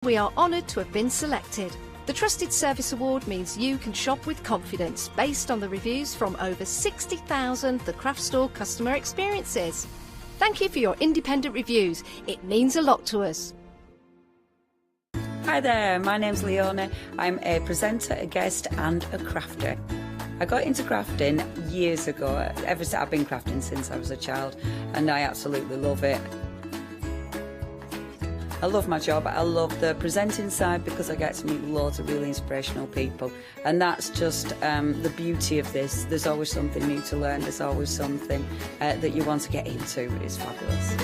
We are honoured to have been selected. The Trusted Service Award means you can shop with confidence based on the reviews from over 60,000 The Craft Store customer experiences. Thank you for your independent reviews. It means a lot to us. Hi there, my name's Leona. I'm a presenter, a guest and a crafter. I got into crafting years ago. I've been crafting since I was a child and I absolutely love it. I love my job. I love the presenting side because I get to meet loads of really inspirational people, and that's just the beauty of this. There's always something new to learn. There's always something that you want to get into. It's fabulous.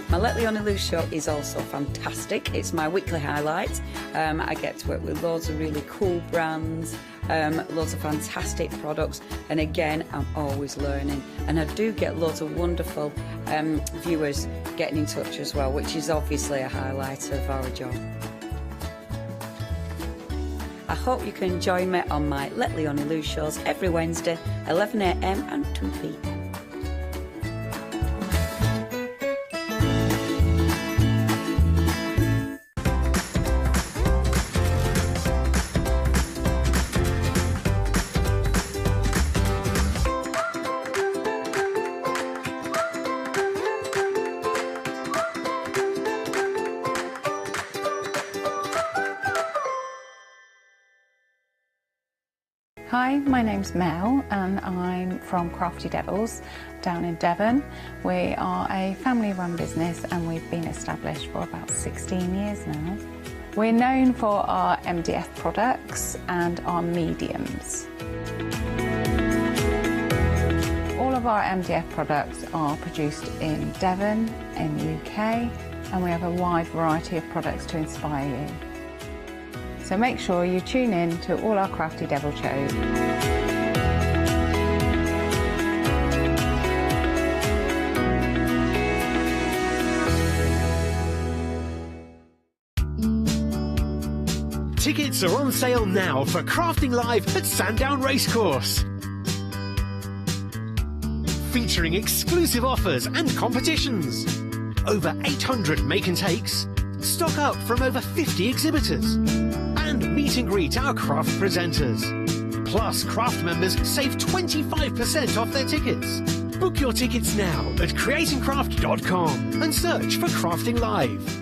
My Let Leona Loose show is also fantastic. It's my weekly highlight. I get to work with loads of really cool brands, loads of fantastic products, and again, I'm always learning. And I do get loads of wonderful viewers getting in touch as well, which is obviously a highlight of our job. I hope you can join me on my Let Leona Loose shows every Wednesday, 11 AM and 2 PM. Hi, my name's Mel and I'm from Crafty Devils down in Devon. We are a family-run business and we've been established for about 16 years now. We're known for our MDF products and our mediums. All of our MDF products are produced in Devon, in the UK, and we have a wide variety of products to inspire you. So make sure you tune in to all our Crafty Devil shows. Tickets are on sale now for Crafting Live at Sandown Racecourse. Featuring exclusive offers and competitions. Over 800 make and takes. Stock up from over 50 exhibitors. And meet and greet our craft presenters. Plus, craft members save 25% off their tickets. Book your tickets now at creatingcraft.com and search for Crafting Live.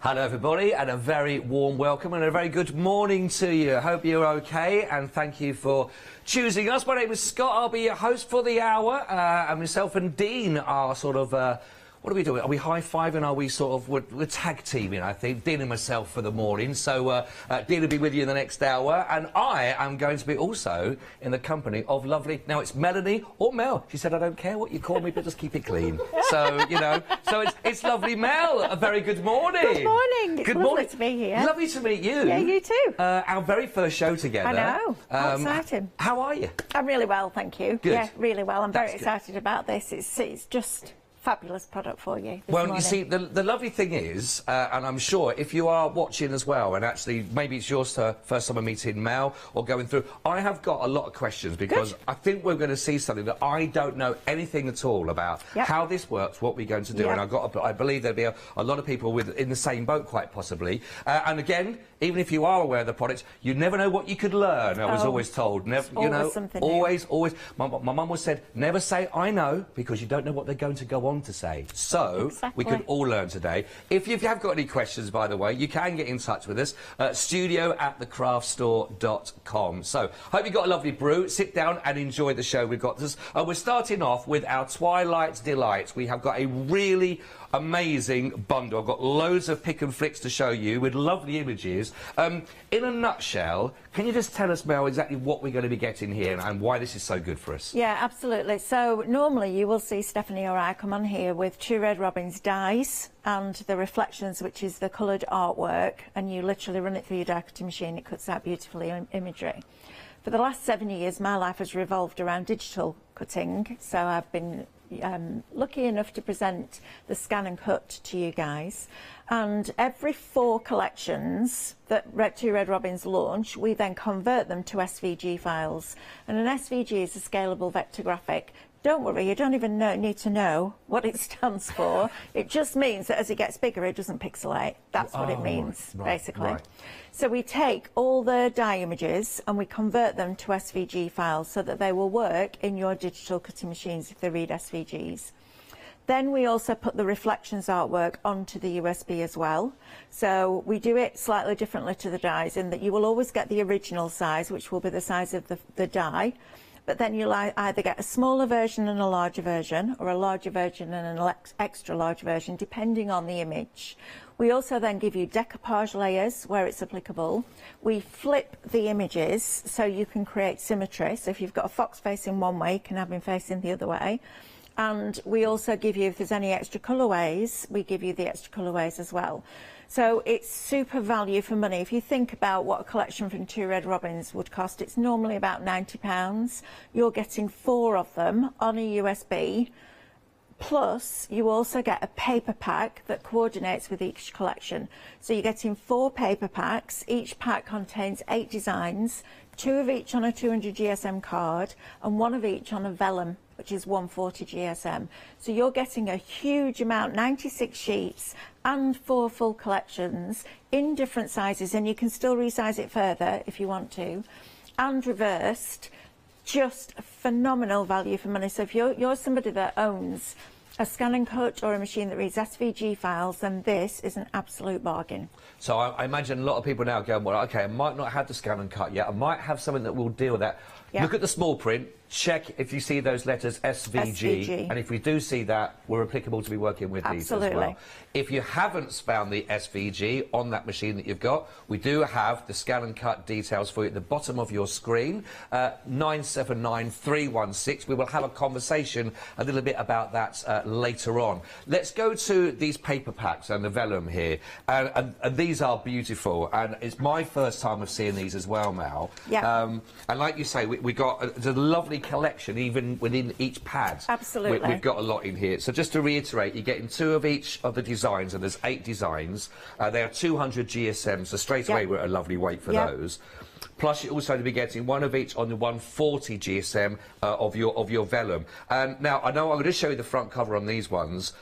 Hello everybody, and a very warm welcome and a very good morning to you. I hope you're okay and thank you for choosing us. My name is Scott, I'll be your host for the hour, and myself and Dean are sort of, what are we doing? Are we high-fiving? Are we sort of, we're tag teaming, I think, Dean and myself for the morning. So Dean will be with you in the next hour, and I am going to be also in the company of lovely, now it's Melanie or Mel. She said, I don't care what you call me, but just keep it clean. So, you know, so it's lovely Mel. A very good morning. Good morning. It's lovely to be here. Lovely to meet you. Yeah, you too. Our very first show together. I know. How exciting. How are you? I'm really well, thank you. Good. Yeah, really well. I'm very That's excited about this. It's just fabulous product for you this Well, morning. you see, the lovely thing is, and I'm sure if you are watching as well, and actually maybe it's your first time meeting Mel or going through, I have got a lot of questions because I think we're going to see something that I don't know anything at all about. How this works, what we're going to do, and I believe there'll be a lot of people in the same boat quite possibly. And again, even if you are aware of the products, you never know what you could learn. I was always told, never, you know, always. My mum always said, never say I know because you don't know what they're going to go on to say. So we can all learn today. If you have got any questions, by the way, you can get in touch with us at studio@thecraftstore.com. So hope you got a lovely brew. Sit down and enjoy the show we've got this. We're starting off with our Twilight Delights. We have got a really amazing bundle. I've got loads of pick and flicks to show you with lovely images. In a nutshell, can you just tell us, Mel, exactly what we're going to be getting here and why this is so good for us? Yeah, absolutely. So normally you will see Stephanie or I come on here with True Red Robin's dies and the reflections, which is the coloured artwork, and you literally run it through your die cutting machine. It cuts out beautifully imagery. For the last 7 years, my life has revolved around digital cutting, so I've been lucky enough to present the scan and cut to you guys. And every 4 collections that Two Red Robins launch, we then convert them to SVG files. And an SVG is a scalable vector graphic. Don't worry, you don't even need to know what it stands for. It just means that as it gets bigger, it doesn't pixelate. That's what it means, basically. Right. So we take all the die images and we convert them to SVG files so that they will work in your digital cutting machines if they read SVGs. Then we also put the reflections artwork onto the USB as well. So we do it slightly differently to the dies in that you will always get the original size, which will be the size of the die. But then you'll either get a smaller version and a larger version, or a larger version and an extra large version, depending on the image. We also then give you decoupage layers where it's applicable. We flip the images so you can create symmetry. So if you've got a fox facing one way, you can have him facing the other way. And we also give you, if there's any extra colourways, we give you the extra colourways as well. So it's super value for money. If you think about what a collection from Two Red Robins would cost, it's normally about £90. You're getting 4 of them on a USB. Plus, you also get a paper pack that coordinates with each collection. So you're getting 4 paper packs. Each pack contains 8 designs, 2 of each on a 200 GSM card and 1 of each on a vellum, which is 140 GSM. So you're getting a huge amount, 96 sheets and 4 full collections in different sizes, and you can still resize it further if you want to, and reversed. Just phenomenal value for money. So if you're somebody that owns a scan and cut or a machine that reads SVG files, then this is an absolute bargain. So I imagine a lot of people now going, well, okay, I might not have the scan and cut yet. I might have something that will deal with that. Yep. Look at the small print, check if you see those letters SVG, and if we do see that, we're applicable to be working with these as well. If you haven't found the SVG on that machine that you've got, we do have the scan and cut details for you at the bottom of your screen, 979316. We will have a conversation a little bit about that later on. Let's go to these paper packs and the vellum here, and these are beautiful, and it's my first time of seeing these as well, Mal. Yeah. And like you say, we got a lovely collection even within each pad. Absolutely. We've got a lot in here. So just to reiterate, you're getting 2 of each of the designs, and there's 8 designs. They are 200 GSM, so straight away we're at a lovely weight for those. Plus, you're also to be getting 1 of each on the 140 GSM of your vellum. Now, I know I'm going to show you the front cover on these ones.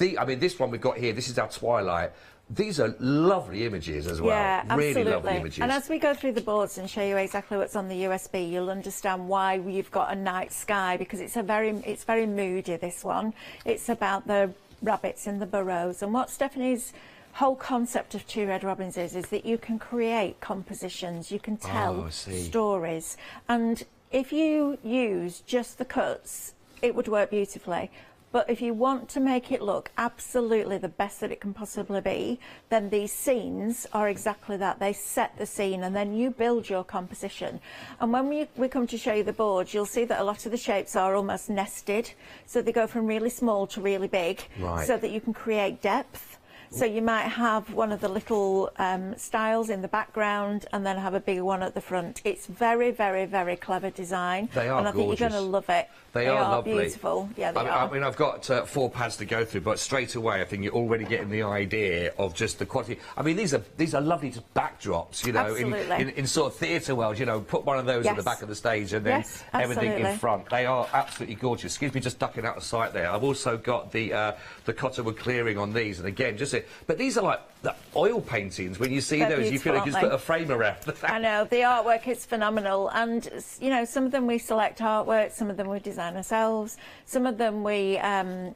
I mean, this one we've got here, this is our Twilight. These are lovely images as well. Yeah, absolutely. Really lovely images. And as we go through the boards and show you exactly what's on the USB, you'll understand why you've got a night sky, because it's very moody, this one. It's about the rabbits in the burrows. And what Stephanie's whole concept of Two Red Robins is that you can create compositions, you can tell stories. And if you use just the cuts, it would work beautifully. But if you want to make it look absolutely the best that it can possibly be, then these scenes are exactly that. They set the scene and then you build your composition. And when we come to show you the boards, you'll see that a lot of the shapes are almost nested. So they go from really small to really big, so that you can create depth. So you might have one of the little styles in the background and then have a bigger one at the front. It's very, very, very clever design. They are and I think you're going to love it. They are lovely. Beautiful. Yeah, they are. I mean, I've got 4 pads to go through, but straight away I think you're already getting the idea of just the quality. I mean, these are lovely backdrops, you know, in sort of theatre world, you know, put one of those at the back of the stage and then everything in front. They are absolutely gorgeous. Excuse me, just ducking out of sight there. I've also got the Cottonwood Clearing on these, and again, but these are like the oil paintings. When you see those, you feel like you just put a frame around. I know, the artwork is phenomenal, and you know, some of them we select artwork, some of them we design ourselves, some of them we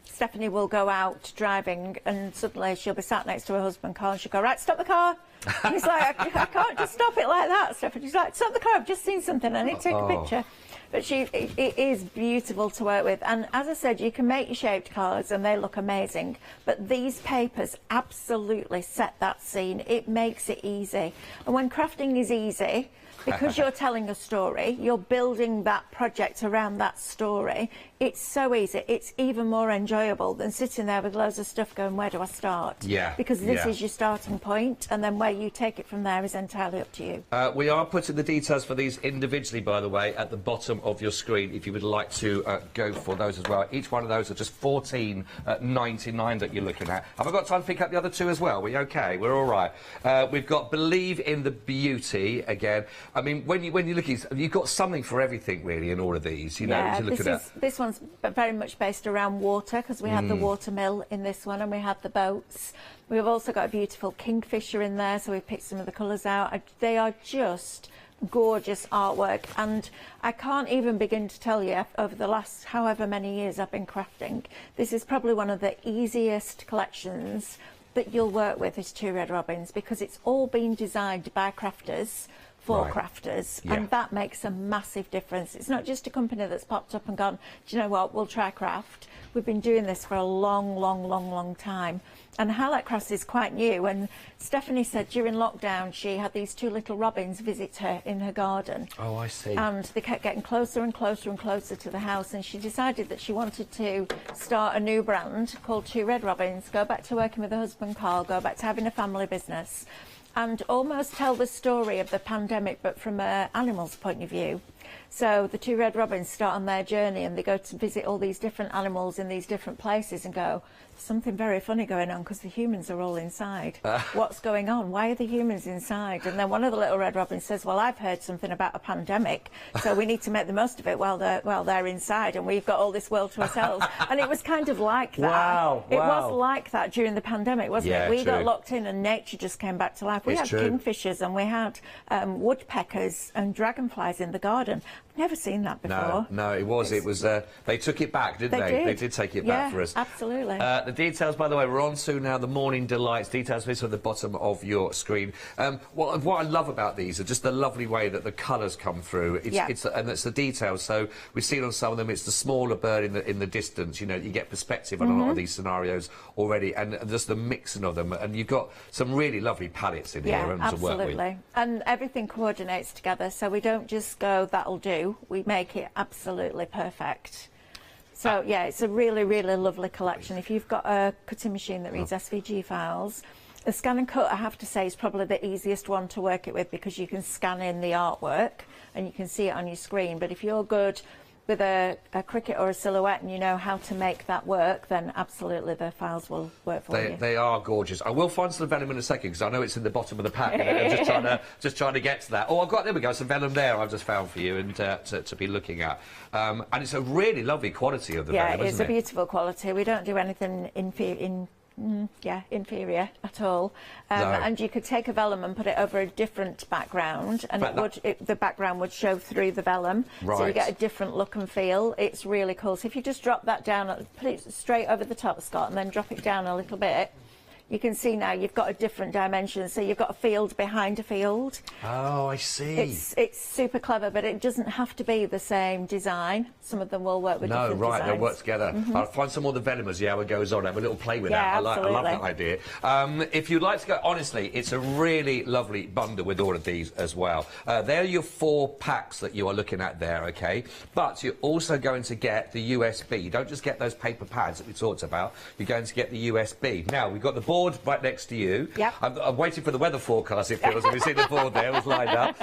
Stephanie will go out driving and suddenly she'll be sat next to her husband's car and she'll go, right, stop the car. And he's like, I can't just stop it like that, Stephanie's like, stop the car, I've just seen something, I need to take a picture. But it is beautiful to work with, and as I said, you can make your shaped cards and they look amazing, but these papers absolutely set that scene. It makes it easy, and when crafting is easy, because you're telling a story, you're building that project around that story. It's so easy. It's even more enjoyable than sitting there with loads of stuff going, where do I start? Yeah. Because this is your starting point, and then where you take it from there is entirely up to you. We are putting the details for these individually, by the way, at the bottom of your screen if you would like to go for those as well. Each one of those are just $14.99 that you're looking at. Have I got time to pick up the other two as well? We okay? We're all right. We've got Believe in the Beauty again. I mean, when you look at, you've got something for everything really in all of these. You know, yeah, you're looking at. This one's very much based around water, because we had the water mill in this one, and we had the boats. We've also got a beautiful kingfisher in there, so we've picked some of the colours out. They are just gorgeous artwork, and I can't even begin to tell you, over the last however many years I've been crafting, this is probably one of the easiest collections that you'll work with is Two Red Robins, because it's all been designed by crafters for crafters, and that makes a massive difference. It's not just a company that's popped up and gone, do you know what, we'll try craft. We've been doing this for a long time, and Highlight Crafts is quite new. And Stephanie said during lockdown she had these two little robins visit her in her garden. Oh, I see. And they kept getting closer and closer and closer to the house, and she decided that she wanted to start a new brand called Two Red Robins, go back to working with her husband Carl, go back to having a family business, and almost tell the story of the pandemic, but from an animal's point of view. So the Two Red Robins start on their journey, and they go to visit all these different animals in these different places and go, something very funny going on because the humans are all inside. What's going on? Why are the humans inside? And then one of the little Red Robins says, well, I've heard something about a pandemic, so we need to make the most of it while they're inside, and we've got all this world to ourselves. And it was kind of like that. Wow. It was like that during the pandemic, wasn't it? We got locked in and nature just came back to life. We had kingfishers, and we had woodpeckers and dragonflies in the garden. I've never seen that before. No, it was. They took it back, didn't they? They did take it back for us. Absolutely. The details, by the way, we're on to now the Morning Delights. Details for this at the bottom of your screen. What I love about these are just the lovely way that the colours come through. And it's the details. So we've seen on some of them, it's the smaller bird in the distance. You know, you get perspective on a lot of these scenarios already, and just the mixing of them. And you've got some really lovely palettes in here to work with. Absolutely. And everything coordinates together, so we don't just go, that'll do. We make it absolutely perfect. So, yeah, it's a really, really lovely collection. If you've got a cutting machine that reads SVG files, the Scan and Cut, I have to say, is probably the easiest one to work it with, because you can scan in the artwork and you can see it on your screen. But if you're good with a Cricut or a Silhouette and you know how to make that work, then absolutely the files will work for you. They are gorgeous. I will find some vellum in a second, because I know it's in the bottom of the pack. I'm just trying to get to that. Oh, there we go, some vellum there I've just found for you and to be looking at. And it's a really lovely quality of the vellum, isn't it? Yeah, it's a beautiful quality. We don't do anything inferior at all. And you could take a vellum and put it over a different background, and the background would show through the vellum, so you get a different look and feel. It's really cool. So if you just drop that down, put it straight over the top, Scott, and then drop it down a little bit, you can see now you've got a different dimension, so you've got a field behind a field. Oh, I see. It's super clever, but it doesn't have to be the same design. Some of them will work with different designs. They'll work together. I'll find some more of the vellum as the hour goes on, have a little play with that. I love that idea. If you'd like to go, honestly, it's a really lovely bundle with all of these as well. They're your 4 packs that you are looking at there, okay? But you're also going to get the USB. You don't just get those paper pads that we talked about. You're going to get the USB. Now, we've got the board right next to you. Yep. I'm waiting for the weather forecast, it feels. We've seen the board there, it was lined up.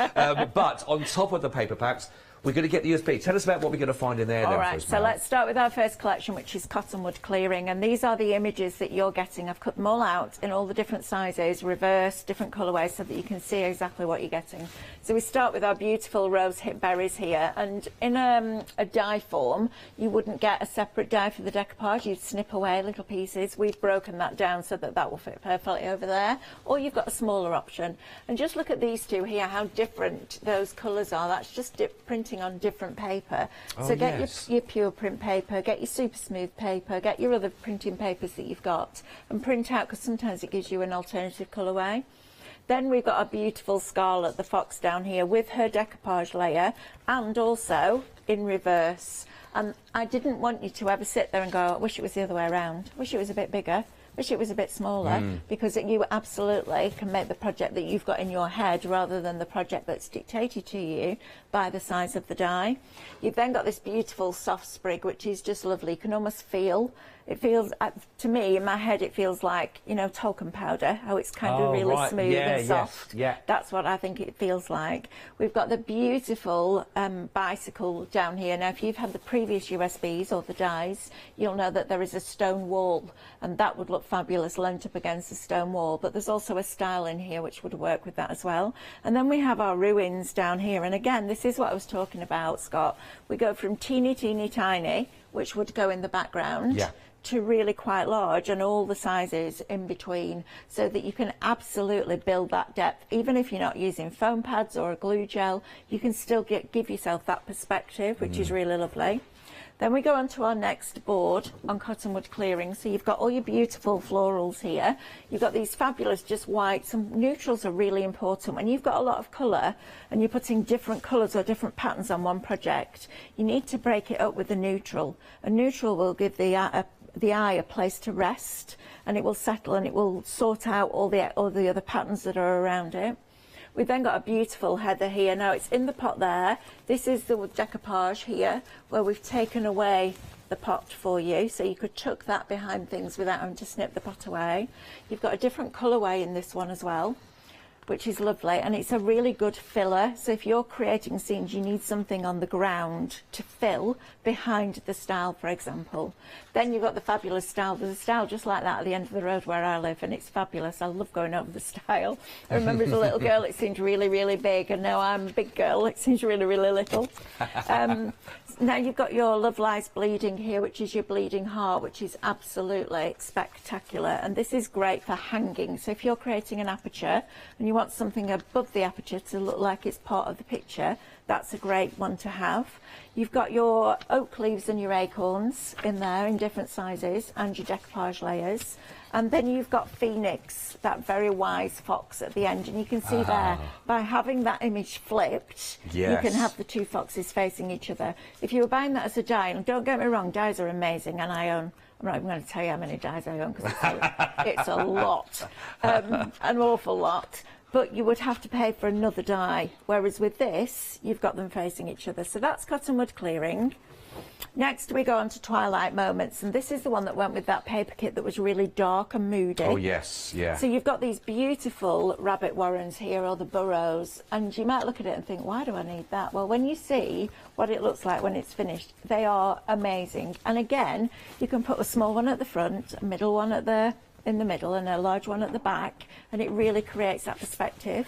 But on top of the paper packs, we're going to get the USB. Tell us about what we're going to find in there. All right, so let's start with our first collection, which is Cottonwood Clearing, and these are the images that you're getting. I've cut them all out in all the different sizes, reverse, different colourways, so that you can see exactly what you're getting. So we start with our beautiful rose hip berries here, and in a die form, you wouldn't get a separate die for the decoupage. You'd snip away little pieces. We've broken that down so that that will fit perfectly over there, or you've got a smaller option. And just look at these two here, how different those colours are. That's just printing on different paper. So get your pure print paper, get your super smooth paper, get your other printing papers that you've got, and print out, because sometimes it gives you an alternative colourway. Then we've got a beautiful Scarlet the Fox down here with her decoupage layer, and also in reverse. And I didn't want you to ever sit there and go, I wish it was the other way around, wish it was a bit bigger. wish it was a bit smaller, because you absolutely can make the project that you've got in your head rather than the project that's dictated to you by the size of the die. You've then got this beautiful soft sprig, which is just lovely. You can almost feel, it feels, to me, in my head, it feels like, you know, talcum powder, how it's kind of really smooth and soft. That's what I think it feels like. We've got the beautiful bicycle down here. Now, if you've had the previous USBs or the dies, you'll know that there is a stone wall, and that would look fabulous lent up against the stone wall. But there's also a style in here which would work with that as well. And then we have our ruins down here. And again, this is what I was talking about, Scott. We go from teeny, teeny, tiny, which would go in the background, to really quite large, and all the sizes in between, so that you can absolutely build that depth. Even if you're not using foam pads or a glue gel, you can still give yourself that perspective, which is really lovely. Then we go on to our next board on Cottonwood Clearing. So you've got all your beautiful florals here. You've got these fabulous just white. Some neutrals are really important. When you've got a lot of colour and you're putting different colours or different patterns on one project, you need to break it up with a neutral. A neutral will give the eye a place to rest, and it will settle and it will sort out all the other patterns that are around it. We've then got a beautiful heather here. Now, it's in the pot there. This is the decoupage here, where we've taken away the pot for you, so you could tuck that behind things without having to snip the pot away. You've got a different colourway in this one as well, which is lovely, and it's a really good filler. So if you're creating scenes, you need something on the ground to fill behind the style, for example. Then you've got the fabulous style. There's a style just like that at the end of the road where I live, and it's fabulous. I love going over the style. I remember as a little girl it seemed really, really big, and now I'm a big girl, it seems really, really little. Now you've got your Love Lies Bleeding here, which is your bleeding heart, which is absolutely spectacular. And this is great for hanging. So if you're creating an aperture and you want something above the aperture to look like it's part of the picture, that's a great one to have. You've got your oak leaves and your acorns in there in different sizes, and your decoupage layers. And then you've got Phoenix, that very wise fox at the end. And you can see there, by having that image flipped, you can have the two foxes facing each other. If you were buying that as a die, and don't get me wrong, dies are amazing, and I own, I'm not even going to tell you how many dies I own, because it's a lot, an awful lot. But you would have to pay for another die, whereas with this, you've got them facing each other. So that's Cottonwood Clearing. Next we go on to Twilight Moments, and this is the one that went with that paper kit that was really dark and moody. Oh yes, yeah. So you've got these beautiful rabbit warrens here, or the burrows, and you might look at it and think, why do I need that? Well, when you see what it looks like when it's finished, they are amazing. And again, you can put a small one at the front, a middle one in the middle, and a large one at the back, and it really creates that perspective.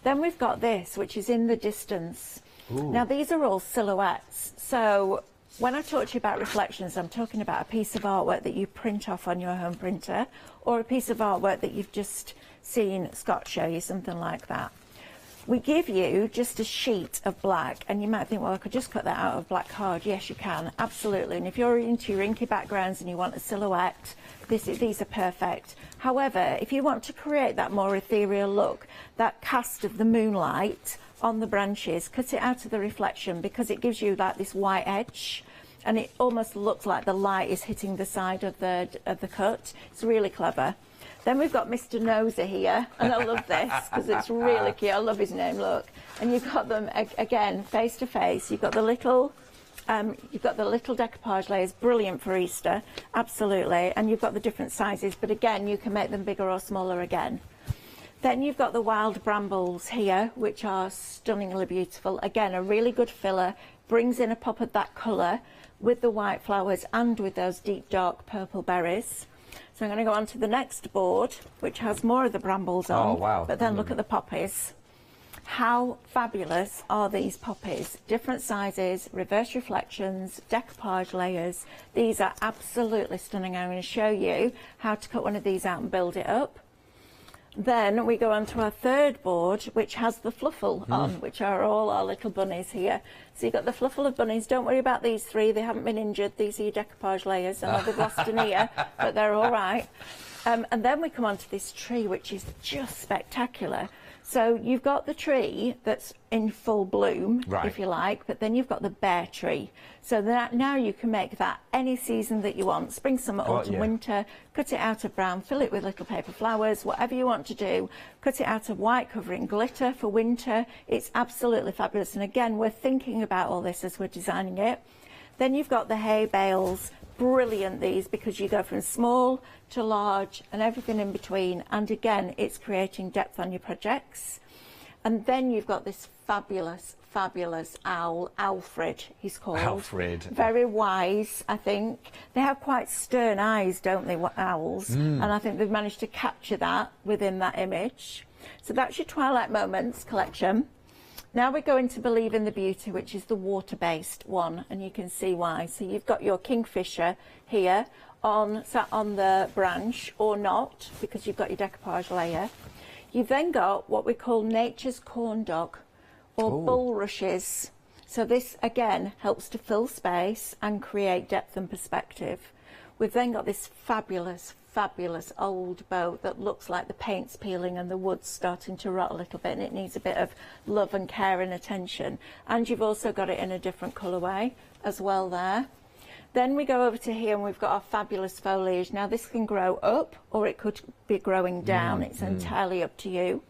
Then we've got this, which is in the distance. Ooh. Now these are all silhouettes. So when I talk to you about reflections, I'm talking about a piece of artwork that you print off on your home printer, or a piece of artwork that you've just seen Scott show you, something like that. We give you just a sheet of black, and you might think, well, I could just cut that out of black card. Yes, you can, absolutely. And if you're into your inky backgrounds and you want a silhouette, these are perfect. However, if you want to create that more ethereal look, that cast of the moonlight on the branches, cut it out of the reflection, because it gives you like this white edge, and it almost looks like the light is hitting the side of the cut. It's really clever. Then we've got Mr. Noser here, and I love this because it's really cute. I love his name, look. And you've got them again face to face. You've got the little decoupage layers, brilliant for Easter, absolutely. And you've got the different sizes, but again, you can make them bigger or smaller again. Then you've got the wild brambles here, which are stunningly beautiful. Again, a really good filler, brings in a pop of that colour with the white flowers and with those deep dark purple berries. So I'm going to go on to the next board, which has more of the brambles on. Oh, wow. But then look at the poppies. How fabulous are these poppies? Different sizes, reverse reflections, decoupage layers. These are absolutely stunning. I'm going to show you how to cut one of these out and build it up. Then we go on to our third board, which has the fluffle on, which are all our little bunnies here. So you've got the fluffle of bunnies. Don't worry about these three. They haven't been injured. These are your decoupage layers. I know they've lost an ear, but they're all right. And then we come on to this tree, which is just spectacular. So you've got the tree that's in full bloom, Right. if you like, but then you've got the bare tree. So that now you can make that any season that you want, spring, summer, autumn, winter, cut it out of brown, fill it with little paper flowers, whatever you want to do, cut it out of white, cover it in glitter for winter. It's absolutely fabulous. And again, we're thinking about all this as we're designing it. Then you've got the hay bales. Brilliant, these, because you go from small to large and everything in between, and again it's creating depth on your projects. And then you've got this fabulous owl, Alfred he's called. Alfred. Very wise, I think. They have quite stern eyes, don't they, owls? And I think they've managed to capture that within that image. So that's your Twilight Moments collection. Now we're going to Believe in the Beauty, which is the water-based one, and you can see why. So you've got your kingfisher here sat on the branch, or not, because you've got your decoupage layer. You've then got what we call nature's corn dog, or bulrushes. So this, again, helps to fill space and create depth and perspective. We've then got this fabulous old boat that looks like the paint's peeling and the wood's starting to rot a little bit, and it needs a bit of love and care and attention. And you've also got it in a different colourway as well there. Then we go over to here and we've got our fabulous foliage. Now this can grow up or it could be growing down. It's entirely up to you.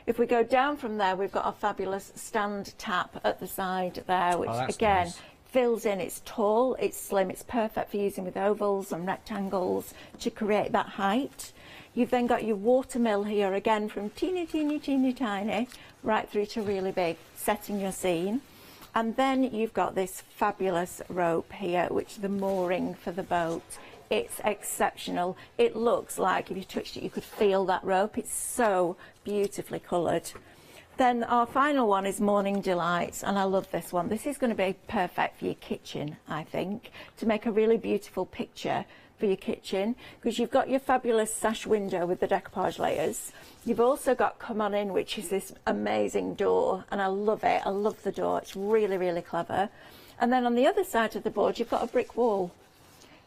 If we go down from there, we've got our fabulous stand tap at the side there, which again, nice. Fills in. It's tall, it's slim, it's perfect for using with ovals and rectangles to create that height. You've then got your water mill here, again from teeny tiny right through to really big, setting your scene. And then you've got this fabulous rope here, which is the mooring for the boat. It's exceptional. It looks like if you touched it you could feel that rope. It's so beautifully coloured. Then our final one is Morning Delights, and I love this one. This is going to be perfect for your kitchen, I think, to make a really beautiful picture for your kitchen, because you've got your fabulous sash window with the decoupage layers. You've also got Come On In, which is this amazing door, and I love it. I love the door. It's really clever. And then on the other side of the board, you've got a brick wall.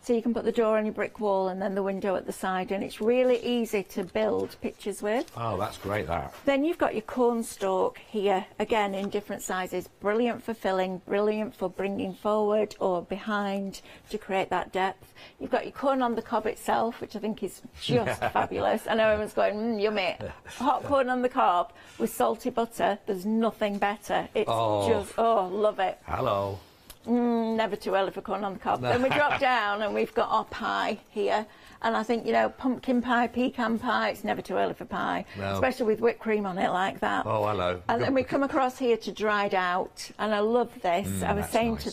So you can put the door on your brick wall and then the window at the side, and it's really easy to build pictures with. Oh, that's great, that. Then you've got your cornstalk here, again in different sizes. Brilliant for filling, brilliant for bringing forward or behind to create that depth. You've got your corn on the cob itself, which I think is just fabulous. I know everyone's going, yummy. Hot corn on the cob with salty butter, there's nothing better. It's just, love it. Hello. Never too early for corn on the cob. Then we drop down and we've got our pie here. And I think, you know, pumpkin pie, pecan pie, it's never too early for pie. No. Especially with whipped cream on it like that. Oh, hello. And then we come across here to dried out. And I love this. I was saying to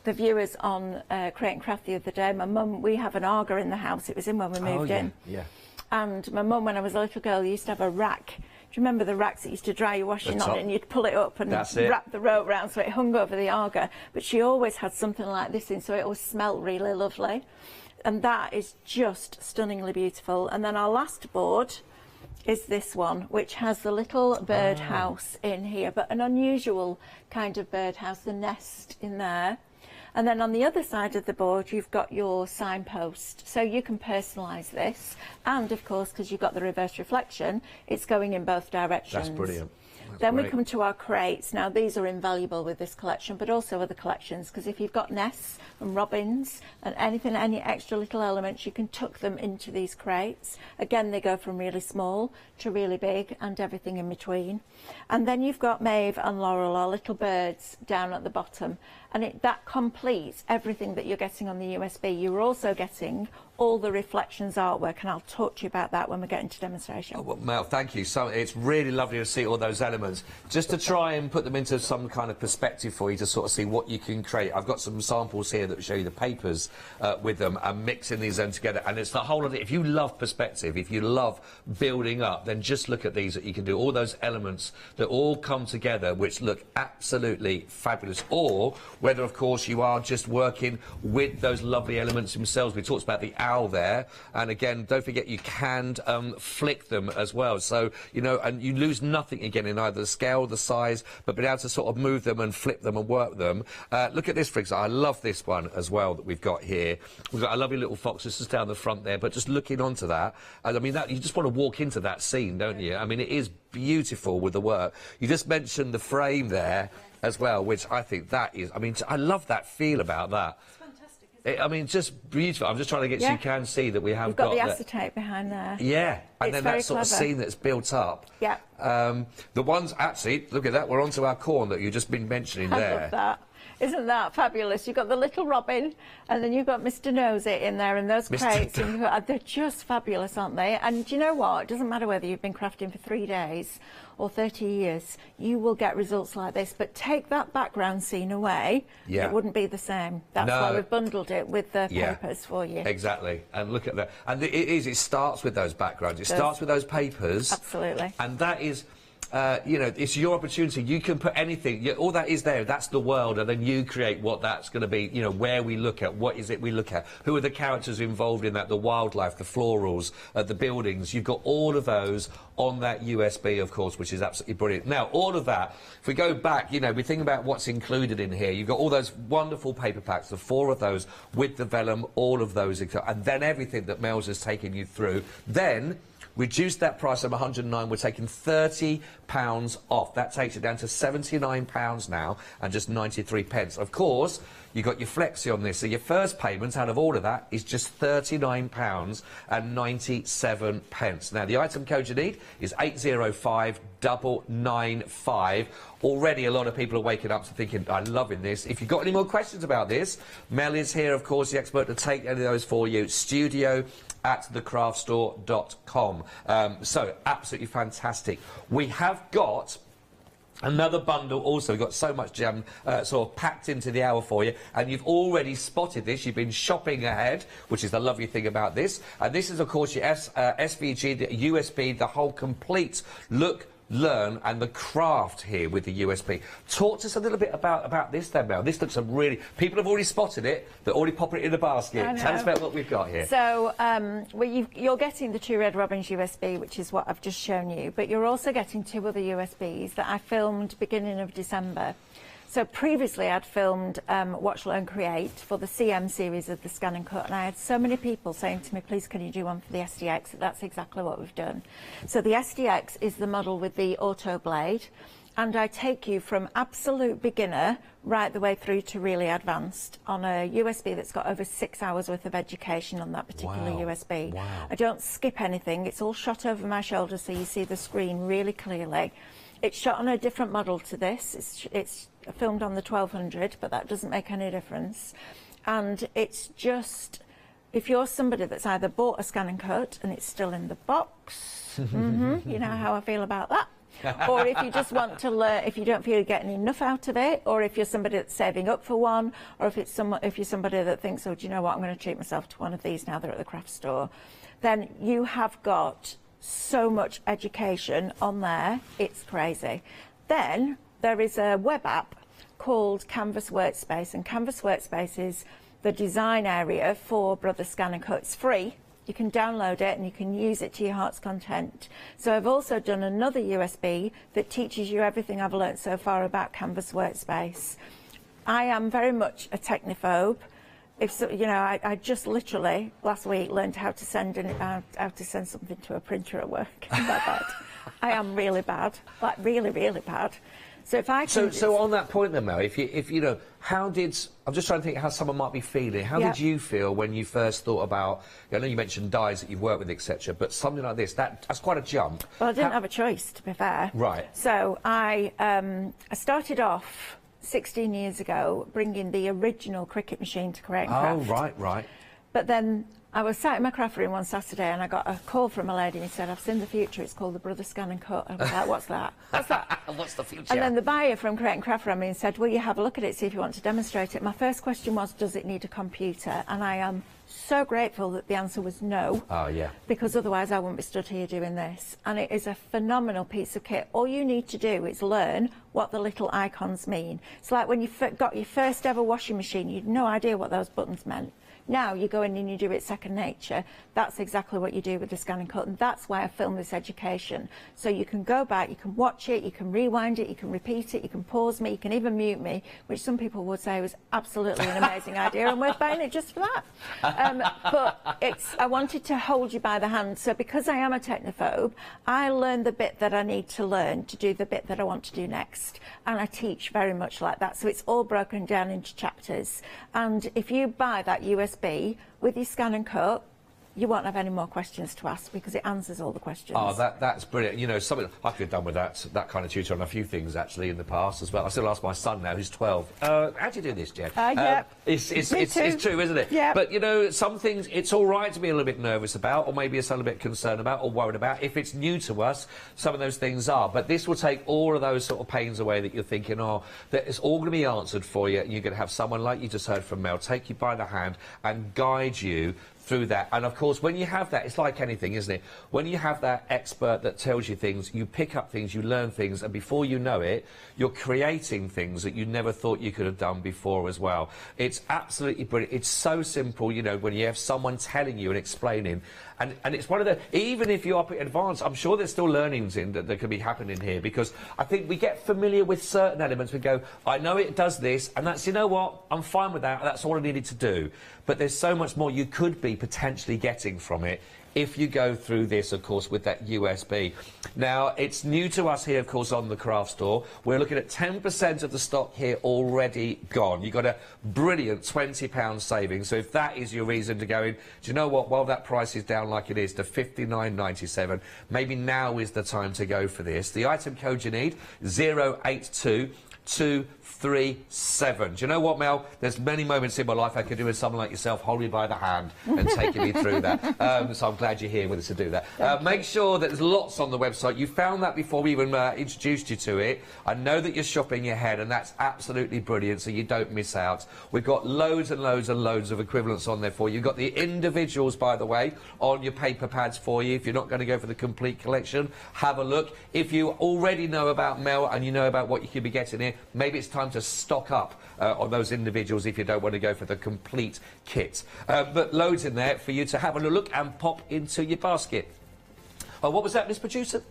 the viewers on Create and Craft the other day, my mum, we have an Arga in the house. It was in when we moved in. Yeah. And my mum, when I was a little girl, used to have a rack. Do you remember the racks that used to dry your washing on, and you'd pull it up and wrap the rope round so it hung over the Arga? But she always had something like this in, so it always smelled really lovely. And that is just stunningly beautiful. And then our last board is this one, which has the little birdhouse in here, but an unusual kind of birdhouse, the nest in there. And then on the other side of the board, you've got your signpost. So you can personalise this. And of course, because you've got the reverse reflection, it's going in both directions. That's brilliant. Then we come to our crates. Now these are invaluable with this collection, but also other collections, because if you've got nests and robins and anything, any extra little elements, you can tuck them into these crates. Again, they go from really small to really big and everything in between. And then you've got Maeve and Laurel, our little birds, down at the bottom. And that completes everything that you're getting on the USB. You're also getting all the reflections artwork, and I'll talk to you about that when we get into demonstration. Oh, well, Mel, thank you. So it's really lovely to see all those elements. Just to try and put them into some kind of perspective for you to sort of see what you can create. I've got some samples here that show you the papers with them and mixing these then together. And it's the whole of it. If you love perspective, if you love building up, then just look at these that you can do. All those elements that all come together, which look absolutely fabulous. Or whether, of course, you are just working with those lovely elements themselves. We talked about the owl there, and again, don't forget you can flick them as well. So, you know, and you lose nothing again in either the scale, the size, but being able to sort of move them and flip them and work them. Look at this, for example. I love this one as well that we've got here. We've got a lovely little fox just down the front there, but just looking onto that, and I mean, that you just want to walk into that scene, don't you? I mean, it is beautiful with the work. You just mentioned the frame there as well, which I think that is, I mean, I love that feel about that. It's fantastic, isn't it? I mean, just beautiful. I'm just trying to get so you can see that we have got the acetate behind there. Yeah, and it's then that sort of scene that's built up. Yeah. The ones, actually, look at that, we're onto our corn that you've just been mentioning there. I love that. Isn't that fabulous? You've got the little robin, and then you've got Mr. Nosy in there, and those crates, and they're just fabulous, aren't they? And do you know what? It doesn't matter whether you've been crafting for 3 days or 30 years, you will get results like this. But take that background scene away, it wouldn't be the same. That's why we've bundled it with the papers for you. Exactly. And look at that. And it starts with those backgrounds. It starts with those papers. Absolutely. And that is... you know, it's your opportunity. You can put anything, all that is there, that's the world, and then you create what that's going to be, you know, where we look at, what is it we look at, who are the characters involved in that, the wildlife, the florals, the buildings. You've got all of those on that USB, of course, which is absolutely brilliant. Now, all of that, if we go back, you know, we think about what's included in here. You've got all those wonderful paper packs, the 4 of those with the vellum, all of those, and then everything that Mel's has taken you through. Then reduced that price of £109. We're taking £30 off. That takes it down to £79 now and just 93 pence. Of course, you got your flexi on this, so your first payment out of all of that is just £39 and 97 pence. Now, the item code you need is 805995. Already a lot of people are waking up to thinking, I'm loving this. If you've got any more questions about this, Mel is here, of course, the expert to take any of those for you. studio@thecraftstore.com. So, absolutely fantastic. We have got another bundle also. We've got so much jam sort of packed into the hour for you, and you've already spotted this. You've been shopping ahead, which is the lovely thing about this. And this is, of course, your SVG, the USB, the whole complete look, learn and the craft here with the USB. Talk to us a little bit about this then, Mel. This looks a really... People have already spotted it. They're already popping it in the basket. Tell us about what we've got here. So, you're getting the 2 Red Robins USB, which is what I've just shown you, but you're also getting 2 other USBs that I filmed beginning of December. So previously I'd filmed Watch, Learn, Create for the CM series of the Scan and Cut, and I had so many people saying to me, please can you do one for the SDX? That's exactly what we've done. So the SDX is the model with the auto blade, and I take you from absolute beginner right the way through to really advanced on a USB that's got over 6 hours worth of education on that particular USB. Wow. I don't skip anything. It's all shot over my shoulder so you see the screen really clearly. It's shot on a different model to this. It's filmed on the 1200, but that doesn't make any difference. And it's just, if you're somebody that's either bought a Scan and Cut and it's still in the box, you know how I feel about that, or if you just want to learn, if you don't feel you're getting enough out of it, or if you're somebody that's saving up for one, or if you're somebody that thinks, oh, do you know what, I'm going to treat myself to one of these now they're at the craft store, then you have got so much education on there, it's crazy. Then there is a web app called Canvas Workspace, and Canvas Workspace is the design area for Brother Scan and Cut. It's free. You can download it and you can use it to your heart's content. So I've also done another USB that teaches you everything I've learnt so far about Canvas Workspace. I am very much a technophobe. If so, you know, I just literally last week learned how to send something to a printer at work. I'm that bad. I am really bad, like really, really bad. So if I can so on that point then, Mel, if you know, I'm just trying to think how someone might be feeling. How did you feel when you first thought about? I know you mentioned dyes that you've worked with, etc. But something like this, that's quite a jump. Well, I didn't have a choice, to be fair. Right. So I started off 16 years ago bringing the original Cricut machine to Create and Craft. Oh, right. But then I was sat in my craft room one Saturday and I got a call from a lady and he said, I've seen the future, it's called the Brother Scan and Cut. I was like, what's that? What's that? What's the future? And then the buyer from Create and Craft rang me and said, will you have a look at it, see if you want to demonstrate it? My first question was, does it need a computer? And I am so grateful that the answer was no. Oh, yeah. Because otherwise I wouldn't be stood here doing this. And it is a phenomenal piece of kit. All you need to do is learn what the little icons mean. It's like when you got your first ever washing machine, you had no idea what those buttons meant. Now you go in and you do it second nature. That's exactly what you do with the scan and cut, and that's why I film this education. So you can go back, you can watch it, you can rewind it, you can repeat it, you can pause me, you can even mute me, which some people would say was absolutely an amazing idea, and we're buying it just for that. But I wanted to hold you by the hand. So because I am a technophobe, I learn the bit that I need to learn to do the bit that I want to do next, and I teach very much like that. So it's all broken down into chapters, and if you buy that USB with your scan and cut, you won't have any more questions to ask because it answers all the questions. Oh, that's brilliant. You know, something I could have done with that kind of tutor on a few things actually in the past as well. I still ask my son now, who's 12, how do you do this, Jen? Yeah. It's true, isn't it? Yeah. But, you know, some things it's all right to be a little bit nervous about, or maybe a little bit concerned about, or worried about. If it's new to us, some of those things are. But this will take all of those sort of pains away that you're thinking, oh, that it's all going to be answered for you, and you're going to have someone like you just heard from Mel take you by the hand and guide you through that. And of course, when you have that, it's like anything, isn't it? When you have that expert that tells you things, you pick up things, you learn things, and before you know it, you're creating things that you never thought you could have done before as well. It's absolutely brilliant. It's so simple, you know, when you have someone telling you and explaining. And it's one of the, even if you're up at advanced, I'm sure there's still learnings in that could be happening here, because I think we get familiar with certain elements. We go, I know it does this, and that's, you know what, I'm fine with that, that's all I needed to do. But there's so much more you could be potentially getting from it if you go through this, of course, with that USB. Now, it's new to us here, of course, on the craft store. We're looking at 10% of the stock here already gone. You've got a brilliant £20 saving. So if that is your reason to go in, do you know what? While that price is down like it is to £59.97, maybe now is the time to go for this. The item code you need, 082237. Do you know what, Mel? There's many moments in my life I could do with someone like yourself holding me by the hand and taking me through that. So I'm glad you're here with us to do that. Make sure that there's lots on the website. You found that before we even introduced you to it. I know that you're shopping ahead, and that's absolutely brilliant, so you don't miss out. We've got loads and loads and loads of equivalents on there for you. You've got the individuals, by the way, on your paper pads for you. If you're not going to go for the complete collection, have a look. If you already know about Mel and you know about what you could be getting here, maybe it's time to stock up on those individuals if you don't want to go for the complete kit. But loads in there for you to have a look and pop into your basket. Oh, what was that, Miss Producer?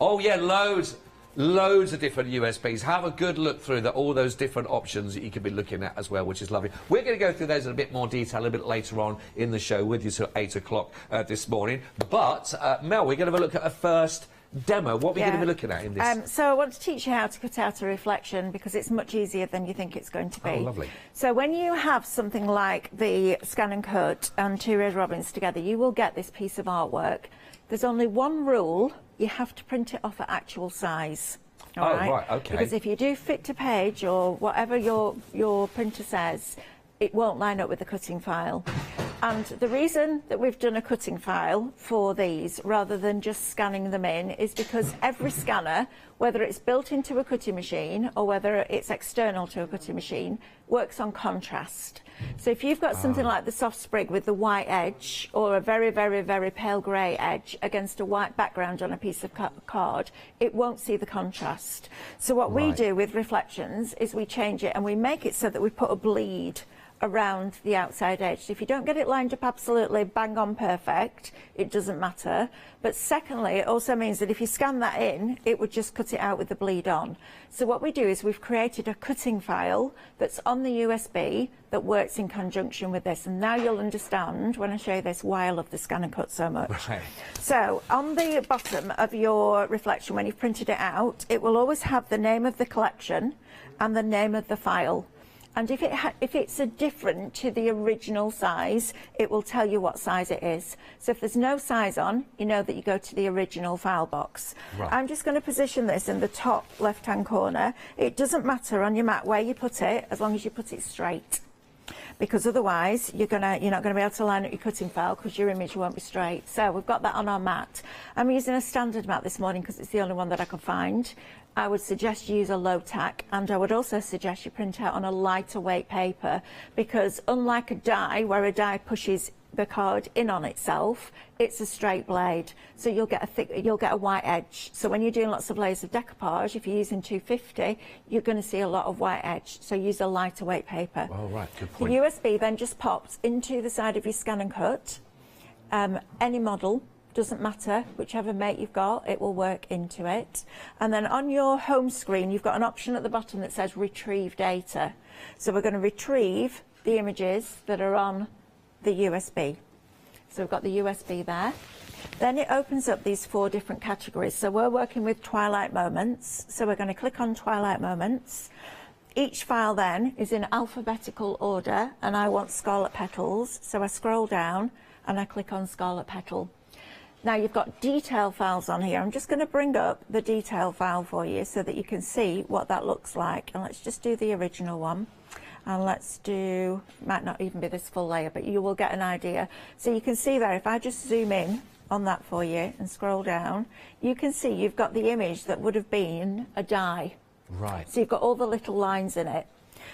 Oh, yeah, loads of different USBs. Have a good look through all those different options that you could be looking at as well, which is lovely. We're going to go through those in a bit more detail a bit later on in the show with you till 8 o'clock this morning. But, Mel, we're going to have a look at a first demo. What are we going to be looking at in this? So I want to teach you how to cut out a reflection, because it's much easier than you think it's going to be. Oh, lovely. So when you have something like the scan and cut and two red robins together, you will get this piece of artwork. There's only one rule: you have to print it off at actual size. All right? Right, okay. Because if you do fit to page or whatever your printer says, it won't line up with the cutting file. And the reason that we've done a cutting file for these rather than just scanning them in is because every scanner, whether it's built into a cutting machine or whether it's external to a cutting machine, works on contrast. So if you've got something like the soft sprig with the white edge or a very, very, very pale grey edge against a white background on a piece of card, it won't see the contrast. So what we do with reflections is we change it and we make it so that we put a bleed around the outside edge. So if you don't get it lined up absolutely bang on perfect, it doesn't matter. But secondly, it also means that if you scan that in, it would just cut it out with the bleed on. So what we do is we've created a cutting file that's on the USB that works in conjunction with this. And now you'll understand when I show you this why I love the scan and cut so much. Right. So on the bottom of your reflection, when you've printed it out, it will always have the name of the collection and the name of the file. And if it's a different to the original size, it will tell you what size it is. So if there's no size on, you know that you go to the original file box. Right. I'm just going to position this in the top left-hand corner. It doesn't matter on your mat where you put it, as long as you put it straight. Because otherwise, you're not going to be able to line up your cutting file because your image won't be straight. So we've got that on our mat. I'm using a standard mat this morning because it's the only one that I can find. I would suggest you use a low tack, and I would also suggest you print out on a lighter weight paper, because unlike a die, where a die pushes the card in on itself, it's a straight blade, so you'll get a white edge. So when you're doing lots of layers of decoupage, if you're using 250, you're going to see a lot of white edge. So use a lighter weight paper. Oh, right, good point. The USB then just pops into the side of your Scan and Cut. Any model, doesn't matter, whichever mate you've got, it will work into it. And then on your home screen, you've got an option at the bottom that says Retrieve Data. So we're going to retrieve the images that are on the USB. So we've got the USB there. Then it opens up these 4 different categories. So we're working with Twilight Moments. So we're going to click on Twilight Moments. Each file then is in alphabetical order, and I want Scarlet Petals. So I scroll down and I click on Scarlet Petal. Now you've got detail files on here. I'm just going to bring up the detail file for you so that you can see what that looks like. And let's just do the original one. And let's do, might not even be this full layer, but you will get an idea. So you can see there, if I just zoom in on that for you and scroll down, you can see you've got the image that would have been a die. Right. So you've got all the little lines in it.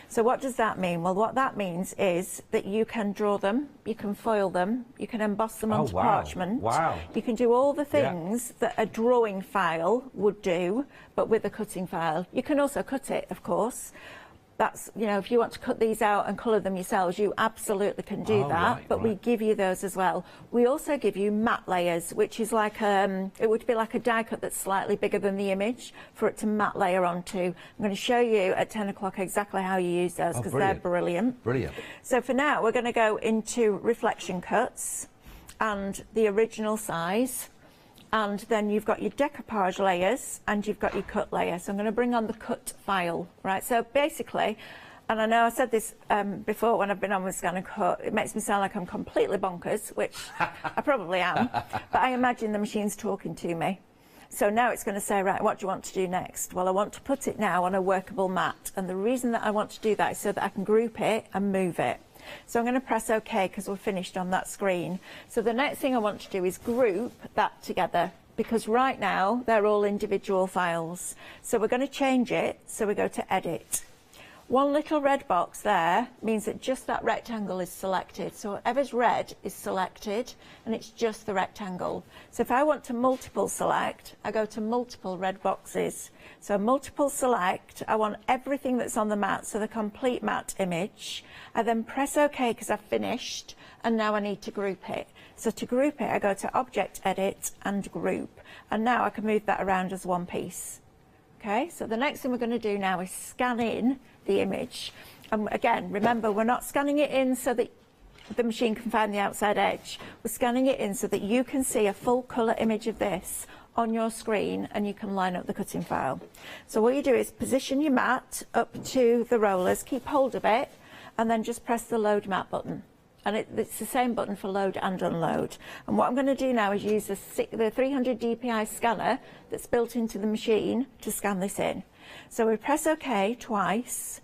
So what does that mean? Well, what that means is that you can draw them, you can foil them, you can emboss them onto parchment. Wow. You can do all the things that a drawing file would do, but with a cutting file. You can also cut it, of course. That's, you know, if you want to cut these out and colour them yourselves, you absolutely can do that, but we give you those as well. We also give you matte layers, which is like, it would be like a die cut that's slightly bigger than the image for it to matte layer onto. I'm going to show you at 10 o'clock exactly how you use those, because they're brilliant. Brilliant. So for now, we're going to go into reflection cuts and the original size. And then you've got your decoupage layers and you've got your cut layer. So I'm going to bring on the cut file, right? So basically, and I know I said this before when I've been on with Scan and Cut, it makes me sound like I'm completely bonkers, which I probably am, but I imagine the machine's talking to me. So now it's going to say, right, what do you want to do next? Well, I want to put it now on a workable mat. And the reason that I want to do that is so that I can group it and move it. So I'm going to press OK because we're finished on that screen. So the next thing I want to do is group that together, because right now they're all individual files. So we're going to change it. So we go to Edit. One little red box there means that just that rectangle is selected. So whatever's red is selected and it's just the rectangle. So if I want to multiple select, I go to multiple red boxes. So multiple select, I want everything that's on the mat, so the complete mat image. I then press OK because I've finished, and now I need to group it. So to group it, I go to Object, Edit and Group. And now I can move that around as one piece. Okay, so the next thing we're going to do now is scan in the image. And again, remember, we're not scanning it in so that the machine can find the outside edge. We're scanning it in so that you can see a full colour image of this on your screen and you can line up the cutting file. So what you do is position your mat up to the rollers, keep hold of it, and then just press the Load Mat button. And it's the same button for load and unload. And what I'm going to do now is use the 300 dpi scanner that's built into the machine to scan this in. So we press OK twice,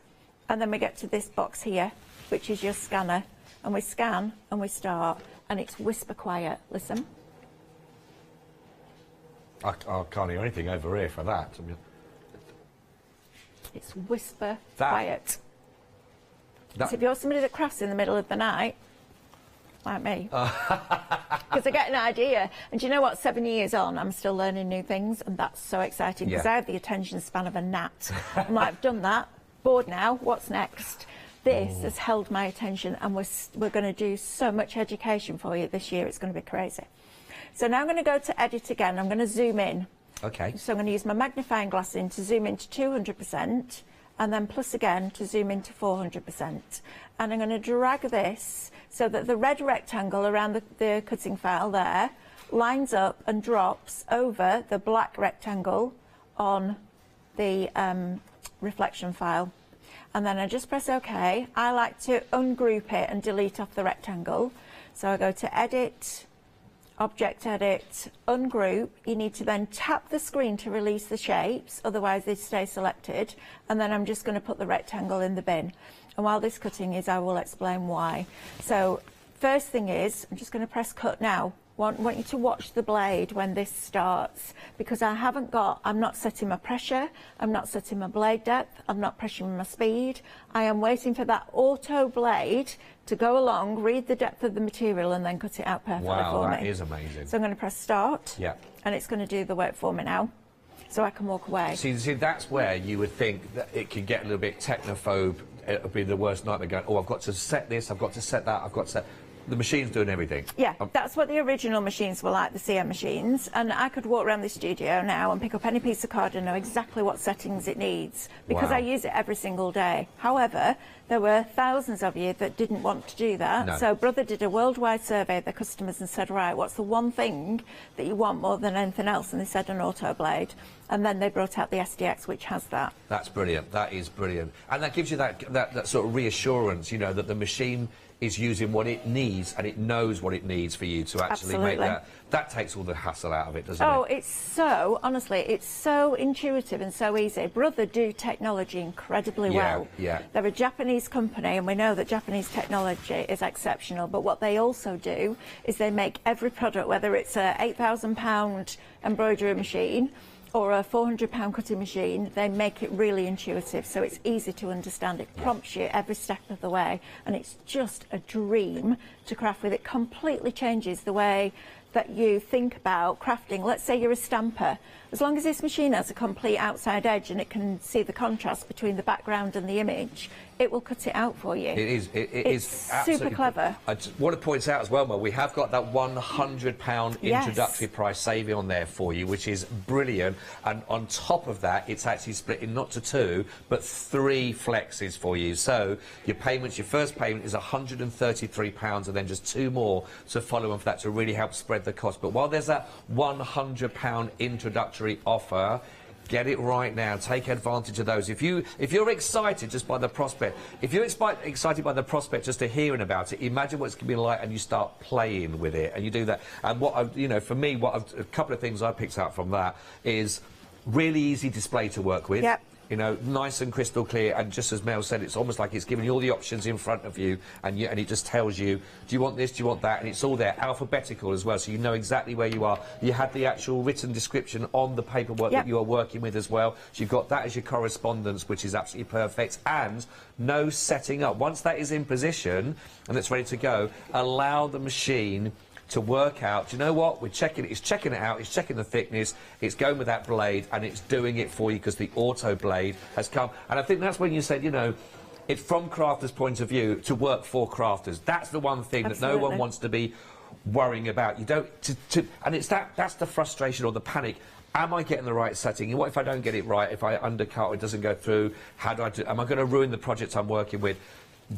and then we get to this box here, which is your scanner. And we scan and we start, and it's whisper quiet. Listen. I can't hear anything over here for that. It's whisper quiet. So if you're somebody that crafts in the middle of the night, like me, because I get an idea. And do you know what? 7 years on, I'm still learning new things, and that's so exciting because I have the attention span of a gnat. I'm like, I've done that, bored now, what's next? This has held my attention, and we're going to do so much education for you this year. It's going to be crazy. So now I'm going to go to Edit again. I'm going to zoom in. Okay. So I'm going to use my magnifying glass in to zoom into 200%. And then plus again to zoom into 400%. And I'm going to drag this so that the red rectangle around the cutting file there lines up and drops over the black rectangle on the reflection file. And then I just press OK. I like to ungroup it and delete off the rectangle. So I go to Edit, Object, Edit, Ungroup. You need to then tap the screen to release the shapes, otherwise they stay selected. And then I'm just going to put the rectangle in the bin. And while this cutting is, I will explain why. So first thing is, I'm just going to press Cut now. want you to watch the blade when this starts, because I'm not setting my pressure, I'm not setting my blade depth, I'm not pressing my speed. I am waiting for that auto blade to go along, read the depth of the material and then cut it out perfectly for me. Wow, that is amazing. So I'm going to press start, yeah, and it's going to do the work for me now, so I can walk away. See, that's where you would think that it could get a little bit technophobe. It would be the worst nightmare going, oh, I've got to set this, I've got to set that, I've got to set... The machine's doing everything. Yeah, that's what the original machines were like, the CM machines. And I could walk around the studio now and pick up any piece of card and know exactly what settings it needs, because I use it every single day. However, there were thousands of you that didn't want to do that. No. So Brother did a worldwide survey of their customers and said, right, what's the one thing that you want more than anything else? And they said an auto blade. And then they brought out the SDX, which has that. That's brilliant. That is brilliant. And that gives you that sort of reassurance, you know, that the machine is using what it needs and it knows what it needs for you to actually make that. That takes all the hassle out of it, doesn't it? Oh, it's so, honestly, it's so intuitive and so easy. Brother do technology incredibly well. Yeah. They're a Japanese company, and we know that Japanese technology is exceptional, but what they also do is they make every product, whether it's a £8,000 embroidery machine or a £400 cutting machine, they make it really intuitive, so it's easy to understand. It prompts you every step of the way, and it's just a dream to craft with. It completely changes the way that you think about crafting. Let's say you're a stamper. As long as this machine has a complete outside edge and it can see the contrast between the background and the image, it will cut it out for you. It is. It's super clever. I just want to point out as well, Mel, we have got that £100 introductory price saving on there for you, which is brilliant. And on top of that, it's actually split in not to 2, but 3 flexes for you. So your first payment is £133, and then just 2 more to follow on for that to really help spread the cost. But while there's that £100 introductory offer, get it right now. Take advantage of those. If you're excited just by the prospect, if you're excited by the prospect just to hearing about it, imagine what it's going to be like, and you start playing with it, and you do that. And for me, a couple of things I picked out from that is really easy display to work with. Yep. You know, nice and crystal clear, and just as Mel said, it's almost like it's giving you all the options in front of you, and it just tells you, do you want this, do you want that, and it's all there, alphabetical as well, so you know exactly where you are. You had the actual written description on the paperwork that you are working with as well, so you've got that as your correspondence, which is absolutely perfect, and no setting up. Once that is in position and it's ready to go, allow the machine to work out, do you know what, it's checking it out, it's checking the thickness, it's going with that blade, and it's doing it for you because the auto blade has come. And I think that's when you said, you know, it's from crafters' point of view to work for crafters. That's the one thing that no one wants to be worrying about. You don't, and it's that's the frustration or the panic. Am I getting the right setting? What if I don't get it right? If I undercut or it doesn't go through, how do I do? Am I going to ruin the project I'm working with?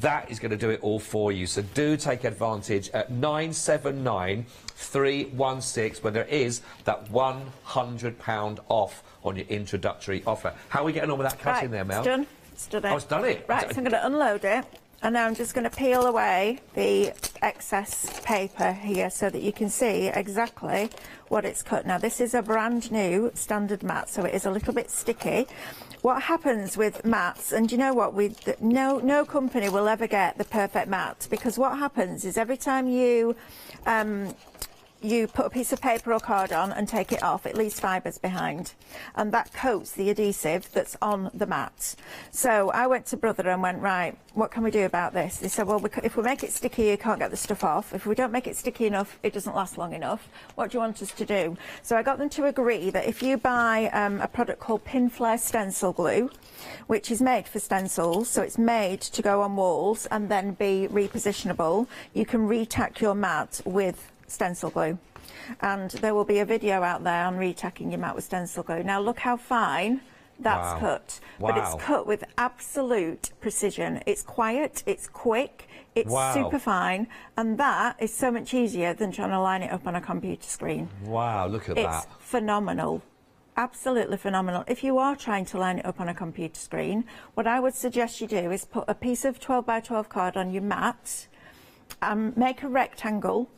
That is going to do it all for you. So do take advantage at 979316, where there is that £100 off on your introductory offer. How are we getting on with that cutting there, Mel? It's done. It's done. Oh, it's done it. Right, so I'm going to unload it, and now I'm just going to peel away the excess paper here so that you can see exactly what it's cut. Now, this is a brand new standard mat, so it is a little bit sticky. What happens with mats, and you know what, no company will ever get the perfect mat, because what happens is every time you put a piece of paper or card on and take it off, it leaves fibres behind, and that coats the adhesive that's on the mat. So I went to Brother and went, right, what can we do about this? They said, well, if we make it sticky, you can't get the stuff off. If we don't make it sticky enough, it doesn't last long enough. What do you want us to do? So I got them to agree that if you buy a product called Pin Flare stencil glue, which is made for stencils, so it's made to go on walls and then be repositionable, you can retack your mat with stencil glue, and there will be a video out there on retacking your mat with stencil glue. Now look how fine that's cut, but it's cut with absolute precision. It's quiet, it's quick, it's super fine, and that is so much easier than trying to line it up on a computer screen. Wow, look at that. It's phenomenal. Absolutely phenomenal. If you are trying to line it up on a computer screen, what I would suggest you do is put a piece of 12 by 12 card on your mat, make a rectangle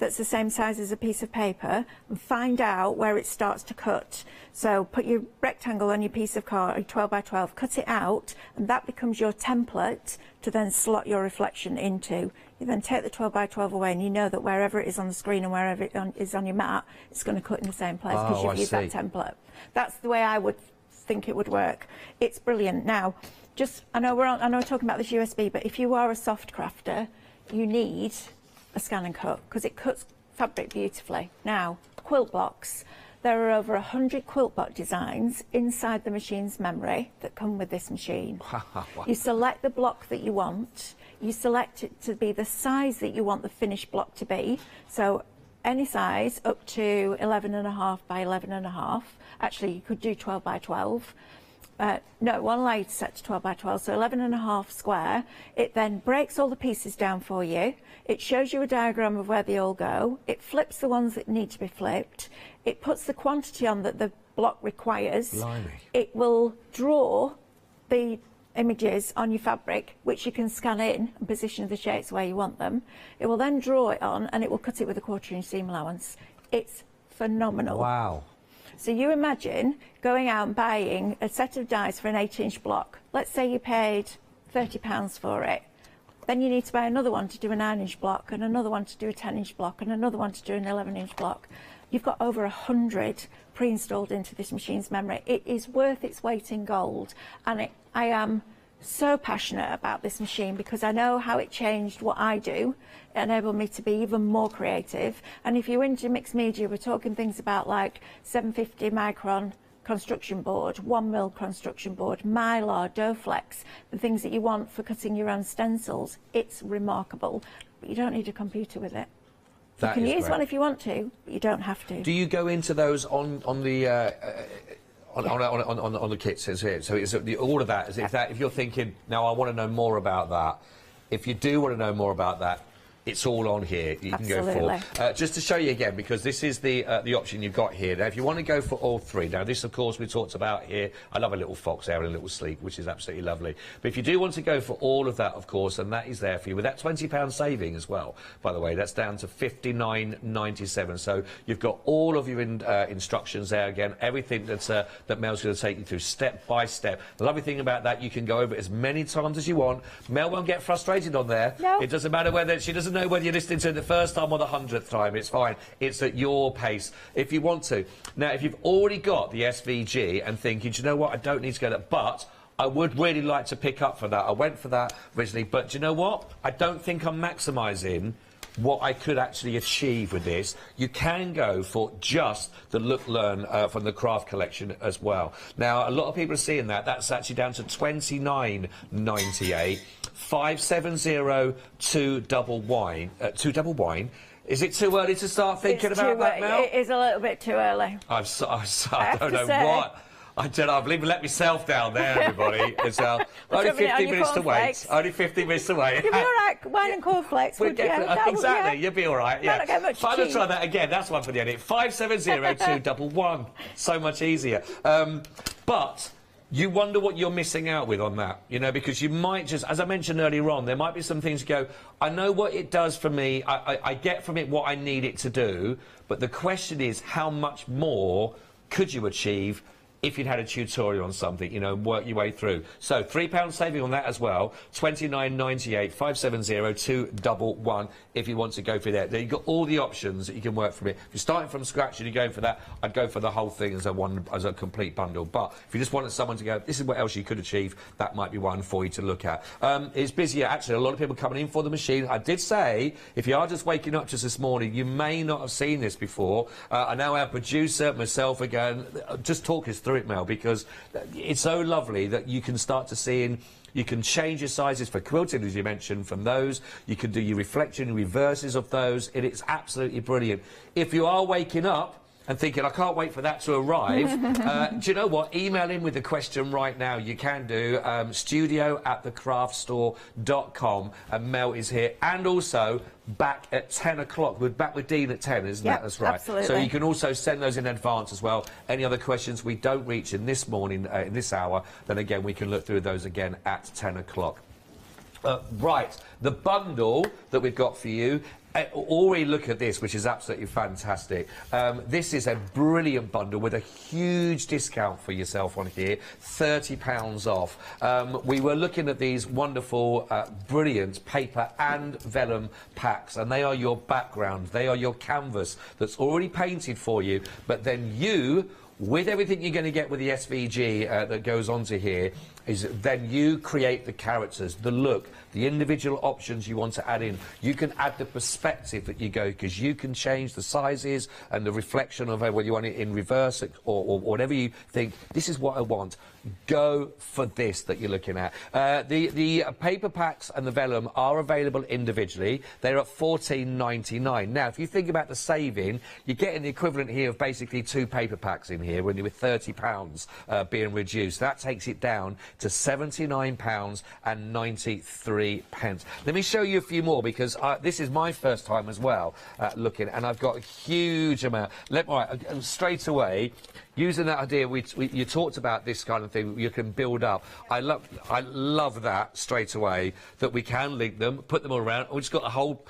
that's the same size as a piece of paper and find out where it starts to cut. So put your rectangle on your piece of card, 12 by 12, cut it out, and that becomes your template to then slot your reflection into. You then take the 12 by 12 away, and you know that wherever it is on the screen and wherever it is on your mat, it's going to cut in the same place because you've used that template. That's the way I would think it would work. It's brilliant. Now, I know we're talking about this USB, but if you are a soft crafter, you need a scan and cut because it cuts fabric beautifully. Now, quilt blocks. There are over 100 quilt block designs inside the machine's memory that come with this machine. You select the block that you want. You select it to be the size that you want the finished block to be. So any size up to 11.5 by 11.5. Actually, you could do 12 by 12. No, one layer set to 12 by 12, so 11.5 square. It then breaks all the pieces down for you. It shows you a diagram of where they all go. It flips the ones that need to be flipped. It puts the quantity on that the block requires. Blimey. It will draw the images on your fabric, which you can scan in and position the shapes where you want them. It will then draw it on, and it will cut it with a 1/4 inch seam allowance. It's phenomenal. Wow. So you imagine going out and buying a set of dies for an 8-inch block. Let's say you paid £30 for it. Then you need to buy another one to do a 9-inch block, and another one to do a 10-inch block, and another one to do an 11-inch block. You've got over 100 pre-installed into this machine's memory. It is worth its weight in gold, and I am so passionate about this machine because I know how it changed what I do. It enabled me to be even more creative. And if you're into mixed media, we're talking things about like 750 micron construction board, 1mm construction board, Mylar, Doflex, the things that you want for cutting your own stencils. It's remarkable, but you don't need a computer with it. You can use one if you want to, but you don't have to. Do you go into those on the on the kits as here? So it's all of that. If you're thinking now, I want to know more about that. If you do want to know more about that, it's all on here. You can go for. Just to show you again, because this is the option you've got here. Now, if you want to go for all three, now this, of course, we talked about here. I love a little fox there and a little sleek, which is absolutely lovely. But if you do want to go for all of that, of course, and that is there for you with that £20 saving as well. By the way, that's down to $59.97. So you've got all of your instructions there again. Everything that Mel's going to take you through step by step. The lovely thing about that, you can go over it as many times as you want. Mel won't get frustrated on there. No. It doesn't matter whether she doesn't know whether you're listening to it the first time or the 100th time. It's fine. It's at your pace if you want to. Now, if you've already got the SVG and thinking, do you know what, I don't need to go there, but I would really like to pick up for that. I went for that originally, but do you know what? I don't think I'm maximising what I could actually achieve with this. You can go for just the Look Learn from the Craft collection as well. Now, a lot of people are seeing that. That's actually down to $29.98. 570 2 double wine. Is it too early to start thinking about that now? It is a little bit too early. I don't know what. I don't know, I've even let myself down there, everybody. It's only 15 minutes to wait. Only 15 minutes to wait. You'll be all right. Wine and cornflakes. Exactly, you'll be all right. Yeah. Not get much I'm going to try that again. That's one for the edit. 570-211. So much easier. But you wonder what you're missing out with on that, you know, because you might just, as I mentioned earlier on, there might be some things you go, I know what it does for me, I get from it what I need it to do, but the question is, how much more could you achieve if you'd had a tutorial on something, you know, work your way through. So £3 saving on that as well, $29.98, 570-211 if you want to go for that. There you've got all the options that you can work from it. If you're starting from scratch and you're going for that, I'd go for the whole thing as a complete bundle. But if you just wanted someone to go, this is what else you could achieve, that might be one for you to look at. It's busier, actually, a lot of people coming in for the machine. I did say, if you are just waking up just this morning, you may not have seen this before. I now our producer, myself again, just talk us through it, Mel, because it's so lovely that you can start to see you can change your sizes for quilting, as you mentioned, from those. You can do your reflection reverses of those. It is absolutely brilliant. If you are waking up and thinking, I can't wait for that to arrive, do you know what? Email in with the question right now. You can do studio@thecraftstore.com, and Mel is here. And also, back at 10 o'clock. We're back with Dean at 10, isn't that? That's right. Absolutely. So you can also send those in advance as well. Any other questions we don't reach in this morning, in this hour, then again, we can look through those again at 10 o'clock. Right, the bundle that we've got for you. Already look at this, which is absolutely fantastic. This is a brilliant bundle with a huge discount for yourself on here, £30 off. We were looking at these wonderful, brilliant paper and vellum packs, and they are your background, they are your canvas that's already painted for you, but then you, with everything you're going to get with the SVG that goes onto here, is then you create the characters, the look, the individual options you want to add in. You can add the perspective that you go, because you can change the sizes and the reflection of whether you want it in reverse or whatever you think, this is what I want. Go for this that you're looking at. The paper packs and the vellum are available individually. They're at $14.99. Now, if you think about the saving, you're getting the equivalent here of basically 2 paper packs in here when you're with £30 being reduced. That takes it down to £79.93. Let me show you a few more, because this is my first time as well looking, and I've got a huge amount. Straight away, using that idea, you talked about this kind of thing you can build up. I love that straight away, that we can link them, put them all around. We've just got a whole...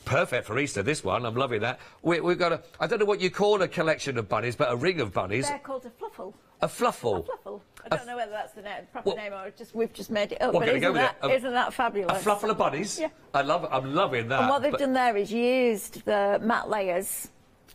Perfect for Easter, this one. I'm loving that. We've got a... I don't know what you call a collection of bunnies, but a ring of bunnies. They're called a fluffle. A fluffle? A fluffle. I don't know whether that's the proper name, or we've just made it up. What, but isn't that fabulous? A fluffle of bunnies? Yeah. I'm loving that. And what they've done there is used the matte layers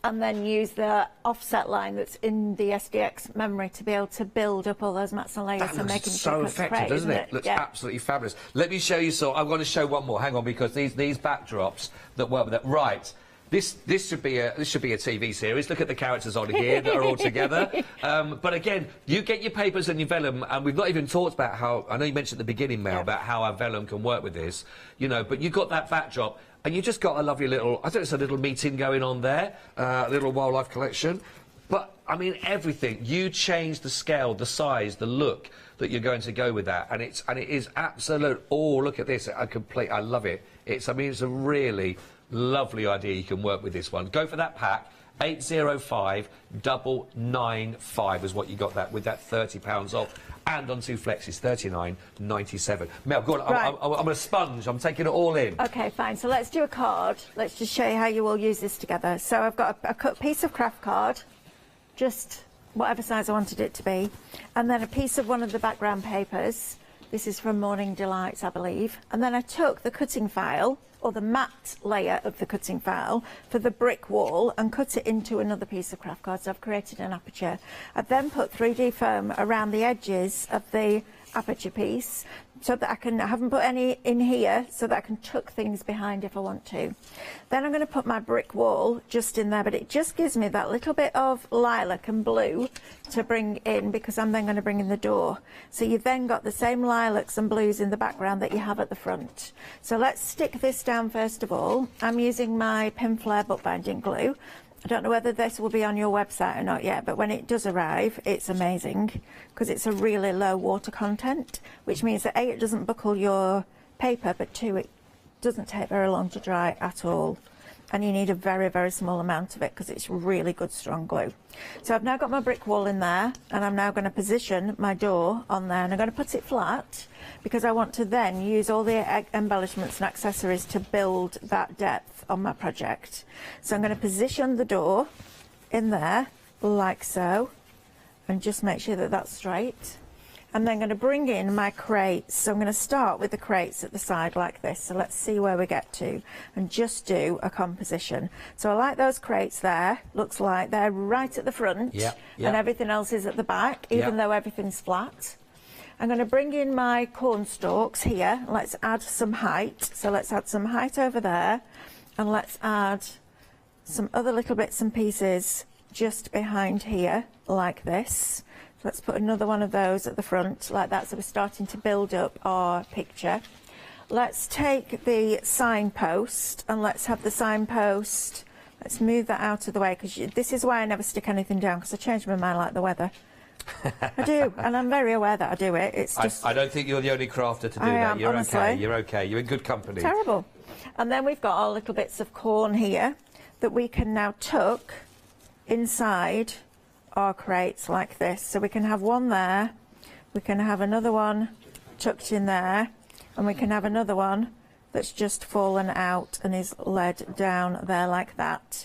and then use the offset line that's in the SDX memory to be able to build up all those mats and layers. That looks so effective, doesn't it? Looks absolutely fabulous. Let me show you. So I'm going to show one more. Hang on, because these backdrops that work with that. Right. This should be a TV series. Look at the characters on here that are all together. But again, you get your papers and your vellum, and we've not even talked about how. I know you mentioned at the beginning, Mel, about how our vellum can work with this. You know, but you've got that backdrop. And you just got a lovely little, I think it's a little meeting going on there, a little wildlife collection. But, I mean, everything. You change the scale, the size, the look that you're going to go with that. And it is absolute, oh, look at this, I love it. I mean, it's a really lovely idea. You can work with this one. Go for that pack. 805-995 is what you got that with that £30 off, and on 2 flexes £39.97. Mel, go on. Right. I'm a sponge. I'm taking it all in. Okay, fine. So let's do a card. Let's just show you how you all use this together. So I've got a cut piece of craft card, just whatever size I wanted it to be, and then a piece of one of the background papers. This is from Morning Delights, I believe. And then I took the cutting file, or the matte layer of the cutting file, for the brick wall and cut it into another piece of craft card. So I've created an aperture. I've then put 3D foam around the edges of the aperture piece, so that I haven't put any in here, so that I can tuck things behind if I want to. Then I'm going to put my brick wall just in there, but it just gives me that little bit of lilac and blue to bring in, because I'm then going to bring in the door. So you've then got the same lilacs and blues in the background that you have at the front. So let's stick this down first of all. I'm using my Pentel bookbinding glue. I don't know whether this will be on your website or not yet, but when it does arrive, it's amazing, because it's a really low water content, which means that A, it doesn't buckle your paper, but 2, it doesn't take very long to dry at all. And you need a very, very small amount of it, because it's really good strong glue. So I've now got my brick wall in there, and I'm now going to position my door on there, and I'm going to put it flat, because I want to then use all the embellishments and accessories to build that depth on my project. So I'm going to position the door in there like so, and just make sure that that's straight. I'm then going to bring in my crates. So I'm going to start with the crates at the side like this. So let's see where we get to, and just do a composition. So I like those crates there. Looks like they're right at the front, and everything else is at the back, even though everything's flat. I'm going to bring in my corn stalks here. Let's add some height. So let's add some height over there, and let's add some other little bits and pieces just behind here like this. Let's put another one of those at the front like that, so we're starting to build up our picture. Let's take the signpost, and let's have the signpost, let's move that out of the way, because this is why I never stick anything down, because I change my mind like the weather. I do, and I'm very aware that I do it. It's just... I don't think you're the only crafter to do that. You're honestly okay. You're okay. You're in good company. Terrible. And then we've got our little bits of corn here that we can now tuck inside our crates like this. So we can have one there, we can have another one tucked in there, and we can have another one that's just fallen out and is laid down there like that.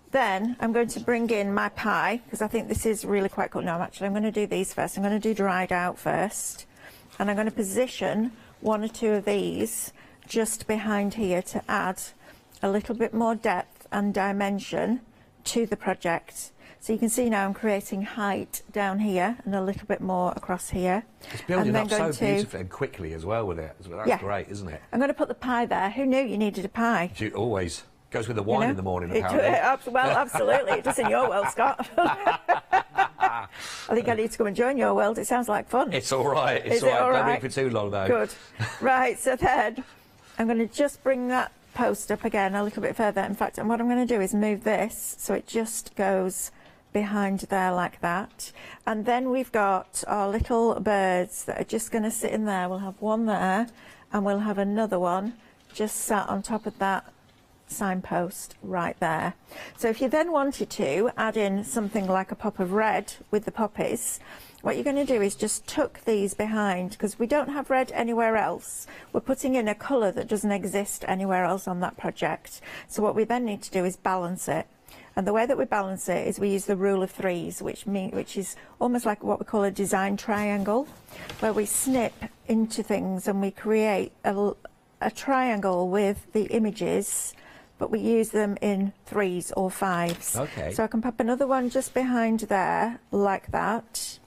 Then I'm going to bring in my pie, because I think this is really quite cool. No, actually, I'm going to do these first. I'm going to do dried out first. And I'm going to position one or two of these just behind here to add a little bit more depth and dimension to the project. So you can see now I'm creating height down here and a little bit more across here. It's building up so beautifully and quickly as well with it. That's great, isn't it? I'm going to put the pie there. Who knew you needed a pie? Always. Goes with the wine in the morning, apparently. Well, absolutely. It does in your world, Scott. I think I need to come and join your world. It sounds like fun. It's all right. It's all right. Don't be for too long, though. Good. Right, so then I'm going to just bring that post up again a little bit further. In fact, what I'm going to do is move this so it just goes behind there like that. And then we've got our little birds that are just going to sit in there. We'll have one there, and we'll have another one just sat on top of that signpost right there. So if you then wanted to add in something like a pop of red with the poppies, what you're going to do is just tuck these behind, because we don't have red anywhere else. We're putting in a colour that doesn't exist anywhere else on that project. So what we then need to do is balance it. And the way that we balance it is we use the rule of threes, which is almost like what we call a design triangle, where we snip into things and we create a triangle with the images, but we use them in threes or fives. Okay. So I can pop another one just behind there, like that,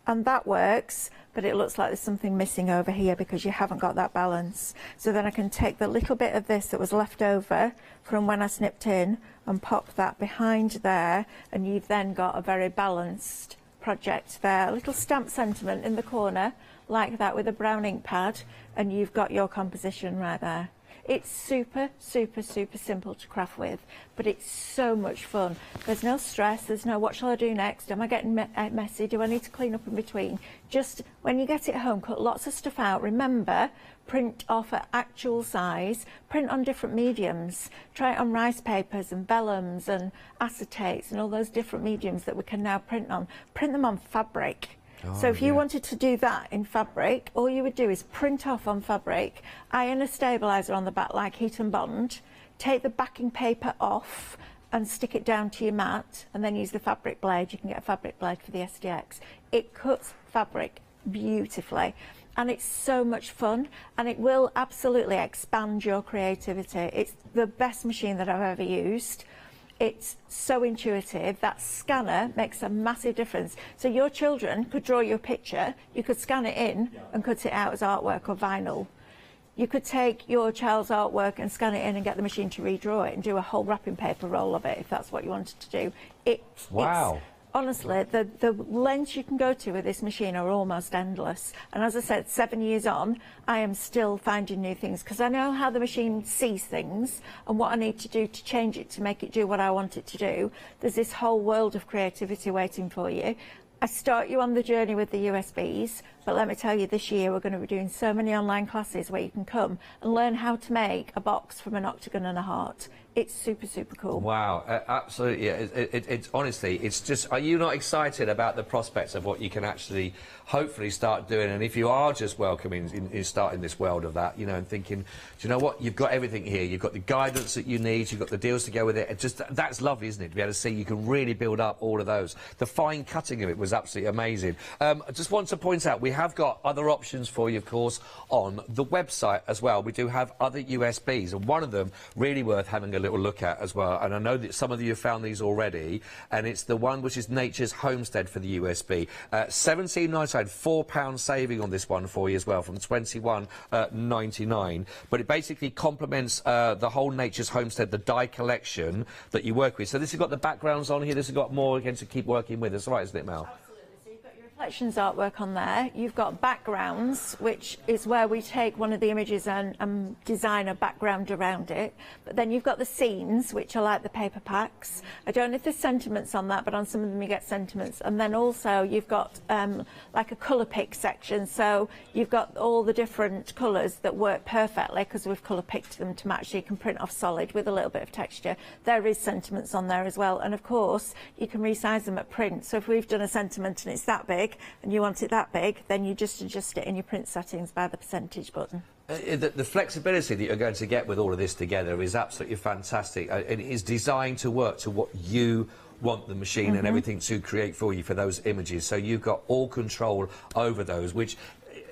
and that works, but it looks like there's something missing over here because you haven't got that balance. So then I can take the little bit of this that was left over from when I snipped in and pop that behind there, and you've then got a very balanced project there. A little stamp sentiment in the corner, like that, with a brown ink pad, and you've got your composition right there. It's super, super, super simple to craft with, but it's so much fun. There's no stress, there's no what shall I do next, am I getting messy, do I need to clean up in between? Just when you get it home, cut lots of stuff out. Remember, print off at actual size, print on different mediums, try it on rice papers and vellums and acetates and all those different mediums that we can now print on. Print them on fabric. So if you wanted to do that in fabric, all you would do is print off on fabric, iron a stabiliser on the back like heat and bond, take the backing paper off and stick it down to your mat, and then use the fabric blade. You can get a fabric blade for the SDX. It cuts fabric beautifully, and it's so much fun, and it will absolutely expand your creativity. It's the best machine that I've ever used. It's so intuitive. That scanner makes a massive difference. So your children could draw your picture, you could scan it in and cut it out as artwork or vinyl. You could take your child's artwork and scan it in and get the machine to redraw it and do a whole wrapping paper roll of it if that's what you wanted to do. Wow. Honestly, the lengths you can go to with this machine are almost endless. And as I said, 7 years on, I am still finding new things because I know how the machine sees things and what I need to do to change it to make it do what I want it to do. There's this whole world of creativity waiting for you. I start you on the journey with the USBs, but let me tell you, this year we're going to be doing so many online classes where you can come and learn how to make a box from an octagon and a heart. It's super, super cool. Wow, absolutely. It's honestly, it's just, are you not excited about the prospects of what you can actually hopefully start doing? And if you are just welcoming in starting this world of that, you know, and thinking, do you know what, you've got everything here, you've got the guidance that you need, you've got the deals to go with it. It just, that's lovely, isn't it, to be able to see you can really build up all of those. The fine cutting of it was absolutely amazing. I just want to point out, we have got other options for you, of course, on the website as well. We do have other USBs, and one of them really worth having a little look at as well. And I know that some of you have found these already, and it's the one which is Nature's Homestead for the USB. £17.99, £4 saving on this one for you as well, from £21.99. But it basically complements the whole Nature's Homestead, the die collection that you work with. So this has got the backgrounds on here. This has got more again to keep working with. That's right, isn't it, Mel? Reflections artwork on there. You've got backgrounds, which is where we take one of the images and design a background around it. But then you've got the scenes, which are like the paper packs. I don't know if there's sentiments on that, but on some of them you get sentiments. And then also you've got like a colour pick section. So you've got all the different colours that work perfectly because we've colour picked them to match. So you can print off solid with a little bit of texture. There is sentiments on there as well. And of course, you can resize them at print. So if we've done a sentiment and it's that big, and you want it that big, then you just adjust it in your print settings by the percentage button. The flexibility that you're going to get with all of this together is absolutely fantastic. It is designed to work to what you want the machine and everything to create for you for those images. So you've got all control over those, which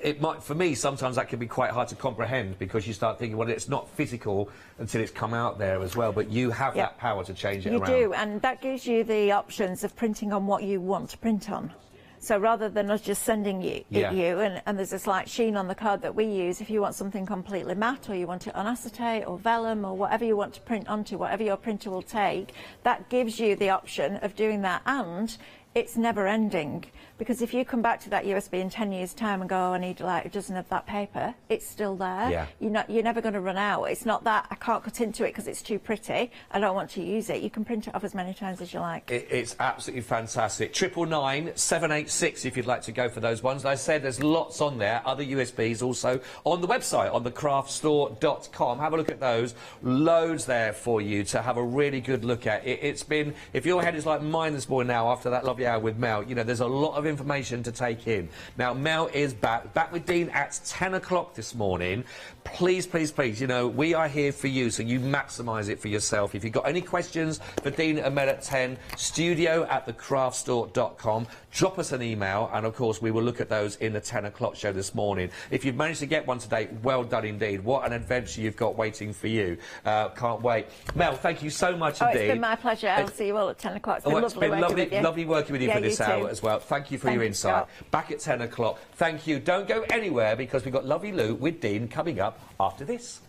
it might, for me, sometimes that can be quite hard to comprehend, because you start thinking, well, it's not physical until it's come out there as well, but you have that power to change it around. You do, and that gives you the options of printing on what you want to print on. So rather than us just sending you, and there's a slight sheen on the card that we use, if you want something completely matte, or you want it on acetate or vellum, or whatever you want to print onto, whatever your printer will take, that gives you the option of doing that. And it's never ending, because if you come back to that USB in 10 years' time and go, oh, I need like a dozen of that paper, it's still there. Yeah. You're never going to run out. It's not that I can't cut into it because it's too pretty, I don't want to use it. You can print it off as many times as you like. It's absolutely fantastic. 999 786 if you'd like to go for those ones. I said there's lots on there, other USBs also on the website, on thecraftstore.com. Have a look at those. Loads there for you to have a really good look at. It's been, if your head is like mine this morning now after that lovely hour with Mel, you know, there's a lot of information to take in. Now, Mel is back with Dean at 10 o'clock this morning. Please, please, please, you know, we are here for you, so you maximise it for yourself. If you've got any questions for Dean and Mel at 10, studio@thecraftstore.com. Drop us an email, and of course we will look at those in the 10 o'clock show this morning. If you've managed to get one today, well done indeed. What an adventure you've got waiting for you. Can't wait. Mel, thank you so much indeed. It's been my pleasure. I'll see you all at 10 o'clock. It's been lovely working with you for this hour as well. Thank you for your insight. Back at 10 o'clock. Thank you. Don't go anywhere, because we've got lovely Lou with Dean coming up after this.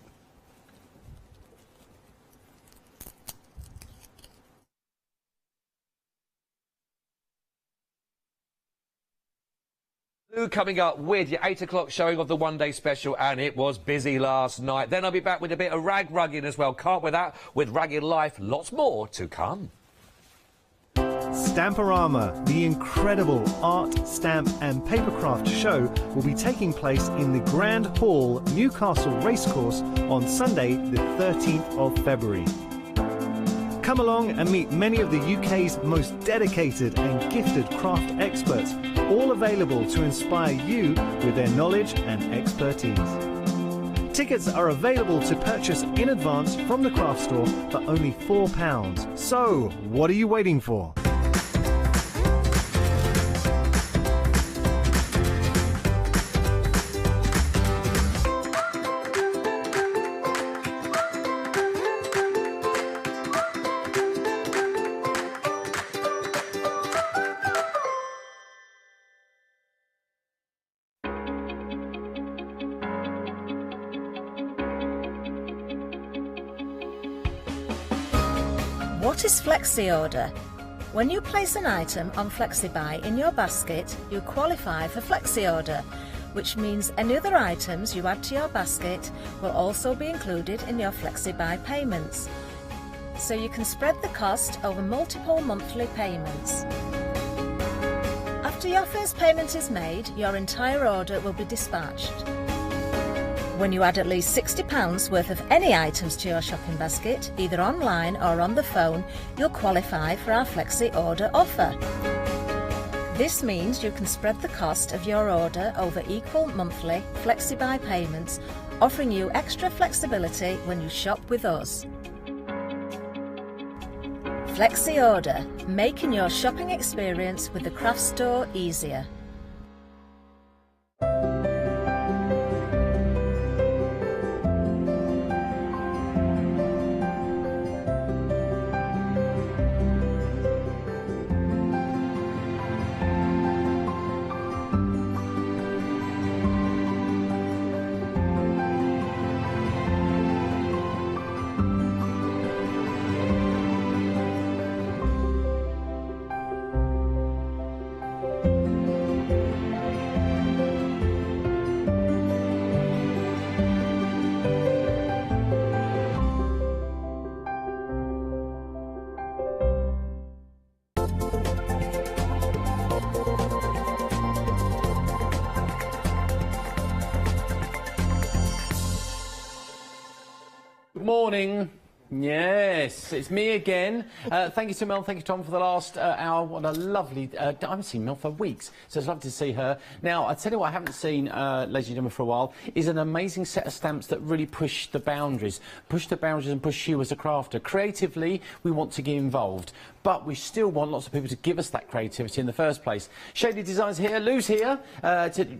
Lou coming up with your 8 o'clock showing of the one-day special, and it was busy last night. Then I'll be back with a bit of rugging as well. Can't with that, with Ragged Life. Lots more to come. Stamporama, the incredible art, stamp and papercraft show, will be taking place in the Grand Hall, Newcastle Racecourse on Sunday the 13th of February. Come along and meet many of the UK's most dedicated and gifted craft experts, all available to inspire you with their knowledge and expertise. Tickets are available to purchase in advance from the craft store for only £4. So, what are you waiting for? What is Flexi Order? When you place an item on FlexiBuy in your basket, you qualify for Flexi Order, which means any other items you add to your basket will also be included in your FlexiBuy payments. So you can spread the cost over multiple monthly payments. After your first payment is made, your entire order will be dispatched. When you add at least £60 worth of any items to your shopping basket, either online or on the phone, you'll qualify for our Flexi Order offer. This means you can spread the cost of your order over equal monthly FlexiBuy payments, offering you extra flexibility when you shop with us. Flexi Order, making your shopping experience with the craft store easier. Morning. Yes, it's me again. Thank you to Mel, thank you Tom for the last hour. What a lovely... I haven't seen Mel for weeks, so it's lovely to see her. Now, I tell you what I haven't seen, ladies and gentlemen, for a while, is an amazing set of stamps that really push the boundaries and push you as a crafter. Creatively, we want to get involved, but we still want lots of people to give us that creativity in the first place. Shady Designs here, Lou's here.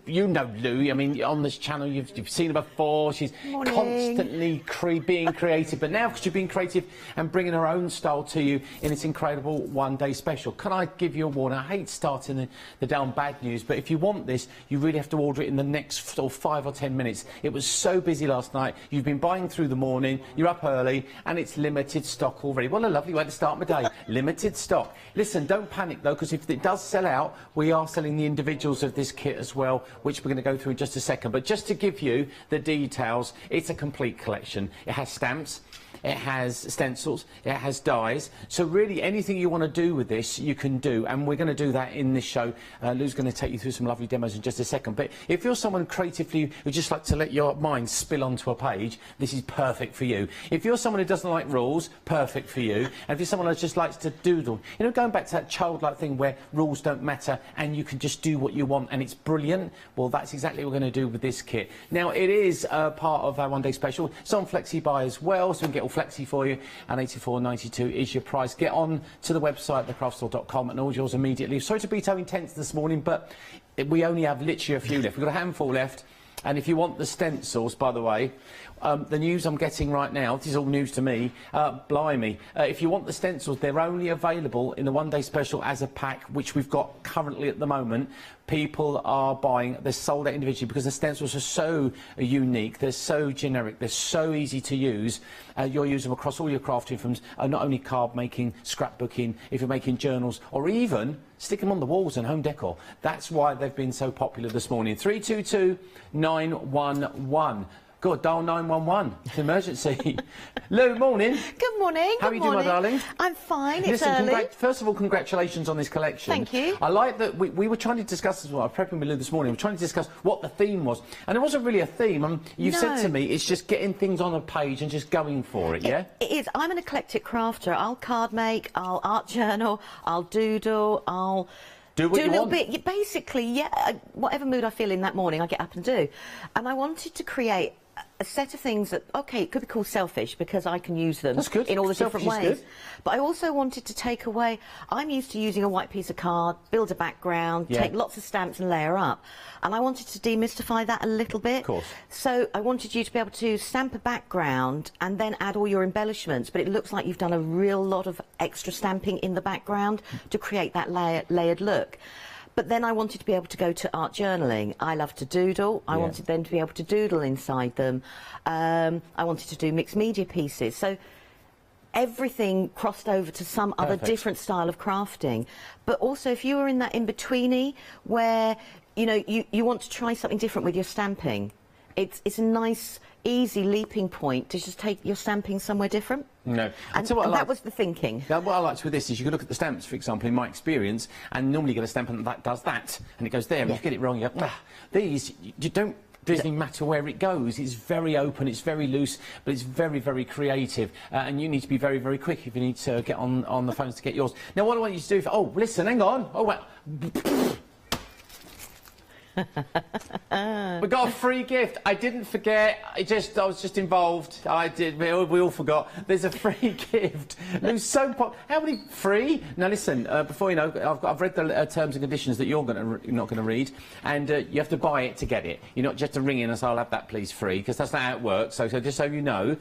You know Lou, I mean, on this channel, you've seen her before. She's constantly being creative, but now because you've been creative and bringing her own style to you in this incredible one-day special. Can I give you a warning? I hate starting the day on bad news, but if you want this, you really have to order it in the next sort of 5 or 10 minutes. It was so busy last night. You've been buying through the morning, you're up early, and it's limited stock already. What a lovely way to start my day. Limited stock. Listen, don't panic though, because if it does sell out, we are selling the individuals of this kit as well, which we're going to go through in just a second. But just to give you the details, it's a complete collection. It has stamps, it has stencils, it has dies, so really anything you want to do with this you can do, and we're going to do that in this show. Lou's going to take you through some lovely demos in just a second, but if you're someone creatively who just like to let your mind spill onto a page, this is perfect for you. If you're someone who doesn't like rules, perfect for you. And if you're someone who just likes to doodle, you know, going back to that childlike thing where rules don't matter and you can just do what you want and it's brilliant, well, that's exactly what we're going to do with this kit. Now, it is part of our one-day special. It's on Flexi Buy as well, so we can get all flexi for you, and $84.92 is your price. Get on to the website, thecraftstore.com, and order yours immediately. Sorry to be so intense this morning, but we only have literally a few left. We've got a handful left. And if you want the stencils, by the way, the news I'm getting right now, this is all news to me, blimey, if you want the stencils, they're only available in the one-day special as a pack, which we've got currently at the moment. People are buying, they're sold out individually because the stencils are so unique, they're so generic, they're so easy to use. You'll use them across all your crafting from not only card making, scrapbooking, if you're making journals, or even stick them on the walls and home decor. That's why they've been so popular this morning. 322-911. God, dial 911. It's an emergency. Lou, morning. Good morning. How are you doing, my darling? I'm fine. It's Listen, early. First of all, congratulations on this collection. Thank you. I like that we were trying to discuss as well. I was prepping with Lou this morning. We were trying to discuss what the theme was. And it wasn't really a theme. You said to me, it's just getting things on a page and just going for it, yeah? It is. I'm an eclectic crafter. I'll card make, I'll art journal, I'll doodle, I'll... Do what you a little want. bit. Basically, yeah, whatever mood I feel in that morning, I get up and do. And I wanted to create a set of things that, OK, it could be called selfish because I can use them in all the different ways. But I also wanted to take away, I'm used to using a white piece of card, build a background, take lots of stamps and layer up. And I wanted to demystify that a little bit. Of course. So I wanted you to be able to stamp a background and then add all your embellishments. But it looks like you've done a real lot of extra stamping in the background to create that layered look. But then I wanted to be able to go to art journaling. I love to doodle. I wanted then to be able to doodle inside them. I wanted to do mixed media pieces. So everything crossed over to some other different style of crafting. But also, if you were in that in-betweeny where, you know, you want to try something different with your stamping, it's a nice, easy leaping point to just take your stamping somewhere different. No. And that was the thinking. Now, what I liked with this is you can look at the stamps, for example, in my experience, and normally you get a stamp and that does that, and it goes there, and if you get it wrong, you go, these, you don't, doesn't matter where it goes. It's very open, it's very loose, but it's very, very creative, and you need to be very, very quick if you need to get on the phones to get yours. Now, what I want you to do, oh, listen, hang on, oh, well... We got a free gift. I didn't forget. I was just involved. We all forgot. There's a free gift. Lou's so how many free? Now listen. Before you know, I've read the terms and conditions that you're not going to read, and you have to buy it to get it. You're not just to ring in and say, "I'll have that, please, free," because that's not how it works. So just so you know,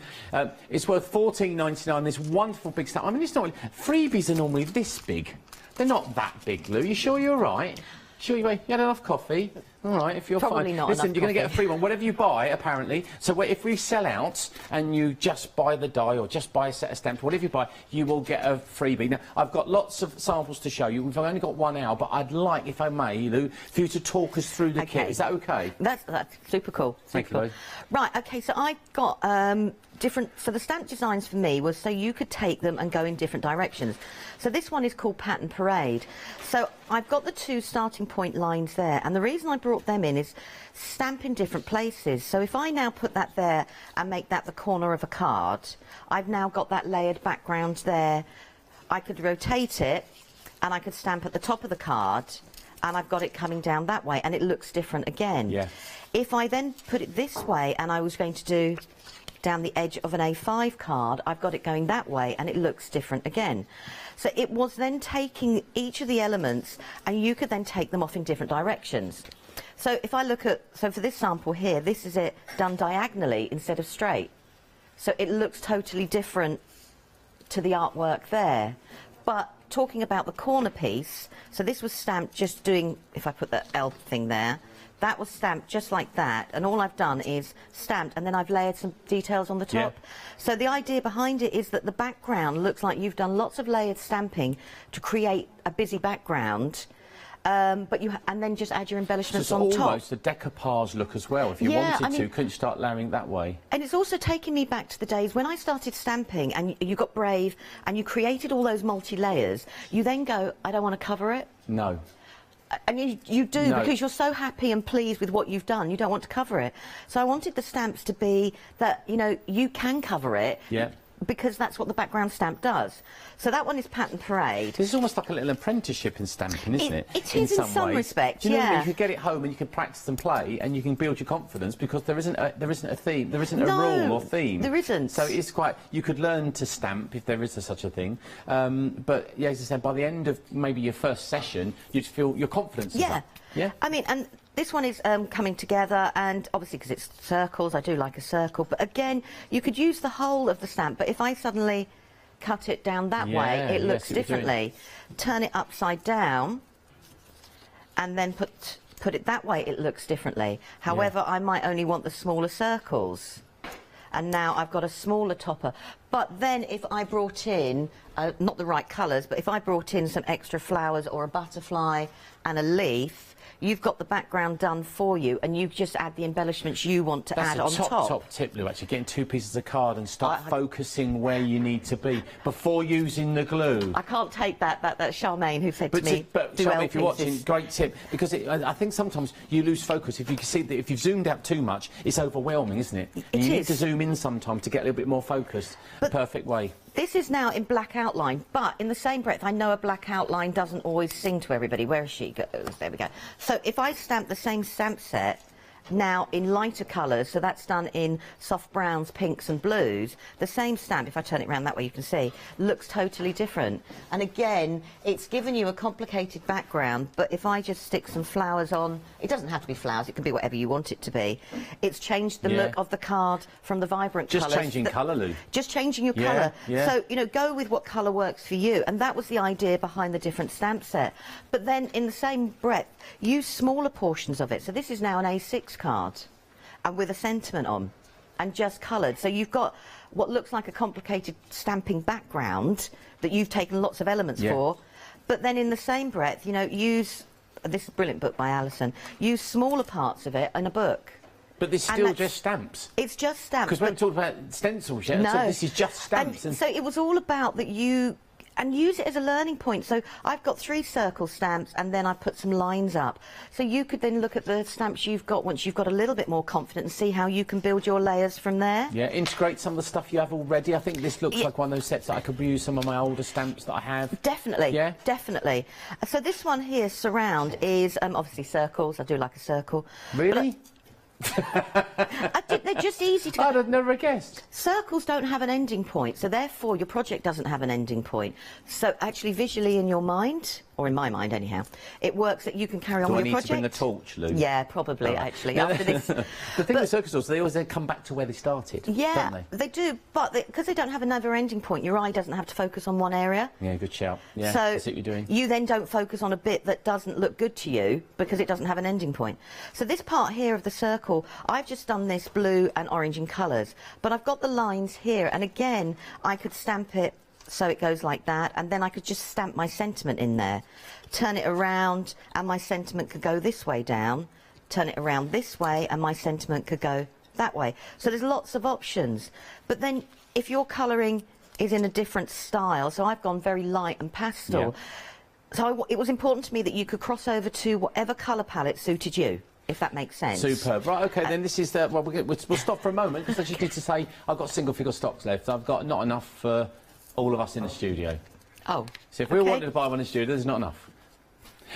it's worth $14.99. This wonderful big stuff. I mean, it's not freebies are normally this big. They're not that big, Lou. You sure you're right? Sure you had enough coffee? All right, if you're Probably fine. Not Listen, enough you're going to coffee. get a free one. Whatever you buy, apparently. So if we sell out and you just buy the die or just buy a set of stamps, whatever you buy, you will get a freebie. Now, I've got lots of samples to show you. We've only got 1 hour, but I'd like, if I may, Lou, for you to talk us through the kit. Is that OK? That's super cool. Thank you, Lou. Right, OK, so I got different... So the stamp designs for me was so you could take them and go in different directions. So this one is called Pattern Parade. So I've got the 2 starting point lines there, and the reason I brought brought them in is stamp in different places. So if I now put that there and make that the corner of a card, I've now got that layered background there. I could rotate it and I could stamp at the top of the card, and I've got it coming down that way, and it looks different again. Yeah. If I then put it this way and I was going to do down the edge of an A5 card, I've got it going that way, and it looks different again. So it was then taking each of the elements, and you could then take them off in different directions. So if I look at, so for this sample here, this is it done diagonally instead of straight. So it looks totally different to the artwork there. But talking about the corner piece, so this was stamped just doing, if I put the L thing there, that was stamped just like that, and all I've done is stamped, and then I've layered some details on the top. Yeah. So the idea behind it is that the background looks like you've done lots of layered stamping to create a busy background, but and then just add your embellishments on top. So it's almost a decoupage look as well. If you wanted to, couldn't you start layering that way? And it's also taking me back to the days when I started stamping, and you got brave, and you created all those multi-layers. You then go, I don't want to cover it. No. And you do, because you're so happy and pleased with what you've done, you don't want to cover it. So I wanted the stamps to be that, you know, you can cover it. Yeah. Because that's what the background stamp does. So that one is Pattern Parade. This is almost like a little apprenticeship in stamping, isn't it? It is in some respect, Do you know what I mean? yeah. You can get it home and you can practice and play, and you can build your confidence, because there isn't a theme, there isn't a rule or theme. There isn't. So it's quite, you could learn to stamp if there is such a thing. But yeah, as I said, by the end of maybe your first session, you'd feel your confidence is up. Yeah. I mean, and this one is coming together, and obviously because it's circles, I do like a circle. But again, you could use the whole of the stamp, but if I suddenly cut it down that way, it looks differently. Turn it upside down, and then put it that way, it looks differently. However, I might only want the smaller circles. And now I've got a smaller topper. But then if I brought in, not the right colours, but if I brought in some extra flowers or a butterfly and a leaf, you've got the background done for you, and you just add the embellishments you want to add on top. That's a top tip, Lou, actually, getting two pieces of card and start focusing where you need to be before using the glue. I can't take that Charmaine who said to me, but Charmaine, if you're watching, great tip, because I think sometimes you lose focus. If you can see that if you've zoomed out too much, it's overwhelming, isn't it? You need to zoom in sometimes to get a little bit more focused. The perfect way. This is now in black outline, but in the same breath, I know a black outline doesn't always sing to everybody. Where is she? There we go. So if I stamp the same stamp set now in lighter colours, so that's done in soft browns, pinks and blues, the same stamp, if I turn it around that way you can see, looks totally different. And again, it's given you a complicated background, but if I just stick some flowers on, it doesn't have to be flowers, it can be whatever you want it to be. It's changed the look of the card from the vibrant colours. Just changing colour, Lou. Just changing your colour. Yeah. So, you know, go with what colour works for you. And that was the idea behind the different stamp set. But then, in the same breath, use smaller portions of it. So this is now an A6 card, and with a sentiment on, and just coloured. So you've got what looks like a complicated stamping background that you've taken lots of elements for, but then in the same breath, you know, use, this is a brilliant book by Alison, use smaller parts of it in a book. But this still just stamps. It's just stamps. Because we haven't talked about stencils yet, so this is just stamps. And so it was all about that you... And use it as a learning point. So I've got 3 circle stamps, and then I've put some lines up. So you could then look at the stamps you've got once you've got a little bit more confident and see how you can build your layers from there. Yeah, integrate some of the stuff you have already. I think this looks like one of those sets that I could use some of my older stamps that I have. Definitely, definitely. So this one here, Surround, is obviously circles. I do like a circle. Really? They're just easy to... I'd have never guessed. Circles don't have an ending point, so therefore your project doesn't have an ending point. So actually visually in your mind, or in my mind anyhow, it works that you can carry on with your project. Do I need to bring the torch, Lou? Yeah, probably, actually, after this. The thing with circles, they always then come back to where they started, don't they do, but because they don't have another ending point, your eye doesn't have to focus on one area. Yeah, good shout. Yeah, so that's what you're doing. You then don't focus on a bit that doesn't look good to you because it doesn't have an ending point. So this part here of the circle, I've just done this blue and orange in colours, but I've got the lines here, and again, I could stamp it so it goes like that, and then I could just stamp my sentiment in there, turn it around, and my sentiment could go this way down, turn it around this way, and my sentiment could go that way. So there's lots of options. But then if your colouring is in a different style, so I've gone very light and pastel, so it was important to me that you could cross over to whatever colour palette suited you. if that makes sense. Superb. Right, OK, then this is the... Well, we'll stop for a moment, because I just need to say I've got single-figure stocks left. I've got not enough for all of us in the studio. Oh, so if we wanted to buy one in the studio, there's not enough.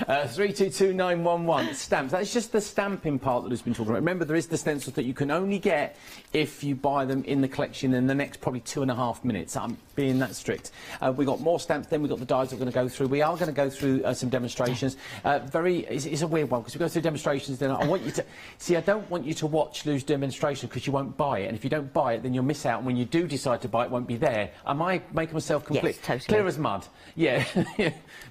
322911, stamps. That's just the stamping part that has been talking about. Remember, there is the stencils that you can only get if you buy them in the collection in the next probably 2.5 minutes. I'm being that strict. We've got more stamps, then we've got the dies we're going to go through. We are going to go through some demonstrations. It's a weird one, because we go through demonstrations, then I want you to... See, I don't want you to watch Lou's demonstration, because you won't buy it. And if you don't buy it, then you'll miss out. And when you do decide to buy it, it won't be there. Am I making myself complete? Yes, totally. Clear as mud. Yeah.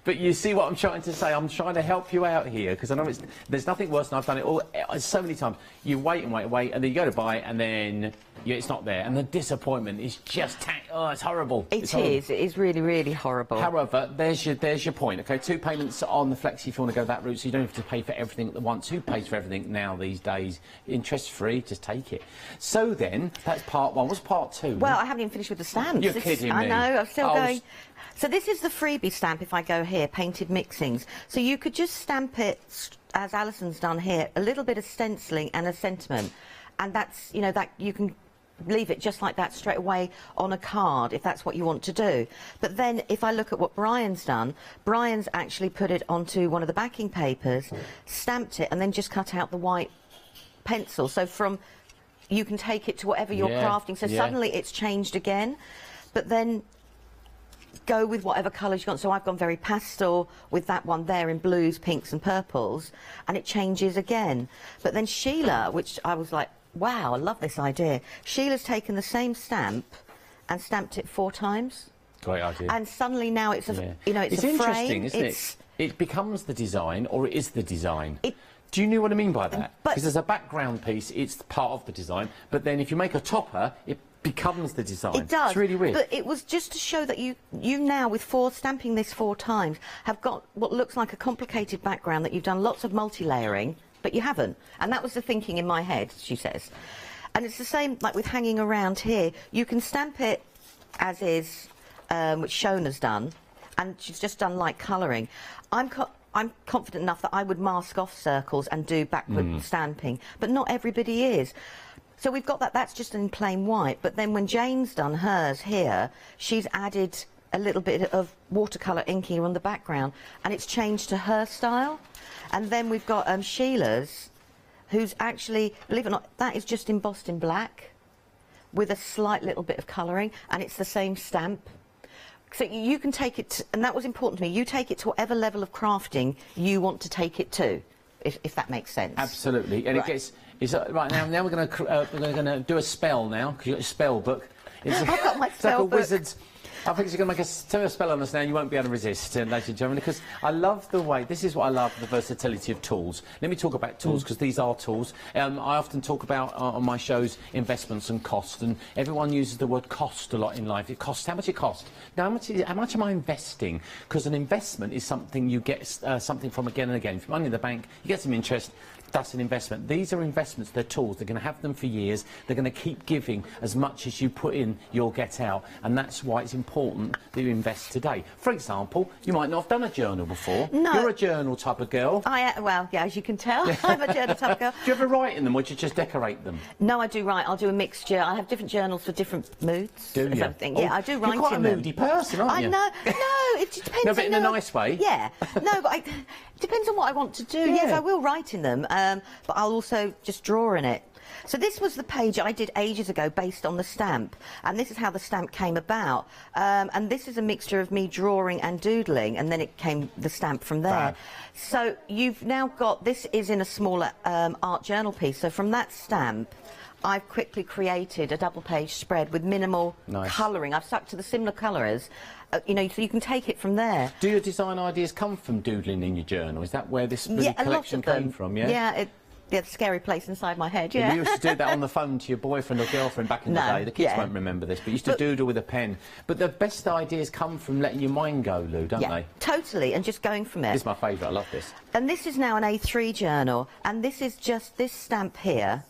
But you see what I'm trying to say? I'm trying to help you out here, because I know there's nothing worse than I've done it all so many times. You wait and wait and wait, and then you go to buy it, and then it's not there, and the disappointment is just it's horrible. It is really, really horrible. However, there's your point. Okay, 2 payments on the Flexi if you want to go that route, so you don't have to pay for everything at once. Who pays for everything now these days? Interest free, just take it. So then that's part 1. What's part 2? Well, I haven't even finished with the stamps. You're kidding me. I know, I'm still going. So this is the freebie stamp. If I go here, painted mixings. So you could just stamp it, as Alison's done here, a little bit of stenciling and a sentiment, and that's, you know, that you can leave it just like that straight away on a card if that's what you want to do. But then if I look at what Brian's done, Brian's actually put it onto one of the backing papers, stamped it, and then just cut out the white pencil. So you can take it to whatever you're crafting. So suddenly it's changed again. But then go with whatever colours you want. So I've gone very pastel with that one there in blues, pinks and purples, and it changes again. But then Sheila, which I was like, wow, I love this idea. Sheila's taken the same stamp and stamped it 4 times. Great idea. And suddenly now it's a, you know, it's a frame. Interesting, isn't it? It becomes the design, or it is the design. Do you know what I mean by that? Because as a background piece, it's part of the design, but then if you make a topper, it becomes the design. It does. It's really weird. But it was just to show that you now, with stamping this 4 times, have got what looks like a complicated background, that you've done lots of multi-layering, but you haven't. And that was the thinking in my head, she says. And it's the same like with hanging around here. You can stamp it as is, which Shona's done, and she's just done light colouring. I'm confident enough that I would mask off circles and do backward stamping, but not everybody is. So we've got that, that's just in plain white, but then when Jane's done hers here, she's added a little bit of watercolour inking on the background, and it's changed to her style. And then we've got Sheila's, who's actually, believe it or not, that is just embossed in black with a slight little bit of colouring, and it's the same stamp. So you can take it, and that was important to me, you take it to whatever level of crafting you want to take it to, if that makes sense. Absolutely, and right. It gets... right, now we're going to do a spell now, because you've got your spell book. I've got my spell book. Like a wizard's... I think you're going to make a spell on us now, and you won't be able to resist, ladies and gentlemen, because I love the way... This is what I love, the versatility of tools. Let me talk about tools, because these are tools. I often talk about, on my shows, investments and cost, and everyone uses the word cost a lot in life. It costs. How much it cost? Now, how much am I investing? Because an investment is something you get something from again and again. If you're money in the bank, you get some interest. That's an investment. These are investments, they're tools, they're going to have them for years, they're going to keep giving as much as you put in, you'll get out, and that's why it's important that you invest today. For example, you might not have done a journal before. No. You're a journal type of girl. Well, yeah, as you can tell, I'm a journal type of girl. Do you ever write in them, or do you just decorate them? No, I do write. I'll do a mixture. I have different journals for different moods. Do you? Yeah, I do write in them. You're quite a moody person, aren't you? I know. No, it depends. No, but in a nice way. Yeah. No, but it depends on what I want to do. Yeah. Yes, I will write in them, but I'll also just draw in it. So this was the page I did ages ago based on the stamp, and this is how the stamp came about. And this is a mixture of me drawing and doodling, and then it came the stamp from there. Fab. So you've now got, this is in a smaller art journal piece, so from that stamp I've quickly created a double-page spread with minimal colouring. I've stuck to the similar colours, you know, so you can take it from there. Do your design ideas come from doodling in your journal? Is that where this really collection came from, yeah? Yeah, the scary place inside my head, yeah. You used to do that on the phone to your boyfriend or girlfriend back in the day. The kids won't remember this, but you used to doodle with a pen. But the best ideas come from letting your mind go, Lou, don't they? Totally, and just going from it. This is my favourite, I love this. And this is now an A3 journal, and this is just this stamp here.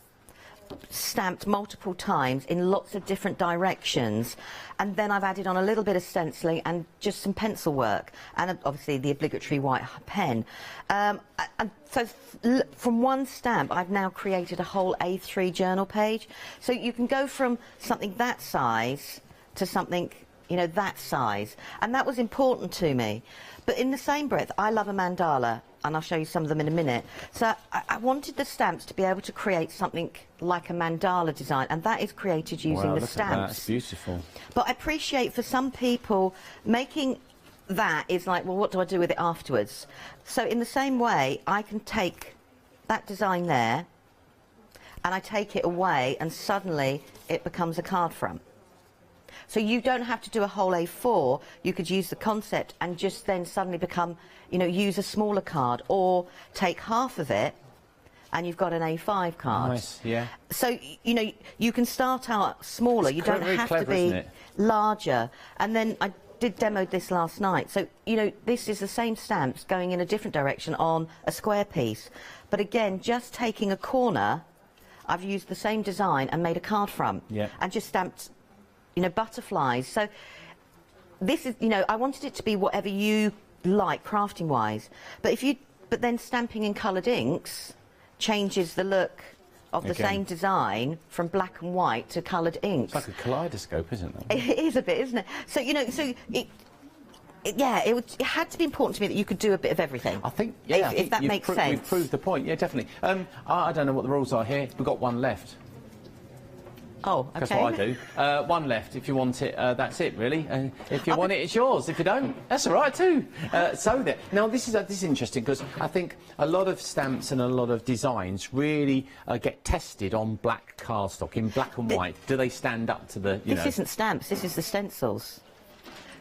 stamped multiple times in lots of different directions, and then I've added on a little bit of stenciling and just some pencil work, and obviously the obligatory white pen. And so from one stamp I've now created a whole A3 journal page. So you can go from something that size to something, you know, that size, and that was important to me. But in the same breath, I love a mandala, and I'll show you some of them in a minute. So I wanted the stamps to be able to create something like a mandala design, and that is created using the stamps. That's beautiful. But I appreciate for some people making that is like, well, what do I do with it afterwards? So in the same way, I can take that design there and I take it away, and suddenly it becomes a card front. So you don't have to do a whole A4. You could use the concept and just then suddenly become, you know, use a smaller card, or take half of it and you've got an A5 card. Nice, yeah. So, you know, you can start out smaller. You don't have to be larger. And then I did demo this last night. So, you know, this is the same stamps going in a different direction on a square piece. But again, just taking a corner, I've used the same design and made a card front. Yeah. And just stamped, you know, butterflies. So this is, you know, I wanted it to be whatever you like crafting wise, but then stamping in coloured inks changes the look of the same design from black and white to coloured inks. It's like a kaleidoscope, isn't it? It is a bit, isn't it? So, you know, so it had to be important to me that you could do a bit of everything. I think, yeah, if that makes sense. We've proved the point, yeah, definitely. I don't know what the rules are here. We've got one left. Oh, okay. That's what I do. One left. If you want it, that's it, really. If you want it, it's yours. If you don't, that's all right too. So there. Now, this is interesting, because I think a lot of stamps and a lot of designs really get tested on black cardstock, in black and white. Do they stand up to the, This isn't stamps, this is the stencils.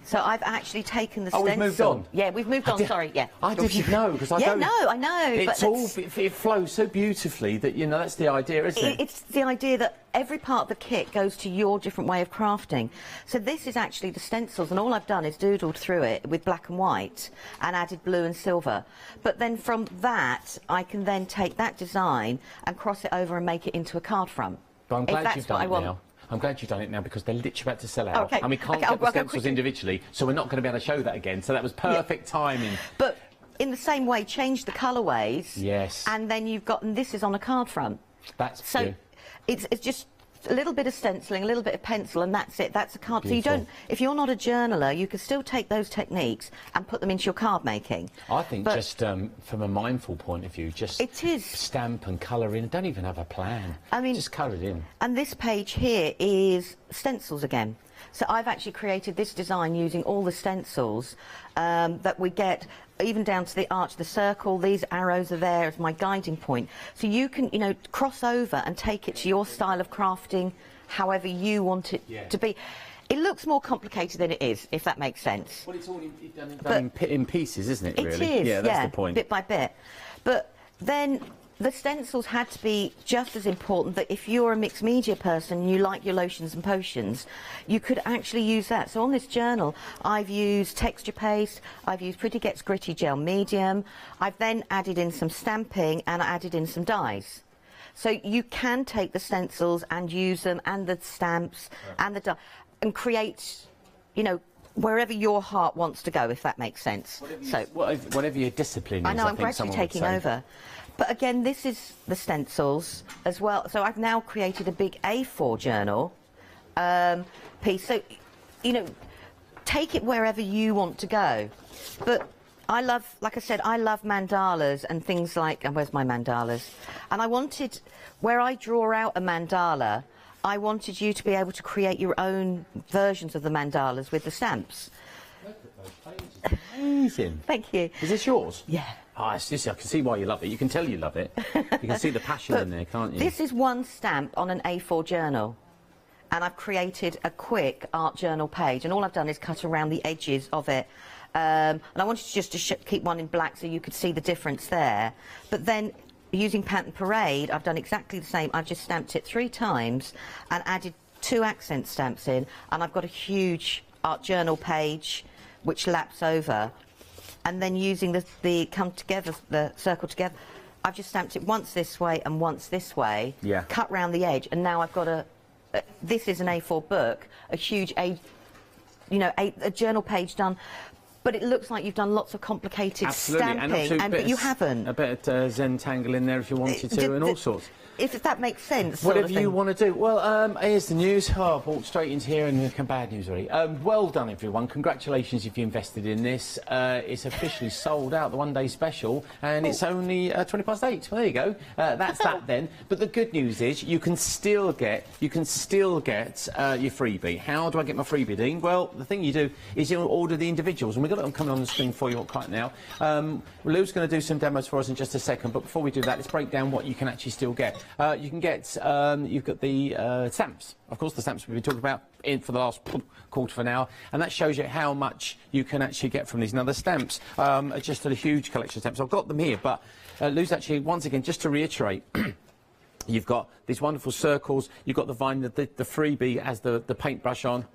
So I've actually taken the stencil. Oh, we've moved on? Yeah, we've moved on, sorry, yeah. I didn't know, because I don't... Yeah, no, I know. It's all... It flows so beautifully that, you know, that's the idea, isn't it? It's the idea that every part of the kit goes to your different way of crafting. So this is actually the stencils, and all I've done is doodled through it with black and white and added blue and silver. But then from that, I can then take that design and cross it over and make it into a card front. But I'm glad you've done it now. I'm glad you've done it now, because they're literally about to sell out. Okay. And we can't get the stencils individually, so we're not going to be able to show that again. So that was perfect timing. But in the same way, change the colourways. Yes. And then you've got, and this is on a card front. That's so good. It's just a little bit of stenciling, a little bit of pencil, and that's it. That's a card. Beautiful. So you don't, if you're not a journaler, you can still take those techniques and put them into your card making. I think just from a mindful point of view, just stamp and colour in. Don't even have a plan. I mean, just colour it in. And this page here is stencils again. So I've actually created this design using all the stencils that we get, even down to the arch, the circle. These arrows are there as my guiding point. So you can, you know, cross over and take it to your style of crafting, however you want it to be. It looks more complicated than it is, if that makes sense. Well, it's all done in pieces, isn't it, really? It is, yeah, that's the point. Bit by bit. But then the stencils had to be just as important, that if you're a mixed media person and you like your lotions and potions, you could actually use that. So on this journal, I've used texture paste, I've used Pretty Gets Gritty Gel Medium, I've then added in some stamping and added in some dyes. So you can take the stencils and use them, and the stamps and the dye, and create, you know, wherever your heart wants to go, if that makes sense. Whatever your discipline is, I know, I'm gradually taking over. But again, this is the stencils as well. So I've now created a big A4 journal piece. So, you know, take it wherever you want to go. But I love, like I said, I love mandalas and things like, and where's my mandalas? And I wanted, where I draw out a mandala, I wanted you to be able to create your own versions of the mandalas with the stamps. Amazing. Thank you. Is this yours? Yeah. Oh, it's just, I can see why you love it. You can tell you love it. You can see the passion in there, can't you? This is one stamp on an A4 journal. And I've created a quick art journal page. And all I've done is cut around the edges of it. And I wanted just to keep one in black so you could see the difference there. But then, using Pattern Parade, I've done exactly the same. I've just stamped it 3 times and added 2 accent stamps in. And I've got a huge art journal page which laps over. And then using the come together, the circle together, I've just stamped it once this way and once this way, Yeah. cut round the edge, and now I've got this is an A4 book, a huge a journal page done. But it looks like you've done lots of complicated stamping, but you haven't. A bit of Zentangle in there if you wanted to, and all sorts. If that makes sense. Whatever you want to do. Well, here's the news. Oh, I walked straight into here and bad news already. Well done, everyone. Congratulations if you invested in this. It's officially sold out, the one-day special, and it's only 20 past 8. Well, there you go. That's that then. But the good news is you can still get your freebie. How do I get my freebie, Dean? Well, the thing you do is you order the individuals, and we've got them coming on the screen for you right now. Lou's going to do some demos for us in just a second, but before we do that, let's break down what you can actually still get. You can get, you've got the stamps. Of course, the stamps we've been talking about for the last quarter of an hour, and that shows you how much you can actually get from these. Now, the stamps are just a huge collection of stamps. I've got them here, but Lou's actually, once again, just to reiterate, you've got these wonderful circles. You've got the vine, the freebie as the paintbrush on.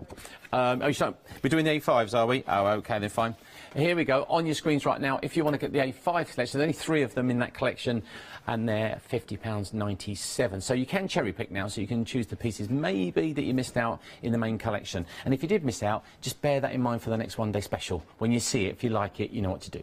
We're doing the A5s, are we? Oh, OK, then fine. Here we go, on your screens right now. If you want to get the A5 collection, there's only 3 of them in that collection, and they're £50.97. So you can cherry pick now, so you can choose the pieces maybe that you missed out in the main collection. And if you did miss out, just bear that in mind for the next one-day special. When you see it, if you like it, you know what to do.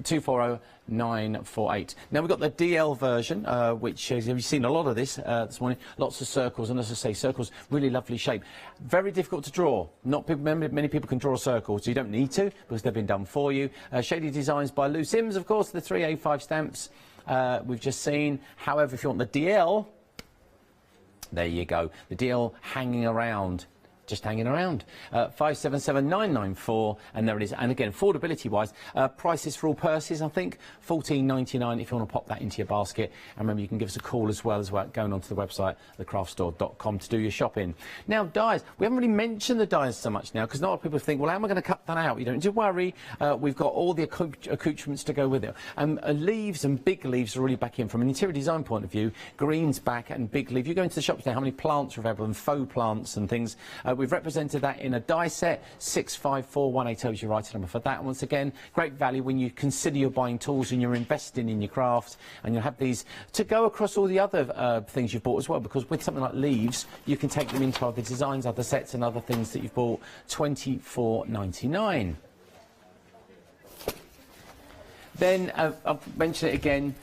240948. Now we've got the DL version, which is, have you seen a lot of this this morning? Lots of circles, and as I say, circles, really lovely shape. Very difficult to draw. Not many people can draw circles, so you don't need to because they've been done for you. Shady designs by Lou Sims, of course, the 3 A5 stamps we've just seen. However, if you want the DL, there you go. The DL hanging around. Just hanging around. 577994, and there it is. And again, affordability-wise, prices for all purses, I think, $14.99 if you want to pop that into your basket. And remember, you can give us a call as well going onto the website, thecraftstore.com, to do your shopping. Now, dies. We haven't really mentioned the dies so much now, because a lot of people think, well, how am I going to cut that out? You don't need to worry. We've got all the accoutrements to go with it. Leaves and big leaves are really back in. From an interior design point of view, green's back and big leaf. You go into the shops now, how many plants are available, and faux plants and things. We've represented that in a die set. 654180 is your item number for that. And once again, great value when you consider you're buying tools and you're investing in your craft, and you'll have these to go across all the other things you've bought as well, because with something like leaves, you can take them into other designs, other sets and other things that you've bought. $24.99. Then, I'll mention it again,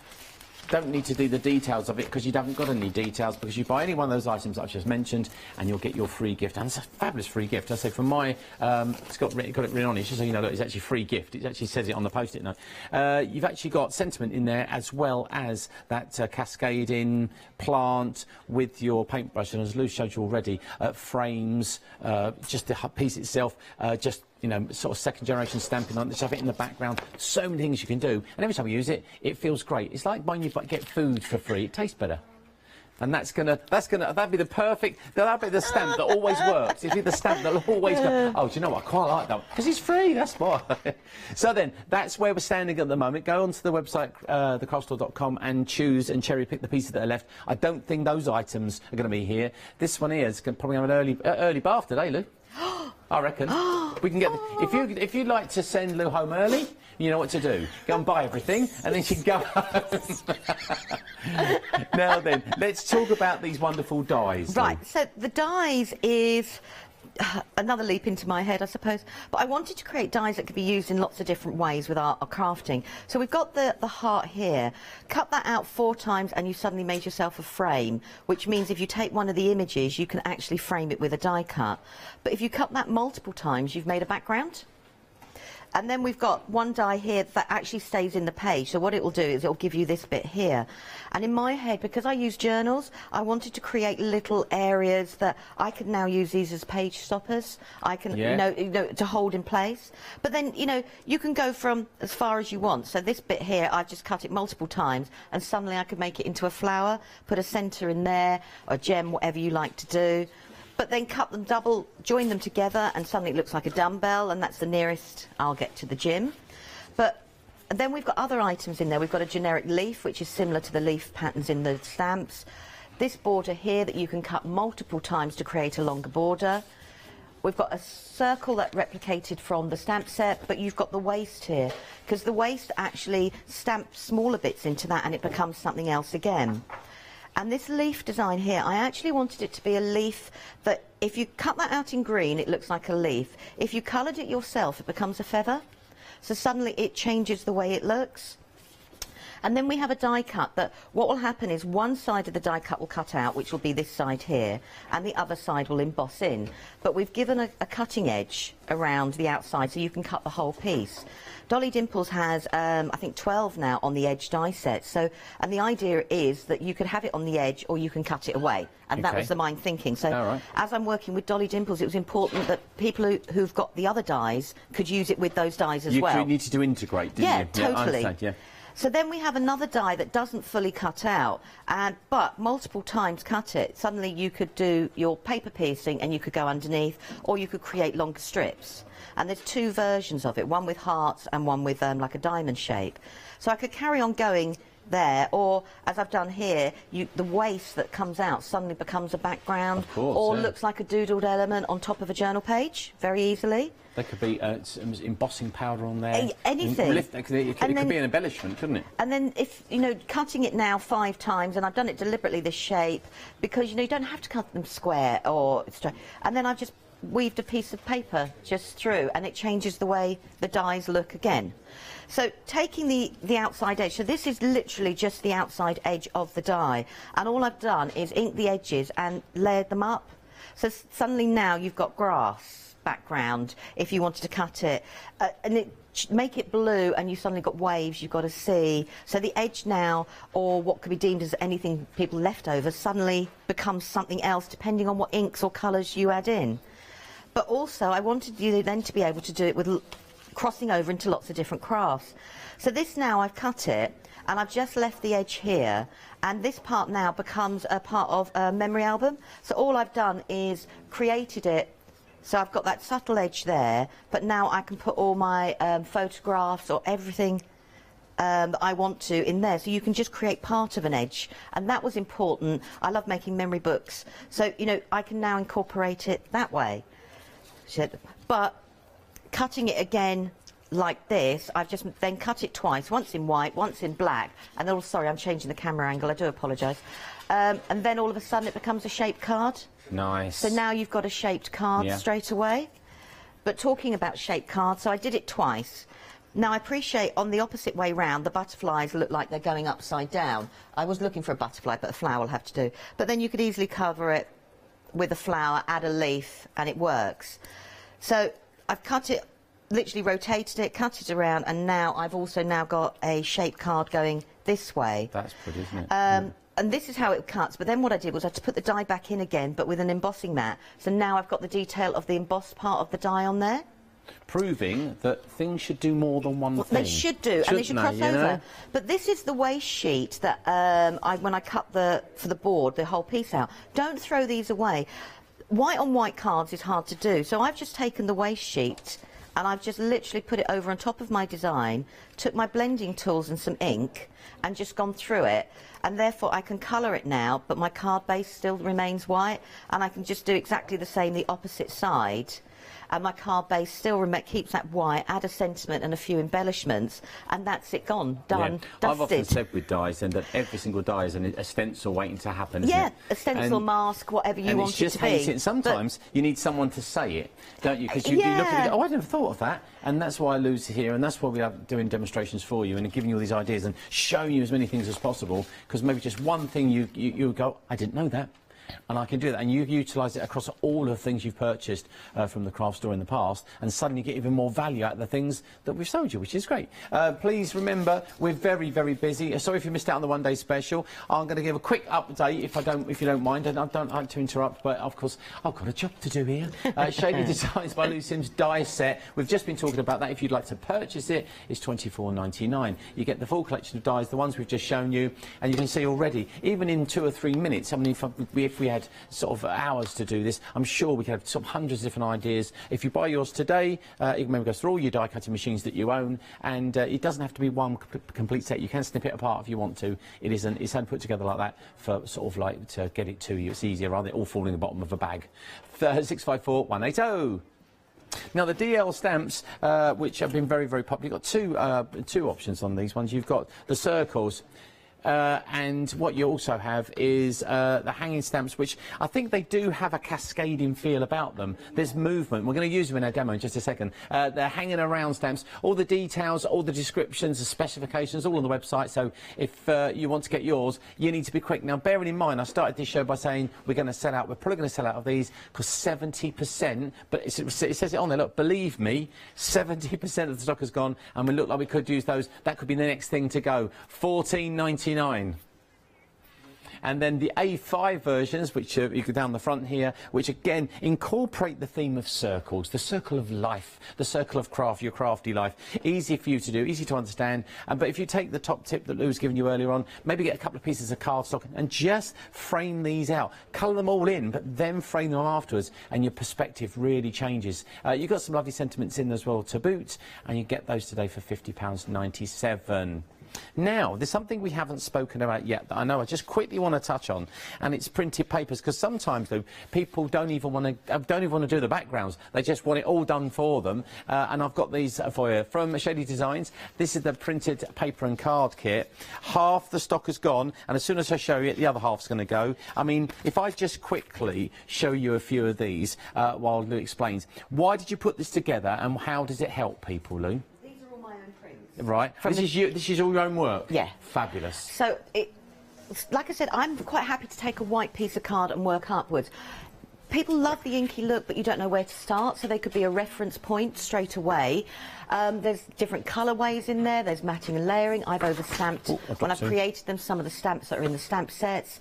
don't need to do the details of it because you haven't got any details, because you buy any one of those items that I've just mentioned and you'll get your free gift. And it's a fabulous free gift. I say from my, it's got it written on it, just so you know that it's actually free gift. It actually says it on the post-it note. You've actually got sentiment in there as well as that cascading plant with your paintbrush, and as Lou showed you already, frames, just the piece itself, just, you know, sort of second-generation stamping on it, have it in the background. So many things you can do, and every time you use it, it feels great. It's like when you get food for free; it tastes better. And that'd be the perfect, that'd be the stamp that always works. It'd be the stamp that'll always go, oh, do you know what, I quite like that, because it's free, that's why. So then, that's where we're standing at the moment. Go onto the website, thecraftstore.com, and choose and cherry pick the pieces that are left. I don't think those items are going to be here. This one here is going to probably have an early bath today, Lou. I reckon. We can get if you'd like to send Lou home early, you know what to do. Go and buy everything, and then she can go home. Now then, let's talk about these wonderful dies. Right, so the dies is another leap into my head, I suppose. But I wanted to create dies that could be used in lots of different ways with our crafting. So we've got the heart here. Cut that out 4 times and you suddenly made yourself a frame, which means if you take one of the images, you can actually frame it with a die cut. But if you cut that multiple times, you've made a background. And then we've got one die here that actually stays in the page. So what it will do is it will give you this bit here. And in my head, because I use journals, I wanted to create little areas that I can now use these as page stoppers. I can, you know, to hold in place. But then, you know, you can go from as far as you want. So this bit here, I've just cut it multiple times, and suddenly I could make it into a flower, put a centre in there, or a gem, whatever you like to do. But then cut them double, join them together, and suddenly it looks like a dumbbell, and that's the nearest I'll get to the gym. But then we've got other items in there. We've got a generic leaf, which is similar to the leaf patterns in the stamps. This border here that you can cut multiple times to create a longer border. We've got a circle that replicated from the stamp set, but you've got the waist here, because the waist actually stamps smaller bits into that and it becomes something else again. And this leaf design here, I actually wanted it to be a leaf that if you cut that out in green, it looks like a leaf. If you coloured it yourself, it becomes a feather. So suddenly it changes the way it looks. And then we have a die cut that what will happen is one side of the die cut will cut out, which will be this side here, and the other side will emboss in. But we've given a cutting edge around the outside so you can cut the whole piece. Dolly Dimples has, I think, 12 now on the edge die set. So, and the idea is that you could have it on the edge or you can cut it away. And that was the mind thinking. So as I'm working with Dolly Dimples, it was important that people who've got the other dies could use it with those dies as well. You needed to integrate, didn't you? Yeah, totally. I understand, yeah. So then we have another die that doesn't fully cut out, but multiple times cut it. Suddenly you could do your paper piercing and you could go underneath, or you could create longer strips. And there's two versions of it, one with hearts and one with like a diamond shape. So I could carry on going there, or as I've done here, the waist that comes out suddenly becomes a background, or looks like a doodled element on top of a journal page very easily. There could be embossing powder on there. Anything. It could be an embellishment, couldn't it? And then if, you know, cutting it now 5 times, and I've done it deliberately this shape, because, you know, you don't have to cut them square or straight. And then I've just weaved a piece of paper just through, and it changes the way the dies look again. So taking the outside edge, so this is literally just the outside edge of the die, and all I've done is ink the edges and layered them up. So suddenly now you've got grass background if you wanted to cut it, and make it blue, and you suddenly got waves you've got to see. So the edge now, or what could be deemed as anything people left over, suddenly becomes something else depending on what inks or colours you add in. But also I wanted you then to be able to do it with crossing over into lots of different crafts. So this now, I've cut it and I've just left the edge here, and this part now becomes a part of a memory album. So all I've done is created it. So I've got that subtle edge there, but now I can put all my photographs or everything that I want to in there. So you can just create part of an edge, and that was important. I love making memory books, so, you know, I can now incorporate it that way. But cutting it again like this, I've just then cut it twice, once in white, once in black, and then, oh, sorry, I'm changing the camera angle, I do apologise. And then all of a sudden it becomes a shaped card. Nice. So now you've got a shaped card straight away. But talking about shaped cards, so I did it twice. Now I appreciate on the opposite way round, the butterflies look like they're going upside down. I was looking for a butterfly, but a flower will have to do. But then you could easily cover it with a flower, add a leaf, and it works. So I've cut it, literally rotated it, cut it around, and now I've also now got a shaped card going this way. That's pretty, isn't it? And this is how it cuts, but then what I did was I had to put the die back in again, but with an embossing mat. So now I've got the detail of the embossed part of the die on there. Proving that things should do more than one thing. They should do, and they should cross over. But this is the waste sheet that when I cut for the board, the whole piece out. Don't throw these away. White on white cards is hard to do, so I've just taken the waste sheet and I've just literally put it over on top of my design, took my blending tools and some ink, and just gone through it, and therefore I can colour it now, but my card base still remains white, and I can just do exactly the same the opposite side, and my card base still keeps that white, add a sentiment and a few embellishments, and that's it, gone, done, dusted. I've often said with dies then that every single die is a stencil waiting to happen, isn't it? A stencil, mask, whatever you want it to be. And sometimes you need someone to say it, don't you? Because you look at it, oh, I never thought of that, and that's why I lose here, and that's why we are doing demonstrations for you and giving you all these ideas and showing you as many things as possible, because maybe just one thing you go, I didn't know that. And I can do that, and you've utilised it across all of the things you've purchased from the craft store in the past, and suddenly get even more value out of the things that we've sold you, which is great. Please remember, we're very, very busy. Sorry if you missed out on the one-day special. I'm going to give a quick update, if you don't mind, and I don't like to interrupt, but of course I've got a job to do here. Shady Designs by Lou Sims die set. We've just been talking about that. If you'd like to purchase it, it's £24.99. You get the full collection of dies, the ones we've just shown you, and you can see already, even in 2 or 3 minutes, I mean, if if we had sort of hours to do this, I'm sure we could have sort of hundreds of different ideas. If you buy yours today, you can remember go through all your die cutting machines that you own, and it doesn't have to be one complete set. You can snip it apart if you want to. It's only put together like that for sort of like to get it to you. It's easier rather than it all falling in the bottom of a bag. 654 180. Now the DL stamps, which have been very, very popular, you've got two options on these ones. You've got the circles. And what you also have is the hanging stamps, which I think they do have a cascading feel about them. There's movement. We're going to use them in our demo in just a second. They're hanging around stamps. All the details, all the descriptions, the specifications, all on the website. So if you want to get yours, you need to be quick. Now, bearing in mind, I started this show by saying we're going to sell out. We're probably going to sell out of these because 70%, but it says it on there, look, believe me, 70% of the stock has gone, and we look like we could use those. That could be the next thing to go. $14.99. And then the A5 versions, which you go down the front here, which again incorporate the theme of circles, the circle of life, the circle of craft, your crafty life. Easy for you to do, easy to understand. But if you take the top tip that Lou was giving you earlier on, maybe get a couple of pieces of cardstock and just frame these out. Colour them all in, but then frame them afterwards, and your perspective really changes. You've got some lovely sentiments in as well to boot, and you get those today for £50.97. Now, there's something we haven't spoken about yet that I know I just quickly want to touch on, and it's printed papers, because sometimes, though, people don't even want to do the backgrounds. They just want it all done for them, and I've got these for you. From Shady Designs, this is the printed paper and card kit. Half the stock has gone, and as soon as I show you it, the other half's going to go. I mean, if I just quickly show you a few of these while Lou explains. Why did you put this together, and how does it help people, Lou? Right. This is all your own work? Yeah. Fabulous. So, like I said, I'm quite happy to take a white piece of card and work upwards. People love the inky look, but you don't know where to start, so they could be a reference point straight away. There's different colourways in there, there's matching and layering. I've over-stamped, when I've created them, some of the stamps that are in the stamp sets.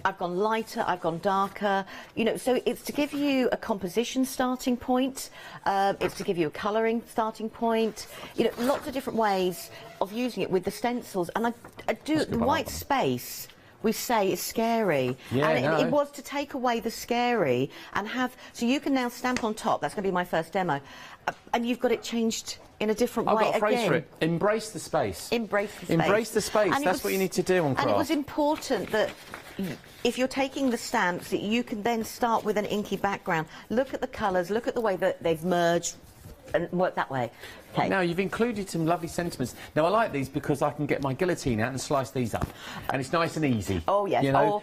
I've gone lighter, I've gone darker, you know, so it's to give you a composition starting point, it's to give you a colouring starting point, you know, lots of different ways of using it with the stencils. And I do, the white space, we say, is scary. Yeah, and it was to take away the scary and have, so you can now stamp on top, that's going to be my first demo, and you've got it changed in a different way again. I've got a phrase for it. Embrace the space. Embrace the space. Embrace the space, that's what you need to do on craft. And it was important that if you're taking the stamps, that you can then start with an inky background. Look at the colours, look at the way that they've merged and work that way. Okay. Now, you've included some lovely sentiments. Now, I like these because I can get my guillotine out and slice these up. And it's nice and easy. Oh, yes. You know,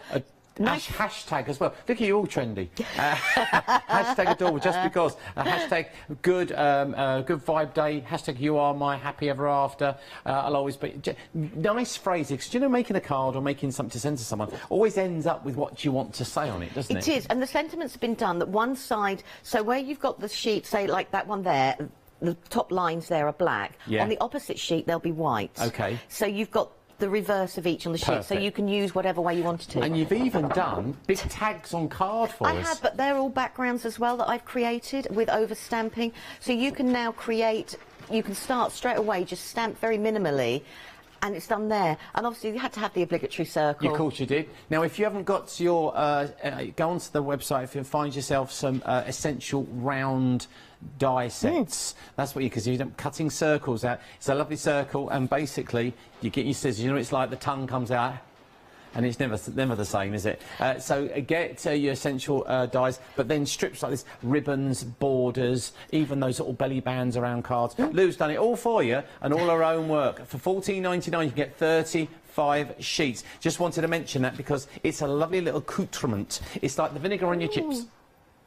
nice. Hashtag as well. Look at you, all trendy. Hashtag adorable, just because. Hashtag good vibe day. Hashtag you are my happy ever after. I'll always be... Nice phrases. Because, you know, making a card or making something to send to someone always ends up with what you want to say on it, doesn't it? It is. And the sentiments have been done that one side... So where you've got the sheet, say, like that one there, the top lines there are black. Yeah. On the opposite sheet, they'll be white. OK. So you've got the reverse of each on the sheet, so you can use whatever way you wanted to. And you've even done big tags on card for us. I have, but they're all backgrounds as well that I've created with over-stamping. So you can now create, you can start straight away, just stamp very minimally, and it's done there. And obviously you had to have the obligatory circle. Of course you did. Now, if you haven't got your, go onto the website if you find yourself some essential round die sets. That's what you, because you're cutting circles out. It's a lovely circle, and basically you get your scissors. You know, it's like the tongue comes out, and it's never the same, is it? So get your essential dies, but then strips like this, ribbons, borders, even those little belly bands around cards. Lou's done it all for you, and all her own work. For $14.99, you can get 35 sheets. Just wanted to mention that because it's a lovely little accoutrement. It's like the vinegar on your chips.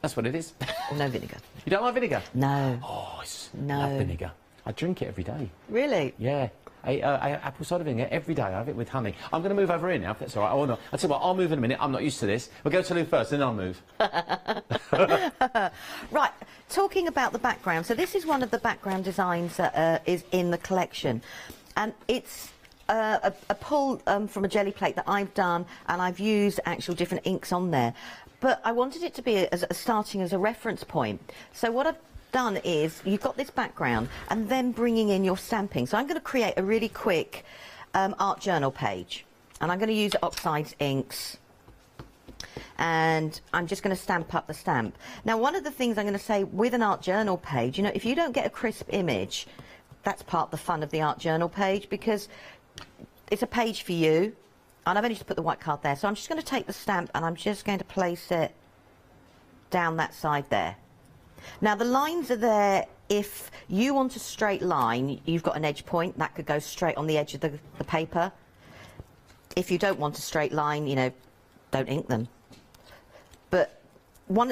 That's what it is. No vinegar. You don't like vinegar? No. Oh, I love vinegar. I drink it every day. Really? Yeah. Apple cider vinegar every day. I have it with honey. I'm going to move over here now, if that's all right. Oh, no. I'll tell you what, I'll move in a minute. I'm not used to this. We'll go to Lou first, then I'll move. Right, talking about the background. So this is one of the background designs that is in the collection. And it's a pull from a jelly plate that I've done, and I've used actual different inks on there. But I wanted it to be starting as a reference point. So what I've done is, you've got this background, and then bringing in your stamping. So I'm going to create a really quick art journal page. And I'm going to use Oxide inks. And I'm just going to stamp up the stamp. Now, one of the things I'm going to say with an art journal page, you know, if you don't get a crisp image, that's part of the fun of the art journal page, because it's a page for you. And I've only just put the white card there. So I'm just going to take the stamp and I'm just going to place it down that side there. Now, the lines are there. If you want a straight line, you've got an edge point. That could go straight on the edge of the paper. If you don't want a straight line, you know, don't ink them. But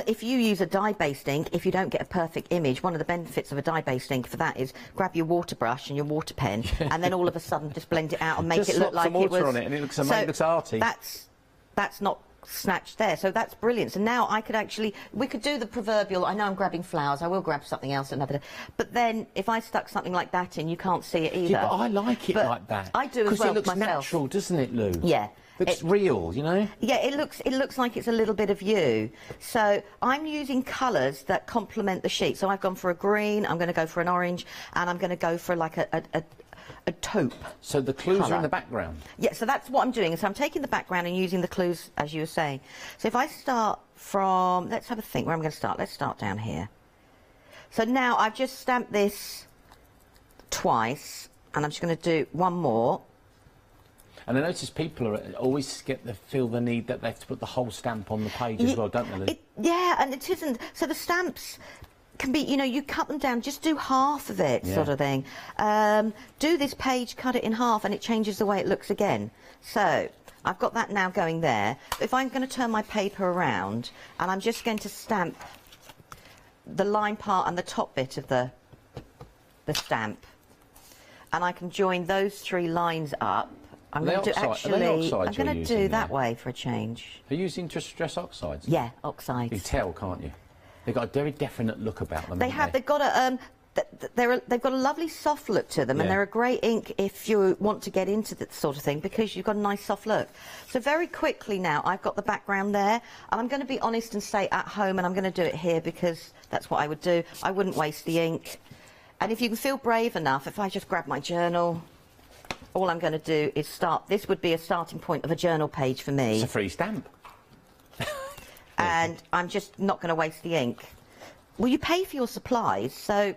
if you use a dye-based ink, if you don't get a perfect image, one of the benefits of a dye-based ink for that is grab your water brush and your water pen and then all of a sudden just blend it out and make it look like it was... Just slop some water on it and it looks amazing, it looks arty. That's not snatched there, so that's brilliant. So now I could actually... We could do the proverbial... I know I'm grabbing flowers, I will grab something else another day. But then if I stuck something like that in, you can't see it either. Yeah, but I like it like that. I do as well myself. Because it looks natural, doesn't it, Lou? Yeah. Looks real, you know? Yeah, it looks like it's a little bit of you. So I'm using colours that complement the sheet. So I've gone for a green, I'm going to go for an orange, and I'm going to go for like a taupe. So the clues are in the background? Yeah, so that's what I'm doing. So I'm taking the background and using the clues, as you were saying. So if I start from... Let's have a think where I'm going to start. Let's start down here. So now I've just stamped this twice, and I'm just going to do one more. And I notice people always feel the need that they have to put the whole stamp on the page as well, don't they, Lou? Yeah, and it isn't. So the stamps can be, you know, you cut them down, just do half of it, sort of thing. Do this page, cut it in half, and it changes the way it looks again. So I've got that now going there. If I'm going to turn my paper around, and I'm just going to stamp the line part and the top bit of the stamp, and I can join those three lines up. I'm going to do that way for a change. Are you using dress oxides? Yeah, oxides. You can tell, can't you? They've got a very definite look about them. They have. They've got a. They've got a lovely soft look to them, and they're a great ink if you want to get into that sort of thing, because you've got a nice soft look. So very quickly now, I've got the background there, and I'm going to be honest and say at home, and I'm going to do it here because that's what I would do. I wouldn't waste the ink. And if you can feel brave enough, if I just grab my journal. All I'm going to do is start. This would be a starting point of a journal page for me. It's a free stamp. And I'm just not going to waste the ink. Well, you pay for your supplies, so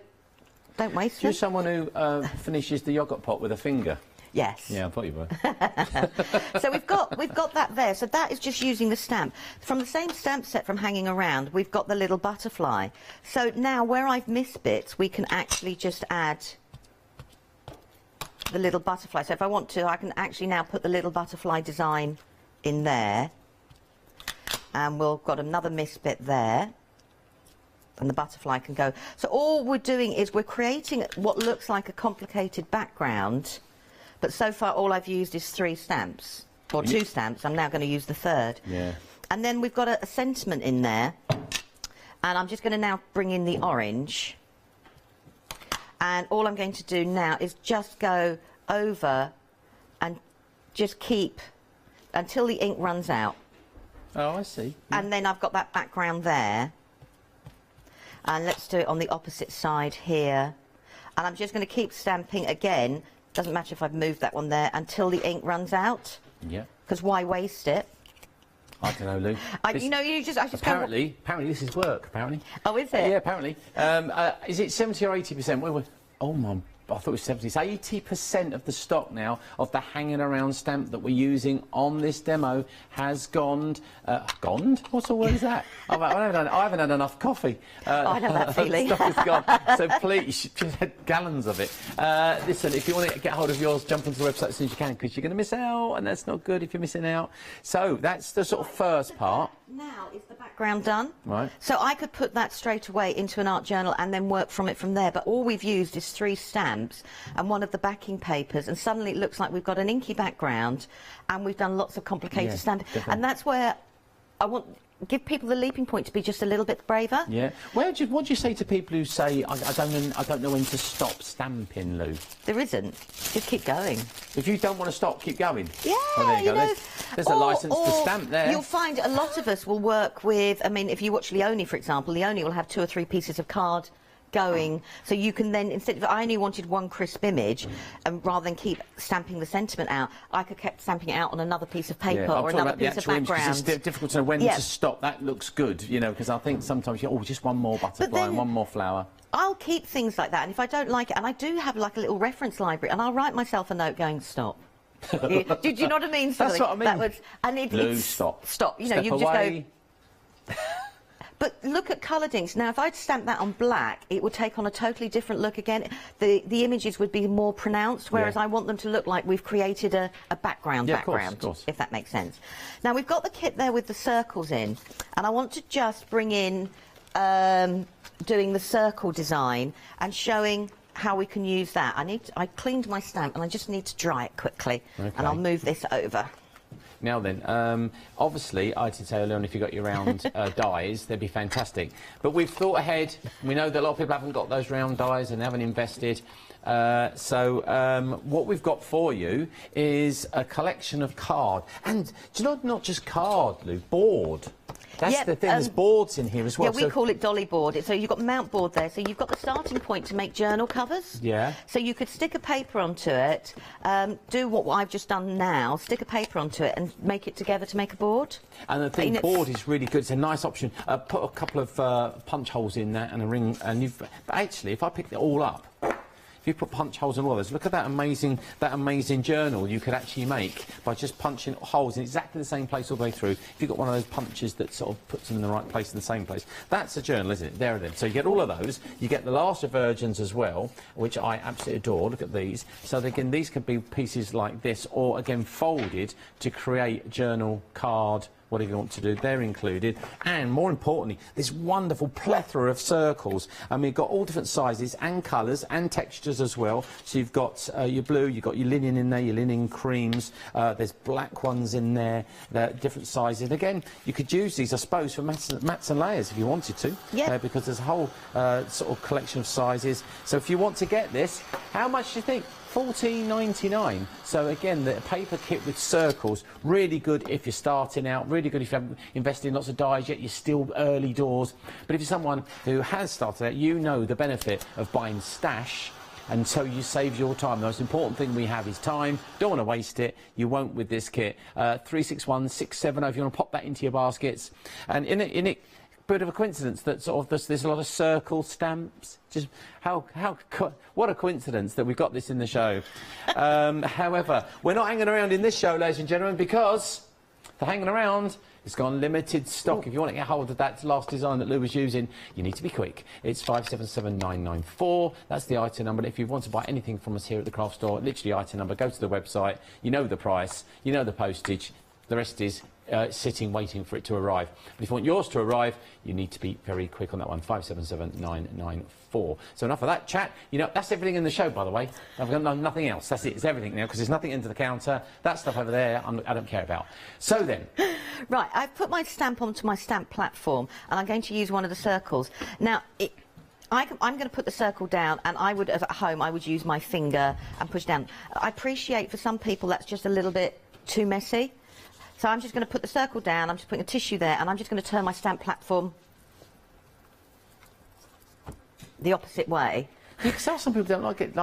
don't waste them. You're someone who finishes the yoghurt pot with a finger. Yes. Yeah, I thought you were. So we've got that there. So that is just using the stamp. From the same stamp set from hanging around, we've got the little butterfly. So now where I've missed bits, we can actually just add the little butterfly. So if I want to, I can actually now put the little butterfly design in there, and we've got another missed bit there, and the butterfly can go. So all we're doing is we're creating what looks like a complicated background, but so far all I've used is 3 stamps, or 2 stamps. I'm now going to use the 3rd. Yeah. And then we've got a sentiment in there, and I'm just going to now bring in the orange. And all I'm going to do now is just go over and just keep until the ink runs out. Oh, I see. And then I've got that background there. And let's do it on the opposite side here. And I'm just going to keep stamping again. Doesn't matter if I've moved that one there, until the ink runs out. Yeah. Because why waste it? I don't know, Lou. Apparently this is work, apparently. Oh, is it? Yeah, apparently. Is it 70 or 80%? Oh, my... I thought it was 70. It's 80% of the stock now of the hanging around stamp that we're using on this demo has gone. Gone? What sort of word is that? I haven't had enough coffee. I know that feeling. Stock is gone. So please, just had gallons of it. Listen, if you want to get hold of yours, jump onto the website as soon as you can, because you're going to miss out, and that's not good if you're missing out. So that's the sort of first part. Now is the background done? Right. So I could put that straight away into an art journal and then work from it from there, but all we've used is 3 stamps and one of the backing papers, and suddenly it looks like we've got an inky background and we've done lots of complicated stamping. And that's where I want give people the leaping point to be just a little bit braver. Yeah. What do you say to people who say, I don't know when to stop stamping, Lou? There isn't. Just keep going. If you don't want to stop, keep going. Yeah, well, there you go. There's a licence to stamp there. You'll find a lot of us will work with, I mean, if you watch Leonie, for example, Leonie will have 2 or 3 pieces of card going, so you can then, instead of, I only wanted one crisp image, and rather than keep stamping the sentiment out, I could keep stamping it out on another piece of paper or another piece of background. It's difficult to know when to stop. That looks good, you know, because I think sometimes just one more butterfly and one more flower. I'll keep things like that, and if I don't like it, and I do have like a little reference library, and I'll write myself a note going, stop. Did you know what I mean? That's what I mean. That was, and it's stop. Stop. You know, Step you away. just go. But look at coloured inks. Now, if I'd stamped that on black, it would take on a totally different look again. The images would be more pronounced, whereas I want them to look like we've created a background, of course. if that makes sense. Now, we've got the kit there with the circles in, and I want to just bring in doing the circle design and showing how we can use that. I cleaned my stamp, and I just need to dry it quickly, and I'll move this over. Now then, obviously, I did say earlier on if you got your round dies, they'd be fantastic. But we've thought ahead. We know that a lot of people haven't got those round dies and haven't invested. So what we've got for you is a collection of card. And do you know, not just card, Lou, board. That's the thing, there's boards in here as well. Yeah, we call it dolly board. So you've got mount board there, so you've got the starting point to make journal covers. Yeah. So you could stick a paper onto it, do what I've just done now, stick a paper onto it and make it together to make a board. And the thing, board is really good. It's a nice option. Put a couple of punch holes in that and a ring, and you've... But actually, if I picked it all up, if you put punch holes in all those, look at that amazing journal you could actually make by just punching holes in exactly the same place all the way through. If you've got one of those punches that sort of puts them in the right place in the same place, that's a journal, isn't it? There and then. So you get all of those. You get the Last of Virgins as well, which I absolutely adore. Look at these. So again, these could be pieces like this, or again folded to create journal, card, whatever you want to do, they're included. And more importantly, this wonderful plethora of circles. And we've got all different sizes and colours and textures as well. So you've got your blue, you've got your linen in there, your linen creams. There's black ones in there, they're different sizes. And again, you could use these, I suppose, for mats and layers if you wanted to. Yeah. Because there's a whole sort of collection of sizes. So if you want to get this, how much do you think? $14.99. So again, the paper kit with circles, really good if you're starting out, really good if you haven't invested in lots of dies yet, you're still early doors. But if you're someone who has started out, you know the benefit of buying stash, and so you save your time. The most important thing we have is time. Don't want to waste it. You won't with this kit. 361670 if you want to pop that into your baskets. And in it, bit of a coincidence that sort of there's a lot of circle stamps. Just what a coincidence that we've got this in the show. However, we're not hanging around in this show, ladies and gentlemen, because the hanging around is gone limited stock. If you want to get hold of that last design that Lou was using, you need to be quick. It's 577994. That's the item number. If you want to buy anything from us here at the craft store, literally item number, go to the website. You know the price. You know the postage. The rest is sitting waiting for it to arrive. But if you want yours to arrive, you need to be very quick on that one. 577994. So enough of that chat. You know, that's everything in the show, by the way. I've got nothing else. That's it. It's everything now, because there's nothing into the counter. That stuff over there, I don't care about. So then. Right, I've put my stamp onto my stamp platform, and I'm going to use one of the circles. Now, I'm going to put the circle down, and I would, at home, I would use my finger and push down. I appreciate for some people that's just a little bit too messy. So I'm just going to put the circle down, I'm just putting a tissue there, and I'm just going to turn my stamp platform the opposite way. You can tell some people don't like it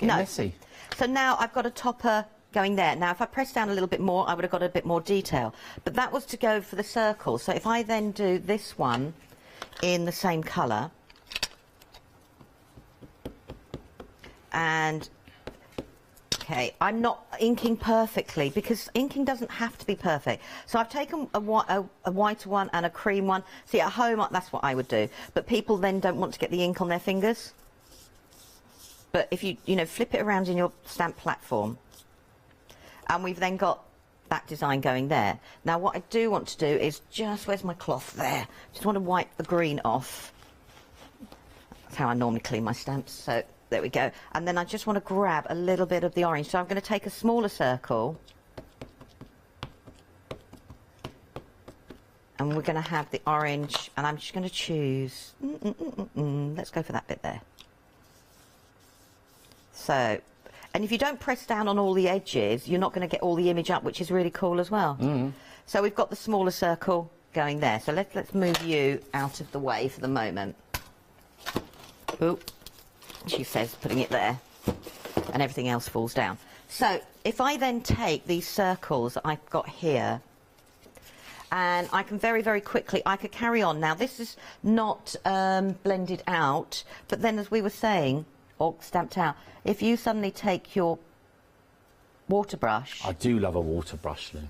messy. So now I've got a topper going there. Now, if I press down a little bit more, I would have got a bit more detail. But that was to go for the circle. So if I then do this one in the same colour, and... Okay, I'm not inking perfectly, because inking doesn't have to be perfect. So I've taken a white one and a cream one. See, at home, that's what I would do. But people then don't want to get the ink on their fingers. But if you flip it around in your stamp platform, and we've then got that design going there. Now, what I do want to do is just, where's my cloth there? Just want to wipe the green off. That's how I normally clean my stamps, so... There we go. And then I just want to grab a little bit of the orange. So I'm going to take a smaller circle. And we're going to have the orange. And I'm just going to choose... Let's go for that bit there. So... And if you don't press down on all the edges, you're not going to get all the image up, which is really cool as well. So we've got the smaller circle going there. So let's move you out of the way for the moment. Oop, she says, putting it there, and everything else falls down. So if I then take these circles that I've got here, and I can very, very quickly, I could carry on. Now, this is not blended out, but then as we were saying, or stamped out, if you suddenly take your water brush... I do love a water brush, Lou.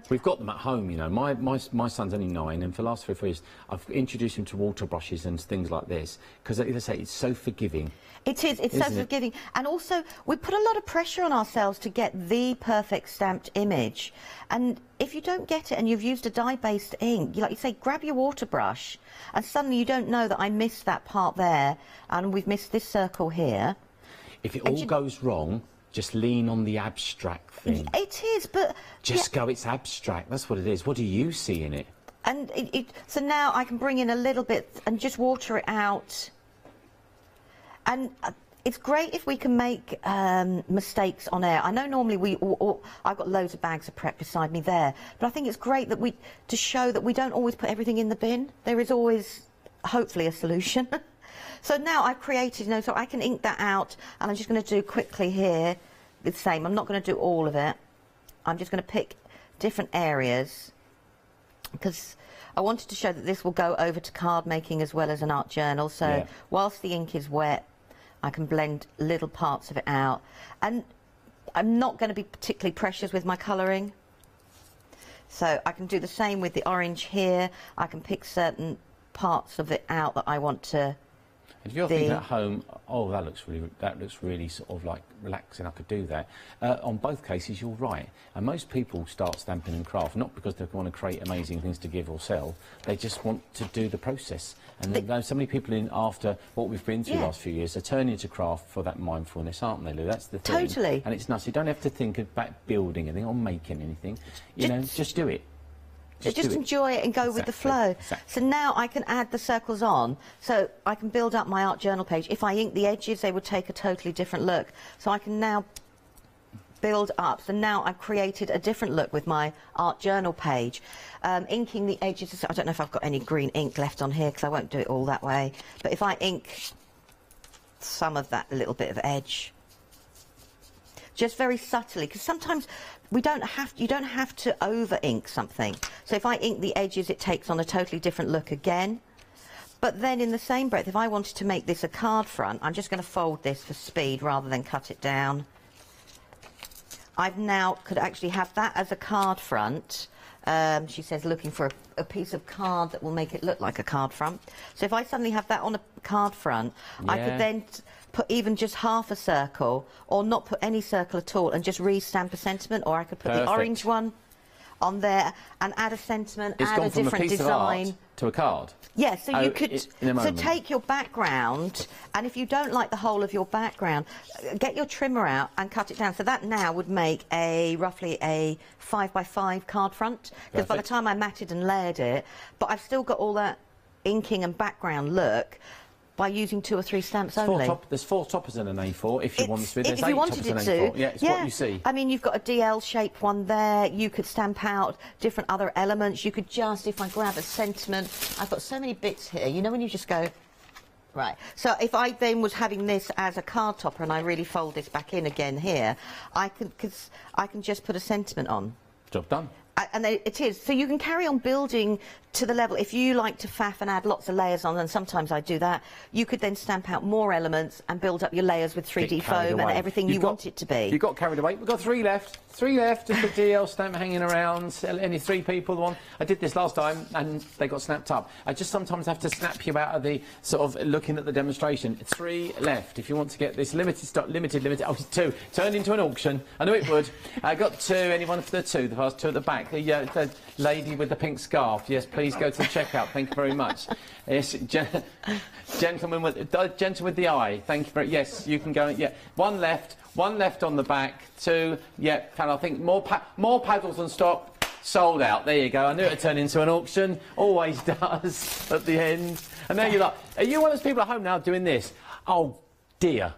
We've got them at home, you know. My son's only 9, and for the last 3 or 4 years, I've introduced him to water brushes and things like this, because, as I say, it's so forgiving. It is, it's so forgiving. And also, we put a lot of pressure on ourselves to get the perfect stamped image. And if you don't get it and you've used a dye-based ink, like you say, grab your water brush, and suddenly you don't know that I missed that part there, and we've missed this circle here. If it all goes wrong, just lean on the abstract thing. It is, but... Just go, it's abstract, that's what it is. What do you see in it? And so now I can bring in a little bit and just water it out. And it's great if we can make mistakes on air. I know normally I've got loads of bags of prep beside me there, but I think it's great that to show that we don't always put everything in the bin. There is always, hopefully, a solution. So now I've created, you know, so I can ink that out, and I'm just going to do quickly here the same. I'm not going to do all of it. I'm just going to pick different areas, because I wanted to show that this will go over to card making as well as an art journal. So whilst the ink is wet, I can blend little parts of it out. And I'm not going to be particularly precious with my colouring. So I can do the same with the orange here. I can pick certain parts of it out that I want to... If you're thinking at home, oh, that looks really sort of like relaxing, I could do that. On both cases, you're right. And most people start stamping and craft, not because they want to create amazing things to give or sell, they just want to do the process. And there's so many people in, after what we've been through the last few years, are turning to craft for that mindfulness, aren't they, Lou? That's the thing. Totally. And it's nice. You don't have to think about building anything or making anything. You know, just do it. Just enjoy it and go with the flow. So now I can add the circles on, so I can build up my art journal page. If I ink the edges, they would take a totally different look. So I can now build up. So now I've created a different look with my art journal page. Inking the edges, I don't know if I've got any green ink left on here, because I won't do it all that way. But if I ink some of that little bit of edge, just very subtly, because sometimes you don't have to over ink something. So if I ink the edges, it takes on a totally different look again. But then in the same breath, if I wanted to make this a card front, I'm just going to fold this for speed rather than cut it down. I've now could actually have that as a card front. She says looking for a piece of card that will make it look like a card front. So if I suddenly have that on a card front, I could then put even just half a circle, or not put any circle at all, and just re-stamp a sentiment, or I could put the orange one on there and add a sentiment, add a different design. To a card? Yeah, so you could so take your background, and if you don't like the whole of your background, get your trimmer out and cut it down. So that now would make roughly a 5x5 card front, because by the time I matted and layered it, but I've still got all that inking and background look by using 2 or 3 stamps only. There's 4 toppers in an A4 if you want to. There's 8 you wanted toppers in an A4. Yeah, it's what you see. I mean, you've got a DL-shaped one there. You could stamp out different other elements. You could just, if I grab a sentiment, I've got so many bits here. You know when you just go, right. So if I then was having this as a card topper and I really fold this back in again here, I can just put a sentiment on. Job done. And it is. So you can carry on building to the level. If you like to faff and add lots of layers on, and sometimes I do that, you could then stamp out more elements and build up your layers with 3D foam and everything you want it to be. You got carried away. We've got 3 left. 3 left. Just a DL stamp hanging around. Any 3 people. I did this last time and they got snapped up. I just sometimes have to snap you out of the sort of looking at the demonstration. 3 left. If you want to get this limited stock, limited. Oh, 2. Turned into an auction. I knew it would. I got 2. Anyone for the 2? The first 2 at the back. The lady with the pink scarf. Yes, please go to the checkout. Thank you very much. Yes, gentleman with the eye. Thank you very. Yes, you can go. Yeah, 1 left. 1 left on the back. 2. Yeah, and I think more paddles and stock. Sold out. There you go. I knew it would turn into an auction. Always does at the end. And now you're like, are you one of those people at home now doing this? Oh dear.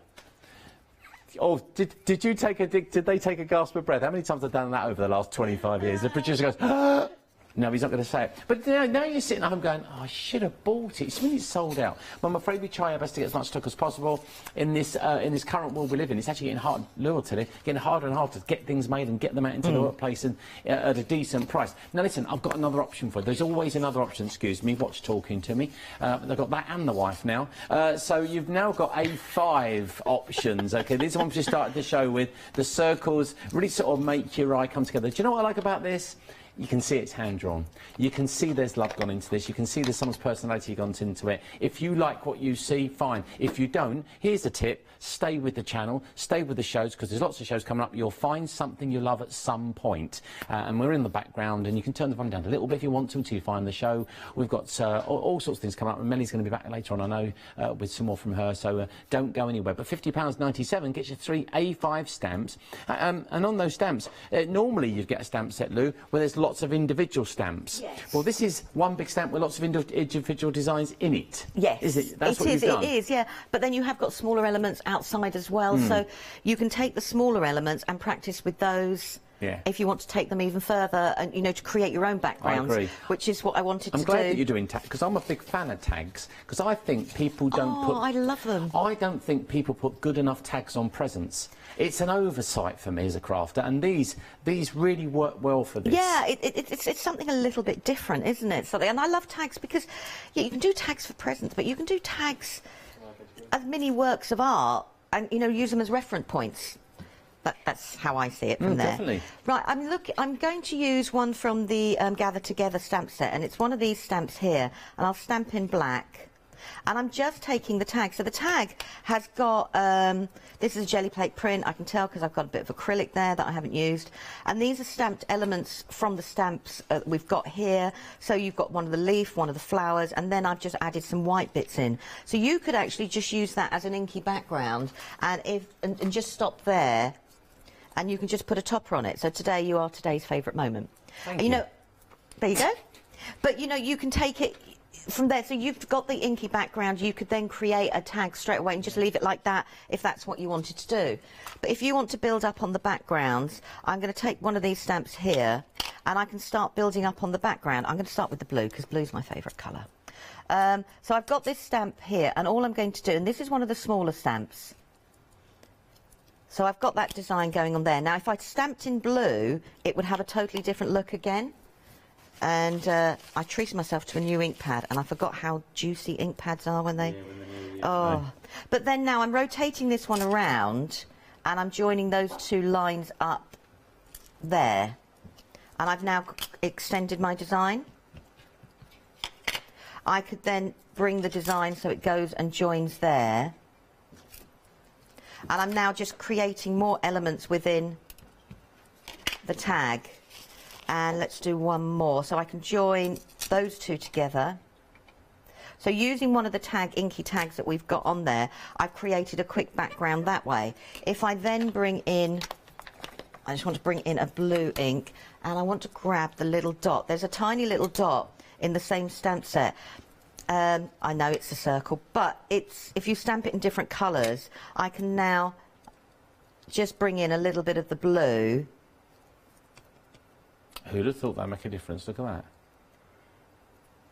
Oh, did they take a gasp of breath? How many times have I done that over the last 25 years? The producer goes, No, he's not going to say it. But now you're sitting at home going, oh, I should have bought it. It's when it's sold out. But I'm afraid we try our best to get as much stock as possible in this current world we live in. It's actually getting hard, Lou will tell you, getting harder and harder to get things made and get them out into the workplace and at a decent price. Now listen, I've got another option for you. There's always another option, excuse me, watch talking to me. They've got that and the wife now. So you've now got A5 options, okay? These ones we started the show with. The circles really sort of make your eye come together. Do you know what I like about this? You can see it's hand-drawn. You can see there's love gone into this. You can see there's someone's personality gone into it. If you like what you see, fine. If you don't, here's a tip. Stay with the channel. Stay with the shows, because there's lots of shows coming up. You'll find something you love at some point. And we're in the background, and you can turn the volume down a little bit if you want to until you find the show. We've got all sorts of things coming up. And Mellie's going to be back later on, I know, with some more from her. So don't go anywhere. But £50.97 gets you 3 A5 stamps. And on those stamps, normally you'd get a stamp set, Lou, where there's lots of individual stamps. Yes. Well, this is one big stamp with lots of individual designs in it. Yes. Is it? That's what you've done. It is, yeah. But then you have got smaller elements outside as well, so you can take the smaller elements and practice with those. Yeah. If you want to take them even further and, you know, to create your own backgrounds. I agree. Which is what I wanted to do. I'm glad that you're doing tags, because I'm a big fan of tags, because I think people don't put... Oh, I love them. I don't think people put good enough tags on presents. It's an oversight for me as a crafter, and these really work well for this. Yeah, it's something a little bit different, isn't it? Something, and I love tags because, yeah, you can do tags for presents, but you can do tags as mini works of art and, you know, use them as reference points. That's how I see it from there. Definitely. Right, I'm going to use one from the Gather Together stamp set, and it's one of these stamps here, and I'll stamp in black. And I'm just taking the tag. So the tag has got, this is a jelly plate print, I can tell because I've got a bit of acrylic there that I haven't used. And these are stamped elements from the stamps we've got here. So you've got one of the leaf, one of the flowers, and then I've just added some white bits in. So you could actually just use that as an inky background and just stop there. And you can just put a topper on it. So today you are today's favourite moment. Thank you. You know, there you go. But, you know, you can take it from there. So you've got the inky background. You could then create a tag straight away and just leave it like that if that's what you wanted to do. But if you want to build up on the backgrounds, I'm going to take one of these stamps here and I can start building up on the background. I'm going to start with the blue because blue's my favourite colour. So I've got this stamp here, and all I'm going to do, and this is one of the smaller stamps. So I've got that design going on there. Now, if I stamped in blue, it would have a totally different look again. And I treated myself to a new ink pad, and I forgot how juicy ink pads are when they... But then now I'm rotating this one around, and I'm joining those two lines up there. And I've now extended my design. I could then bring the design so it goes and joins there. And I'm now just creating more elements within the tag. And let's do one more. So I can join those two together. So using one of the inky tags that we've got on there, I've created a quick background that way. If I then bring in, I just want to bring in a blue ink, and I want to grab the little dot. There's a tiny little dot in the same stamp set. I know it's a circle, but if you stamp it in different colours, I can now just bring in a little bit of the blue. Who'd have thought that'd make a difference? Look at that.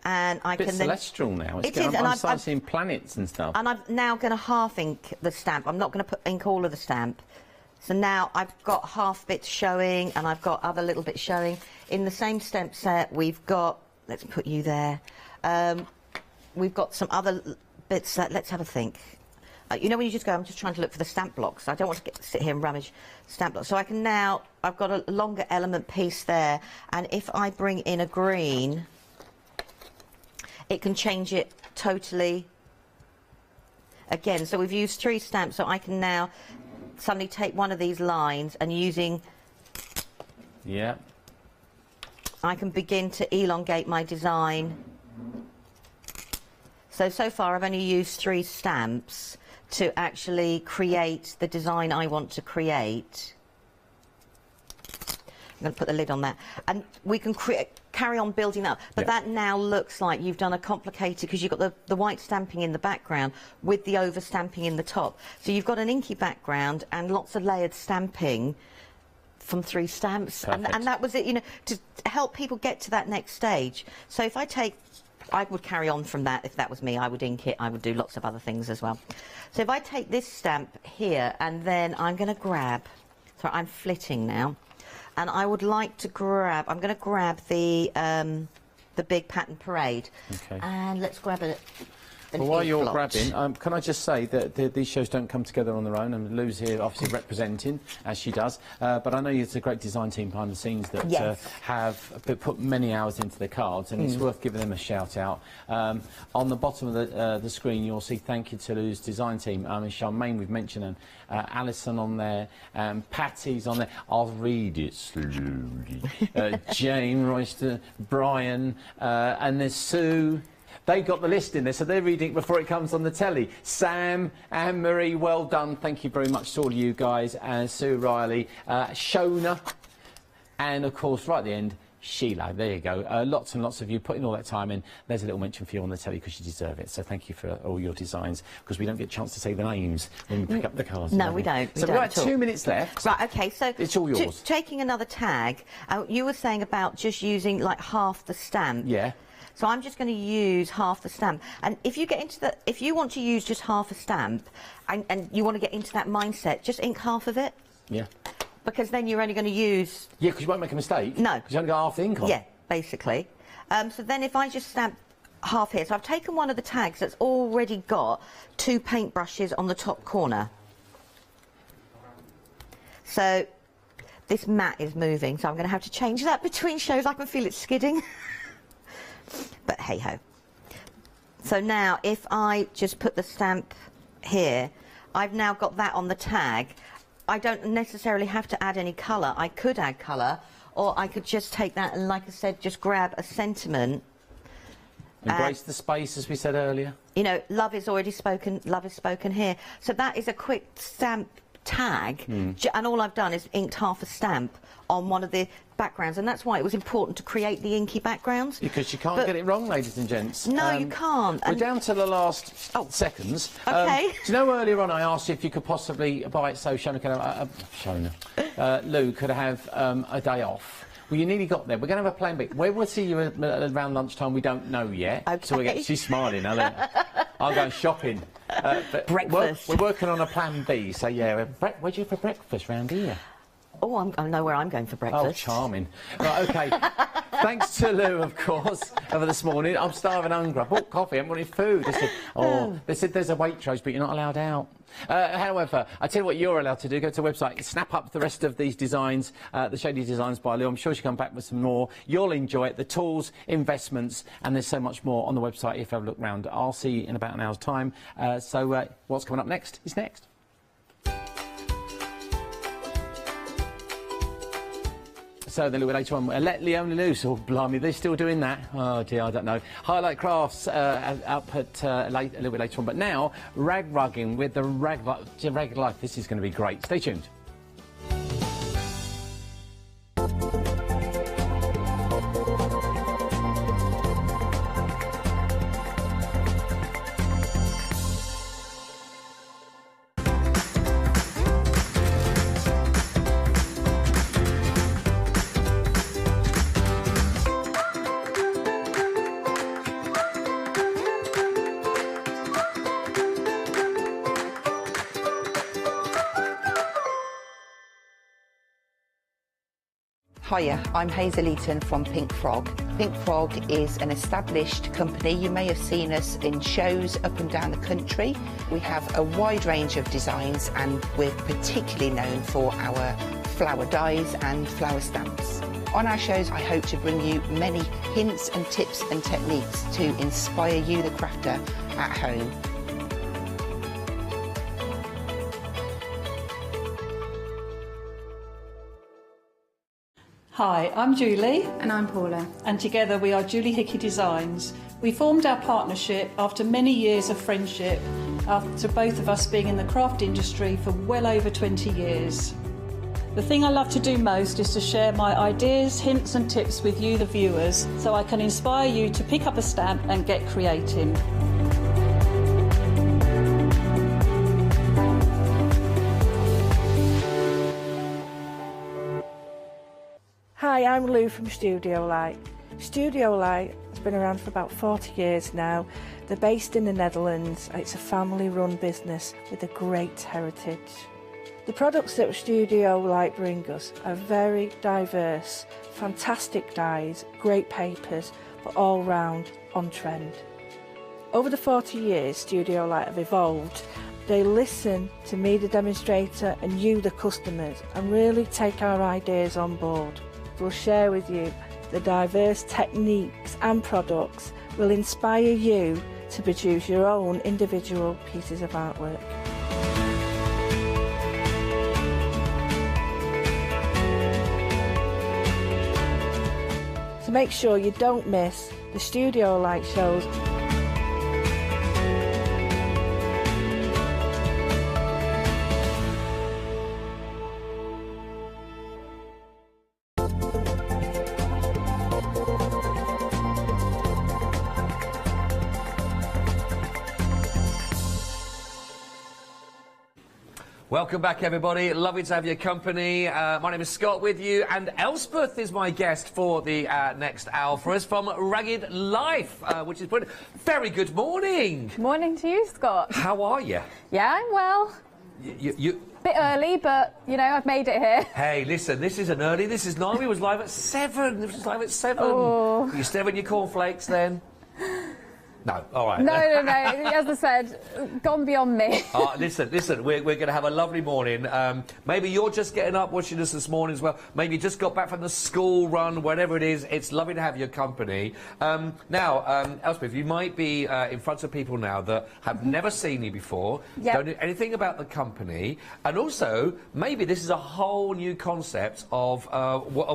And I can then... It's celestial now. I'm starting seeing planets and stuff. And I'm now going to half ink the stamp. I'm not going to ink all of the stamp. So now I've got half bits showing, and I've got other little bits showing. In the same stamp set, we've got... Let's put you there. We've got some other bits that, let's have a think. You know when you just go, I'm just trying to look for the stamp blocks. I don't want to sit here and rummage stamp blocks. So I can now, I've got a longer element piece there, and if I bring in a green, it can change it totally again. So we've used 3 stamps, so I can now suddenly take one of these lines and using... Yeah. I can begin to elongate my design. So far I've only used 3 stamps to actually create the design I want to create. I'm going to put the lid on that. And we can carry on building up. But that now looks like you've done a complicated, because you've got the white stamping in the background with the over stamping in the top. So you've got an inky background and lots of layered stamping from 3 stamps, and that was it, you know, to help people get to that next stage. So if I would carry on from that. If that was me, I would ink it. I would do lots of other things as well. So if I take this stamp here, and then I'm going to grab, sorry, I'm flitting now, and I would like to grab, I'm going to grab the big pattern parade. Okay. And let's grab it. Well, while you're grabbing, can I just say that these shows don't come together on their own, and Lou's here obviously representing, as she does, but I know it's a great design team behind the scenes that have put many hours into their cards, and it's worth giving them a shout out. On the bottom of the screen you'll see thank you to Lou's design team. Charmaine, we've mentioned, and Alison on there, Patty's on there, I'll read it slowly, Jane, Royster, Brian, and there's Sue. They got the list in there, so they're reading it before it comes on the telly. Sam, Anne-Marie, well done. Thank you very much to all you guys. And Sue Riley, Shona, and, of course, right at the end, Sheila. There you go. Lots and lots of you putting all that time in. There's a little mention for you on the telly because you deserve it. So thank you for all your designs, because we don't get a chance to say the names when we pick up the cards. No, we don't. So we've got 2 minutes left. Right, OK, so it's all yours. Taking another tag, you were saying about just using, like, half the stamp. Yeah. So I'm just going to use half the stamp. And if you get into if you want to use just half a stamp and you want to get into that mindset, just ink half of it. Yeah. Because then you're only going to use... Yeah, because you won't make a mistake. No. Because you only got half the ink on. Yeah, basically. So then if I just stamp half here, so I've taken one of the tags that's already got 2 paintbrushes on the top corner. So this mat is moving, so I'm going to have to change that between shows. I can feel it skidding. But hey-ho. So now, if I just put the stamp here, I've now got that on the tag. I don't necessarily have to add any colour. I could add colour, or I could just take that and, like I said, just grab a sentiment. Embrace the space, as we said earlier. You know, love is already spoken, love is spoken here. So that is a quick stamp tag, and all I've done is inked half a stamp on one of the backgrounds, and that's why it was important to create the inky backgrounds. Because you can't get it wrong, ladies and gents. No, you can't. We're down to the last seconds. OK. Do you know earlier on I asked you if you could possibly buy it so Shona could have, Lou could have a day off? Well, you nearly got there. We're going to have a plan B. Where we'll see you around lunchtime, we don't know yet. Okay. So she's smiling, I'll go shopping. Breakfast. We're working on a plan B, so yeah. Where do you for breakfast round here? Oh, I know where I'm going for breakfast. Oh, charming. Right, OK. Thanks to Lou, of course, over this morning. I'm starving hungry. I bought coffee, I haven't got any food. They said there's a Waitrose, but you're not allowed out. However, I tell you what you're allowed to do. Go to the website, snap up the rest of these designs, the shady designs by Lou. I'm sure she'll come back with some more. You'll enjoy it. The tools, investments, and there's so much more on the website if you have a look round. I'll see you in about an hour's time. So what's coming up next is next. So then a little bit later on, let Leona loose. Oh, blimey, they're still doing that. Oh, dear, I don't know. Highlight Crafts up at a little bit later on. But now, rag rugging with the rag life. This is going to be great. Stay tuned. Hiya, I'm Hazel Eaton from Pink Frog. Pink Frog is an established company. You may have seen us in shows up and down the country. We have a wide range of designs, and we're particularly known for our flower dies and flower stamps. On our shows, I hope to bring you many hints and tips and techniques to inspire you, the crafter, at home. Hi, I'm Julie. And I'm Paula. And together we are Julie Hickey Designs. We formed our partnership after many years of friendship, after both of us being in the craft industry for well over 20 years. The thing I love to do most is to share my ideas, hints and tips with you, the viewers, so I can inspire you to pick up a stamp and get creating. Hi, I'm Lou from Studio Light. Studio Light has been around for about 40 years now. They're based in the Netherlands. It's a family-run business with a great heritage. The products that Studio Light bring us are very diverse, fantastic dyes, great papers, but all round on trend. Over the 40 years Studio Light have evolved. They listen to me, the demonstrator, and you, the customers, and really take our ideas on board. We'll share with you the diverse techniques and products will inspire you to produce your own individual pieces of artwork. So make sure you don't miss the Studio Light shows. Welcome back, everybody. Lovely to have your company. My name is Scott with you, and Elspeth is my guest for the next hour for us from Ragged Life, which is brilliant. Very good morning. Morning to you, Scott. How are you? Yeah, I'm well. You bit early, but, you know, I've made it here. Hey, listen, this isn't early. This is 9. We was live at 7. It was live at 7. Oh. You still having your cornflakes then? No, all right. No. As I said, gone beyond me. Listen, we're going to have a lovely morning. Maybe you're just getting up watching us this morning as well. Maybe you just got back from the school run, whatever it is. It's lovely to have your company. Now, Elspeth, you might be in front of people now that have never seen you before, don't know anything about the company, and also maybe this is a whole new concept of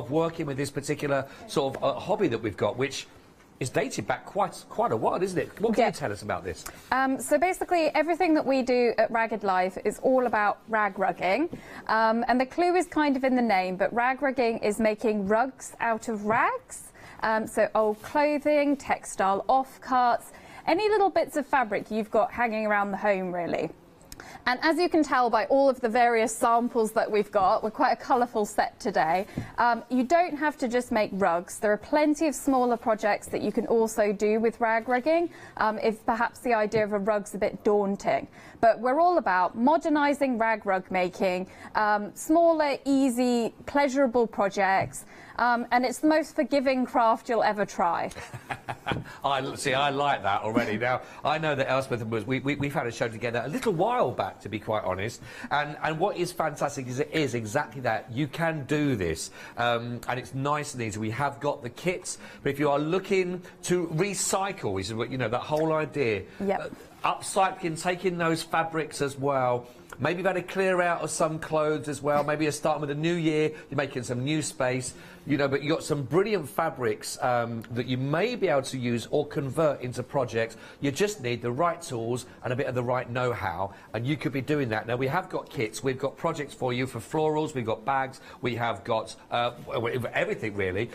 working with this particular sort of hobby that we've got, which is dated back quite a while, isn't it? What can you tell us about this? So basically, everything that we do at Ragged Life is all about rag rugging. And the clue is kind of in the name, but rag rugging is making rugs out of rags. So old clothing, textile offcuts, any little bits of fabric you've got hanging around the home, really. And as you can tell by all of the various samples that we've got, we're quite a colourful set today. You don't have to just make rugs. There are plenty of smaller projects that you can also do with rag rugging, if perhaps the idea of a rug's a bit daunting. But we're all about modernising rag rug making, smaller, easy, pleasurable projects, and it's the most forgiving craft you'll ever try. I like that already. Now, I know that Elspeth and we've had a show together a little while back, to be quite honest, and what is fantastic is it is exactly that. You can do this, and it's nice and easy. We have got the kits, but if you are looking to recycle, which is what, you know, that whole idea, upcycling, taking those fabrics as well. Maybe you've had a clear out of some clothes as well. Maybe you're starting with a new year, you're making some new space, you know, but you've got some brilliant fabrics that you may be able to use or convert into projects. You just need the right tools and a bit of the right know-how, and you could be doing that. Now, we have got kits, we've got projects for you for florals, we've got bags, we have got everything, really.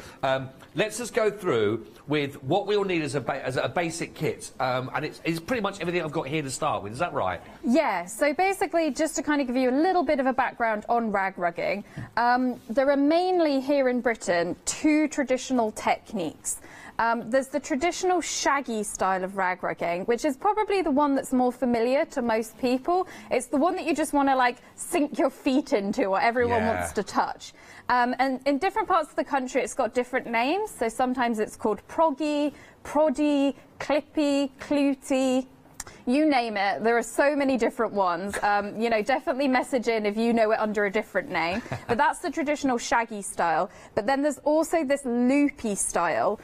Let's just go through with what we'll need as a basic kit, and it's pretty much everything I've got here to start with. Is that right? Yeah, so basically, just to kind of give you a little bit of a background on rag rugging, there are mainly here in Britain 2 traditional techniques. There's the traditional shaggy style of rag rugging, which is probably the one that's more familiar to most people. It's the one that you just want to, like, sink your feet into, or everyone wants to touch. And in different parts of the country, it's got different names. So sometimes it's called proggy, proddy, clippy, cluty. You name it, there are so many different ones. You know, definitely message in if you know it under a different name. But that's the traditional shaggy style. But then there's also this loopy style,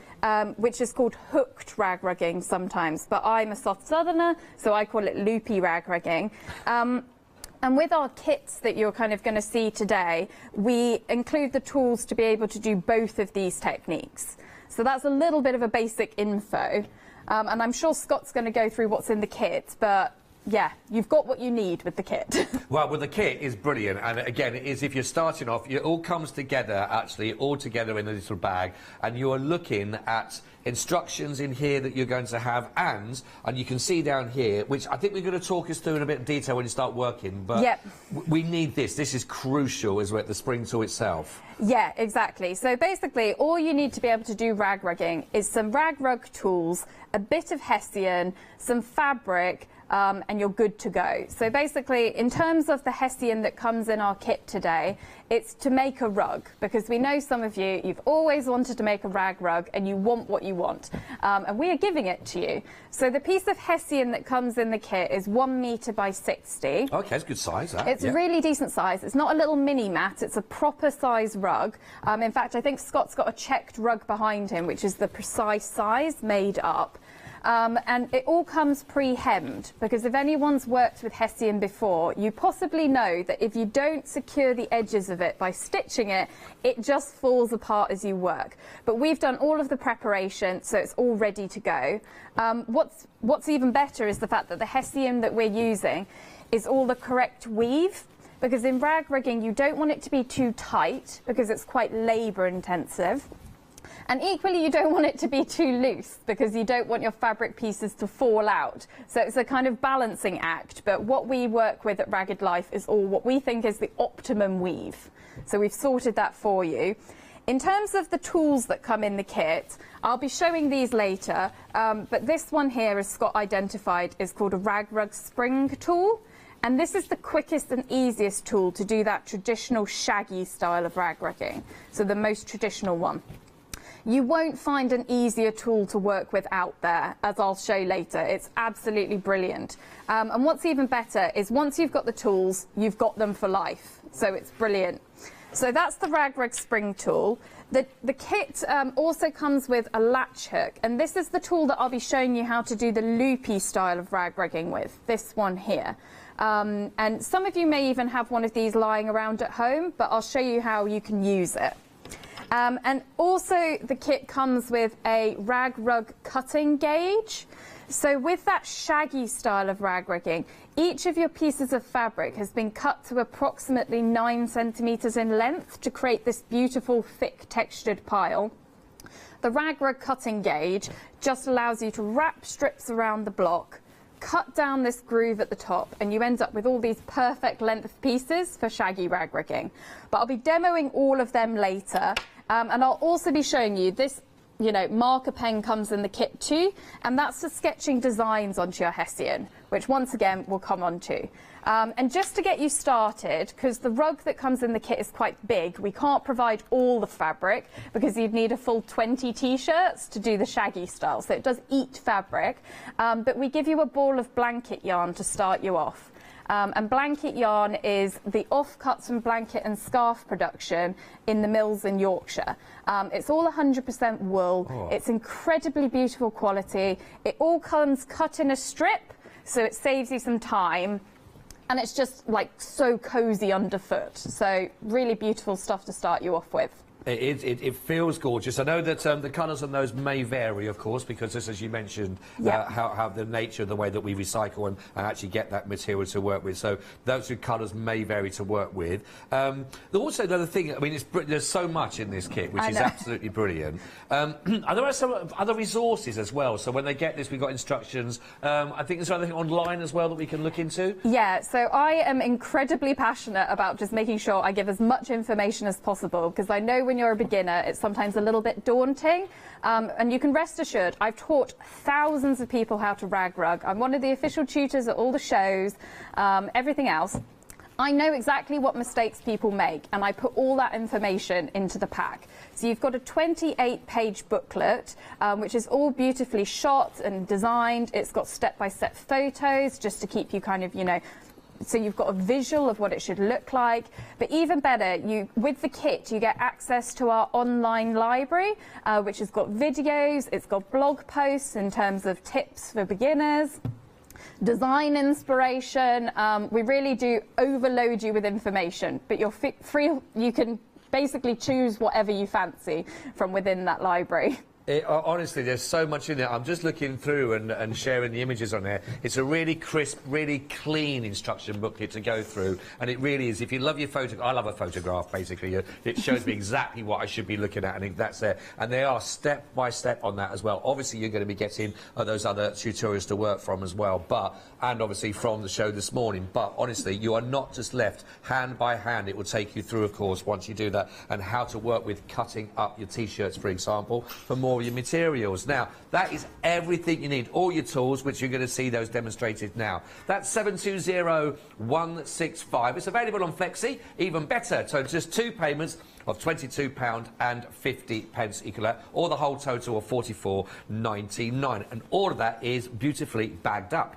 which is called hooked rag rugging sometimes. But I'm a soft southerner, so I call it loopy rag rugging. And with our kits that you're kind of going to see today, we include the tools to be able to do both of these techniques. So that's a little bit of a basic info. And I'm sure Scott's going to go through what's in the kit, but yeah, you've got what you need with the kit. Well, the kit is brilliant, and again, it is if you're starting off, it all comes together, actually, all together in a little bag, and you're looking at instructions in here that you're going to have, and you can see down here, which I think we're going to talk us through in a bit of detail when you start working, but yep. We need this. This is crucial, is what the spring tool itself. Yeah, exactly. So basically, all you need to be able to do rag rugging is some rag rug tools, a bit of hessian, some fabric, and you're good to go. So basically, in terms of the hessian that comes in our kit today, it's to make a rug, because we know some of you, you've always wanted to make a rag rug and you want what you want, and we are giving it to you. So the piece of hessian that comes in the kit is 1 metre by 60. Okay, it's good size, that. It's a really decent size. It's not a little mini mat, it's a proper size rug. In fact, I think Scott's got a checked rug behind him, which is the precise size made up. And it all comes pre-hemmed, because if anyone's worked with hessian before, you possibly know that if you don't secure the edges of it by stitching it, it just falls apart as you work. But we've done all of the preparation, so it's all ready to go. What's even better is the fact that the hessian that we're using is all the correct weave, because in rag rigging you don't want it to be too tight, because it's quite labour intensive. And equally, you don't want it to be too loose, because you don't want your fabric pieces to fall out. So it's a kind of balancing act. But what we work with at Ragged Life is all what we think is the optimum weave. So we've sorted that for you. In terms of the tools that come in the kit, I'll be showing these later. But this one here, as Scott identified, is called a rag rug spring tool. And this is the quickest and easiest tool to do that traditional shaggy style of rag rugging. So the most traditional one. You won't find an easier tool to work with out there, as I'll show later. It's absolutely brilliant. And what's even better is once you've got the tools, you've got them for life. So it's brilliant. So that's the rag rug spring tool. The kit also comes with a latch hook, and this is the tool that I'll be showing you how to do the loopy style of rag rugging with, this one here. And some of you may even have one of these lying around at home, but I'll show you how you can use it. And also the kit comes with a rag rug cutting gauge. So with that shaggy style of rag rugging, each of your pieces of fabric has been cut to approximately 9 centimetres in length to create this beautiful thick textured pile. The rag rug cutting gauge just allows you to wrap strips around the block, cut down this groove at the top, and you end up with all these perfect length pieces for shaggy rag rugging. But I'll be demoing all of them later. And I'll also be showing you this, marker pen comes in the kit too, and that's for sketching designs onto your hessian, which once again we'll come on to. And just to get you started, because the rug that comes in the kit is quite big, we can't provide all the fabric because you'd need a full 20 t-shirts to do the shaggy style, so it does eat fabric. But we give you a ball of blanket yarn to start you off. And blanket yarn is the offcuts from blanket and scarf production in the mills in Yorkshire. It's all 100% wool. Oh. It's incredibly beautiful quality. It all comes cut in a strip, so it saves you some time. And it's just like so cozy underfoot. So really beautiful stuff to start you off with. It feels gorgeous. I know that the colours on those may vary, of course, because this, as you mentioned, how the nature of the way that we recycle and actually get that material to work with. So those two colours may vary to work with. Also, another thing, I mean, there's so much in this kit, which is absolutely brilliant. Are there some other resources as well? So when they get this, we've got instructions. I think there's another thing online as well that we can look into. Yeah, so I am incredibly passionate about just making sure I give as much information as possible, because I know when you're a beginner, it's sometimes a little bit daunting. And you can rest assured, I've taught thousands of people how to rag rug. I'm one of the official tutors at all the shows, everything else. I know exactly what mistakes people make, and I put all that information into the pack. So you've got a 28-page booklet, which is all beautifully shot and designed. It's got step-by-step photos, just to keep you kind of, so you've got a visual of what it should look like. But even better, with the kit, you get access to our online library, which has got videos, it's got blog posts in terms of tips for beginners, design inspiration. We really do overload you with information, but you're free. You can basically choose whatever you fancy from within that library. Honestly, there's so much in there. I'm just looking through and sharing the images on there. It's a really crisp, really clean instruction booklet to go through, and it really is. If you love your photograph, I love a photograph, basically. It shows me exactly what I should be looking at, and that's there. And they are step by step on that as well. Obviously, you're going to be getting those other tutorials to work from as well, and obviously from the show this morning. But honestly, you are not just left hand by hand. It will take you through, of course, once you do that, and how to work with cutting up your T-shirts, for example, for more of your materials. Now, that everything you need, all your tools, which you're going to see those demonstrated now. That's 720165. It's available on Flexi, even better. So just 2 payments of £22.50 equal that, or the whole total of £44.99. And all of that is beautifully bagged up.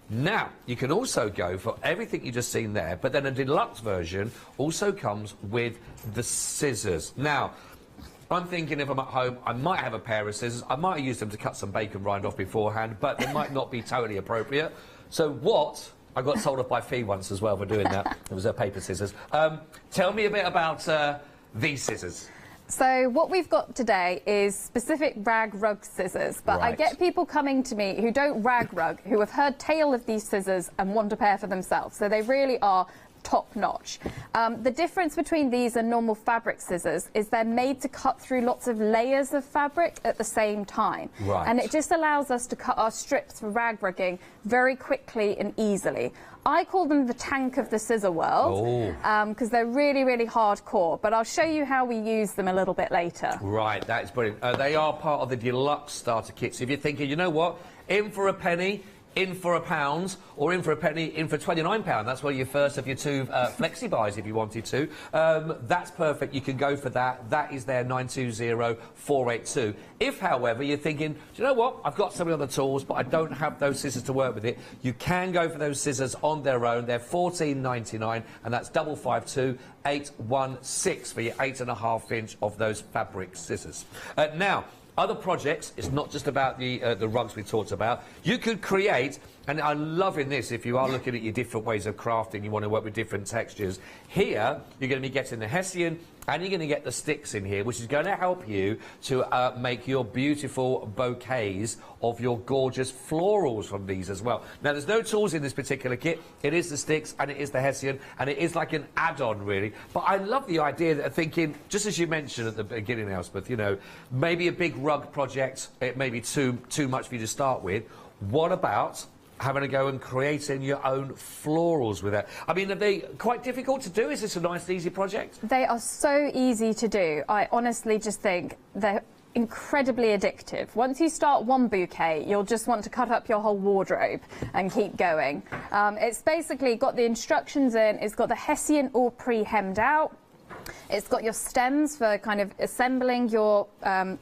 Now, you can also go for everything you just seen there, but then a deluxe version also comes with the scissors. Now, I'm thinking if I'm at home, I might have a pair of scissors. I might use them to cut some bacon rind off beforehand, but they might not be totally appropriate. So what... I got told off by Fee once as well for doing that. It was paper scissors. Tell me a bit about these scissors. So what we've got today is specific rag rug scissors, but I get people coming to me who don't rag rug, who have heard tale of these scissors and want a pair for themselves. So they really are top-notch. The difference between these and normal fabric scissors is they're made to cut through lots of layers of fabric at the same time. Right. And it just allows us to cut our strips for rag rugging very quickly and easily. I call them the tank of the scissor world because they're really, really hardcore, but I'll show you how we use them a little bit later. Right, that's brilliant. They are part of the deluxe starter kit. So if you're thinking, you know what, in for a penny, in for £1, or in for a penny, in for £29. That's one of your first of your 2 flexi buys if you wanted to. That's perfect. You can go for that. That is their 920482. If, however, you're thinking, do you know what? I've got some of the tools, but I don't have those scissors to work with it. You can go for those scissors on their own. They're $14.99, and that's 552816 for your 8.5 inch of those fabric scissors. Now, other projects, it's not just about the rugs we talked about. You could create, and I'm loving this if you are looking at your different ways of crafting, you want to work with different textures. Here, you're going to be getting the Hessian, and you're going to get the sticks in here, which is going to help you to make your beautiful bouquets of your gorgeous florals from these as well. Now, there's no tools in this particular kit. It is the sticks, and it is the Hessian, and it is like an add-on, really. But I love the idea of thinking, just as you mentioned at the beginning, Elspeth, you know, maybe a big rug project, it may be too much for you to start with. What about having a go and creating your own florals with it? I mean, are they quite difficult to do? Is this a nice, easy project? They are so easy to do. I honestly just think they're incredibly addictive. Once you start one bouquet, you'll just want to cut up your whole wardrobe and keep going. It's basically got the instructions in, it's got the Hessian all pre-hemmed out. It's got your stems for kind of assembling your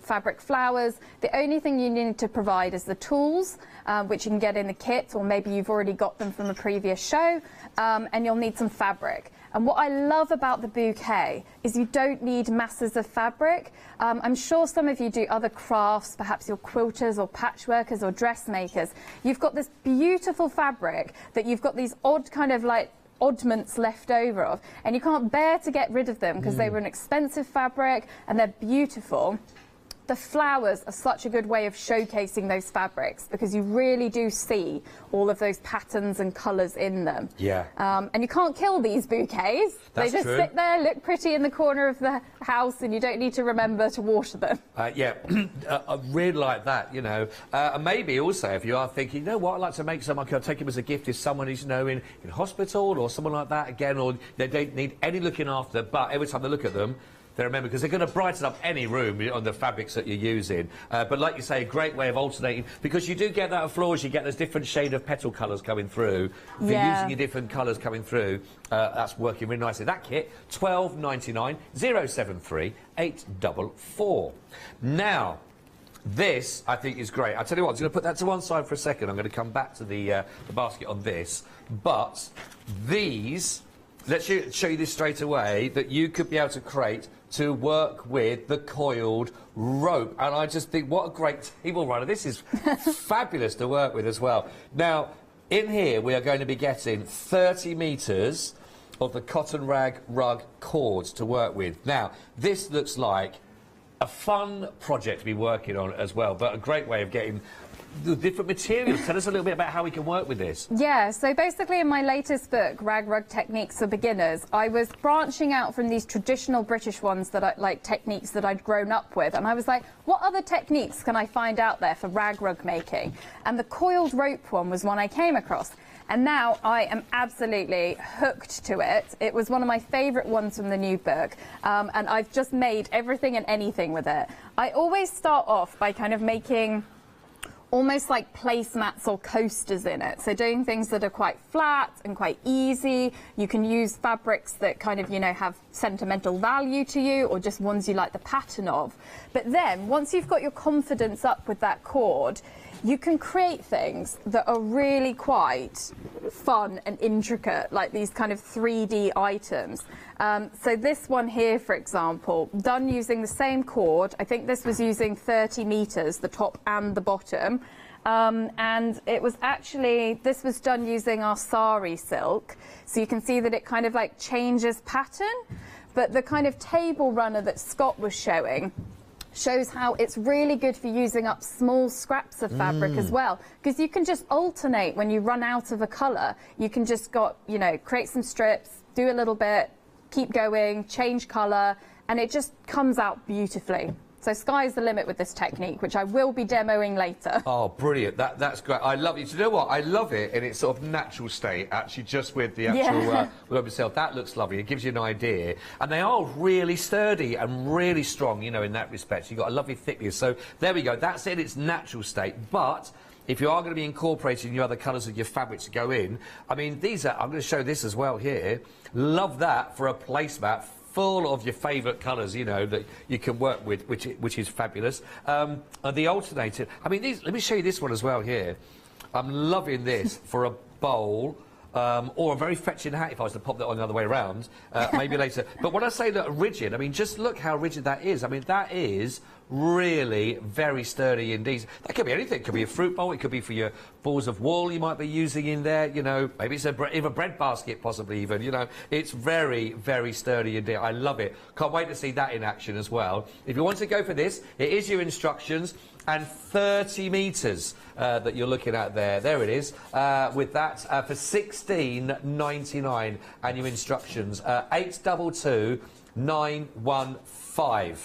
fabric flowers. The only thing you need to provide is the tools, which you can get in the kit, or maybe you've already got them from a previous show, and you'll need some fabric. And what I love about the bouquet is you don't need masses of fabric. I'm sure some of you do other crafts, perhaps you're quilters or patchworkers or dressmakers. You've got this beautiful fabric that you've got these odd kind of like oddments left over of, and you can't bear to get rid of them because they were an expensive fabric and they're beautiful. The flowers are such a good way of showcasing those fabrics because you really do see all of those patterns and colours in them. Yeah. And you can't kill these bouquets. That's they just sit there, look pretty in the corner of the house, and you don't need to remember to water them. Yeah, I really like that, you know. And maybe also if you are thinking, you know what, I'd like to make some, I could take them as a gift if someone is, you know, in hospital or someone like that again, or they don't need any looking after, but every time they look at them, they remember, because they're going to brighten up any room on the fabrics that you're using. But like you say, a great way of alternating, because you do get that of flowers, you get those different shade of petal colours coming through. If you're using your different colours coming through, that's working really nicely. That kit, $12.99, 073 844. Now, this, I think, is great. I'll tell you what, I'm going to put that to one side for a second. I'm going to come back to the basket on this. But these, let's show you this straight away, that you could be able to create to work with the coiled rope. And I just think, what a great table runner. This is fabulous to work with as well. Now, in here, we are going to be getting 30 metres of the cotton rag rug cords to work with. Now, this looks like a fun project to be working on as well, but a great way of getting the different materials. Tell us a little bit about how we can work with this. Yeah, so basically in my latest book, Rag Rug Techniques for Beginners, I was branching out from these traditional British ones that techniques that I'd grown up with, and I was like, what other techniques can I find out there for rag rug making? And the coiled rope one was one I came across. And now I am absolutely hooked to it. It was one of my favourite ones from the new book, and I've just made everything and anything with it. I always start off by kind of making almost like placemats or coasters in it. So doing things that are quite flat and quite easy. You can use fabrics that kind of, you know, have sentimental value to you, or just ones you like the pattern of. But then once you've got your confidence up with that cord, you can create things that are really quite fun and intricate, like these kind of 3D items. So this one here, for example, done using the same cord. I think this was using 30 meters, the top and the bottom. And it was actually, this was done using our sari silk. So you can see that it kind of like changes pattern. But the kind of table runner that Scott was showing shows how it's really good for using up small scraps of fabric as well, because you can just alternate when you run out of a colour. You can just create some strips, do a little bit, keep going, change colour, and it just comes out beautifully. So sky's the limit with this technique, which I will be demoing later. Oh, brilliant. That's great. I love it. Do you know what? I love it in its sort of natural state, actually, just with the actual web itself. That looks lovely. It gives you an idea. And they are really sturdy and really strong, you know, in that respect. You've got a lovely thickness. So there we go. That's in its natural state. But if you are going to be incorporating your other colours of your fabric to go in, I mean, these are, I'm going to show this as well here. Love that for a placemat full of your favourite colours, you know, that you can work with, which is fabulous. The alternative, I mean, let me show you this one as well here. I'm loving this for a bowl. Or a very fetching hat if I was to pop that on the other way around, maybe later. But when I say that rigid, I mean, just look how rigid that is. I mean, that is really very sturdy indeed. That could be anything. It could be a fruit bowl. It could be for your balls of wool you might be using in there. You know, maybe it's even a bread basket, possibly even. You know, it's very, very sturdy indeed. I love it. Can't wait to see that in action as well. If you want to go for this, it is your instructions. And 30 metres that you're looking at there. There it is. With that for $16.99 and your instructions. 822 915.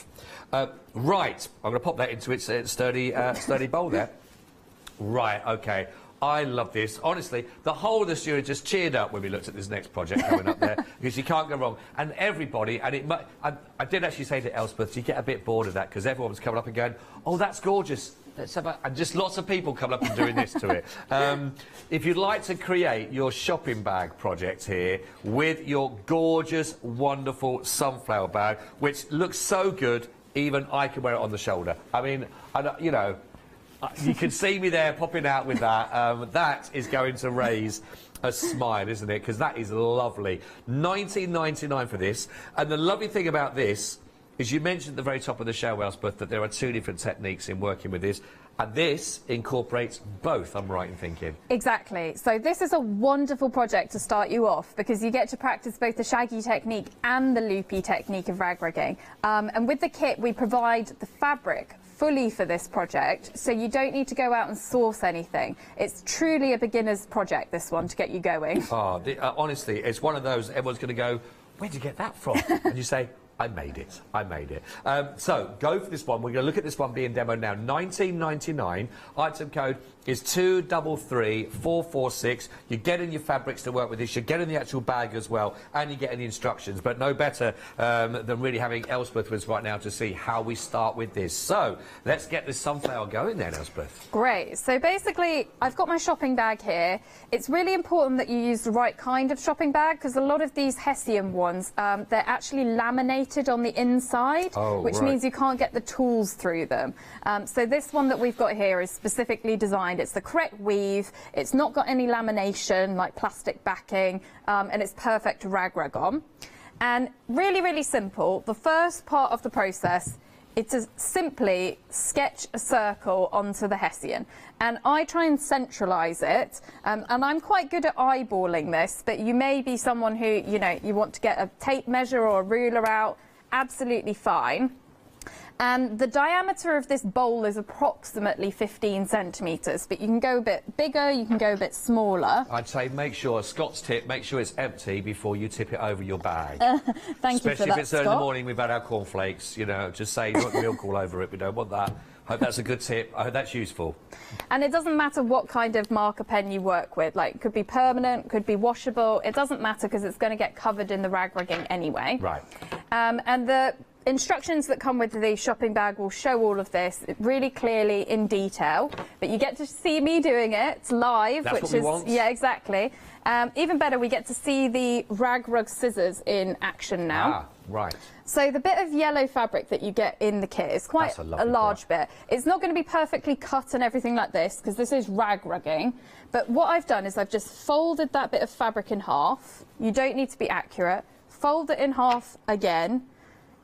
Right, I'm going to pop that into its sturdy bowl there. Right, OK. I love this. Honestly, the whole of the studio just cheered up when we looked at this next project coming up there, because you can't go wrong. And everybody, and I did actually say to Elspeth, you get a bit bored of that, because everyone was coming up and going, oh, that's gorgeous. Let's have and just lots of people coming up and doing this to it. If you'd like to create your shopping bag project here with your gorgeous, wonderful sunflower bag, which looks so good, even I can wear it on the shoulder. I mean, you know, you can see me there popping out with that. That is going to raise a smile, isn't it? Because that is lovely. $19.99 for this. And the lovely thing about this is you mentioned at the very top of the show, Elspeth, that there are two different techniques in working with this. And this incorporates both, I'm right in thinking. Exactly. So this is a wonderful project to start you off, because you get to practice both the shaggy technique and the loopy technique of rag rigging. And with the kit, we provide the fabric fully for this project, so you don't need to go out and source anything. It's truly a beginner's project, this one, to get you going. Oh, honestly, it's one of those, everyone's going to go, where'd you get that from? And you say, I made it. I made it. So go for this one. We're going to look at this one being demoed now. $19.99. Item code is 233446. You're getting your fabrics to work with this. You're getting the actual bag as well, and you're getting the instructions. But no better than really having Elspeth with us right now to see how we start with this. So let's get this sunflower going then, Elspeth. Great. So basically, I've got my shopping bag here. It's really important that you use the right kind of shopping bag, because a lot of these Hessian ones, they're actually laminated on the inside, which means you can't get the tools through them. So this one that we've got here is specifically designed. It's the correct weave. It's not got any lamination like plastic backing, and it's perfect to rag on. And really, really simple. The first part of the process, it's to simply sketch a circle onto the Hessian. And I try and centralise it. And I'm quite good at eyeballing this, but you may be someone who, you know, you want to get a tape measure or a ruler out. Absolutely fine. And the diameter of this bowl is approximately 15 centimetres, but you can go a bit bigger, you can go a bit smaller. I'd say make sure, Scott's tip, make sure it's empty before you tip it over your bag. Thank you for that, Especially if it's early in the Scott. morning, we've had our cornflakes, you know, just say you want milk all over it, we don't want that. I hope that's a good tip, I hope that's useful. And it doesn't matter what kind of marker pen you work with, like it could be permanent, could be washable, it doesn't matter because it's going to get covered in the rag rugging anyway. Right. And the instructions that come with the shopping bag will show all of this really clearly in detail, but you get to see me doing it live. That's which what we is want. Yeah, exactly. Even better, we get to see the rag rug scissors in action now. Ah, right. So the bit of yellow fabric that you get in the kit is quite a large bit. It's not going to be perfectly cut and everything like this because this is rag rugging. But what I've done is I've just folded that bit of fabric in half. You don't need to be accurate. Fold it in half again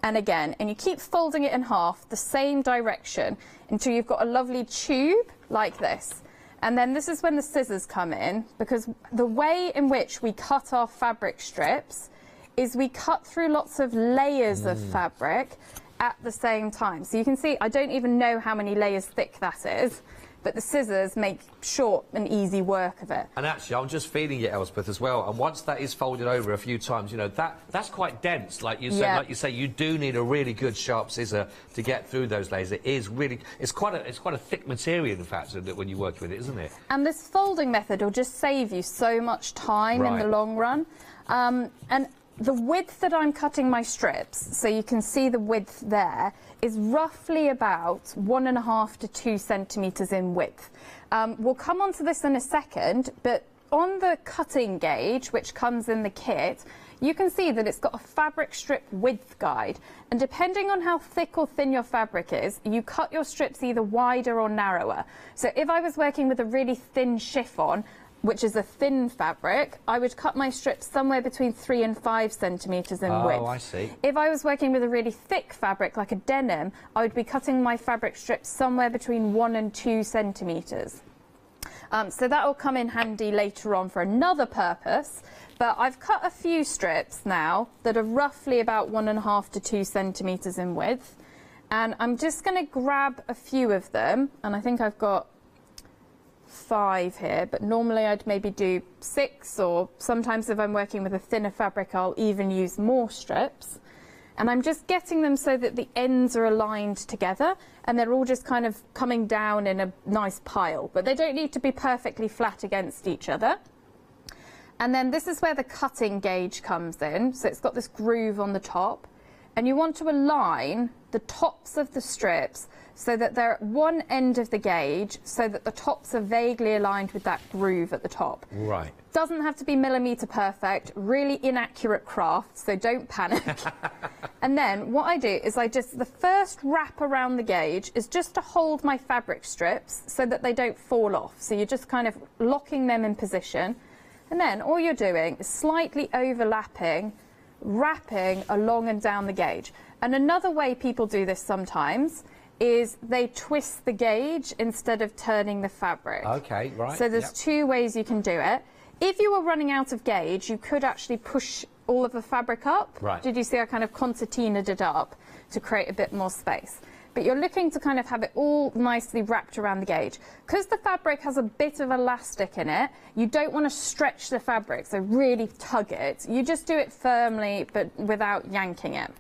and again, and you keep folding it in half the same direction until you've got a lovely tube like this. And then this is when the scissors come in, because the way in which we cut our fabric strips is we cut through lots of layers of fabric at the same time. So you can see I don't even know how many layers thick that is, but the scissors make short and easy work of it. And actually, I'm just feeling it, Elspeth, as well. And once that is folded over a few times, you know, that's quite dense. Like you said, like you say, you do need a really good sharp scissor to get through those layers. It is really, it's quite a thick material, in fact, when you work with it, isn't it? And this folding method will just save you so much time in the long run. And the width that I'm cutting my strips, so you can see the width there, is roughly about 1.5 to 2 centimetres in width. We'll come on to this in a second, but on the cutting gauge, which comes in the kit, you can see that it's got a fabric strip width guide. And depending on how thick or thin your fabric is, you cut your strips either wider or narrower. So if I was working with a really thin chiffon, which is a thin fabric, I would cut my strips somewhere between 3 and 5 centimetres in width. Oh, I see. If I was working with a really thick fabric, like a denim, I would be cutting my fabric strips somewhere between 1 and 2 centimetres. So that will come in handy later on for another purpose, but I've cut a few strips now that are roughly about 1.5 to 2 centimetres in width, and I'm just going to grab a few of them, and I think I've got 5 here, but normally I'd maybe do 6, or sometimes if I'm working with a thinner fabric I'll even use more strips. And I'm just getting them so that the ends are aligned together and they're all just kind of coming down in a nice pile, but they don't need to be perfectly flat against each other. And then this is where the cutting gauge comes in, so it's got this groove on the top, and you want to align the tops of the strips so that they're at one end of the gauge, so that the tops are vaguely aligned with that groove at the top. Right. Doesn't have to be millimetre perfect, really inaccurate craft, so don't panic. And then what I do is the first wrap around the gauge is just to hold my fabric strips so that they don't fall off. So you're just kind of locking them in position. And then all you're doing is slightly overlapping, wrapping along and down the gauge. And another way people do this sometimes is they twist the gauge instead of turning the fabric. Okay, right. So there's 2 ways you can do it. If you were running out of gauge, you could actually push all of the fabric up. Right. Did you see I kind of concertinaed it up to create a bit more space? But you're looking to kind of have it all nicely wrapped around the gauge. Because the fabric has a bit of elastic in it, you don't want to stretch the fabric, so really tug it. You just do it firmly, but without yanking it.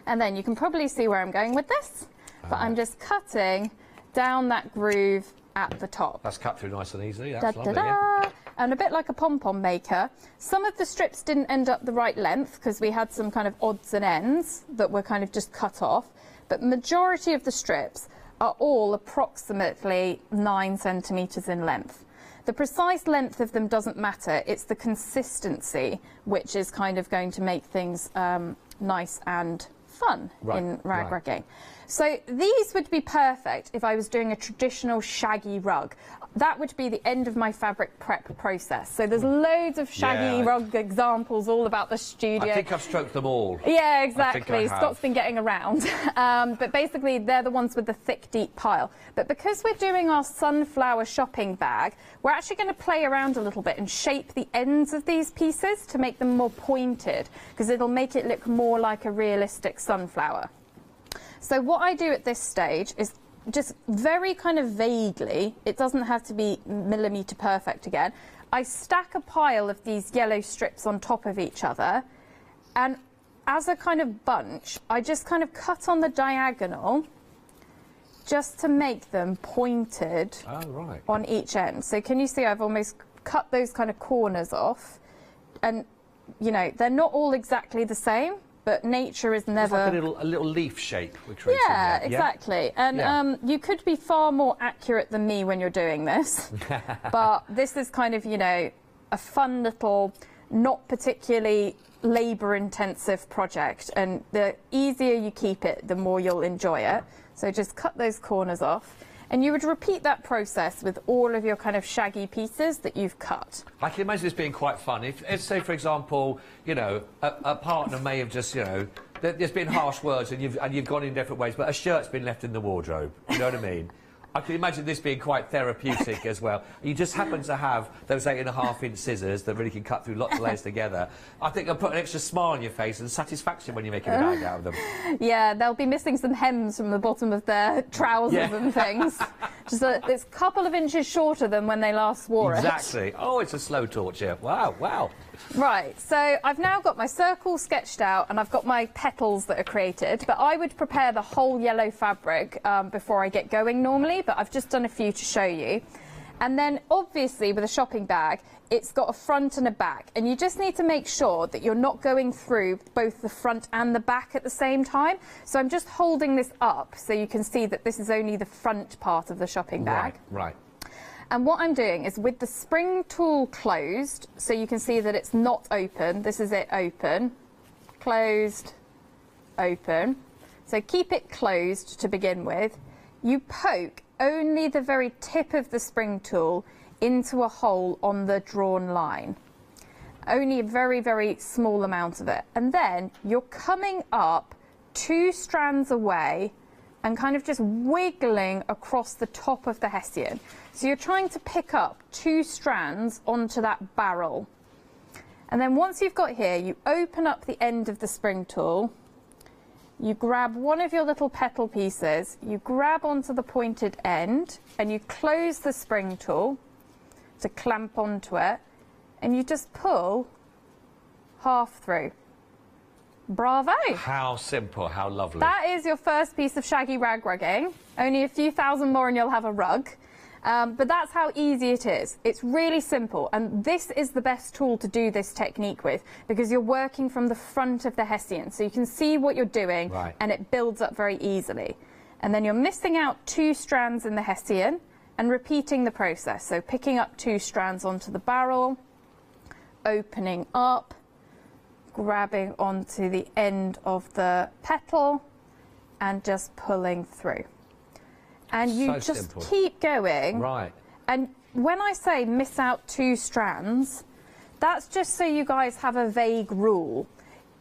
And then you can probably see where I'm going with this. But I'm just cutting down that groove at the top. That's cut through nice and easy. That's lovely. Da-da-da. And a bit like a pom-pom maker, some of the strips didn't end up the right length because we had some kind of odds and ends that were kind of just cut off. But majority of the strips are all approximately 9 centimetres in length. The precise length of them doesn't matter. It's the consistency which is kind of going to make things nice and fun in rag rugging. So these would be perfect if I was doing a traditional shaggy rug. That would be the end of my fabric prep process. So there's loads of shaggy rug examples all about the studio. I think I've stroked them all. Yeah, exactly. Scott's been getting around. But basically, they're the ones with the thick, deep pile. But because we're doing our sunflower shopping bag, we're actually going to play around a little bit and shape the ends of these pieces to make them more pointed, because it'll make it look more like a realistic sunflower. So what I do at this stage is just very kind of vaguely, it doesn't have to be millimetre perfect again, I stack a pile of these yellow strips on top of each other, and as a kind of bunch, I just kind of cut on the diagonal just to make them pointed on each end. So can you see I've almost cut those kind of corners off, and you know, they're not all exactly the same, but nature is never... It's like a little leaf shape we're creating Yeah, there. exactly. And you could be far more accurate than me when you're doing this, but this is kind of, you know, a fun little, not particularly labour-intensive project, and the easier you keep it, the more you'll enjoy it. So just cut those corners off. And you would repeat that process with all of your kind of shaggy pieces that you've cut. I can imagine this being quite fun. If say, for example, you know, a partner may have just, you know, there's been harsh words and you've gone in different ways, but a shirt's been left in the wardrobe. You know what I mean? I can imagine this being quite therapeutic as well. You just happen to have those 8.5-inch scissors that really can cut through lots of layers together. I think I'll put an extra smile on your face and satisfaction when you're making a bag out of them. Yeah, they'll be missing some hems from the bottom of their trousers and things. Just it's a couple of inches shorter than when they last wore it. Exactly. Oh, it's a slow torture. Wow, wow. Right, so I've now got my circle sketched out and I've got my petals that are created, but I would prepare the whole yellow fabric before I get going normally, but I've just done a few to show you. And then obviously with a shopping bag, it's got a front and a back, and you just need to make sure that you're not going through both the front and the back at the same time. So I'm just holding this up so you can see that this is only the front part of the shopping bag. Right. And what I'm doing is with the spring tool closed, so you can see that it's not open. This is it open, closed, open. So keep it closed to begin with. You poke only the very tip of the spring tool into a hole on the drawn line. Only a very, very small amount of it. And then you're coming up 2 strands away and kind of just wiggling across the top of the hessian. So you're trying to pick up 2 strands onto that barrel. And then once you've got here, you open up the end of the spring tool, you grab one of your little petal pieces, you grab onto the pointed end, and you close the spring tool to clamp onto it, and you just pull half through. Bravo! How simple, how lovely. That is your first piece of shaggy rag rugging. Only a few thousand more and you'll have a rug. But that's how easy it is. It's really simple, and this is the best tool to do this technique with, because you're working from the front of the hessian, so you can see what you're doing, and it builds up very easily. And then you're missing out 2 strands in the hessian and repeating the process. So picking up 2 strands onto the barrel, opening up, grabbing onto the end of the petal and just pulling through. And you just keep going. Right. And when I say miss out 2 strands, that's just so you guys have a vague rule.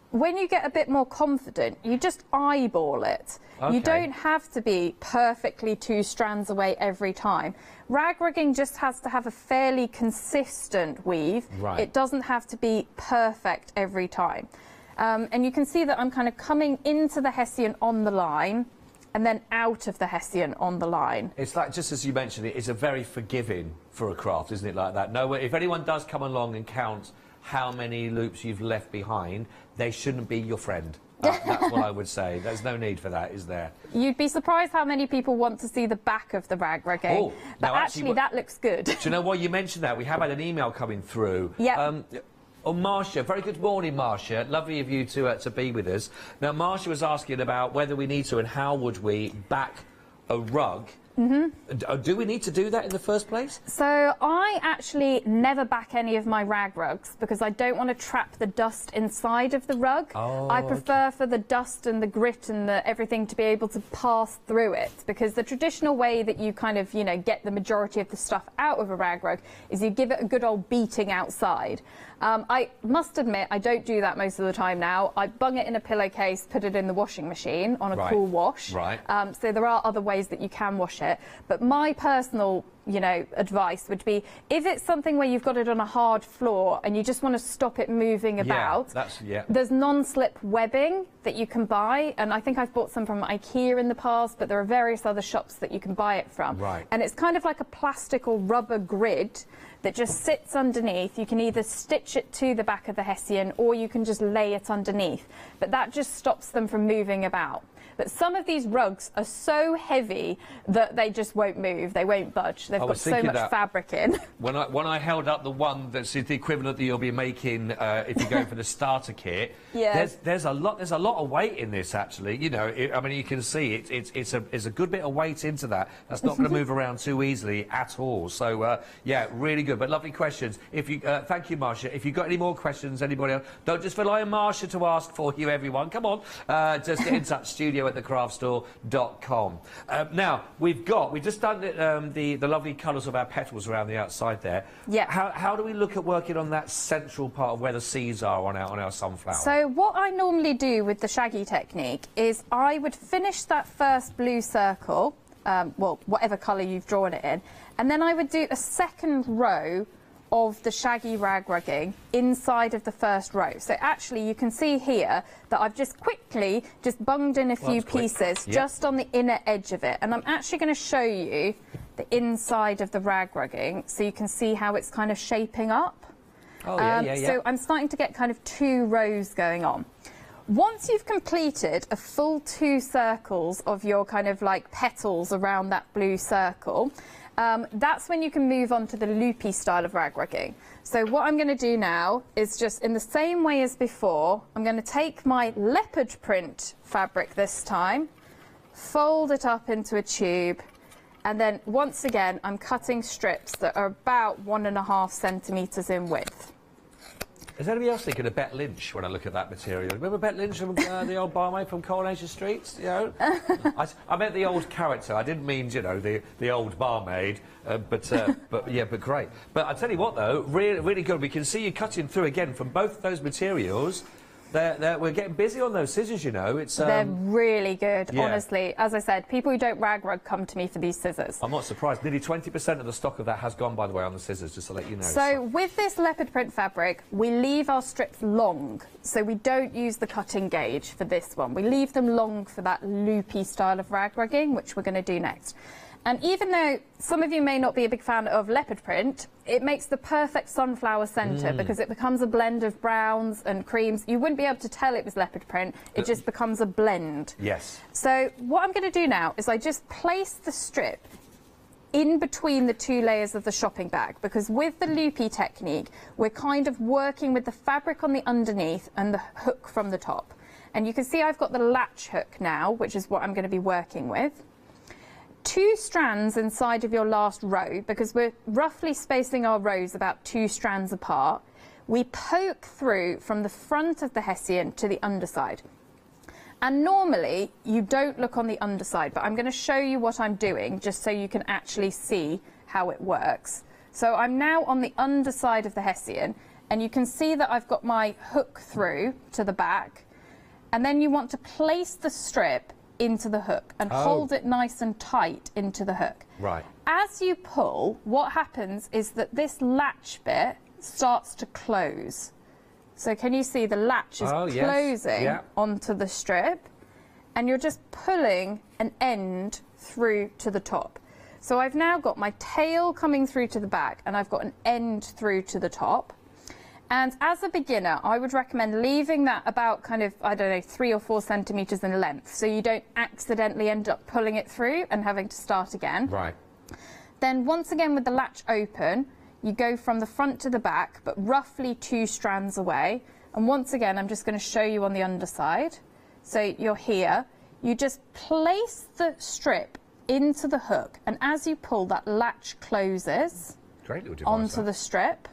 When you get a bit more confident, you just eyeball it. You don't have to be perfectly 2 strands away every time. Rag rigging just has to have a fairly consistent weave. It doesn't have to be perfect every time. And you can see that I'm kind of coming into the hessian on the line and then out of the hessian on the line. It's like, just as you mentioned, it's a very forgiving for a craft, isn't it, like that? No, if anyone does come along and count how many loops you've left behind, they shouldn't be your friend. That's what I would say. There's no need for that, is there? You'd be surprised how many people want to see the back of the rag rigging. Oh, but actually, that looks good. Do you know what? You mentioned that. We have had an email coming through. Yeah. Oh, Marcia, very good morning, Marcia. Lovely of you to be with us. Now, Marcia was asking about whether we need to and how would we back a rug. Do we need to do that in the first place? So I actually never back any of my rag rugs because I don't want to trap the dust inside of the rug. I prefer for the dust and the grit and everything to be able to pass through it, because the traditional way that you kind of, you know, get the majority of the stuff out of a rag rug is you give it a good old beating outside. I must admit, I don't do that most of the time now. I bung it in a pillowcase, put it in the washing machine on a cool wash. So there are other ways that you can wash it. But my personal you know, advice would be, if it's something where you've got it on a hard floor and you just want to stop it moving about, there's non-slip webbing that you can buy, and I think I've bought some from IKEA in the past, but there are various other shops that you can buy it from. Right. And it's kind of like a plastic or rubber grid that just sits underneath. You can either stitch it to the back of the Hessian or you can just lay it underneath, but that just stops them from moving about. But some of these rugs are so heavy that they just won't move, they won't budge. They've got so much fabric in. When I held up the one that's the equivalent that you'll be making if you're going for the starter kit, there's a lot of weight in this actually. You know, I mean, you can see it's a good bit of weight into that. That's not going to move around too easily at all. So yeah, really good. But lovely questions. If you thank you, Marcia. If you've ve got any more questions, anybody else, don't just rely on Marcia to ask for you, everyone. Come on, just get in touch. studio@thecraftstore.com. Now we've just done the lovely colours of our petals around the outside there. Yeah. How do we look at working on that central part of where the seeds are on our sunflower? So what I normally do with the shaggy technique is I would finish that first blue circle, well, whatever colour you've drawn it in, and then I would do a second row of the shaggy rag rugging inside of the first row. So actually you can see here that I've just quickly bunged in a few pieces just on the inner edge of it, and I'm actually going to show you the inside of the rag rugging so you can see how it's kind of shaping up. Oh, So I'm starting to get kind of 2 rows going on. Once you've completed a full 2 circles of your kind of like petals around that blue circle, that's when you can move on to the loopy style of rag rugging. So what I'm going to do now is just in the same way as before, I'm going to take my leopard print fabric this time, fold it up into a tube, and then once again I'm cutting strips that are about 1.5 centimetres in width. Is anybody else thinking of Bet Lynch when I look at that material? Remember Bet Lynch from the old barmaid from Coronation Street? You know, I meant the old character. I didn't mean, you know, the old barmaid. But great. But I tell you what, though, really good. We can see you cutting through again from both those materials. We're getting busy on those scissors, you know. They're really good, honestly. As I said, people who don't rag rug come to me for these scissors. I'm not surprised. Nearly 20% of the stock of that has gone, by the way, on the scissors, just to let you know. So with this leopard print fabric, we leave our strips long. So we don't use the cutting gauge for this one. We leave them long for that loopy style of rag rugging, which we're going to do next. And even though some of you may not be a big fan of leopard print, it makes the perfect sunflower centre because it becomes a blend of browns and creams. You wouldn't be able to tell it was leopard print, it just becomes a blend. Yes. So what I'm going to do now is I just place the strip in between the 2 layers of the shopping bag, because with the loopy technique, we're kind of working with the fabric on the underneath and the hook from the top. And you can see I've got the latch hook now, which is what I'm going to be working with. 2 strands inside of your last row, because we're roughly spacing our rows about 2 strands apart. We poke through from the front of the Hessian to the underside. And normally you don't look on the underside, but I'm going to show you what I'm doing just so you can actually see how it works. So I'm now on the underside of the Hessian, and you can see that I've got my hook through to the back, and then you want to place the strip into the hook and hold it nice and tight into the hook. Right. As you pull, what happens is that this latch bit starts to close. So can you see the latch is closing onto the strip, and you're just pulling an end through to the top. So I've now got my tail coming through to the back, and I've got an end through to the top. And as a beginner, I would recommend leaving that about kind of, I don't know, 3 or 4 centimetres in length, so you don't accidentally end up pulling it through and having to start again. Right. Then once again with the latch open, you go from the front to the back, but roughly 2 strands away. And once again, I'm just going to show you on the underside. So you're here. You just place the strip into the hook, and as you pull, that latch closes onto the strip.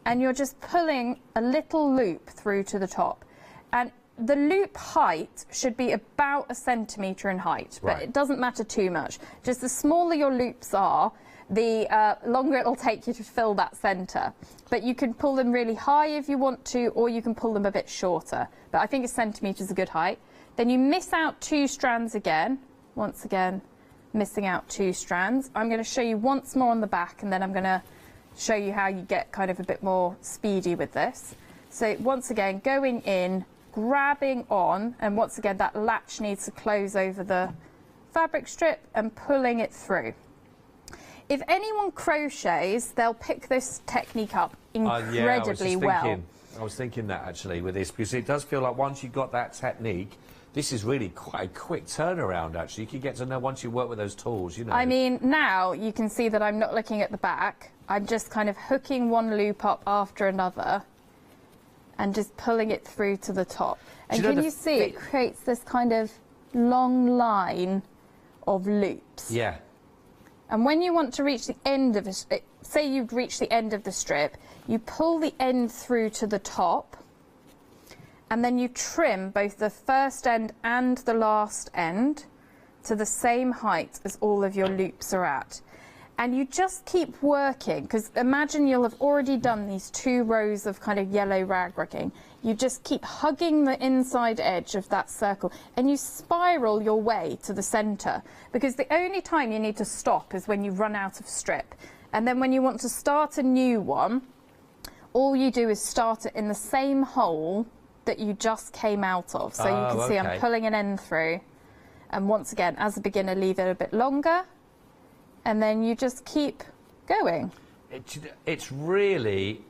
And you're just pulling a little loop through to the top. And the loop height should be about 1 centimetre in height, but it doesn't matter too much. Just the smaller your loops are, the longer it'll take you to fill that centre. But you can pull them really high if you want to, or you can pull them a bit shorter. But I think 1 centimetre is a good height. Then you miss out 2 strands again, once again, missing out 2 strands. I'm going to show you once more on the back, and then I'm going to show you how you get kind of a bit more speedy with this. So once again, going in, grabbing on, and once again that latch needs to close over the fabric strip and pulling it through. If anyone crochets, they'll pick this technique up incredibly well. I was thinking that actually with this, because it does feel like once you've got that technique, this is really quite a quick turnaround actually. You can get to know once you work with those tools, you know. I mean, now you can see that I'm not looking at the back. I'm just kind of hooking one loop up after another and just pulling it through to the top. And can you see it creates this kind of long line of loops? Yeah. And when you want to reach the end of it, say you've reached the end of the strip, you pull the end through to the top, and then you trim both the first end and the last end to the same height as all of your loops are at. And you just keep working, because imagine you'll have already done these 2 rows of kind of yellow rag rugging. You just keep hugging the inside edge of that circle, and you spiral your way to the centre, because the only time you need to stop is when you run out of strip. And then when you want to start a new one, all you do is start it in the same hole that you just came out of. So you can see I'm pulling an end through, and once again, as a beginner, leave it a bit longer, and then you just keep going. It's really,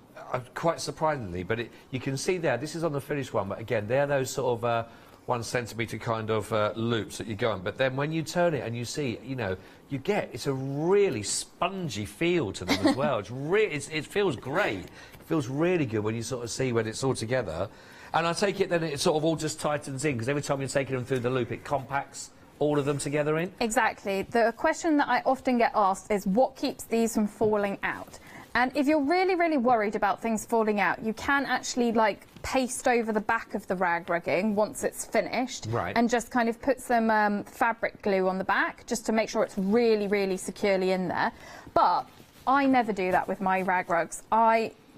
quite surprisingly, but you can see there, this is on the finished one, but again, they're those sort of 1 centimetre kind of loops that you go on. But then when you turn it and you see, you know, you get, it's a really spongy feel to them as well. It feels great. It feels really good when you sort of see when it's all together. And I take it then it sort of all just tightens in, because every time you're taking them through the loop, it compacts all of them together in? Exactly. The question that I often get asked is what keeps these from falling out? And if you're really, really worried about things falling out, you can actually like paste over the back of the rag rugging once it's finished, right, and just kind of put some fabric glue on the back just to make sure it's really, really securely in there. But I never do that with my rag rugs.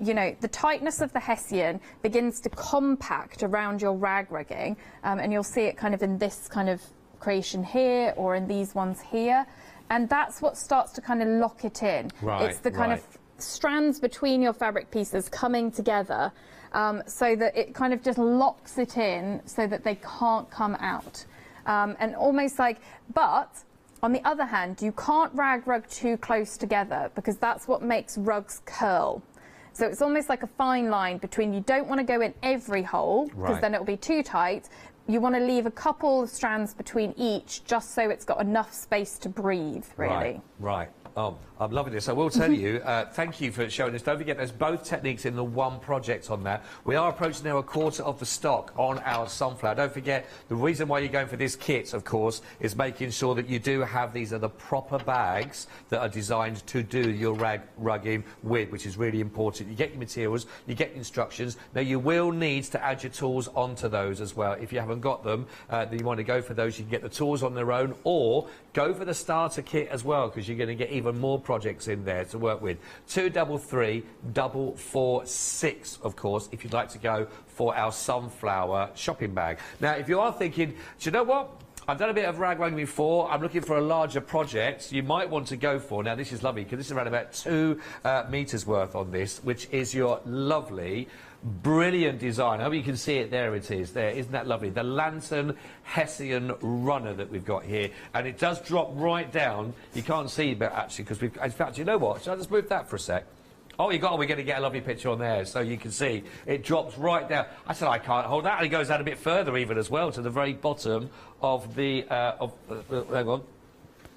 You know, the tightness of the Hessian begins to compact around your rag rugging, and you'll see it kind of in this kind of creation here or in these ones here, and that's what starts to kind of lock it in. Right, it's the kind of strands between your fabric pieces coming together, so that it kind of just locks it in so that they can't come out, and almost like, but on the other hand, you can't rag rug too close together, because that's what makes rugs curl. So it's almost like a fine line between, you don't want to go in every hole, because then it'll be too tight. You want to leave a couple of strands between each, just so it's got enough space to breathe, really. Right. Oh, I'm loving this. I will tell you, thank you for showing us. Don't forget, there's both techniques in the one project on that. We are approaching now a quarter of the stock on our sunflower. Don't forget, the reason why you're going for this kit, of course, is making sure that you do have these are the proper bags that are designed to do your rag rugging with, which is really important. You get your materials, you get instructions. Now, you will need to add your tools onto those as well. If you haven't got them, then you want to go for those. You can get the tools on their own, or go for the starter kit as well, because you're going to get even more projects in there to work with. 233 446, of course, if you'd like to go for our sunflower shopping bag. Now, if you are thinking, do you know what? I've done a bit of rag rugging before. I'm looking for a larger project. You might want to go for, now this is lovely, because this is around about 2 metres worth on this, which is your lovely, brilliant design. I hope you can see it. There it is. There, isn't that lovely? The Lantern Hessian runner that we've got here, and it does drop right down. You can't see, but actually, because we've, in fact, you know what? Shall I just move that for a sec? Oh, we're going to get a lovely picture on there, so you can see it drops right down. I said I can't hold that, and it goes down a bit further even as well to the very bottom of the hang on.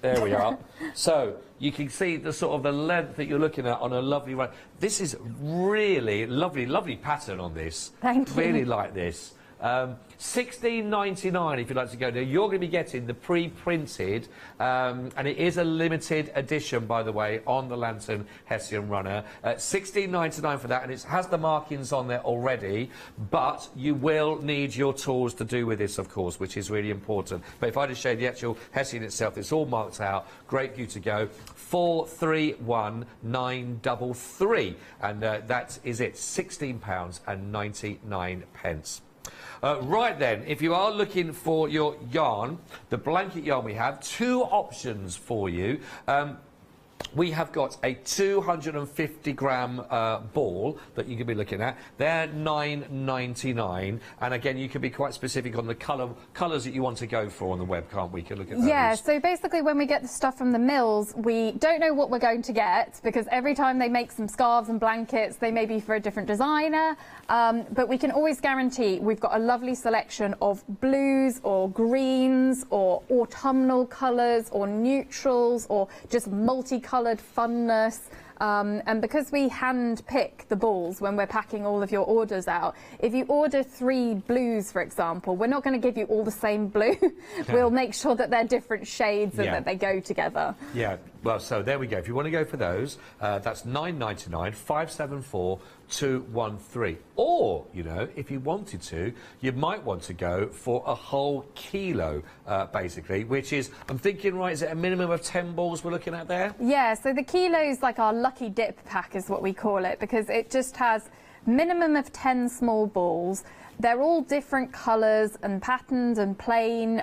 There we are. So you can see the sort of the length that you're looking at on a lovely run. This is really lovely, lovely pattern on this. Thank you. Really like this. $16.99 if you'd like to go there. You're going to be getting the pre-printed, and it is a limited edition, by the way, on the Lantern Hessian runner. $16.99 for that, and it has the markings on there already, but you will need your tools to do with this, of course, which is really important. But if I just show you the actual Hessian itself, it's all marked out. Great for you to go. 431933, and that is it. £16.99. Right then, if you are looking for your yarn, the blanket yarn, we have 2 options for you. We have got a 250-gram ball that you can be looking at. They're $9.99, and again, you can be quite specific on the colours that you want to go for on the web, can't we? Can look at those. Yeah, so basically when we get the stuff from the mills, we don't know what we're going to get, because every time they make some scarves and blankets, they may be for a different designer, but we can always guarantee we've got a lovely selection of blues or greens or autumnal colours or neutrals or just multicoloured funness. And because we hand pick the balls when we're packing all of your orders out, if you order 3 blues, for example, we're not going to give you all the same blue. We'll make sure that they're different shades and that they go together. Yeah, well, so there we go. If you want to go for those, that's $9.99, 574 213. Or, you know, if you wanted to, you might want to go for a whole kilo, basically, which is, I'm thinking, right, is it a minimum of 10 balls we're looking at there? Yeah, so the kilo's like our lucky dip pack is what we call it, because it just has minimum of 10 small balls. They're all different colours and patterns and plain.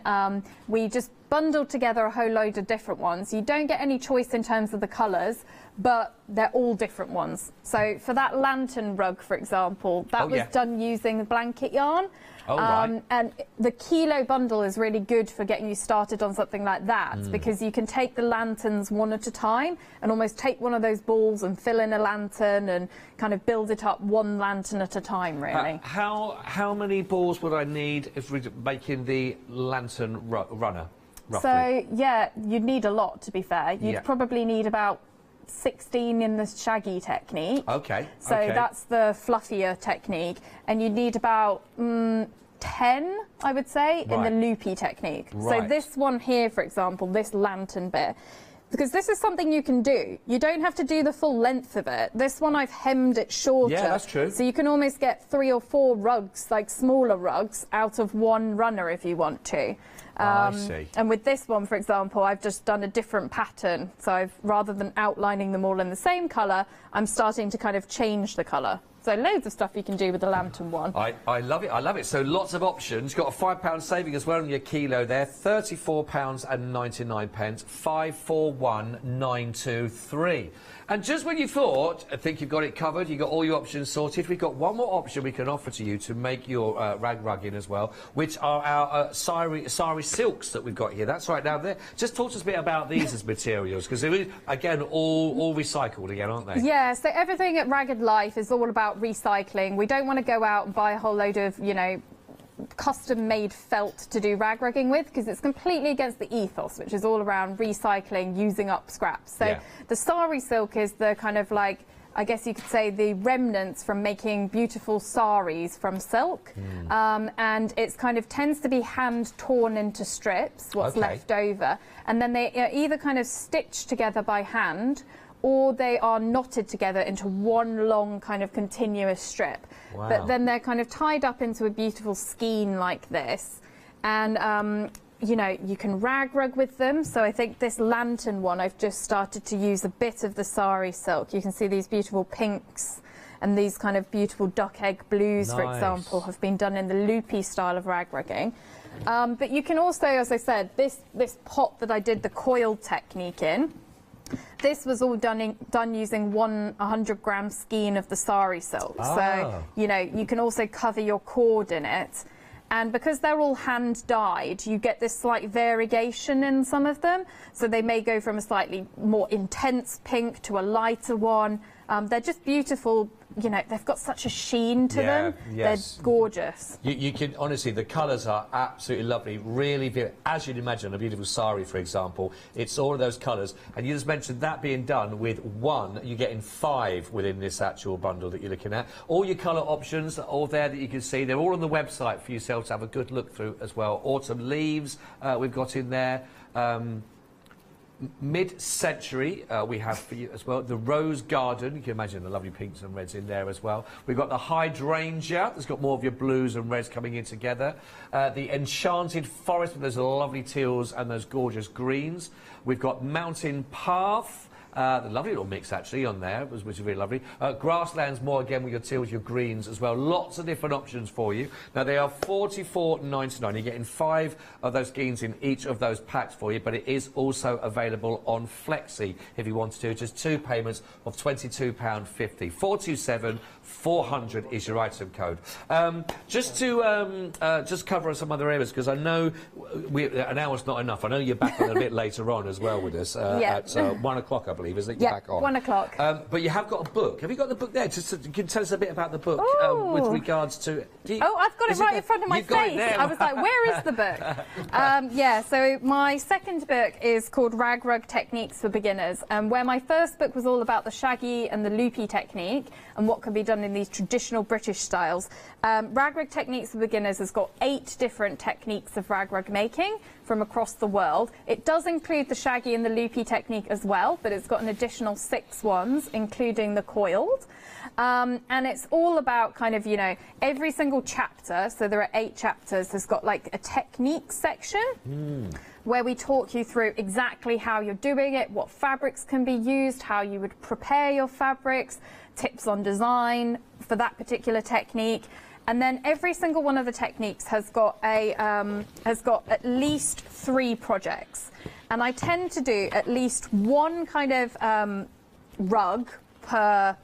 We just bundled together a whole load of different ones. You don't get any choice in terms of the colours, but they're all different ones. So for that lantern rug, for example, that was done using the blanket yarn. Right. And the kilo bundle is really good for getting you started on something like that, because you can take the lanterns one at a time and almost take one of those balls and fill in a lantern and kind of build it up one lantern at a time, really. How many balls would I need if we're making the lantern runner, roughly? So, yeah, you'd need a lot, to be fair. You'd probably need about 16 in the shaggy technique. Okay. So that's the fluffier technique. And you'd need about 10, I would say, in the loopy technique. Right. So this one here, for example, this lantern bit, because this is something you can do. You don't have to do the full length of it. This one I've hemmed it shorter. Yeah, that's true. So you can almost get 3 or 4 rugs, like smaller rugs, out of one runner if you want to. I see. And with this one, for example, I've just done a different pattern. So rather than outlining them all in the same colour, I'm starting to kind of change the colour. So loads of stuff you can do with the lantern one. I love it, I love it. So lots of options. You've got a £5 saving as well on your kilo there. £34.99, 541923. And just when you thought, I think you've got it covered, you've got all your options sorted, we've got one more option we can offer to you to make your rag rugging as well, which are our sari silks that we've got here. That's right. Now, just talk to us a bit about these as materials, because they're, again, all recycled again, aren't they? Yeah, so everything at Ragged Life is all about recycling. We don't want to go out and buy a whole load of, you know, custom-made felt to do rag rugging with, because it's completely against the ethos, which is all around recycling, using up scraps. So the sari silk is the kind of like, I guess you could say, the remnants from making beautiful saris from silk. And it's kind of tends to be hand torn into strips, what's left over, and then they are either kind of stitched together by hand, or they are knotted together into one long kind of continuous strip. Wow. But then they're kind of tied up into a beautiful skein like this. And, you know, you can rag rug with them. So I think this lantern one, I've just started to use a bit of the sari silk. You can see these beautiful pinks and these kind of beautiful duck egg blues, for example, have been done in the loopy style of rag rugging. But you can also, as I said, this pot that I did the coiled technique in, this was all done using 100-gram skein of the sari silk. So, you know, you can also cover your cord in it. And because they're all hand dyed, you get this slight variegation in some of them. So they may go from a slightly more intense pink to a lighter one. They're just beautiful. You know, they've got such a sheen to them. They're gorgeous. You can, honestly, the colours are absolutely lovely. Really, as you'd imagine, a beautiful sari, for example, it's all of those colours. And you just mentioned that being done with 1, you're getting 5 within this actual bundle that you're looking at. All your colour options are all there that you can see. They're all on the website for yourself to have a good look through as well. Autumn leaves we've got in there. Mid-century we have for you as well. The rose garden, you can imagine the lovely pinks and reds in there as well. We've got the hydrangea, that's got more of your blues and reds coming in together. The enchanted forest with those lovely teals and those gorgeous greens. We've got mountain path. The lovely little mix actually on there, which is really lovely. Grasslands more again with your teals, your greens as well. Lots of different options for you. Now they are $44.99. You're getting 5 of those skeins in each of those packs for you, but it is also available on Flexi if you want to. Just 2 payments of £22.50. 427-400 is your item code. Just to just cover some other areas, because I know an hour's not enough. I know you're back on a bit later on as well with us at 1 o'clock, I believe, isn't it? You're back on. 1 o'clock. But you have got a book. Have you got the book there? Just you can tell us a bit about the book with regards to. I've got it right in front of my face. I was like, where is the book? Yeah, so my second book is called Rag Rug Techniques for Beginners, where my first book was all about the shaggy and the loopy technique and what can be done in these traditional British styles. Rag Rug Techniques for Beginners has got 8 different techniques of rag rug making from across the world. It does include the shaggy and the loopy technique as well, but it's got an additional 6 ones, including the coiled. And it's all about kind of, you know, every single chapter, so there are 8 chapters, has got like a technique section where we talk you through exactly how you're doing it, what fabrics can be used, how you would prepare your fabrics, tips on design for that particular technique. And then every single one of the techniques has got at least 3 projects. And I tend to do at least 1 kind of rug per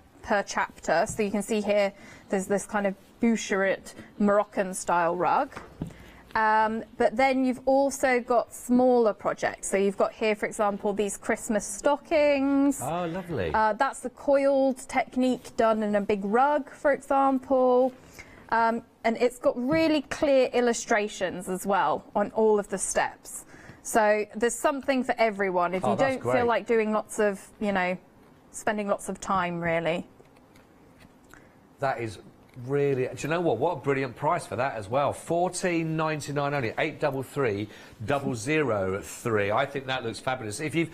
chapter. So you can see here there's this kind of Boucherit Moroccan style rug. But then you've also got smaller projects. So you've got here, for example, these Christmas stockings. Oh, lovely. That's the coiled technique done in a big rug, for example. And it's got really clear illustrations as well on all of the steps. So there's something for everyone if you don't feel like doing lots of, you know, spending lots of time, really. That is really, do you know what a brilliant price for that as well. $14.99 only, 833-003. I think that looks fabulous. If you've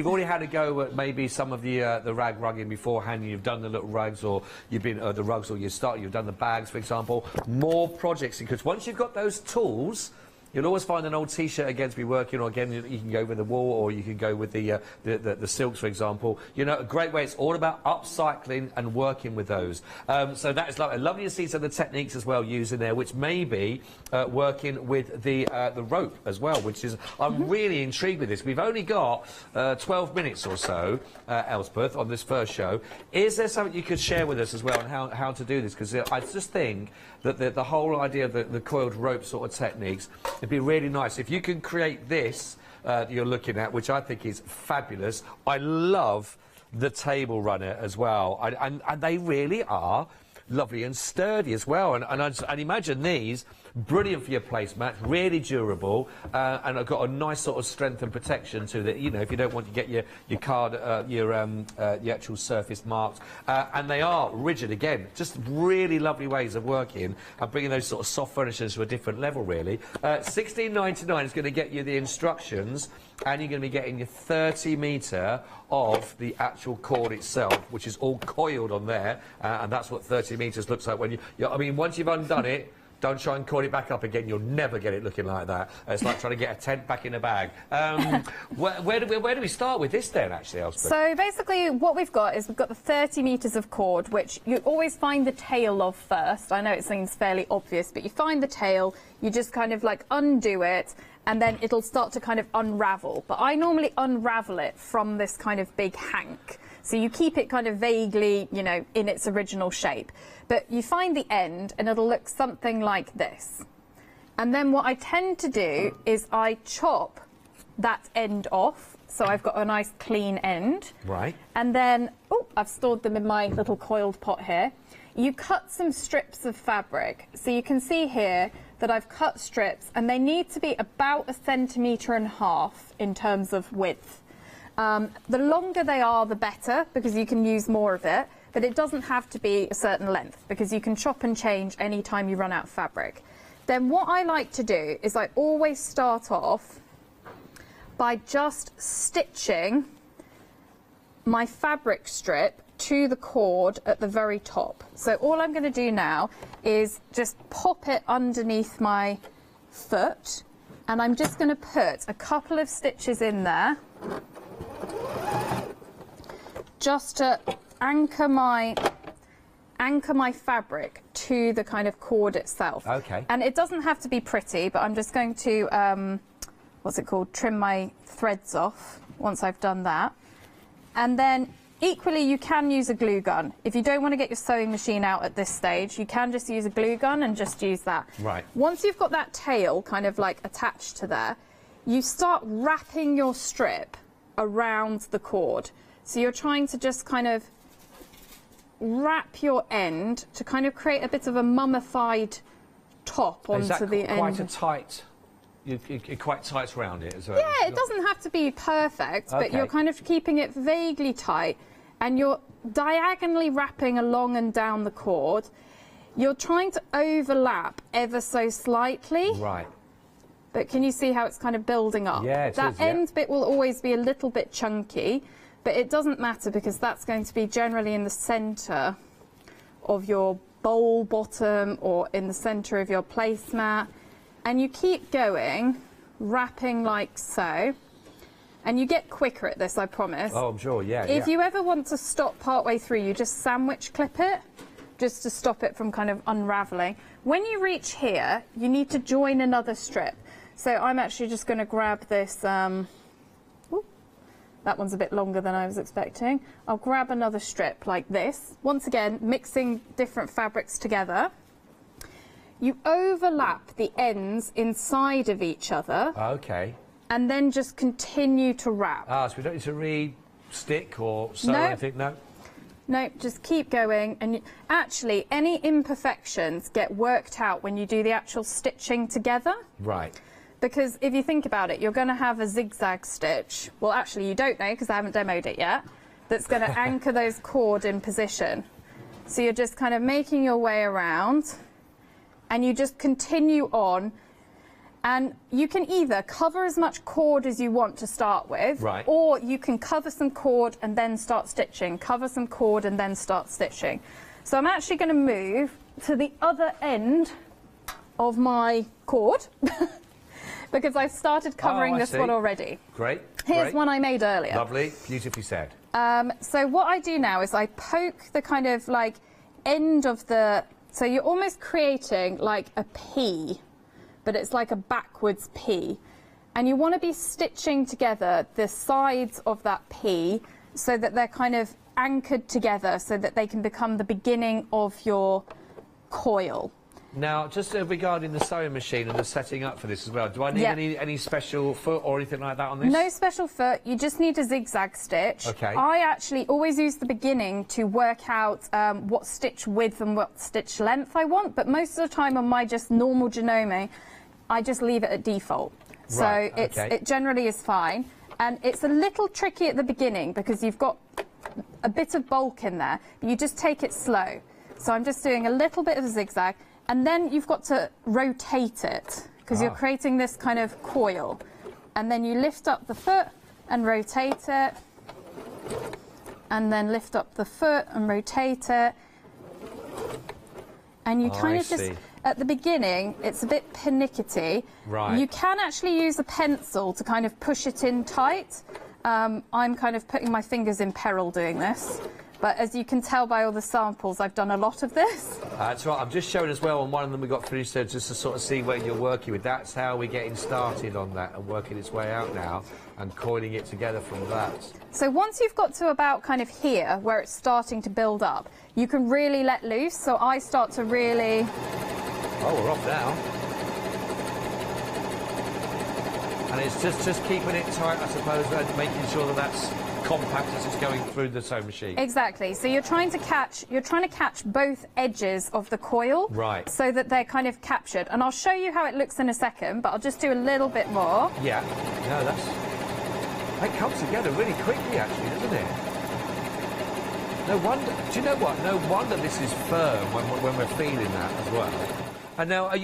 already had a go at maybe some of the rag rugging beforehand, you've done the little rugs, or you've been the rugs, or you've done the bags, for example, more projects, because once you've got those tools, you'll always find an old T-shirt again to be working, or again you can go with the wool, or you can go with the silks, for example. You know, a great way. It's all about upcycling and working with those. So that is lovely to see some of the techniques as well used in there, which may be working with the rope as well, which is I'm really intrigued with this. We've only got 12 minutes or so, Elspeth, on this first show. Is there something you could share with us as well on how to do this? Because I just think that the whole idea of the coiled rope sort of techniques, it'd be really nice if you can create this that you're looking at, which I think is fabulous. I love the table runner as well, and they really are lovely and sturdy as well. And I'd imagine these brilliant for your placemat, really durable, and I've got a nice sort of strength and protection to that. You know, if you don't want to get your card, the actual surface marked, and they are rigid again. Just really lovely ways of working and bringing those sort of soft furnishings to a different level, really. $16.99 is going to get you the instructions, and you're going to be getting your 30-metre of the actual cord itself, which is all coiled on there, and that's what 30 metres looks like when I mean, once you've undone it, don't try and cord it back up again. You'll never get it looking like that. It's like trying to get a tent back in a bag. Where do we start with this then, actually, Elspeth? So basically what we've got is we've got the 30 metres of cord, which you always find the tail of first. I know it seems fairly obvious, but you find the tail, you just kind of like undo it, and then it'll start to kind of unravel. But I normally unravel it from this kind of big hank. So you keep it kind of vaguely, you know, in its original shape. But you find the end and it'll look something like this. And then what I tend to do is I chop that end off. So I've got a nice clean end. Right. And then, I've stored them in my little coiled pot here. You cut some strips of fabric. So you can see here that I've cut strips, and they need to be about 1.5 centimetres in terms of width. The longer they are, the better, because you can use more of it, but it doesn't have to be a certain length, because you can chop and change any time you run out of fabric. Then what I like to do is I always start off by just stitching my fabric strip to the cord at the very top. So all I'm going to do now is just pop it underneath my foot, and I'm just going to put a couple of stitches in there. just to anchor my fabric to the kind of cord itself. Okay. And it doesn't have to be pretty, but I'm just going to, what's it called, trim my threads off once I've done that. And then equally you can use a glue gun. If you don't want to get your sewing machine out at this stage, you can just use a glue gun and just use that. Right. Once you've got that tail kind of like attached to there, you start wrapping your strip around the cord. So you're trying to just kind of wrap your end to kind of create a bit of a mummified top onto the end. Quite a tight, you're quite tight around it as well? Yeah, it doesn't have to be perfect, but you're kind of keeping it vaguely tight, and you're diagonally wrapping along and down the cord. You're trying to overlap ever so slightly. Right. But can you see how it's kind of building up? Yeah, it that is, end bit will always be a little bit chunky, but it doesn't matter because that's going to be generally in the centre of your bowl bottom or in the centre of your placemat. And you keep going, wrapping like so. And you get quicker at this, I promise. Oh, I'm sure, yeah. If you ever want to stop partway through, you just sandwich clip it, just to stop it from kind of unravelling. When you reach here, you need to join another strip. So I'm actually just going to grab this, that one's a bit longer than I was expecting. I'll grab another strip like this. Once again, mixing different fabrics together. You overlap the ends inside of each other. Okay. And then just continue to wrap. Ah, so we don't need to re-stick or sew or anything, no? No, just keep going. And actually, any imperfections get worked out when you do the actual stitching together. Right. Because if you think about it, you're going to have a zigzag stitch. Well, actually, you don't know because I haven't demoed it yet. That's going to anchor those cord in position. So you're just kind of making your way around. And you just continue on, and you can either cover as much cord as you want to start with, right, or you can cover some cord and then start stitching, cover some cord and then start stitching. So I'm actually going to move to the other end of my cord because I've started covering this one already. Great. Here's one I made earlier. Lovely, beautifully said. So what I do now is I poke the kind of like end of the... So you're almost creating like a P, but it's like a backwards P. And you want to be stitching together the sides of that P so that they're kind of anchored together so that they can become the beginning of your coil. Now, just regarding the sewing machine and the setting up for this as well, do I need any special foot or anything like that on this? No special foot, you just need a zigzag stitch. Okay. I actually always use the beginning to work out what stitch width and what stitch length I want, but most of the time on my just normal Janome, I just leave it at default. Right, So it generally is fine. And it's a little tricky at the beginning because you've got a bit of bulk in there, but you just take it slow. So I'm just doing a little bit of a zigzag. And then you've got to rotate it because you're creating this kind of coil. And then you lift up the foot and rotate it. And then lift up the foot and rotate it. And you kind of just, at the beginning, it's a bit pernickety. Right. You can actually use a pencil to kind of push it in tight. I'm kind of putting my fingers in peril doing this. But as you can tell by all the samples, I've done a lot of this. That's right. I'm just showing as well on one of them we got through, so just to sort of see where you're working with. That's how we're getting started on that and working its way out now and coiling it together from that. So once you've got to about kind of here, where it's starting to build up, you can really let loose. So I start to really... Oh, we're off now. And it's just keeping it tight, I suppose, and making sure that that's compact as it's going through the sewing machine. Exactly. So you're trying to catch both edges of the coil, right, so that they're kind of captured. And I'll show you how it looks in a second, but I'll just do a little bit more. Yeah. No, that comes together really quickly, actually, doesn't it? No wonder. Do you know what? No wonder this is firm when we're feeling that as well. And now, are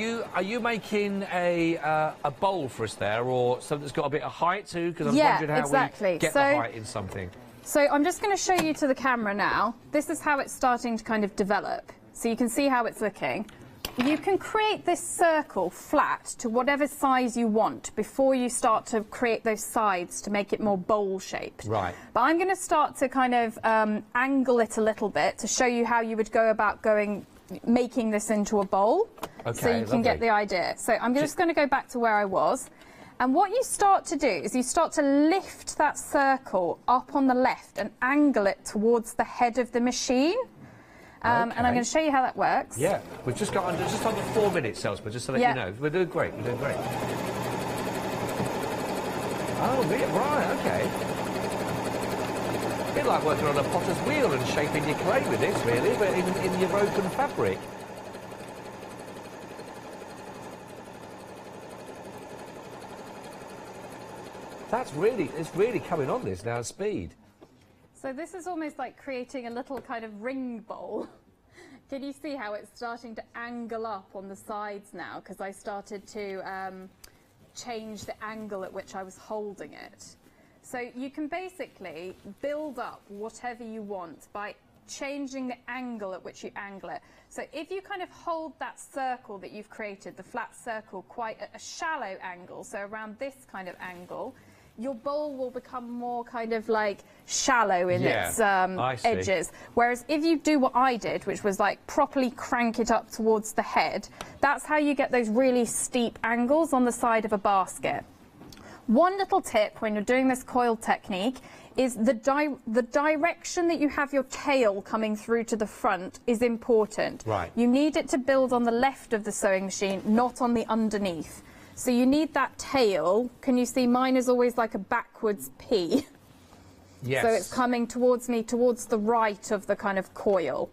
you making a bowl for us there, or something that's got a bit of height too? Because I'm wondering how we get the height in something. So I'm just going to show you to the camera now. This is how it's starting to kind of develop. So you can see how it's looking. you can create this circle flat to whatever size you want before you start to create those sides to make it more bowl shaped. Right. But I'm going to start to kind of angle it a little bit to show you how you would go about making this into a bowl. Okay, so you can get the idea. So I'm just going to go back to where I was. And what you start to do is you start to lift that circle up on the left and angle it towards the head of the machine. And I'm going to show you how that works. Yeah, we've just got under 4 minutes, Elspeth, just to let you know. We're doing great, we're doing great. Oh, right, okay. A bit like working on a potter's wheel and shaping your clay with this, really, but in your open fabric. It's really coming on this now, speed. So this is almost like creating a little kind of ring bowl. Can you see how it's starting to angle up on the sides now? Because I started to change the angle at which I was holding it. So you can basically build up whatever you want by changing the angle at which you angle it. So if you kind of hold that circle that you've created, the flat circle, quite at a shallow angle, so around this kind of angle, your bowl will become more kind of like shallow in its edges. Whereas if you do what I did, which was like properly crank it up towards the head, that's how you get those really steep angles on the side of a basket. One little tip when you're doing this coil technique is the direction that you have your tail coming through to the front is important. Right. You need it to build on the left of the sewing machine, not on the underneath. So you need that tail. Can you see mine is always like a backwards P? Yes. So it's coming towards me, towards the right of the kind of coil.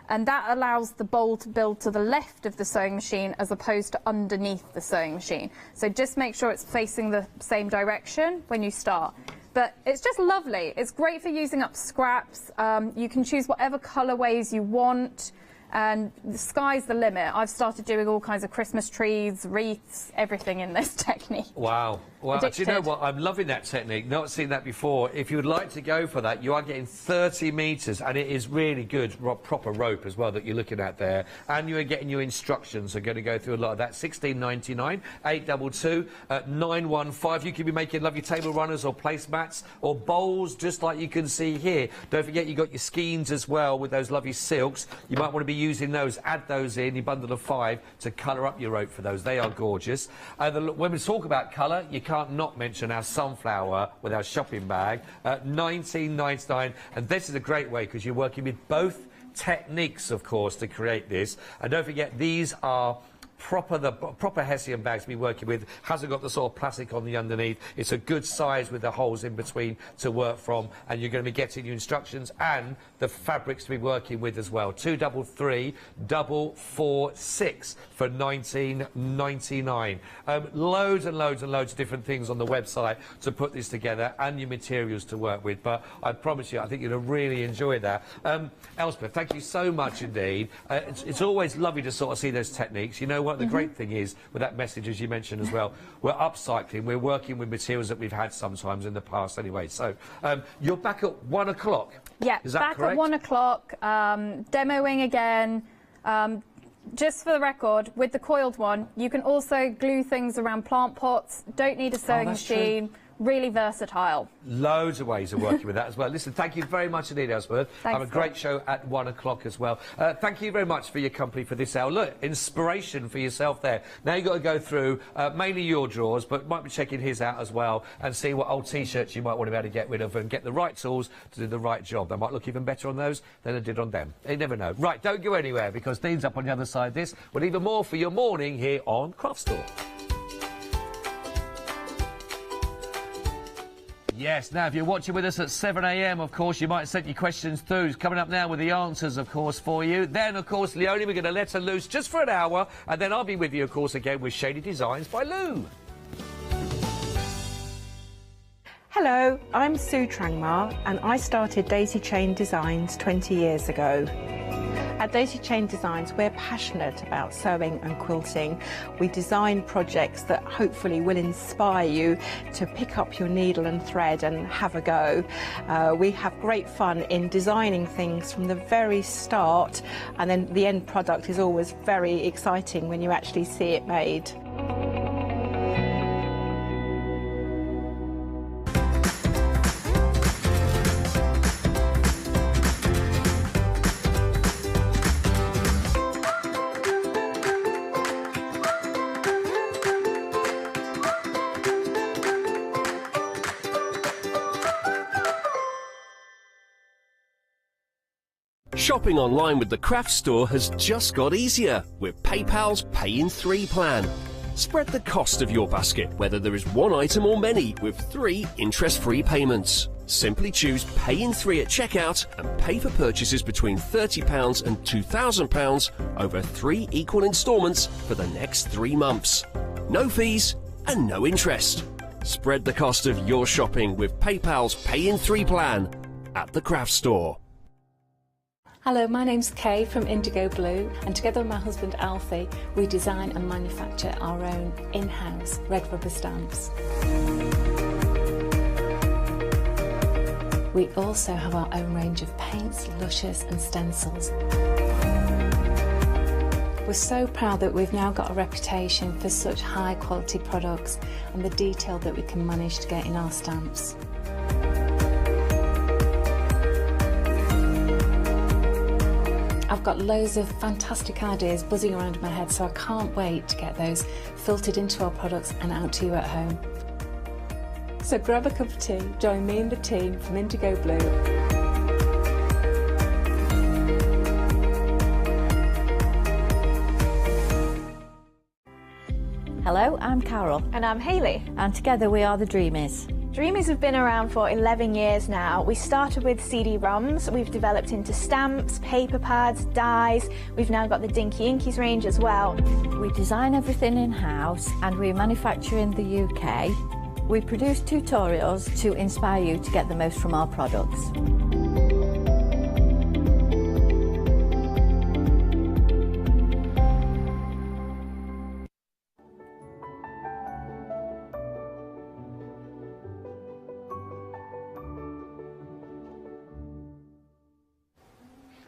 And that allows the bowl to build to the left of the sewing machine as opposed to underneath the sewing machine. So just make sure it's facing the same direction when you start. But it's just lovely. It's great for using up scraps. You can choose whatever colourways you want. And the sky's the limit. I've started doing all kinds of Christmas trees, wreaths, everything in this technique. Wow. Well, do Addicted. you know what? I'm loving that technique. Not seen that before. If you would like to go for that, you are getting 30 metres, and it is really good, proper rope as well that you're looking at there. And you are getting your instructions. So going to go through a lot of that. $16.99, 822 915. You could be making lovely table runners or placemats or bowls, just like you can see here. Don't forget you got your skeins as well with those lovely silks. You might want to be using those. Add those in your bundle of 5 to colour up your rope for those. They are gorgeous. When we talk about colour, you can't not mention our sunflower with our shopping bag at $19.99, and this is a great way because you're working with both techniques, of course, to create this. And don't forget, these are the proper Hessian bags to be working with. Hasn't got the sort of plastic on the underneath. It's a good size with the holes in between to work from, and you're going to be getting your instructions and the fabrics to be working with as well. 233 446 for $19.99. Loads and loads and loads of different things on the website to put this together and your materials to work with. But I promise you, I think you'll really enjoy that. Elspeth, thank you so much indeed. It's always lovely to sort of see those techniques. You know what the great thing is with that message, as you mentioned as well, we're upcycling, we're working with materials that we've had sometimes in the past anyway. So you're back at 1 o'clock. Yeah, is that back correct? At 1 o'clock, demoing again. Just for the record, with the coiled one, you can also glue things around plant pots. Don't need a sewing machine. True. Really versatile. Loads of ways of working with that as well. Listen, thank you very much indeed, Elspeth. Thanks, have a great show at 1 o'clock as well. Thank you very much for your company for this hour. Look, inspiration for yourself there. Now you've got to go through mainly your drawers, but might be checking his out as well and see what old T-shirts you might want to be able to get rid of and get the right tools to do the right job. They might look even better on those than they did on them. You never know. Right, don't go anywhere because Dean's up on the other side of this with even more for your morning here on Craft Store. Yes, now if you're watching with us at 7 a.m, of course, you might have sent your questions through. It's coming up now with the answers, of course, for you. Then, of course, Leonie, we're going to let her loose just for an hour, and then I'll be with you, of course, again with Shady Designs by Lou. Hello, I'm Sue Trangmar, and I started Daisy Chain Designs 20 years ago. At Daisy Chain Designs, we're passionate about sewing and quilting. We design projects that hopefully will inspire you to pick up your needle and thread and have a go. We have great fun in designing things from the very start, and then the end product is always very exciting when you actually see it made. Shopping online with the Craft Store has just got easier with PayPal's Pay in 3 plan. Spread the cost of your basket, whether there is one item or many, with 3 interest-free payments. Simply choose Pay in 3 at checkout and pay for purchases between £30 and £2,000 over 3 equal instalments for the next 3 months. No fees and no interest. Spread the cost of your shopping with PayPal's Pay in 3 plan at the Craft Store. Hello, my name's Kay from Indigo Blue, and together with my husband Alfie, we design and manufacture our own in-house red rubber stamps. We also have our own range of paints, lushes and stencils. We're so proud that we've now got a reputation for such high quality products and the detail that we can manage to get in our stamps. I've got loads of fantastic ideas buzzing around in my head, so I can't wait to get those filtered into our products and out to you at home. So grab a cup of tea, join me and the team from Indigo Blue. Hello, I'm Carol. And I'm Hayley. And together we are the Dreamies. Dreamies have been around for 11 years now. We started with CD-ROMs, we've developed into stamps, paper pads, dies. We've now got the Dinky Inkies range as well. We design everything in-house and we manufacture in the UK. We produce tutorials to inspire you to get the most from our products.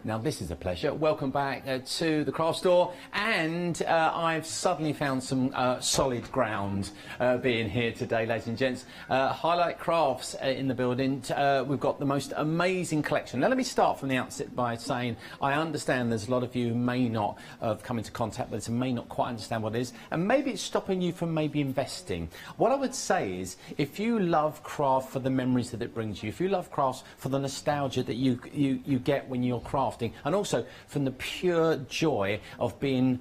Now this is a pleasure. Welcome back to the Craft Store, and I've suddenly found some solid ground being here today, ladies and gents. Highlight Crafts in the building. We've got the most amazing collection. Now let me start from the outset by saying I understand there's a lot of you who may not have come into contact with this and may not quite understand what it is, and maybe it's stopping you from maybe investing. What I would say is, if you love craft for the memories that it brings you, if you love crafts for the nostalgia that you get when you're crafting, and also from the pure joy of being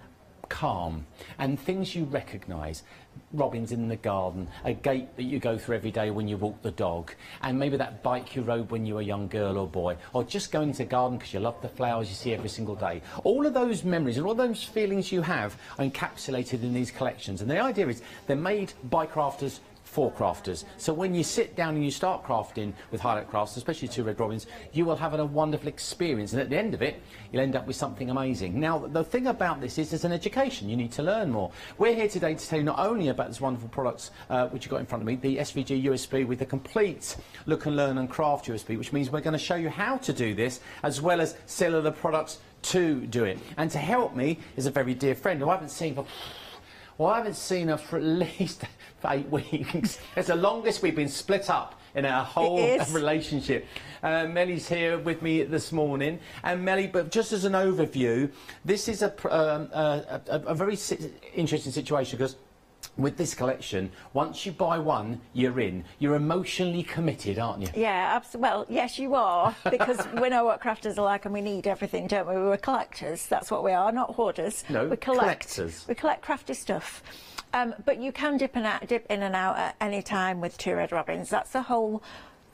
calm and things you recognise, robins in the garden, a gate that you go through every day when you walk the dog, and maybe that bike you rode when you were a young girl or boy, or just going to the garden because you love the flowers you see every single day. All of those memories and all those feelings you have are encapsulated in these collections, and the idea is they're made by crafters for crafters. So when you sit down and you start crafting with Highlight Crafts, especially 2 Red Robins, you will have a wonderful experience, and at the end of it you'll end up with something amazing. Now the thing about this is, there's an education. You need to learn more. We're here today to tell you not only about this wonderful products which you've got in front of me, the SVG USB with the complete look and learn and craft USB, which means we're going to show you how to do this as well as sell other products to do it. And to help me is a very dear friend who I haven't seen for... Well, I haven't seen her for at least 8 weeks. It's the longest we've been split up in our whole relationship. Mellie's here with me this morning. And Mellie, but just as an overview, this is a very interesting situation, because with this collection, once you buy one, you're in. You're emotionally committed, aren't you? Yeah, absolutely. Well, yes, you are, because we know what crafters are like and we need everything, don't we? We're collectors. That's what we are, not hoarders. No, we collectors. We collect crafty stuff. But you can dip in and out at any time with 2 Red Robins. That's the whole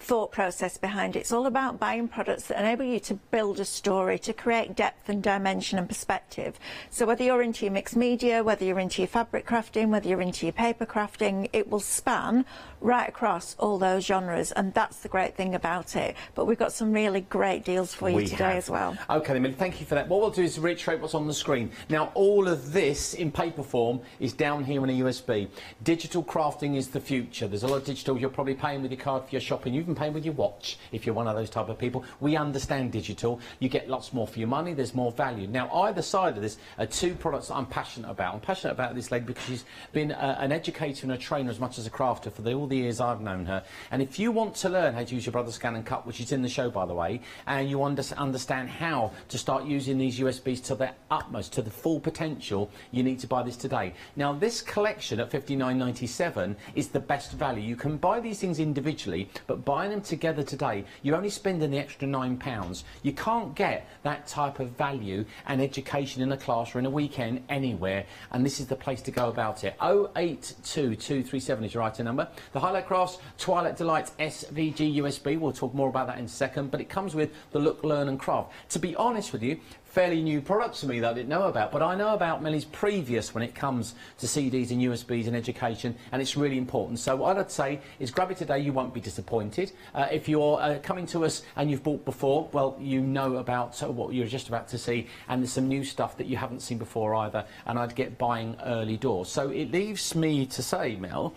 thought process behind it. It's all about buying products that enable you to build a story, to create depth and dimension and perspective. So whether you're into your mixed media, whether you're into your fabric crafting, whether you're into your paper crafting, it will span right across all those genres, and that's the great thing about it. But we've got some really great deals for you today as well. Okay, then, thank you for that. What we'll do is reiterate what's on the screen. Now, all of this in paper form is down here in a USB. Digital crafting is the future. There's a lot of digital. You're probably paying with your card for your shopping. You can pay with your watch if you're one of those type of people. We understand digital. You get lots more for your money. There's more value. Now, either side of this are two products that I'm passionate about. I'm passionate about this lady because she's been an educator and a trainer as much as a crafter for all the years I've known her. And if you want to learn how to use your brother's scan and cut, which is in the show, by the way, and you understand how to start using these USBs to their utmost, to the full potential, you need to buy this today. Now, this collection at $59.97 is the best value. You can buy these things individually, but buying them together today, you're only spending the extra £9. You can't get that type of value and education in a class or in a weekend anywhere, and this is the place to go about it. 082237 is your item number. The Highlight Crafts Twilight Delight SVG USB, we'll talk more about that in a second, but it comes with the Look, Learn and Craft. To be honest with you, fairly new products for me that I didn't know about, but I know about Millie's previous when it comes to CDs and USBs and education, and it's really important. So what I'd say is grab it today, you won't be disappointed. If you're coming to us and you've bought before, well, you know about what you're just about to see, and there's some new stuff that you haven't seen before either, and I'd get buying early doors. So it leaves me to say, Mel,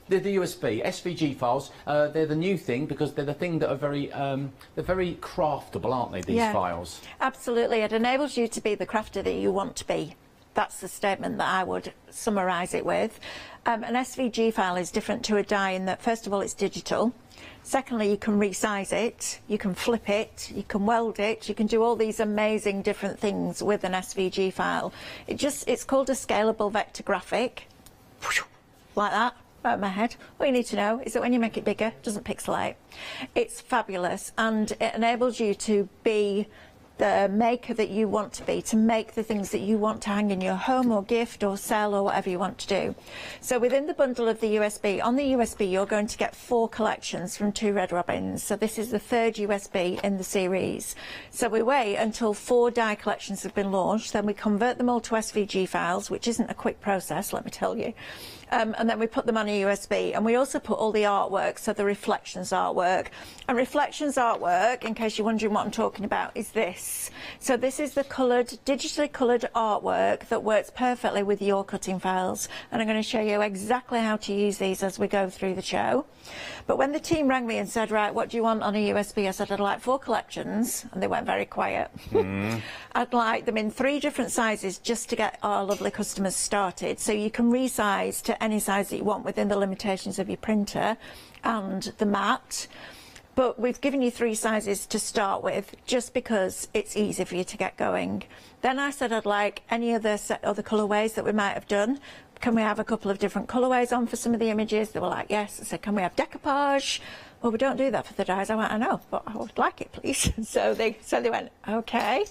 they're the USB, SVG files, they're the new thing because they're the thing that are they're very craftable, aren't they, these files? Absolutely. It enables you to be the crafter that you want to be. That's the statement that I would summarise it with. An SVG file is different to a die in that, first of all, it's digital. Secondly, you can resize it, you can flip it, you can weld it, you can do all these amazing different things with an SVG file. It's called a scalable vector graphic, like that. Out my head. All you need to know is that when you make it bigger, it doesn't pixelate. It's fabulous, and it enables you to be the maker that you want to be, to make the things that you want to hang in your home or gift or sell or whatever you want to do. So within the bundle of the USB, on the USB you're going to get 4 collections from 2 Red Robins. So this is the 3rd USB in the series. So we wait until 4 die collections have been launched, then we convert them all to SVG files, which isn't a quick process, let me tell you. And then we put them on a USB, and we also put all the artwork, so the Reflections artwork. And Reflections artwork, in case you're wondering what I'm talking about, is this. So this is the digitally coloured artwork that works perfectly with your cutting files. And I'm going to show you exactly how to use these as we go through the show. But when the team rang me and said, right, what do you want on a USB? I said, I'd like 4 collections, and they went very quiet. I'd like them in 3 different sizes just to get our lovely customers started. So you can resize to any size that you want within the limitations of your printer and the mat. But we've given you 3 sizes to start with, just because it's easy for you to get going. Then I said I'd like any other colourways that we might have done. Can we have a couple of different colourways on for some of the images? They were like, yes. I said, can we have decoupage? Well, we don't do that for the dies. I went, I know, but I would like it, please. So they went, okay.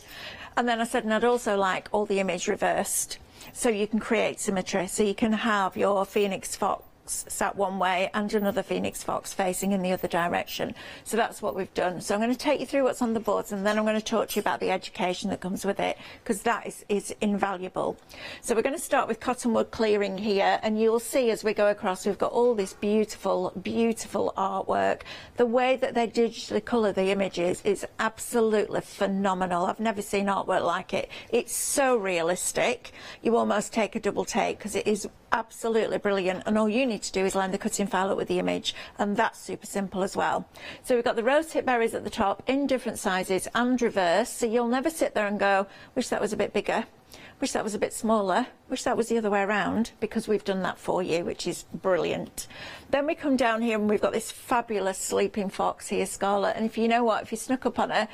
And then I said, and I'd also like all the image reversed, so you can create symmetry. So you can have your Phoenix Fox sat one way and another Phoenix Fox facing in the other direction. So that's what we've done. So I'm going to take you through what's on the boards, and then I'm going to talk to you about the education that comes with it, because that is invaluable. So we're going to start with Cottonwood Clearing here, and you'll see as we go across we've got all this beautiful, beautiful artwork. The way that they digitally colour the images is absolutely phenomenal. I've never seen artwork like it. It's so realistic. You almost take a double take because it is absolutely brilliant, and all you need to do is line the cutting file up with the image, and that's super simple as well. So we've got the rose hip berries at the top in different sizes and reverse, so you'll never sit there and go, wish that was a bit bigger, wish that was a bit smaller, wish that was the other way around, because we've done that for you, which is brilliant. Then we come down here and we've got this fabulous sleeping fox here, Scarlet, and if you know what, if you snuck up on her,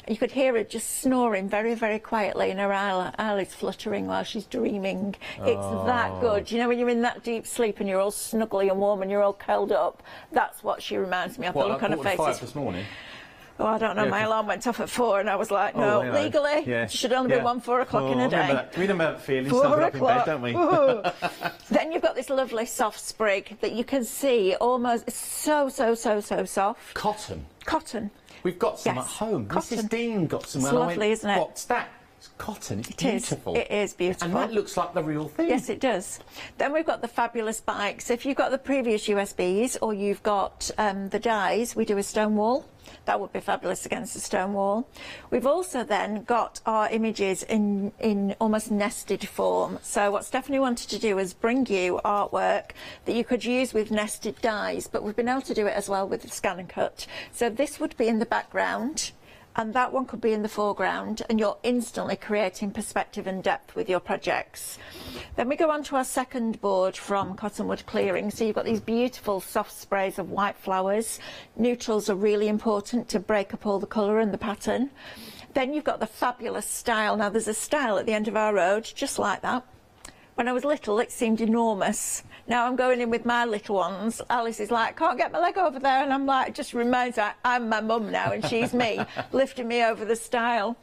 you could hear her just snoring very, very quietly, and her eyelids fluttering while she's dreaming. It's that good. You know, when you're in that deep sleep and you're all snuggly and warm and you're all curled up, that's what she reminds me of. The look on her face. This morning. Oh, I don't know. My alarm went off at 4 and I was like, no, legally, it should only be 4 o'clock in a day. We remember that feeling, 4 up in bed, don't we? Then you've got this lovely soft sprig that you can see almost, it's so soft. Cotton. Cotton. We've got some at home. Cotton. Mrs. Dean got some. It's lovely, isn't it? What's that? It's cotton. It's beautiful. It is beautiful. And that looks like the real thing. Yes, it does. Then we've got the fabulous bikes. If you've got the previous USBs or you've got the dies, we do a stone wall. That would be fabulous against a stone wall. We've also then got our images in almost nested form. So what Stephanie wanted to do is bring you artwork that you could use with nested dies, but we've been able to do it as well with the scan and cut. So this would be in the background, and that one could be in the foreground, and you're instantly creating perspective and depth with your projects. Then we go on to our second board from Cottonwood Clearing. So you've got these beautiful soft sprays of white flowers. Neutrals are really important to break up all the colour and the pattern. Then you've got the fabulous style. Now there's a style at the end of our road, just like that. When I was little, it seemed enormous. Now I'm going in with my little ones. Alice is like, can't get my leg over there. And I'm like, it just reminds me, I'm my mum now and she's me, lifting me over the stile.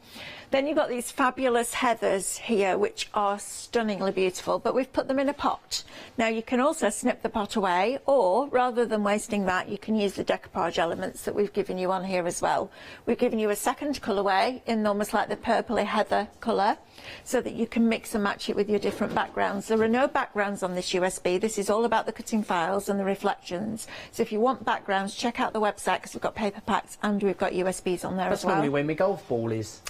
Then you've got these fabulous heathers here, which are stunningly beautiful, but we've put them in a pot. Now you can also snip the pot away, or rather than wasting that, you can use the decoupage elements that we've given you on here as well. We've given you a second colourway in almost like the purpley heather colour, so that you can mix and match it with your different backgrounds. There are no backgrounds on this USB. This is all about the cutting files and the reflections. So if you want backgrounds, check out the website, because we've got paper packs and we've got USBs on there as well. That's normally where my golf ball is.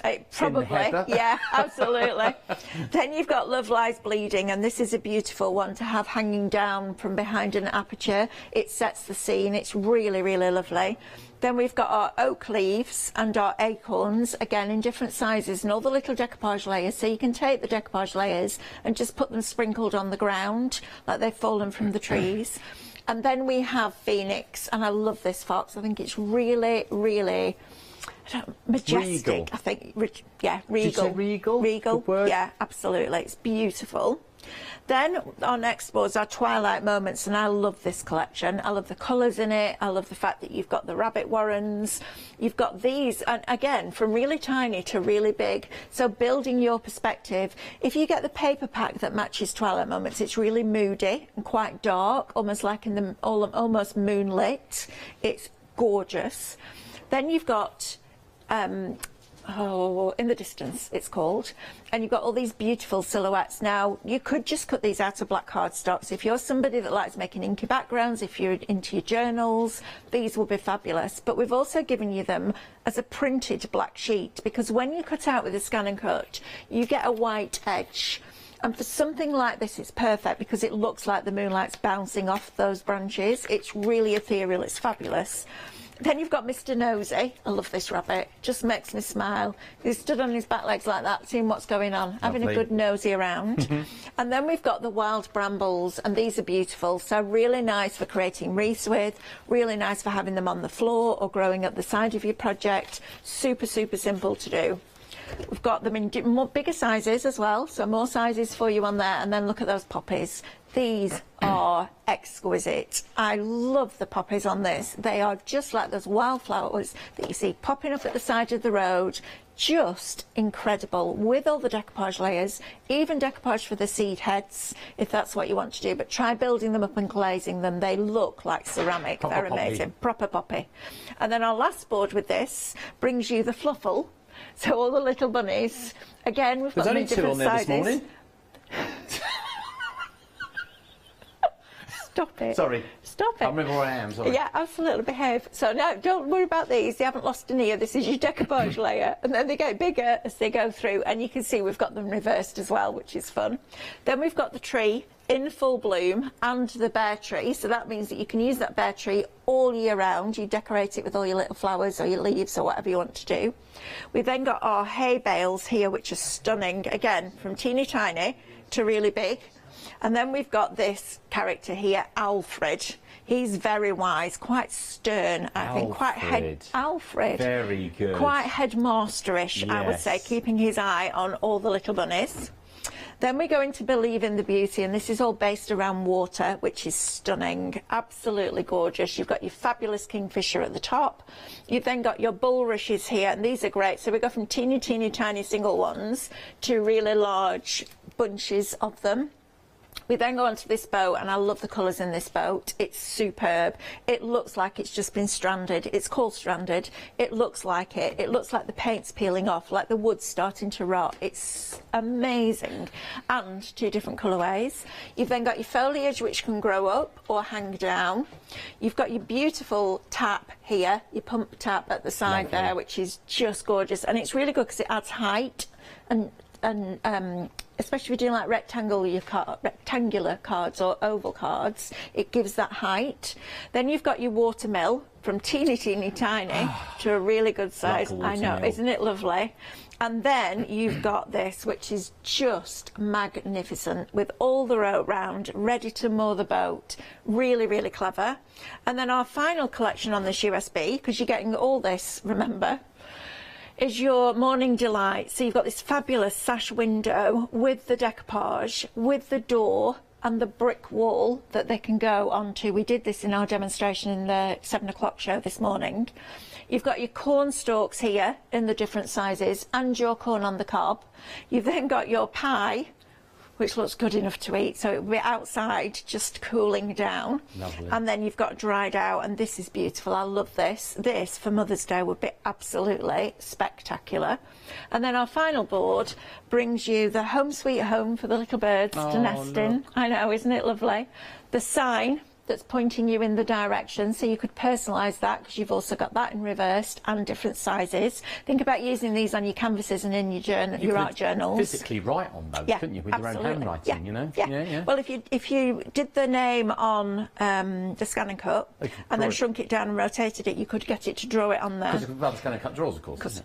Probably, yeah, absolutely. Then you've got Love Lies Bleeding, and this is a beautiful one to have hanging down from behind an aperture. It sets the scene. It's really, really lovely. Then we've got our oak leaves and our acorns, again in different sizes, and all the little decoupage layers. So you can take the decoupage layers and just put them sprinkled on the ground like they've fallen from the trees. And then we have Phoenix, and I love this fox. I think it's really, really majestic. Regal. I think, yeah, regal. Did you say regal? Regal, Good word. yeah, absolutely. It's beautiful. Then our next boards are Twilight Moments, and I love this collection. I love the colours in it. I love the fact that you've got the rabbit warrens. You've got these, and again, from really tiny to really big. So building your perspective. If you get the paper pack that matches Twilight Moments, it's really moody and quite dark, almost like in the almost moonlit. It's gorgeous. Then you've got In the Distance, it's called, and you've got all these beautiful silhouettes. Now you could just cut these out of black cardstock, so if you're somebody that likes making inky backgrounds, if you're into your journals, these will be fabulous. But we've also given you them as a printed black sheet, because when you cut out with a scan and cut, you get a white edge. And for something like this, it's perfect because it looks like the moonlight's bouncing off those branches. It's really ethereal, it's fabulous. Then you've got Mr. Nosy. I love this rabbit. Just makes me smile. He stood on his back legs like that, seeing what's going on, having a good nosy around. And then we've got the wild brambles, and these are beautiful. So really nice for creating wreaths with, really nice for having them on the floor or growing up the side of your project. Super, super simple to do. We've got them in bigger sizes as well, so more sizes for you on there. And then look at those poppies. These are exquisite. I love the poppies on this. They are just like those wildflowers that you see popping up at the side of the road. Just incredible, with all the decoupage layers, even decoupage for the seed heads, if that's what you want to do. But try building them up and glazing them. They look like ceramic. They're amazing. Proper poppy. And then our last board with this brings you the fluffle. So all the little bunnies. Again, we've got them in different sizes. There's only 2 on there this morning. Stop it. Sorry. Stop it. I remember where I am, sorry. Yeah, absolutely, behave. So no, don't worry about these. They haven't lost an ear. This is your decoupage layer. And then they get bigger as they go through. And you can see we've got them reversed as well, which is fun. Then we've got the tree in full bloom and the bare tree. So that means that you can use that bare tree all year round. You decorate it with all your little flowers or your leaves or whatever you want to do. We've then got our hay bales here, which are stunning. Again, from teeny tiny to really big. And then we've got this character here, Alfred. He's very wise, quite stern, I think, quite Alfred. Very good. Quite headmasterish, yes. I would say, keeping his eye on all the little bunnies. Then we go into Believe in the Beauty, and this is all based around water, which is stunning, absolutely gorgeous. You've got your fabulous kingfisher at the top. You've then got your bulrushes here, and these are great. So we go from teeny, teeny, tiny single ones to really large bunches of them. We then go onto this boat, and I love the colours in this boat. It's superb. It looks like it's just been stranded. It's called stranded. It looks like it. It looks like the paint's peeling off, like the wood's starting to rot. It's amazing. And 2 different colourways. You've then got your foliage, which can grow up or hang down. You've got your beautiful tap here, your pump tap at the side there, which is just gorgeous. And it's really good because it adds height, and especially if you're doing like rectangular cards or oval cards, it gives that height. Then you've got your water mill, from teeny, teeny, tiny to a really good size. I know, isn't it lovely? And then you've got this, which is just magnificent, with all the rope round, ready to moor the boat. Really, really clever. And then our final collection on this USB, because you're getting all this, remember, is your Morning Delight. So you've got this fabulous sash window with the decoupage, with the door and the brick wall that they can go onto. We did this in our demonstration in the 7 o'clock show this morning. You've got your corn stalks here in the different sizes and your corn on the cob. You've then got your pie, which looks good enough to eat, so it'll be outside just cooling down. Lovely. And then you've got dried out, and this is beautiful. I love this. This for Mother's Day would be absolutely spectacular. And then our final board brings you the home sweet home for the little birds to nest in. I know, isn't it lovely? The sign that's pointing you in the direction, so you could personalise that, because you've also got that in reversed and different sizes. Think about using these on your canvases and in your journal, your art journals. Physically write on those, couldn't you, with your own handwriting, you know? Yeah. Well, if you did the name on the scan and cut and then shrunk it down and rotated it, you could get it to draw it on there. Because the scan and cut draws, of course.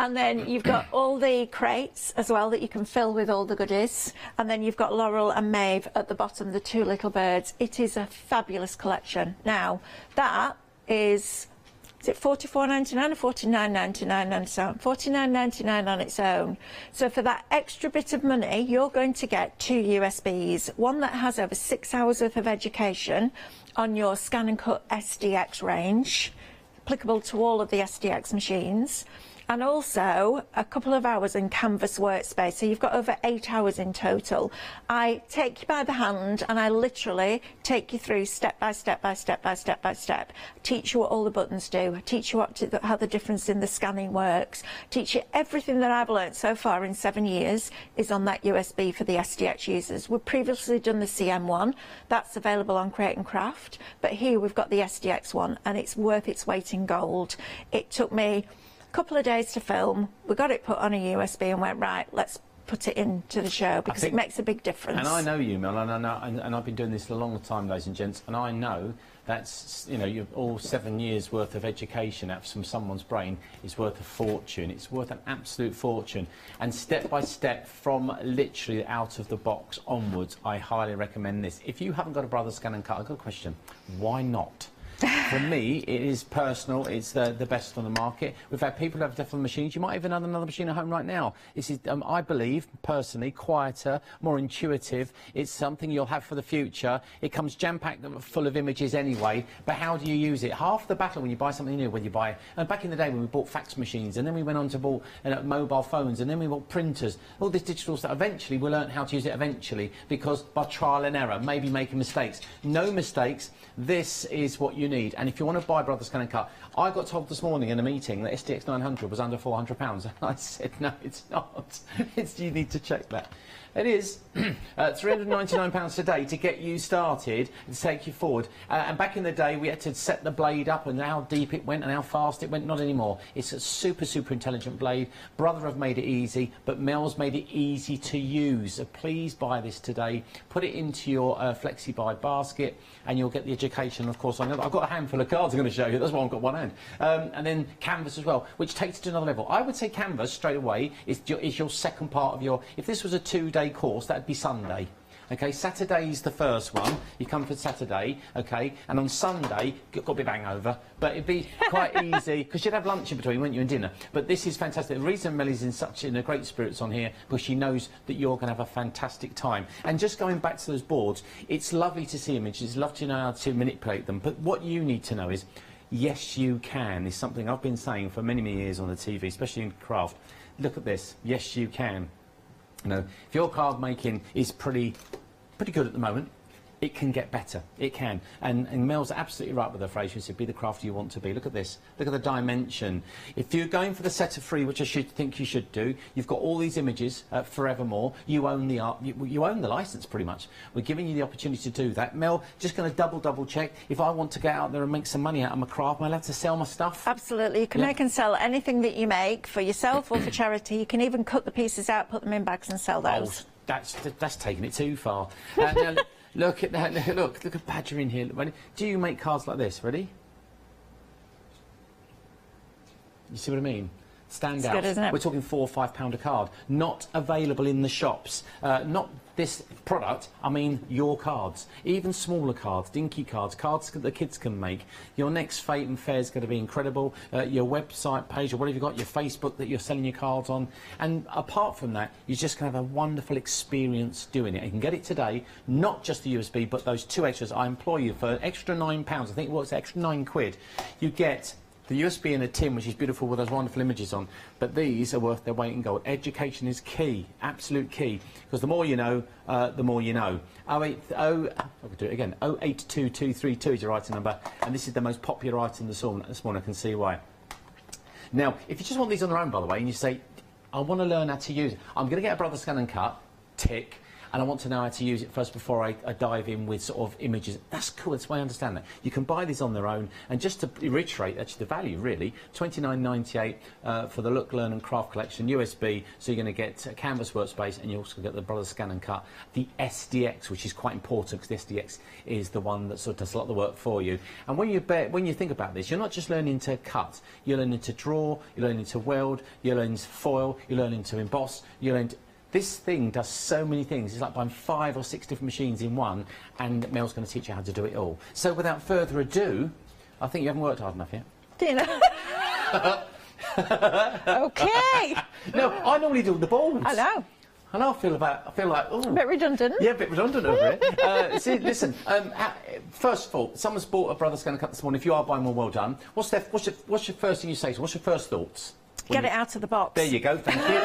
And then you've got all the crates as well that you can fill with all the goodies. And then you've got Laurel and Maeve at the bottom, the 2 little birds. It is a fabulous collection. Now that is it $44.99 or $49.99 on its own? $49.99 on its own. So for that extra bit of money, you're going to get 2 USBs, one that has over 6 hours worth of education on your Scan and Cut SDX range, applicable to all of the SDX machines, and also a couple of hours in Canvas workspace. So you've got over 8 hours in total. I take you by the hand and I literally take you through step by step by step by step by step. Teach you what all the buttons do. Teach you how the difference in the scanning works. Teach you everything that I've learnt so far in 7 years is on that USB for the SDX users. We've previously done the CM one. That's available on Create and Craft. But here we've got the SDX one, and it's worth its weight in gold. It took me couple of days to film. We got it put on a USB and went, right, let's put it into the show, because it makes a big difference. And I know you, Mel, and I've been doing this a long time, ladies and gents, and I know that's, you know, you're all 7 years worth of education out from someone's brain is worth a fortune. It's worth an absolute fortune. And step by step, from literally out of the box onwards, I highly recommend this. If you haven't got a Brother Scan and Cut, I've got a question. Why not? For me, it is personal. It's the best on the market. We've had people who have different machines. You might even have another machine at home right now. This is, I believe, personally, quieter, more intuitive. It's something you'll have for the future. It comes jam-packed full of images anyway, but how do you use it? Half the battle when you buy something new, when you buy... And back in the day when we bought fax machines, and then we went on to bought mobile phones, and then we bought printers, all this digital stuff. Eventually, we learned how to use it eventually, because by trial and error, maybe making mistakes. No mistakes. This is what you need. And if you want to buy Brother Scan and Cut, I got told this morning in a meeting that SDX 900 was under £400, and I said, no, it's not. You need to check that. It is £399 today to get you started and take you forward. And back in the day, we had to set the blade up and how deep it went and how fast it went. Not anymore. It's a super, super intelligent blade. Brother have made it easy, but Mel's made it easy to use. So please buy this today. Put it into your flexi-buy basket, and you'll get the education. Of course, I know I've got a handful of cards I'm going to show you. That's why I've got one hand. And then Canvas as well, which takes it to another level. I would say Canvas straight away is your second part of your... If this was a 2-day course, that'd be Sunday. Okay, Saturday's the first one. You come for Saturday, okay, and on Sunday, you've got a bit of hangover, but it'd be quite easy, because you'd have lunch in between, wouldn't you, and dinner. But this is fantastic. The reason Mellie's in a great spirits on here, because she knows that you're going to have a fantastic time. And just going back to those boards, it's lovely to see images, it's lovely to know how to manipulate them, but what you need to know is, yes, you can, is something I've been saying for many, many years on the TV, especially in craft. Look at this. Yes, you can. You know, if your card making is pretty good at the moment, it can get better. It can. And Mel's absolutely right with her phrase. She said, be the crafter you want to be. Look at this. Look at the dimension. If you're going for the set of free, which I think you should do, you've got all these images forevermore. You own the art. You own the license, pretty much. We're giving you the opportunity to do that. Mel, just going to double check. If I want to get out there and make some money out of my craft, am I allowed to sell my stuff? Absolutely. You can make and sell anything that you make for yourself or for charity. You can even cut the pieces out, put them in bags and sell those. Oh, that's taking it too far. Now, look at that. Look at Badger in here. Ready? Do you make cards like this? Ready? You see what I mean? Stand out. Good, isn't it? We're talking £4 or £5 a card. Not available in the shops. Not this product. I mean your cards. Even smaller cards, dinky cards, cards that the kids can make. Your next Fate and Fair is going to be incredible. Your website page or whatever you've got, your Facebook that you're selling your cards on. And apart from that, you're just going to have a wonderful experience doing it. You can get it today, not just the USB, but those two extras. I implore you, for an extra £9, I think it was extra £9, you get the USB in a tin, which is beautiful with those wonderful images on, but these are worth their weight in gold. Education is key, absolute key, because the more you know, the more you know. I could do it again. 082232 is your item number, and this is the most popular item this morning. I can see why. Now, if you just want these on their own, by the way, and you say, I want to learn how to use it, I'm going to get a Brother Scan and Cut, tick, and I want to know how to use it first before I dive in with sort of images. That's cool, that's why I understand that. You can buy these on their own, and just to reiterate, actually the value really, $29.98 for the Look, Learn and Craft collection, USB, so you're going to get a canvas workspace, and you also get the Brothers Scan and Cut, the SDX, which is quite important, because the SDX is the one that sort of does a lot of the work for you. And when you think about this, you're not just learning to cut, you're learning to draw, you're learning to weld, you're learning to foil, you're learning to emboss, you're learning to... This thing does so many things. It's like buying 5 or 6 different machines in one, and Mel's going to teach you how to do it all. So without further ado, I think you haven't worked hard enough yet. Do you know? Okay. No, I normally do the balls. I know. And I feel like, oh. A bit redundant. Yeah, a bit redundant over it. See, listen, first of all, someone's bought a Brother Scan and Cut this morning. If you are buying one, well done. What's your first thing you say? So what's your first thoughts? Get it out of the box. There you go, thank you.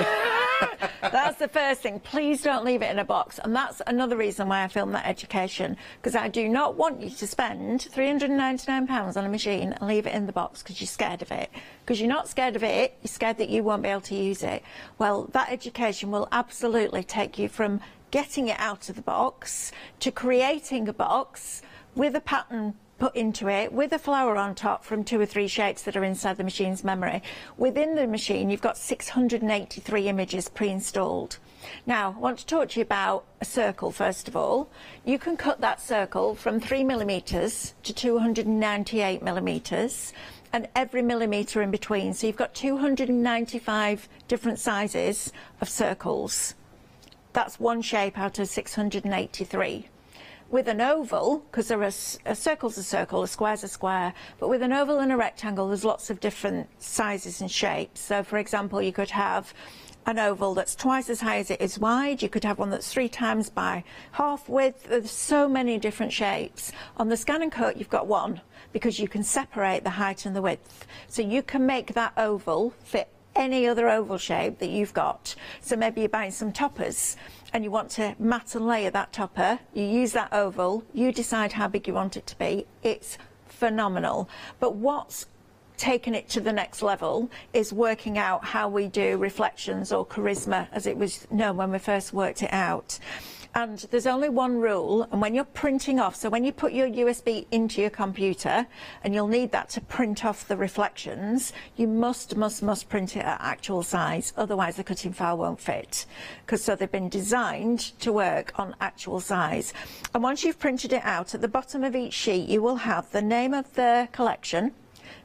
That's the first thing. Please don't leave it in a box. And that's another reason why I filmed that education, because I do not want you to spend £399 on a machine and leave it in the box because you're scared of it. Because you're not scared of it, you're scared that you won't be able to use it. Well, that education will absolutely take you from getting it out of the box to creating a box with a pattern put into it, with a flower on top from 2 or 3 shapes that are inside the machine's memory. Within the machine, you've got 683 images pre-installed. Now, I want to talk to you about a circle, first of all. You can cut that circle from 3mm to 298mm, and every millimetre in between. So you've got 295 different sizes of circles. That's one shape out of 683. With an oval, because a circle's a circle, a square's a square, but with an oval and a rectangle, there's lots of different sizes and shapes. So, for example, you could have an oval that's twice as high as it is wide. You could have one that's 3 times by half width. There's so many different shapes. On the Scan and Cut, you've got one, because you can separate the height and the width. So you can make that oval fit any other oval shape that you've got. So maybe you're buying some toppers and you want to mat and layer that topper. You use that oval, you decide how big you want it to be. It's phenomenal. But what's taken it to the next level is working out how we do reflections, or charisma as it was known when we first worked it out. And there's only one rule, and when you're printing off, so when you put your USB into your computer, and you'll need that to print off the reflections, you must print it at actual size, otherwise the cutting file won't fit. Because so they've been designed to work on actual size. And once you've printed it out, at the bottom of each sheet you will have the name of the collection.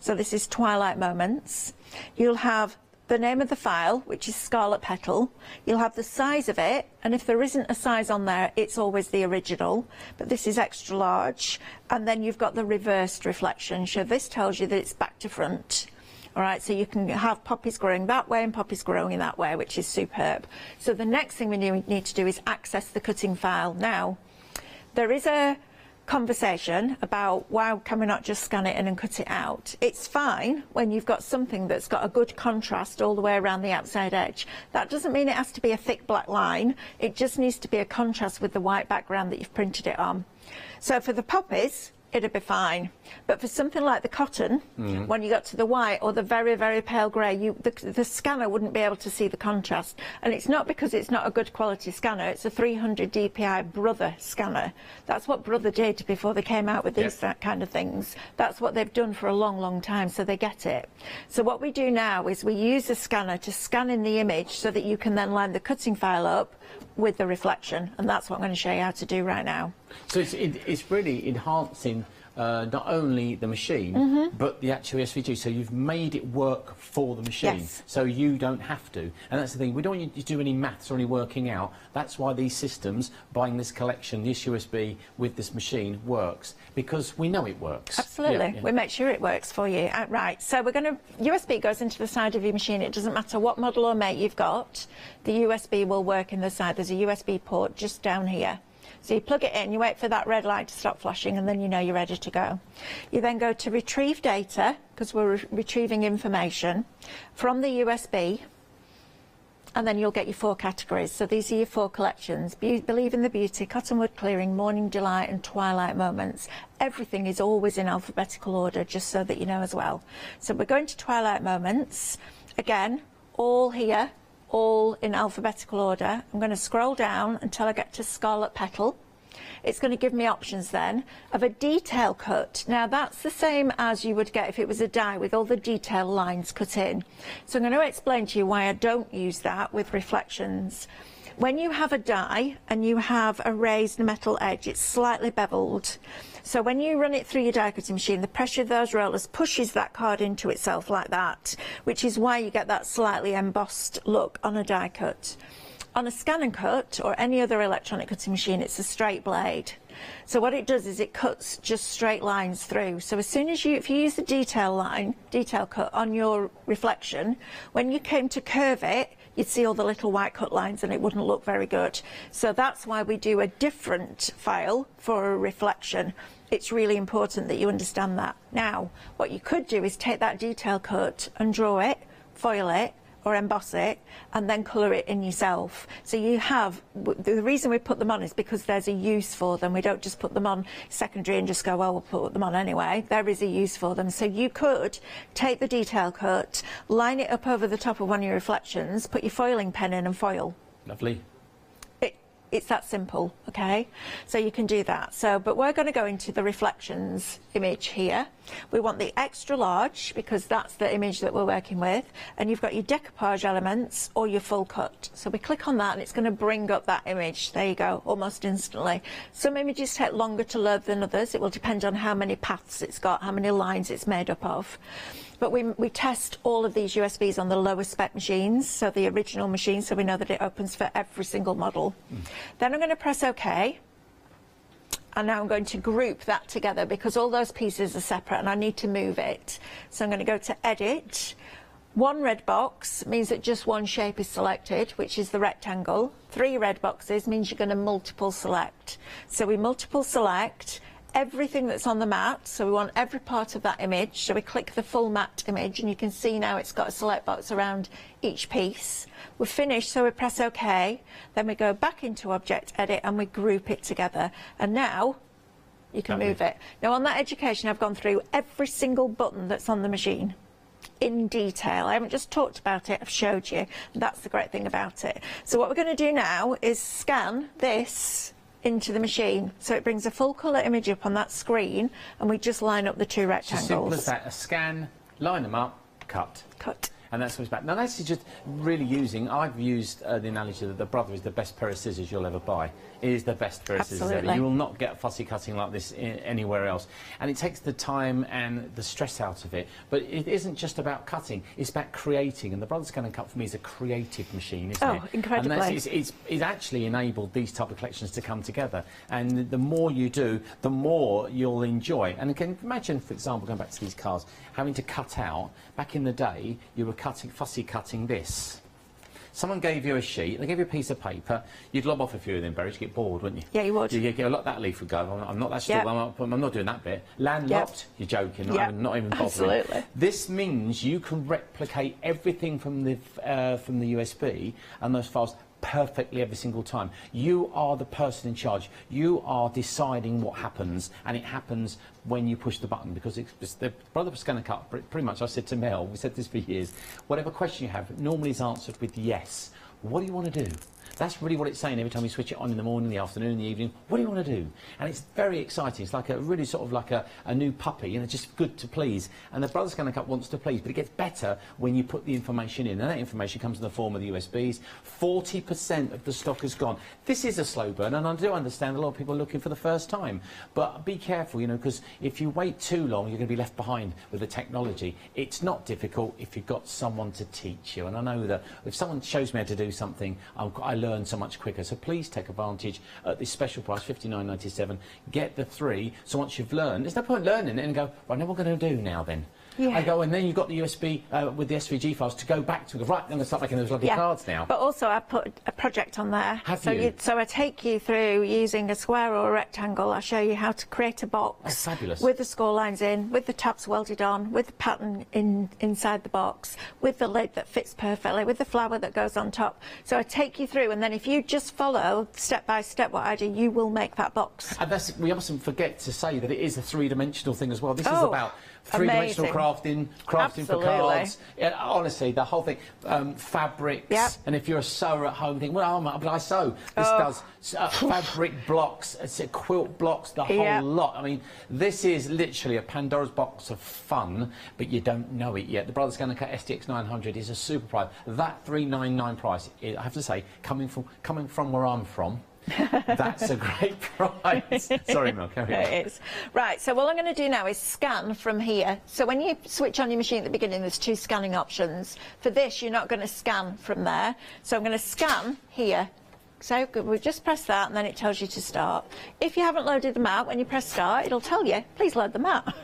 So this is Twilight Moments. You'll have the name of the file, which is Scarlet Petal. You'll have the size of it, and if there isn't a size on there, it's always the original, but this is extra large. And then you've got the reversed reflection, so this tells you that it's back to front. All right, so you can have poppies growing that way and poppies growing that way, which is superb. So the next thing we need to do is access the cutting file. Now, there is a conversation about why can we not just scan it in and cut it out. It's fine when you've got something that's got a good contrast all the way around the outside edge. That doesn't mean it has to be a thick black line, it just needs to be a contrast with the white background that you've printed it on. So for the poppies, it'd be fine, but for something like the cotton, when you got to the white or the very, very pale grey, the scanner wouldn't be able to see the contrast. And it's not because it's not a good quality scanner, it's a 300 dpi Brother scanner. That's what Brother did before they came out with these kind of things. That's what they've done for a long, long time, so they get it. So what we do now is we use the scanner to scan in the image so that you can then line the cutting file up with the reflection, and that's what I'm going to show you how to do right now. So it's really enhancing not only the machine, but the actual SVG. So you've made it work for the machine, so you don't have to. And that's the thing, we don't want you to do any maths or any working out. That's why these systems, buying this collection, this USB with this machine works, because we know it works. Absolutely, we make sure it works for you. Right, so we're going to, USB goes into the side of your machine. It doesn't matter what model or make you've got, the USB will work in the side. There's a USB port just down here. So you plug it in, you wait for that red light to stop flashing, and then you know you're ready to go. You then go to retrieve data, because we're retrieving information from the USB, and then you'll get your 4 categories. So these are your 4 collections: Believe in the Beauty, Cottonwood Clearing, Morning Delight and Twilight Moments. Everything is always in alphabetical order, just so that you know as well. So we're going to Twilight Moments. Again, all here, all in alphabetical order. I'm going to scroll down until I get to Scarlet Petal. It's going to give me options then of a detail cut. Now that's the same as you would get if it was a die with all the detail lines cut in. So I'm going to explain to you why I don't use that with reflections. When you have a die and you have a raised metal edge, it's slightly beveled. So when you run it through your die cutting machine, the pressure of those rollers pushes that card into itself like that, which is why you get that slightly embossed look on a die cut. On a scan and cut or any other electronic cutting machine, it's a straight blade. So what it does is it cuts just straight lines through. So as soon as if you use the detail cut on your reflection, when you came to curve it, you'd see all the little white cut lines and it wouldn't look very good. So that's why we do a different file for a reflection. It's really important that you understand that. Now, what you could do is take that detail cut and draw it, foil it, or emboss it, and then colour it in yourself. So you have, the reason we put them on is because there's a use for them. We don't just put them on secondary and just go, well, we'll put them on anyway. There is a use for them. So you could take the detail cut, line it up over the top of one of your reflections, put your foiling pen in and foil. Lovely. It's that simple, okay? So you can do that. So, but we're going to go into the reflections image here. We want the extra large because that's the image that we're working with. And you've got your decoupage elements or your full cut. So we click on that and it's going to bring up that image. There you go, almost instantly. Some images take longer to load than others. It will depend on how many paths it's got, how many lines it's made up of. But we test all of these USBs on the lower spec machines, so the original machine, so we know that it opens for every single model. Then I'm going to press OK. And now I'm going to group that together because all those pieces are separate and I need to move it. So I'm going to go to Edit. One red box means that just one shape is selected, which is the rectangle. 3 red boxes means you're going to multiple select. So we multiple select everything that's on the mat, so we want every part of that image. So we click the full mat image and you can see now it's got a select box around each piece. We're finished, so we press OK. Then we go back into Object Edit and we group it together. And now you can move it. Now on that education I've gone through every single button that's on the machine in detail. I haven't just talked about it, I've showed you. That's the great thing about it. So what we're going to do now is scan this into the machine, so it brings a full colour image up on that screen and we just line up the 2 rectangles. As simple as that, a scan, line them up, cut. And that's what it's about. Now, that's just really using, I've used the analogy that the brother is the best pair of scissors you'll ever buy. It is the best pair of scissors ever. You will not get fussy cutting like this anywhere else. And it takes the time and the stress out of it. But it isn't just about cutting, it's about creating. And the Brother Scan & Cut for me is a creative machine, isn't it? Oh, incredibly. And it's actually enabled these type of collections to come together. And the more you do, the more you'll enjoy. And again, imagine, for example, going back to these cards, having to cut out. Back in the day, you were fussy cutting this. Someone gave you a sheet, they gave you a piece of paper, you'd lob off a few of them berries, you'd get bored, wouldn't you? Yeah, you would. You'd go, look, that leaf would go, I'm not that still, I'm not doing that bit. Landlocked, you're joking, not even bothering. Absolutely. This means you can replicate everything from the USB and those files perfectly every single time. You are the person in charge. You are deciding what happens, and it happens when you push the button, because it's the Brother Scan & Cut, pretty much, I said to Mel, we said this for years, whatever question you have normally is answered with yes. What do you want to do? That's really what it's saying every time you switch it on in the morning, the afternoon, the evening. What do you want to do? And it's very exciting. It's like a really sort of like a new puppy, you know, just good to please. And the Brother Scan & Cut wants to please, but it gets better when you put the information in. And that information comes in the form of the USBs. 40% of the stock is gone. This is a slow burn, and I do understand a lot of people are looking for the first time. But be careful, you know, because if you wait too long, you're going to be left behind with the technology. It's not difficult if you've got someone to teach you. And I know that if someone shows me how to do something, I learn so much quicker. So please take advantage at this special price, $59.97. Get the 3. So once you've learned, there's no point learning it and go, right, now what am I going to do now then? Yeah. I go, and then you've got the USB with the SVG files to go back to. Right, I'm going to start making those lovely cards now. But also, I put a project on there. Have you? So I take you through using a square or a rectangle. I show you how to create a box. That's fabulous. With the score lines in, with the tabs welded on, with the pattern inside the box, with the lid that fits perfectly, with the flower that goes on top. So I take you through, and then if you just follow step by step what I do, you will make that box. And we mustn't forget to say that it is a 3-dimensional thing as well. This is about 3-dimensional crafting for cards. Yeah, honestly, the whole thing, fabrics, and if you're a sewer at home, think, well, but I sew. This does fabric blocks, quilt blocks, the whole lot. I mean, this is literally a Pandora's box of fun, but you don't know it yet. The Brother Scan & Cut STX 900 is a super price. That $399 price, I have to say, coming from where I'm from, that's a great price. Sorry, Mel, carry on. It is. Right, so what I'm going to do now is scan from here. So when you switch on your machine at the beginning, there's 2 scanning options. For this, you're not going to scan from there. So I'm going to scan here. So we just press that, and then it tells you to start. If you haven't loaded them out, when you press start, it'll tell you, please load them out.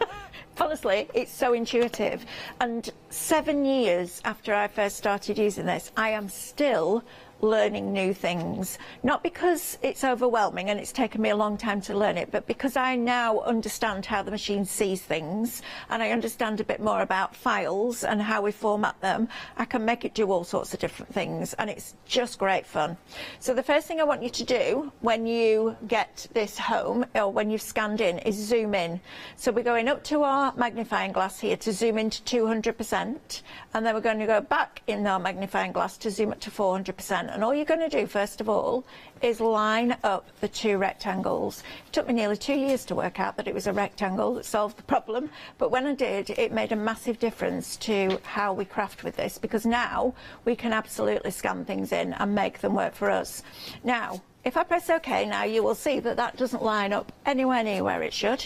Honestly, it's so intuitive. And 7 years after I first started using this, I am still learning new things, not because it's overwhelming and it's taken me a long time to learn it, but because I now understand how the machine sees things, and I understand a bit more about files and how we format them. I can make it do all sorts of different things, and it's just great fun. So the first thing I want you to do when you get this home, or when you've scanned in, is zoom in. So we're going up to our magnifying glass here to zoom into 200%, and then we're going to go back in our magnifying glass to zoom up to 400%. And all you're going to do, first of all, is line up the 2 rectangles. It took me nearly 2 years to work out that it was a rectangle that solved the problem, but when I did, it made a massive difference to how we craft with this, because now we can absolutely scan things in and make them work for us. Now, if I press OK now, you will see that that doesn't line up anywhere near where it should,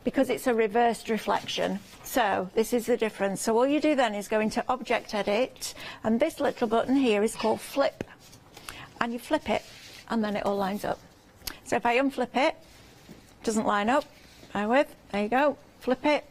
because it's a reversed reflection. So this is the difference. So all you do then is go into Object Edit, and this little button here is called Flip. And you flip it, and then it all lines up. So if I unflip it, it doesn't line up. There you go. Flip it.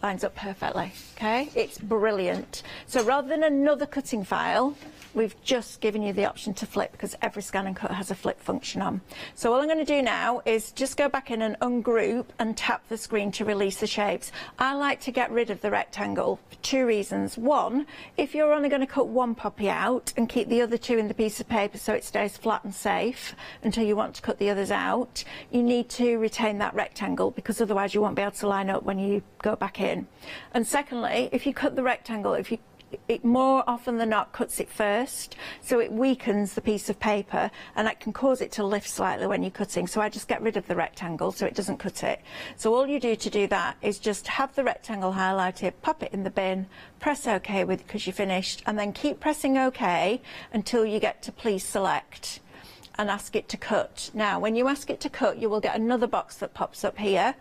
Lines up perfectly. Okay, it's brilliant. So rather than another cutting file, we've just given you the option to flip, because every Scan and Cut has a flip function on. So all I'm going to do now is just go back in and ungroup and tap the screen to release the shapes. I like to get rid of the rectangle for 2 reasons. One, if you're only going to cut 1 poppy out and keep the other 2 in the piece of paper so it stays flat and safe until you want to cut the others out, you need to retain that rectangle, because otherwise you won't be able to line up when you go back in. And secondly, if you cut the rectangle, if you it more often than not cuts it first, so it weakens the piece of paper and it can cause it to lift slightly when you're cutting. So I just get rid of the rectangle so it doesn't cut it. So all you do to do that is just have the rectangle highlighted, pop it in the bin, press OK because you're finished, and then keep pressing OK until you get to please select and ask it to cut. Now, when you ask it to cut, you will get another box that pops up here,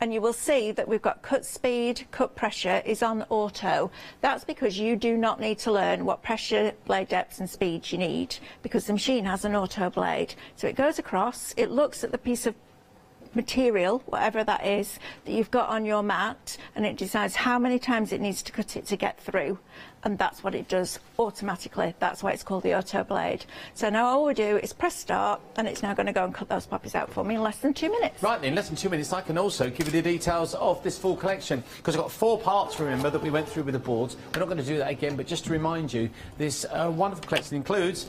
and you will see that we've got cut speed, cut pressure is on auto. That's because you do not need to learn what pressure, blade depths and speeds you need, because the machine has an auto blade. So it goes across, it looks at the piece of material, whatever that is, that you've got on your mat, and it decides how many times it needs to cut it to get through, and that's what it does automatically. That's why it's called the auto blade. So now all we do is press start, and it's now going to go and cut those poppies out for me in less than 2 minutes. Right, in less than 2 minutes I can also give you the details of this full collection, because I've got 4 parts, remember, that we went through with the boards. We're not going to do that again, but just to remind you, this wonderful collection includes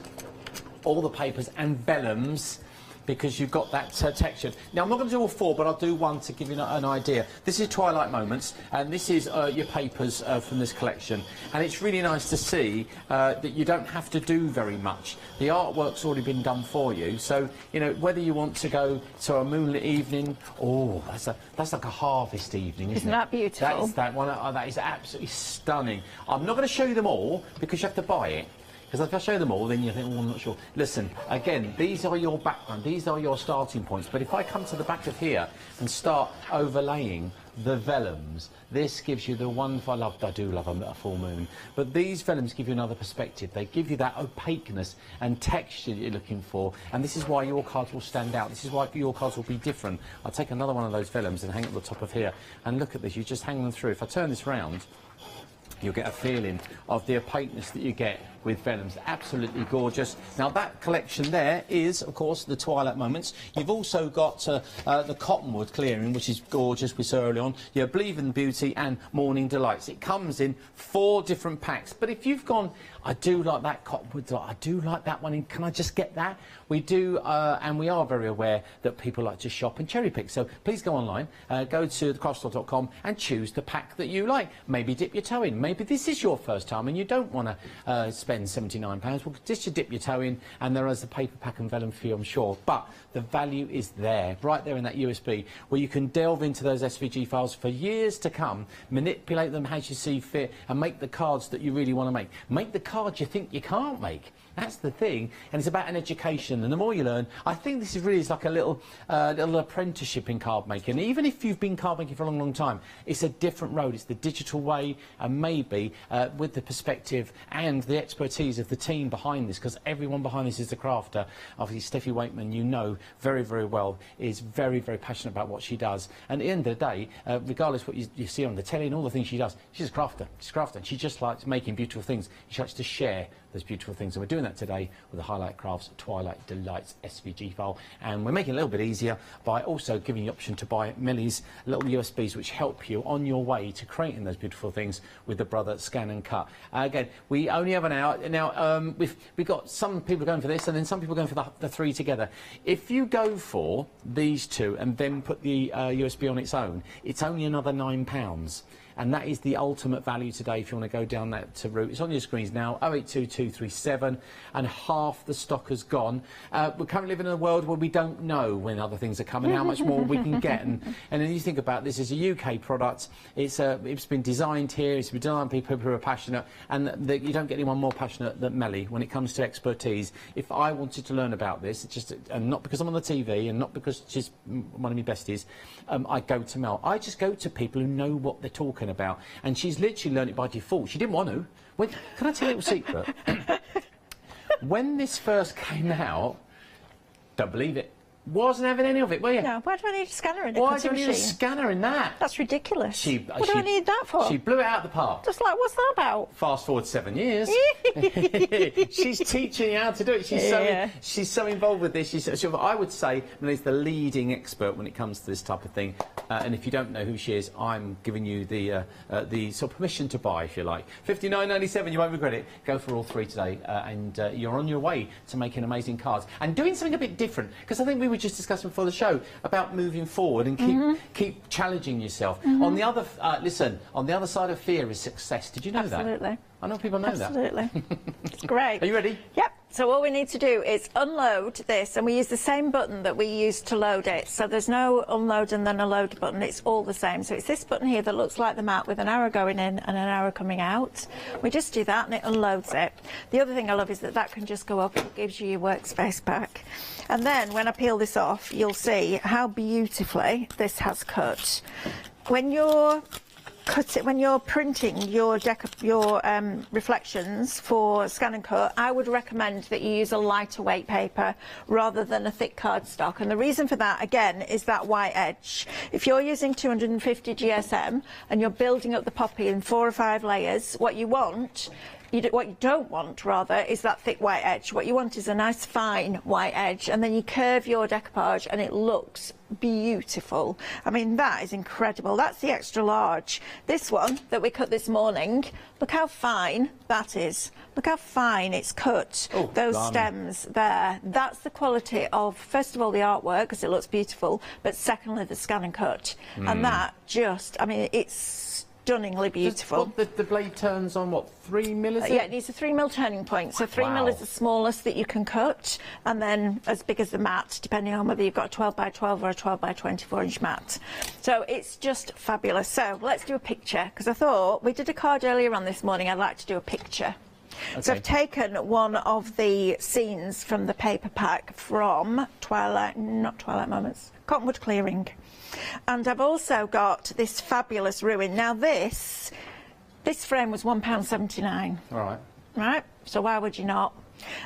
all the papers and vellums, because you've got that texture. Now, I'm not going to do all 4, but I'll do one to give you an idea. This is Twilight Moments, and this is your papers from this collection. And it's really nice to see that you don't have to do very much. The artwork's already been done for you. So, you know, whether you want to go to a moonlit evening, oh, that's like a harvest evening, isn't it? That beautiful? That is that one. That is absolutely stunning. I'm not going to show you them all, because you have to buy it. Because if I show them all, then you think, oh, I'm not sure. Listen, again, these are your background, these are your starting points. But if I come to the back of here and start overlaying the vellums, this gives you the wonderful, I do love a full moon, but these vellums give you another perspective. They give you that opaqueness and texture that you're looking for, and this is why your cards will stand out. This is why your cards will be different. I'll take another one of those vellums and hang it at the top of here, and look at this. You just hang them through. If I turn this round, you'll get a feeling of the opaqueness that you get with vellums. Absolutely gorgeous. Now, that collection there is, of course, the Twilight Moments. You've also got the Cottonwood Clearing, which is gorgeous, we saw early on. Your Believe in Beauty and Morning Delights. It comes in 4 different packs. But if you've gone, I do like that Cottonwood, I do like that one, can I just get that? We do, and we are very aware that people like to shop and cherry pick. So please go online, go to thecraftstore.com and choose the pack that you like. Maybe dip your toe in. Maybe this is your first time and you don't want to spend £79. Well, just to dip your toe in, and there is a paper pack and vellum for you, I'm sure. But the value is there, right there in that USB, where you can delve into those SVG files for years to come, manipulate them as you see fit, and make the cards that you really want to make. Make the cards you think you can't make. That's the thing, and it's about an education, and the more you learn, I think this is really like a little apprenticeship in card making. Even if you've been card making for a long, long time, it's a different road. It's the digital way, and maybe with the perspective and the expertise of the team behind this, because everyone behind this is a crafter. Obviously, Steffi Wakeman, you know very, very well, is very, very passionate about what she does. And at the end of the day, regardless what you see on the telly and all the things she does, she's a crafter. She's a crafter, and she just likes making beautiful things. She likes to share those beautiful things, and we're doing that today with the Highlight Crafts Twilight Delights SVG file, and we're making it a little bit easier by also giving you the option to buy Millie's little USBs, which help you on your way to creating those beautiful things with the Brother Scan and Cut. Again, we only have an hour now. We've got some people going for this, and then some people going for the 3 together. If you go for these 2 and then put the USB on its own, it's only another £9. And that is the ultimate value today if you want to go down that route. It's on your screens now, 082237, and half the stock has gone. We're currently living in a world where we don't know when other things are coming, how much more we can get. And then you think about this as a UK product. It's been designed here, it's been designed by people who are passionate, and you don't get anyone more passionate than Melly when it comes to expertise. If I wanted to learn about this, and not because I'm on the TV and not because she's one of my besties, I go to Mel. I just go to people who know what they're talking about, and she's literally learned it by default. She didn't want to. Can I tell you a little secret? When this first came out, don't believe it, wasn't having any of it, were you? No, why do I need a scanner in a Why cutting do you need a machine? scanner in that? That's ridiculous. What do I need that for? She blew it out of the park. Just like, what's that about? Fast forward 7 years. She's teaching you how to do it. She's so involved with this. I would say Millie's the leading expert when it comes to this type of thing. and if you don't know who she is, I'm giving you the sort of permission to buy, if you like. £59.97, you won't regret it. Go for all three today, and you're on your way to making amazing cards and doing something a bit different, because I think we were just discussing before the show about moving forward and keep challenging yourself. On the other on the other side of fear is success. Did you know that? Absolutely. I know people know that. Absolutely. It's great. Are you ready? Yep. So all we need to do is unload this, and we use the same button that we used to load it. So there's no unload and then a load button. It's all the same. So it's this button here that looks like the mat with an arrow going in and an arrow coming out. We just do that and it unloads it. The other thing I love is that that can just go up. It gives you your workspace back. And then when I peel this off, you'll see how beautifully this has cut. When you're printing your reflections for scan and cut, I would recommend that you use a lighter weight paper rather than a thick cardstock. And the reason for that, again, is that white edge. If you're using 250 GSM and you're building up the poppy in 4 or 5 layers, what you don't want, rather, is that thick white edge. What you want is a nice fine white edge, and then you curve your decoupage and it looks beautiful. I mean, that is incredible. That's the extra large. This one that we cut this morning, look how fine that is. Look how fine it's cut. Oh, those stems there. That's the quality of, first of all, the artwork, because it looks beautiful, but secondly, the scan and cut. And that just, I mean, it's stunningly beautiful. The blade turns on what, 3mm? Yeah, it needs a 3mm turning point. So 3mm is the smallest that you can cut, and then as big as the mat, depending on whether you've got a 12 by 12 or a 12 by 24 inch mat. So it's just fabulous. So let's do a picture, because I thought we did a card earlier on this morning. I'd like to do a picture. Okay. So I've taken one of the scenes from the paper pack from Cottonwood Clearing. And I've also got this fabulous ruin. Now this frame was £1.79. All right. Right? So why would you not?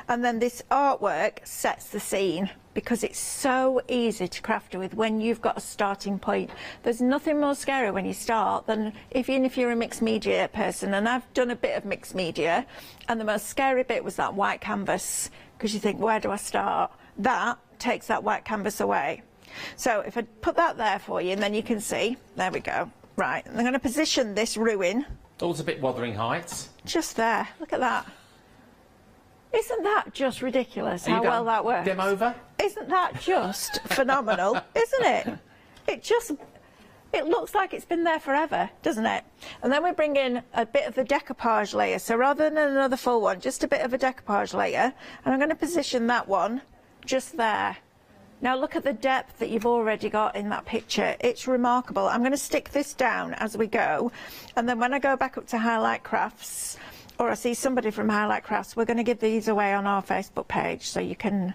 And then this artwork sets the scene, because it's so easy to craft with when you've got a starting point. There's nothing more scary when you start than even if you're a mixed media person, and I've done a bit of mixed media, and the most scary bit was that white canvas, because you think, where do I start? That takes that white canvas away. So if I put that there for you, and then you can see, there we go. Right, I'm going to position this ruin. All's a bit Wuthering Heights. Just there, look at that. Isn't that just ridiculous how well that works? Them over? Isn't that just phenomenal, isn't it? It looks like it's been there forever, doesn't it? And then we bring in a bit of the decoupage layer. So rather than another full one, just a bit of a decoupage layer. And I'm going to position that one just there. Now look at the depth that you've already got in that picture. It's remarkable. I'm going to stick this down as we go, and then when I go back up to Highlight Crafts, or I see somebody from Highlight Crafts, we're going to give these away on our Facebook page, so you can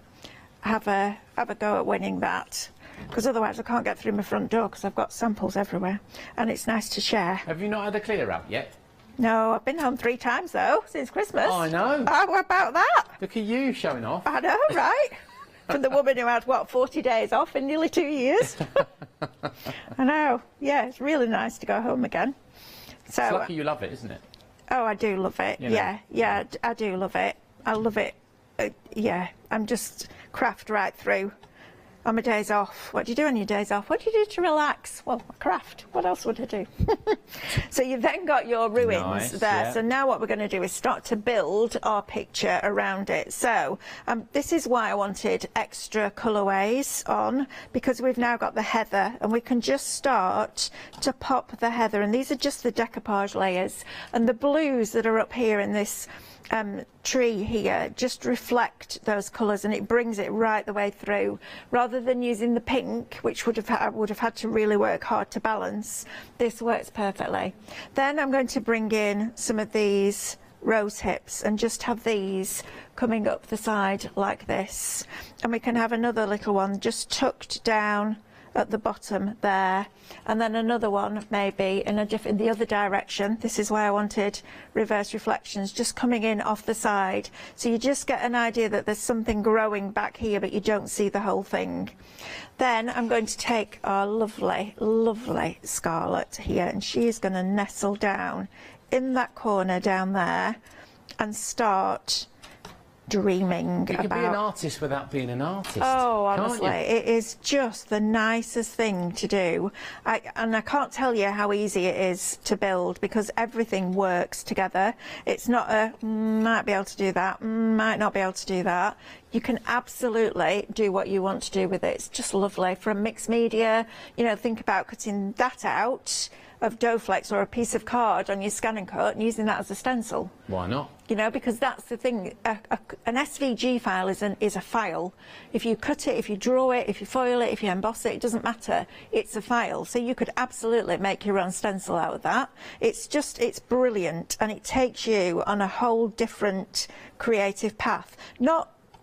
have a go at winning that, because otherwise I can't get through my front door because I've got samples everywhere, and it's nice to share. Have you not had a clear out yet? No, I've been home 3 times though since Christmas. Oh, I know. How about that? Look at you showing off. I know, right? From the woman who had, what, 40 days off in nearly 2 years? I know. Yeah, it's really nice to go home again. So, it's lucky you love it, isn't it? Oh, I do love it. You know. Yeah, I do love it. I love it. Yeah, I'm just craft right through. On my days off. What do you do on your days off? What do you do to relax? Well, craft. What else would I do? So you've then got your ruins there. Yeah. So now what we're going to do is start to build our picture around it. So this is why I wanted extra colourways on, because we've now got the heather, and we can just start to pop the heather. And these are just the decoupage layers. And the blues that are up here in this tree here just reflect those colours, and it brings it right the way through, rather than using the pink, which would have had to really work hard to balance. This works perfectly. Then I'm going to bring in some of these rose hips and just have these coming up the side like this, and we can have another little one just tucked down at the bottom there, and then another one maybe in the other direction. This is why I wanted reverse reflections just coming in off the side, so you just get an idea that there's something growing back here, but you don't see the whole thing. Then I'm going to take our lovely, lovely Scarlet here, and she is going to nestle down in that corner down there and start dreaming You about. can be an artist without being an artist. Oh, can't honestly, you? it is just the nicest thing to do. And I can't tell you how easy it is to build because everything works together. It's not a might be able to do that, might not be able to do that. You can absolutely do what you want to do with it. It's just lovely. From mixed media, you know, think about cutting that out of dough flakes or a piece of card on your scan and cut and using that as a stencil. Why not? You know, because that's the thing. An SVG file is a file. If you cut it, if you draw it, if you foil it, if you emboss it, it doesn't matter. It's a file. So you could absolutely make your own stencil out of that. It's brilliant, and it takes you on a whole different creative path.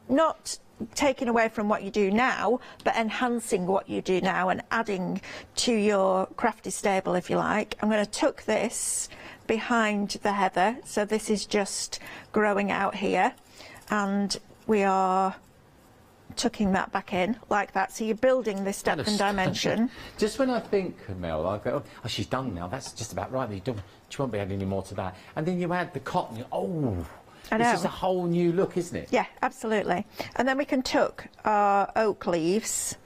Not taking away from what you do now, but enhancing what you do now and adding to your crafty stable, if you like. I'm going to tuck this behind the heather, so this is just growing out here, and we are tucking that back in like that, so you're building this depth and dimension. Just when I think, Mel, I go, oh, she's done now, that's just about right, she won't be adding any more to that. And then you add the cotton, I know. This is a whole new look, isn't it? Yeah, absolutely. And then we can tuck our oak leaves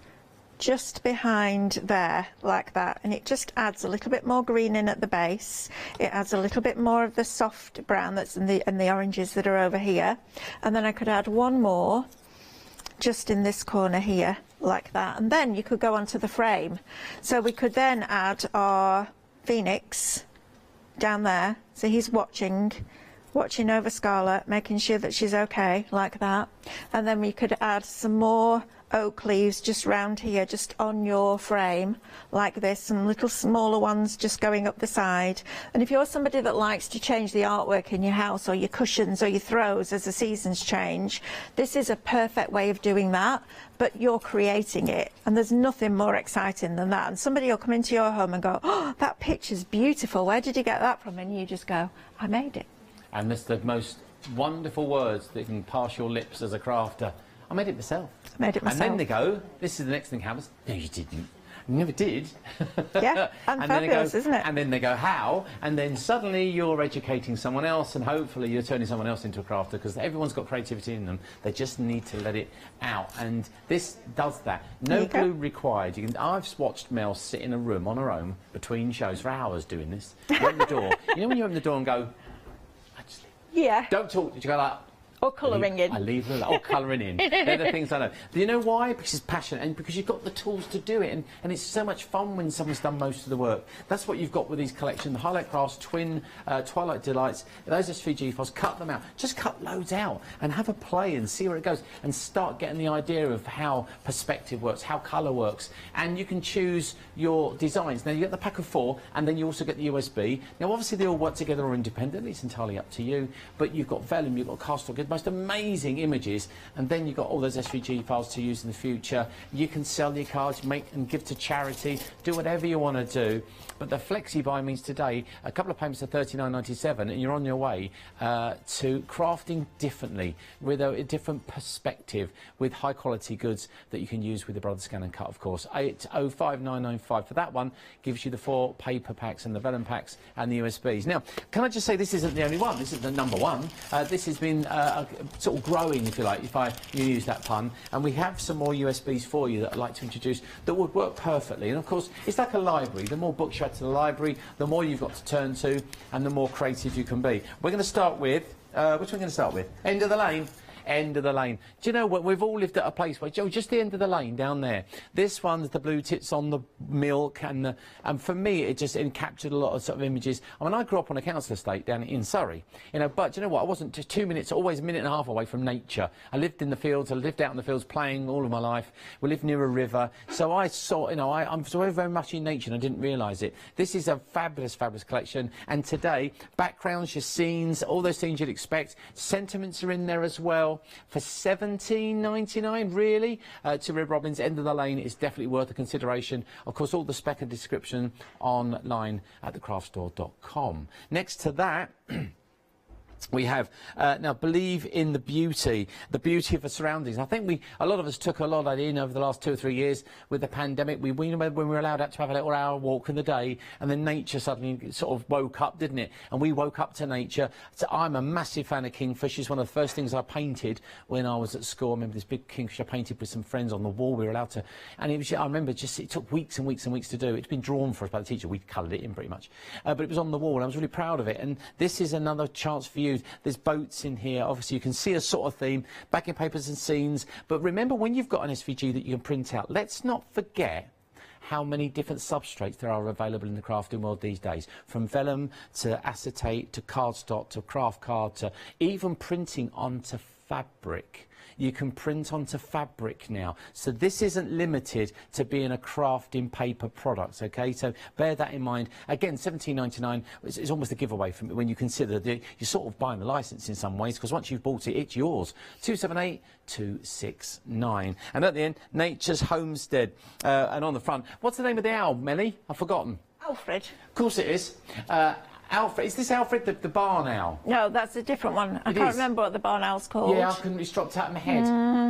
just behind there, like that. And it just adds a little bit more green in at the base. It adds a little bit more of the soft brown that's in the oranges that are over here. And then I could add one more just in this corner here, like that. And then you could go onto the frame. So we could then add our phoenix down there. So he's watching over Scarlett, making sure that she's okay, like that. And then we could add some more oak leaves just round here, just on your frame, like this, some little smaller ones just going up the side. And if you're somebody that likes to change the artwork in your house, or your cushions or your throws as the seasons change, this is a perfect way of doing that, but you're creating it, and there's nothing more exciting than that. And somebody will come into your home and go, oh, that picture's beautiful, where did you get that from? And you just go, I made it. And that's the most wonderful words that can pass your lips as a crafter. I made it myself. I made it myself. And then they go, this is the next thing happens. No, you didn't. You never did. Yeah, and fabulous, isn't it? And then they go, how? And then suddenly you're educating someone else, and hopefully you're turning someone else into a crafter, because everyone's got creativity in them. They just need to let it out. And this does that. No glue required. I've watched Mel sit in a room on her own between shows for hours doing this. You open the door. You know when you open the door and go, yeah. don't talk. Did you go like... Or colouring in. I leave them alone. Or colouring in. They're the things I know. Do you know why? Because it's passionate, and because you've got the tools to do it, and it's so much fun when someone's done most of the work. That's what you've got with these collections. The Highlight Crafts, Twin, Twilight Delights, those SVG files, cut them out. Just cut loads out and have a play and see where it goes, and start getting the idea of how perspective works, how colour works, and you can choose your designs. Now, you get the pack of 4, and then you also get the USB. Now, obviously, they all work together or independently. It's entirely up to you, but you've got vellum, you've got cast the most amazing images, and then you've got all those SVG files to use in the future. You can sell your cards, make and give to charity, do whatever you want to do. But the flexi buy means today a couple of payments of $39.97, and you're on your way to crafting differently, with a different perspective, with high quality goods that you can use with the Brothers Scan and Cut, of course. 805995 for that one gives you the 4 paper packs and the vellum packs and the USBs. Now, can I just say, this isn't the only one. This is the number one. This has been sort of growing, if you like, if you use that pun, and we have some more USBs for you that I'd like to introduce that would work perfectly. And of course, it's like a library. The more books you add to the library, the more you've got to turn to, and the more creative you can be. We're going to start with, which one are we going to start with? End of the lane. End of the lane. Do you know what? We've all lived at a place where, just the end of the lane down there. This one's the blue tits on the milk, and for me, it just captured a lot of sort of images. I mean, I grew up on a council estate down in Surrey, you know, but do you know what? I wasn't just 2 minutes, always a minute and a half away from nature. I lived in the fields. I lived out in the fields playing all of my life. We lived near a river, so I saw, you know, I'm very, very much in nature, and I didn't realise it. This is a fabulous, fabulous collection, and today, backgrounds, your scenes, all those things you'd expect. Sentiments are in there as well. For $17.99, really, to Rib Robbins. End of the Lane is definitely worth a consideration. Of course, all the spec and description online at thecraftstore.com. Next to that, We have now believe in the beauty of the surroundings. I think a lot of us took a lot of that in over the last 2 or 3 years with the pandemic. We when we were allowed out to have a little hour walk in the day, and then nature suddenly sort of woke up, didn't it? And we woke up to nature. So I'm a massive fan of kingfishers. One of the first things I painted when I was at school. I remember this big kingfisher I painted with some friends on the wall. We were allowed to, and it was, I remember just it took weeks and weeks and weeks to do. It's been drawn for us by the teacher. We coloured it in pretty much, but it was on the wall. And I was really proud of it. And this is another chance for you. There's boats in here. Obviously, you can see a sort of theme, backing papers and scenes. But remember, when you've got an SVG that you can print out, let's not forget how many different substrates there are available in the crafting world these days, from vellum to acetate to cardstock to craft card to even printing onto fabric. You can print onto fabric now. So this isn't limited to being a crafting paper product, okay? So bear that in mind. Again, $17.99 is almost a giveaway from when you consider that you're sort of buying the license in some ways, because once you've bought it, it's yours. 278-269. And at the end, Nature's Homestead. And on the front, what's the name of the owl, Melly? I've forgotten. Alfred. Of course it is. Alfred, is this Alfred the barn owl? No, that's a different one. I can't remember what the barn owl's called. Yeah, I couldn't, it's dropped out of my head.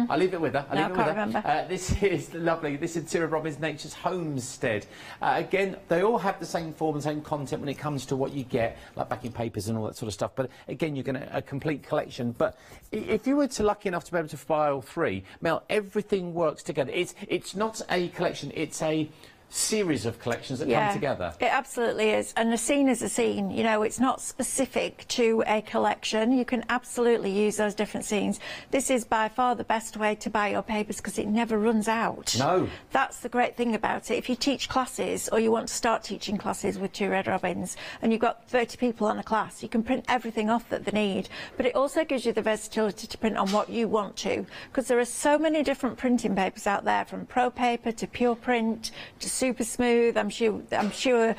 I'll leave it with her. I can't remember. This is lovely. This is Tyra Robbins' Nature's Homestead. Again, they all have the same form and same content when it comes to what you get, like backing papers and all that sort of stuff. But again, you're going to a complete collection. But if you were lucky enough to be able to buy all three, Mel, everything works together. It's not a collection. It's a series of collections that come together. It absolutely is, and a scene is a scene. You know, it's not specific to a collection. You can absolutely use those different scenes. This is by far the best way to buy your papers because it never runs out. No. That's the great thing about it. If you teach classes or you want to start teaching classes with 2 Red Robins and you've got 30 people on a class, you can print everything off that they need, but it also gives you the versatility to print on what you want to, because there are so many different printing papers out there, from pro paper to pure print to super smooth. I'm sure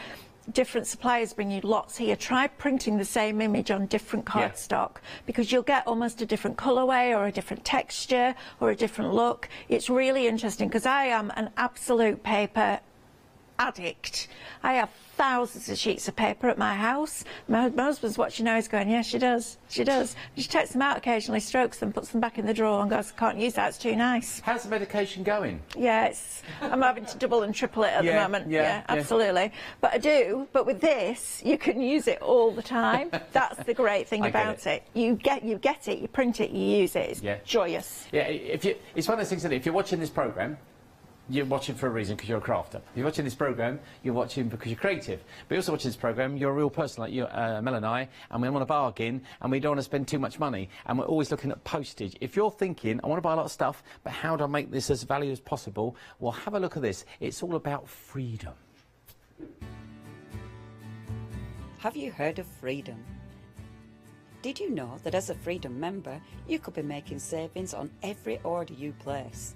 different suppliers bring you lots here. Try printing the same image on different cardstock because you'll get almost a different colourway or a different texture or a different look. It's really interesting because I am an absolute paper addict. I have thousands of sheets of paper at my house. My husband's watching now, he's going, yeah, she does. She takes them out occasionally, strokes them, puts them back in the drawer and goes, I can't use that, it's too nice. How's the medication going? Yeah, I'm having to double and triple it at the moment. Yeah, absolutely. But I do. But with this, you can use it all the time. That's the great thing about it. You get it, you print it, you use it. It's joyous. Yeah, it's one of those things that if you're watching this programme, you're watching for a reason because you're a crafter. If you're watching this programme, you're watching because you're creative. But you're also watching this programme, you're a real person like you, Mel and I, and we want to bargain, and we don't want to spend too much money, and we're always looking at postage. If you're thinking, I want to buy a lot of stuff, but how do I make this as valuable as possible? Well, have a look at this. It's all about freedom. Have you heard of freedom? Did you know that as a Freedom member, you could be making savings on every order you place?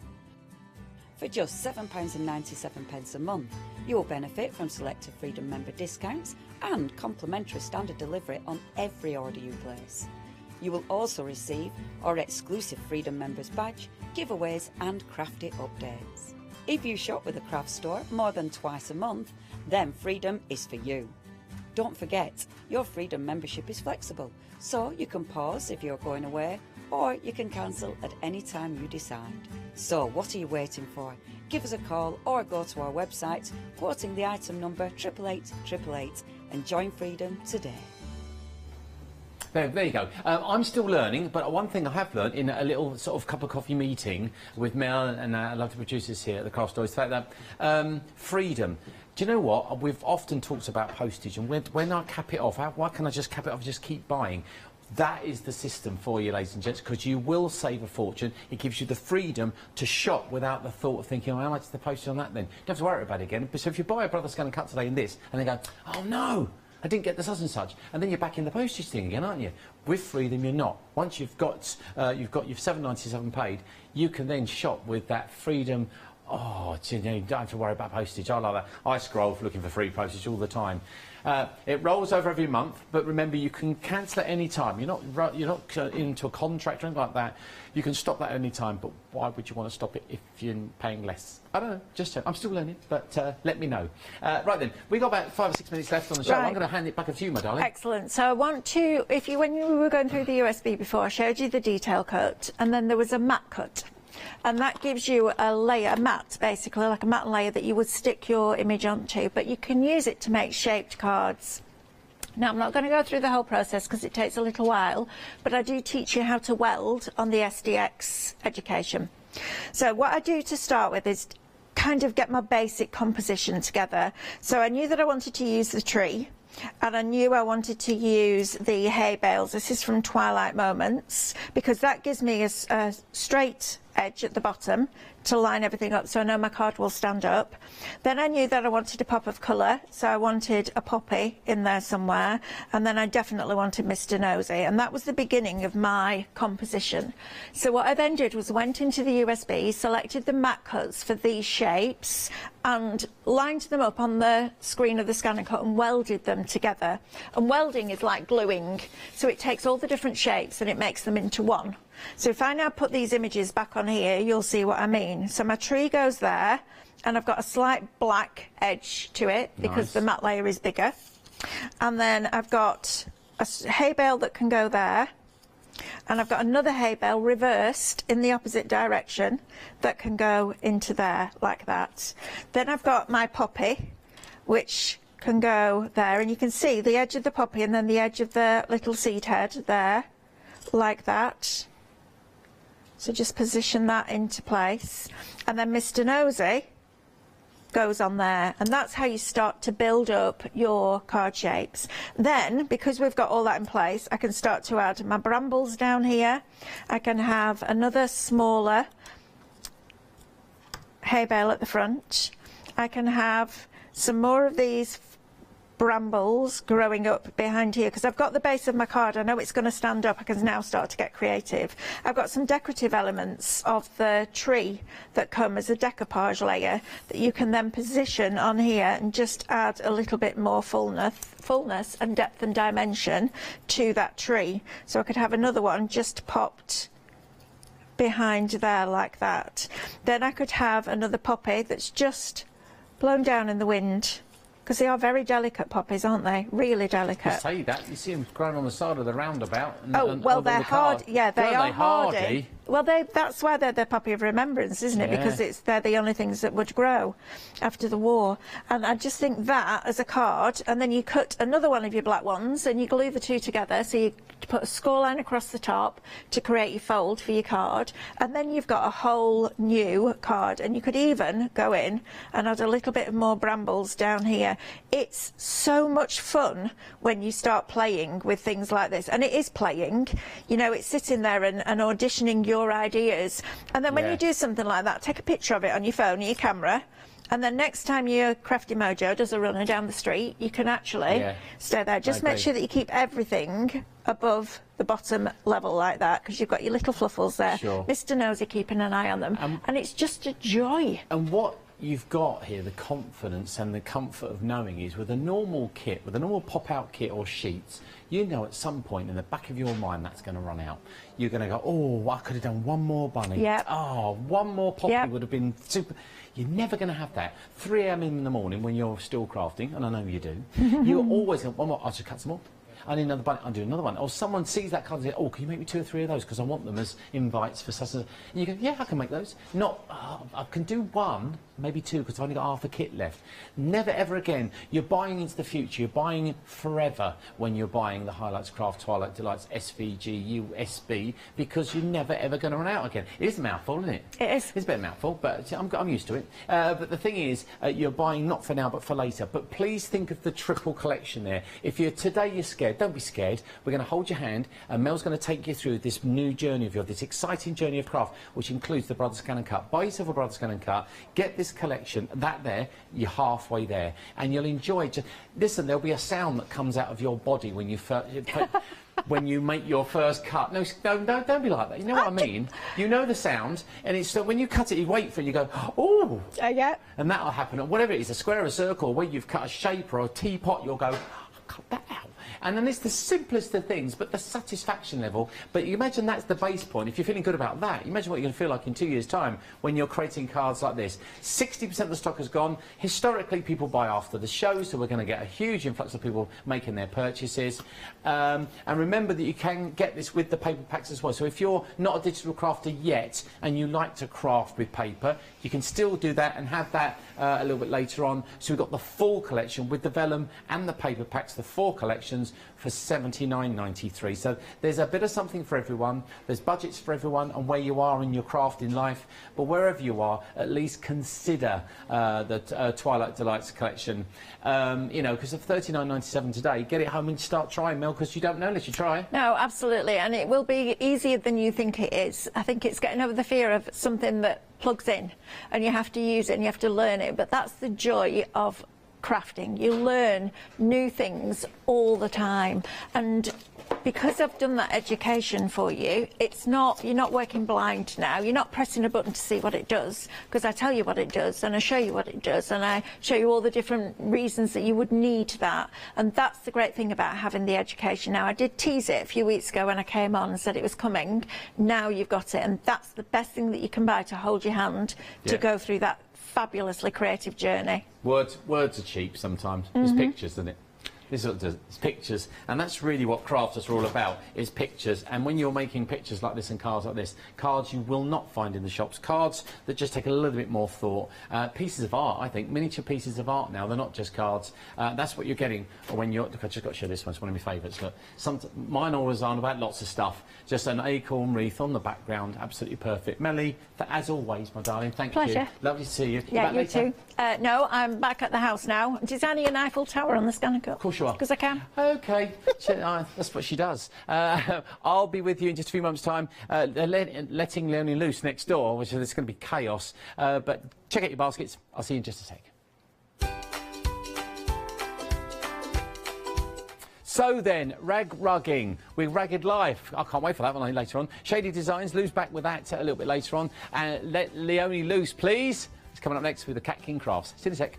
For just £7.97 a month, you will benefit from selected Freedom member discounts and complimentary standard delivery on every order you place. You will also receive our exclusive Freedom members badge, giveaways and crafty updates. If you shop with a craft store more than twice a month, then Freedom is for you. Don't forget, your Freedom membership is flexible, so you can pause if you're going away, or you can cancel at any time you decide. So what are you waiting for? Give us a call or go to our website, quoting the item number 88888 and join Freedom today. There you go. I'm still learning, but one thing I have learned in a little sort of cup of coffee meeting with Mel and I love the producers here at the Craft Store is the fact that freedom. Do you know what? We've often talked about postage, and when I cap it off, why can't I just cap it off and just keep buying? That is the system for you, ladies and gents, because you will save a fortune. It gives you the freedom to shop without the thought of thinking, oh, how much is the postage on that then? You don't have to worry about it again. So if you buy a Brother Scan and Cut today in this, and they go, oh no, I didn't get the such and such, and then you're back in the postage thing again, aren't you? With freedom, you're not. Once you've got your $7.97 paid, you can then shop with that freedom Oh, you know, you don't have to worry about postage. I like that. I scroll looking for free postage all the time. It rolls over every month, but remember, you can cancel at any time. You're not into a contract or anything like that. You can stop that at any time, but why would you want to stop it if you're paying less? I don't know, just I'm still learning, but let me know. Right then, we've got about 5 or 6 minutes left on the show. Right. I'm going to hand it back to you, my darling. Excellent. So I want to, when you were going through the USB before, I showed you the detail cut, and then there was a matte cut. And that gives you a layer, a matte, basically, like a matte layer that you would stick your image onto, but you can use it to make shaped cards. Now, I'm not going to go through the whole process because it takes a little while, but I do teach you how to weld on the SDX education. So what I do to start with is kind of get my basic composition together. So I knew that I wanted to use the tree, and I knew I wanted to use the hay bales. This is from Twilight Moments, because that gives me a straight edge at the bottom to line everything up, so I know my card will stand up. Then I knew that I wanted a pop of colour, so I wanted a poppy in there somewhere, and then I definitely wanted Mr. Nosy, and that was the beginning of my composition. So what I then did was went into the USB, selected the matte cuts for these shapes, and lined them up on the screen of the scanner cut and welded them together. And welding is like gluing, so it takes all the different shapes and it makes them into one. So if I now put these images back on here, you'll see what I mean. So my tree goes there, and I've got a slight black edge to it because the matte layer is bigger. And then I've got a hay bale that can go there, and I've got another hay bale reversed in the opposite direction that can go into there like that. Then I've got my poppy, which can go there, and you can see the edge of the poppy and then the edge of the little seed head there, like that. So just position that into place, and then Mr. Nosy goes on there, and that's how you start to build up your card shapes. Then, because we've got all that in place, I can start to add my brambles down here. I can have another smaller hay bale at the front. I can have some more of these brambles growing up behind here, because I've got the base of my card. I know it's going to stand up. I can now start to get creative. I've got some decorative elements of the tree that come as a decoupage layer that you can then position on here and just add a little bit more fullness and depth and dimension to that tree. So I could have another one just popped behind there like that. Then I could have another poppy that's just blown down in the wind, because they are very delicate poppies, aren't they? Really delicate. You say that, you see them growing on the side of the roundabout. And, well, they're hard. Yeah, they are hardy. Well, that's why they're the poppy of remembrance, isn't it? Because they're the only things that would grow after the war. And I just think that as a card, and then you cut another one of your black ones and you glue the two together, so you put a score line across the top to create your fold for your card, and then you've got a whole new card. And you could even go in and add a little bit more brambles down here. It's so much fun when you start playing with things like this, and it is playing, you know, it's sitting there and auditioning your ideas. And then when you do something like that, take a picture of it on your phone or your camera, and then next time your Crafty Mojo does a runner down the street, you can actually stay there. Just make sure that you keep everything above the bottom level like that, because you've got your little fluffles there. Mr. Nosy keeping an eye on them, and it's just a joy. And what you've got here, the confidence and the comfort of knowing, is with a normal kit, with a normal pop-out kit or sheets, you know at some point in the back of your mind that's going to run out. You're going to go, oh, I could have done one more bunny. Oh, one more poppy would have been super. You're never going to have that. 3 AM in the morning when you're still crafting, and I know you do, you're always going, one more, I'll just cut some more. I need another bunny, I'll do another one. Or someone sees that card and says, oh, can you make me 2 or 3 of those? Because I want them as invites for such and you go, yeah, I can make those. Not, I can do 1, maybe 2, because I've only got half a kit left. Never, ever again. You're buying into the future. You're buying forever when you're buying the Highlights Craft Twilight Delights SVG USB, because you're never, ever going to run out again. It is a mouthful, isn't it? It is. It's a bit of a mouthful, but I'm used to it. But the thing is, you're buying not for now, but for later. But please think of the triple collection there. If today you're scared, don't be scared. We're going to hold your hand, and Mel's going to take you through this new journey of yours, this exciting journey of craft, which includes the Brothers Scan and Cut. Buy yourself a Brothers Scan and Cut. Get this this collection, that there, you're halfway there, and you'll enjoy it. Listen, there'll be a sound that comes out of your body when you when you make your first cut. No, don't be like that. You know what I mean? You know the sound, and it's when you cut it, you wait for it, you go, oh, yeah, and that'll happen. And whatever it is, a square, a circle, where you've cut a shape or a teapot, you'll go, oh, cut that out. And then it's the simplest of things, but the satisfaction level. But you imagine that's the base point. If you're feeling good about that, imagine what you're going to feel like in 2 years' time when you're creating cards like this. 60% of the stock has gone. Historically, people buy after the show, so we're going to get a huge influx of people making their purchases. And remember that you can get this with the paper packs as well. So if you're not a digital crafter yet and you like to craft with paper, you can still do that and have that a little bit later on. So we've got the full collection with the vellum and the paper packs, the 4 collections, for $79.93. So there's a bit of something for everyone. There's budgets for everyone and where you are in your crafting life. But wherever you are, at least consider the Twilight Delights collection. You know, because of $39.97 today, get it home and start trying, Mel, because you don't know unless you try. No, absolutely, and it will be easier than you think it is. I think it's getting over the fear of something that plugs in and you have to use it and you have to learn it, but that's the joy of crafting. You learn new things all the time, and because I've done that education for you, it's not, you're not working blind now. You're not pressing a button to see what it does, because I tell you what it does and I show you what it does and I show you all the different reasons that you would need that. And that's the great thing about having the education. Now, I did tease it a few weeks ago when I came on and said it was coming. Now you've got it, and that's the best thing that you can buy to hold your hand to go through that fabulously creative journey. Words are cheap sometimes. It's pictures, isn't it? This is what it does. It's pictures, and that's really what crafters are all about, is pictures. And when you're making pictures like this and cards like this, cards you will not find in the shops, cards that just take a little bit more thought, pieces of art, I think, miniature pieces of art now, they're not just cards. That's what you're getting when you're, look, I just got to show this one, it's one of my favourites. Look, mine always are about lots of stuff, just an acorn wreath on the background, absolutely perfect. Melly, as always, my darling, thank Pleasure. you. Lovely to see you. Yeah, you later? too. No, I'm back at the house now, designing an Eiffel Tower on the scanner cut. Of course you are. Because I can. OK, that's what she does. I'll be with you in just a few months' time, letting Leonie loose next door, which is going to be chaos. But check out your baskets. I'll see you in just a sec. So then, rag rugging with Ragged Life. I can't wait for that one later on. Shady Designs, Lou's back with that a little bit later on. Let Leonie loose, please. It's coming up next with the Cat King Crafts. See you in a sec.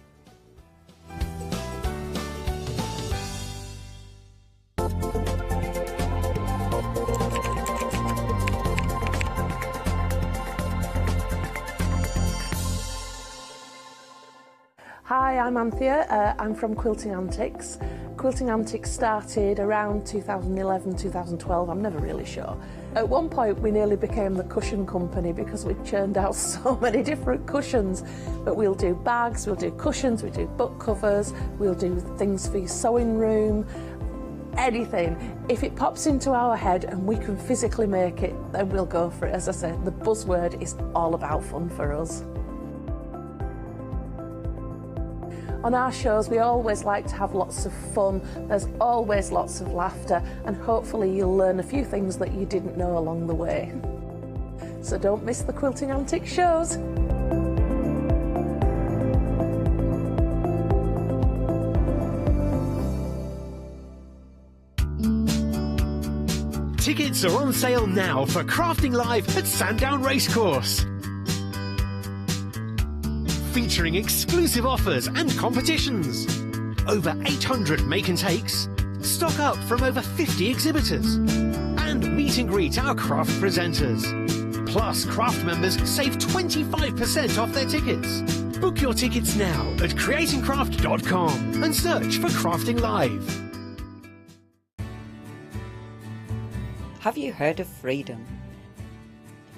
Hi, I'm Anthea. I'm from Quilting Antics. Quilting Antics started around 2011, 2012, I'm never really sure. At one point we nearly became the cushion company because we churned out so many different cushions. But we'll do bags, we'll do cushions, we do book covers, we'll do things for your sewing room, anything. If it pops into our head and we can physically make it, then we'll go for it. As I said, the buzzword is all about fun for us. On our shows, we always like to have lots of fun. There's always lots of laughter, and hopefully you'll learn a few things that you didn't know along the way. So don't miss the Quilting Antics shows. Tickets are on sale now for Crafting Live at Sandown Racecourse. Featuring exclusive offers and competitions. Over 800 make and takes, stock up from over 50 exhibitors, and meet and greet our craft presenters. Plus, craft members save 25% off their tickets. Book your tickets now at creatingcraft.com and search for Crafting Live. Have you heard of Freedom?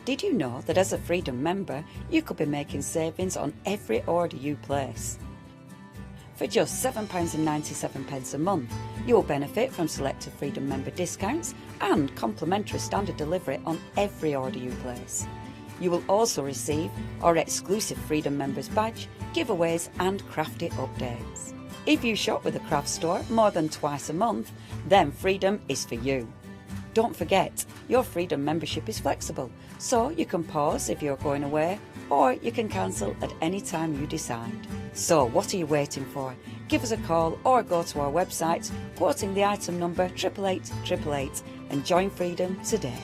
Did you know that as a Freedom member, you could be making savings on every order you place? For just £7.97 a month, you will benefit from selected Freedom member discounts and complimentary standard delivery on every order you place. You will also receive our exclusive Freedom members badge, giveaways and crafty updates. If you shop with a craft store more than twice a month, then Freedom is for you. Don't forget, your Freedom membership is flexible, so you can pause if you're going away or you can cancel at any time you decide. So what are you waiting for? Give us a call or go to our website, quoting the item number 88888, and join Freedom today.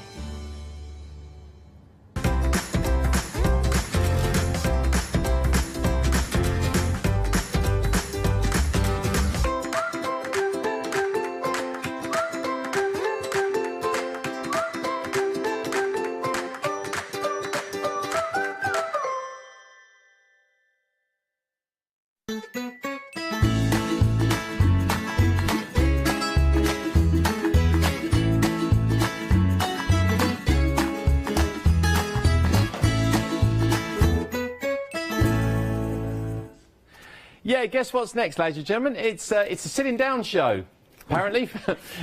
Yeah, guess what's next, ladies and gentlemen? It's a sitting down show. Apparently.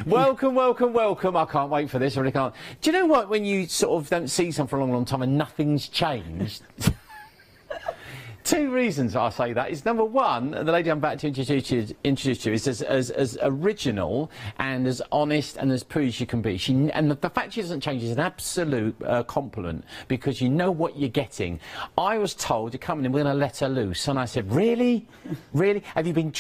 Welcome, welcome, welcome. I can't wait for this. I really can't. Do you know what, when you sort of don't see someone for a long, long time and nothing's changed? Two reasons I say that is, number one, the lady I'm about to introduce you is as original and as honest and as prude as she can be. And the fact she doesn't change is an absolute compliment, because you know what you're getting. I was told, you're coming in, we're going to let her loose, and I said, really? Really? Have you been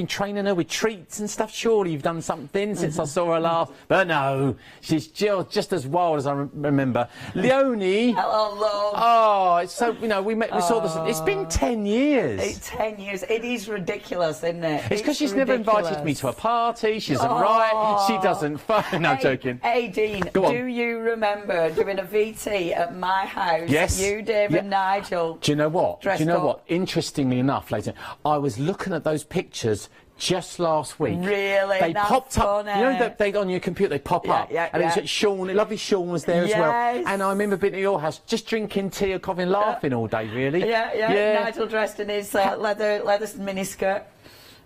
training her with treats and stuff? Surely you've done something since I saw her last. But no, she's just as wild as I remember. Leonie. Hello, love. Oh, it's so, you know, we saw this. It's been 10 years. It's 10 years. It is ridiculous, isn't it? It's because she's never invited me to a party. She doesn't write. She doesn't phone. No, I'm joking. Hey, Dean, do you remember doing a VT at my house? Yes. You, Dave, and Nigel. Do you know what? Interestingly enough, later, I was looking at those pictures just last week. Really? They That's popped up. funny. You know that they on your computer they pop up. And it's Sean, lovely Sean was there as well. And I remember being at your house, just drinking tea or coffee and laughing all day, really. Yeah. Nigel dressed in his leather miniskirt.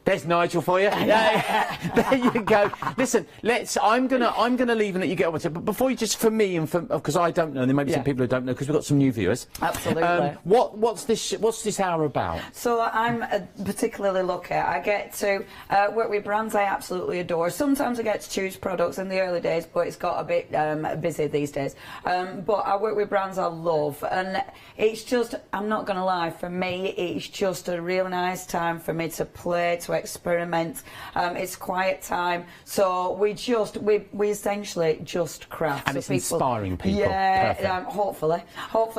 There's Nigel for you. There you go. Listen, I'm gonna leave and let you get on with it. But before you, just for me and because I don't know, and there may be some people who don't know, because we've got some new viewers. Absolutely. What's this hour about? So I'm particularly lucky. I get to work with brands I absolutely adore. Sometimes I get to choose products in the early days, but it's got a bit busy these days. But I work with brands I love, and it's just, I'm not going to lie, for me, it's just a real nice time for me to play, to experiment. It's quiet time, so we essentially just craft. And so it's inspiring people. Hopefully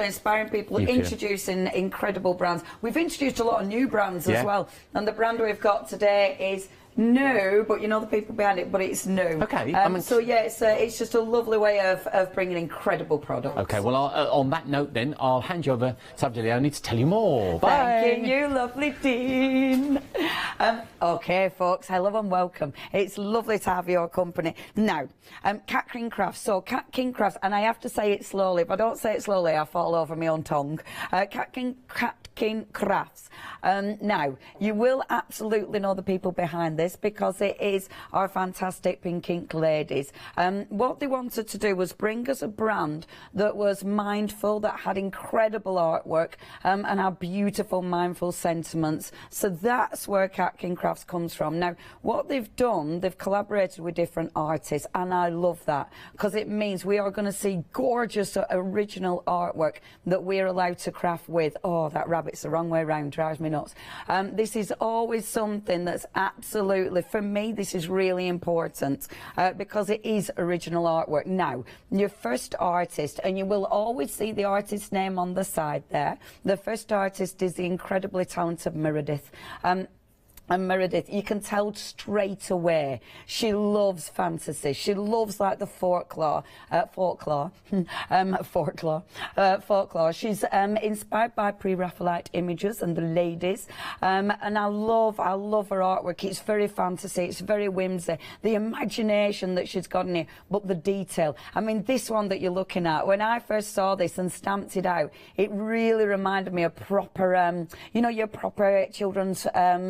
inspiring people, introducing incredible brands. We've introduced a lot of new brands as well, and the brand we've got today is new, but you know the people behind it, but it's new. Okay. So yeah, it's just a lovely way of bringing incredible products. Okay, well, on that note then, I'll hand you over to Leonie to tell you more. Bye. Thank you, lovely Dean. Okay, folks, hello and welcome. It's lovely to have your company. Now, Cat King Crafts. So, Cat King Crafts, and I have to say it slowly. If I don't say it slowly, I fall over my own tongue. Cat King Crafts. Now, you will absolutely know the people behind this, because it is our fantastic Pink Ink ladies. What they wanted to do was bring us a brand that was mindful, that had incredible artwork, and our beautiful mindful sentiments. So that's where Cat King Crafts comes from. Now, what they've done, they've collaborated with different artists, and I love that, because it means we are going to see gorgeous original artwork that we're allowed to craft with. Oh, that rabbit's the wrong way round, drives me nuts. This is always something that's absolutely, for me, this is really important, because it is original artwork. Now, your first artist, and you will always see the artist's name on the side there, the first artist is the incredibly talented Meredith. And Meredith, you can tell straight away, she loves fantasy. She loves like the folklore. She's inspired by pre-Raphaelite images and the ladies. And I love her artwork. It's very fantasy. It's very whimsy. The imagination that she's got in here, but the detail. I mean, this one that you're looking at, when I first saw this and stamped it out, it really reminded me of proper, you know, your proper children's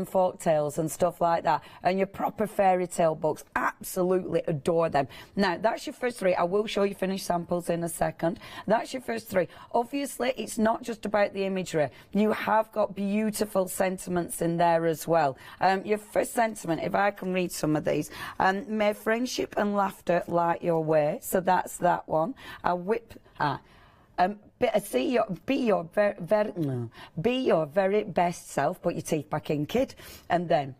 folk tales and stuff like that, and your proper fairy tale books. Absolutely adore them. Now, that's your first three. I will show you finished samples in a second. That's your first three. Obviously, it's not just about the imagery. You have got beautiful sentiments in there as well. Your first sentiment, if I can read some of these, may friendship and laughter light your way. So that's that one. be your very best self. Put your teeth back in, kid. And then,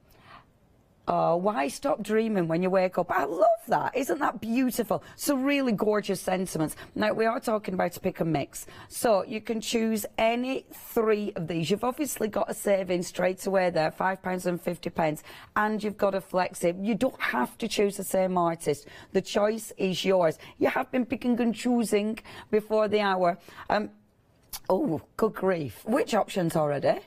why stop dreaming when you wake up? I love that. Isn't that beautiful? So really gorgeous sentiments. Now, we are talking about a pick and mix. So you can choose any 3 of these. You've obviously got a saving straight away there, £5.50, and you've got a flexi. You don't have to choose the same artist. The choice is yours. You have been picking and choosing before the hour. Oh, good grief. Which options already?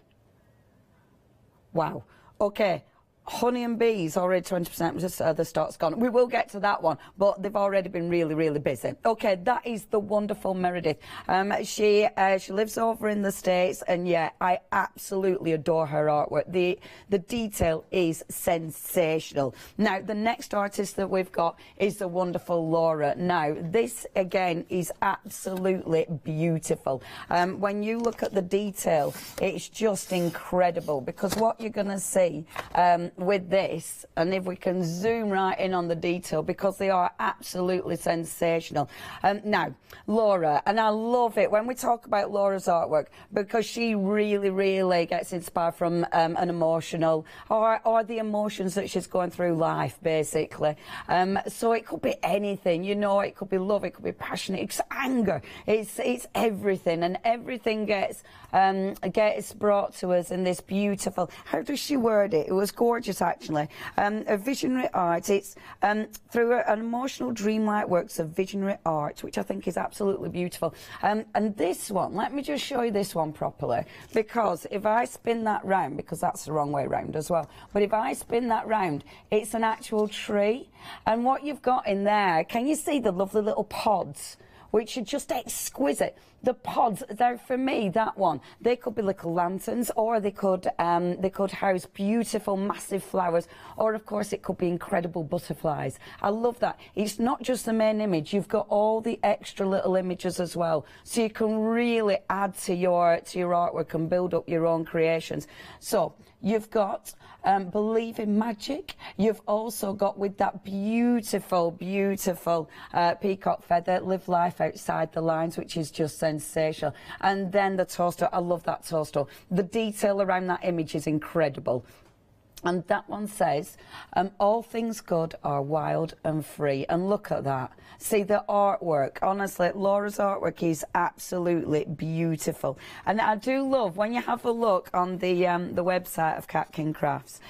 Wow. Okay. Honey and bees already 20%, just the stock's gone. We will get to that one, but they've already been really, really busy. Okay, that is the wonderful Meredith. She lives over in the States, and yeah, I absolutely adore her artwork. The detail is sensational. Now, the next artist that we've got is the wonderful Laura. Now, this again is absolutely beautiful. When you look at the detail, it's just incredible, because what you're going to see with this, and if we can zoom right in on the detail, because they are absolutely sensational. Now, Laura, and I love it when we talk about Laura's artwork, because she really, really gets inspired from an emotional, or the emotions that she's going through life, basically. So it could be anything, you know, it could be love, it could be passion, it's anger, it's everything, and everything gets brought to us in this beautiful, how does she word it? It was gorgeous, actually. A visionary art. It's through an emotional, dreamlike works of visionary art, which I think is absolutely beautiful. And this one, let me just show you this one properly, because if I spin that round, because that's the wrong way round as well, but if I spin that round, it's an actual tree. And what you've got in there, can you see the lovely little pods, which are just exquisite? The pods, they're, for me, that one, they could be little lanterns, or they could house beautiful, massive flowers, or of course it could be incredible butterflies. I love that. It's not just the main image, you've got all the extra little images as well, so you can really add to your artwork and build up your own creations. So you've got Believe in Magic. You've also got, with that beautiful, beautiful peacock feather, Live Life Outside the Lines, which is just sensational. And then the toaster, I love that toaster. The detail around that image is incredible. And that one says, all things good are wild and free. And look at that. See the artwork. Honestly, Laura's artwork is absolutely beautiful. And I do love, when you have a look on the website of Catkin Crafts,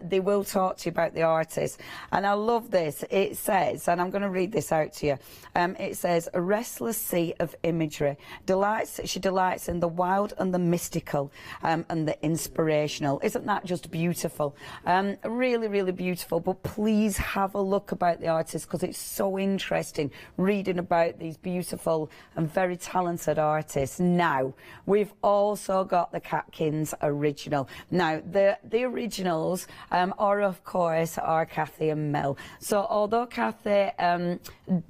they will talk to you about the artist. And I love this. It says, and I'm going to read this out to you. It says, a restless sea of imagery. She delights in the wild and the mystical and the inspirational. Isn't that just beautiful? Really, really beautiful. But please have a look about the artist, because it's so interesting reading about these beautiful and very talented artists. Now, we've also got the Catkins original. Now, the originals are, of course, are Kathy and Mel. So although Kathy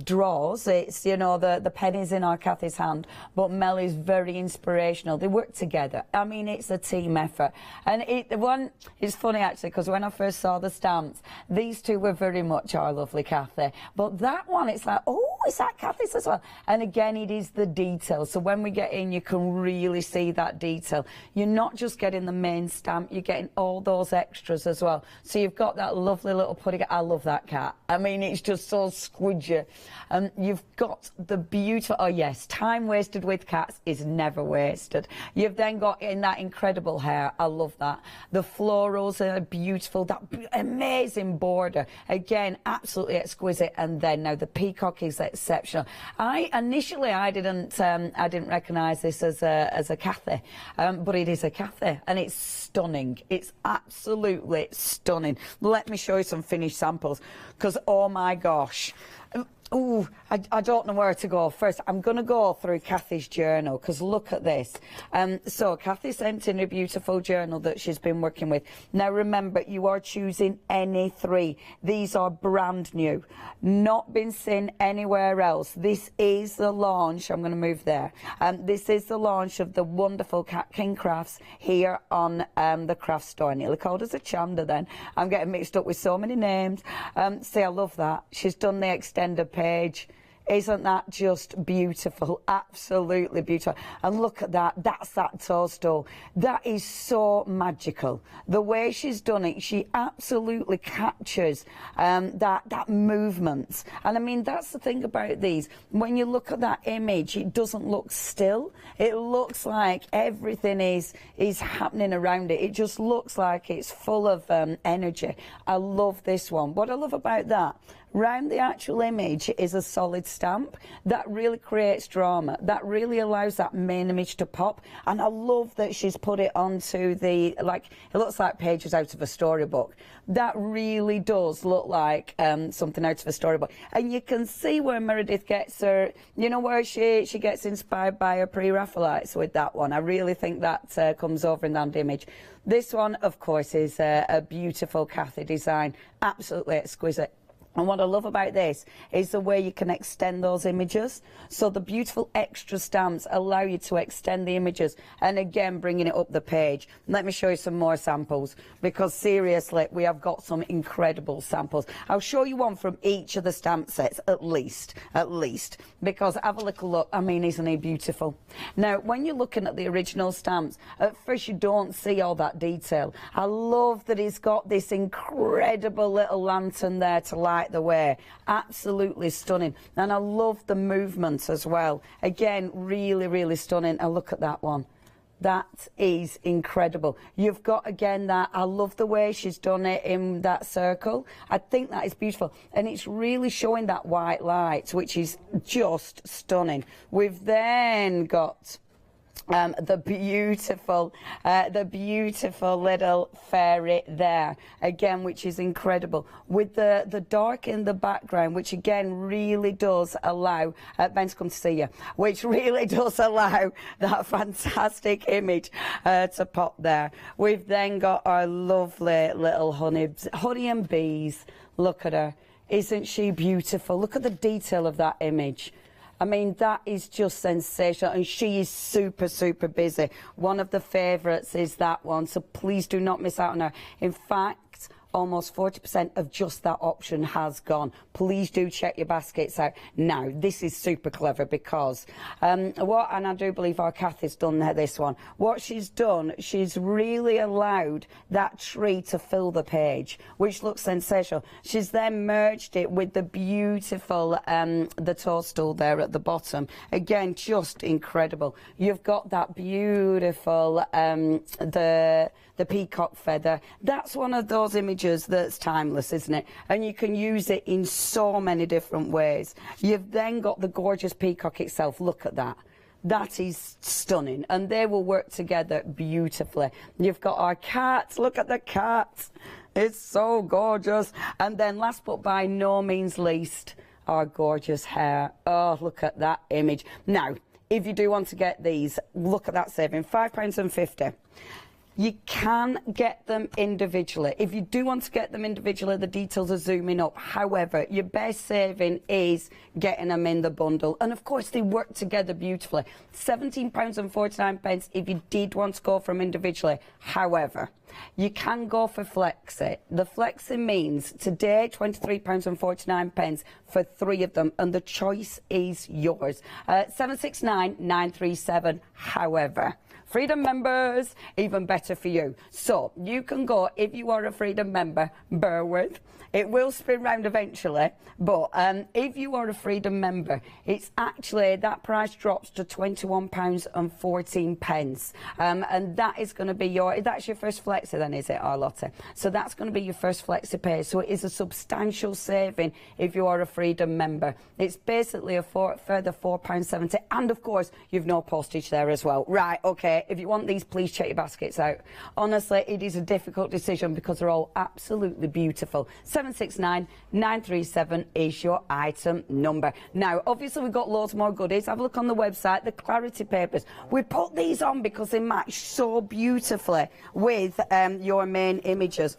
draws, it's, you know, the pen is in our Kathy's hand, but Mel is very inspirational. They work together. I mean, it's a team effort. And it's funny, actually, because when I first saw the stamps, these two were very much our lovely Kathy. But that one, it's like, oh, is that Kathy's as well? And again, it is the detail. So when we get in, you can really see that detail. You're not just getting the main stamp, you're getting all those extras as well. So you've got that lovely little pudding. I love that cat. I mean, it's just so squidgy. You've got the beautiful, oh yes, time wasted with cats is never wasted. You've then got in that incredible hair. I love that. The florals are beautiful. That amazing border. Again, absolutely exquisite. And then now the peacock is exceptional. Initially I didn't recognise this as a Kathy, but it is a Kathy, and it's stunning. It's absolutely stunning. Let me show you some finished samples, because oh my gosh. Ooh, I don't know where to go first. I'm going to go through Kathy's journal, because look at this. So Kathy sent in a beautiful journal that she's been working with. Now remember, you are choosing any 3. These are brand new, not been seen anywhere else. This is the launch. I'm going to move there. This is the launch of the wonderful Catkin Crafts here on the craft store. I nearly called us a Chanda then. I'm getting mixed up with so many names. See, I love that. She's done the extended page. Isn't that just beautiful? Absolutely beautiful. And look at that. That's that toadstool. That is so magical. The way she's done it, she absolutely captures that movement. And I mean, that's the thing about these. When you look at that image, it doesn't look still. It looks like everything is happening around it. It just looks like it's full of energy. I love this one. What I love about that, round the actual image is a solid stamp that really creates drama, that really allows that main image to pop. And I love that she's put it onto the, like, it looks like pages out of a storybook. That really does look like something out of a storybook. And you can see where Meredith gets her, you know, where she gets inspired by her pre-Raphaelites with that one. I really think that comes over in that image. This one, of course, is a beautiful Cathy design, absolutely exquisite. And what I love about this is the way you can extend those images. So the beautiful extra stamps allow you to extend the images, and again bringing it up the page. Let me show you some more samples, because seriously we have got some incredible samples. I'll show you one from each of the stamp sets at least, because have a little look. I mean, isn't he beautiful? Now when you're looking at the original stamps, at first you don't see all that detail. I love that he's got this incredible little lantern there to light the way. Absolutely stunning. And I love the movement as well. Again, really stunning. And look at that one. That is incredible. You've got again that, I love the way she's done it in that circle. I think that is beautiful, and it's really showing that white light, which is just stunning. We've then got the beautiful little fairy there again, which is incredible, with the dark in the background, which again really does allow Ben's come to see you, which really does allow that fantastic image to pop there. We've then got our lovely little honey and bees. Look at her. Isn't she beautiful? Look at the detail of that image. I mean, that is just sensational, and she is super busy. One of the favourites is that one, so please do not miss out on her. In fact, almost 40% of just that option has gone. Please do check your baskets out. Now, this is super clever, because and I do believe our Cathy's done this one. What she's done, she's really allowed that tree to fill the page, which looks sensational. She's then merged it with the beautiful the toadstool there at the bottom. Again, just incredible. You've got that beautiful the peacock feather. That's one of those images that's timeless, isn't it? And you can use it in so many different ways. You've then got the gorgeous peacock itself. Look at that. That is stunning, and they will work together beautifully. You've got our cat. Look at the cat. It's so gorgeous. And then last but by no means least, our gorgeous hare. Oh, look at that image. Now, if you do want to get these, look at that saving, £5.50. You can get them individually. If you do want to get them individually, the details are zooming up. However, your best saving is getting them in the bundle. And of course, they work together beautifully. £17.49 if you did want to go for them individually. However, you can go for Flexi. The Flexi means today £23.49 for 3 of them, and the choice is yours. 769-937. However, Freedom members, even better for you. So you can go, if you are a Freedom member, bear with. It will spin round eventually, but if you are a Freedom member, it's actually, that price drops to £21.14. And that is going to be that's your first Flexi then, is it, Arlotta? So that's going to be your first Flexi pay. So it is a substantial saving if you are a Freedom member. It's basically a further £4.70, and of course, you've no postage there as well. Right, okay, if you want these, please check your baskets out. Honestly, it is a difficult decision because they're all absolutely beautiful. 769-937 is your item number. Now, obviously, we've got loads more goodies. Have a look on the website, the Clarity papers. We put these on because they match so beautifully with your main images.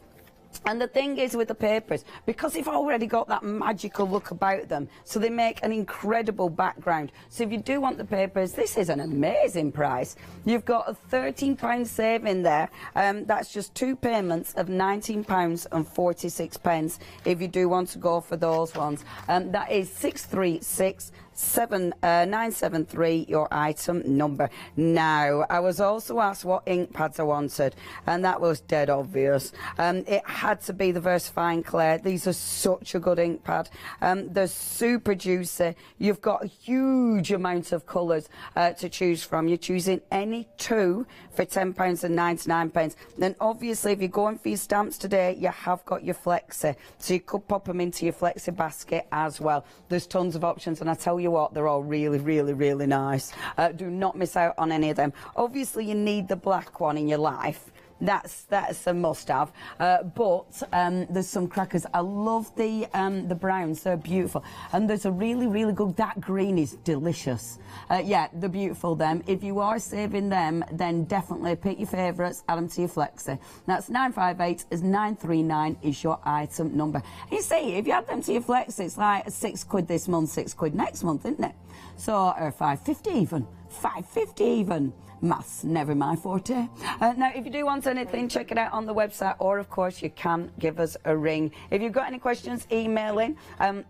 And the thing is with the papers, because they've already got that magical look about them, so they make an incredible background. So if you do want the papers, this is an amazing price. You've got a £13 saving there. That's just 2 payments of £19.46 if you do want to go for those ones. That is 636-973, your item number. Now, I was also asked what ink pads I wanted, and that was dead obvious. It had to be the VersaFine Clay. These are such a good ink pad. They're super juicy. You've got a huge amount of colours to choose from. You're choosing any two for £10.99. Then obviously, if you're going for your stamps today, you have got your Flexi. So you could pop them into your Flexi basket as well. There's tons of options, and I tell you what, they're all really, really, really nice. Do not miss out on any of them. Obviously, you need the black one in your life. That's a must-have. But there's some crackers. I love the browns. They're beautiful. And there's a really, really good. That green is delicious. Yeah, they're beautiful. Them. If you are saving them, then definitely pick your favourites. Add them to your Flexi. That's 958 is 939 is your item number. You see, if you add them to your Flexi, it's like £6 this month, £6 next month, isn't it? So, or £5.50 even. £5.50 even. Maths, never my forte. Now, if you do want anything, check it out on the website, or of course you can give us a ring. If you've got any questions, email in. And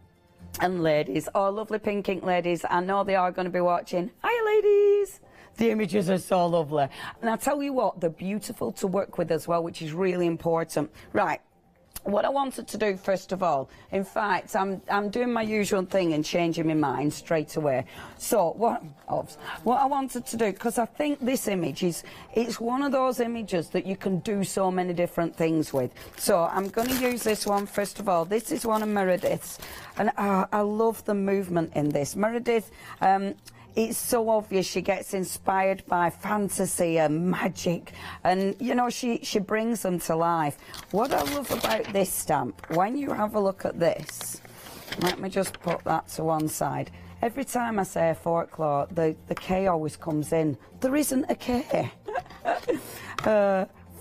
ladies, our lovely pink ink ladies, I know they are going to be watching. Hiya, ladies. The images are so lovely. And I tell you what, they're beautiful to work with as well, which is really important. Right. What I wanted to do, first of all, in fact, I'm doing my usual thing and changing my mind straight away. So what I wanted to do, because I think this image it's one of those images that you can do so many different things with. So I'm going to use this one first of all. This is one of Meredith's, and I love the movement in this. Meredith, it's so obvious she gets inspired by fantasy and magic, and you know, she brings them to life. What I love about this stamp, when you have a look at this, let me just put that to one side. Every time I say a folklore, the K always comes in. There isn't a K.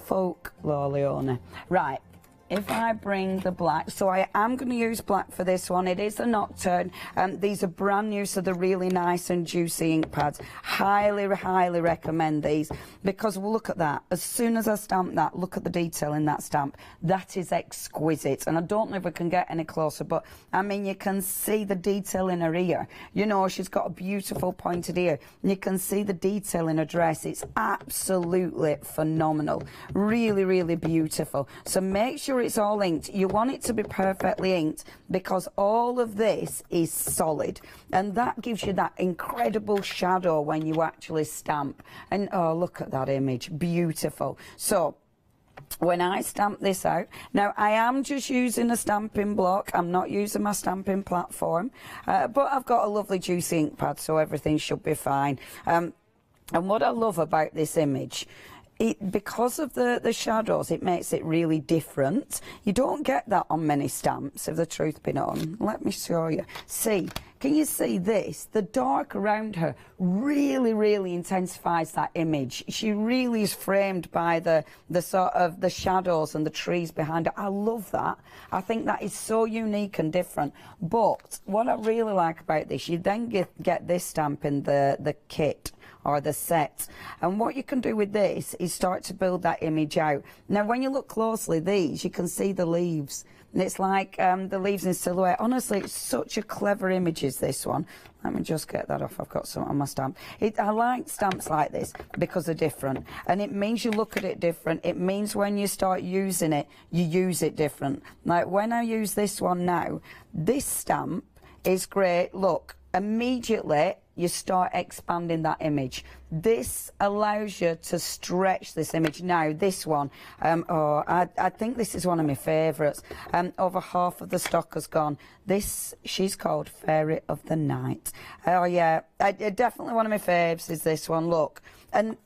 Folklore, Leona. Right. If I bring the black, so I am going to use black for this one. It is a Nocturne. These are brand new, so they're really nice and juicy ink pads. Highly, highly recommend these, because well, look at that. As soon as I stamp that, look at the detail in that stamp. That is exquisite. And I don't know if we can get any closer, but I mean, you can see the detail in her ear. You know, she's got a beautiful pointed ear. And you can see the detail in her dress. It's absolutely phenomenal. Really, really beautiful. So make sure it's all inked. You want it to be perfectly inked, because all of this is solid, and that gives you that incredible shadow when you actually stamp. And oh, look at that image, beautiful. So when I stamp this out, now I am just using a stamping block, I'm not using my stamping platform, but I've got a lovely juicy ink pad, so everything should be fine. And what I love about this image, because of the shadows, it makes it really different. You don't get that on many stamps, if the truth be known. Let me show you. See, can you see this? The dark around her really, really intensifies that image. She really is framed by the sort of the shadows and the trees behind her. I love that. I think that is so unique and different. But what I really like about this, you then get this stamp in the kit or the set, and what you can do with this is start to build that image out. Now when you look closely, these, you can see the leaves, and it's like the leaves in silhouette. Honestly, it's such a clever image, is this one. Let me just get that off. I've got some on my stamp. I like stamps like this because they're different, and it means you look at it different. It means when you start using it, you use it different. Like when I use this one now, this stamp is great. Look, immediately you start expanding that image. This allows you to stretch this image. Now this one, I think this is one of my favourites. Over half of the stock has gone. This, she's called Fairy of the Night. Oh yeah, definitely one of my faves is this one. Look, and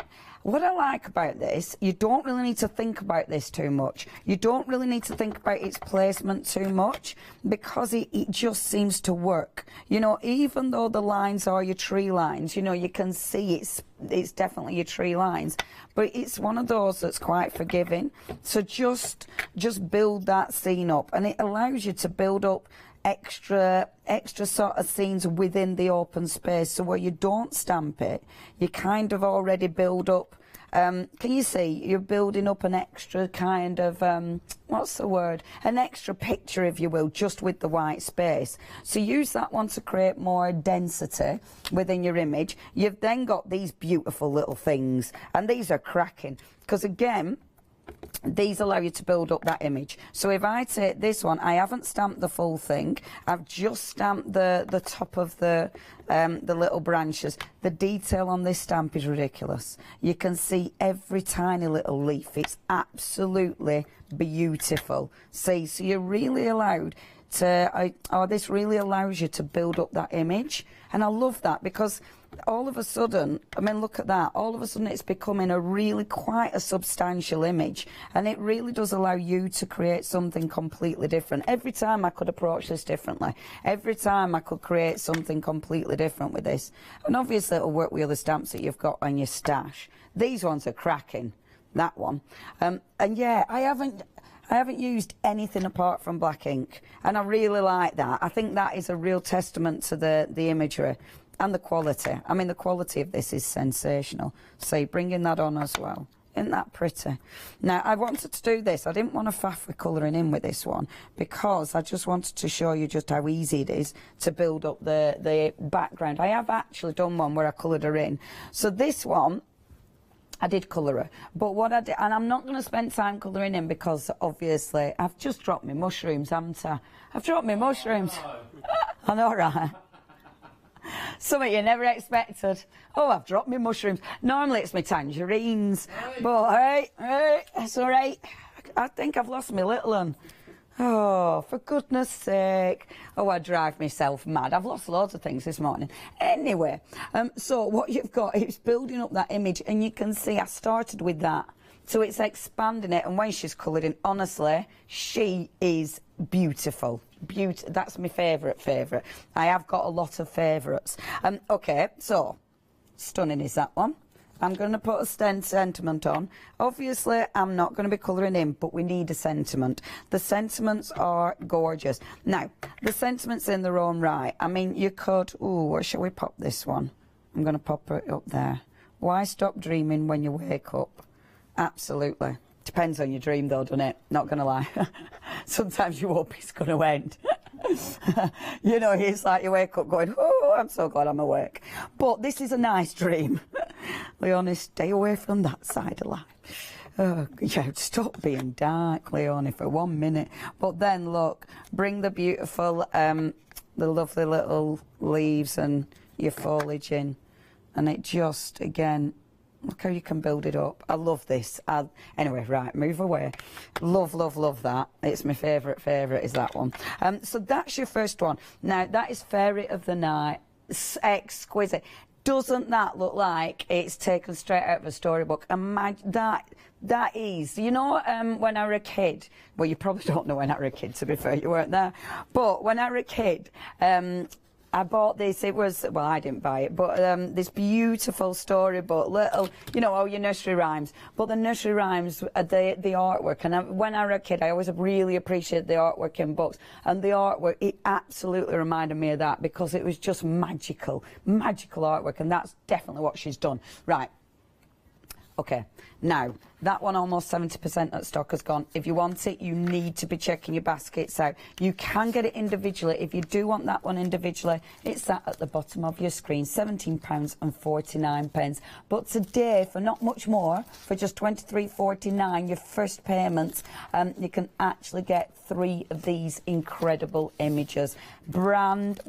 what I like about this, you don't really need to think about this too much. You don't really need to think about its placement too much, because it just seems to work. You know, even though the lines are your tree lines, you know, you can see it's definitely your tree lines, but it's one of those that's quite forgiving. So just build that scene up, and it allows you to build up extra sort of scenes within the open space. So where you don't stamp it, you kind of already build up, can you see, you're building up an extra kind of, what's the word, an extra picture, if you will, just with the white space. So use that one to create more density within your image. You've then got these beautiful little things, and these are cracking, because again, these allow you to build up that image. So if I take this one, I haven't stamped the full thing. I've just stamped the top of the little branches. The detail on this stamp is ridiculous. You can see every tiny little leaf. It's absolutely beautiful. See, so you're really allowed to, this really allows you to build up that image. And I love that, because all of a sudden, I mean, look at that, all of a sudden it's becoming a really quite a substantial image, and it really does allow you to create something completely different. Every time I could approach this differently. Every time I could create something completely different with this. And obviously it'll work with other stamps that you've got on your stash. These ones are cracking, that one. And yeah, I haven't used anything apart from black ink, and I really like that. I think that is a real testament to the imagery and the quality. I mean, the quality of this is sensational. So bringing that on as well. Isn't that pretty? Now, I wanted to do this. I didn't want to faff with colouring in with this one, because I just wanted to show you just how easy it is to build up the background. I have actually done one where I coloured her in. So this one, I did colour her, but what I did, and I'm not going to spend time colouring in, because obviously I've just dropped my mushrooms, haven't I? I've dropped my mushrooms. I know, right? Something you never expected. Oh, I've dropped my mushrooms. Normally it's my tangerines, but hey, it's all right. I think I've lost my little one. Oh, for goodness sake. Oh, I drive myself mad. I've lost loads of things this morning. Anyway, so what you've got is building up that image, and you can see I started with that. So it's expanding it, and when she's coloured in, honestly, she is beautiful. That's my favourite. I have got a lot of favourites. Okay, so stunning is that one. I'm going to put a sentiment on. Obviously, I'm not going to be colouring in, but we need a sentiment. The sentiments are gorgeous. Now, the sentiments in their own right. I mean, you could... Ooh, where shall we pop this one? I'm going to pop it up there. Why stop dreaming when you wake up? Absolutely. Depends on your dream, though, doesn't it? Not going to lie. Sometimes you hope it's going to end. You know, it's like you wake up going, oh, I'm so glad I'm awake. But this is a nice dream. Leonie, stay away from that side of life. Yeah, stop being dark, Leonie, for 1 minute. But then, look, bring the beautiful, the lovely little leaves and your foliage in. And it just, again... Look how you can build it up. I love this. Anyway, right, move away. Love that. It's my favourite is that one. So that's your first one. Now, that is Fairy of the Night. Exquisite. Doesn't that look like it's taken straight out of a storybook? Imagine that is, you know, when I were a kid, well, you probably don't know when I were a kid, to be fair, you weren't there, but when I were a kid, I bought this, it was, well, I didn't buy it, but this beautiful storybook, little, you know, all your nursery rhymes. But the nursery rhymes, the artwork, and when I was a kid, I always really appreciated the artwork in books. And the artwork, it absolutely reminded me of that, because it was just magical artwork, and that's definitely what she's done. Right. Okay, now, that one almost 70% of stock has gone. If you want it, you need to be checking your baskets out. You can get it individually. If you do want that one individually, it's that at the bottom of your screen, £17.49. But today, for not much more, for just £23.49, your first payment, you can actually get 3 of these incredible images. Brand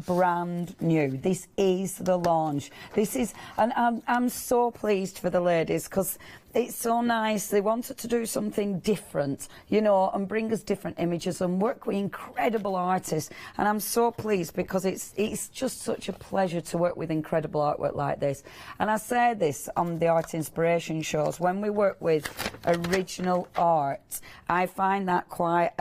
new. This is the launch. This is, and I'm so pleased for the ladies, because it's so nice. They wanted to do something different, you know, and bring us different images and work with incredible artists. And I'm so pleased because it's just such a pleasure to work with incredible artwork like this. And I say this on the art inspiration shows, when we work with original art, I find that quite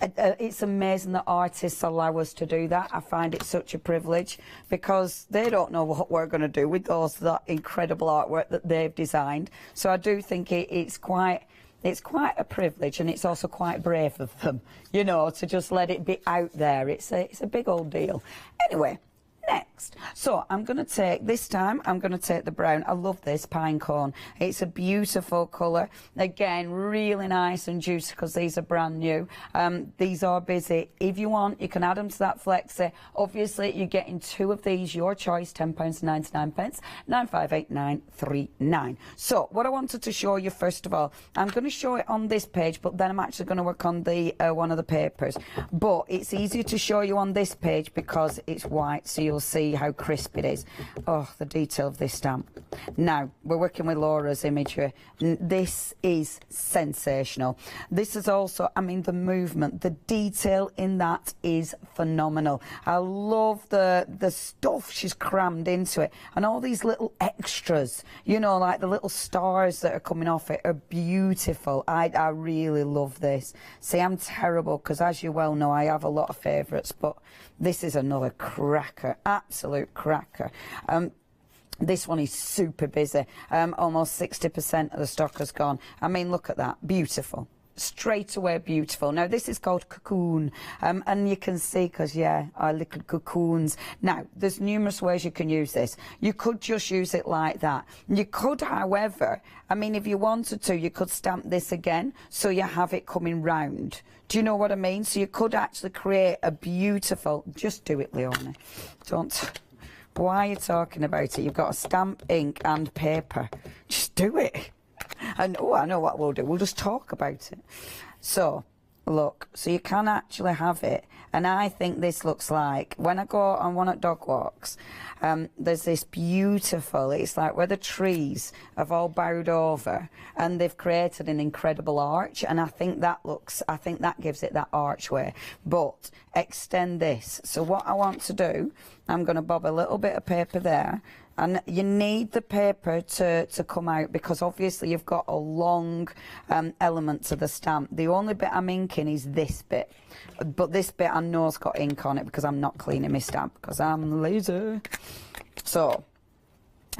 it's amazing that artists allow us to do that. I find it such a privilege because they don't know what we're going to do with that incredible artwork that they've designed. So I do think it's quite a privilege, and it's also quite brave of them, you know, to just let it be out there. It's a big old deal. Anyway, next. So I'm going to take, this time I'm going to take the brown. I love this pine cone. It's a beautiful colour. Again, really nice and juicy because these are brand new. These are busy. If you want, you can add them to that flexi. Obviously, you're getting 2 of these, your choice, £10.99, 958939. So what I wanted to show you first of all, I'm going to show it on this page, but then I'm actually going to work on the one of the papers. But it's easier to show you on this page because it's white, so you'll see how crisp it is. Oh, the detail of this stamp. Now, we're working with Laura's imagery. This is sensational. This is also, I mean, the movement, the detail in that is phenomenal. I love the stuff she's crammed into it, and all these little extras, you know, like the little stars that are coming off it are beautiful. I really love this. See, I'm terrible because, as you well know, I have a lot of favourites, but this is another cracker, absolute cracker. This one is super busy. Almost 60% of the stock has gone. I mean, look at that, beautiful. Straight away beautiful. Now this is called cocoon, and you can see, because yeah, our little cocoons. Now there's numerous ways you can use this. You could just use it like that. You could, however, I mean, if you wanted to, you could stamp this again so you have it coming round. Do you know what I mean? So you could actually create a beautiful, just do it, Leonie, don't. Why are you talking about it? You've got a stamp, ink and paper. Just do it. And oh, I know what we'll do. We'll just talk about it. So, look, so you can actually have it. And I think this looks like, when I go on one at dog walks, there's this beautiful, it's like where the trees have all bowed over and they've created an incredible arch. And I think that gives it that archway. But extend this. So what I want to do, I'm going to bob a little bit of paper there. And you need the paper to come out because obviously you've got a long element to the stamp. The only bit I'm inking is this bit. But this bit I know has got ink on it because I'm not cleaning my stamp because I'm lazy. So,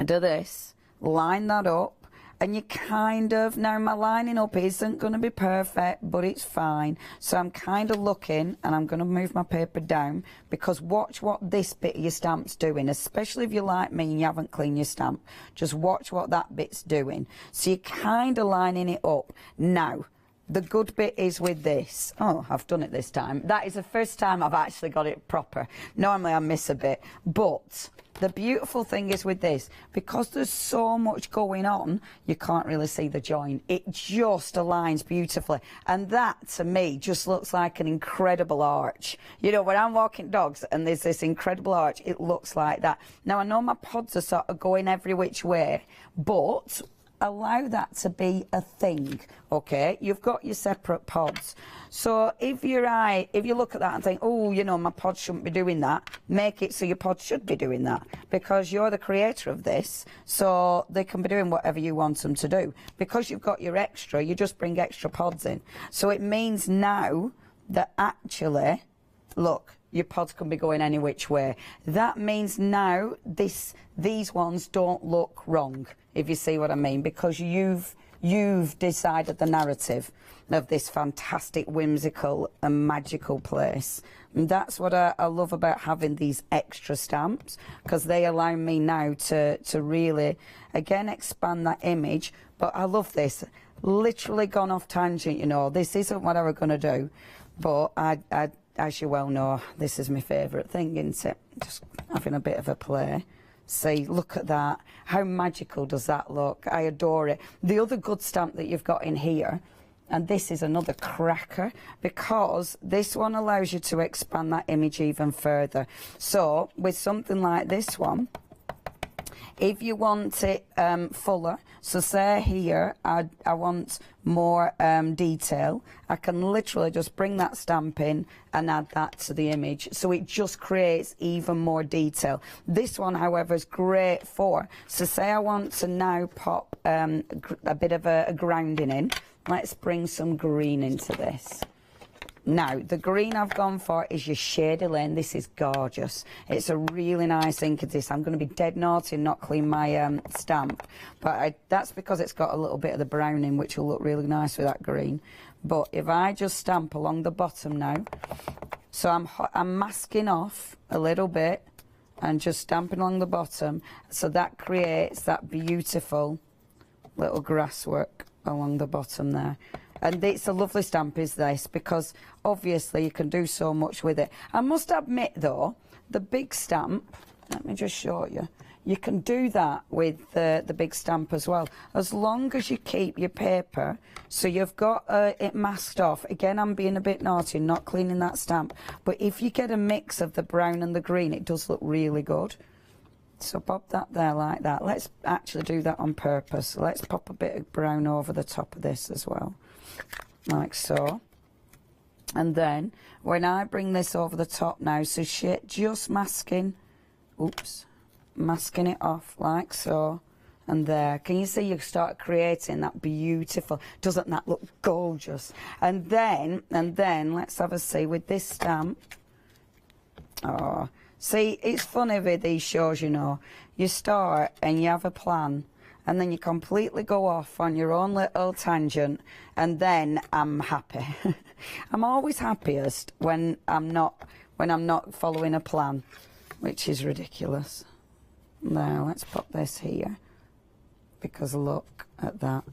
I do this, line that up. And you kind of, now my lining up isn't going to be perfect, but it's fine. So I'm kind of looking, and I'm going to move my paper down, because watch what this bit of your stamp's doing, especially if you're like me and you haven't cleaned your stamp. Just watch what that bit's doing. So you're kind of lining it up. Now, the good bit is with this. Oh, I've done it this time. That is the first time I've actually got it proper. Normally I miss a bit, but the beautiful thing is with this, because there's so much going on, you can't really see the join. It just aligns beautifully. And that, to me, just looks like an incredible arch. You know, when I'm walking dogs and there's this incredible arch, it looks like that. Now, I know my pods are sort of going every which way, but allow that to be a thing, okay? You've got your separate pods. So if you look at that and think, oh, you know, my pod shouldn't be doing that, make it so your pod should be doing that, because you're the creator of this, so they can be doing whatever you want them to do. Because you've got your extra, you just bring extra pods in. So it means now that actually, look, your pods can be going any which way. That means now these ones don't look wrong, if you see what I mean, because you've decided the narrative of this fantastic, whimsical and magical place. And that's what I love about having these extra stamps, because they allow me now to really, again, expand that image. But I love this. Literally gone off tangent, you know. This isn't what I was going to do, but as you well know, this is my favourite thing, isn't it? Just having a bit of a play. See, look at that. How magical does that look? I adore it. The other good stamp that you've got in here, and this is another cracker, because this one allows you to expand that image even further. So, with something like this one, If you want it fuller, so say here I want more detail, I can literally just bring that stamp in and add that to the image, so it just creates even more detail. This one, however, is great for, so say I want to now pop a bit of a grounding in. Let's bring some green into this. Now, the green I've gone for is your Shady Lane. This is gorgeous. It's a really nice ink of this. I'm going to be dead naughty and not clean my stamp. But that's because it's got a little bit of the brown in, which will look really nice with that green. But if I just stamp along the bottom now, so I'm masking off a little bit and just stamping along the bottom, so that creates that beautiful little grass work along the bottom there. And it's a lovely stamp, is this, because obviously you can do so much with it. I must admit, though, the big stamp, let me just show you, you can do that with the big stamp as well, as long as you keep your paper, so you've got it masked off. Again, I'm being a bit naughty and not cleaning that stamp, but if you get a mix of the brown and the green, it does look really good. So pop that there like that. Let's actually do that on purpose. Let's pop a bit of brown over the top of this as well, like so. And then when I bring this over the top now, so just masking, oops, masking it off like so, and there. Can you see you start creating that beautiful, doesn't that look gorgeous? And then let's have a see with this stamp. Oh, see, it's funny with these shows, you know, you start and you have a plan, and then you completely go off on your own little tangent, and then I'm happy. I'm always happiest when I'm not following a plan, which is ridiculous. Now let's pop this here, because look at that.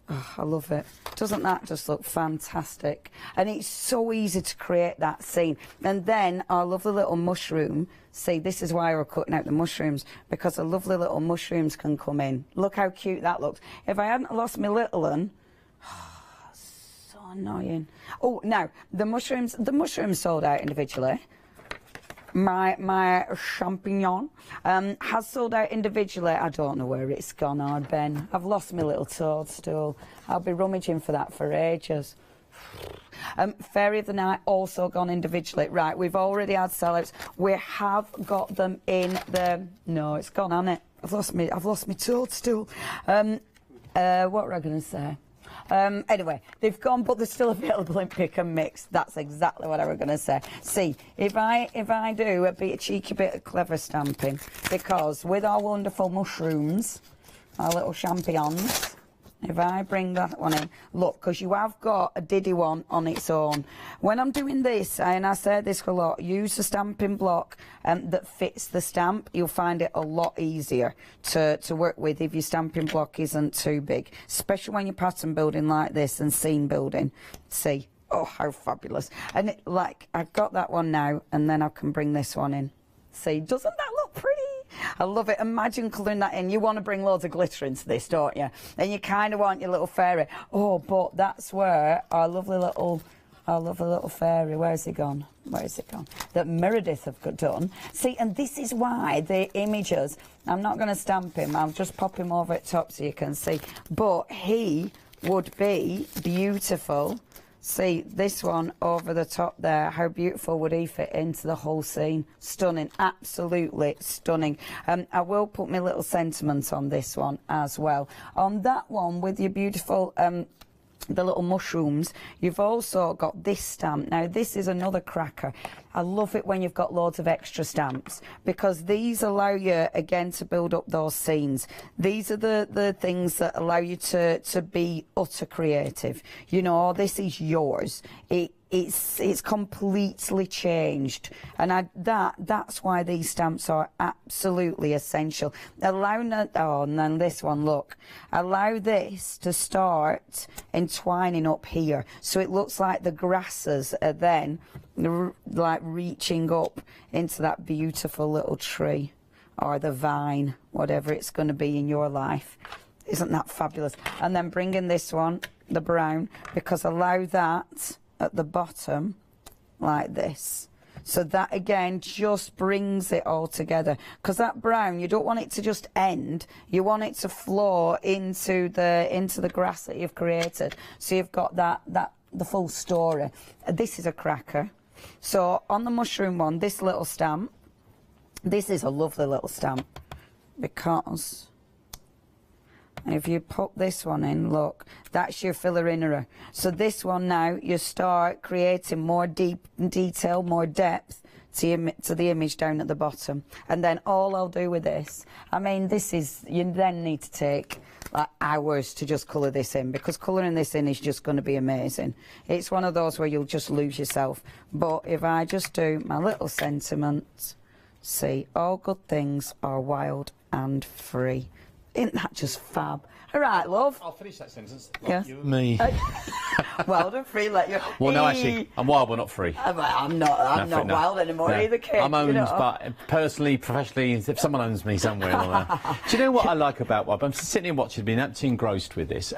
Oh, I love it. Doesn't that just look fantastic? And it's so easy to create that scene. And then our lovely little mushroom. See, this is why we're cutting out the mushrooms, because the lovely little mushrooms can come in. Look how cute that looks. If I hadn't lost my little one, so annoying. Oh, now the mushrooms sold out individually. My champignon has sold out individually. I don't know where it's gone, hard Ben. I've lost my little toadstool. I'll be rummaging for that for ages. Fairy of the Night also gone individually. Right, we've already had sellouts. We have got them in the... No, it's gone, hasn't it? I've lost my toadstool. What were I going to say? Anyway, they've gone, but they're still available in pick and mix. That's exactly what I was going to say. See, if I do a cheeky bit of clever stamping, because with our wonderful mushrooms, our little champignons, if I bring that one in, look, because you have got a diddy one on its own. When I'm doing this, and I say this a lot, use a stamping block that fits the stamp. You'll find it a lot easier to work with if your stamping block isn't too big, especially when you're pattern building like this and scene building. See, oh, how fabulous. And like, I've got that one now, and then I can bring this one in. See, doesn't that look pretty? I love it. Imagine colouring that in. You want to bring loads of glitter into this, don't you? And you kind of want your little fairy. Oh, but that's where our lovely little fairy, where's he gone? Where's it gone? That Meredith have done. See, and this is why the images, I'm not going to stamp him, I'll just pop him over at top so you can see. But he would be beautiful. See, this one over the top there, how beautiful would he fit into the whole scene? Stunning, absolutely stunning. I will put my little sentiments on this one as well. On that one, with your beautiful... the little mushrooms, you've also got this stamp. Now this is another cracker. I love it when you've got loads of extra stamps, because these allow you again to build up those scenes. These are the things that allow you to be utter creative. You know, this is yours. It's completely changed, and that's why these stamps are absolutely essential. And then this one, look, allow this to start entwining up here, so it looks like the grasses are then like reaching up into that beautiful little tree, or the vine, whatever it's going to be in your life. Isn't that fabulous? And then bring in this one, the brown, because allow that at the bottom like this, So that again just brings it all together, because that brown, you don't want it to just end, you want it to flow into the grass that you've created, so you've got the full story. This is a cracker. So on the mushroom one, this little stamp, this is a lovely little stamp, because if you put this one in, look, that's your filler innerer. So this one now, you start creating more deep detail, more depth to the image down at the bottom. And then all I'll do with this, I mean, this is, you then need to take like hours to just colour this in, because colouring this in is just going to be amazing. It's one of those where you'll just lose yourself. But if I just do my little sentiment, see, all good things are wild and free. Isn't that just fab? All right, love. I'll finish that sentence. Yes. You and me. Wild and free, let you. Well, no, actually, I'm wild, but not free. I'm not wild anymore either, kid. I'm owned, you know. but personally, professionally, if someone owns me somewhere. Do you know what I like about Wob? I'm sitting here watching, being absolutely engrossed with this,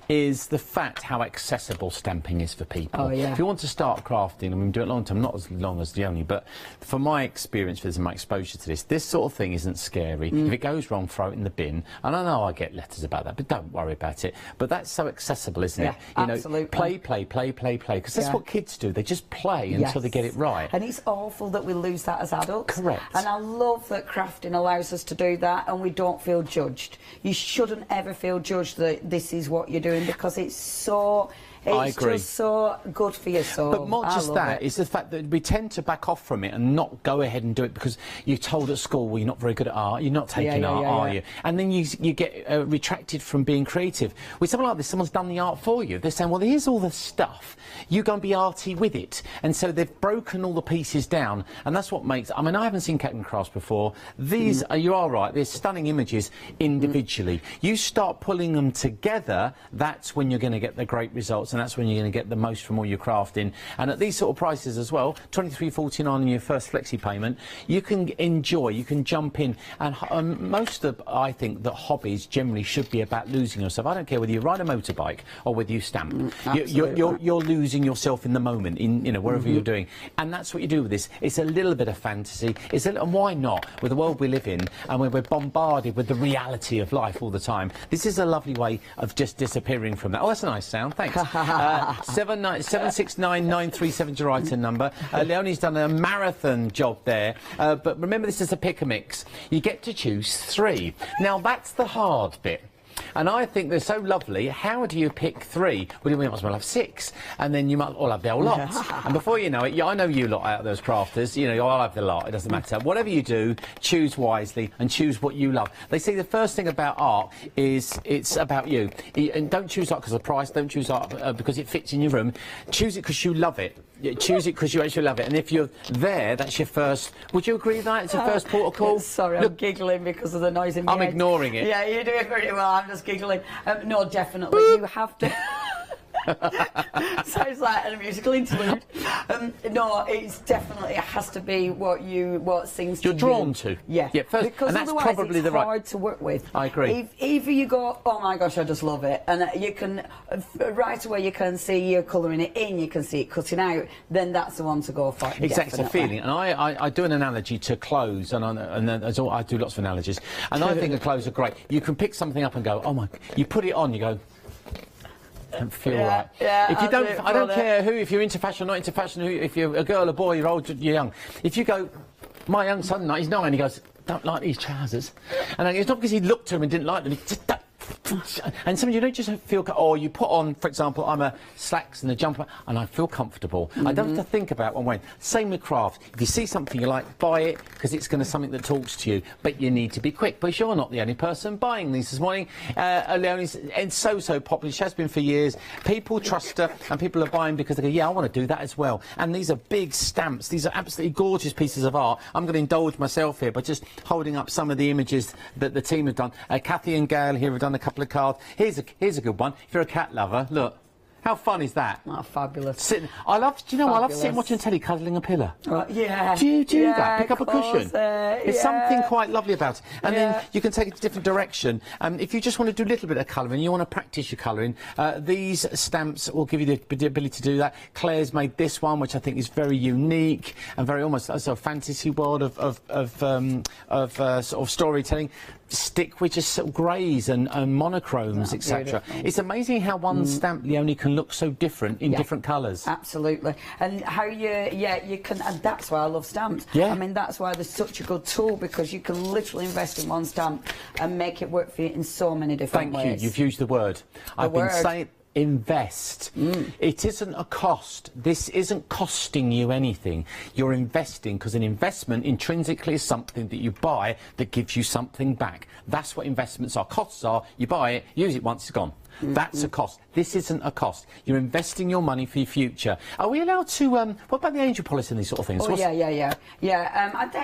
is the fact how accessible stamping is for people. Oh, yeah. If you want to start crafting, I mean, do it a long time, not as long as the only, but for my experience with this and my exposure to this sort of thing isn't scary. If it goes wrong, throw it in the bin. And I know I get letters about that, but don't worry about it. But that's so accessible, isn't it? You absolutely. know, play, because that's what kids do. They just play until they get it right. And it's awful that we lose that as adults. Correct. And I love that crafting allows us to do that, and we don't feel judged. You shouldn't ever feel judged that this is what you're doing, because it's so... I agree. Just so good for your soul. But not just that, it's the fact that we tend to back off from it and not go ahead and do it because you're told at school, well, you're not very good at art, you're not taking art, are you? And then you get retracted from being creative. With something like this, someone's done the art for you. They're saying, well, here's all the stuff. You go and be arty with it. And so they've broken all the pieces down. And that's what makes... I mean, I haven't seen Captain Crafts before. These, you are right, they're stunning images individually. You start pulling them together, that's when you're going to get the great results. And that's when you're going to get the most from all your crafting. And at these sort of prices as well, $23.49 on your first flexi payment, you can enjoy, you can jump in. And most of, I think, that hobbies generally should be about losing yourself. I don't care whether you ride a motorbike or whether you stamp. You're losing yourself in the moment, in wherever you're doing. And that's what you do with this. It's a little bit of fantasy. And why not? With the world we live in, and when we're bombarded with the reality of life all the time, this is a lovely way of just disappearing from that. Oh, that's a nice sound. Thanks. 769-937 is your item number. Leonie's done a marathon job there. But remember, this is a pick-a-mix. You get to choose 3. Now, that's the hard bit. And I think they're so lovely. How do you pick 3? Well, you might as well have 6, and then you might all have the whole lot. And before you know it, I know you lot out those crafters. I'll have the lot. It doesn't matter. Whatever you do, choose wisely and choose what you love. They say the first thing about art is it's about you. And don't choose art because of the price. Don't choose art because it fits in your room. Choose it because you love it. Choose it because you actually love it. And if you're there, that's your first... Would you agree with that? It's your first port of call? Sorry, I'm giggling because of the noise in my head. I'm ignoring it. Yeah, you do it very well. I'm just giggling. No, definitely. You have to... Sounds like a musical interlude. No, it's definitely, it has to be what sings to you. You're drawn to. Yeah. First, because and that's otherwise probably it's hard to work with. I agree. If you go, oh my gosh, I just love it, and you can, right away you can see you're colouring it in, you can see it cutting out, then that's the one to go for. Exactly, it's a feeling. And I do an analogy to clothes, and I do lots of analogies, and I think the clothes are great. You can pick something up and go, oh my, you put it on, you go, don't feel right. Yeah, if you don't, I don't care who, if you're into fashion or not into fashion, if you're a girl, a boy, you're old, you're young. If you go, my young son, he's 9, he goes, don't like these trousers. And it's not because he looked at them and didn't like them, he just don't. And some of you don't just feel, or you put on, for example, I'm a slacks and a jumper, and I feel comfortable. I don't have to think about what I'm wearing. Same with craft. If you see something you like, buy it, because it's going to something that talks to you, but you need to be quick. But you're not the only person buying these this morning. Leonie's so popular. She has been for years. People trust her, and people are buying because they go, yeah, I want to do that as well. And these are big stamps. These are absolutely gorgeous pieces of art. I'm going to indulge myself here by just holding up some of the images that the team have done. Kathy and Gail here have done a couple of cards. Here's a good one. If you're a cat lover, look. How fun is that? Oh, fabulous. Sitting, I love sitting watching telly, cuddling a pillow. Yeah. Do you do yeah, that? Pick up a cushion? There's something quite lovely about it. And then you can take it a different direction. If you just want to do a little bit of colouring, you want to practice your colouring, these stamps will give you the ability to do that. Claire's made this one, which I think is very unique and very almost a sort of fantasy world of sort of storytelling. Stick with just sort of greys and monochromes, etc. It's amazing how one stamp, Leonie, can look so different in different colours. Absolutely. And how you can, and that's why I love stamps. Yeah. I mean, that's why they're such a good tool, because you can literally invest in one stamp and make it work for you in so many different ways. Thank you. You've used the word. I've been saying invest. It isn't a cost. This isn't costing you anything. You're investing, because an investment intrinsically is something that you buy that gives you something back. That's what investments are. Costs are, you buy it, use it once, it's gone. That's a cost. This isn't a cost. You're investing your money for your future. Are we allowed to, what about the angel policy and these sort of things? Oh, yeah.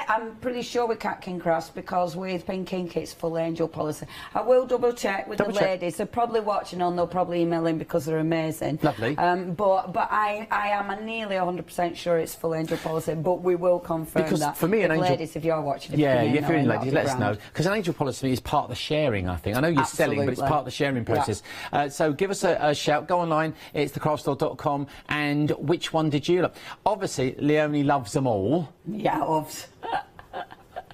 I'm pretty sure with Cat King Crafts, because with Pink Ink it's full angel policy. I will double check with the ladies. They're probably watching on, they'll probably email in because they're amazing. Lovely. But I am nearly 100% sure it's full angel policy, but we will confirm because that. for me, an angel... ladies, if you're watching, if you're feeling ladies, let us know. Because an angel policy is part of the sharing, I think. I know you're selling, but it's part of the sharing process. So give us a shout. Go online. It's thecraftstore.com. And which one did you love? Obviously, Leonie loves them all. Yeah, loves.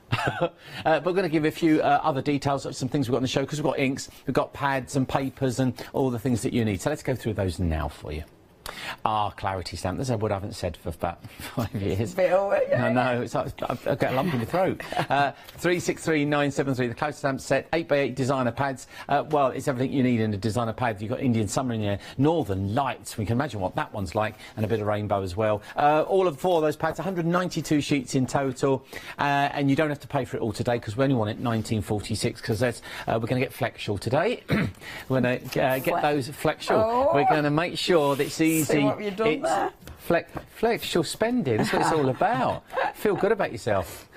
But we're going to give a few other details of some things we've got on the show, because we've got inks, we've got pads and papers and all the things that you need. So let's go through those now for you. Clarity stamp. There's a word I haven't said for about 5 years. I know, it's like, I get a lump in the throat. 363973, the Clarity stamp set, 8x8 designer pads. Well, it's everything you need in a designer pad. You've got Indian summer in there, Northern Lights, we can imagine what that one's like, and a bit of rainbow as well. All of 4 of those pads, 192 sheets in total, and you don't have to pay for it all today, because we only want it 1946, because that's we're going to get flexual today. We're going to get those flexual. We're going to make sure that it's easy. See what you've done there? Flexual spending, that's what it's all about. Feel good about yourself.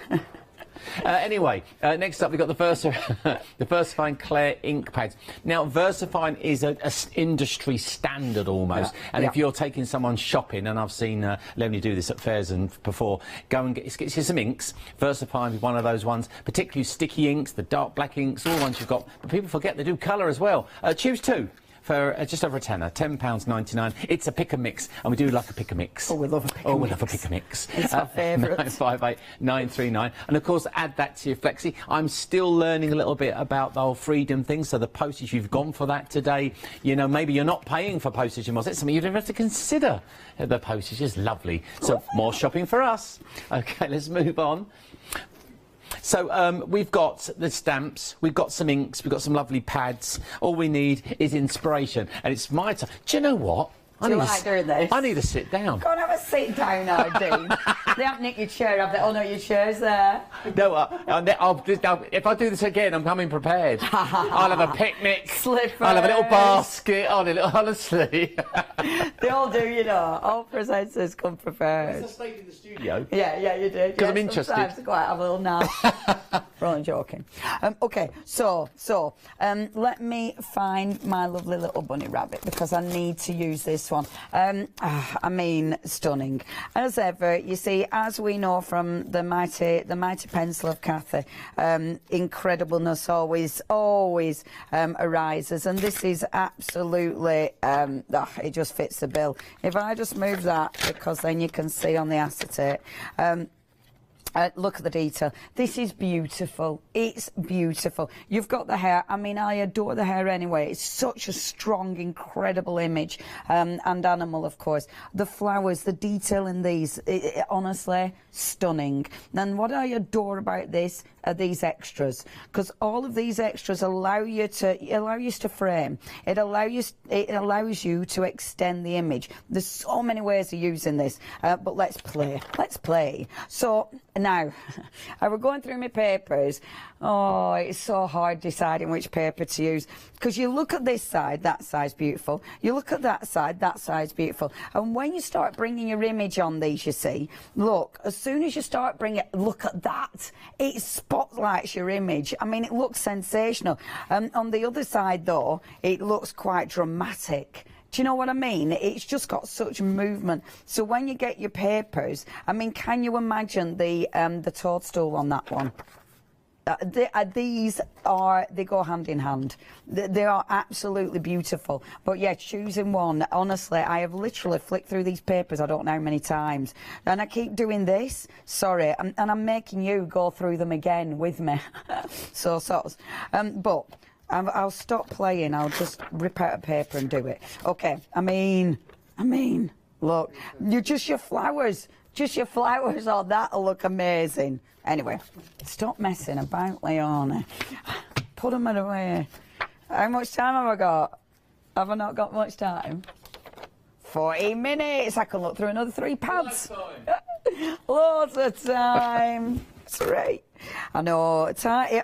Anyway, next up we've got the VersaFine Claire ink pads. Now, VersaFine is an industry standard almost, and if you're taking someone shopping, and I've seen Leonie do this at fairs and before, go and get you some inks. VersaFine is one of those ones, particularly sticky inks, the dark black inks, all the ones you've got. But people forget they do colour as well. Choose 2. For just over a tenner, £10.99. It's a pick and mix, and we do like a pick and mix. Oh, we love a pick and mix. Oh, we love a pick and mix. It's our favourite. 958 939. And of course, add that to your flexi. I'm still learning a little bit about the whole freedom thing. So the postage, you've gone for that today. You know, maybe you're not paying for postage and that's something you don't have to consider. The postage is lovely. So more shopping for us. Okay, let's move on. So we've got the stamps, we've got some inks, we've got some lovely pads. All we need is inspiration, and it's my time. Do you know what? I need to sit down. Go and have a sit down, Dean. They haven't nicked your chair, have they? Oh no, your chair's there. No, if I do this again, I'm coming prepared. I'll have a picnic. Slippers. I'll have a little basket. Honestly. They all do, you know. All presenters come prepared. I stayed in the studio. Yeah, you did. Because I'm interested. Sometimes I go out, have a little nap. We're only joking. OK, so let me find my lovely little bunny rabbit, because I need to use this one. I mean, stunning. As ever, you see, as we know from the mighty pencil of Cathy, incredibleness always arises, and this is absolutely, it just fits the bill. If I just move that, because then you can see on the acetate. Look at the detail. This is beautiful. It's beautiful. You've got the hair. I mean, I adore the hair anyway. It's such a strong, incredible image. And animal, of course. The flowers, the detail in these, honestly, stunning. And what I adore about this are these extras, because all of these extras allow you to frame. It allows you to extend the image. There's so many ways of using this, but let's play. So now, I was going through my papers. Oh, it's so hard deciding which paper to use, because you look at this side, that side's beautiful. You look at that side's beautiful. And when you start bringing your image on these, you see, look, as soon as you start bringing it, look at that. It spotlights your image. I mean, it looks sensational. On the other side, though, it looks quite dramatic. Do you know what I mean? It's just got such movement. So when you get your papers, I mean, can you imagine the toadstool on that one? These they go hand in hand. They are absolutely beautiful. But yeah, choosing one, honestly, I have literally flicked through these papers I don't know how many times. And I keep doing this, sorry, and I'm making you go through them again with me. But I'll stop playing, I'll just rip out a paper and do it. Okay, I mean, look, your flowers. Just your flowers, oh, that'll look amazing. Anyway, stop messing about, Leona. Put them away. How much time have I got? Have I not got much time? 40 minutes. I can look through another 3 pads. Loads of time. That's right. I know.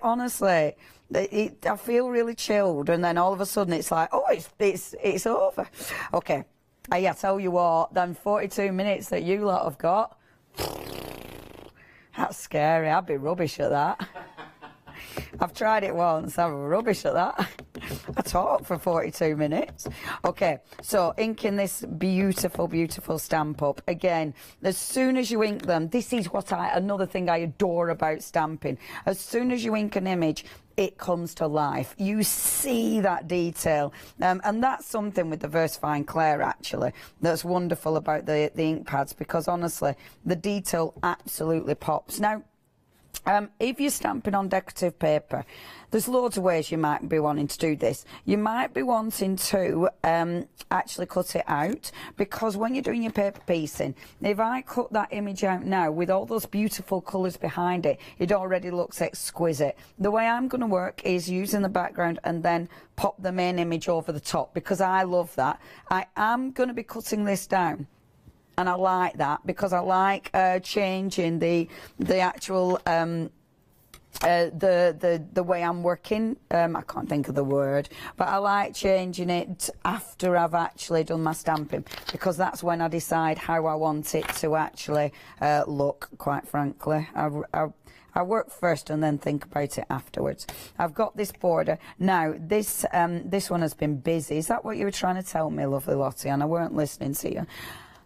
Honestly, I feel really chilled, and then all of a sudden it's like, oh, it's over. Okay. I tell you what, them 42 minutes that you lot have got, that's scary. I'd be rubbish at that. I've tried it once, I'm rubbish at that. I talk for 42 minutes. Okay, so inking this beautiful, beautiful stamp up. Again, as soon as you ink them, this is another thing I adore about stamping. As soon as you ink an image, it comes to life. You see that detail. And that's something with the VersaFine Clair, actually, that's wonderful about the ink pads, because honestly, the detail absolutely pops. Now, if you're stamping on decorative paper, there's loads of ways you might be wanting to do this. You might be wanting to actually cut it out, because when you're doing your paper piecing, if I cut that image out now with all those beautiful colours behind it, it already looks exquisite. The way I'm going to work is using the background and then pop the main image over the top, because I love that. I am going to be cutting this down. And I like that, because I like changing the actual the way I'm working. I can't think of the word, but I like changing it after I've actually done my stamping, because that's when I decide how I want it to actually look, quite frankly. I work first and then think about it afterwards. I've got this border. Now, this one has been busy. Is that what you were trying to tell me, lovely Lottie? And I weren't listening to you.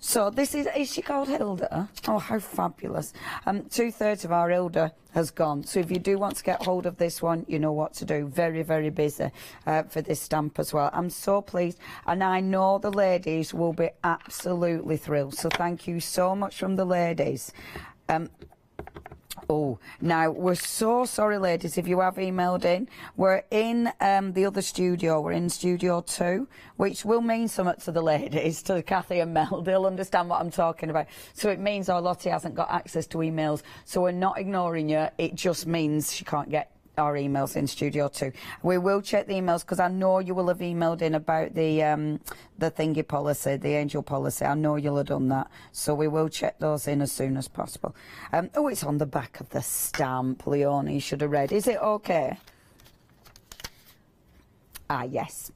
So this is she called Hilda? Oh, how fabulous. 2/3 of our Hilda has gone. So if you do want to get hold of this one, you know what to do. Very, very busy for this stamp as well. I'm so pleased. And I know the ladies will be absolutely thrilled. So thank you so much from the ladies. Oh, now, we're so sorry, ladies, if you have emailed in. We're in the other studio. We're in Studio 2, which will mean something to the ladies, to Kathy and Mel. They'll understand what I'm talking about. So it means our Lottie hasn't got access to emails. So we're not ignoring you. It just means she can't get our emails in Studio 2. We will check the emails, because I know you will have emailed in about the thingy policy, the angel policy. I know you'll have done that, so we will check those in as soon as possible. Oh, it's on the back of the stamp, Leonie, you should have read. Is it okay? Ah, yes.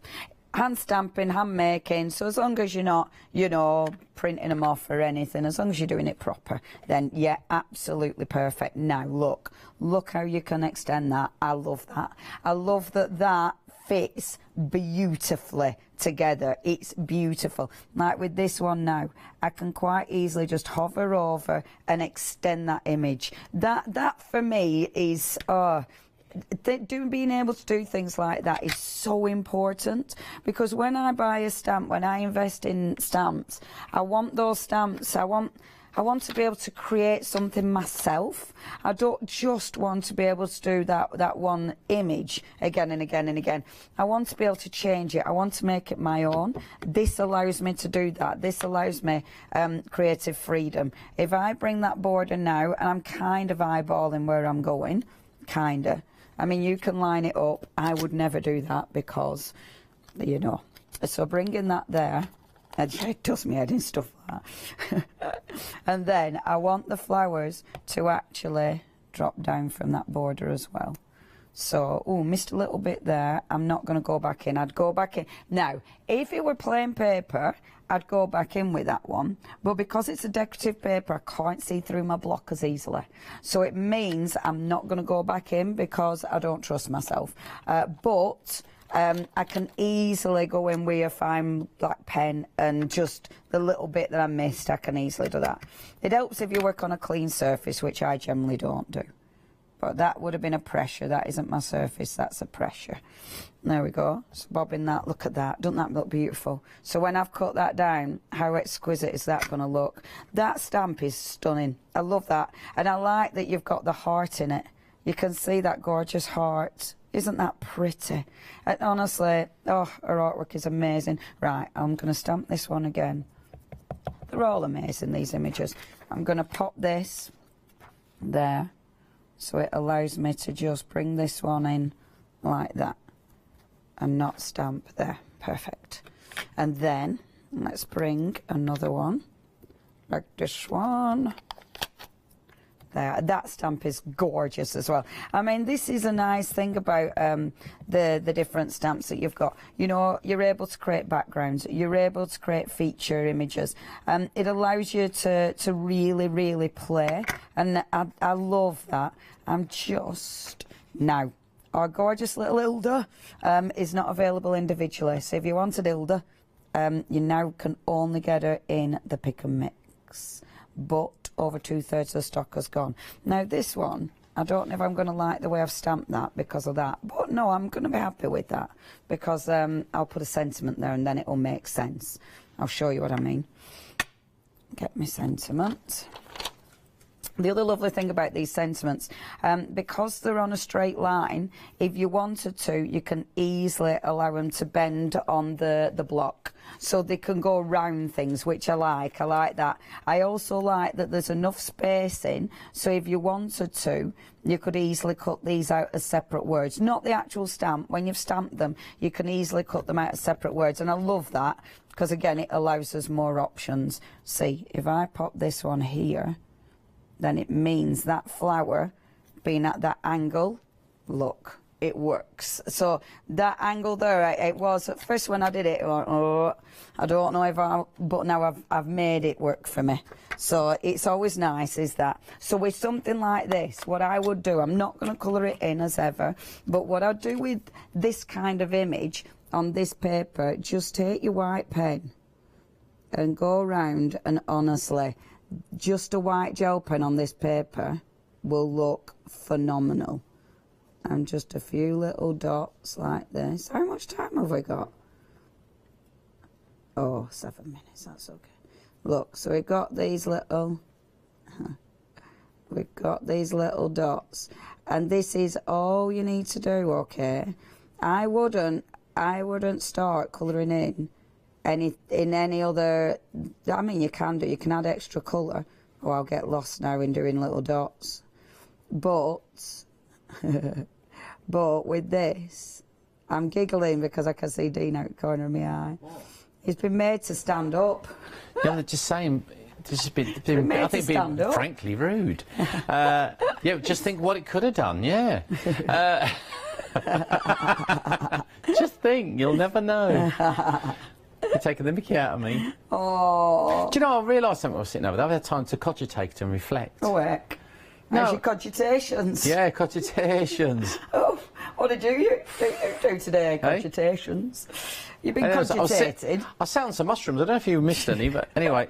Hand stamping, hand making, so as long as you're not, you know, printing them off or anything, as long as you're doing it proper, then yeah, absolutely perfect. Now look how you can extend that. I love that. I love that fits beautifully together. It's beautiful. Like with this one now, I can quite easily just hover over and extend that image. That for me is being able to do things like that is so important, because when I buy a stamp, when I invest in stamps, I want those stamps, I want to be able to create something myself. I don't just want to be able to do that one image again and again and again. I want to be able to change it. I want to make it my own. This allows me to do that. This allows me creative freedom. If I bring that border now, and I'm kind of eyeballing where I'm going, kind of. I mean, you can line it up. I would never do that, because, you know. So bringing that there, it does me head in stuff like that. And then I want the flowers to actually drop down from that border as well. So, missed a little bit there. I'm not going to go back in. I'd go back in. Now, if it were plain paper, I'd go back in with that one. But because it's a decorative paper, I can't see through my block as easily. So it means I'm not going to go back in, because I don't trust myself. But I can easily go in with a fine black pen and just the little bit that I missed, I can easily do that. It helps if you work on a clean surface, which I generally don't do. But that would have been a pressure. That isn't my surface, that's a pressure. There we go. So bobbing that, look at that. Doesn't that look beautiful? So when I've cut that down, how exquisite is that going to look? That stamp is stunning. I love that. And I like that you've got the heart in it. You can see that gorgeous heart. Isn't that pretty? And honestly, oh, her artwork is amazing. Right, I'm going to stamp this one again. They're all amazing, these images. I'm going to pop this there. So it allows me to just bring this one in like that and not stamp there. Perfect. And then let's bring another one like this one. There. That stamp is gorgeous as well. I mean, this is a nice thing about the different stamps that you've got. You know, you're able to create backgrounds. You're able to create feature images. It allows you to really, really play. And I love that. I'm just... Now, our gorgeous little Hilda is not available individually. So if you wanted Hilda, you now can only get her in the pick and mix. But over 2/3 of the stock has gone. Now this one, I don't know if I'm going to like the way I've stamped that because of that. But no, I'm going to be happy with that because I'll put a sentiment there and then it'll make sense. I'll show you what I mean. Get my sentiment. The other lovely thing about these sentiments, because they're on a straight line, if you wanted to, you can easily allow them to bend on the block. So they can go around things, which I like. I like that. I also like that there's enough spacing, so if you wanted to, you could easily cut these out as separate words. Not the actual stamp. When you've stamped them, you can easily cut them out as separate words. And I love that, because again, it allows us more options. See, if I pop this one here, then it means that flower being at that angle, look, it works. So that angle there, it was at first when I did it, oh, I don't know if but now I've made it work for me. So it's always nice, is that. So with something like this, what I would do, I'm not going to colour it in as ever, but what I'd do with this kind of image on this paper, just take your white pen and go around, and honestly, just a white gel pen on this paper will look phenomenal. And just a few little dots like this. How much time have we got? Oh, 7 minutes, that's okay. Look, so we've got these little dots, and this is all you need to do, okay? I wouldn't start colouring in any other. I mean, you can add extra colour. Oh, I'll get lost now in doing little dots. But but with this, I'm giggling because I can see Dean out the corner of my eye. What? He's been made to stand up. Yeah, they're just saying. This has been I think, been frankly rude. Yeah, just think what it could have done. Yeah. Just think, you'll never know. You're taking the mickey out of me. Oh. Do you know, I realised something I was sitting over there. I've had time to cogitate and reflect. Oh, heck. How's your cogitations? Yeah, cogitations. Oh, what did you do today, cogitations? You've been cogitated. I sat on some mushrooms. I don't know if you missed any, but anyway.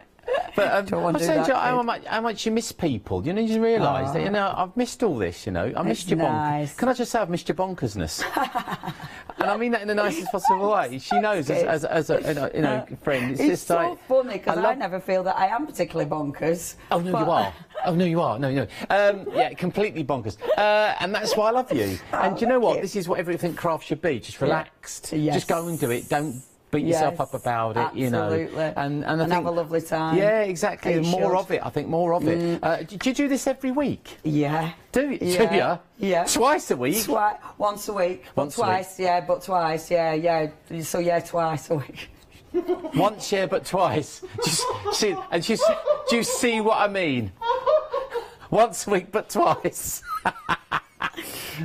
But I was saying to you how much you miss people. You know, you realise that, you know, I've missed all this, you know. I missed your bonkers. Can I just say I've missed your bonkersness? And I mean that in the nicest possible way. She knows as a you know, friend. It's just so like, funny because I never feel that I am particularly bonkers. Oh, no, you are. Oh, no, you are. No, no. Yeah, completely bonkers. And that's why I love you. And do you know what? This is what everything craft should be. Just relaxed. Yes. Just go and do it. Don't beat yourself up about it, you know. Absolutely. And I think, have a lovely time. Yeah, exactly. More of it. I think more of it. Do you do this every week? Yeah. Do you? Yeah. Yeah. Twice a week? Once a week. Once twice, yeah, but twice, yeah. So, yeah, twice a week. Once, yeah, but twice. Do you see what I mean? Once a week, but twice.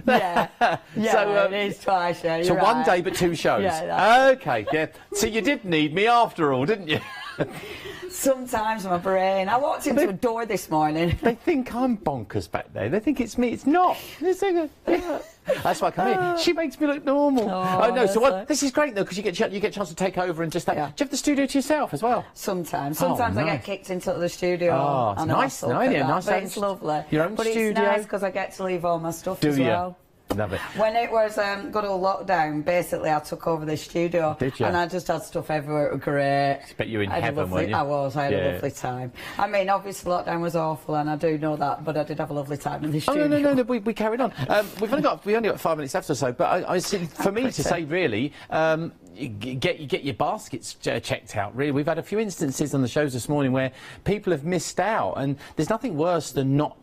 Yeah, so, it is twice, yeah. So right. one day, but two shows. Yeah, okay, yeah. So you did need me after all, didn't you? Sometimes my brain. I walked into a door this morning. They think I'm bonkers back there. They think it's me. It's not. That's why I come here. She makes me look normal. Oh no! So what? This is great though, because you get a chance to take over and just that. Do you have the studio to yourself as well? Sometimes nice. I get kicked into the studio. Oh, it's nice. Nice. It's lovely. Your own but studio. It's nice because I get to leave all my stuff as well. Love it. When it was good old lockdown, basically I took over the studio. Did you? And I just had stuff everywhere. It was great. I bet you were in heaven, weren't you? I was. I had a lovely time. I mean, obviously lockdown was awful, and I do know that, but I did have a lovely time in the studio. Oh no! We carried on. We've only got 5 minutes left or so, but for me to say really. Get your baskets checked out. Really, we've had a few instances on the shows this morning where people have missed out, and there's nothing worse than not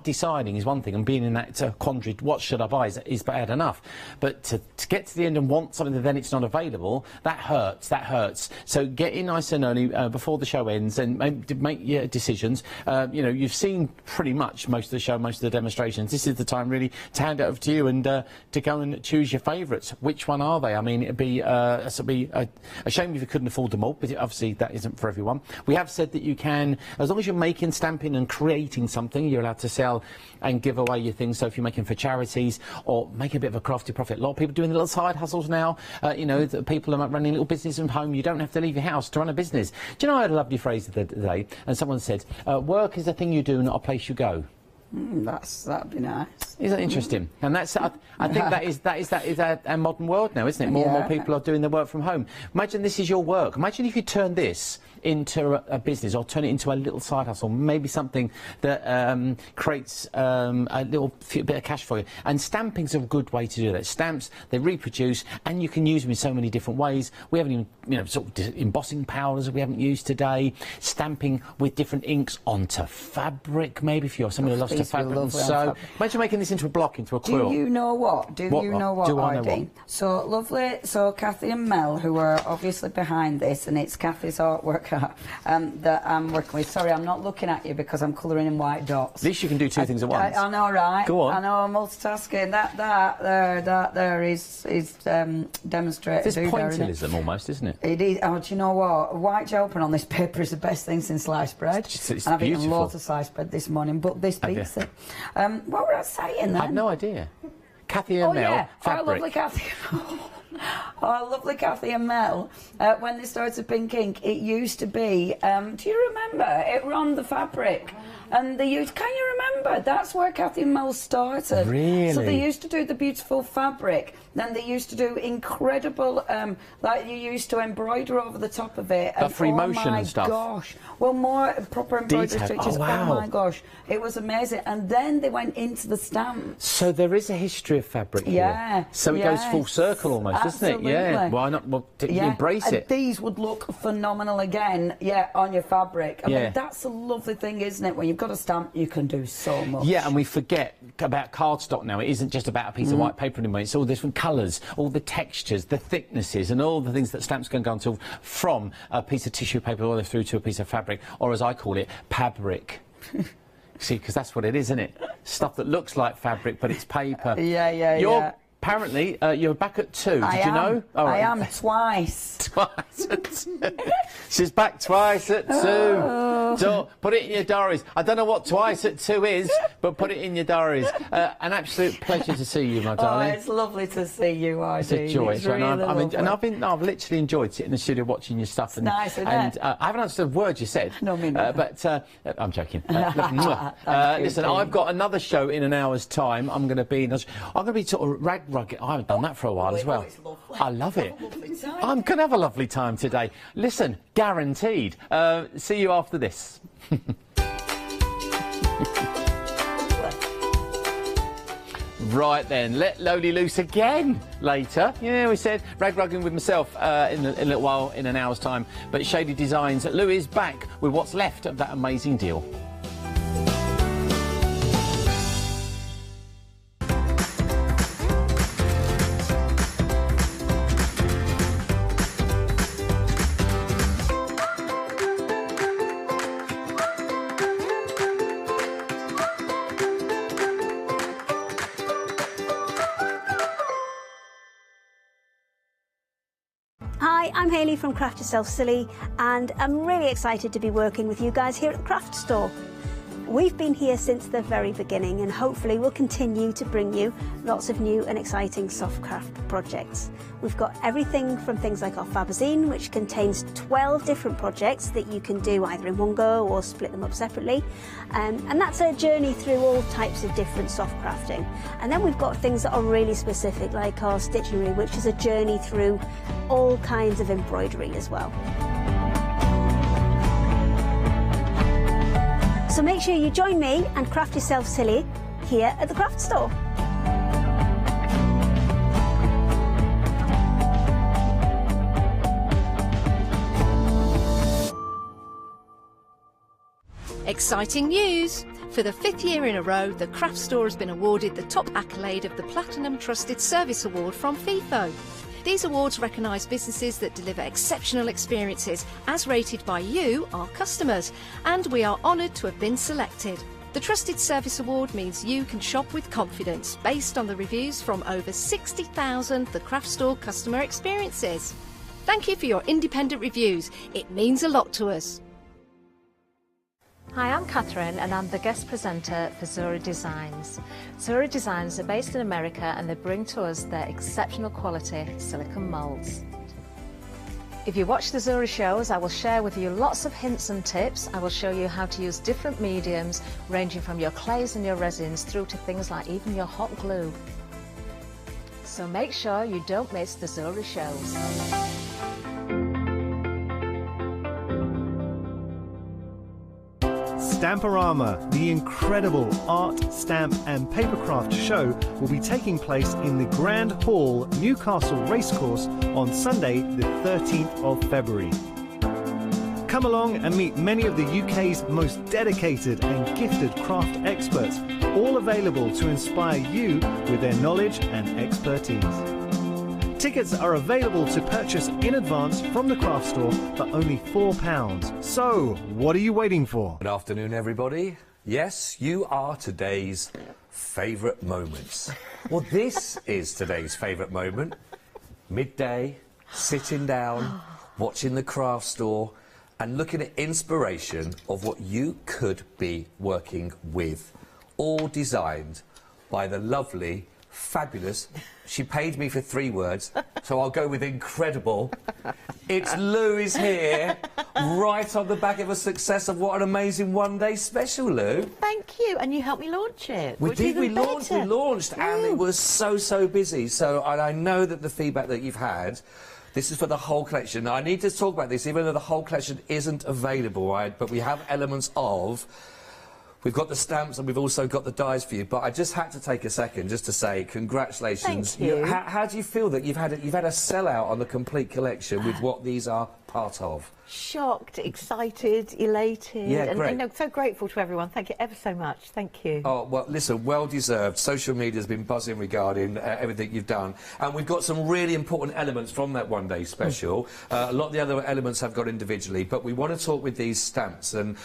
deciding is one thing, and being in that quandary. What should I buy is bad enough, but to get to the end and want something that then it's not available, that hurts. So get in nice and early before the show ends and make your decisions. You've seen pretty much most of the show, most of the demonstrations. This is the time really to hand it over to you and to go and choose your favourites. Which one are they? I mean, it'd be a shame if you couldn't afford them all, but obviously that isn't for everyone. We have said that you can, as long as you're making, stamping and creating something, you're allowed to sell and give away your things. So if you're making for charities or making a bit of a crafty profit, a lot of people doing little side hustles now. The people are running little business from home. You don't have to leave your house to run a business. Do you know, I had a lovely phrase the other day, and someone said, work is a thing you do, not a place you go. That'd be nice. Isn't that interesting? And that's I think that is our modern world now, isn't it? More and more people are doing their work from home. Imagine this is your work. Imagine if you turn this into a business or turn it into a little side hustle, maybe something that creates a little bit of cash for you. And stamping's a good way to do that. Stamps, they reproduce, and you can use them in so many different ways. We haven't even, sort of embossing powders we haven't used today. Stamping with different inks onto fabric, maybe if you're somebody who loves to fabric. So imagine making this into a block, into a quilt. Do you know what? Do you know what? So lovely. So Kathy and Mel, who are obviously behind this, and it's Kathy's artwork that I'm working with. Sorry, I'm not looking at you because I'm colouring in white dots. At least you can do two things at once. I know, right? Go on. I know, I'm multitasking. That there is demonstrated. It's pointillism almost, isn't it? It is. Oh, do you know what? White gel pen on this paper is the best thing since sliced bread. It's and I've beautiful. eaten loads of sliced bread this morning, but this beats it. What were I saying then? I have no idea. Kathy and Mel, fabric. Oh, lovely Kathy. Oh, lovely Kathy and Mel. When they started Pink Ink, it used to be, do you remember? It were on the fabric. And they used, can you remember? That's where Kathy and Mel started. Really? So they used to do the beautiful fabric. Then they used to do incredible, like you used to embroider over the top of it. That free motion and stuff. Oh my gosh. Well, more proper embroidery stitches. Oh, wow. Oh my gosh. It was amazing. And then they went into the stamps. So there is a history of fabric here. So it goes full circle almost, doesn't it? Yeah. Why not? Well, embrace it. These would look phenomenal again, on your fabric. I mean, that's a lovely thing, isn't it? When you've got a stamp, you can do so much. Yeah, and we forget about cardstock now. It isn't just about a piece of white paper anymore. It's all different colours, all the textures, the thicknesses, and all the things that stamps can go onto, from a piece of tissue paper all the way through to a piece of fabric, or as I call it, pabric. See, because that's what it is, isn't it? Stuff that looks like fabric, but it's paper. Apparently, you're back at 2. Did you know? Oh, I am twice. Twice at 2. She's back twice at 2. So put it in your diaries. I don't know what twice at 2 is, but put it in your diaries. An absolute pleasure to see you, my darling. Oh, it's lovely to see you, Ardy. It's a joy. It's really I've literally enjoyed sitting in the studio watching your stuff. It's nice, isn't it? I haven't understood a word you said. No, me neither. But I'm joking. Listen, I've got another show in an hour's time. I'm going to be sort of rag rugged. I haven't done that for a while as well. I love it. I'm going to have a lovely time today. Listen, guaranteed. See you after this. Right then, let Loli loose again later. Yeah, we said rag rugging with myself in a little while, in an hour's time. But Shady Designs, Lou is back with what's left of that amazing deal. I'm Hayley from Craft Yourself Silly, and I'm really excited to be working with you guys here at the craft store. We've been here since the very beginning, and hopefully we'll continue to bring you lots of new and exciting soft craft projects. We've got everything from things like our Fabazine, which contains 12 different projects that you can do either in one go or split them up separately. And that's a journey through all types of different soft crafting. And then we've got things that are really specific, like our Stitchery, which is a journey through all kinds of embroidery as well. So make sure you join me and craft yourself silly here at the craft store. Exciting news! For the 5th year in a row, the craft store has been awarded the top accolade of the Platinum Trusted Service Award from FIFO. These awards recognise businesses that deliver exceptional experiences as rated by you, our customers, and we are honoured to have been selected. The Trusted Service Award means you can shop with confidence based on the reviews from over 60,000 The Craft Store customer experiences. Thank you for your independent reviews. It means a lot to us. Hi, I'm Catherine and I'm the guest presenter for Zura Designs. Zura Designs are based in America and they bring to us their exceptional quality silicone moulds. If you watch the Zura shows, I will share with you lots of hints and tips. I will show you how to use different mediums ranging from your clays and your resins through to things like even your hot glue. So make sure you don't miss the Zura shows. Stamporama, the incredible art, stamp and papercraft show, will be taking place in the Grand Hall, Newcastle Racecourse on Sunday the 13th of February. Come along and meet many of the UK's most dedicated and gifted craft experts, all available to inspire you with their knowledge and expertise. Tickets are available to purchase in advance from the craft store for only £4. So, what are you waiting for? Good afternoon, everybody. Yes, you are today's favourite moments. Well, this is today's favourite moment. Midday, sitting down, watching the craft store and looking at inspiration of what you could be working with. All designed by the lovely, fabulous, she paid me for 3 words, so I'll go with incredible. It's Lou is here, right on the back of a success of what an amazing one-day special, Lou. Thank you, and you helped me launch it. We did, we launched, and it was so busy. So, and I know that the feedback that you've had, this is for the whole collection. Now, I need to talk about this, even though the whole collection isn't available, right? But we have elements of... We've got the stamps and we've also got the dies for you, but I just had to take a second just to say congratulations. Thank you. How do you feel that you've had a sellout on the complete collection with what these are part of? Shocked, excited, elated, yeah, and great. you know, so grateful to everyone. Thank you ever so much. Thank you. Oh, well, listen, well deserved. Social media's been buzzing regarding everything you've done, and we've got some really important elements from that one-day special. A lot of the other elements have got individually, but we want to talk with these stamps, and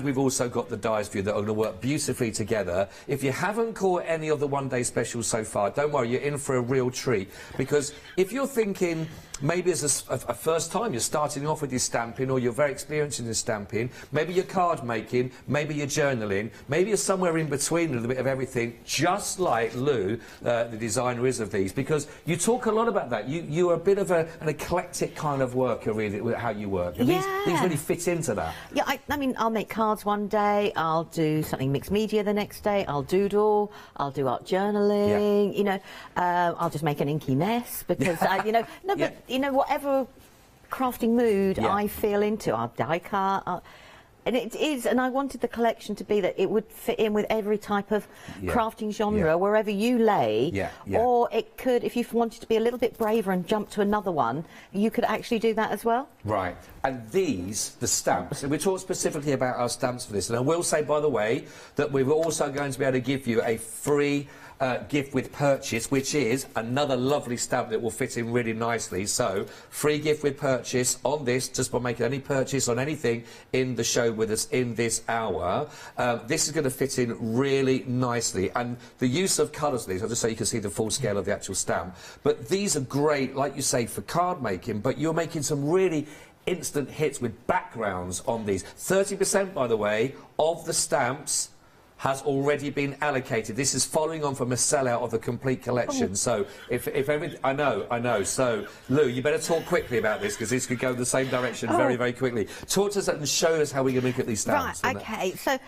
we've also got the dies for you that are going to work beautifully together. If you haven't caught any of the one-day specials so far, don't worry, you're in for a real treat, because if you're thinking maybe it's a first time you're starting off with your stamping, or you're very experienced in your stamping, maybe you're card making, maybe you're journaling, maybe you're somewhere in between a little bit of everything, just like Lou, the designer is of these, because you talk a lot about that. You're a bit of an eclectic kind of worker, really, with how you work. And these really fit into that. Yeah, I mean, I'll make cards one day, I'll do something mixed media the next day, I'll doodle, I'll do art journaling, you know, I'll just make an inky mess, because, you know, no, but, you know, whatever crafting mood I feel into, I'll die cut, and it is, and I wanted the collection to be that it would fit in with every type of crafting genre, wherever you lay, or it could, if you wanted to be a little bit braver and jump to another one, you could actually do that as well. Right, and these, the stamps, and we talked specifically about our stamps for this, and I will say, by the way, that we're also going to be able to give you a free gift with purchase, which is another lovely stamp that will fit in really nicely. So, free gift with purchase on this, just by making any purchase on anything in the show with us in this hour. This is going to fit in really nicely. And the use of colours of these, I'll just so you can see the full scale of the actual stamp. But these are great, like you say, for card making, but you're making some really instant hits with backgrounds on these. 30%, by the way, of the stamps has already been allocated. This is following on from a sellout of the complete collection. So if everything, I know. So Lou, you better talk quickly about this because this could go in the same direction very, very quickly. Talk to us and show us how we can look at these stamps. Right. Okay. So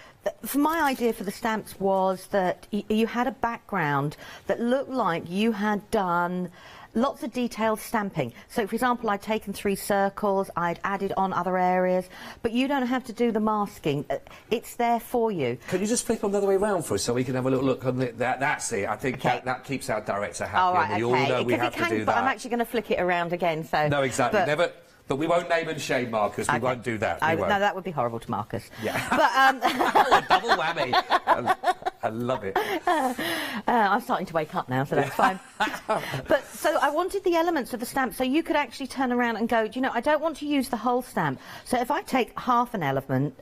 for my idea for the stamps was that you had a background that looked like you had done lots of detailed stamping. So, for example, I'd taken 3 circles, I'd added on other areas, but you don't have to do the masking. It's there for you. Can you just flip them the other way around for us so we can have a little look on that's it. I think that keeps our director happy. All right, and we all know we have to do that. But I'm actually going to flick it around again. So no, exactly. But we won't name and shame Marcus. We won't do that. No, that would be horrible to Marcus. Yeah. But a double whammy. I love it. I'm starting to wake up now, so that's fine. But so I wanted the elements of the stamp, so you could actually turn around and go, do you know, I don't want to use the whole stamp. So if I take half an element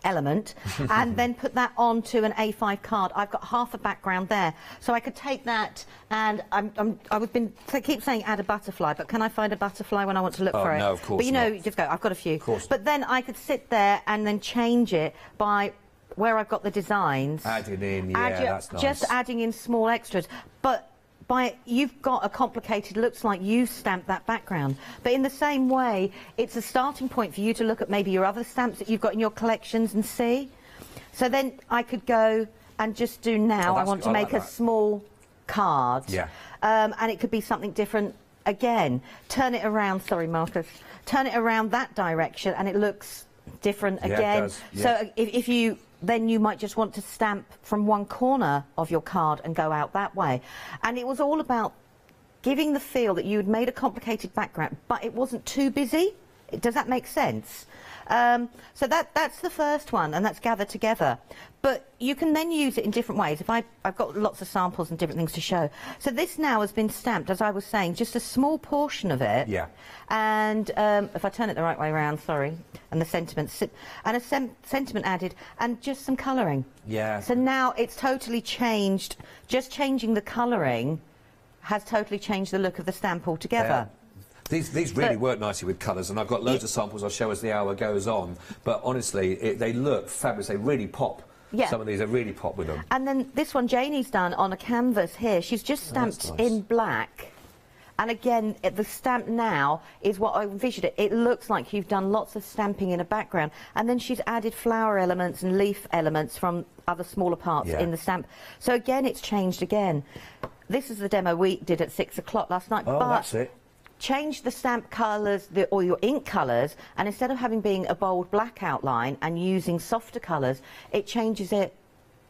and then put that onto an A5 card, I've got half a background there. So I could take that and I keep saying add a butterfly, but can I find a butterfly when I want to look for it? No, of course But you know, not. you just go, I've got a few. Of course. But then I could sit there and then change it by where I've got the designs. Adding in, that's nice. Just adding in small extras. But you've got a complicated, looks like you've stamped that background. But in the same way, it's a starting point for you to look at maybe your other stamps that you've got in your collections and see. So then I could go and just do now, I want to make a small card. Yeah. And it could be something different again. Turn it around, sorry Marcus, turn it around that direction and it looks different again. It does, yeah. So if you then you might just want to stamp from one corner of your card and go out that way. And it was all about giving the feel that you had made a complicated background, but it wasn't too busy. Does that make sense? So that's the first one, and that's gathered together. But you can then use it in different ways. I've got lots of samples and different things to show. So this now has been stamped, as I was saying, just a small portion of it. Yeah. And if I turn it the right way around, sorry, and the sentiments, and a sentiment added, and just some colouring. Yeah. So now it's totally changed. Just changing the colouring has totally changed the look of the stamp altogether. Yeah. These really work nicely with colours, and I've got loads of samples I'll show as the hour goes on. But honestly, they look fabulous. They really pop. Yeah. Some of these, they really pop with them. And then this one Janie's done on a canvas here. She's just stamped in black. And again, the stamp now is what I envisioned it. It looks like you've done lots of stamping in a background. And then she's added flower elements and leaf elements from other smaller parts in the stamp. So again, it's changed again. This is the demo we did at 6 o'clock last night. Oh, but that's it. Change the stamp colours or your ink colours, and instead of having being a bold black outline and using softer colours, it changes it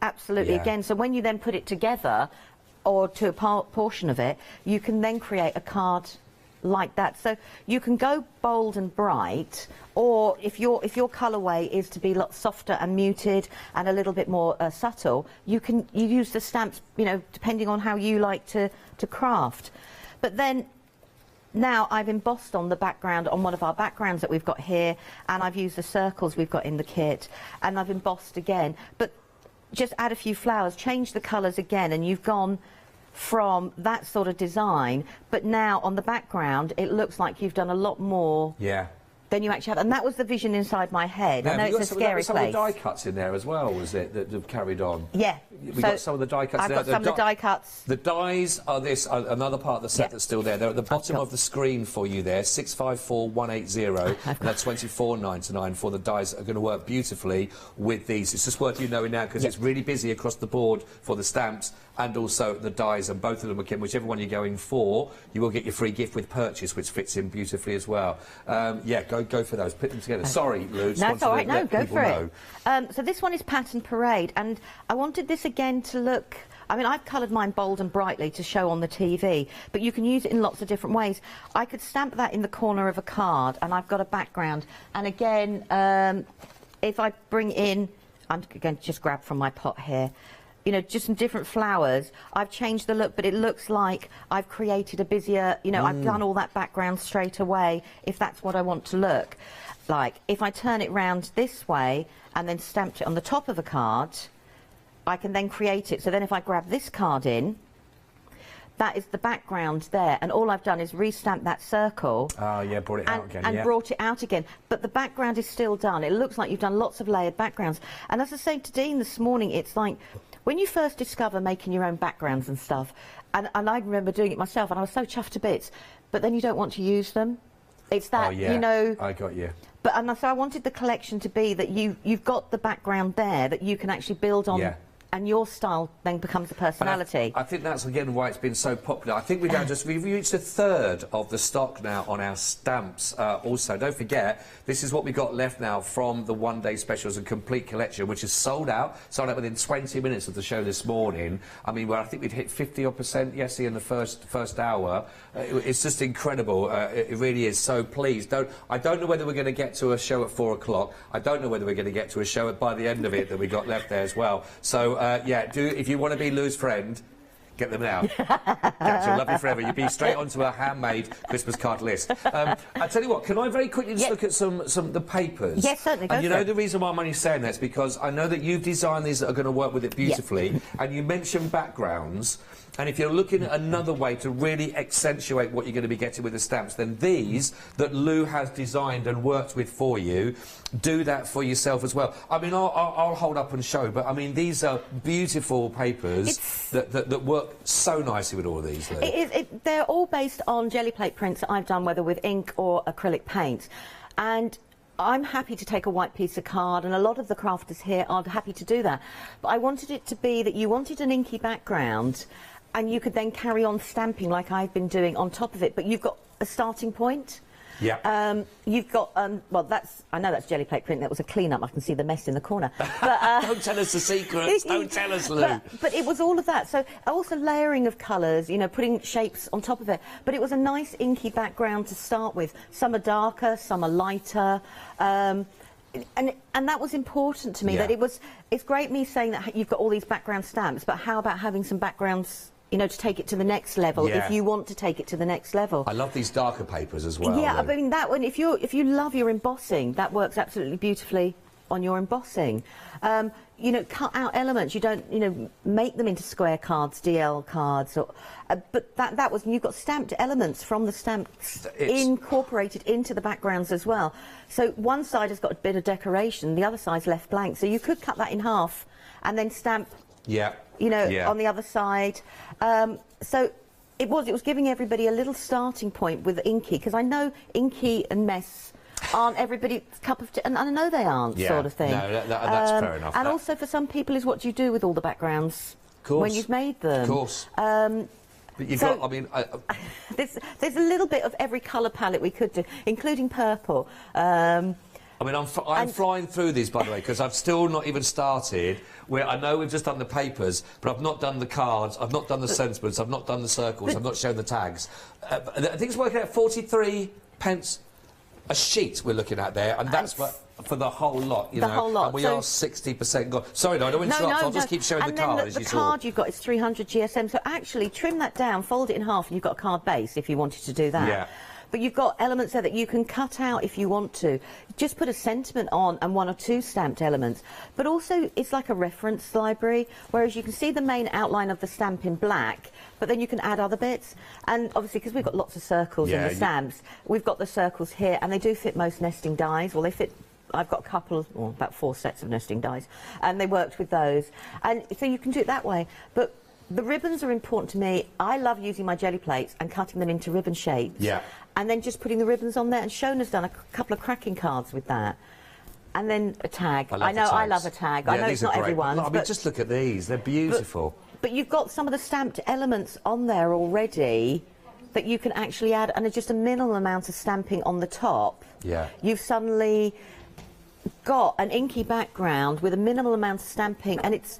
absolutely again. So when you then put it together, or to a portion of it, you can then create a card like that. So you can go bold and bright, or if your colourway is to be a lot softer and muted and a little bit more subtle, you use the stamps, you know, depending on how you like to craft. But then now I've embossed on the background, on one of our backgrounds that we've got here, and I've used the circles we've got in the kit, and I've embossed again. But just add a few flowers, change the colours again, and you've gone from that sort of design, but now on the background it looks like you've done a lot more than you actually have. And that was the vision inside my head. Now, I know it's a scary place. some of the die cuts in there as well, was it, that have carried on? Yeah. We've got some of the die cuts I've there. got some of the die cuts. The dies are another part of the set that's still there. They're at the bottom of the screen for you there, 654180, and they're $24.99 for the dies that are going to work beautifully with these. It's just worth you knowing now because it's really busy across the board for the stamps and also the dies, and both of them, again, whichever one you're going for, you will get your free gift with purchase, which fits in beautifully as well. Yeah, go for those. Put them together. Sorry, Lou. No, it's all right. No, go for it. So this one is Pattern Parade, and I wanted this again to look... I mean, I've coloured mine bold and brightly to show on the TV, but you can use it in lots of different ways. I could stamp that in the corner of a card, and I've got a background. And again, if I bring in... I'm going to just grab from my pot here. you know, just some different flowers. I've changed the look, but it looks like I've created a busier, you know, I've done all that background straight away, if that's what I want to look like. If I turn it round this way and then stamped it on the top of a card, I can then create it. So then if I grab this card in, that is the background there, and all I've done is restamp that circle. Oh, yeah, brought it out again. And brought it out again. But the background is still done. It looks like you've done lots of layered backgrounds. And as I was saying to Dean this morning, it's like, when you first discover making your own backgrounds and stuff, and I remember doing it myself, and I was so chuffed to bits, but then you don't want to use them. It's that, you know... I got you. But and so I wanted the collection to be that you've got the background there that you can actually build on... Yeah. And your style then becomes a personality. I think that's again why it's been so popular. I think we've reached a third of the stock now on our stamps. Also, don't forget, this is what we've got left now from the one-day specials and complete collection, which is sold out within 20 minutes of the show this morning. I mean, I think we'd hit 50% yesterday in the first hour. It's just incredible. It really is. So please don't. I don't know whether we're going to get to a show at 4 o'clock. I don't know whether we're going to get to a show by the end of it that we got left there as well. So. Yeah, if you want to be Lou's friend, get them now. Catch you, love you forever. You'd be straight onto a handmade Christmas card list. I tell you what, can I very quickly just look at some of the papers? Yes, certainly. And you know the reason why I'm only saying that is because I know that you've designed these that are going to work with it beautifully, and you mentioned backgrounds. And if you're looking at another way to really accentuate what you're going to be getting with the stamps, then these that Lou has designed and worked with for you, do that for yourself as well. I mean, I'll hold up and show, but I mean, these are beautiful papers that work so nicely with all of these, Lou. They're all based on jelly plate prints that I've done, whether with ink or acrylic paint. And I'm happy to take a white piece of card, and a lot of the crafters here are happy to do that. But I wanted it to be that you wanted an inky background, and you could then carry on stamping like I've been doing on top of it, but you've got a starting point. Yeah. You've got, well, I know that's jelly plate print. That was a clean-up. I can see the mess in the corner. But, don't tell us the secrets. Don't tell us, Lou. But it was all of that. So also layering of colours, you know, putting shapes on top of it. But it was a nice inky background to start with. Some are darker, some are lighter. And that was important to me. That it's great me saying that you've got all these background stamps, but how about having some backgrounds, you know, to take it to the next level, if you want to take it to the next level. I love these darker papers as well. Yeah, I mean, that one, if you love your embossing, that works absolutely beautifully on your embossing. You know, cut out elements. You don't, you know, make them into square cards, DL cards, or, but that was, you've got stamped elements from the stamps incorporated into the backgrounds as well. So one side has got a bit of decoration, the other side's left blank. So you could cut that in half and then stamp. Yeah. You know, on the other side. So it was giving everybody a little starting point with inky, because I know inky and mess aren't everybody's cup of tea, and I know they aren't, sort of thing. No, that's fair enough. And also for some people is what do you do with all the backgrounds when you've made them. Of course. But you've got, I mean... there's a little bit of every colour palette we could do, including purple. I mean, I'm flying through these, by the way, because I've still not even started. Where I know we've just done the papers, but I've not done the cards, I've not done the sentiments, I've not done the circles, I've not shown the tags. I think it's working out 43 pence a sheet we're looking at there, and that's for the whole lot, you know. Whole lot. And we are 60% gone. Sorry, no, I don't interrupt. I'll just keep showing the card as you saw. The card you've got is 300 GSM, so actually trim that down, fold it in half, and you've got a card base if you wanted to do that. Yeah. But you've got elements there that you can cut out if you want to. Just put a sentiment on and one or two stamped elements. But also, it's like a reference library, whereas you can see the main outline of the stamp in black, but then you can add other bits. And obviously, because we've got lots of circles in the stamps, we've got the circles here, and they do fit most nesting dies. Well, they fit... I've got a couple, or about 4 sets of nesting dies, and they worked with those. And so you can do it that way. But the ribbons are important to me. I love using my jelly plates and cutting them into ribbon shapes. Yeah. And then just putting the ribbons on there, and Shona's done a couple of cracking cards with that. And then a tag. I know I love a tag. Yeah, I know it's not everyone's. I mean, just look at these. They're beautiful. But you've got some of the stamped elements on there already that you can actually add, and just a minimal amount of stamping on the top. Yeah. You've suddenly got an inky background with a minimal amount of stamping, and it's...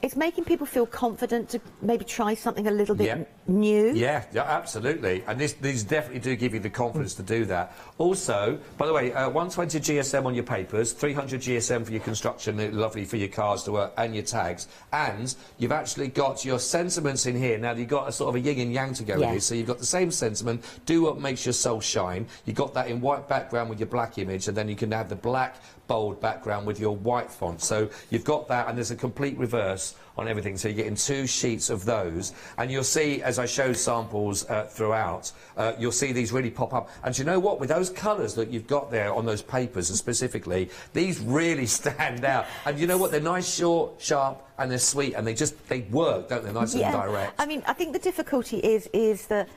It's making people feel confident to maybe try something a little bit new. Yeah, absolutely. And these definitely do give you the confidence to do that. Also, by the way, 120 GSM on your papers, 300 GSM for your construction, lovely for your cars to work, and your tags. And you've actually got your sentiments in here. Now, you've got a sort of a yin and yang to go with this. So you've got the same sentiment, do what makes your soul shine. You've got that in white background with your black image, and then you can have the black bold background with your white font. So you've got that, and there's a complete reverse on everything, so you're getting 2 sheets of those, and you'll see, as I show samples throughout, you'll see these really pop up. And do you know what, with those colours that you've got there on those papers, and specifically, these really stand out. And you know what, they're nice, short, sharp, and they're sweet, and they work, don't they, nice and direct. I mean, I think the difficulty is that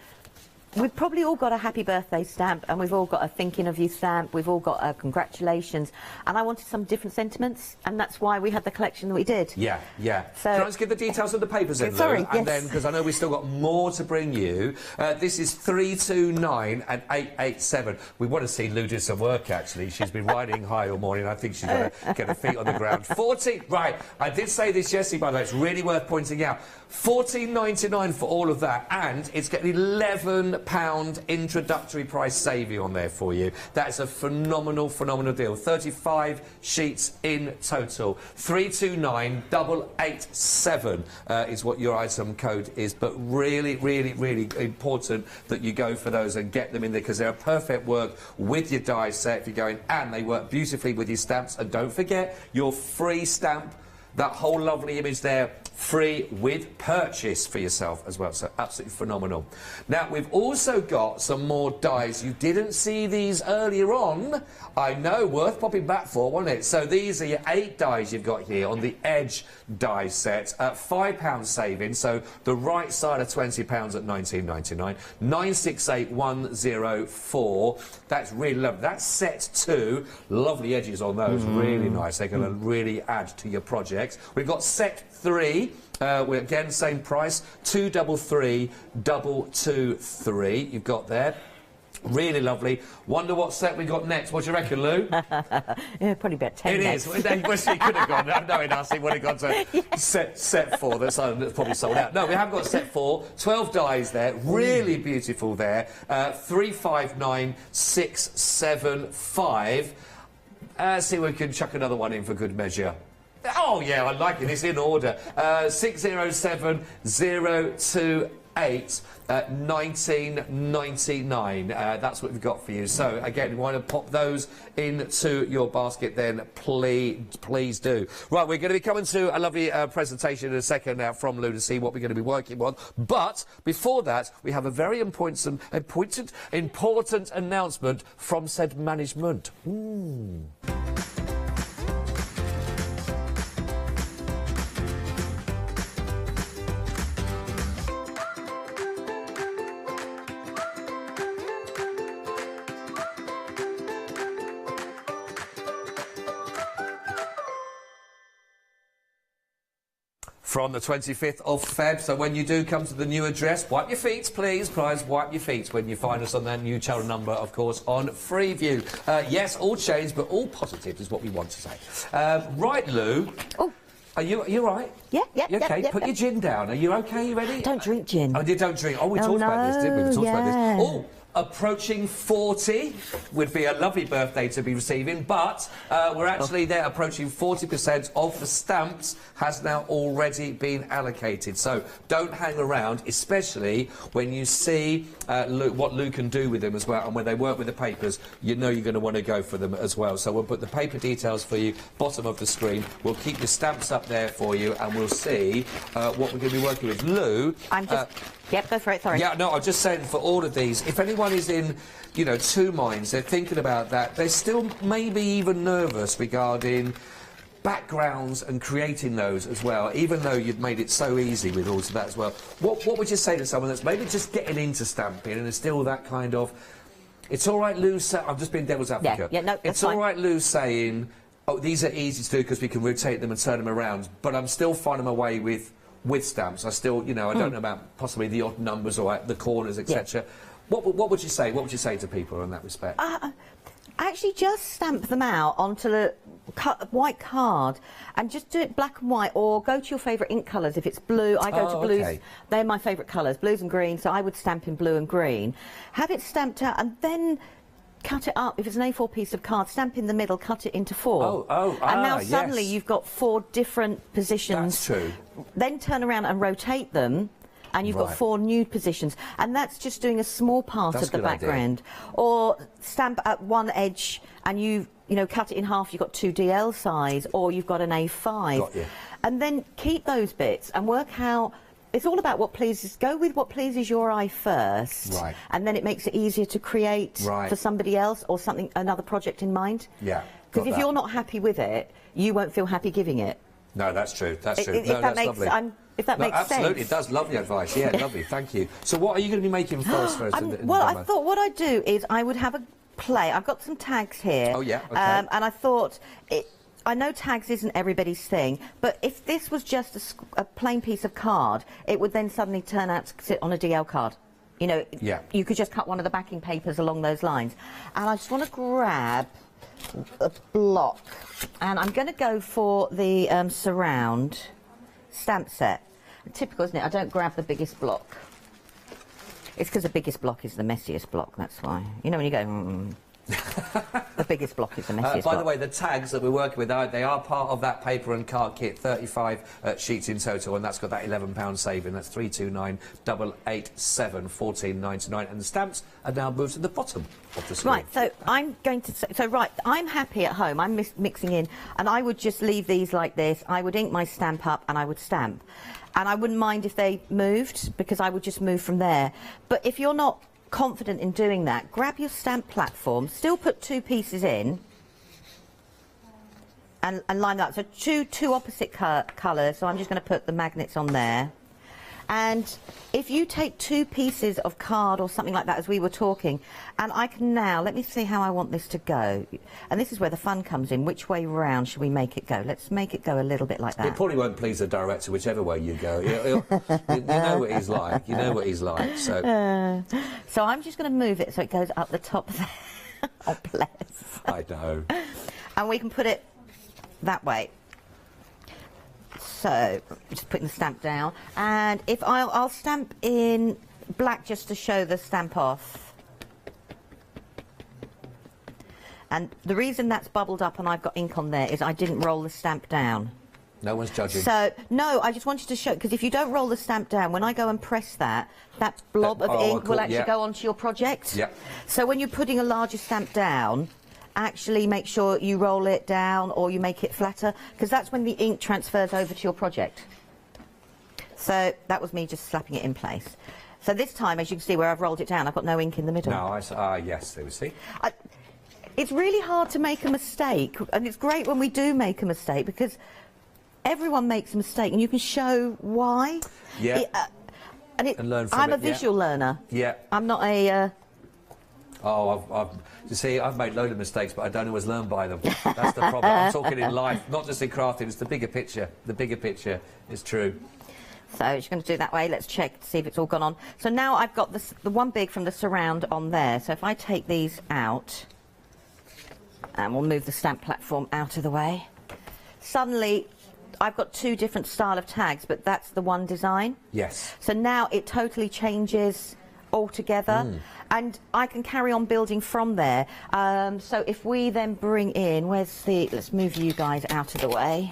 we've probably all got a happy birthday stamp, and we've all got a thinking of you stamp, we've all got a congratulations, and I wanted some different sentiments, and that's why we had the collection that we did. Yeah. So can I just give the details of the papers in, sorry, Lou? And then, because I know we've still got more to bring you, this is 329 and 887. We want to see Lou do some work, actually. She's been riding high all morning. I think she's going to get her feet on the ground. 14, right, I did say this yesterday, by the way, it's really worth pointing out. $14.99 for all of that, and it's getting £11 introductory price saving on there for you. That's a phenomenal deal. 35 sheets in total. 329887 is what your item code is, but really important that you go for those and get them in there, because they're a perfect work with your die set if you're going, and they work beautifully with your stamps. And don't forget your free stamp, that whole lovely image there, free with purchase for yourself as well. So absolutely phenomenal. Now, we've also got some more dies. You didn't see these earlier on. I know, worth popping back for, wasn't it? So these are your 8 dies you've got here on the Edge die set at £5 saving. So the right side of £20 at $19.99. 968104. That's really lovely. That's set 2. Lovely edges on those. Really nice. They're going to really add to your project. We've got set 3. We're again same price, 233,223. You've got there. Really lovely. Wonder what set we got next. What do you reckon, Lou? Yeah, probably about 10 next. It is. Well, she could have gone. Knowing us, he would have gone to set 4. That's probably sold out. No, we have got set 4. 12 dies there. Really beautiful there. 359675. See if we can chuck another one in for good measure. Oh, yeah, I like it. It's in order. 607028 at $19.99. That's what we've got for you. So, again, you want to pop those into your basket, then please do. Right, we're going to be coming to a lovely presentation in a second now from Lou to see what we're going to be working on. But before that, we have a very important announcement from said management. From the 25th of Feb, so when you do come to the new address, wipe your feet, please. Wipe your feet when you find us on that new channel number, of course, on Freeview. Yes, all changed, but all positive is what we want to say. Right, Lou. Oh. Are you right? Yeah. You okay? Put your gin down. Are you okay? You ready? Don't drink gin. Oh, you don't drink. Oh, we talked about this, didn't we? We talked about this. Oh. Approaching 40 would be a lovely birthday to be receiving, but we're actually there approaching 40% of the stamps has now already been allocated. So don't hang around, especially when you see what Lou can do with them as well, and when they work with the papers, you know you're going to want to go for them as well. So we'll put the paper details for you, bottom of the screen. We'll keep the stamps up there for you, and we'll see what we're going to be working with. Lou... Yep, go for it, sorry. Yeah, no, I'm just saying for all of these, if anyone is in, you know, 2 minds, they're thinking about that, they're still maybe even nervous regarding backgrounds and creating those as well, even though you've made it so easy with all of that as well. What would you say to someone that's maybe just getting into stamping and is still that kind of... It's all right, Lou, I'm just being devil's advocate. Yeah, no, it's all right, Lou, saying, oh, these are easy to do because we can rotate them and turn them around, but I'm still finding my way with stamps. I still, you know, I don't know about possibly the odd numbers or the corners, etc. What would you say? What would you say to people in that respect? Actually, just stamp them out onto the white card and just do it black and white, or go to your favourite ink colours. If it's blue, I go to blues. Okay. They're my favourite colours, blues and green, so I would stamp in blue and green. Have it stamped out and then cut it up. If it's an A4 piece of card, stamp in the middle, cut it into 4. And now suddenly you've got 4 different positions. That's true. Then turn around and rotate them, and you've got 4 new positions, and that's just doing a small part of the background. Or stamp at one edge and you know, cut it in half, you've got 2 DL size, or you've got an A5. Got you. And then keep those bits and work how. It's all about what pleases. Go with what pleases your eye first, right? And then it makes it easier to create for somebody else or something, another project in mind. Yeah. Because if you're not happy with it, you won't feel happy giving it. No, that's true. That's true. If No, that that's makes, lovely. if that makes absolutely, sense. it does. Lovely advice. Yeah, lovely. Thank you. So, what are you going to be making for us first? Well, I thought what I'd do is I would have a play. I've got some tags here. Oh yeah. Okay. And I thought I know tags isn't everybody's thing, but if this was just a plain piece of card, it would then suddenly turn out to sit on a DL card. You know, you could just cut one of the backing papers along those lines. And I just want to grab a block, and I'm going to go for the surround stamp set. Typical, isn't it? I don't grab the biggest block. It's because the biggest block is the messiest block, that's why. You know when you go, the biggest block is the messiest block. By the way, the tags that we're working with, they are part of that paper and card kit, 35 sheets in total, and that's got that £11 saving. That's 329,887, 14.99, and the stamps are now moved to the bottom of the screen. Right, so I'm going to I'm happy at home. I'm mixing in, and I would just leave these like this. I would ink my stamp up, and I would stamp. And I wouldn't mind if they moved, because I would just move from there. But if you're not confident in doing that, grab your stamp platform, still put 2 pieces in, and line that up. So two opposite colours, so I'm just going to put the magnets on there. And if you take 2 pieces of card or something like that, as we were talking, and I can now, let me see how I want this to go. And this is where the fun comes in. Which way round should we make it go? Let's make it go a little bit like that. It probably won't please the director, whichever way you go. You know what he's like. You know what he's like. So I'm just going to move it so it goes up the top there. Oh, bless. I know. And we can put it that way. So, just putting the stamp down, and if I'll stamp in black just to show the stamp off. And the reason that's bubbled up and I've got ink on there is I didn't roll the stamp down. No one's judging. So, no, I just wanted to show, because if you don't roll the stamp down, when I go and press that blob of ink will actually go onto your project. Yeah. So when you're putting a larger stamp down, actually make sure you roll it down or you make it flatter, because that's when the ink transfers over to your project. So that was me just slapping it in place. So this time, as you can see where I've rolled it down, I've got no ink in the middle. No, yes, there we see. It's really hard to make a mistake, and it's great when we do make a mistake, because everyone makes a mistake and you can show why. Yeah. And learn from I'm a visual learner. Yeah. I'm not a... You see, I've made loads of mistakes, but I don't always learn by them. That's the problem. I'm talking in life, not just in crafting. It's the bigger picture. The bigger picture is true. So you're going to do it that way. Let's check to see if it's all gone on. So now I've got the one big from the surround on there. So if I take these out, and we'll move the stamp platform out of the way. Suddenly, I've got 2 different style of tags, but that's the one design. Yes. So now it totally changes altogether, and I can carry on building from there. So if we then bring in, let's move you guys out of the way.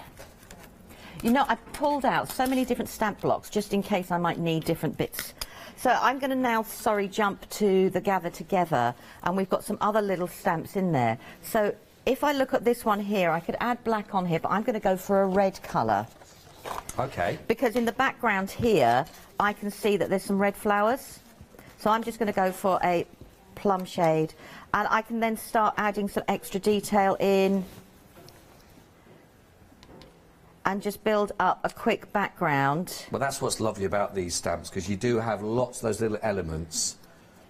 You know, I pulled out so many different stamp blocks just in case I might need different bits. So I'm going to now, jump to the gather together, and we've got some other little stamps in there. So if I look at this one here, I could add black on here, but I'm going to go for a red colour. Okay. Because in the background here, I can see that there's some red flowers. So I'm just going to go for a plum shade, and I can then start adding some extra detail in and just build up a quick background. Well, that's what's lovely about these stamps, because you do have lots of those little elements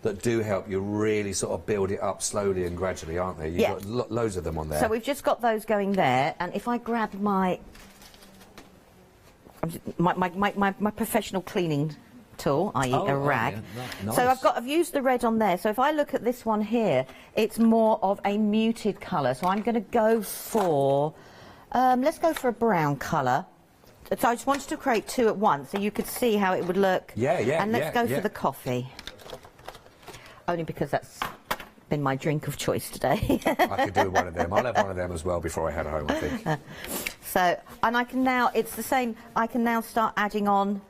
that do help you really sort of build it up slowly and gradually, aren't they? You've got loads of them on there. So we've just got those going there, and if I grab my professional cleaning tool, i.e. a rag. Yeah, nice. So I've used the red on there. So if I look at this one here, it's more of a muted colour. So I'm going to go for, let's go for a brown colour. So I just wanted to create two at once so you could see how it would look. Yeah, yeah, and let's go for the coffee. Only because that's been my drink of choice today. I could do one of them. I'll have one of them as well before I head home, I think. So, and I can now, it's the same, I can now start adding on.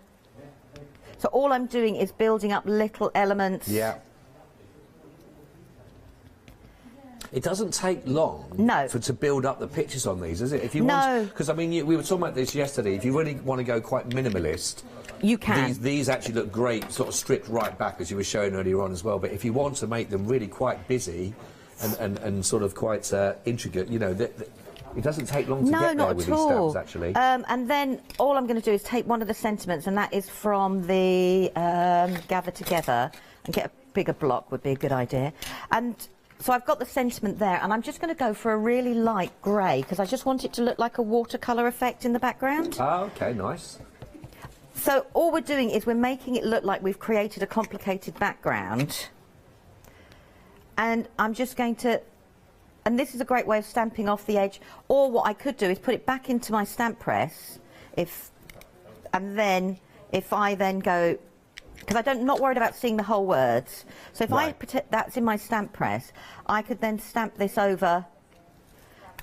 So all I'm doing is building up little elements. Yeah. It doesn't take long to build up the pictures on these, does it? If you want, because I mean, we were talking about this yesterday. If you really want to go quite minimalist, you can. These actually look great, sort of stripped right back, as you were showing earlier on as well. But if you want to make them really quite busy and sort of quite intricate, you know, it doesn't take long to get there with these stamps, actually. And then all I'm going to do is take one of the sentiments, and that is from the Gather Together, and get a bigger block would be a good idea. And so I've got the sentiment there, and I'm just going to go for a really light grey, because I just want it to look like a watercolour effect in the background. Oh, OK, nice. So all we're doing is we're making it look like we've created a complicated background. And I'm just going to... And this is a great way of stamping off the edge. Or what I could do is put it back into my stamp press, and then if I then go... Because I'm not worried about seeing the whole words. So if I put that's in my stamp press, I could then stamp this over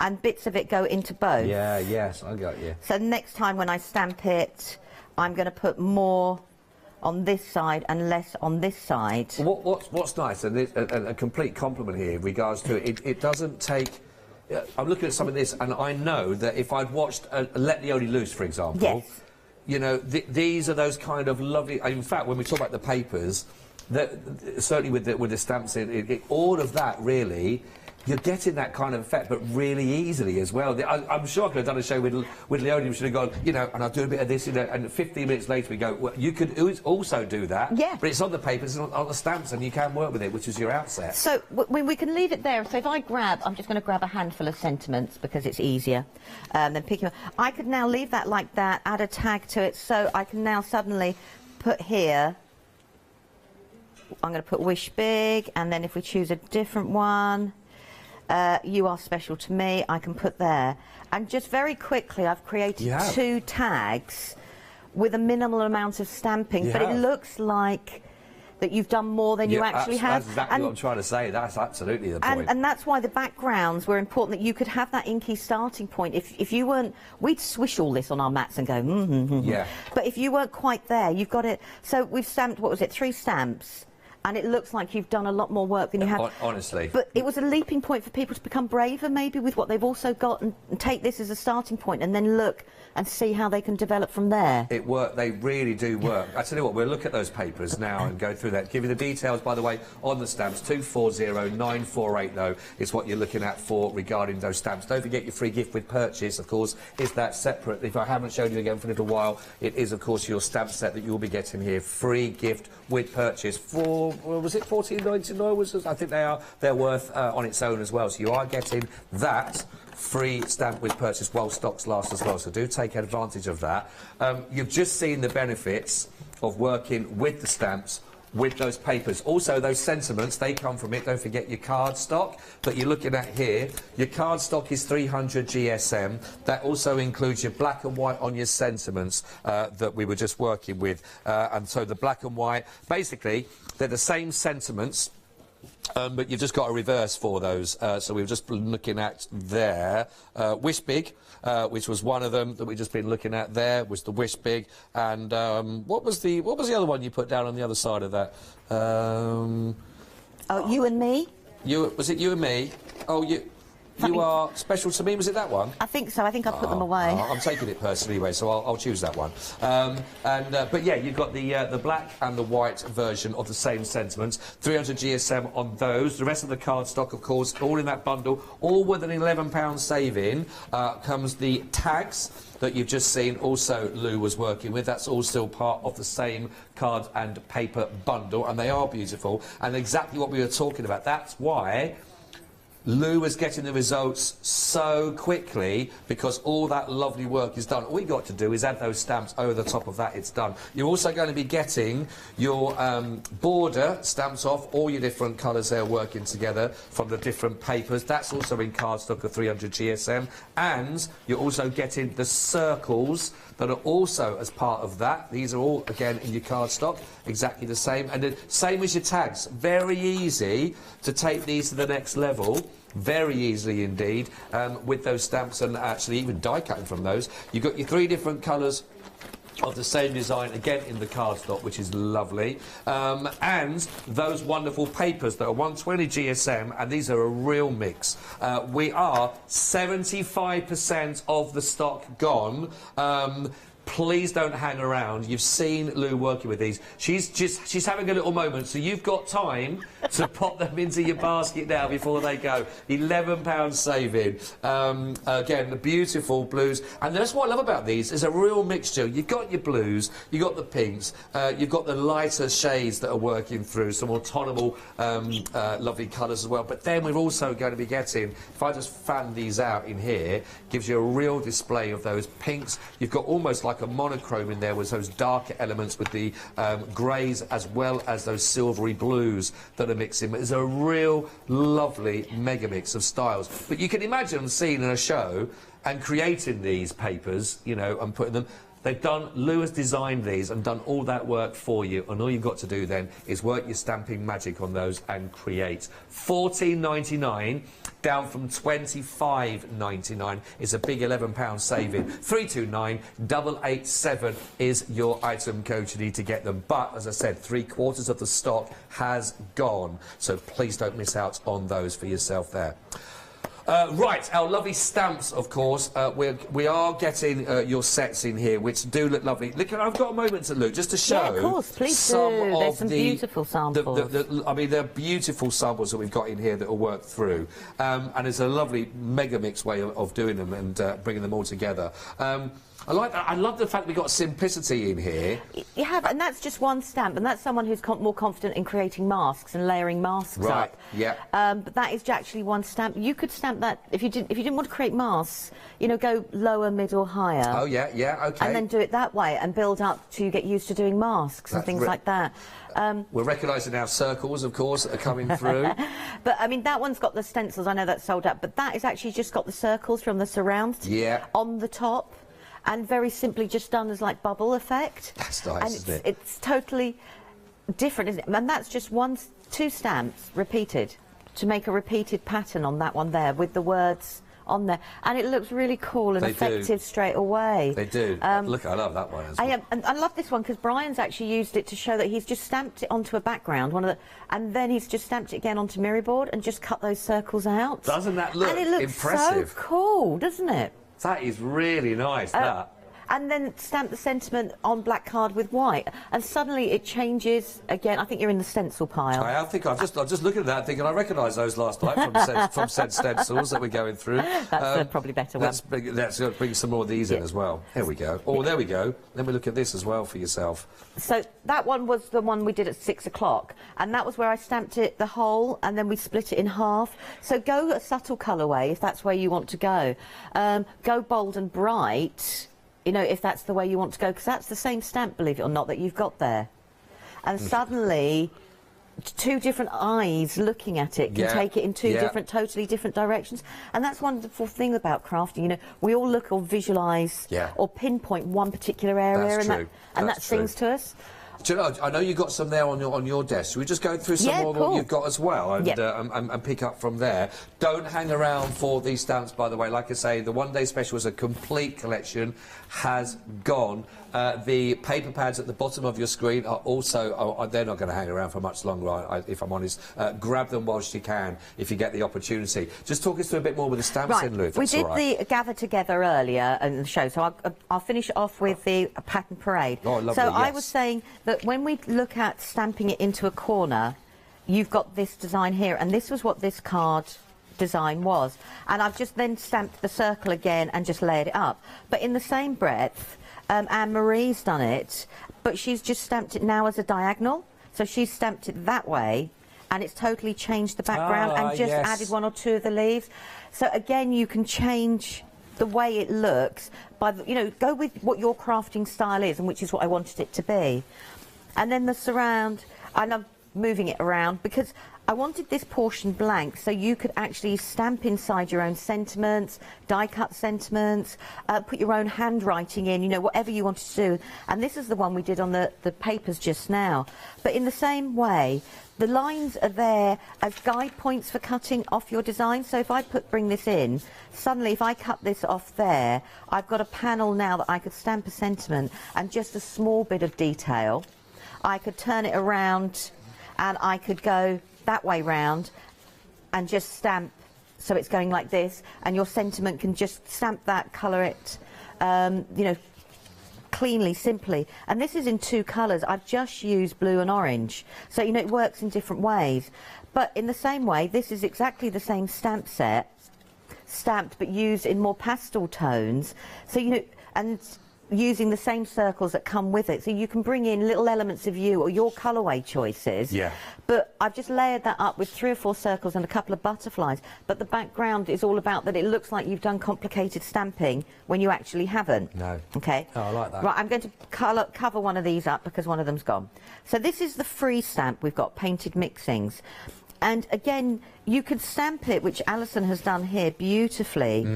and bits of it go into both. Yeah, yes, I got you. So next time when I stamp it, I'm going to put more on this side and less on this side. What's nice, and a complete compliment here in regards to it, it doesn't take... I'm looking at some of this, and I know that if I'd watched Let the Only Loose, for example... Yes. You know, these are those kind of lovely... In fact, when we talk about the papers, certainly with the stamps in, all of that, really, you're getting that kind of effect, but really easily as well. I'm sure I could have done a show with Leonie, we should have gone, you know, and I'll do a bit of this, you know, and 15 minutes later we go, well, you could also do that, but it's on the papers and on the stamps, and you can work with it, which is your outset. So we can leave it there. So if I grab, I'm just going to grab a handful of sentiments because it's easier than picking up. I could now leave that like that, add a tag to it, so I can now suddenly put here, I'm going to put Wish Big, and then if we choose a different one, You Are Special to Me, I can put there. And just very quickly, I've created two tags with a minimal amount of stamping, but it looks like that you've done more than you actually have. That's exactly what I'm trying to say. That's absolutely the point. And that's why the backgrounds were important, that you could have that inky starting point. If you weren't... We'd swish all this on our mats and go, Yeah. But if you weren't quite there, you've got it... So we've stamped, what was it, 3 stamps? And it looks like you've done a lot more work than you have. Honestly. But it was a leaping point for people to become braver, maybe, with what they've also got, and take this as a starting point, and then look and see how they can develop from there. It worked. They really do work. I tell you what, we'll look at those papers now and go through that. Give you the details, by the way, on the stamps. 240948, though, is what you're looking at for regarding those stamps. Don't forget your free gift with purchase, of course, is that separate. If I haven't shown you again for a little while, it is, of course, your stamp set that you'll be getting here. Free gift with purchase for, well, was it $14.99? I think they're worth on its own as well. So you are getting that free stamp with purchase while stocks last as well. So do take advantage of that. You've just seen the benefits of working with the stamps, with those papers. Also, those sentiments, they come from it. Don't forget your card stock that you're looking at here. Your card stock is 300 GSM. That also includes your black and white on your sentiments that we were just working with. And so the black and white, basically, they're the same sentiments, but you've just got a reverse for those. So we've just been looking at there. Wish Big, which was one of them that we've just been looking at there, was the Wish Big. And what was the other one you put down on the other side of that? Oh, You and Me? Was it You and Me? Oh, You Are Special to Me, was it that one? I think so. I think I put them away. I'm taking it personally anyway, so I'll choose that one. But yeah, you've got the black and the white version of the same sentiments. 300 GSM on those. The rest of the card stock, of course, all in that bundle. All with an £11 saving comes the tags that you've just seen. Also, Lou was working with. That's all still part of the same card and paper bundle, and they are beautiful and exactly what we were talking about. That's why Lou is getting the results so quickly because all that lovely work is done. All you've got to do is add those stamps over the top of that, it's done. You're also going to be getting your border stamps off, all your different colours there working together from the different papers. That's also in cardstock of 300 GSM. And you're also getting the circles that are also as part of that. These are all, again, in your cardstock, exactly the same. And the same as your tags. Very easy to take these to the next level. Very easily indeed, with those stamps and actually even die cutting from those. You've got your 3 different colours of the same design, again in the cardstock, which is lovely, and those wonderful papers that are 120 GSM, and these are a real mix. We are 75% of the stock gone. Please don't hang around. You've seen Lou working with these. She's having a little moment, so you've got time to pop them into your basket now before they go. £11 saving. Again, the beautiful blues. And that's what I love about these. There's a real mixture. You've got your blues, you've got the pinks, you've got the lighter shades that are working through, some autonomous lovely colours as well. But then we're also going to be getting, if I just fan these out in here, gives you a real display of those pinks. You've got almost like a monochrome in there with those darker elements with the greys as well as those silvery blues that are mixing. There's a real lovely mega mix of styles. But you can imagine seeing in a show and creating these papers, you know, and putting them. They've done, Lou has designed these and done all that work for you, and all you've got to do then is work your stamping magic on those and create. $14.99 down from $25.99 is a big £11 saving. 329-887 is your item code you need to get them. But, as I said, 3/4 of the stock has gone, so please don't miss out on those for yourself there. Right, our lovely stamps, of course. We are getting your sets in here, which do look lovely. Look, I've got a moment to look, just to show. Yeah, of course, please do. There's some beautiful samples. I mean, they're beautiful samples that we've got in here that will work through. And it's a lovely mega mix way of doing them and bringing them all together. I like that. I love the fact we've got simplicity in here. You have, and that's just one stamp, and that's someone who's more confident in creating masks and layering masks up. Right, yeah. But that is actually one stamp. You could stamp that, if you didn't want to create masks, you know, go lower, middle, higher. Oh, yeah, yeah, OK. And then do it that way and build up to get used to doing masks and things like that. We're recognising our circles, of course, that are coming through. But, I mean, that one's got the stencils. I know that's sold out. But that is actually just got the circles from the surround on the top. And very simply just done as like bubble effect. That's nice, and isn't it? It's totally different, isn't it? And that's just two stamps repeated to make a repeated pattern on that one there with the words on there, and it looks really cool and effective straight away. They do. Look, I love that one as well. And I love this one because Brian's actually used it to show that he's just stamped it onto a background, and then he's just stamped it again onto mirror board and just cut those circles out. Doesn't that look and it looks impressive? So cool, doesn't it? That is really nice, that. And then stamp the sentiment on black card with white, and suddenly it changes again. I think you're in the stencil pile. I think I'm just looking at that thinking I recognise those last night from said stencils that we're going through. That's a probably better one. Let's bring some more of these in as well. Here we go. Oh, there we go. Let me look at this as well for yourself. So that one was the one we did at 6 o'clock, and that was where I stamped it the whole, and then we split it in half. So go a subtle colourway if that's where you want to go. Go bold and bright. You know, if that's the way you want to go, because that's the same stamp, believe it or not, that you've got there. And suddenly, two different eyes looking at it can take it in two totally different directions. And that's one wonderful thing about crafting. You know, we all look or visualise or pinpoint one particular area, and that sings to us. Do you know, I know you've got some there on your desk. Should we just go through some more of what you've got as well and pick up from there? Don't hang around for these stamps, by the way. Like I say, the one-day special is a complete collection, has gone. The paper pads at the bottom of your screen are also, they're not going to hang around for much longer, if I'm honest. Grab them whilst you can, if you get the opportunity. Just talk us through a bit more with the stamps in, Lou, if that's all right. We did the Gather Together earlier in the show, so I'll finish off with the pattern parade. Oh, lovely, so I was saying that when we look at stamping it into a corner, you've got this design here, and this was what this card design was. And I've just then stamped the circle again and just layered it up. But in the same breath, Anne-Marie's done it, but she's just stamped it now as a diagonal. So she's stamped it that way, and it's totally changed the background and just added 1 or 2 of the leaves. So again, you can change the way it looks by, you know, go with what your crafting style is, and which is what I wanted it to be. And then the surround, I love moving it around because I wanted this portion blank so you could actually stamp inside your own sentiments, die cut sentiments, put your own handwriting in, you know, whatever you wanted to do. And this is the one we did on the papers just now. But in the same way, the lines are there as guide points for cutting off your design. So if I bring this in, suddenly if I cut this off there, I've got a panel now that I could stamp a sentiment and just a small bit of detail. I could turn it around and I could go that way round and just stamp so it's going like this, and your sentiment can just stamp that, colour it, you know, cleanly, simply. And this is in 2 colours. I've just used blue and orange, so you know it works in different ways. But in the same way, this is exactly the same stamp set, stamped but used in more pastel tones. So you know, and using the same circles that come with it, so you can bring in little elements of you or your colourway choices. Yeah. But I've just layered that up with 3 or 4 circles and a couple of butterflies. But the background is all about that it looks like you've done complicated stamping when you actually haven't. No. Okay. Oh, I like that. Right, I'm going to cover one of these up because one of them's gone. So this is the free stamp. We've got painted mixings. And again, you could stamp it, which Alison has done here beautifully,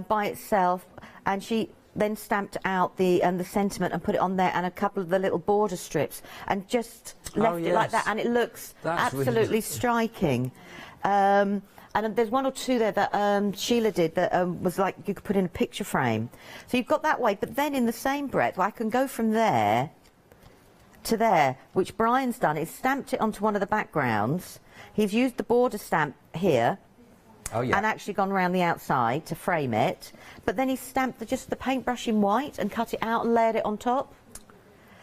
by itself. And she then stamped out the sentiment and put it on there, and a couple of the little border strips, and just left it like that, and it looks absolutely striking. And there's 1 or 2 there that Sheila did that was like you could put in a picture frame. So you've got that way, but then in the same breath, I can go from there to there, which Brian's done is stamped it onto one of the backgrounds. He's used the border stamp here. Oh, yeah. And actually gone around the outside to frame it, but then he stamped just the paintbrush in white and cut it out and layered it on top.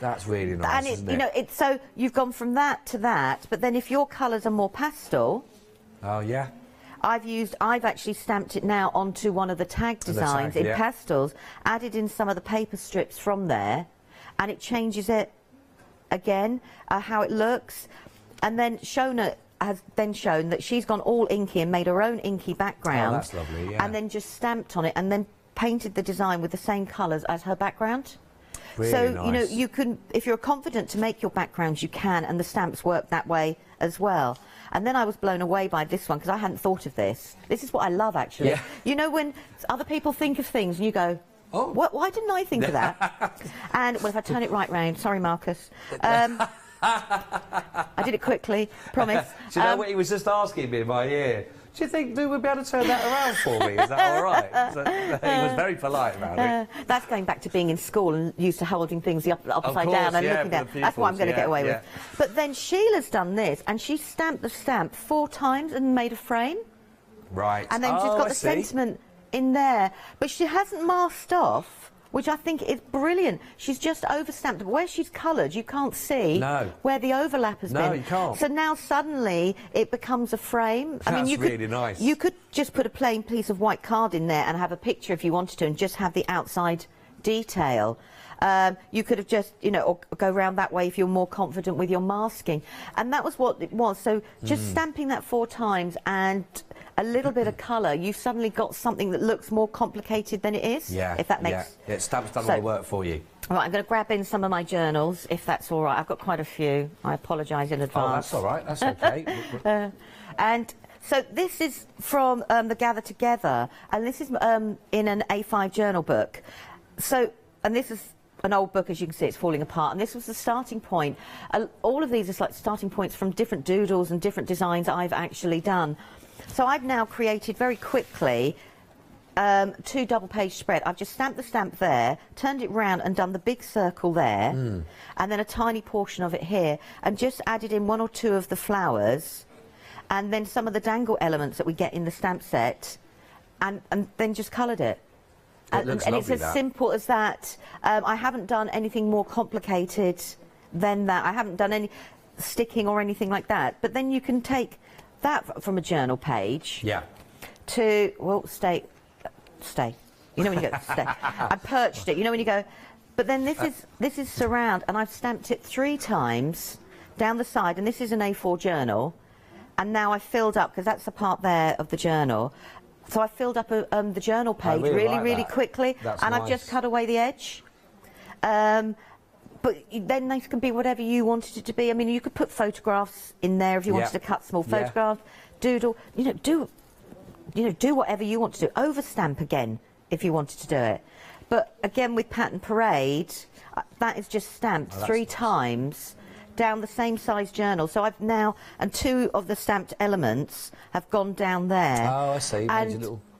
That's really nice, and isn't it? You know, it's so you've gone from that to that, but then if your colours are more pastel, oh yeah, I've actually stamped it now onto one of the tag designs in pastels, added in some of the paper strips from there, and it changes it again, how it looks. And then Shona has then shown that she's gone all inky and made her own inky background. Oh, that's lovely, yeah. And then just stamped on it and then painted the design with the same colours as her background. Really so, nice. you know, you can, if you're confident to make your backgrounds, you can, and the stamps work that way as well. And then I was blown away by this one because I hadn't thought of this. This is what I love, actually. Yeah. You know, when other people think of things and you go, oh, why didn't I think of that? And, well, if I turn it right round, sorry, Marcus. I did it quickly, promise. Do you know what he was just asking me in my ear? Do you think we'll be able to turn that around for me? Is that all right? So, he was very polite about it. That's going back to being in school and used to holding things upside course, down and yeah, looking down. pupils, That's what I'm going to get away with. But then Sheila's done this, and she stamped the stamp 4 times and made a frame. Right. And then she's got the sentiment in there. But she hasn't masked off, which I think is brilliant. She's just overstamped. Where she's coloured, you can't see where the overlap has been. No, you can't. So now suddenly it becomes a frame. That's I mean, you could, really nice. You could just put a plain piece of white card in there and have a picture if you wanted to, and just have the outside detail. You could have just, you know, or go around that way if you're more confident with your masking. And that was what it was. So just stamping that 4 times and a little bit of colour, you've suddenly got something that looks more complicated than it is. Yeah. If that makes... Yeah, stamp's done all the work for you. All right, I'm going to grab in some of my journals, if that's all right. I've got quite a few. I apologise in advance. Oh, that's all right. That's okay. And so this is from the Gather Together, and this is in an A5 journal book. So, and this is an old book, as you can see, it's falling apart, and this was the starting point. All of these are like starting points from different doodles and different designs I've actually done. So I've now created very quickly 2 double-page spread. I've just stamped the stamp there, turned it round and done the big circle there, and then a tiny portion of it here, and just added in 1 or 2 of the flowers, and then some of the dangle elements that we get in the stamp set, and then just coloured it. It looks and lovely, it's as simple as that. I haven't done anything more complicated than that. I haven't done any sticking or anything like that. But then you can take that from a journal page to, well, stay. You know when you go, stay. I perched it. You know when you go, but then this is surround, and I've stamped it 3 times down the side, and this is an A4 journal. And now I filled up, because that's the part there of the journal. So I filled up the journal page really quickly, and I've just cut away the edge. But then they can be whatever you wanted it to be. I mean, you could put photographs in there if you wanted to cut small photographs, doodle, do whatever you want to do. Overstamp again if you wanted to do it. But again, with Pattern Parade, that is just stamped 3 times down the same size journal. So I've now, and 2 of the stamped elements have gone down there. Oh, I see.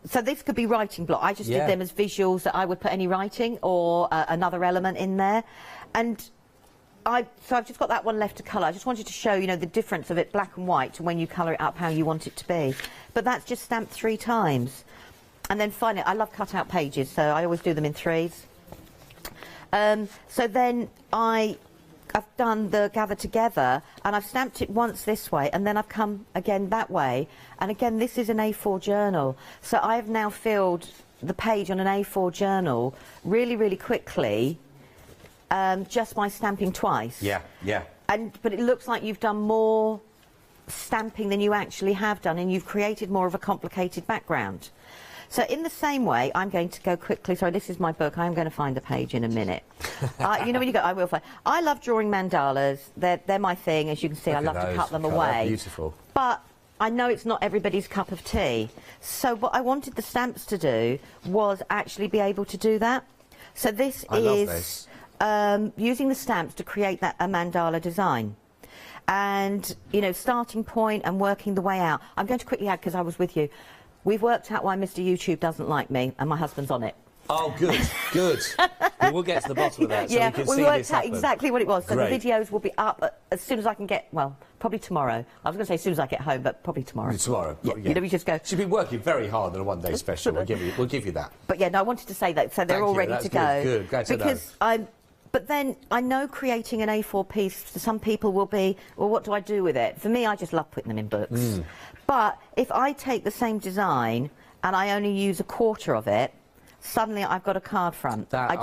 So this could be writing block. I just did them as visuals that I would put any writing or another element in there. And so I've just got that one left to colour. I just wanted to show, the difference of it black and white to when you colour it up how you want it to be. But that's just stamped 3 times. And then finally, I love cut out pages, so I always do them in 3s. So then I've done the gather together, and I've stamped it once this way, and then I've come again that way. And again, this is an A4 journal. So I've now filled the page on an A4 journal really quickly, just by stamping twice. Yeah. But it looks like you've done more stamping than you actually have done, and you've created more of a complicated background. So in the same way, I'm going to go quickly. Sorry, this is my book. I'm going to find a page in a minute. When you go, I will find. I love drawing mandalas. They're my thing. As you can see, I love to cut them away. Beautiful. But I know it's not everybody's cup of tea. So what I wanted the stamps to do was actually be able to do that. So this is using the stamps to create a mandala design. And, starting point and working the way out. I'm going to quickly add, because I was with you, we've worked out why Mr. YouTube doesn't like me, and my husband's on it. Oh, good. We'll get to the bottom of that, so we can see this happen. We worked out exactly what it was. So the videos will be up as soon as I can get, well, probably tomorrow. I was going to say as soon as I get home, but probably tomorrow. Tomorrow. We just go. She's been working very hard on a one-day special. We'll give you that. But I wanted to say that, so they're all ready to go. Good. Glad to know. But then I know creating an A4 piece for some people will be, well, what do I do with it? For me, I just love putting them in books. But if I take the same design and I only use a quarter of it, suddenly I've got a card front. I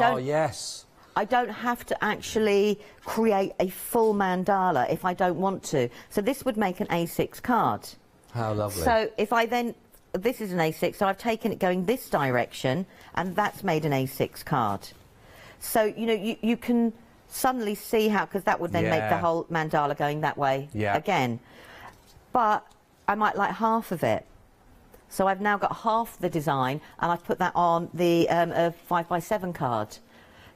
don't have to actually create a full mandala if I don't want to. So this would make an A6 card. How lovely. So if I then, this is an A6, so I've taken it going this direction, and that's made an A6 card. So, you can suddenly see how, because that would then make the whole mandala going that way again. But I might like half of it. So I've now got half the design, and I've put that on the 5x7 card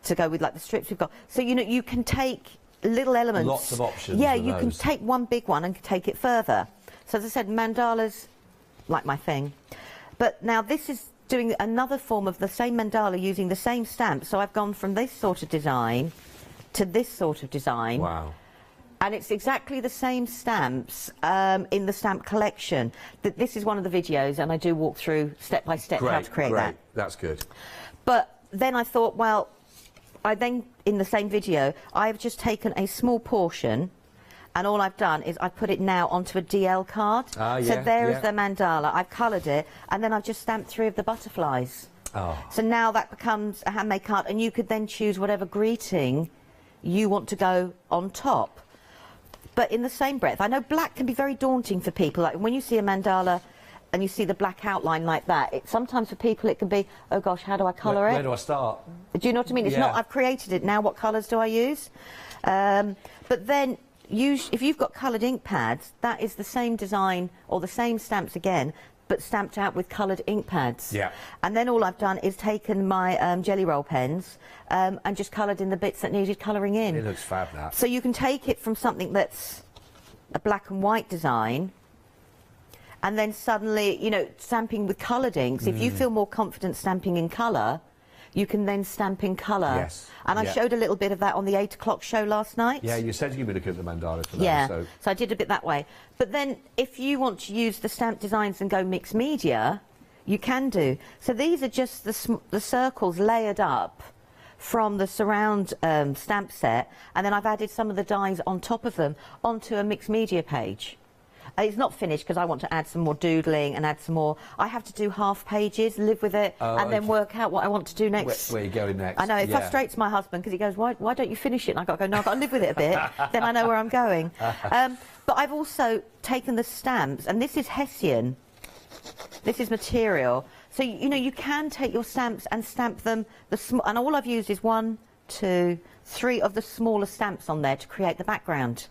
to go with like the strips we've got. So, you can take little elements. Lots of options. Yeah, you can take one big one and take it further. So as I said, mandalas, like my thing. But now this is doing another form of the same mandala using the same stamp. So I've gone from this sort of design to this sort of design. Wow. And it's exactly the same stamps in the stamp collection. This is one of the videos, and I do walk through step by step how to create that. That's good. But then I thought, well, in the same video, I've just taken a small portion, and all I've done is I've put it now onto a DL card. So there is the mandala. I've coloured it, and then I've just stamped 3 of the butterflies. So now that becomes a handmade card, and you could then choose whatever greeting you want to go on top. But in the same breath, I know black can be very daunting for people. Like when you see a mandala and you see the black outline like that, sometimes for people it can be, oh gosh, how do I colour it? Where do I start? Do you know what I mean? It's not, I've created it, now what colours do I use? But then, if you've got coloured ink pads, that is the same design, or the same stamps again, but stamped out with coloured ink pads. Yeah. And then all I've done is taken my jelly roll pens and just coloured in the bits that needed colouring in. It looks fab, that. So you can take it from something that's a black and white design, and then suddenly, stamping with coloured inks. If you feel more confident stamping in colour, you can then stamp in colour. Yes. And I showed a little bit of that on the 8 o'clock show last night. Yeah, you said you were looking at the mandala today. Yeah, so I did a bit that way. But then, if you want to use the stamp designs and go mixed media, you can do. So these are just the circles layered up from the surround stamp set, and then I've added some of the dies on top of them onto a mixed media page. It's not finished because I want to add some more doodling and add some more. I have to do half pages, live with it, and then work out what I want to do next. Where are you going next? I know, it frustrates my husband because he goes, why don't you finish it? And I've got to go, no, I've got to live with it a bit, then I know where I'm going. But I've also taken the stamps, and this is Hessian. This is material. So, you know, you can take your stamps and stamp them, and all I've used is 1, 2, 3 of the smaller stamps on there to create the background.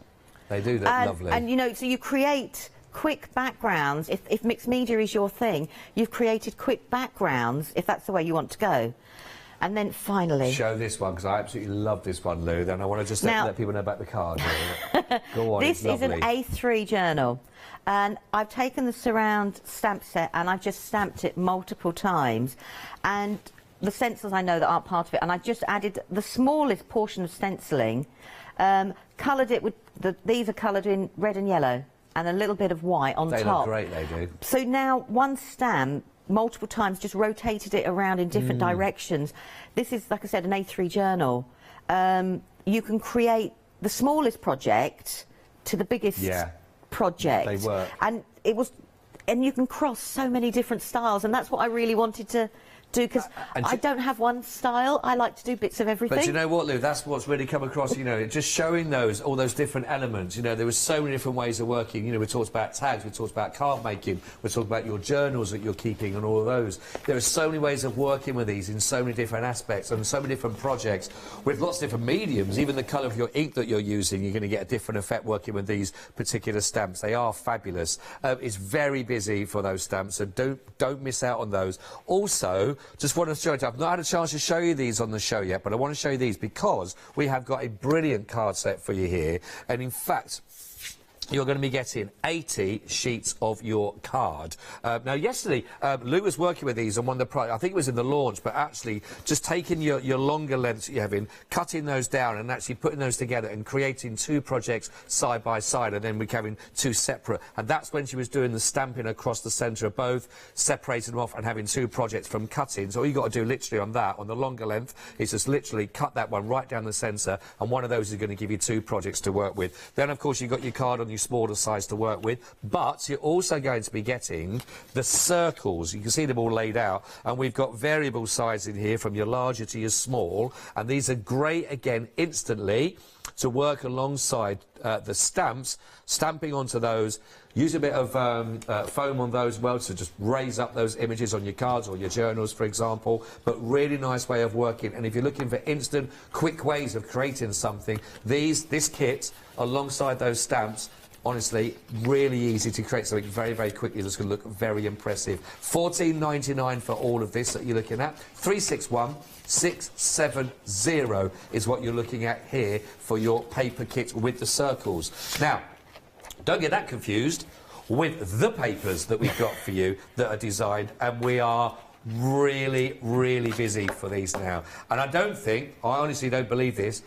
They do, that's lovely. And, you know, so you create quick backgrounds. If mixed media is your thing, you've created quick backgrounds, if that's the way you want to go. And then finally... Show this one, because I absolutely love this one, Lou. Then I want to just let people know about the card. Go on, this is an A3 journal. And I've taken the surround stamp set and I've just stamped it multiple times. And the stencils I know that aren't part of it. And I just added the smallest portion of stenciling. Coloured it with... these are coloured in red and yellow. And a little bit of white on top. They look great, they do. So now one stamp... multiple times, just rotated it around in different directions. This is, like I said, an A3 journal. You can create the smallest project to the biggest project. They work. And you can cross so many different styles, and that's what I really wanted to do, because I don't have one style. I like to do bits of everything. But you know what, Lou? That's what's really come across, you know, just showing all those different elements. You know, there was so many different ways of working. You know, we talked about tags, we talked about card making, we talked about your journals that you're keeping and all of those. There are so many ways of working with these in so many different aspects and so many different projects with lots of different mediums. Even the colour of your ink that you're using, you're going to get a different effect working with these particular stamps. They are fabulous. It's very busy for those stamps, so don't miss out on those. Also, just want to show you, I've not had a chance to show you these on the show yet, but I want to show you these because we have got a brilliant card set for you here. And in fact, you're going to be getting 80 sheets of your card. Now, yesterday, Lou was working with these on one of the projects. I think it was in the launch, but actually just taking your longer lengths that you have in, cutting those down and actually putting those together and creating 2 projects side by side, and then we're having 2 separate. And that's when she was doing the stamping across the centre of both, separating them off and having 2 projects from cutting. So all you've got to do literally on that, on the longer length, is just literally cut that one right down the centre, and one of those is going to give you 2 projects to work with. Then, of course, you've got your card on your smaller size to work with, but you're also going to be getting the circles. You can see them all laid out, and we've got variable size in here from your larger to your small, and these are great again instantly to work alongside the stamps, stamping onto those. Use a bit of foam on those as well to just raise up those images on your cards or your journals, for example. But really nice way of working. And if you're looking for instant, quick ways of creating something, this kit alongside those stamps, honestly, really easy to create something very, very quickly that's going to look very impressive. $14.99 for all of this that you're looking at. 361670 is what you're looking at here for your paper kit with the circles. Now, don't get that confused with the papers that we've got for you that are designed, and we are really, really busy for these now. And I honestly don't believe this,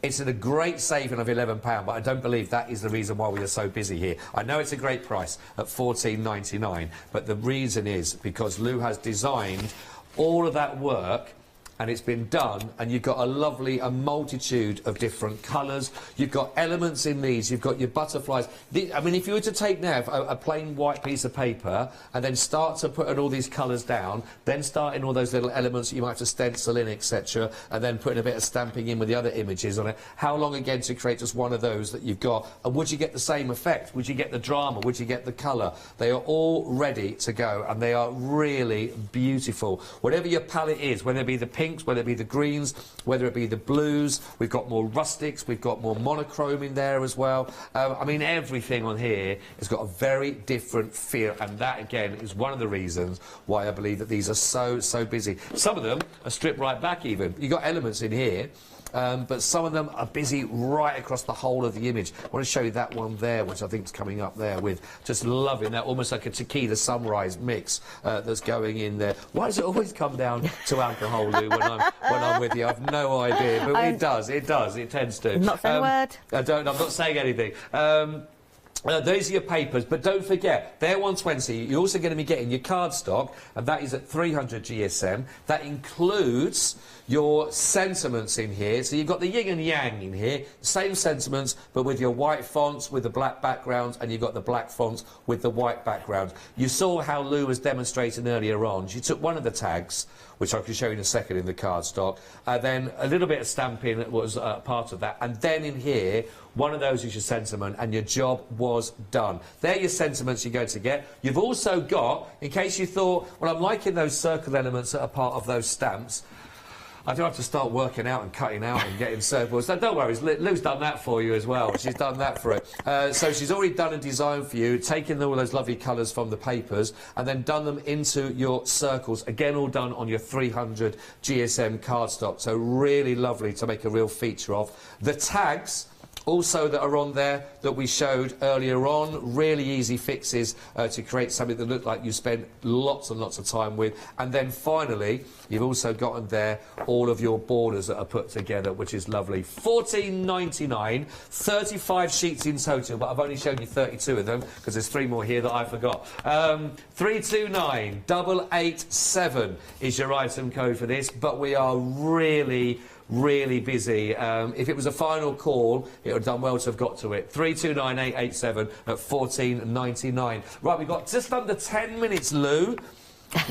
it's at a great saving of £11, but I don't believe that is the reason why we are so busy here. I know it's a great price at $14.99, but the reason is because Lou has designed all of that work, and it's been done, and you've got a multitude of different colours. You've got elements in these. You've got your butterflies. I mean, if you were to take now a plain white piece of paper and then start to put all these colours down, then start in all those little elements that you might have to stencil in, etc., and then putting a bit of stamping in with the other images on it, how long again to create just one of those that you've got? And would you get the same effect? Would you get the drama? Would you get the colour? They are all ready to go, and they are really beautiful. Whatever your palette is, whether it be the pink, whether it be the greens, whether it be the blues, we've got more rustics, we've got more monochrome in there as well. I mean, everything on here has got a very different feel, and that again is one of the reasons why I believe that these are so busy. Some of them are stripped right back even. You've got elements in here, but some of them are busy right across the whole of the image. I want to show you that one there, which I think is coming up there, with just loving that, almost like a tequila sunrise mix that's going in there. Why does it always come down to alcohol, Lou, when I'm with you? I've no idea, but it does, it tends to. Not saying a word. I'm not saying anything. Those are your papers, but don't forget, they're 120. You're also going to be getting your cardstock, and that is at 300 GSM. That includes your sentiments in here. So you've got the yin and yang in here, same sentiments, but with your white fonts, with the black backgrounds, and you've got the black fonts with the white background. You saw how Lou was demonstrating earlier on. She took one of the tags, which I can show you in a second in the cardstock, then a little bit of stamping was part of that, and then in here, one of those is your sentiment, and your job was done. They're your sentiments you're going to get. You've also got, in case you thought, well, I'm liking those circle elements that are part of those stamps, I don't have to start working out and cutting out and getting circles. So don't worry, Lou's done that for you as well. She's done that for it. So she's already done a design for you, taken all those lovely colours from the papers and then done them into your circles. Again, all done on your 300 GSM cardstock. So really lovely to make a real feature of. The tags also that are on there that we showed earlier on, really easy fixes to create something that looked like you spent lots and lots of time with. And then finally, you've also gotten there all of your borders that are put together, which is lovely. $14.99, 35 sheets in total, but I've only shown you 32 of them because there's 3 more here that I forgot. 329887 is your item code for this, but we are really busy. If it was a final call, it would have done well to have got to it. 329887 at $14.99. Right, we've got just under 10 minutes, Lou.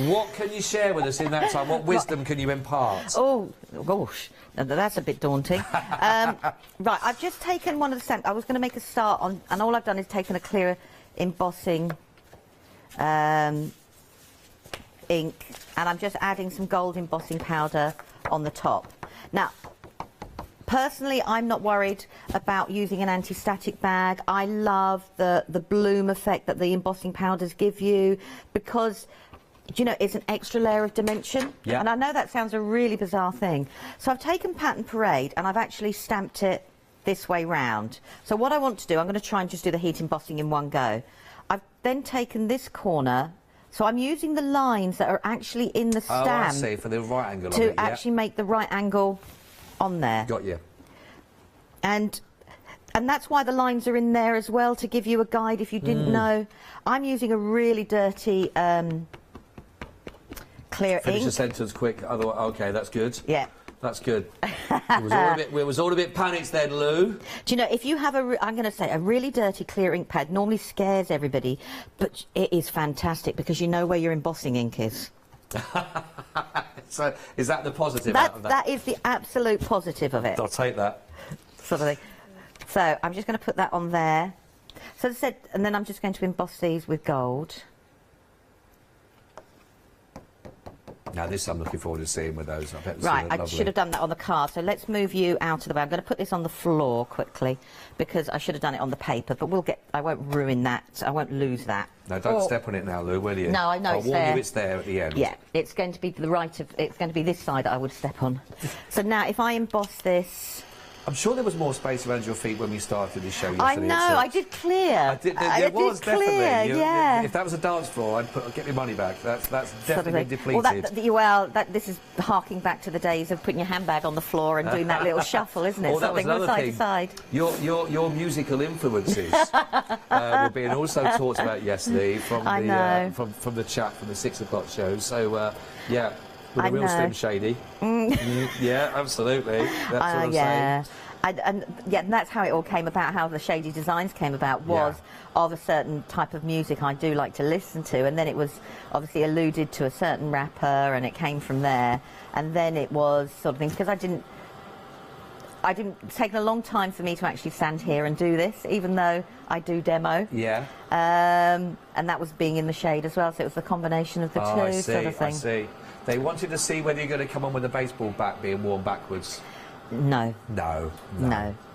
What can you share with us in that time? What wisdom can you impart? Oh, gosh, that's a bit daunting. Right, I've just taken one of the stamps. I was going to make a start on, and all I've done is taken a clear embossing ink, and I'm just adding some gold embossing powder on the top. Now, personally, I'm not worried about using an anti-static bag. I love the bloom effect that the embossing powders give you because, you know, it's an extra layer of dimension. Yeah. And I know that sounds a really bizarre thing. So I've taken Pattern Parade and I've actually stamped it this way round. So what I want to do, I'm going to try and just do the heat embossing in one go. I've then taken this corner. So I'm using the lines that are actually in the stamp. Oh, I see, for the right angle to actually make the right angle on there. Got you. And that's why the lines are in there as well, to give you a guide if you didn't know. I'm using a really dirty clear Finish ink. the sentence quick, otherwise, okay, that's good. Yeah. That's good. It was all a bit panicked then, Lou. Do you know, if you have I'm going to say, a really dirty clear ink pad normally scares everybody, but it is fantastic because you know where your embossing ink is. So, is that the positive out of that? That is the absolute positive of it. I'll take that. Sort of thing. So, I'm just going to put that on there. So, as I said, and then I'm just going to emboss these with gold. Now, this I'm looking forward to seeing with those. I bet Right, I should have done that on the card. So let's move you out of the way. I'm going to put this on the floor quickly because I should have done it on the paper, but I won't ruin that. I won't lose that. No, don't step on it now, Lou, will you? No, I know I'll it's warn there. you it's there at the end. Yeah, it's going to be it's going to be this side that I would step on. So now, if I emboss this... I'm sure there was more space around your feet when we started this show I yesterday. know, I did clear. There was definitely. Yeah. If that was a dance floor, I'd get my money back. That's definitely depleted. Well, this is harking back to the days of putting your handbag on the floor and doing that little shuffle, isn't it? Something from side to side. Your musical influences were being also talked about yesterday from the chat from the 6 o'clock show. So yeah. With a real Slim Shady. Yeah, absolutely. That's what I'm saying. And that's how it all came about, how the Shady Designs came about, was of a certain type of music I do like to listen to, and then it was obviously alluded to a certain rapper, and it came from there, and then it was sort of thing, because it's taken a long time for me to actually stand here and do this, even though I do demo. Yeah. And that was being in the shade as well, so it was the combination of the two sort of thing. I see. They wanted to see whether you're going to come on with a baseball bat being worn backwards. No. No.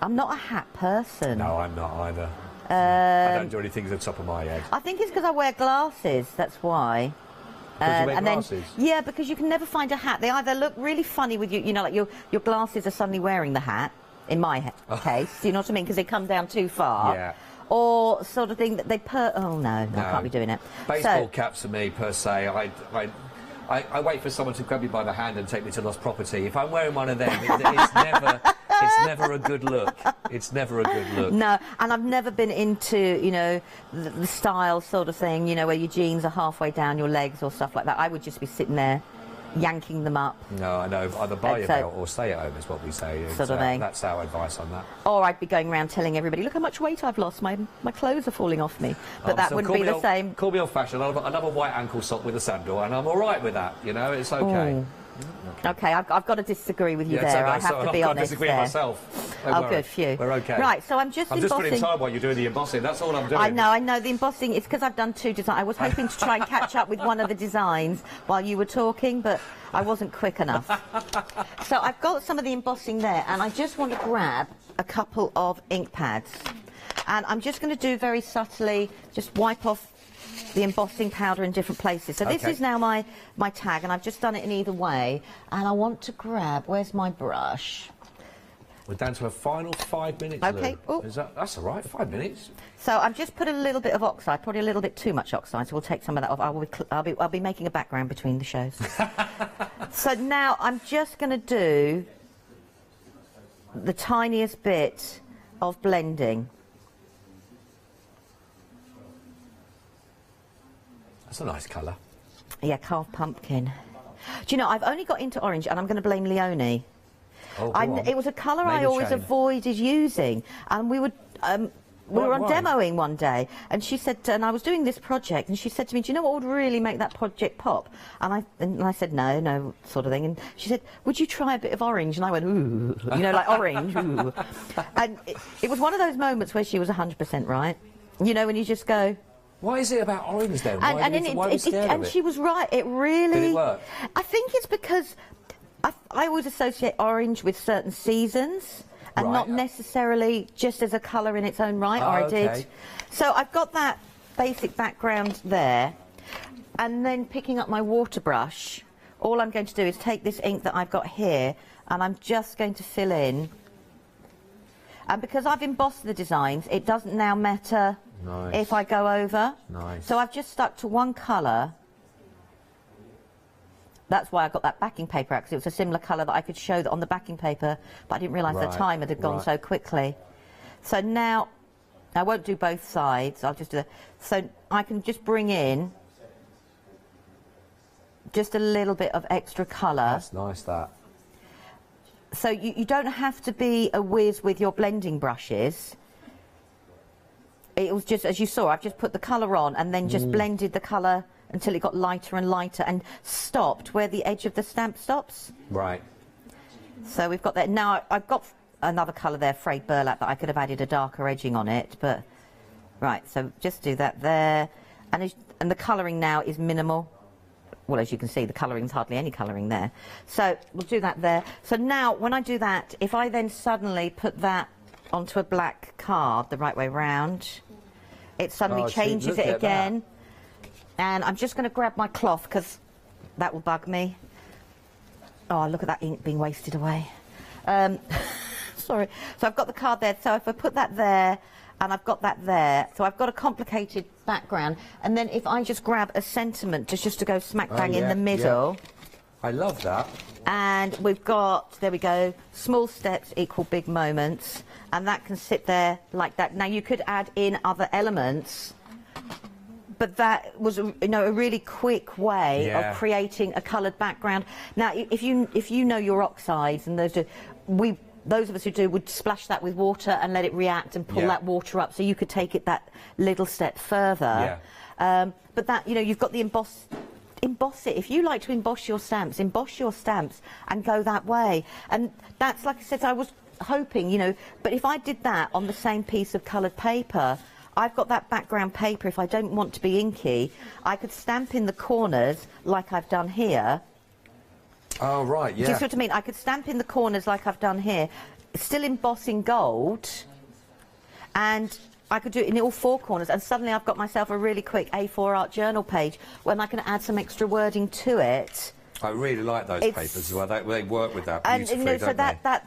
I'm not a hat person. No, I'm not either. I don't do anything at the top of my head. I think it's because I wear glasses, that's why. Because you wear glasses? Yeah, because you can never find a hat. They either look really funny with you know, like your glasses are suddenly wearing the hat, in my case, you know what I mean, because they come down too far. Yeah. Or sort of thing that they oh no, I can't be doing it. Baseball caps for me, per se, I wait for someone to grab me by the hand and take me to lost property. If I'm wearing one of them, it's never a good look. It's never a good look. No, and I've never been into, you know, the style sort of thing, you know, where your jeans are halfway down your legs or stuff like that. I would just be sitting there yanking them up. No, I know. Either buy your So- belt or stay at home is what we say. Sort of thing. That's our advice on that. Or I'd be going around telling everybody, look how much weight I've lost, my clothes are falling off me. But Oh, that so wouldn't call be me the old- same. Call me old-fashioned. I'll have a white ankle sock with a sandal, and I'm all right with that. You know, it's okay. Mm. Okay, I've got to disagree with you Yeah, so there. no, I have so to I've be got to honest disagree there. with myself. Don't Oh, worry. good, phew. We're okay. Right, so I'm just putting embossing. time while you're doing the embossing. That's all I'm doing. I know, the embossing. It's because I've done 2 designs. I was hoping to try and catch up with one of the designs while you were talking, but I wasn't quick enough. So I've got some of the embossing there, and I just want to grab a couple of ink pads. And I'm just going to do very subtly, just wipe off the embossing powder in different places. So this Okay. is now my tag, and I've just done it in either way. And I want to grab, where's my brush? We're down to a final 5 minutes. Okay. Lou. That's all right. 5 minutes. So I've just put a little bit of oxide, probably a little bit too much oxide, so we'll take some of that off. I'll be making a background between the shows. So now I'm just going to do the tiniest bit of blending. That's a nice colour. Yeah, carved pumpkin. Do you know, I've only got into orange, and I'm going to blame Leonie. Oh, go on. It was a colour Name I a always chain. avoided using, and we were on Why? demoing one day, and she said, and I was doing this project, and she said to me, do you know what would really make that project pop? And I said, no, sort of thing. And she said, would you try a bit of orange? And I went, ooh, you know, like orange, ooh. And it was one of those moments where she was 100% right. You know, when you just go... Why is it about orange then? Why are we scared of and it? she was right, it really... Did it work? I think it's because I always associate orange with certain seasons, and not necessarily just as a colour in its own right, or I did. okay. So I've got that basic background there, and then picking up my water brush, all I'm going to do is take this ink that I've got here, and I'm just going to fill in. And because I've embossed the designs, it doesn't now matter if I go over. Nice. So I've just stuck to one colour. That's why I got that backing paper out, because it was a similar colour that I could show that on the backing paper, but I didn't realise the time had gone so quickly. So now, I won't do both sides, I'll just do that. So I can just bring in just a little bit of extra colour. That's nice, that. So you don't have to be a whiz with your blending brushes. It was just, as you saw, I've just put the colour on and then just blended the colour until it got lighter and lighter and stopped where the edge of the stamp stops. Right. So we've got that. Now, I've got another colour there, frayed burlap, that I could have added a darker edging on it, but... Right, so just do that there. And the colouring now is minimal. Well, as you can see, the colouring's hardly any colouring there. So we'll do that there. So now, when I do that, if I then suddenly put that onto a black card the right way round, it suddenly changes it again. And I'm just going to grab my cloth, because that will bug me. Oh, look at that ink being wasted away. Sorry. So I've got the card there. So if I put that there, and I've got that there, so I've got a complicated background. And then if I just grab a sentiment just to go smack bang in the middle. I love that. And we've got, there we go, small steps equal big moments. And that can sit there like that. Now, you could add in other elements, but that was, you know, a really quick way of creating a coloured background. Now, if you know your oxides, and those of us who do would splash that with water and let it react and pull that water up, so you could take it that little step further. But that, you know, you've got the emboss it. If you like to emboss your stamps and go that way. And that's, like I said, I was hoping, you know, but if I did that on the same piece of coloured paper, I've got that background paper. If I don't want to be inky, I could stamp in the corners like I've done here. Oh, right, yeah. Do you see what I mean? I could stamp in the corners like I've done here, still embossing gold, and I could do it in all 4 corners, and suddenly I've got myself a really quick A4 art journal page when I can add some extra wording to it. I really like those papers as well. They work with that beautifully, and you know, so don't they?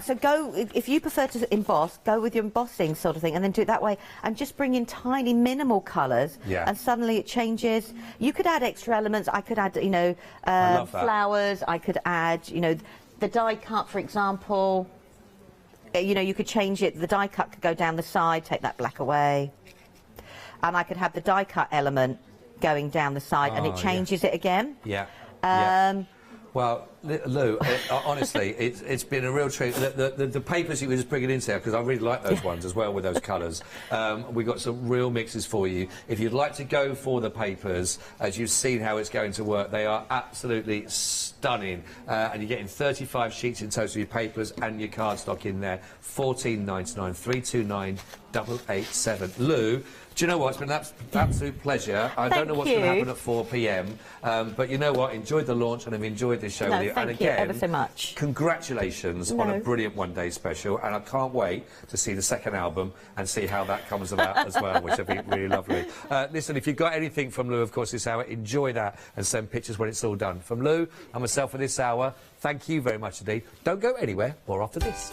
So go, if you prefer to emboss, go with your embossing sort of thing, and then do it that way, and just bring in tiny minimal colours, and suddenly it changes. You could add extra elements. I could add, you know, flowers. I could add, you know, the die cut, for example. You know, you could change it. The die cut could go down the side, take that black away, and I could have the die cut element going down the side, and it changes it again. Yeah. Well, Lou, honestly, it's been a real treat. The papers you were just bringing in there, because I really like those ones as well with those colours. We've got some real mixes for you. If you'd like to go for the papers, as you've seen how it's going to work, they are absolutely stunning. And you're getting 35 sheets in total of your papers and your cardstock in there. $14.99, 329 887. Lou, do you know what? It's been an absolute pleasure. I don't know what's going to happen at 4 p.m, but you know what? Enjoyed the launch and I've enjoyed this show with you. Thank you ever so much. Congratulations on a brilliant one-day special, and I can't wait to see the second album and see how that comes about as well, which I think really lovely. Listen, if you've got anything from Lou, of course, this hour, enjoy that and send pictures when it's all done. From Lou and myself for this hour, thank you very much indeed. Don't go anywhere. More after this.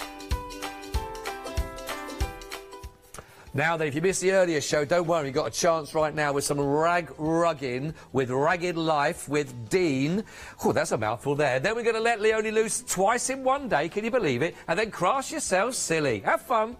Now then, if you missed the earlier show, don't worry, you've got a chance right now with some rugging with Ragged Life with Dean. Oh, that's a mouthful there. Then we're going to let Leonie loose twice in one day, can you believe it? And then craft yourselves silly. Have fun.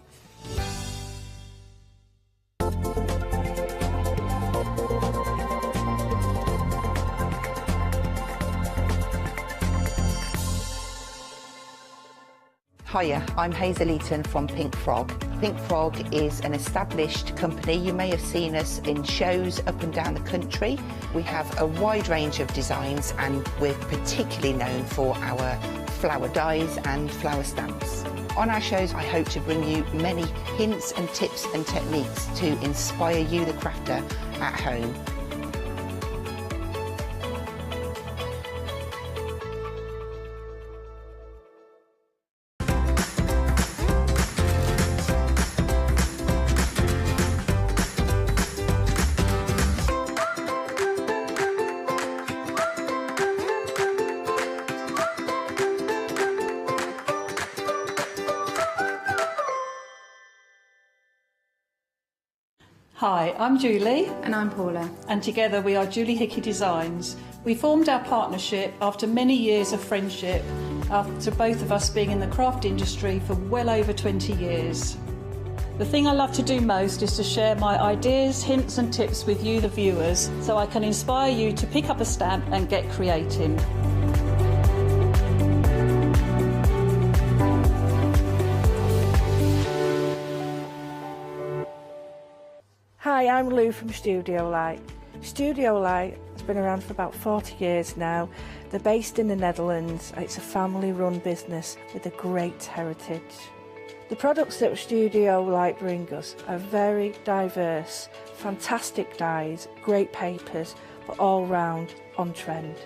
Hiya, I'm Hazel Eaton from Pink Frog. Pink Frog is an established company. You may have seen us in shows up and down the country. We have a wide range of designs and we're particularly known for our flower dies and flower stamps. On our shows, I hope to bring you many hints and tips and techniques to inspire you, the crafter, at home. Hi, I'm Julie. And I'm Paula. And together we are Julie Hickey Designs. We formed our partnership after many years of friendship, after both of us being in the craft industry for well over 20 years. The thing I love to do most is to share my ideas, hints and tips with you, the viewers, so I can inspire you to pick up a stamp and get creating. Hi, I'm Lou from Studio Light. Studio Light has been around for about 40 years now. They're based in the Netherlands. It's a family-run business with a great heritage. The products that Studio Light bring us are very diverse, fantastic dyes, great papers, but all round on trend.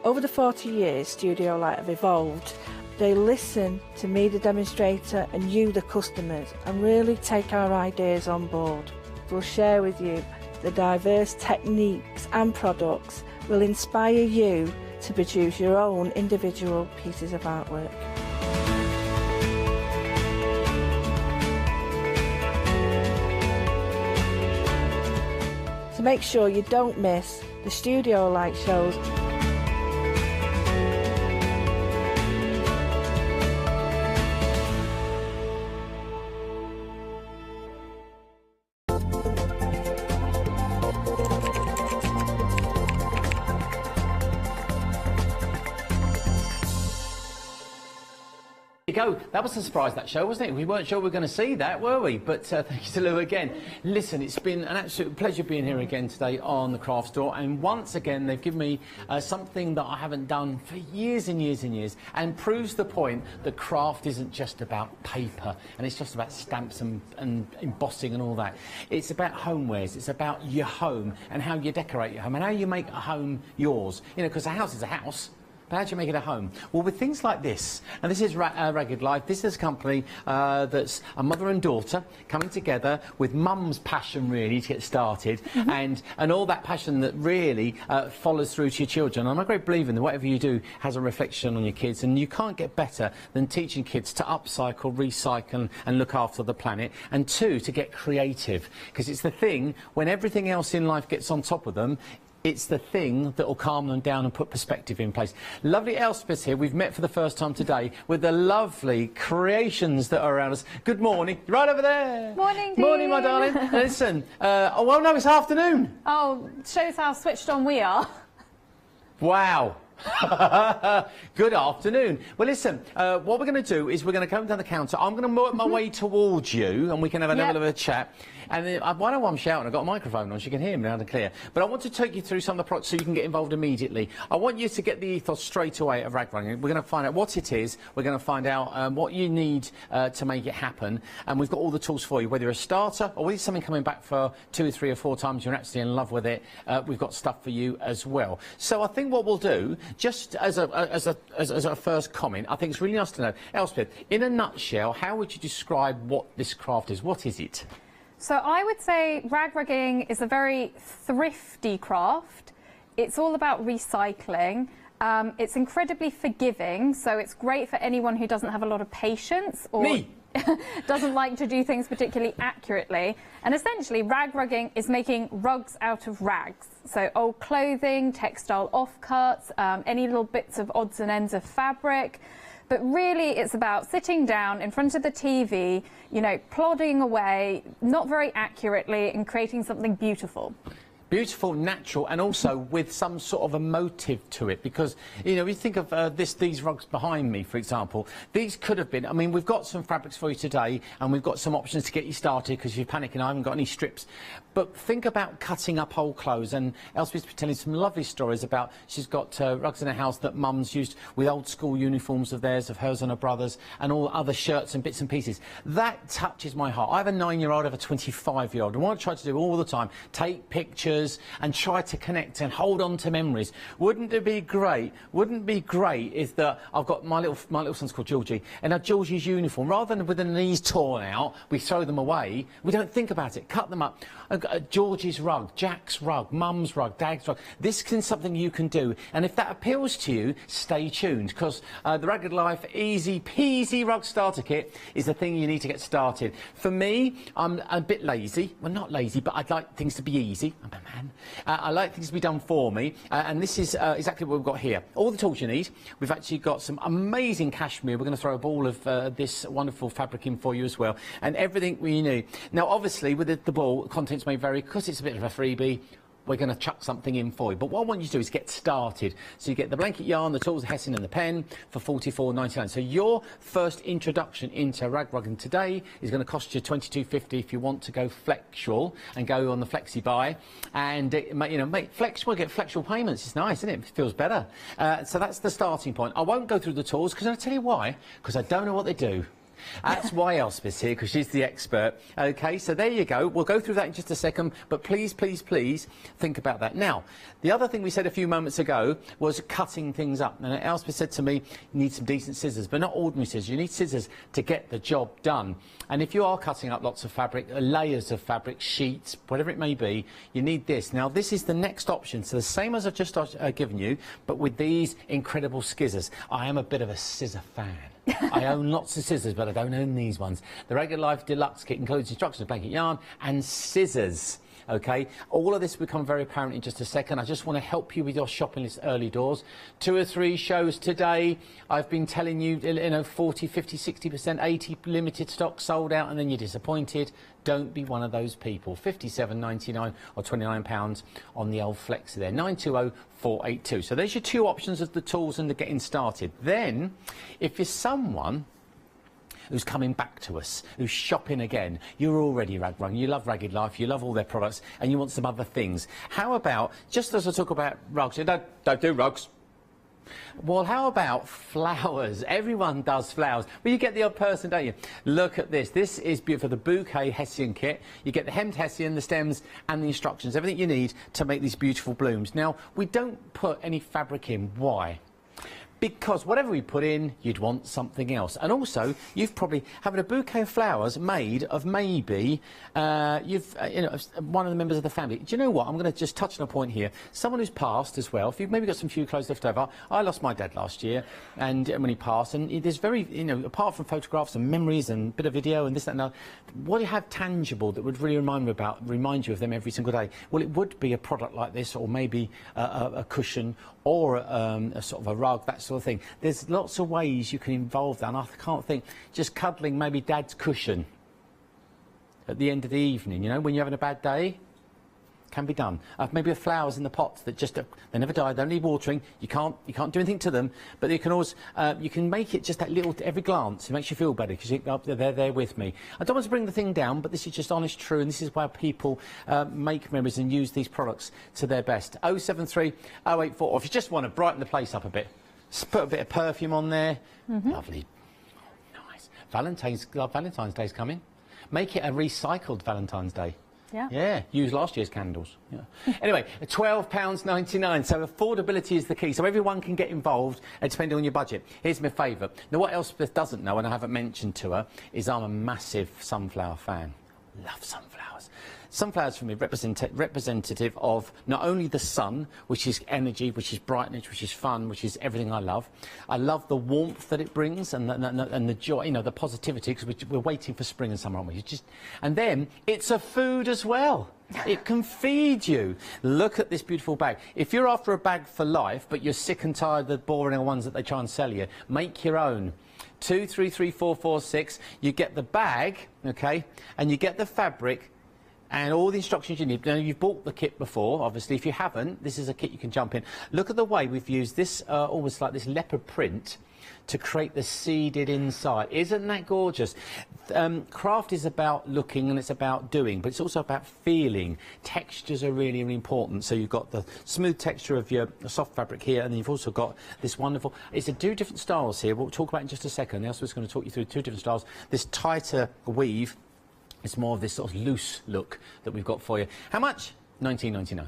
Over the 40 years Studio Light have evolved. They listen to me, the demonstrator, and you, the customers, and really take our ideas on board. We'll share with you the diverse techniques and products will inspire you to produce your own individual pieces of artwork. So make sure you don't miss the Studio Light shows. Go. That was a surprise, that show, wasn't it? We weren't sure we were going to see that, were we? But thank you to Lou again. Listen, it's been an absolute pleasure being here again today on the Craft Store, and once again they've given me something that I haven't done for years and years and years, and proves the point that craft isn't just about paper and it's just about stamps and embossing and all that. It's about homewares, it's about your home and how you decorate your home and how you make a home yours. You know, because a house is a house. But how do you make it a home? Well, with things like this, and this is Ragged Life. This is a company that's a mother and daughter coming together with mum's passion, really, to get started, and all that passion that really follows through to your children. I'm a great believer that whatever you do has a reflection on your kids, and you can't get better than teaching kids to upcycle, recycle, and look after the planet, and two, to get creative, because it's the thing, when everything else in life gets on top of them, it's the thing that will calm them down and put perspective in place. Lovely Elspeth here. We've met for the first time today with the lovely creations that are around us. Good morning. Right over there. Morning, Dean. Morning, my darling. Listen, oh, well, no, it's afternoon. Oh, shows how switched on we are. Wow. Good afternoon. Well, listen, what we're going to do is we're going to come down the counter. I'm going to work my way towards you, and we can have a little bit of a chat. And then, why don't I'm shouting? I've got a microphone on, so you can hear me loud and clear. But I want to take you through some of the products so you can get involved immediately. I want you to get the ethos straight away of rag rugging. We're going to find out what it is. We're going to find out what you need to make it happen. And we've got all the tools for you. Whether you're a starter or whether it's something coming back for 2 or 3 or 4 times, you're absolutely in love with it, we've got stuff for you as well. So I think what we'll do, just as a first comment, I think it's really nice to know, Elspeth, in a nutshell, how would you describe what this craft is? What is it? So I would say rag rugging is a very thrifty craft. It's all about recycling. It's incredibly forgiving, so it's great for anyone who doesn't have a lot of patience or doesn't like to do things particularly accurately. And essentially, rag rugging is making rugs out of rags. So old clothing, textile offcuts, any little bits of odds and ends of fabric. But really, it's about sitting down in front of the TV, you know, plodding away, not very accurately, and creating something beautiful. Beautiful, natural, and also with some sort of a motive to it, because, you know, you think of these rugs behind me, for example. These could have been, I mean, we've got some fabrics for you today, and we've got some options to get you started, because you're panicking, I haven't got any strips. But think about cutting up old clothes, and Elsie's telling some lovely stories about, she's got rugs in her house that mum's used with old school uniforms of theirs, of hers and her brothers, and all other shirts and bits and pieces. That touches my heart. I have a 9-year-old, I have a 25-year-old, and what I try to do all the time, take pictures, and try to connect and hold on to memories. Wouldn't it be great? Wouldn't it be great is that I've got my little son's called Georgie, and now Georgie's uniform, rather than with the knees torn out, we throw them away. We don't think about it. Cut them up. Georgie's rug, Jack's rug, Mum's rug, Dad's rug. This is something you can do, and if that appeals to you, stay tuned, because the Ragged Life Easy Peasy Rug Starter Kit is the thing you need to get started. For me, I'm a bit lazy. Well, not lazy, but I'd like things to be easy. I'm a man. I like things to be done for me, and this is exactly what we've got here. All the tools you need. We've actually got some amazing cashmere. We're going to throw a ball of this wonderful fabric in for you as well, and everything we need. Now, obviously, with the ball, contents may vary, because it's a bit of a freebie. We're going to chuck something in for you. But what I want you to do is get started. So you get the blanket yarn, the tools, the hessian and the pen for $44.99. So your first introduction into rag rugging today is going to cost you $22.50 if you want to go flexual and go on the flexi buy. And, you know, get flexible payments. It's nice, isn't it? It feels better. So that's the starting point. I won't go through the tools, because I'll tell you why. Because I don't know what they do. That's why Elspeth's here, because she's the expert. OK, so there you go. We'll go through that in just a second, but please, please, please think about that. Now, the other thing we said a few moments ago was cutting things up. And Elspeth said to me, you need some decent scissors, but not ordinary scissors. You need scissors to get the job done. And if you are cutting up lots of fabric, layers of fabric, sheets, whatever it may be, you need this. Now, this is the next option. So the same as I've just given you, but with these incredible scissors. I am a bit of a scissor fan. I own lots of scissors, but I don't own these ones. The Ragged Life Deluxe Kit includes instructions, blanket yarn and scissors. OK, all of this will become very apparent in just a second. I just want to help you with your shopping list early doors. 2 or 3 shows today. I've been telling you, you know, 40, 50, 60%, 80 limited stock sold out, and then you're disappointed. Don't be one of those people. £57.99 or £29 on the old Flexi there. 920482. So there's your 2 options of the tools and the getting started. Then, if you're someone who's coming back to us, who's shopping again, you're already rag rugging, you love Ragged Life, you love all their products, and you want some other things. How about, just as I talk about rugs, you don't do rugs. Well, how about flowers? Everyone does flowers. Well, you get the odd person, don't you? Look at this. This is beautiful. The bouquet hessian kit. You get the hemmed hessian, the stems, and the instructions. Everything you need to make these beautiful blooms. Now, we don't put any fabric in. Why? Because whatever we put in, you'd want something else. And also, you've probably having a bouquet of flowers made of maybe you know, one of the members of the family. Do you know what? I'm going to just touch on a point here. Someone who's passed as well. If you've maybe got some few clothes left over. I lost my dad last year, and when he passed, and there's very, you know, apart from photographs and memories and a bit of video and this, that, and that, what do you have tangible that would really remind you of them every single day? Well, it would be a product like this, or maybe a cushion, or a sort of a rug, that sort of thing. There's lots of ways you can involve that, and I can't think, just cuddling maybe Dad's cushion at the end of the evening, you know, when you're having a bad day. can be done. Maybe flowers in the pots that just they never die. They don't need watering. You can't do anything to them. But you can always you can make it just that little. Every glance, it makes you feel better because they're there with me. I don't want to bring the thing down, but this is just honest, true, and this is why people make memories and use these products to their best. 073 084. Or if you just want to brighten the place up a bit, just put a bit of perfume on there. Lovely. Nice. Valentine's Day's coming. Make it a recycled Valentine's Day. Yeah, use last year's candles. Yeah. Anyway, £12.99, so affordability is the key, so everyone can get involved depending on your budget. Here's my favourite. Now, what Elspeth doesn't know, and I haven't mentioned to her, is I'm a massive sunflower fan. Love sunflowers. Sunflowers for me representative of not only the sun, which is energy, which is brightness, which is fun, which is everything I love. I love the warmth that it brings and the joy, you know, the positivity, because we're waiting for spring and summer, aren't we? And then it's a food as well. It can feed you. Look at this beautiful bag. If you're after a bag for life, but you're sick and tired of the boring ones that they try and sell you, make your own. 2, 3, 3, 4, 4, 6. You get the bag, okay, and you get the fabric and all the instructions you need. Now, you've bought the kit before, obviously. If you haven't, this is a kit you can jump in. Look at the way we've used this, almost like this leopard print, to create the seeded inside. Isn't that gorgeous? Craft is about looking and it's about doing, but it's also about feeling. Textures are really, really important. So you've got the smooth texture of your soft fabric here, and then you've also got this wonderful... It's 2 different styles here. We'll talk about it in just a second. Elspeth's going to talk you through 2 different styles. This tighter weave. It's more of this sort of loose look that we've got for you. How much? £19.99.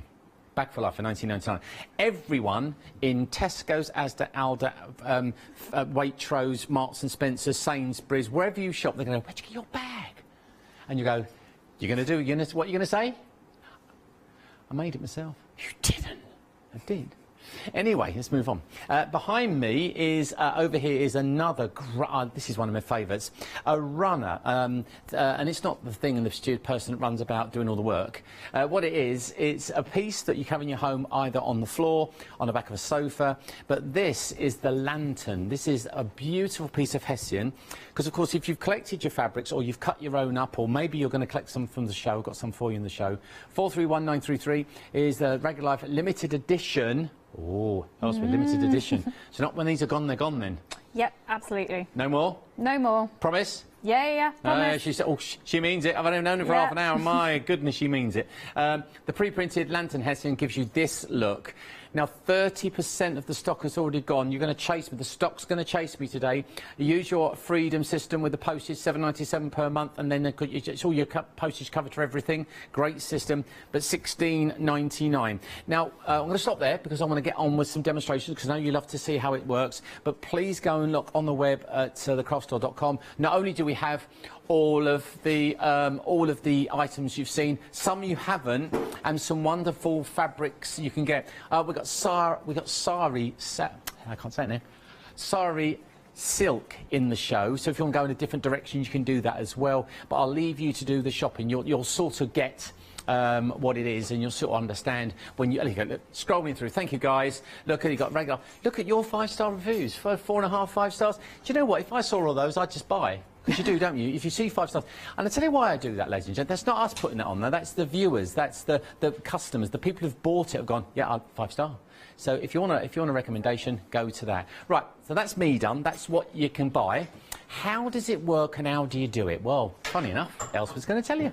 Bag for life for £19.99. Everyone in Tesco's, Asda, Aldi, Waitrose, Marks and Spencer, Sainsbury's, wherever you shop, they're going to go, where'd you get your bag? And you go, what are you going to say? I made it myself. You didn't. I did. Anyway, let's move on. Behind me is, over here is another, this is one of my favourites, a runner. And it's not the thing and the stupid person that runs about doing all the work. What it is, it's a piece that you have in your home either on the floor, on the back of a sofa, but this is the lantern. This is a beautiful piece of Hessian, because of course if you've collected your fabrics or you've cut your own up, or maybe you're going to collect some from the show, I've got some for you in the show. 431933 is the Regular Life limited edition. Oh, Elspeth, limited edition. So not when these are gone, they're gone then? Yep, absolutely. No more? No more. Promise? Yeah, promise. She said, oh, she means it. I've only known her for half an hour. My goodness, she means it. The pre-printed lantern Hessian gives you this look. Now, 30% of the stock has already gone. You're going to chase me. The stock's going to chase me today. You use your Freedom system with the postage, $7.97 per month, and then it's all your postage covered for everything. Great system, but $16.99. Now, I'm going to stop there because I want to get on with some demonstrations, because I know you love to see how it works. But please go and look on the web at thecraftstore.com. Not only do we have all of the items you've seen, some you haven't, and some wonderful fabrics you can get. We've got sari silk in the show, so if you want to go in a different direction, you can do that as well. But I'll leave you to do the shopping. You'll sort of get what it is, and you'll sort of understand when you look, scrolling through. Thank you, guys. Look, you got regular. Look at your 5-star reviews, 4.5, 5 stars. Do you know what? If I saw all those, I'd just buy. Because you do, don't you? If you see 5 stars. And I'll tell you why I do that, ladies and gentlemen. That's not us putting that on there. That's the viewers. That's the customers. The people who've bought it have gone, yeah, 5-star. So if you want a recommendation, go to that. Right, so that's me done. That's what you can buy. How does it work and how do you do it? Well, funny enough, Elspeth's going to tell you.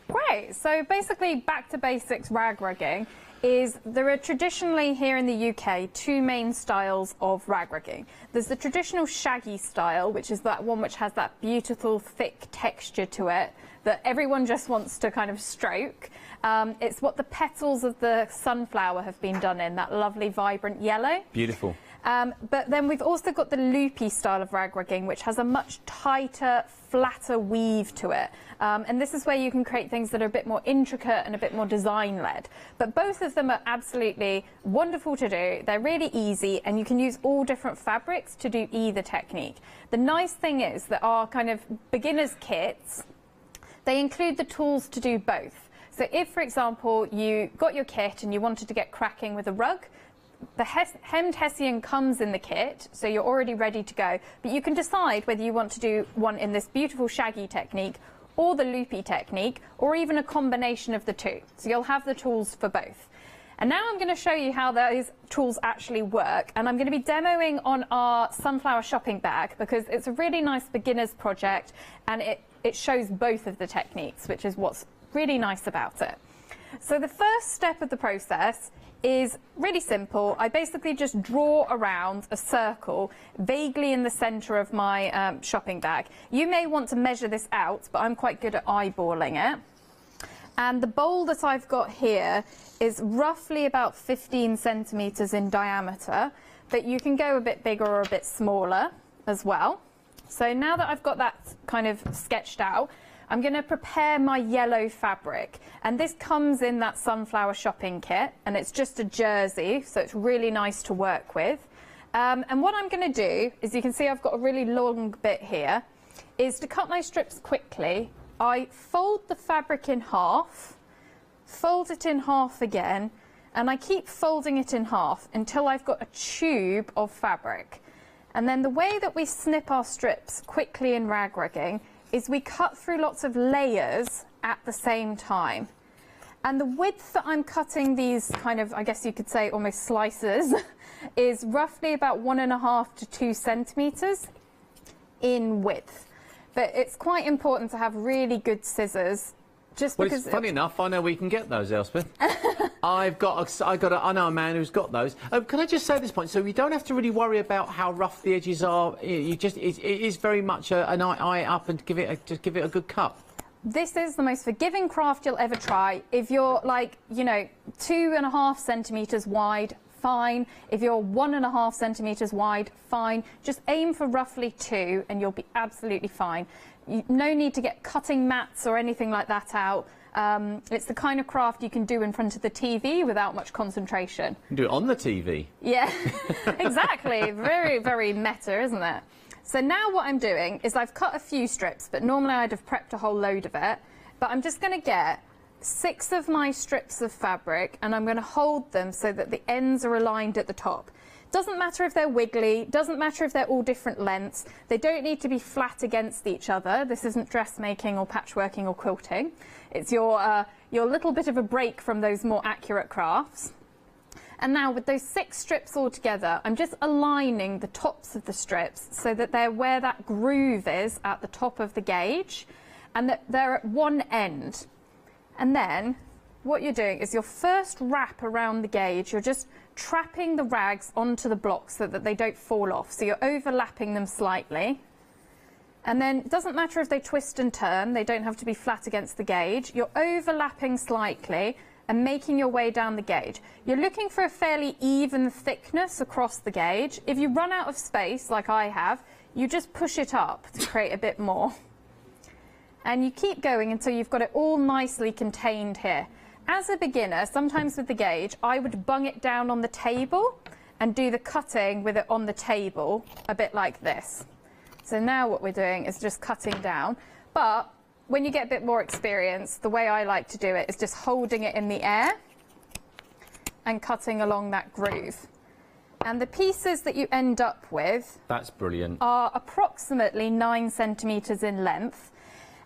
Great. So basically, back to basics rag rugging. There are traditionally here in the UK 2 main styles of rag rugging. There's the traditional shaggy style, which is that one which has that beautiful thick texture to it that everyone just wants to kind of stroke. It's what the petals of the sunflower have been done in, that lovely vibrant yellow. Beautiful. But then we've also got the loopy style of rag rugging, which has a much tighter, flatter weave to it. And this is where you can create things that are a bit more intricate and a bit more design-led. But both of them are absolutely wonderful to do. They're really easy, and you can use all different fabrics to do either technique. The nice thing is that our kind of beginner's kits, they include the tools to do both. So if, for example, you got your kit and you wanted to get cracking with a rug, the hemmed Hessian comes in the kit, so you're already ready to go. But you can decide whether you want to do one in this beautiful shaggy technique or the loopy technique, or even a combination of the two. So you'll have the tools for both. And now I'm going to show you how those tools actually work, and I'm going to be demoing on our sunflower shopping bag because it's a really nice beginner's project, and it shows both of the techniques, which is what's really nice about it. So the first step of the process is really simple. I basically just draw around a circle vaguely in the center of my shopping bag. You may want to measure this out, but I'm quite good at eyeballing it. And the bowl that I've got here is roughly about 15 centimeters in diameter, but you can go a bit bigger or a bit smaller as well. So now that I've got that kind of sketched out, I'm going to prepare my yellow fabric, and this comes in that sunflower shopping kit, and it's just a jersey, so it's really nice to work with. And what I'm going to do is, you can see I've got a really long bit here, is to cut my strips quickly. I fold the fabric in half, fold it in half again, and I keep folding it in half until I've got a tube of fabric. And then the way that we snip our strips quickly in rag rugging is we cut through lots of layers at the same time. And the width that I'm cutting these kind of, I guess you could say almost slices, is roughly about 1.5 to 2 centimeters in width. But it's quite important to have really good scissors, just well, because... It's funny enough, I know we can get those, Elspeth. I know a man who's got those. Can I just say at this point, so you don't have to really worry about how rough the edges are. You just it is very much an eye up and just give it a good cut. This is the most forgiving craft you'll ever try. If you're like, you know, 2.5 centimeters wide, fine. If you're 1.5 centimeters wide, fine. Just aim for roughly 2 and you'll be absolutely fine. No need to get cutting mats or anything like that out. It's the kind of craft you can do in front of the TV without much concentration. You can do it on the TV. Yeah, exactly. Very, very meta, isn't it? So now what I'm doing is I've cut a few strips, but normally I'd have prepped a whole load of it. But I'm just going to get 6 of my strips of fabric, and I'm going to hold them so that the ends are aligned at the top. Doesn't matter if they're wiggly, doesn't matter if they're all different lengths. They don't need to be flat against each other. This isn't dressmaking or patchworking or quilting. It's your little bit of a break from those more accurate crafts. And now with those 6 strips all together, I'm just aligning the tops of the strips so that they're where that groove is at the top of the gauge, and that they're at one end. And then what you're doing is your first wrap around the gauge, you're just trapping the rags onto the blocks so that they don't fall off. So you're overlapping them slightly. And then it doesn't matter if they twist and turn, they don't have to be flat against the gauge. You're overlapping slightly and making your way down the gauge. You're looking for a fairly even thickness across the gauge. If you run out of space, like I have, you just push it up to create a bit more. And you keep going until you've got it all nicely contained here. As a beginner, sometimes with the gauge, I would bung it down on the table and do the cutting with it on the table, a bit like this. So now what we're doing is just cutting down. But when you get a bit more experience, the way I like to do it is just holding it in the air and cutting along that groove. And the pieces that you end up with... That's brilliant. ...are approximately 9 centimeters in length.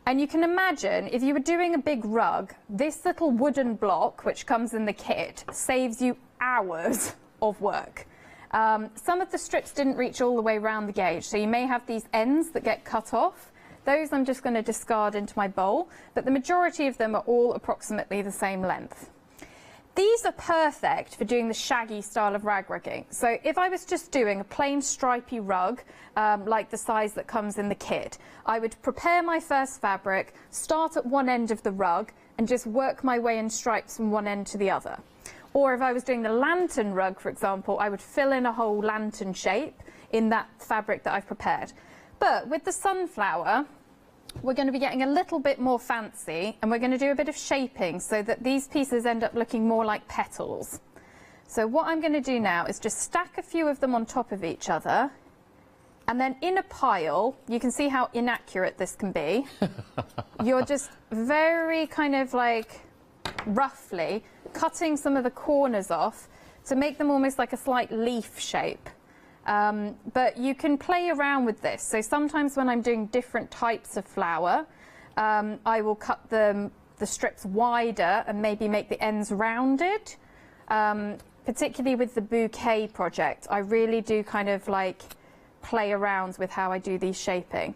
And you can imagine, if you were doing a big rug, this little wooden block, which comes in the kit, saves you hours of work. Some of the strips didn't reach all the way around the gauge, so you may have these ends that get cut off. Those I'm just going to discard into my bowl, but the majority of them are all approximately the same length. These are perfect for doing the shaggy style of rag rugging. So if I was just doing a plain stripy rug, like the size that comes in the kit, I would prepare my first fabric, start at one end of the rug, and just work my way in stripes from one end to the other. Or if I was doing the lantern rug, for example, I would fill in a whole lantern shape in that fabric that I've prepared. But with the sunflower, we're going to be getting a little bit more fancy, and we're going to do a bit of shaping so that these pieces end up looking more like petals. So what I'm going to do now is just stack a few of them on top of each other, and then in a pile, you can see how inaccurate this can be. You're just very kind of like roughly cutting some of the corners off to make them almost like a slight leaf shape. But you can play around with this. So sometimes when I'm doing different types of flower, I will cut the strips wider and maybe make the ends rounded. Particularly with the bouquet project, I really do kind of like play around with how I do these shaping.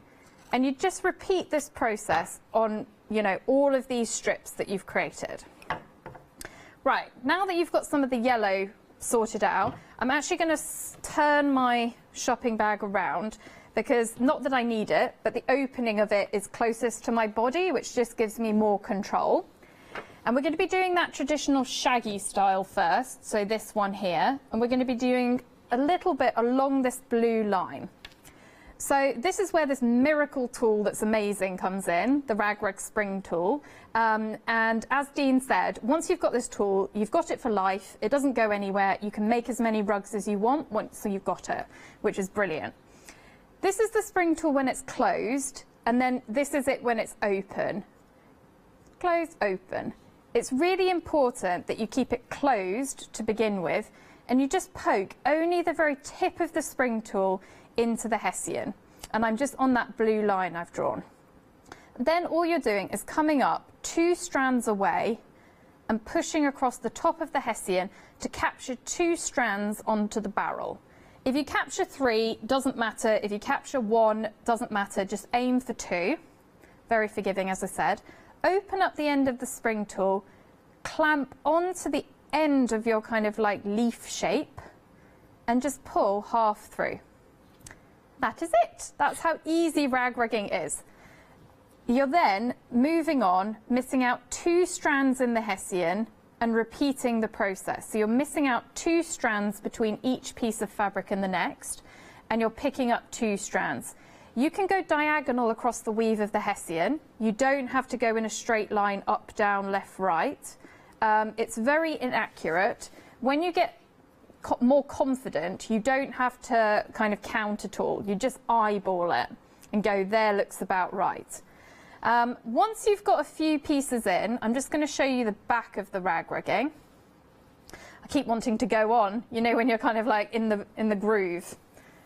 And you just repeat this process on, you know, all of these strips that you've created. Right, now that you've got some of the yellow sorted out, I'm actually going to turn my shopping bag around, because not that I need it, but the opening of it is closest to my body, which just gives me more control. And we're going to be doing that traditional shaggy style first, so this one here, and we're going to be doing a little bit along this blue line. So this is where this miracle tool that's amazing comes in, the RagRug Spring tool. And as Dean said, once you've got this tool, you've got it for life. It doesn't go anywhere. You can make as many rugs as you want once you've got it, which is brilliant. This is the spring tool when it's closed, and then this is it when it's open. Close, open. It's really important that you keep it closed to begin with, and you just poke only the very tip of the spring tool into the Hessian. And I'm just on that blue line I've drawn. Then all you're doing is coming up 2 strands away and pushing across the top of the Hessian to capture 2 strands onto the barrel. If you capture 3, doesn't matter. If you capture 1, doesn't matter. Just aim for 2. Very forgiving, as I said. Open up the end of the spring tool, clamp onto the end of your kind of like leaf shape, and just pull half through. That is it. That's how easy ragrugging is. You're then moving on, missing out 2 strands in the Hessian and repeating the process. So you're missing out 2 strands between each piece of fabric and the next, and you're picking up 2 strands. You can go diagonal across the weave of the Hessian. You don't have to go in a straight line up, down, left, right. It's very inaccurate. When you get more confident, you don't have to kind of count at all. You just eyeball it and go, there looks about right. Once you've got a few pieces in, I'm just going to show you the back of the ragrugging. I keep wanting to go on, you know, when you're kind of like in the groove.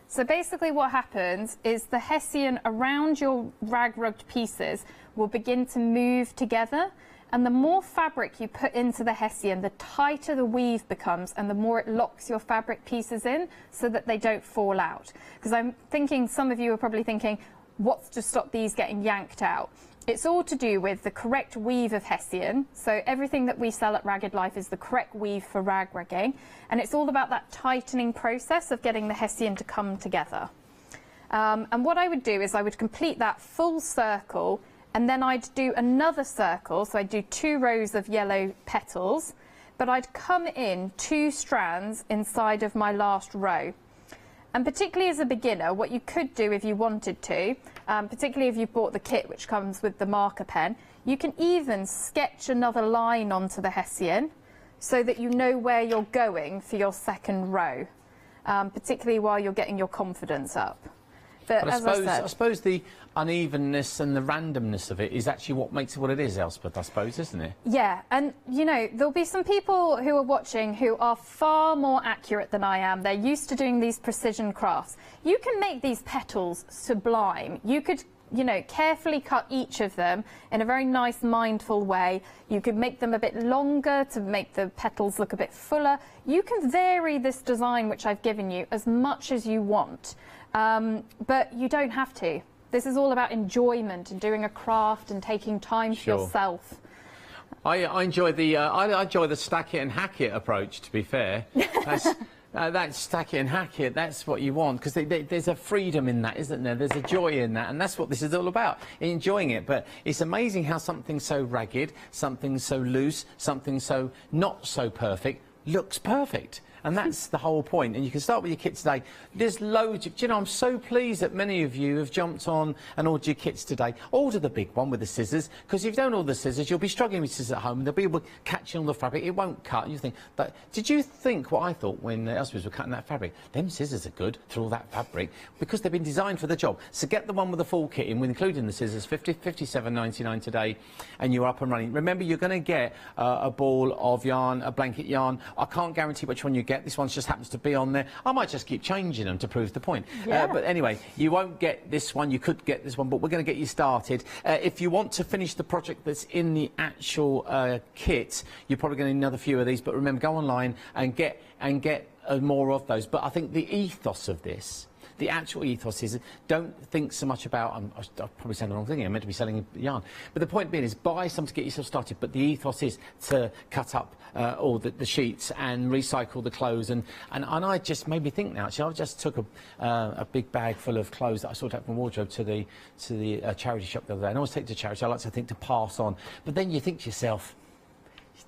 So basically what happens is the Hessian around your ragrugged pieces will begin to move together. And the more fabric you put into the Hessian, the tighter the weave becomes and the more it locks your fabric pieces in so that they don't fall out. Because I'm thinking, some of you are probably thinking, what's to stop these getting yanked out? It's all to do with the correct weave of Hessian. So everything that we sell at Ragged Life is the correct weave for ragrugging. And it's all about that tightening process of getting the Hessian to come together. And what I would do is I would complete that full circle, and then I'd do another circle, so I'd do 2 rows of yellow petals, but I'd come in 2 strands inside of my last row. And particularly as a beginner, what you could do if you wanted to, particularly if you bought the kit which comes with the marker pen, you can even sketch another line onto the Hessian so that you know where you're going for your second row, particularly while you're getting your confidence up. But as I suppose the unevenness and the randomness of it is actually what makes it what it is, Elspeth, I suppose, isn't it? Yeah, and you know, there'll be some people who are watching who are far more accurate than I am. They're used to doing these precision crafts. You can make these petals sublime. You could, you know, carefully cut each of them in a very nice, mindful way. You could make them a bit longer to make the petals look a bit fuller. You can vary this design which I've given you as much as you want. But you don't have to. This is all about enjoyment and doing a craft and taking time for yourself. I enjoy the stack it and hack it approach, to be fair. That's stack it and hack it, that's what you want, because there's a freedom in that, isn't there? There's a joy in that, and that's what this is all about, enjoying it. But it's amazing how something so ragged, something so loose, something so not so perfect looks perfect. And that's the whole point. And you can start with your kit today. There's loads of, you know, I'm so pleased that many of you have jumped on and ordered your kits today. Order the big one with the scissors, because if you don't order the scissors, you'll be struggling with scissors at home. They'll be catching on the fabric. It won't cut. And you think, but did you think what I thought when the husbands were cutting that fabric? Them scissors are good through all that fabric because they've been designed for the job. So get the one with the full kit in, including the scissors, $57.99 today, and you're up and running. Remember, you're going to get a ball of yarn, a blanket yarn. I can't guarantee which one you get. This one just happens to be on there. I might just keep changing them to prove the point. Yeah. But anyway, you won't get this one. You could get this one, but we're going to get you started. If you want to finish the project that's in the actual kit, you're probably going to need another few of these. But remember, go online and get more of those. But I think the ethos of this, the actual ethos is, don't think so much about, I'm probably saying the wrong thing, I'm meant to be selling yarn, but the point being is buy some to get yourself started, but the ethos is to cut up all the sheets and recycle the clothes, and I just made me think now, actually, I just took a big bag full of clothes that I sorted out from wardrobe to the charity shop the other day, and I always take it to charity, I like to think to pass on, but then you think to yourself,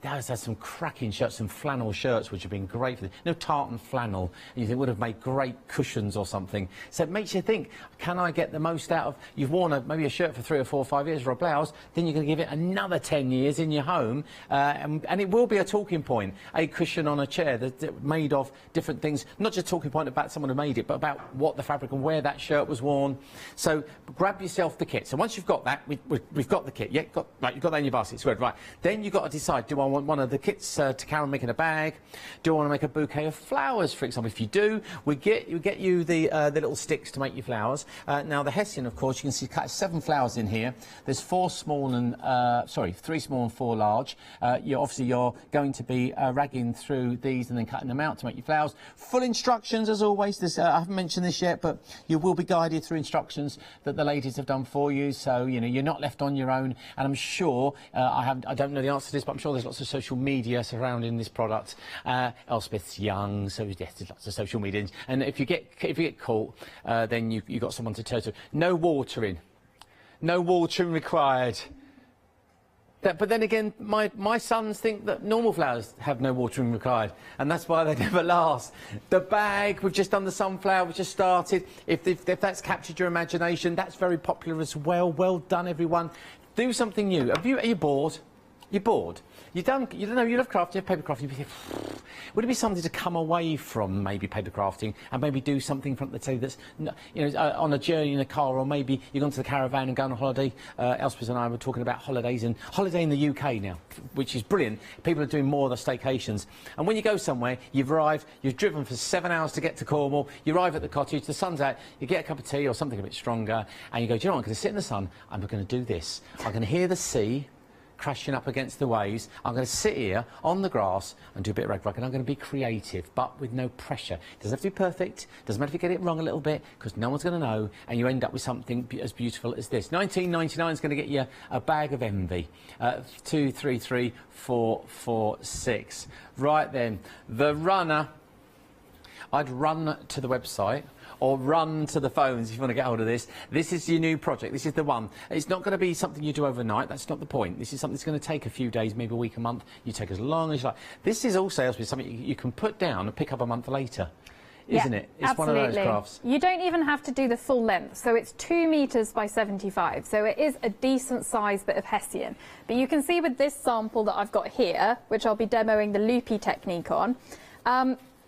Dad's had some cracking shirts, some flannel shirts, which have been great for this. Tartan flannel, and you think would have made great cushions or something. So it makes you think, can I get the most out of... You've worn maybe a shirt for 3 or 4 or 5 years or a blouse, then you're going to give it another 10 years in your home, and it will be a talking point. A cushion on a chair that's made of different things, not just talking point about someone who made it, but about what the fabric and where that shirt was worn. So grab yourself the kit. So once you've got that, we've got the kit. Yeah, you've got that in your basket. It's good, right. Then you've got to decide, do I want one of the kits to carry on making a bag? Do I want to make a bouquet of flowers, for example? If you do, we get you the little sticks to make your flowers. Now the Hessian, of course, you can see cut 7 flowers in here. There's 3 small and 4 large. You're going to be ragging through these and then cutting them out to make your flowers. Full instructions as always. I haven't mentioned this yet, but you will be guided through instructions that the ladies have done for you, so you know you're not left on your own. And I'm sure I don't know the answer to this, but I'm sure there's lots of social media surrounding this product. Elspeth's young, so yes, there's lots of social media. And if you get caught, then you got someone to turn to. No watering required. But then again, my sons think that normal flowers have no watering required, and that's why they never last. The bag, we've just done the sunflower, we've just started. If that's captured your imagination, that's very popular as well. Well done, everyone. Do something new. Are you bored? You're bored. You love crafting, you have paper crafting. Would it be something to come away from maybe paper crafting and maybe do something from the telly that's, on a journey in a car, or maybe you've gone to the caravan and gone on holiday? Elspeth and I were talking about holidays and holiday in the UK now, which is brilliant. People are doing more of the staycations. And when you go somewhere, you've arrived, you've driven for 7 hours to get to Cornwall, you arrive at the cottage, the sun's out, you get a cup of tea or something a bit stronger, and you go, do you know what, I'm going to sit in the sun, I'm going to do this. I'm going to hear the sea crashing up against the waves. I'm going to sit here on the grass and do a bit of rag and I'm going to be creative, but with no pressure. It doesn't have to be perfect. Doesn't matter if you get it wrong a little bit, because no one's going to know, and you end up with something as beautiful as this. $19.99 is going to get you a bag of envy. 233446. Right then, the runner. I'd run to the website, or run to the phones if you want to get hold of this. This is your new project. This is the one. It's not going to be something you do overnight. That's not the point. This is something that's going to take a few days, maybe a week, a month. You take as long as you like. This is also something you can put down and pick up a month later. Isn't it? It's absolutely. One of those crafts. You don't even have to do the full length, so it's 2 meters by 75, so it is a decent size bit of Hessian. But you can see with this sample that I've got here, which I'll be demoing the loopy technique on,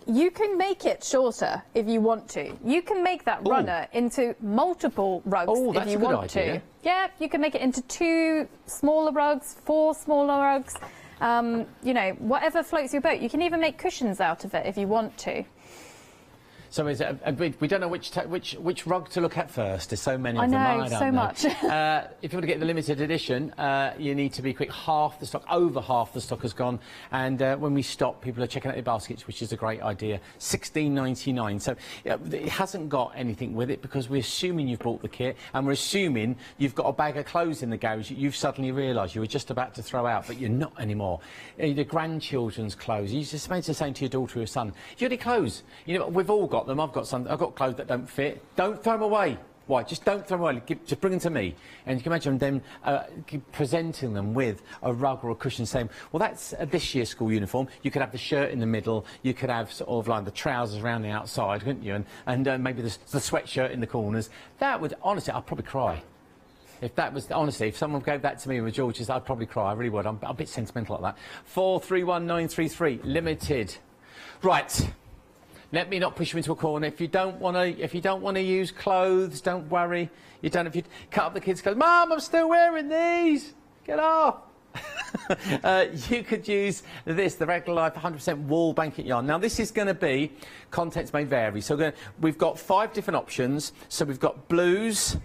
you can make it shorter if you want to. You can make that runner into multiple rugs if you want to. Yeah, you can make it into 2 smaller rugs, 4 smaller rugs, you know, whatever floats your boat. You can even make cushions out of it if you want to. So is it, we don't know which rug to look at first. There's so many of them. I know, so much. If you want to get the limited edition, you need to be quick. Half the stock, over half the stock has gone. And when we stop, people are checking out their baskets, which is a great idea. $16.99. So it hasn't got anything with it, because we're assuming you've bought the kit, and we're assuming you've got a bag of clothes in the garage that you've suddenly realised you were just about to throw out, but you're not anymore. The grandchildren's clothes. You just made the same to your daughter or son. You got any clothes? You know, we've all got them. I've got clothes that don't fit. Don't throw them away. Why? Just don't throw them away. Just bring them to me. And you can imagine them presenting them with a rug or a cushion, saying, well, that's this year's school uniform. You could have the shirt in the middle. You could have sort of like the trousers around the outside, couldn't you? And maybe the sweatshirt in the corners. That would, honestly, I'd probably cry. If that was, honestly, if someone gave that to me with George's, I'd probably cry. I really would. I'm a bit sentimental like that. 431933, limited. Right. Let me not push you into a corner. If you don't want to use clothes, don't worry. If you cut up the kids' clothes, Mum, I'm still wearing these. Get off. you could use this, the Regular Life 100% wool blanket yarn. Now this is going to be, contents may vary, so we've got 5 different options. So we've got blues,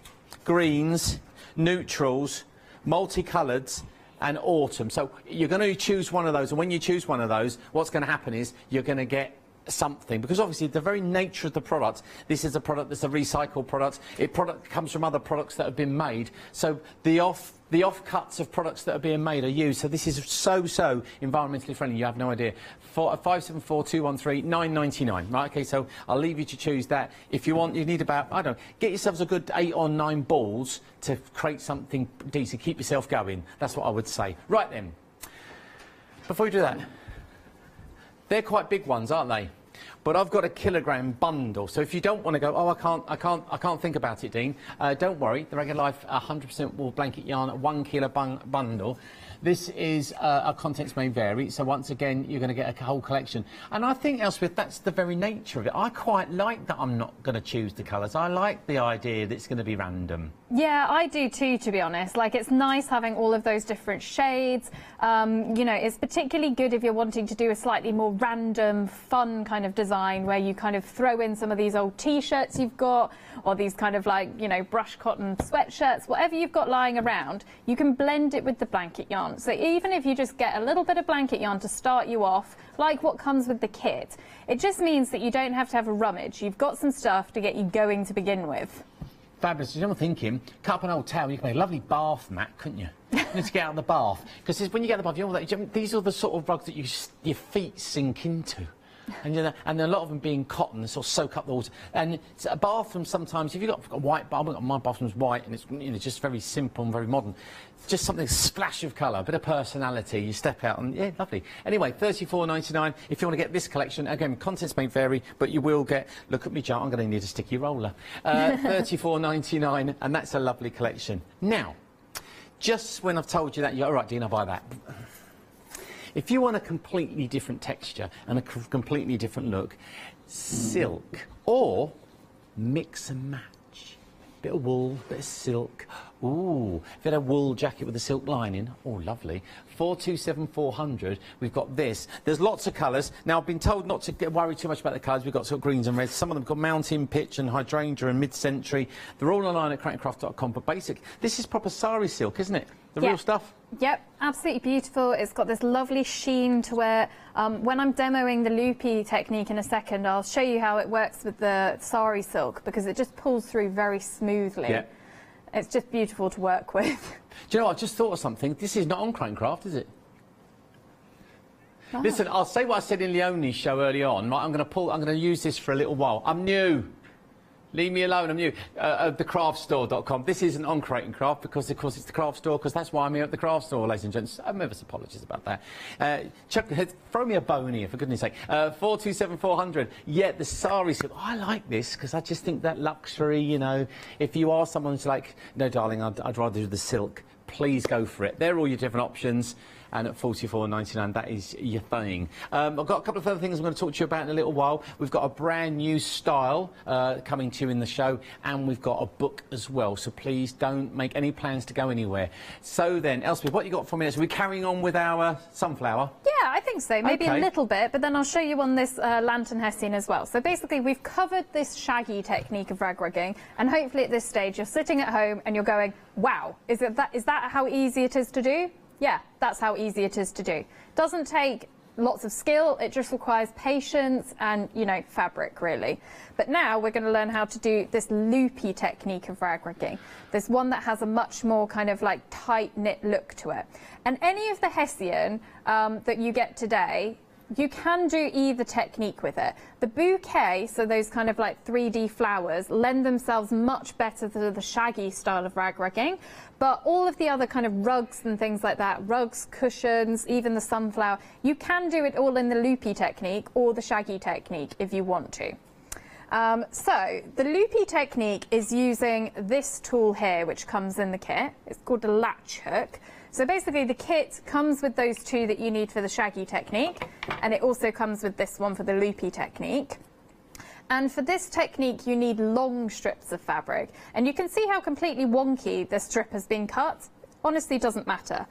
greens, neutrals, multicoloureds and autumn. So you're going to choose one of those, and when you choose one of those, what's going to happen is you're going to get something, because obviously the very nature of the product, this is a product that's a recycled product. Product comes from other products that have been made, so the offcuts of products that are being made are used. So this is so environmentally friendly, you have no idea. 574213 9.99. Right, okay, so I'll leave you to choose that. If you want, you need about, I don't know, get yourselves a good 8 or 9 balls to create something decent, keep yourself going. That's what I would say. Right then, before we do that, they're quite big ones, aren't they? But I've got a kilogram bundle, so if you don't want to go, oh, I can't think about it, Dean, don't worry. The Regular Life 100% wool blanket yarn 1 kilo bundle. This is our contents may vary, so once again you're going to get a whole collection. And I think, Elspeth, that's the very nature of it. I quite like that I'm not going to choose the colours. I like the idea that it's going to be random. Yeah, I do too, to be honest. Like, it's nice having all of those different shades. You know, it's particularly good if you're wanting to do a slightly more random, fun kind of design where you kind of throw in some of these old T-shirts you've got, or these kind of like, you know, brush cotton sweatshirts, whatever you've got lying around, you can blend it with the blanket yarn. So even if you just get a little bit of blanket yarn to start you off, like what comes with the kit, it just means that you don't have to have a rummage. You've got some stuff to get you going to begin with. Fabulous. You know what I'm thinking? Cut up an old towel, you can make a lovely bath mat, couldn't you? You need to get out of the bath. Because when you get out of the bath, you know that, these are the sort of rugs that your feet sink into. And, you know, and a lot of them being cotton, they sort of soak up the water. And a bathroom sometimes, if you've got a white bathroom, my bathroom's white and it's, you know, just very simple and very modern. Just something, a splash of colour, a bit of personality. You step out and, yeah, lovely. Anyway, £34.99 if you want to get this collection. Again, contents may vary, but you will get, look at me, Joe, I'm going to need a sticky roller. £34.99, and that's a lovely collection. Now, just when I've told you that, you're all right, Dean, I'll buy that. If you want a completely different texture and a completely different look, silk or mix and match. Bit of wool, bit of silk. Ooh, if you had a wool jacket with a silk lining, oh, lovely. 427-400, we've got this. There's lots of colours. Now, I've been told not to worry too much about the colours. We've got sort of greens and reds. Some of them got mountain, pitch and hydrangea and mid-century. They're all online at craftcraft.com, but basic. This is proper sari silk, isn't it? The real stuff? Yep, absolutely beautiful. It's got this lovely sheen to it. When I'm demoing the loopy technique in a second, I'll show you how it works with the sari silk, because it just pulls through very smoothly. Yeah. It's just beautiful to work with. Do you know what? I just thought of something. This is not on Crankcraft, is it? Oh. Listen, I'll say what I said in Leonie's show early on. Right, I'm going to use this for a little while. I'm new. Leave me alone, I'm new. Thecraftstore.com. This isn't on Create and Craft because, of course, it's the craft store, because that's why I'm here at the craft store, ladies and gents. I'm ever so apologies about that. Chuck, throw me a bone here, for goodness sake. 427-400. Yeah, the sari silk. I like this because I just think that luxury, you know, if you are someone who's like, no, darling, I'd rather do the silk, please go for it. They're all your different options. And at £44.99, that is your thing. I've got a couple of other things I'm going to talk to you about in a little while. We've got a brand new style coming to you in the show, and we've got a book as well. So please don't make any plans to go anywhere. So then, Elspeth, what you got for me? So we're carrying on with our sunflower? Yeah, I think so. Maybe a little bit, but then I'll show you on this lantern hessian as well. So basically, we've covered this shaggy technique of rag rugging, and hopefully at this stage, you're sitting at home and you're going, wow, is that how easy it is to do? Yeah, that's how easy it is to do. Doesn't take lots of skill, it just requires patience and, you know, fabric, really. But now we're going to learn how to do this loopy technique of rag rugging. This one that has a much more kind of like tight-knit look to it. And any of the hessian that you get today, you can do either technique with it. The bouquet, so those kind of like 3D flowers, lend themselves much better to the shaggy style of rag rugging. But all of the other kind of rugs and things like that, rugs, cushions, even the sunflower, you can do it all in the loopy technique or the shaggy technique if you want to. So the loopy technique is using this tool here, which comes in the kit. It's called a latch hook. So basically the kit comes with those two that you need for the shaggy technique, and it also comes with this one for the loopy technique. And for this technique, you need long strips of fabric. And you can see how completely wonky this strip has been cut. honestly doesn't matter.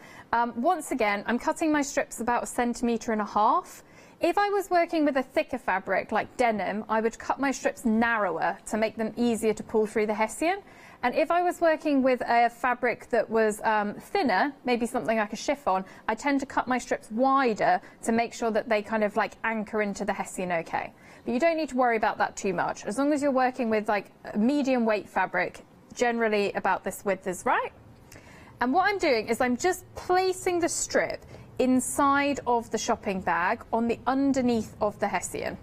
Once again, I'm cutting my strips about 1.5 centimetres. If I was working with a thicker fabric like denim, I would cut my strips narrower to make them easier to pull through the hessian. And if I was working with a fabric that was thinner, maybe something like a chiffon, I tend to cut my strips wider to make sure that they kind of like anchor into the hessian okay. But you don't need to worry about that too much. As long as you're working with like a medium weight fabric, generally about this width is right. And what I'm doing is I'm just placing the strip inside of the shopping bag on the underneath of the hessian.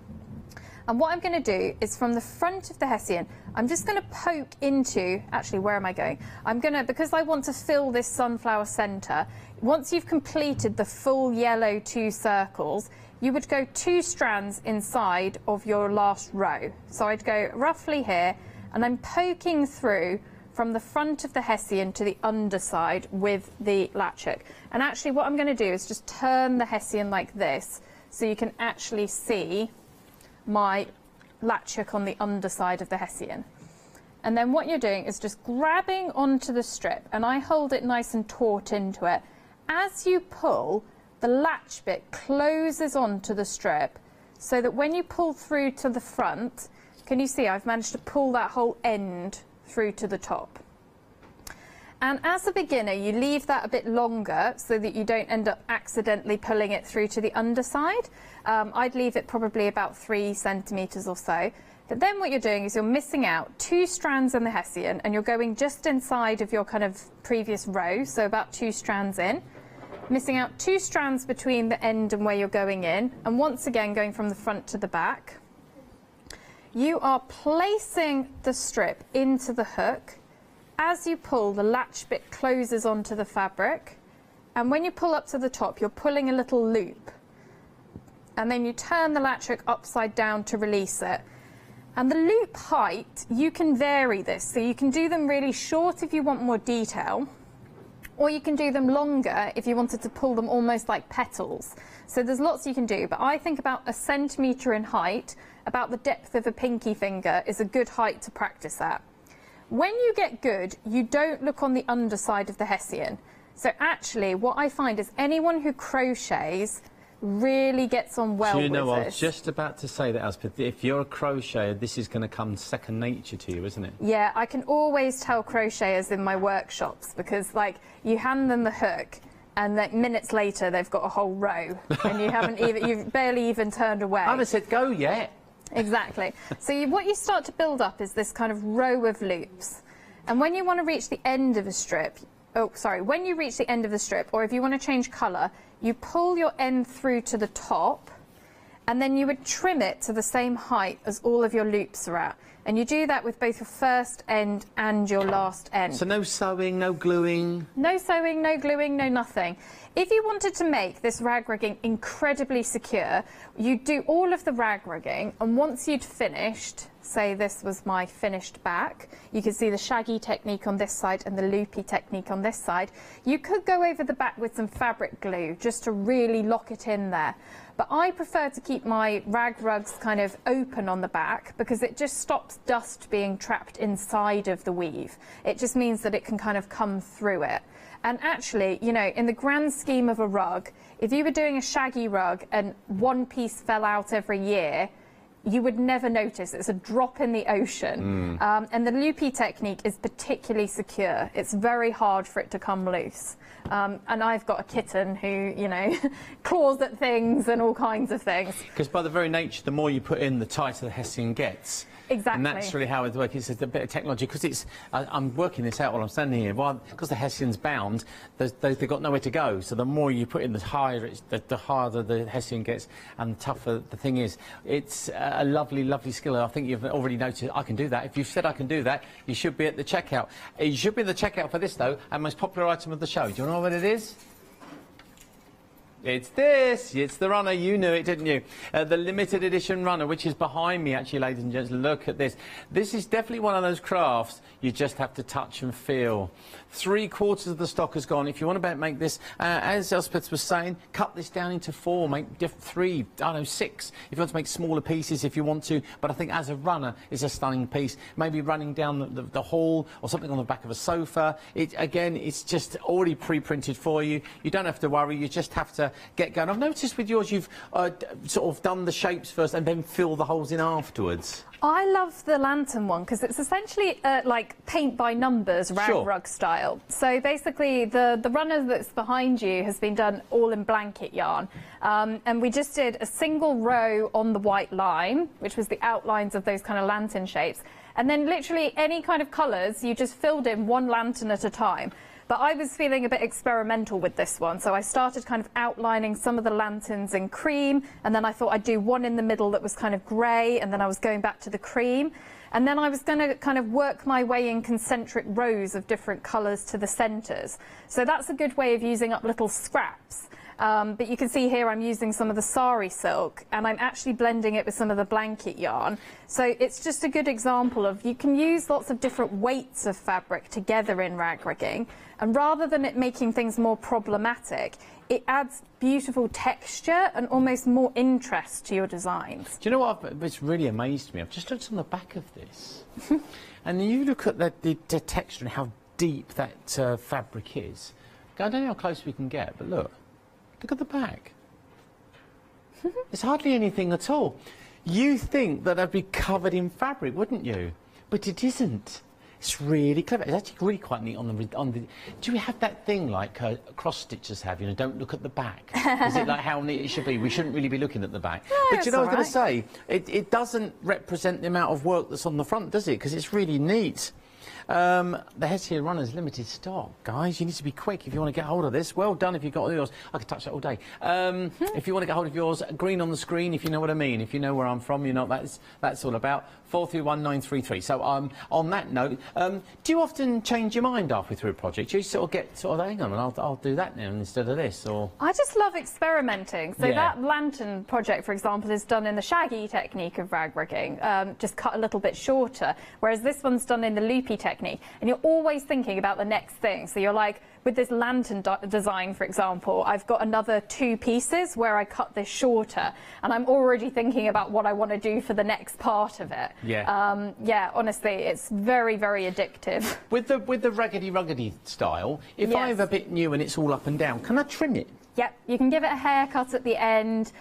And what I'm going to do is from the front of the hessian, I'm just going to poke into, actually, where am I going? I'm going to, because I want to fill this sunflower centre, once you've completed the full yellow 2 circles, you would go 2 strands inside of your last row. So I'd go roughly here, and I'm poking through from the front of the hessian to the underside with the latch hook. And actually what I'm going to do is just turn the hessian like this so you can actually see my latch hook on the underside of the hessian. And then what you're doing is just grabbing onto the strip, and I hold it nice and taut into it. As you pull, the latch bit closes onto the strip so that when you pull through to the front, can you see I've managed to pull that whole end through to the top. And as a beginner, you leave that a bit longer so that you don't end up accidentally pulling it through to the underside. I'd leave it probably about 3 centimetres or so. But then what you're doing is you're missing out 2 strands in the hessian, and you're going just inside of your kind of previous row, so about 2 strands in. Missing out 2 strands between the end and where you're going in, and once again going from the front to the back. You are placing the strip into the hook. As you pull, the latch bit closes onto the fabric, and when you pull up to the top, you're pulling a little loop, and then you turn the latch hook upside down to release it. And the loop height, you can vary this, so you can do them really short if you want more detail, or you can do them longer if you wanted to pull them almost like petals. So there's lots you can do, but I think about 1 centimetre in height, about the depth of a pinky finger, is a good height to practice at. When you get good, you don't look on the underside of the hessian. So actually, what I find is anyone who crochets really gets on well with this. You know, I was just about to say that, Elspeth, if you're a crocheter, this is going to come second nature to you, isn't it? Yeah, I can always tell crocheters in my workshops because, like, you hand them the hook and then minutes later they've got a whole row and you haven't even, you've barely even turned away. I haven't said go yet. Exactly. So what you start to build up is this kind of row of loops. And when you want to reach the end of a strip, when you reach the end of the strip, or if you want to change colour, you pull your end through to the top, and then you would trim it to the same height as all of your loops are at. And you do that with both your first end and your last end. So no sewing, no gluing? No sewing, no gluing, no nothing. If you wanted to make this rag rigging incredibly secure, you'd do all of the rag rigging, and once you'd finished, say this was my finished back, you could see the shaggy technique on this side and the loopy technique on this side, you could go over the back with some fabric glue just to really lock it in there. But I prefer to keep my rag rugs kind of open on the back because it just stops dust being trapped inside of the weave. It just means that it can kind of come through it. And actually, you know, in the grand scheme of a rug, if you were doing a shaggy rug and one piece fell out every year, you would never notice. It's a drop in the ocean. And the loopy technique is particularly secure. It's very hard for it to come loose. And I've got a kitten who, you know, claws at things and all kinds of things. Because by the very nature, the more you put in, the tighter the hessian gets. Exactly. And that's really how it works. It's a bit of technology, because it's... I'm working this out while I'm standing here. Because the hessian's bound, they've got nowhere to go. So the more you put in, the higher the harder the hessian gets and the tougher the thing is. It's a lovely, lovely skill. I think you've already noticed I can do that. If you've said I can do that, you should be at the checkout. You should be at the checkout for this, though, our most popular item of the show. Do you know what it is? It's this. It's the runner. You knew it, didn't you? The limited edition runner, which is behind me, actually, ladies and gents. Look at this. This is definitely one of those crafts you just have to touch and feel. 3/4 of the stock has gone. If you want to make this, as Elspeth was saying, cut this down into 4, make 3, I don't know, 6. If you want to make smaller pieces, if you want to. But I think as a runner, it's a stunning piece. Maybe running down the hall or something on the back of a sofa. Again, it's just already pre-printed for you. You don't have to worry. You just have to get going. I've noticed with yours, you've sort of done the shapes first and then fill the holes in afterwards. I love the lantern one because it's essentially like paint by numbers rug style. So basically the runner that's behind you has been done all in blanket yarn, and we just did a single row on the white line, which was the outlines of those kind of lantern shapes, and then literally any kind of colours you just filled in one lantern at a time. But I was feeling a bit experimental with this one, so I started kind of outlining some of the lanterns in cream, and then I thought I'd do one in the middle that was kind of grey, and then I was going back to the cream. And then I was going to kind of work my way in concentric rows of different colours to the centres. So that's a good way of using up little scraps. But you can see here I'm using some of the sari silk, and I'm actually blending it with some of the blanket yarn. So it's just a good example of you can use lots of different weights of fabric together in rag rigging, and rather than it making things more problematic, it adds beautiful texture and almost more interest to your designs. Do you know what? It's really amazed me. I've just looked on the back of this, and you look at the texture and how deep that fabric is. I don't know how close we can get, but look. Look at the back. It's hardly anything at all. You think that I'd be covered in fabric, wouldn't you? But it isn't. It's really clever. It's actually really quite neat on the. Do we have that thing like cross stitchers have? You know, don't look at the back. Is it like how neat it should be? We shouldn't really be looking at the back. No, but you know what I was going to say? It doesn't represent the amount of work that's on the front, does it? Because it's really neat. The Heads Here Runners limited stock, guys. You need to be quick if you want to get hold of this. Well done if you've got yours. I could touch that all day. If you want to get hold of yours, green on the screen, if you know what I mean. If you know where I'm from, you know what that's all about. 431933. So on that note, do you often change your mind halfway through a project? Do you sort of get hang on, I'll do that now instead of this, or? I just love experimenting. So that lantern project, for example, is done in the shaggy technique of rag rigging, just cut a little bit shorter, whereas this one's done in the loopy technique, and you're always thinking about the next thing. So you're like, with this lantern design, for example, I've got another 2 pieces where I cut this shorter, and I'm already thinking about what I want to do for the next part of it. Yeah, honestly, it's very, very addictive. With the raggedy style, if I'm a bit new and it's all up and down, can I trim it? Yep, you can give it a haircut at the end.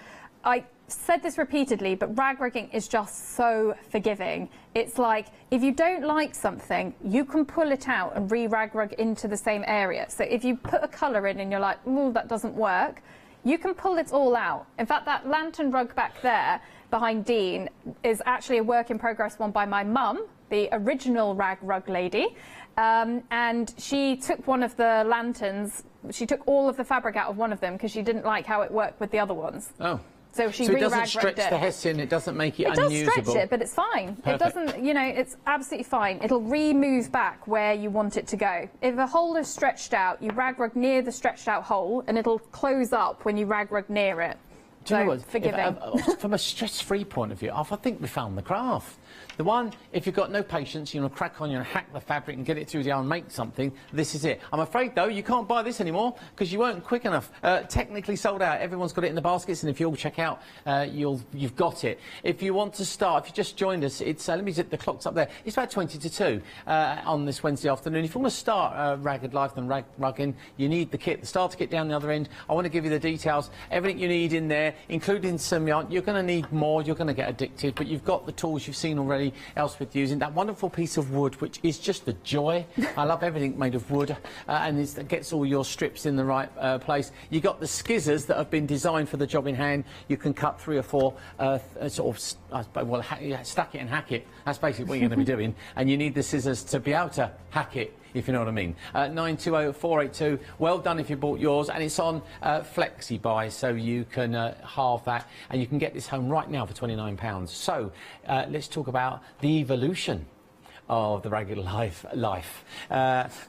I said this repeatedly, but rag rigging is just so forgiving. It's like, if you don't like something, you can pull it out and re-rag rug into the same area. So if you put a colour in and you're like, ooh, that doesn't work, you can pull it all out. In fact, that lantern rug back there behind Dean is actually a work in progress one by my mum, the original rag rug lady. And she took one of the lanterns, she took all of the fabric out of one of them because she didn't like how it worked with the other ones. Oh. So she it doesn't re-rag stretch rugged the it. hessin, it doesn't make it unusable. It does stretch it, but it's fine. Perfect. It doesn't, you know, it's absolutely fine. It'll re-move back where you want it to go. If a hole is stretched out, you rag rug near the stretched out hole, and it'll close up when you rag rug near it. Do you know what? Forgiving. From a stress-free point of view, I think we found the craft. The one, if you've got no patience, you want to crack on, you want to hack the fabric and get it through the yarn, make something, this is it. I'm afraid, though, you can't buy this anymore because you weren't quick enough. Technically sold out. Everyone's got it in the baskets, and if you all check out, you've got it. If you want to start, if you just joined us, it's, let me the clock's up there. It's about 20 to 2 on this Wednesday afternoon. If you want to start Ragged Life and rag rugging, you need the kit, the starter kit down the other end. I want to give you the details, everything you need in there, including some yarn. You're going to need more, you're going to get addicted, but you've got the tools you've seen already Elspeth using. That wonderful piece of wood, which is just a joy. I love everything made of wood, and it gets all your strips in the right place. You've got the skizzers that have been designed for the job in hand. You can cut 3 or 4 sort of, well, stack it and hack it. That's basically what you're going to be doing. And you need the scissors to be able to hack it, if you know what I mean. 920-482. Well done if you bought yours, and it's on Flexi Buy, so you can halve that, and you can get this home right now for £29. So let's talk about the evolution of the ragged life.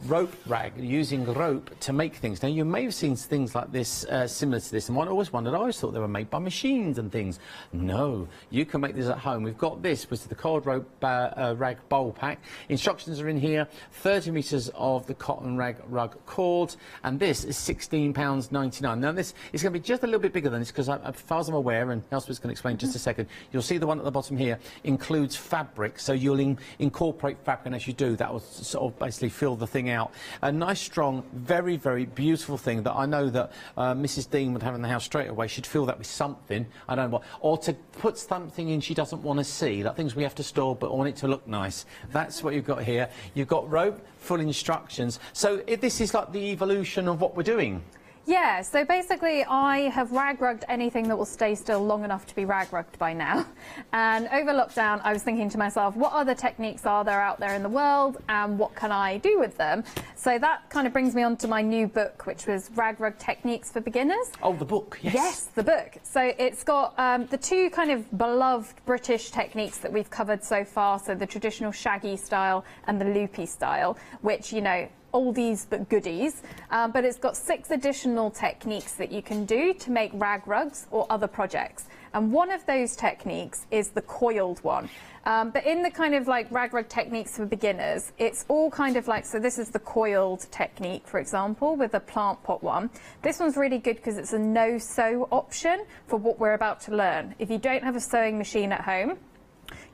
Rope rag, using rope to make things. Now, you may have seen things like this, similar to this, and I always wondered, I always thought they were made by machines and things. No, you can make this at home. We've got this, which is the coiled rope rag bowl pack. Instructions are in here, 30 metres of the cotton rug cord, and this is £16.99. Now, this is going to be just a little bit bigger than this, because as far as I'm aware, and Elspeth's going to explain in just a second, you'll see the one at the bottom here includes fabric, so you'll incorporate fabric, and as you do, that will sort of basically fill the thing out. A nice, strong, very, very beautiful thing that I know that Mrs. Dean would have in the house straight away. She'd fill that with something, I don't know what, or to put something in she doesn't want to see, like things we have to store but want it to look nice. That's what you've got here. You've got rope, full instructions. So this is like the evolution of what we're doing. Yeah, so basically I have rag-rugged anything that will stay still long enough to be rag-rugged by now. And over lockdown, I was thinking to myself, what other techniques are there out there in the world, and what can I do with them? So that kind of brings me on to my new book, which was Rag-Rug Techniques for Beginners. Oh, the book, yes. Yes, the book. So it's got the two kind of beloved British techniques that we've covered so far, so the traditional shaggy style and the loopy style, which, you know, oldies but goodies, but it's got 6 additional techniques that you can do to make rag rugs or other projects. And one of those techniques is the coiled one. But in the kind of like rag rug techniques for beginners, it's all kind of like, so this is the coiled technique, for example, with the plant pot one. This one's really good because it's a no-sew option for what we're about to learn. If you don't have a sewing machine at home,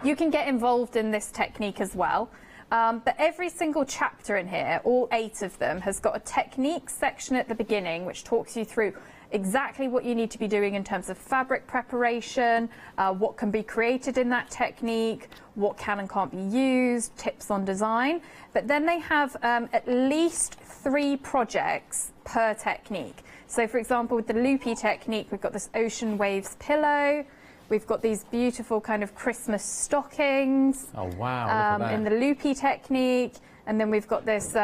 you can get involved in this technique as well. But every single chapter in here, all 8 of them, has got a technique section at the beginning which talks you through exactly what you need to be doing in terms of fabric preparation, what can be created in that technique, what can and can't be used, tips on design. But then they have at least 3 projects per technique. So for example, with the loopy technique, we've got this ocean waves pillow. We've got these beautiful kind of Christmas stockings. Oh, wow. Look at that. In the loopy technique. And then we've got this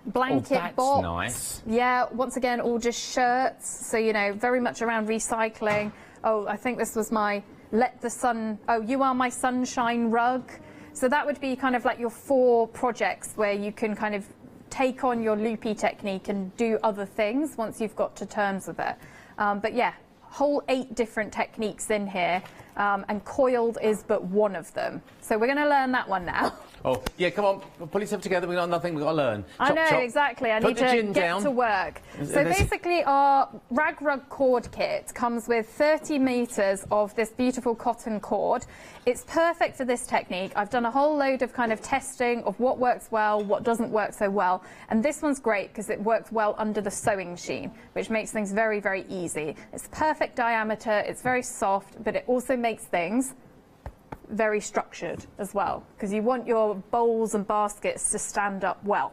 blanket box. Nice. Yeah, once again, all just shirts. So, you know, very much around recycling. Oh, I think this was my you are my sunshine rug. So that would be kind of like your 4 projects where you can kind of take on your loopy technique and do other things once you've got to terms with it. But yeah, whole 8 different techniques in here, and coiled is but one of them. So we're going to learn that one now. Oh, yeah, come on, pull yourself together, we've got nothing we've got to learn. I know, exactly, I need to get to work. So basically our rag rug cord kit comes with 30 metres of this beautiful cotton cord. It's perfect for this technique. I've done a whole load of kind of testing of what works well, what doesn't work so well, and this one's great because it works well under the sewing machine, which makes things very, very easy. It's perfect diameter, it's very soft, but it also makes things very structured as well, because you want your bowls and baskets to stand up well.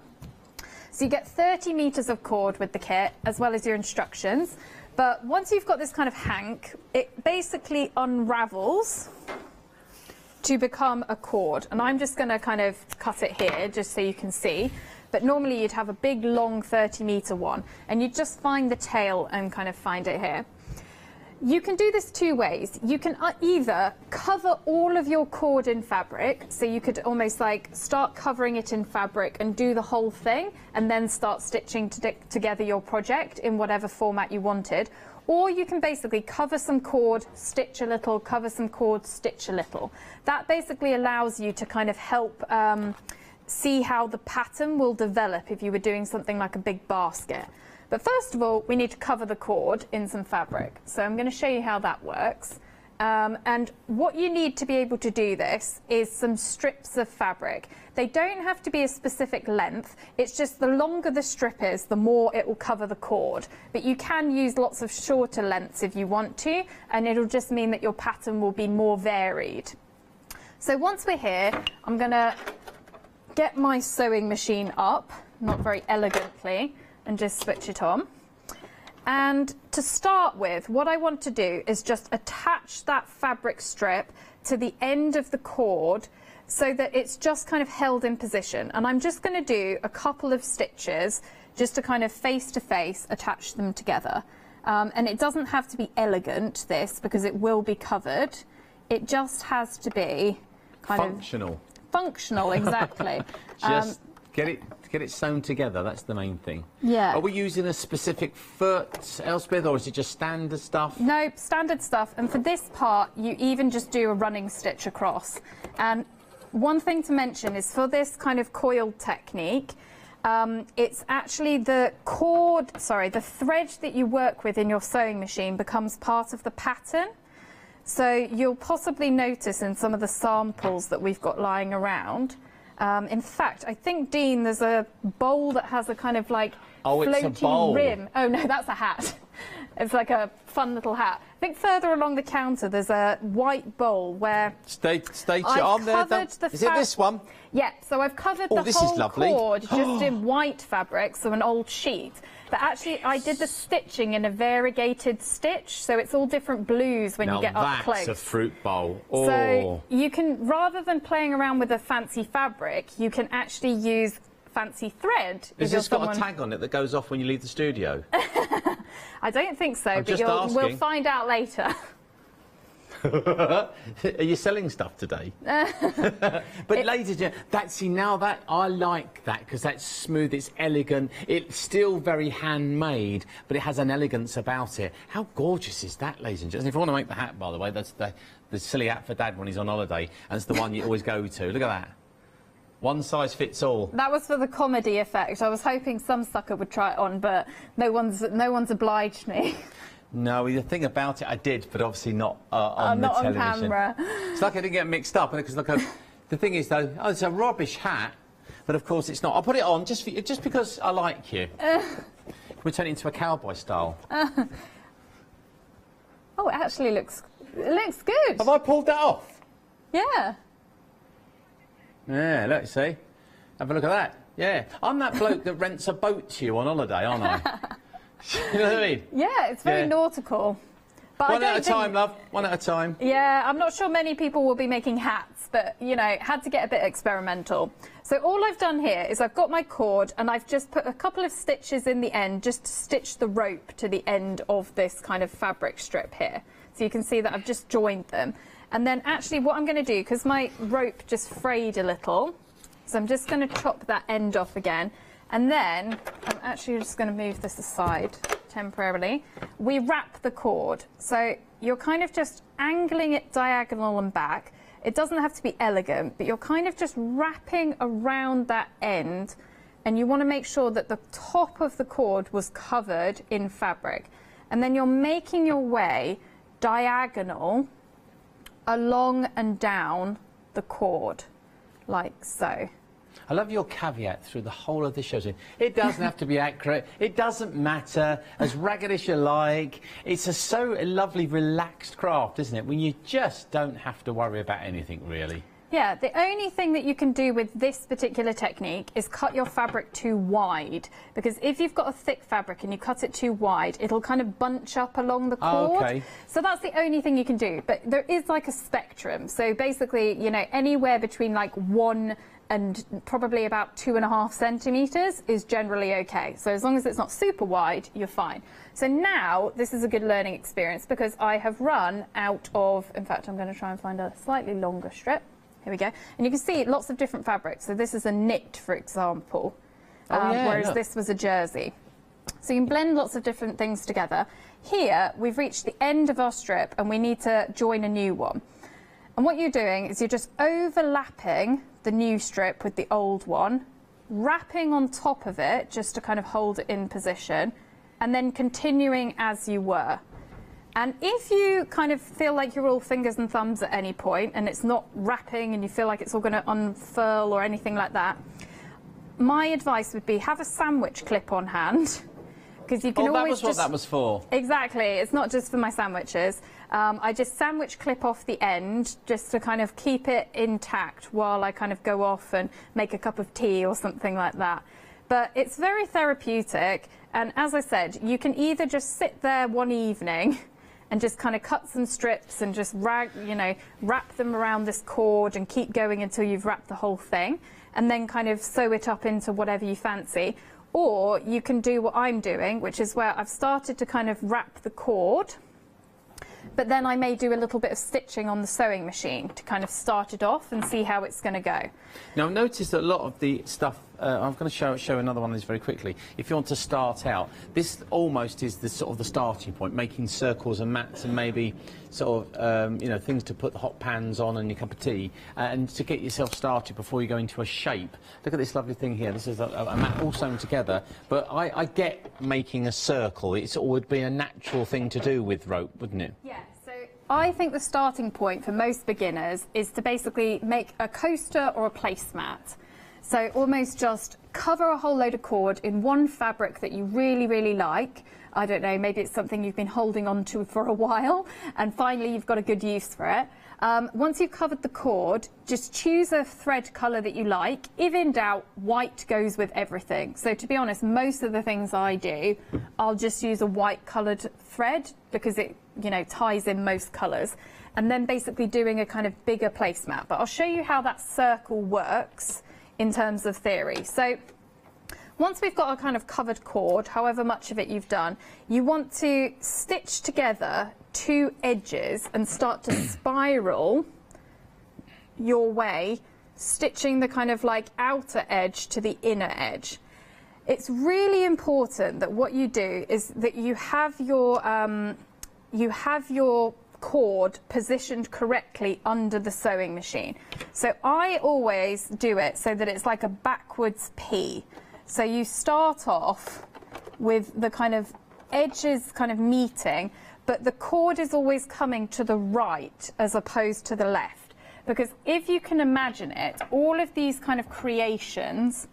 So you get 30 metres of cord with the kit, as well as your instructions. But once you've got this kind of hank, it basically unravels to become a cord. And I'm just going to kind of cut it here, just so you can see. But normally you'd have a big, long 30-metre one, and you'd just find the tail and kind of find it here. You can do this 2 ways. You can either cover all of your cord in fabric, so you could almost like start covering it in fabric and do the whole thing, and then start stitching together your project in whatever format you wanted. Or you can basically cover some cord, stitch a little, cover some cord, stitch a little. That basically allows you to kind of help see how the pattern will develop if you were doing something like a big basket. But first of all, we need to cover the cord in some fabric. So I'm going to show you how that works. And what you need to be able to do this is some strips of fabric. They don't have to be a specific length. It's just the longer the strip is, the more it will cover the cord. But you can use lots of shorter lengths if you want to, and it'll just mean that your pattern will be more varied. So once we're here, I'm going to get my sewing machine up, not very elegantly, and just switch it on. And to start with, what I want to do is just attach that fabric strip to the end of the cord so that it's just kind of held in position. And I'm just going to do a couple of stitches just to kind of face-to-face attach them together. And it doesn't have to be elegant, this, because it will be covered. It just has to be kind functional. functional, exactly. Just get it sewn together, that's the main thing. Yeah. Are we using a specific foot, Elspeth, or is it just standard stuff? No, standard stuff. And for this part, you even just do a running stitch across. And one thing to mention is for this kind of coiled technique, it's actually the the thread that you work with in your sewing machine becomes part of the pattern. So you'll possibly notice in some of the samples that we've got lying around. In fact, I think, Dean, there's a bowl that has a kind of like floaty rim. Oh no, that's a hat. It's like a fun little hat. I think further along the counter there's a white bowl where Stay on there. Is it this one? Yeah, so I've covered the whole cord just in white fabric, so an old sheet. But actually, I did the stitching in a variegated stitch, so it's all different blues when you get up close. That's a fruit bowl. Oh. So you can, rather than playing around with a fancy fabric, you can actually use fancy thread. Has this got a tag on it that goes off when you leave the studio? I don't think so, but we'll find out later. Are you selling stuff today? But ladies and gentlemen, now that I like that because that's smooth, it's elegant, it's still very handmade, but it has an elegance about it. How gorgeous is that, ladies and gentlemen? If you want to make the hat, by the way, that's the silly hat for Dad when he's on holiday, and it's the one you always go to. Look at that. One size fits all. That was for the comedy effect. I was hoping some sucker would try it on, but no one's obliged me. No, the thing about it, I did, but obviously not on the television. Not on camera. It's like I didn't get mixed up, because the thing is though, it's a rubbish hat, but of course it's not. I'll put it on just because I like you. We'll turn it into a cowboy style. Oh, it actually looks good. Have I pulled that off? Yeah. Yeah, let's see. Have a look at that. Yeah, I'm that bloke that rents a boat to you on holiday, aren't I? You know what I mean? Yeah, it's very nautical. But one at a time, love. One at a time. Yeah, I'm not sure many people will be making hats, but, you know, had to get a bit experimental. So all I've done here is I've got my cord and I've just put a couple of stitches in the end just to stitch the rope to the end of this kind of fabric strip here. So you can see that I've just joined them. And then actually what I'm going to do, because my rope just frayed a little, so I'm just going to chop that end off again. And then I'm actually just going to move this aside temporarily. We wrap the cord. So you're kind of just angling it diagonal and back. It doesn't have to be elegant, but you're kind of just wrapping around that end. And you want to make sure that the top of the cord was covered in fabric. And then you're making your way diagonal along and down the cord, like so. I love your caveat through the whole of the show. It doesn't have to be accurate. It doesn't matter. As ragged as you like. It's a so lovely, relaxed craft, isn't it? When you just don't have to worry about anything, really. Yeah, the only thing that you can do with this particular technique is cut your fabric too wide. Because if you've got a thick fabric and you cut it too wide, it'll kind of bunch up along the cord. Oh, okay. So that's the only thing you can do. But there is like a spectrum. So basically, you know, anywhere between like 1 and probably about 2.5 centimetres is generally okay. So as long as it's not super wide, you're fine. So now this is a good learning experience because I have run out of, in fact, I'm going to try and find a slightly longer strip. Here we go. And you can see lots of different fabrics. So this is a knit, for example, whereas this was a jersey. So you can blend lots of different things together. Here, we've reached the end of our strip and we need to join a new one. And what you're doing is you're just overlapping the new strip with the old one, wrapping on top of it just to kind of hold it in position, and then continuing as you were. And if you kind of feel like you're all fingers and thumbs at any point and it's not wrapping and you feel like it's all going to unfurl or anything like that, my advice would be have a sandwich clip on hand. Because you can always that was what that was for. Exactly. It's not just for my sandwiches. I just sandwich clip off the end just to kind of keep it intact while I kind of go off and make a cup of tea or something like that. But it's very therapeutic. And as I said, you can either just sit there one evening and just kind of cut some strips and just wrap them around this cord and keep going until you've wrapped the whole thing, and then kind of sew it up into whatever you fancy. Or you can do what I'm doing, which is where I've started to kind of wrap the cord, but then I may do a little bit of stitching on the sewing machine to kind of start it off and see how it's going to go. Now, I've noticed that a lot of the stuff, I'm going to show another one of these very quickly. If you want to start out, this almost is the sort of the starting point, making circles and mats and maybe sort of, you know, things to put the hot pans on and your cup of tea, and to get yourself started before you go into a shape. Look at this lovely thing here. This is a mat all sewn together, but I get making a circle. It would be a natural thing to do with rope, wouldn't it? Yeah, so I think the starting point for most beginners is to basically make a coaster or a placemat. So almost just cover a whole load of cord in one fabric that you really, really like. I don't know, maybe it's something you've been holding on to for a while and finally you've got a good use for it. Once you've covered the cord, just choose a thread colour that you like. If in doubt, white goes with everything. So to be honest, most of the things I do, I'll just use a white coloured thread because it, you know, ties in most colours. And then basically doing a kind of bigger placemat. But I'll show you how that circle works in terms of theory. So once we've got a kind of covered cord, however much of it you've done, you want to stitch together two edges and start to spiral your way, stitching the kind of like outer edge to the inner edge. It's really important that what you do is that you have your cord positioned correctly under the sewing machine. So I always do it so that it's like a backwards P. So you start off with the kind of edges kind of meeting, but the cord is always coming to the right as opposed to the left. Because if you can imagine it, all of these kind of creations,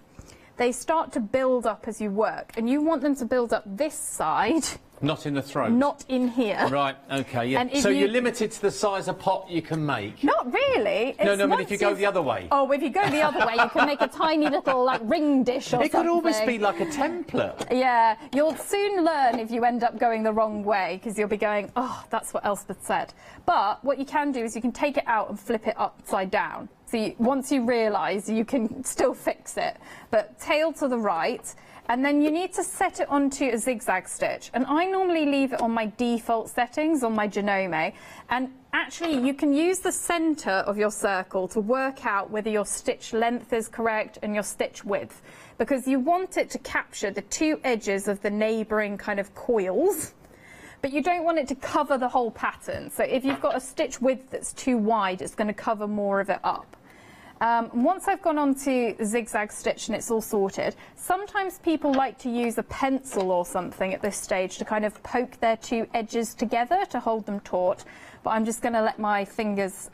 they start to build up as you work, and you want them to build up this side. Not in the throat. Not in here. Right, okay, yeah. And So you're limited to the size of pot you can make? Not really. No, I mean if you go the other way. Oh, if you go the other way, you can make a tiny little, like, ring dish or something. It could almost be like a template. Yeah, you'll soon learn if you end up going the wrong way, because you'll be going, oh, that's what Elspeth said. But what you can do is you can take it out and flip it upside down. So once you realise, you can still fix it. But tail to the right. And then you need to set it onto a zigzag stitch. And I normally leave it on my default settings on my Genome. And actually, you can use the centre of your circle to work out whether your stitch length is correct and your stitch width. Because you want it to capture the two edges of the neighbouring kind of coils. But you don't want it to cover the whole pattern. So if you've got a stitch width that's too wide, it's going to cover more of it up. Once I've gone on to zigzag stitch and it's all sorted, sometimes people like to use a pencil or something at this stage to kind of poke their two edges together to hold them taut, but I'm just going to let my fingers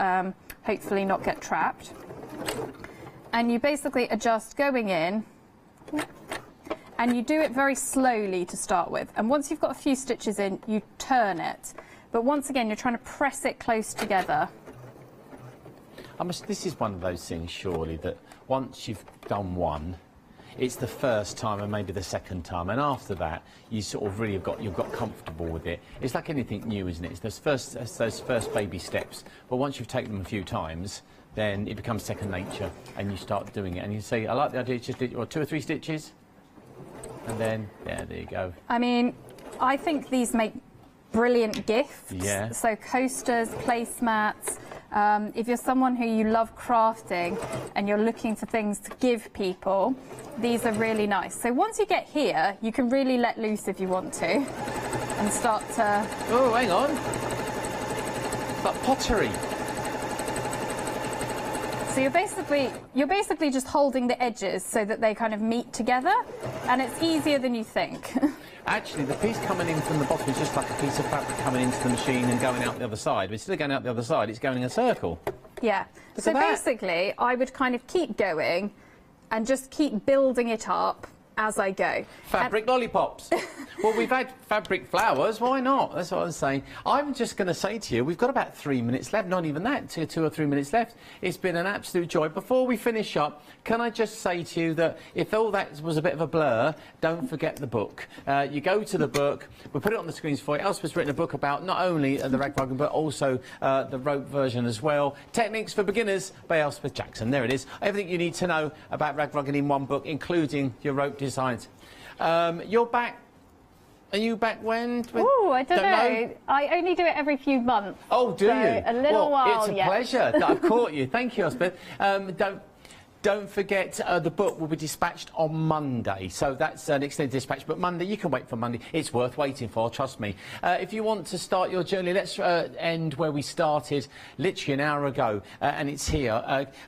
hopefully not get trapped. And you basically adjust going in, and you do it very slowly to start with, and once you've got a few stitches in, you turn it, but once again you're trying to press it close together. This is one of those things, surely, that once you've done one, it's the first time and maybe the second time, and after that, you sort of really you've got comfortable with it. It's like anything new, isn't it? It's those first baby steps, but once you've taken them a few times, then it becomes second nature, and you start doing it. And you say, I like the idea, just do 2 or 3 stitches, and then, yeah, there you go. I mean, I think these make brilliant gifts. Yeah. So coasters, placemats. If you're someone who you love crafting and you're looking for things to give people, these are really nice. So once you get here, you can really let loose if you want to and start to... Oh, hang on. But pottery. So you're basically just holding the edges so that they kind of meet together, and it's easier than you think. Actually, the piece coming in from the bottom is just like a piece of fabric coming into the machine and going out the other side. But instead of going out the other side, it's going in a circle. Yeah. So basically, I would kind of keep going and just keep building it up as I go. Fabric lollipops. Well, we've had fabric flowers, why not? That's what I was saying. I'm just going to say to you, we've got about 3 minutes left, not even that, 2 or 3 minutes left. It's been an absolute joy. Before we finish up, can I just say to you that if all that was a bit of a blur, don't forget the book. You go to the book, we'll put it on the screens for you. Elspeth's written a book about not only the rag rugging, but also the rope version as well. Techniques for Beginners by Elspeth Jackson. There it is. Everything you need to know about rag rugging in one book, including your rope designs. You're back Are you back when? Oh, I don't know. I only do it every few months. Oh, do so you? A little while, It's a pleasure that I've caught you. Thank you, Elspeth. Don't forget, the book will be dispatched on Monday, so that's an extended dispatch. But Monday, you can wait for Monday. It's worth waiting for, trust me. If you want to start your journey, let's end where we started literally an hour ago, and it's here.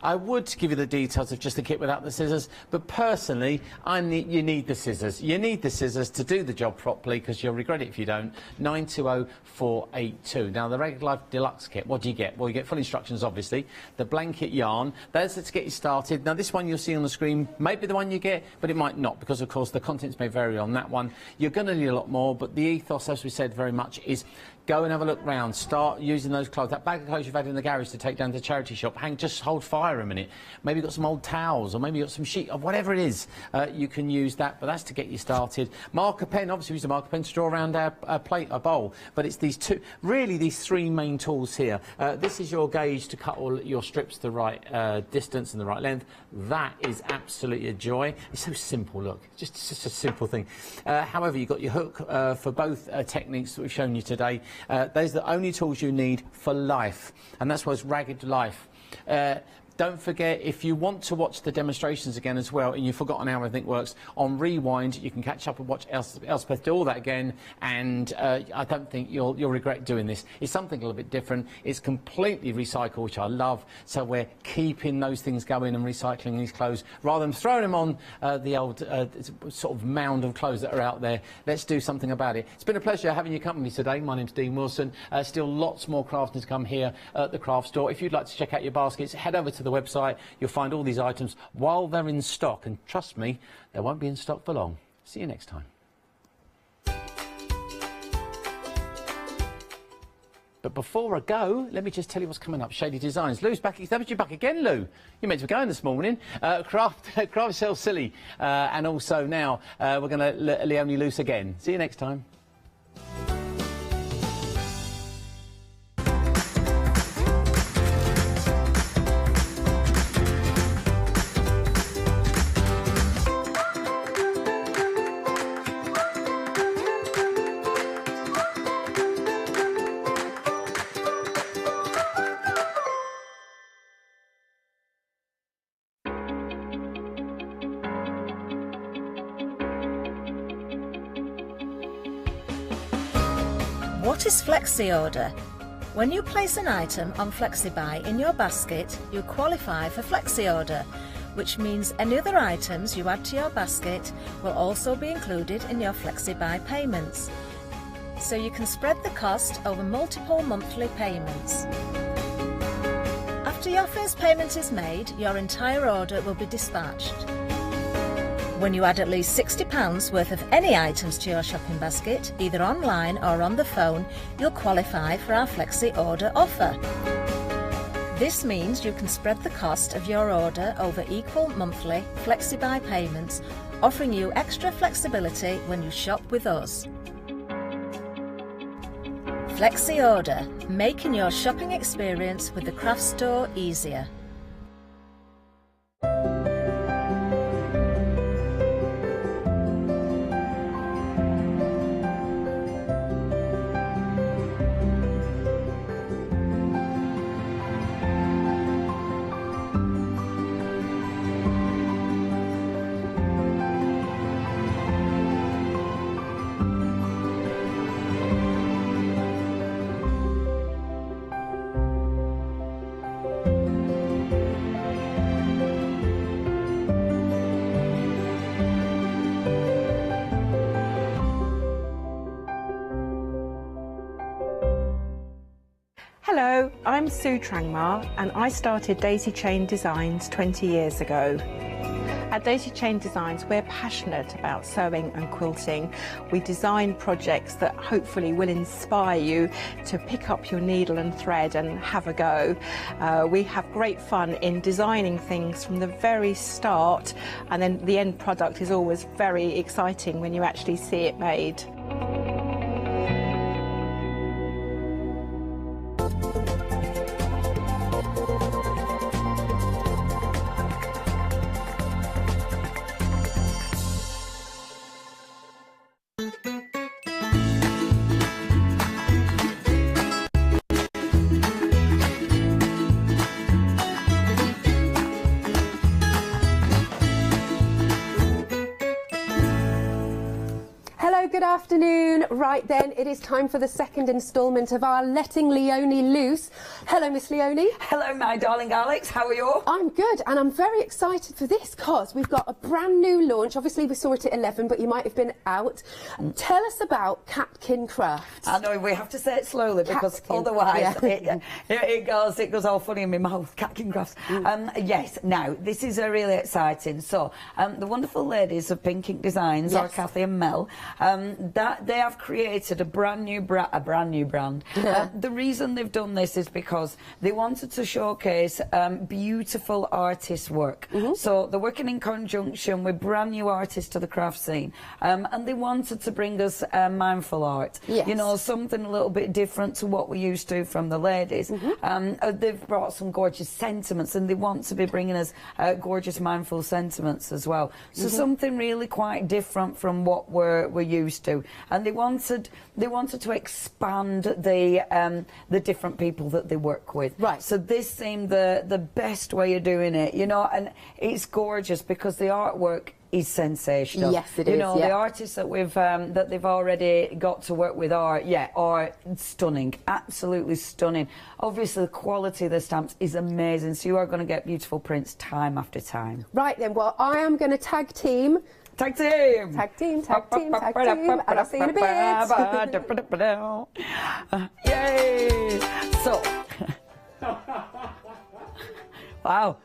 I would give you the details of just the kit without the scissors, but personally, you need the scissors. You need the scissors to do the job properly, because you'll regret it if you don't. 920482. Now, the Regular Life Deluxe kit, what do you get? Well, you get full instructions, obviously. The blanket yarn, that's to get you started. Now, this one you'll see on the screen may be the one you get, but it might not, because, of course, the contents may vary on that one. You're going to need a lot more, but the ethos, as we said very much, is go and have a look round. Start using those clothes. That bag of clothes you've had in the garage to take down to the charity shop, just hold fire a minute. Maybe you've got some old towels, or maybe you've got some sheet, or whatever it is. You can use that, but that's to get you started. Marker pen, obviously we use a marker pen to draw around our plate, a bowl, but it's these these three main tools here. This is your gauge to cut all your strips the right distance and the right length. That is absolutely a joy. It's so simple, look, just a simple thing. However, you've got your hook for both techniques that we've shown you today. Those are the only tools you need for life, and that's why it's Ragged Life. Don't forget, if you want to watch the demonstrations again as well, and you've forgotten how everything works, on Rewind you can catch up and watch Elspeth do all that again, and I don't think you'll regret doing this. It's something a little bit different. It's completely recycled, which I love, so we're keeping those things going and recycling these clothes. Rather than throwing them on the old sort of mound of clothes that are out there, let's do something about it. It's been a pleasure having your company today. My name's Dean Wilson. Still lots more crafting to come here at the craft store. If you'd like to check out your baskets, head over to the website. You'll find all these items while they're in stock, and trust me, they won't be in stock for long. See you next time. But before I go, let me just tell you what's coming up. Shady Designs. Lou's back. You're back again, Lou. You meant to be going this morning. Craft Sells Silly. And also now we're going to let Leonie loose again. See you next time. What is Flexi Order? When you place an item on FlexiBuy in your basket, you qualify for Flexi Order, which means any other items you add to your basket will also be included in your FlexiBuy payments. So you can spread the cost over multiple monthly payments. After your first payment is made, your entire order will be dispatched. When you add at least £60 worth of any items to your shopping basket, either online or on the phone, you'll qualify for our Flexi Order offer. This means you can spread the cost of your order over equal monthly FlexiBuy payments, offering you extra flexibility when you shop with us. Flexi Order, making your shopping experience with the craft store easier. Hello, I'm Sue Trangmar and I started Daisy Chain Designs 20 years ago. At Daisy Chain Designs, we're passionate about sewing and quilting. We design projects that hopefully will inspire you to pick up your needle and thread and have a go. We have great fun in designing things from the very start, and then the end product is always very exciting when you actually see it made. Hello, good afternoon. Right then, it is time for the second instalment of our Letting Leonie Loose. Hello, Miss Leonie. Hello, my darling Alex. How are you? I'm good, and I'm very excited for this because we've got a brand new launch. Obviously, we saw it at 11, but you might have been out. Tell us about Catkin Crafts. I know, we have to say it slowly because otherwise it goes all funny in my mouth. Catkin Crafts. Yes, now, this is really exciting. So, the wonderful ladies of Pink Ink Designs, or Kathy and Mel, that they have created a brand new brand. The reason they've done this is because they wanted to showcase beautiful artist work. So they're working in conjunction with brand new artists to the craft scene, and they wanted to bring us mindful art. You know, something a little bit different to what we used to from the ladies. They've brought some gorgeous sentiments, and they want to be bringing us gorgeous mindful sentiments as well. So something really quite different from what we're used to, and they wanted to expand the different people that they work with. Right. So this seemed the best way of doing it, you know, and it's gorgeous because the artwork is sensational. Yes, it is. You know, the artists that we've that they've already got to work with are stunning, absolutely stunning. Obviously, the quality of the stamps is amazing, so you are going to get beautiful prints time after time. Right then, well, I am going to tag team. Tag team! Tag team, tag team, tag team, and I'll see you in a bit. Yay! So, wow,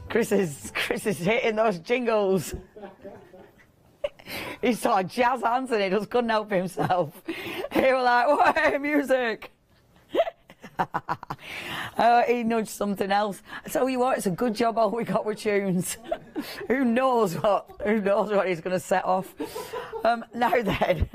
Chris is hitting those jingles. He saw jazz hands and he just couldn't help himself. He was like, "Hey, music!" He nudged something else. I tell you what, it's a good job all we got with tunes. Who knows what he's going to set off. Now then,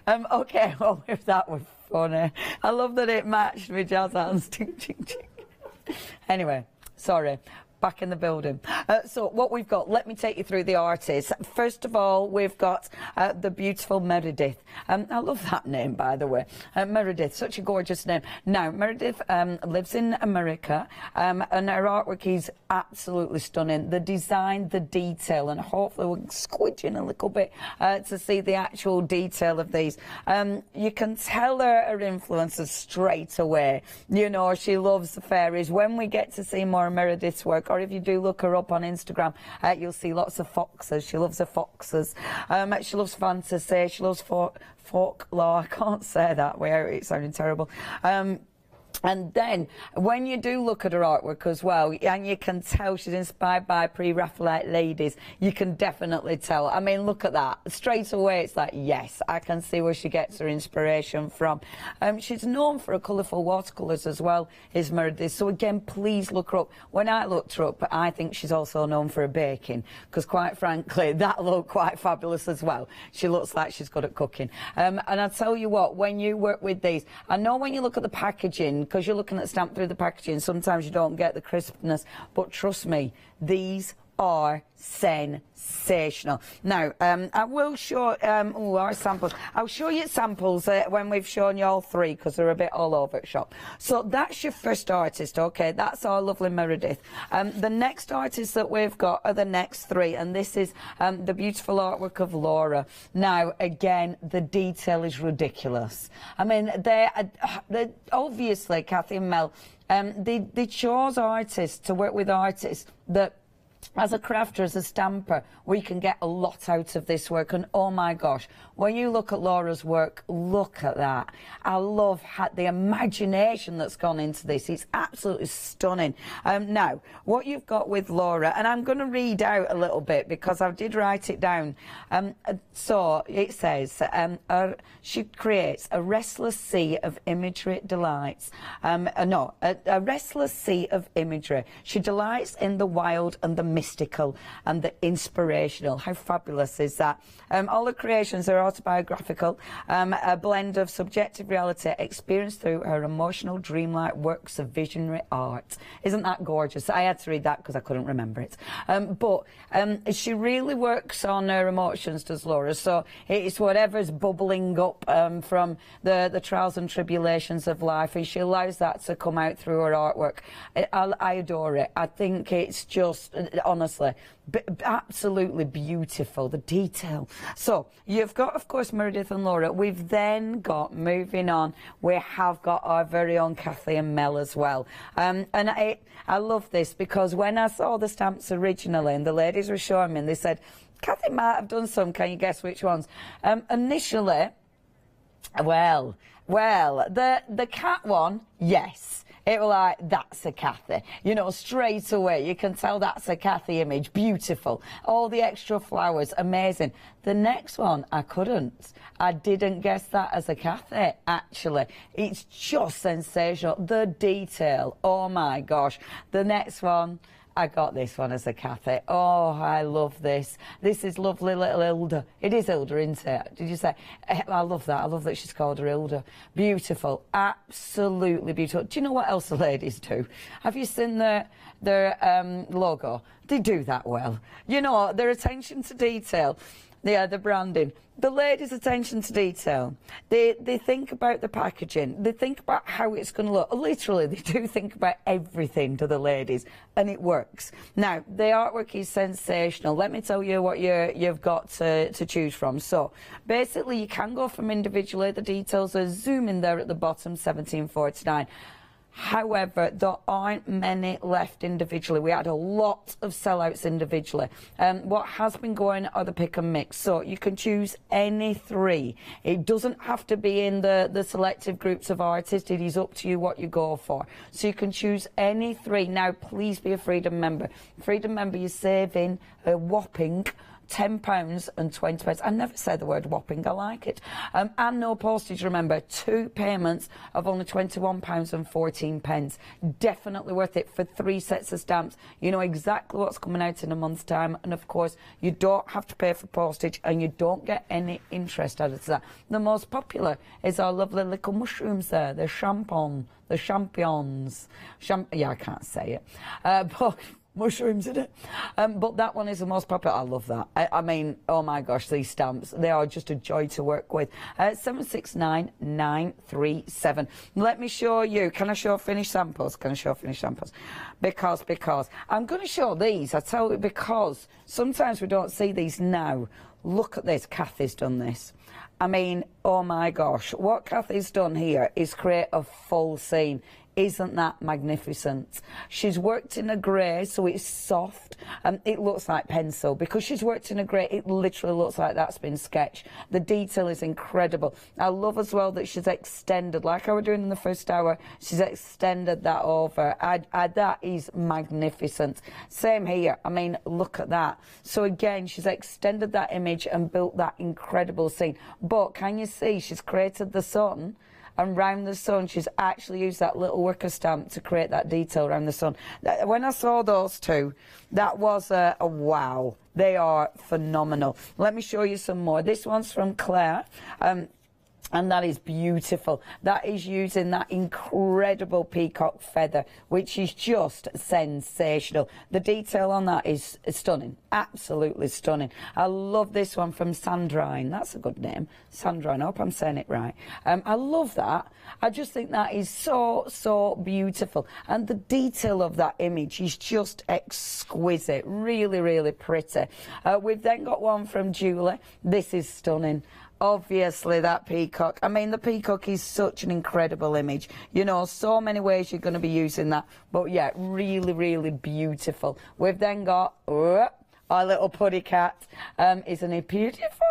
okay, well, if that was funny. I love that it matched with jazz hands. Ching, ching, ching. Anyway, sorry. Back in the building. So what we've got, let me take you through the artists. First of all, we've got the beautiful Meredith. I love that name, by the way. Meredith, such a gorgeous name. Now, Meredith lives in America, and her artwork is absolutely stunning. The design, the detail, and hopefully we're squidging a little bit to see the actual detail of these. You can tell her influences straight away. You know, she loves the fairies. When we get to see more of Meredith's work, or if you do look her up on Instagram, you'll see lots of foxes. She loves her foxes. She loves fantasy. She loves folklore. I can't say that where it's sounding terrible. And then, when you do look at her artwork as well, and you can tell she's inspired by pre-Raphaelite ladies, you can definitely tell. I mean, look at that. Straight away, it's like, yes, I can see where she gets her inspiration from. She's known for her colourful watercolours as well, is Meredith. So again, please look her up. When I looked her up, I think she's also known for her baking, because quite frankly, that looked quite fabulous as well. She looks like she's good at cooking. And I tell you what, when you work with these, I know when you look at the packaging, because you're looking at the stamp through the packaging, sometimes you don't get the crispness, but trust me, these are sensational. Now, I will show our samples. I'll show you samples when we've shown you all three, because they're a bit all over the shop. So that's your first artist, okay? That's our lovely Meredith. The next artist that we've got are the next three, and this is the beautiful artwork of Laura. Now, again, the detail is ridiculous. I mean, they're obviously, Kathy and Mel, they chose artists to work with artists that, as a crafter, as a stamper, we can get a lot out of this work. And oh my gosh, when you look at Laura's work, look at that. I love the imagination that's gone into this. It's absolutely stunning. Now, what you've got with Laura, and I'm going to read out a little bit because I did write it down. So it says, she creates a restless sea of imagery delights. A restless sea of imagery. She delights in the wild and the mystical and the inspirational. How fabulous is that? All her creations are autobiographical, a blend of subjective reality experienced through her emotional, dreamlike works of visionary art. Isn't that gorgeous? I had to read that because I couldn't remember it. But she really works on her emotions, does Laura. So it's whatever's bubbling up from the trials and tribulations of life, and she allows that to come out through her artwork. I adore it. I think it's just honestly, absolutely beautiful, the detail. So you've got, of course, Meredith and Laura. We've then got, moving on, we have got our very own Kathy and Mel as well. And I love this because when I saw the stamps originally and the ladies were showing me and they said, Kathy might have done some, can you guess which ones? Initially, well, the cat one, yes. It was like, that's a Kathy. You know, straight away, you can tell that's a Kathy image. Beautiful. All the extra flowers, amazing. The next one, I couldn't. I didn't guess that as a Kathy, actually. It's just sensational. The detail, oh my gosh. The next one, I got this one as a Kathy. Oh, I love this. This is lovely little Hilda. It is Hilda, isn't it? Did you say? I love that. I love that she's called her Hilda. Beautiful. Absolutely beautiful. Do you know what else the ladies do? Have you seen their logo? They do that well. You know, their attention to detail. Yeah, the branding. The ladies' attention to detail. They think about the packaging. They think about how it's going to look. Literally, they do think about everything to the ladies, and it works. Now, the artwork is sensational. Let me tell you what you've got to choose from. So, basically, you can go from individually. The details are zooming there at the bottom, $17.49. However, there aren't many left individually. We had a lot of sellouts individually. What has been going are the pick and mix. So you can choose any three. It doesn't have to be in the selective groups of artists. It is up to you what you go for. So you can choose any three. Now, please be a Freedom member. Freedom member, you're saving a whopping £10.20. I never say the word whopping, I like it. And no postage, remember, 2 payments of only £21.14. Definitely worth it for 3 sets of stamps. You know exactly what's coming out in a month's time, and of course, you don't have to pay for postage and you don't get any interest out of that. The most popular is our lovely little mushrooms there, the champignons. Yeah, I can't say it. But mushrooms in it. But that one is the most popular. I love that. I mean, oh my gosh, these stamps, they are just a joy to work with. 769937. Let me show you. Can I show finished samples? Can I show finished samples? Because I'm going to show these. I tell you, because sometimes we don't see these now. Look at this. Kathy's done this. I mean, oh my gosh, what Kathy's done here is create a full scene. Isn't that magnificent? She's worked in a grey, so it's soft, and it looks like pencil. Because she's worked in a grey, it literally looks like that's been sketched. The detail is incredible. I love as well that she's extended, like I was doing in the first hour, she's extended that over. That is magnificent. Same here. I mean, look at that. So again, she's extended that image and built that incredible scene. But can you see she's created the sun? And round the sun, she's actually used that little worker stamp to create that detail around the sun. When I saw those two, that was a wow. They are phenomenal. Let me show you some more. This one's from Claire. And that is beautiful. That is using that incredible peacock feather, which is just sensational. The detail on that is stunning, absolutely stunning. I love this one from Sandrine. That's a good name, Sandrine. I hope I'm saying it right. I love that. I just think that is so beautiful. And the detail of that image is just exquisite, really pretty. We've then got one from Julie. This is stunning. Obviously, that peacock. I mean, the peacock is such an incredible image. You know, so many ways you're going to be using that. But yeah, really beautiful. We've then got our little puddy cat. Isn't he beautiful?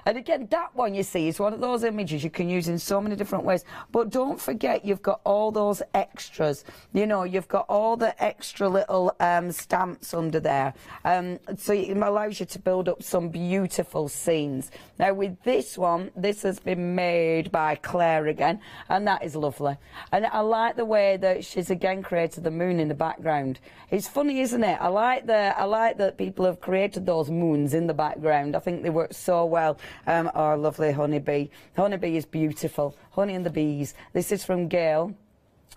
And again, that one, you see, is one of those images you can use in so many different ways. But don't forget, you've got all those extras. You know, you've got all the extra little stamps under there. So it allows you to build up some beautiful scenes. Now, with this one, this has been made by Claire again, and that is lovely. And I like the way that she's again created the moon in the background. It's funny, isn't it? I like that people have created those moons in the background. I think they work so well. Our lovely honeybee. Honeybee is beautiful. Honey and the bees. This is from Gail.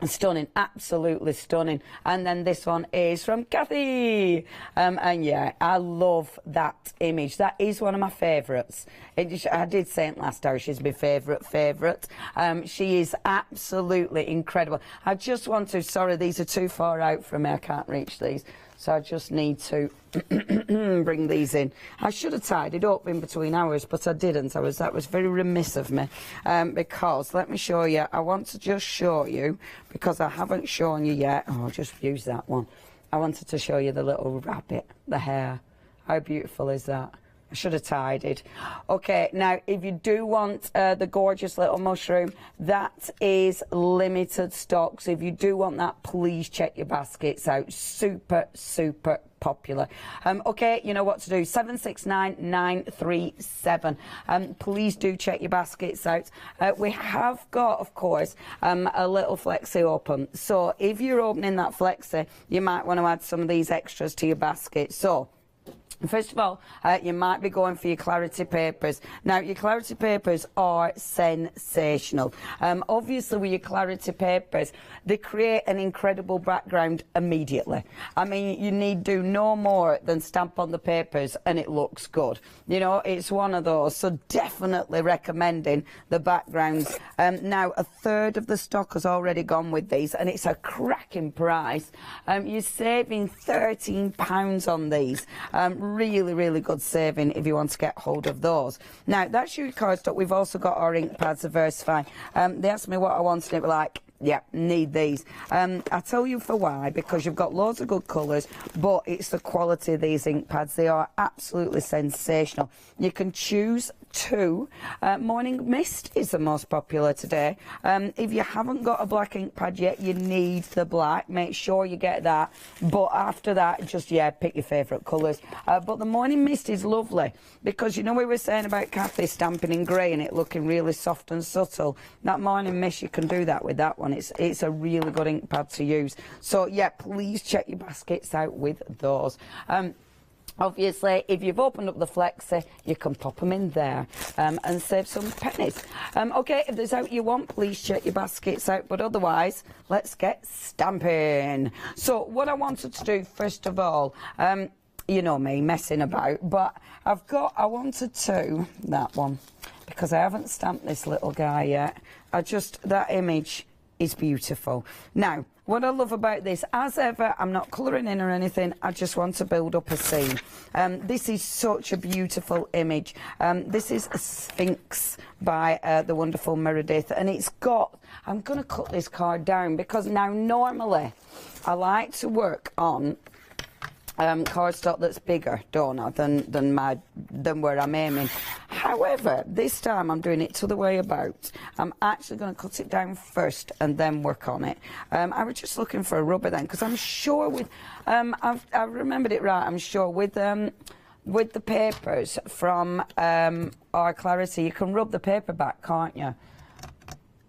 Stunning, absolutely stunning. And then this one is from Kathy. And yeah, I love that image. That is one of my favourites. I did say it last hour, she's my favourite. She is absolutely incredible. I just want to, sorry, these are too far out for me, I can't reach these. So I just need to bring these in. I should have tidied up in between hours, but I didn't. That was very remiss of me, because let me show you. I want to just show you, because I haven't shown you yet. Oh, I'll just use that one. I wanted to show you the little rabbit, the hair. How beautiful is that? I should have tidied. Okay, now if you do want the gorgeous little mushroom, that is limited stock. So if you do want that, please check your baskets out. Super, super popular. Okay, you know what to do. 769937. Please do check your baskets out. We have got, of course, a little flexi open. So if you're opening that flexi, you might want to add some of these extras to your basket. So first of all, you might be going for your clarity papers. Now, your clarity papers are sensational. Obviously, with your clarity papers, they create an incredible background immediately. I mean, you need do no more than stamp on the papers and it looks good. You know, it's one of those. So definitely recommending the backgrounds. Now, a third of the stock has already gone with these, and it's a cracking price. You're saving £13 on these. Really, really good saving if you want to get hold of those. Now, that's your cardstock. We've also got our ink pads, Diversify. They asked me what I wanted. It was like, yeah, need these. I'll tell you for why, because you've got loads of good colours, but it's the quality of these ink pads. They are absolutely sensational. You can choose two. Morning Mist is the most popular today. If you haven't got a black ink pad yet, you need the black. Make sure you get that. But after that, just, yeah, pick your favourite colours. But the Morning Mist is lovely, because, you know, we were saying about Kathy stamping in grey and it looking really soft and subtle. That Morning Mist, you can do that with that one. It's a really good ink pad to use. So, yeah, please check your baskets out with those. Obviously, if you've opened up the flexi, you can pop them in there and save some pennies. Okay, if there's out you want, please check your baskets out. But otherwise, let's get stamping. So what I wanted to do, first of all, you know me, messing about, but I wanted to, that one, because I haven't stamped this little guy yet. That image is beautiful. Now, what I love about this, as ever, I'm not colouring in or anything, I just want to build up a scene. This is such a beautiful image. This is a Sphinx by the wonderful Meredith, and it's got, I'm going to cut this card down, because now normally I like to work on cardstock that's bigger, don't I, than where I'm aiming. However, this time I'm doing it to the way about. I'm actually going to cut it down first and then work on it. I was just looking for a rubber then, because I'm sure with, I remembered it right, I'm sure with the papers from our Clarity, you can rub the paper back, can't you?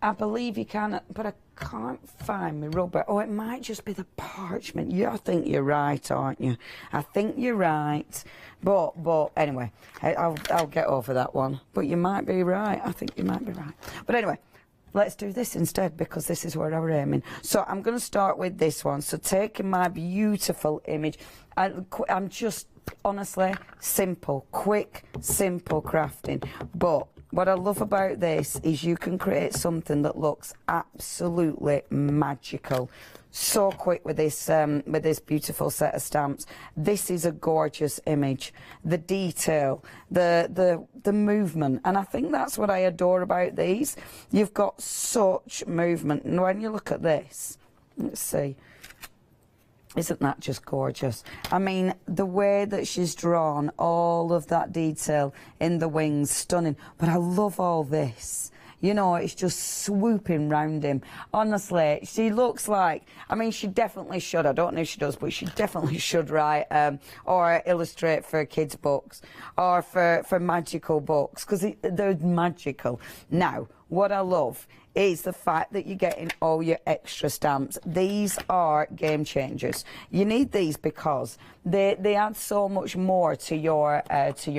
I believe you can, but I can't find my rubber. Oh, it might just be the parchment. Yeah, I think you're right, aren't you? I think you're right. But anyway, I'll get over that one. But you might be right. I think you might be right. But anyway, let's do this instead, because this is where we're aiming. So I'm going to start with this one. So taking my beautiful image, I'm just, honestly, simple, quick, simple crafting. But what I love about this is you can create something that looks absolutely magical. So quick with this beautiful set of stamps. This is a gorgeous image. The detail, the movement, and I think that's what I adore about these. You've got such movement, and when you look at this, let's see. Isn't that just gorgeous? I mean, the way that she's drawn all of that detail in the wings, stunning. But I love all this. You know, it's just swooping round him. Honestly, she looks like, I mean, she definitely should. I don't know if she does, but she definitely should write or illustrate for kids' books or for magical books, because they're magical. Now, what I love is the fact that you're getting all your extra stamps. These are game changers. You need these because they add so much more to your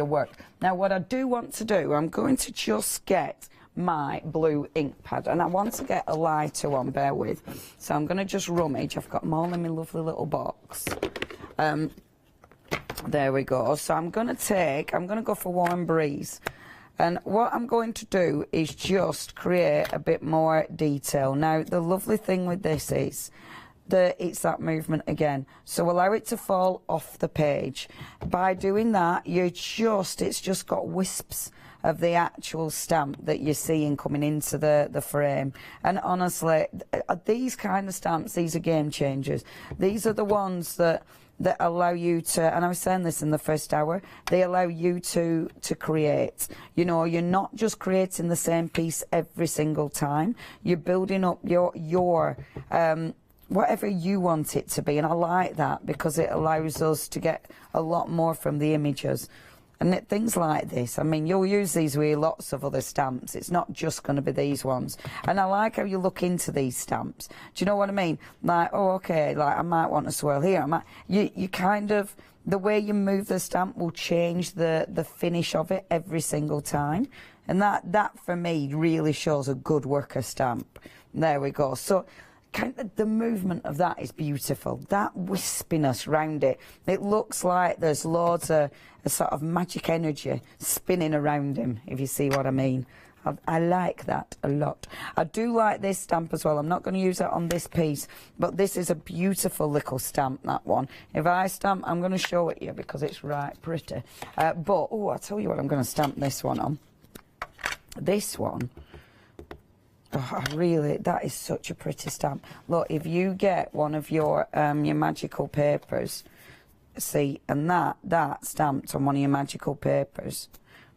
work. Now, what I do want to do, I'm going to just get my blue ink pad, and I want to get a lighter one, bear with. So I'm going to just rummage. I've got them all in my lovely little box. There we go. So I'm going to go for Warm Breeze. And what I'm going to do is just create a bit more detail. Now, the lovely thing with this is it's that movement again. So allow it to fall off the page. By doing that, it's just got wisps of the actual stamp that you're seeing coming into the frame. And honestly, these kind of stamps, these are game changers. These are the ones that allow you to, and I was saying this in the first hour, they allow you to create. You know, you're not just creating the same piece every single time. You're building up your whatever you want it to be, and I like that because it allows us to get a lot more from the images. And things like this, I mean, you'll use these with lots of other stamps. It's not just going to be these ones. And I like how you look into these stamps. Do you know what I mean? Like, oh, okay, like I might want a swirl here. You kind of, the way you move the stamp will change the finish of it every single time. And that for me really shows a good worker stamp. There we go. So kind of the movement of that is beautiful. That wispiness round it. It looks like there's loads of a sort of magic energy spinning around him, if you see what I mean. I like that a lot. I do like this stamp as well. I'm not going to use it on this piece, but this is a beautiful little stamp, that one. If I stamp, I'm going to show it you because it's right pretty. But, oh, I'll tell you what I'm going to stamp this one on. This one. Oh, really, that is such a pretty stamp. Look, if you get one of your magical papers, see, and that stamped on one of your magical papers,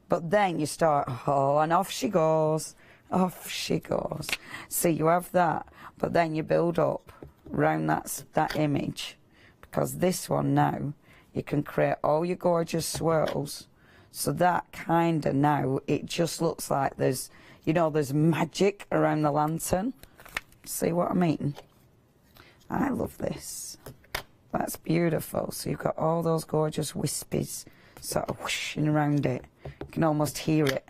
but then you start, oh, and off she goes, off she goes. See, you have that, but then you build up round that image, because this one now, you can create all your gorgeous swirls. So that kind of now, it just looks like there's, you know, there's magic around the lantern. See what I mean? I love this. That's beautiful. So you've got all those gorgeous wispies sort of whooshing around it. You can almost hear it.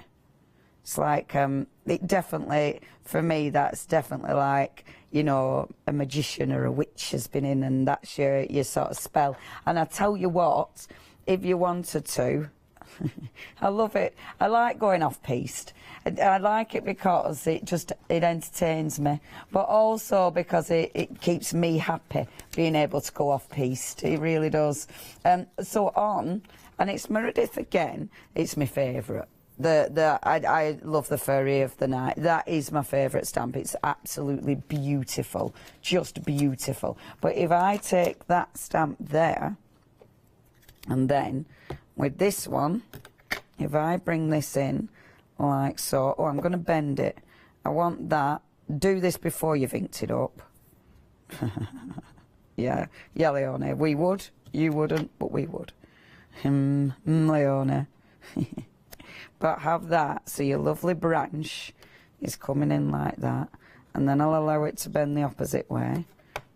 It's like, it definitely, for me, that's definitely like, you know, a magician or a witch has been in and that's your sort of spell. And I tell you what, if you wanted to, I love it. I like going off-piste. I like it because it entertains me, but also because it keeps me happy being able to go off-piste. It really does. So on, and it's Meredith again, it's my favourite. I love the Fairy of the Night. That is my favourite stamp. It's absolutely beautiful, just beautiful. But if I take that stamp there, and then with this one, if I bring this in like so, oh, I'm going to bend it. I want that. Do this before you've inked it up. Yeah, Leone, we would. You wouldn't, but we would. Leone. But have that, so your lovely branch is coming in like that, and then I'll allow it to bend the opposite way,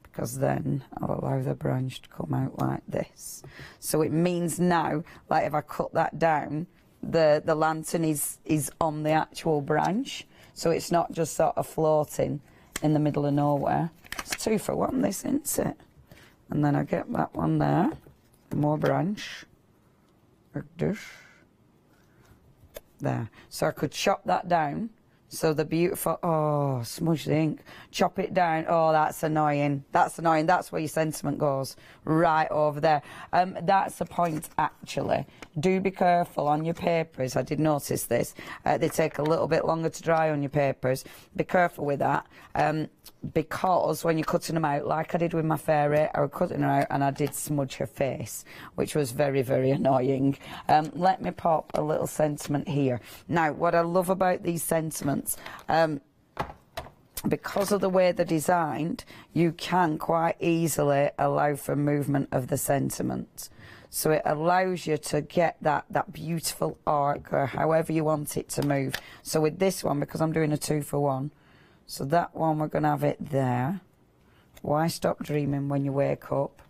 because then I'll allow the branch to come out like this. So it means now, like if I cut that down, the lantern is on the actual branch, so it's not just sort of floating in the middle of nowhere. It's 2 for 1, this, isn't it? And then I get that one there, more branch, like this. There. So I could chop that down. So the beautiful, oh, smudge the ink. Chop it down. Oh, that's annoying. That's annoying. That's where your sentiment goes. Right over there. That's the point, actually. Do be careful on your papers. I did notice this. They take a little bit longer to dry on your papers. Be careful with that. Because when you're cutting them out, like I did with my fairy, I was cutting her out and I did smudge her face, which was very, very annoying. Let me pop a little sentiment here. Now, what I love about these sentiments, because of the way they're designed, you can quite easily allow for movement of the sentiment. So it allows you to get that beautiful arc, or however you want it to move. So with this one, because I'm doing a 2 for 1, so that one we're going to have it there. Why stop dreaming when you wake up?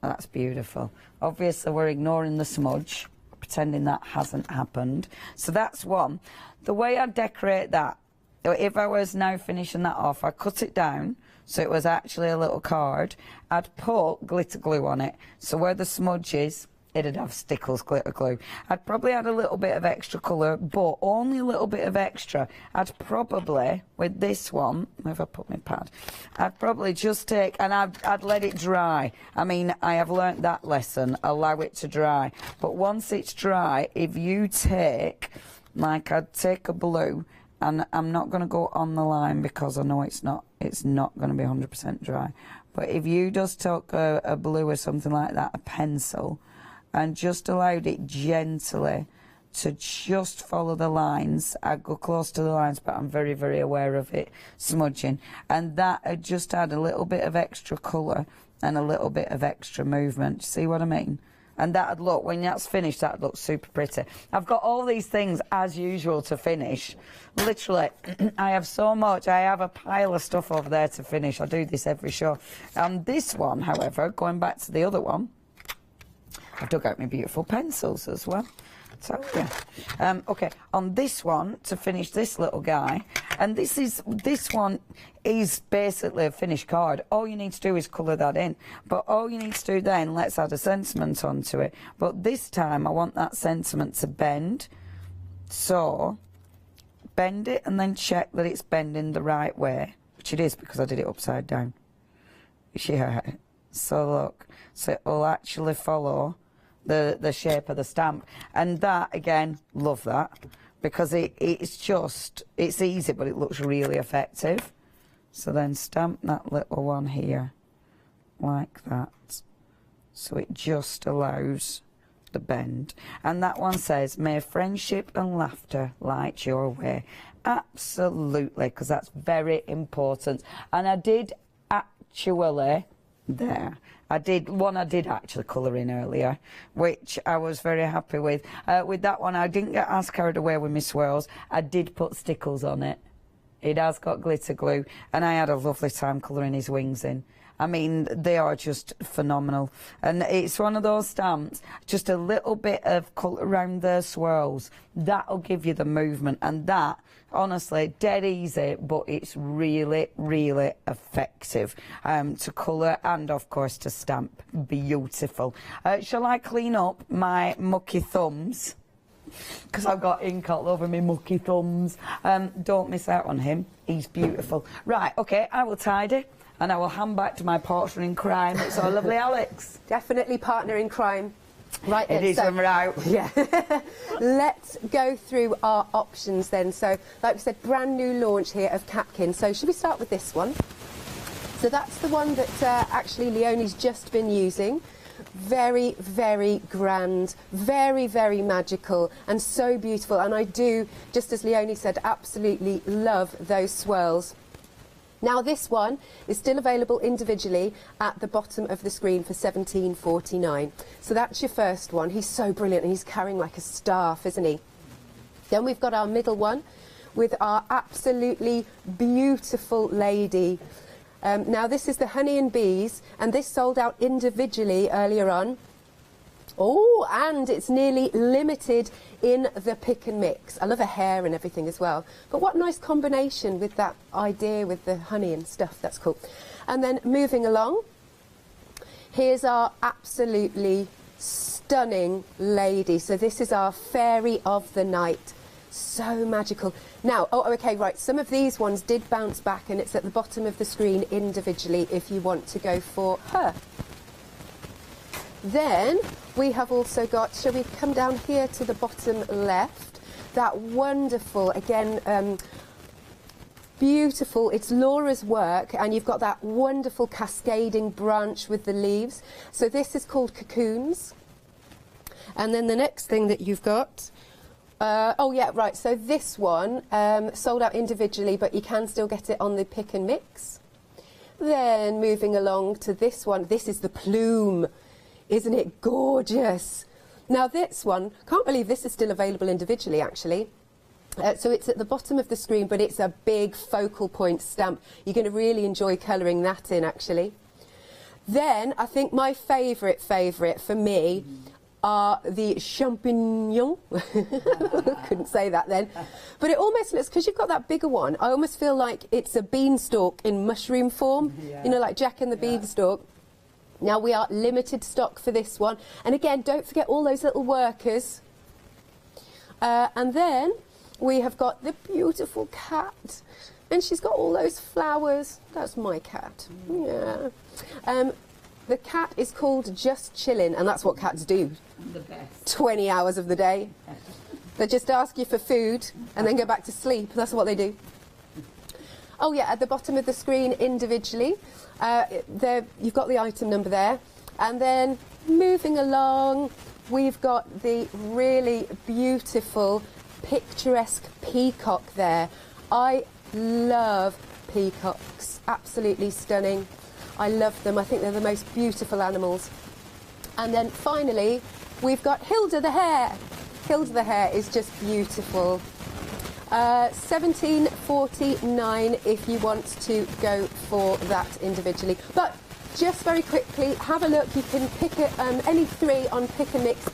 That's beautiful. Obviously we're ignoring the smudge, pretending that hasn't happened. So that's one. The way I decorate that, if I was now finishing that off, I cut it down so it was actually a little card. I'd put glitter glue on it, so where the smudge is, it'd have Stickles glitter glue. I'd probably add a little bit of extra colour, but only a little bit of extra. I'd probably, with this one, where have I put my pad? I'd probably just take, and I'd let it dry. I mean, I have learnt that lesson, allow it to dry. But once it's dry, if you take, like I'd take a blue, and I'm not going to go on the line because I know it's not going to be 100% dry. But if you just took a blue or something like that, a pencil, and just allowed it gently to just follow the lines. I'd go close to the lines, but I'm very, very aware of it smudging. And that would just add a little bit of extra colour and a little bit of extra movement. See what I mean? And that'd look, when that's finished, that'd look super pretty. I've got all these things, as usual, to finish. Literally, I have so much. I have a pile of stuff over there to finish. I do this every show. This one, however, going back to the other one, I've dug out my beautiful pencils as well. So, yeah. Okay, on this one, to finish this little guy, and this one is basically a finished card. All you need to do is colour that in. But all you need to do then, let's add a sentiment onto it. But this time, I want that sentiment to bend. So, bend it and then check that it's bending the right way, which it is because I did it upside down. Yeah. So, look. So, it will actually follow the shape of the stamp, and that again, love that, because it's easy, but it looks really effective. So then stamp that little one here like that, so it just allows the bend. And that one says, may friendship and laughter light your way. Absolutely, because that's very important. And I did actually there. I did actually colour in earlier, which I was very happy with. With that one, I didn't get as carried away with my swirls. I did put Stickles on it. It has got glitter glue, and I had a lovely time colouring his wings in. I mean, they are just phenomenal. And it's one of those stamps, just a little bit of colour around the swirls. That'll give you the movement, and that, honestly, dead easy, but it's really, really effective to colour and, of course, to stamp. Beautiful. Shall I clean up my mucky thumbs? Because I've got ink all over my mucky thumbs. Don't miss out on him. He's beautiful. Right, OK, I will tidy. And I will hand back to my partner in crime. It's our lovely Alex. Definitely partner in crime. Right, it is when we're out. Yeah. Let's go through our options then. So, like we said, brand new launch here of Catkin. So, should we start with this one? So that's the one that actually Leonie's just been using. Very, very grand, very, very magical, and so beautiful. And I do, just as Leonie said, absolutely love those swirls. Now this one is still available individually at the bottom of the screen for £17.49. So that's your first one. He's so brilliant, and he's carrying like a staff, isn't he? Then we've got our middle one with our absolutely beautiful lady. Now this is the Honey and Bees, and this sold out individually earlier on. Oh, and it's nearly limited in the pick and mix. I love her hair and everything as well. But what nice combination with that idea with the honey and stuff. That's cool. And then moving along, here's our absolutely stunning lady. So this is our Fairy of the Night. So magical. Now, oh, okay, right. Some of these ones did bounce back, and it's at the bottom of the screen individually if you want to go for her. Then we have also got, shall we come down here to the bottom left, that wonderful, again, beautiful, it's Laura's work, and you've got that wonderful cascading branch with the leaves. So this is called Cocoons. And then the next thing that you've got, oh yeah, right, so this one sold out individually, but you can still get it on the pick and mix. Then moving along to this one, this is the Plume. Isn't it gorgeous? Now this one, can't believe this is still available individually actually. So it's at the bottom of the screen, but it's a big focal point stamp. You're going to really enjoy colouring that in actually. Then I think my favourite for me are the champignon. Couldn't say that then. But it almost looks, because you've got that bigger one, I almost feel like it's a beanstalk in mushroom form. Yeah. You know, like Jack and the Beanstalk. Now, we are limited stock for this one. And again, don't forget all those little workers. And then we have got the beautiful cat. And she's got all those flowers. That's my cat. Yeah. The cat is called Just Chillin', and that's what cats do. The best. 20 hours of the day. They just ask you for food and then go back to sleep. That's what they do. Oh yeah, at the bottom of the screen individually, you've got the item number there. And then moving along, we've got the really beautiful, picturesque peacock there. I love peacocks, absolutely stunning. I love them. I think they're the most beautiful animals. And then finally, we've got Hilda the hare. Hilda the hare is just beautiful. $17.49 if you want to go for that individually. But just very quickly, have a look. You can pick any three on Pick and Mix,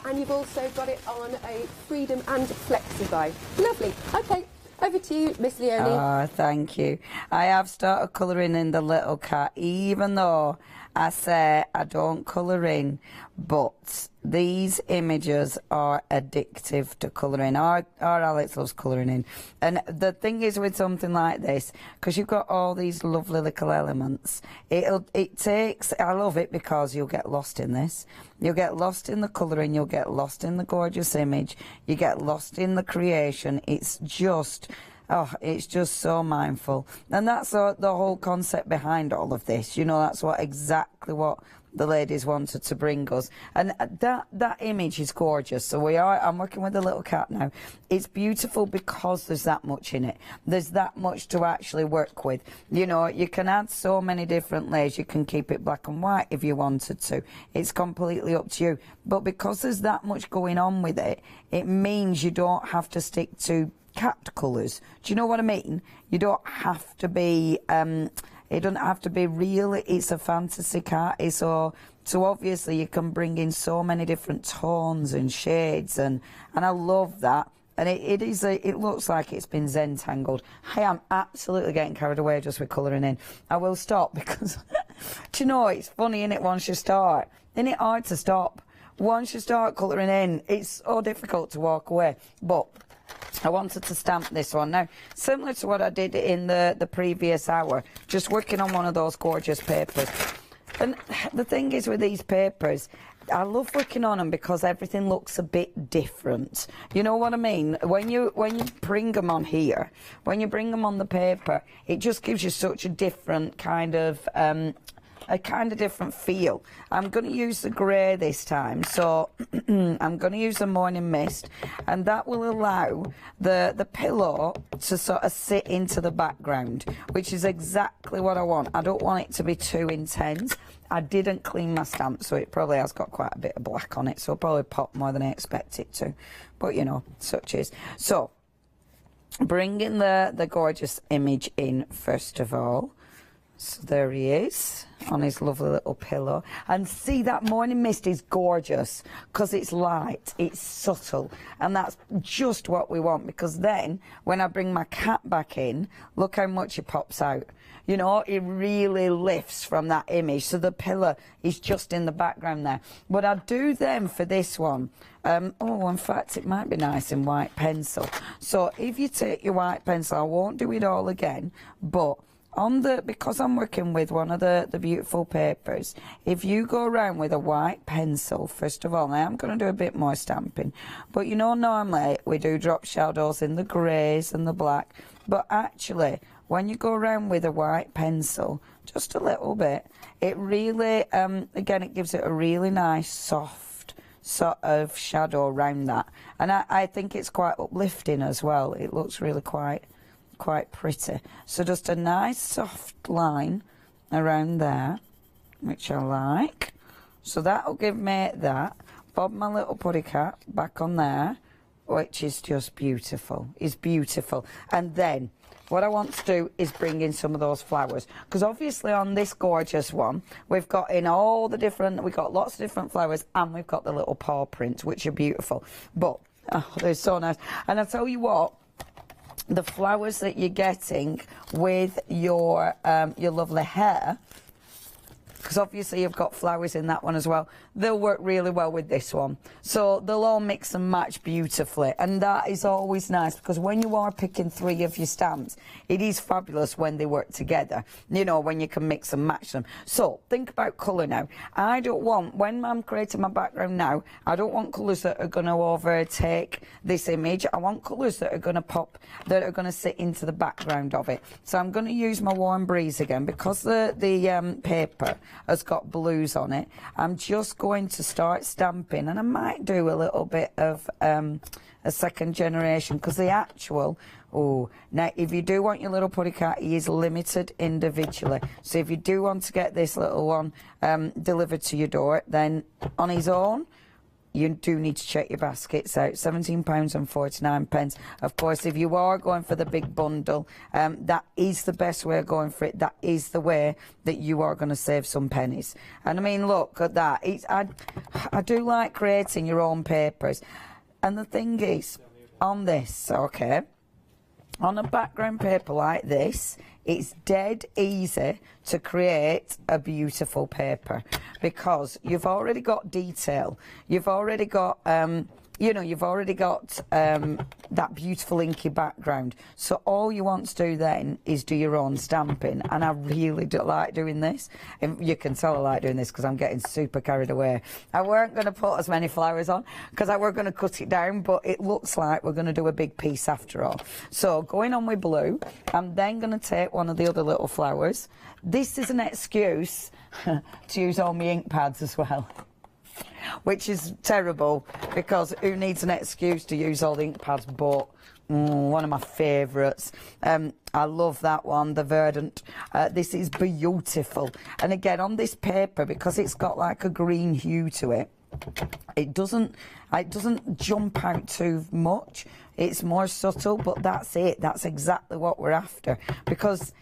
and you've also got it on a Freedom and Flexi-Buy. Lovely. Okay. Over to you, Miss Leonie. Oh, thank you. I have started colouring in the little cat, even though I say I don't colour in, but these images are addictive to colouring. Our Alex loves colouring in. And the thing is with something like this, because you've got all these lovely little elements, it takes, I love it because you'll get lost in this. You'll get lost in the colouring, you'll get lost in the gorgeous image, you get lost in the creation. It's just... oh, it's just so mindful. And that's the whole concept behind all of this. You know, that's exactly what the ladies wanted to bring us. And that image is gorgeous. So I'm working with a little cat now. It's beautiful because there's that much in it. There's that much to actually work with. You know, you can add so many different layers. You can keep it black and white if you wanted to. It's completely up to you. But because there's that much going on with it, it means you don't have to stick to cat colours. Do you know what I mean? You don't have to be it doesn't have to be real. It's a fantasy cat. So obviously you can bring in so many different tones and shades, and I love that. And it looks like it's been Zen-tangled. I am absolutely getting carried away just with colouring in. I will stop because do you know, it's funny, innit, once you start. Isn't it hard to stop? Once you start colouring in, it's so difficult to walk away. But I wanted to stamp this one. Now, similar to what I did in the previous hour, just working on one of those gorgeous papers. And the thing is with these papers, I love working on them because everything looks a bit different. You know what I mean? When you bring them on here, when you bring them on the paper, it just gives you such a different kind of... a kind of different feel. I'm going to use the grey this time, so I'm going to use the Morning Mist, and that will allow the pillow to sort of sit into the background, which is exactly what I want. I don't want it to be too intense. I didn't clean my stamp, so it probably has got quite a bit of black on it, so it'll probably pop more than I expect it to. But, you know, such is. So, bringing the gorgeous image in first of all. So there he is on his lovely little pillow. And see, that Morning Mist is gorgeous because it's light, it's subtle, and that's just what we want, because then when I bring my cat back in, look how much it pops out. You know, it really lifts from that image. So the pillow is just in the background there. But I do them for this one. Oh, in fact, it might be nice in white pencil. So if you take your white pencil, I won't do it all again, but because I'm working with one of the beautiful papers, if you go around with a white pencil, first of all, now I'm going to do a bit more stamping, but you know, normally we do drop shadows in the greys and the black, but actually, when you go around with a white pencil, just a little bit, it really, again, it gives it a really nice, soft sort of shadow around that, and I think it's quite uplifting as well. It looks really quite pretty. So just a nice soft line around there, which I like. So that'll give me that. Bob my little putty cat back on there, which is just beautiful. It's beautiful. And then what I want to do is bring in some of those flowers, because obviously on this gorgeous one we've got in all the different, we've got lots of different flowers, and we've got the little paw prints, which are beautiful. But oh, they're so nice. And I tell you what, the flowers that you're getting with your lovely hair, because obviously you've got flowers in that one as well. They'll work really well with this one. So they'll all mix and match beautifully, and that is always nice, because when you are picking 3 of your stamps, it is fabulous when they work together, you know, when you can mix and match them. So think about colour now. I don't want, when I'm creating my background now, I don't want colours that are going to overtake this image. I want colours that are going to pop, that are going to sit into the background of it. So I'm going to use my Warm Breeze again, because the paper has got blues on it. I'm just going to start stamping, and I might do a little bit of a second generation, because the actual, now if you do want your little putty cat, he is limited individually. So if you do want to get this little one delivered to your door, then on his own, you do need to check your baskets out. £17.49. Of course, if you are going for the big bundle, that is the best way of going for it. That is the way that you are going to save some pennies. And I mean, look at that. I do like creating your own papers. And the thing is, on this, okay, on a background paper like this, it's dead easy to create a beautiful paper, because you've already got detail, you've already got you know, you've already got that beautiful inky background. So all you want to do then is do your own stamping, and I really do like doing this. And you can tell I like doing this because I'm getting super carried away. I weren't going to put as many flowers on because I were going to cut it down, but it looks like we're going to do a big piece after all. So going on with blue, I'm then going to take one of the other little flowers. This is an excuse to use all my ink pads as well, which is terrible, because who needs an excuse to use all the ink pads? But one of my favourites. I love that one, the Verdant. This is beautiful. And again, on this paper, because it's got like a green hue to it, it doesn't jump out too much. It's more subtle, but that's it. That's exactly what we're after, because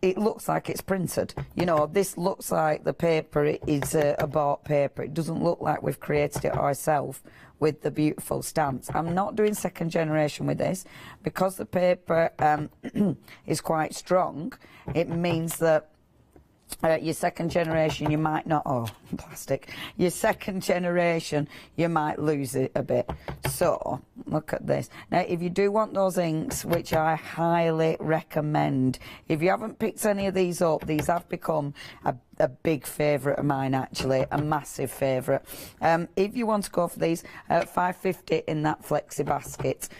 it looks like it's printed. You know, this looks like the paper is a bought paper. It doesn't look like we've created it ourselves with the beautiful stamps. I'm not doing second generation with this, because the paper is quite strong. It means that your second generation, you might not, plastic, your second generation, you might lose it a bit. So, look at this. Now, if you do want those inks, which I highly recommend, if you haven't picked any of these up, these have become a big favourite of mine, actually, a massive favourite. If you want to go for these, £5.50 in that flexi basket.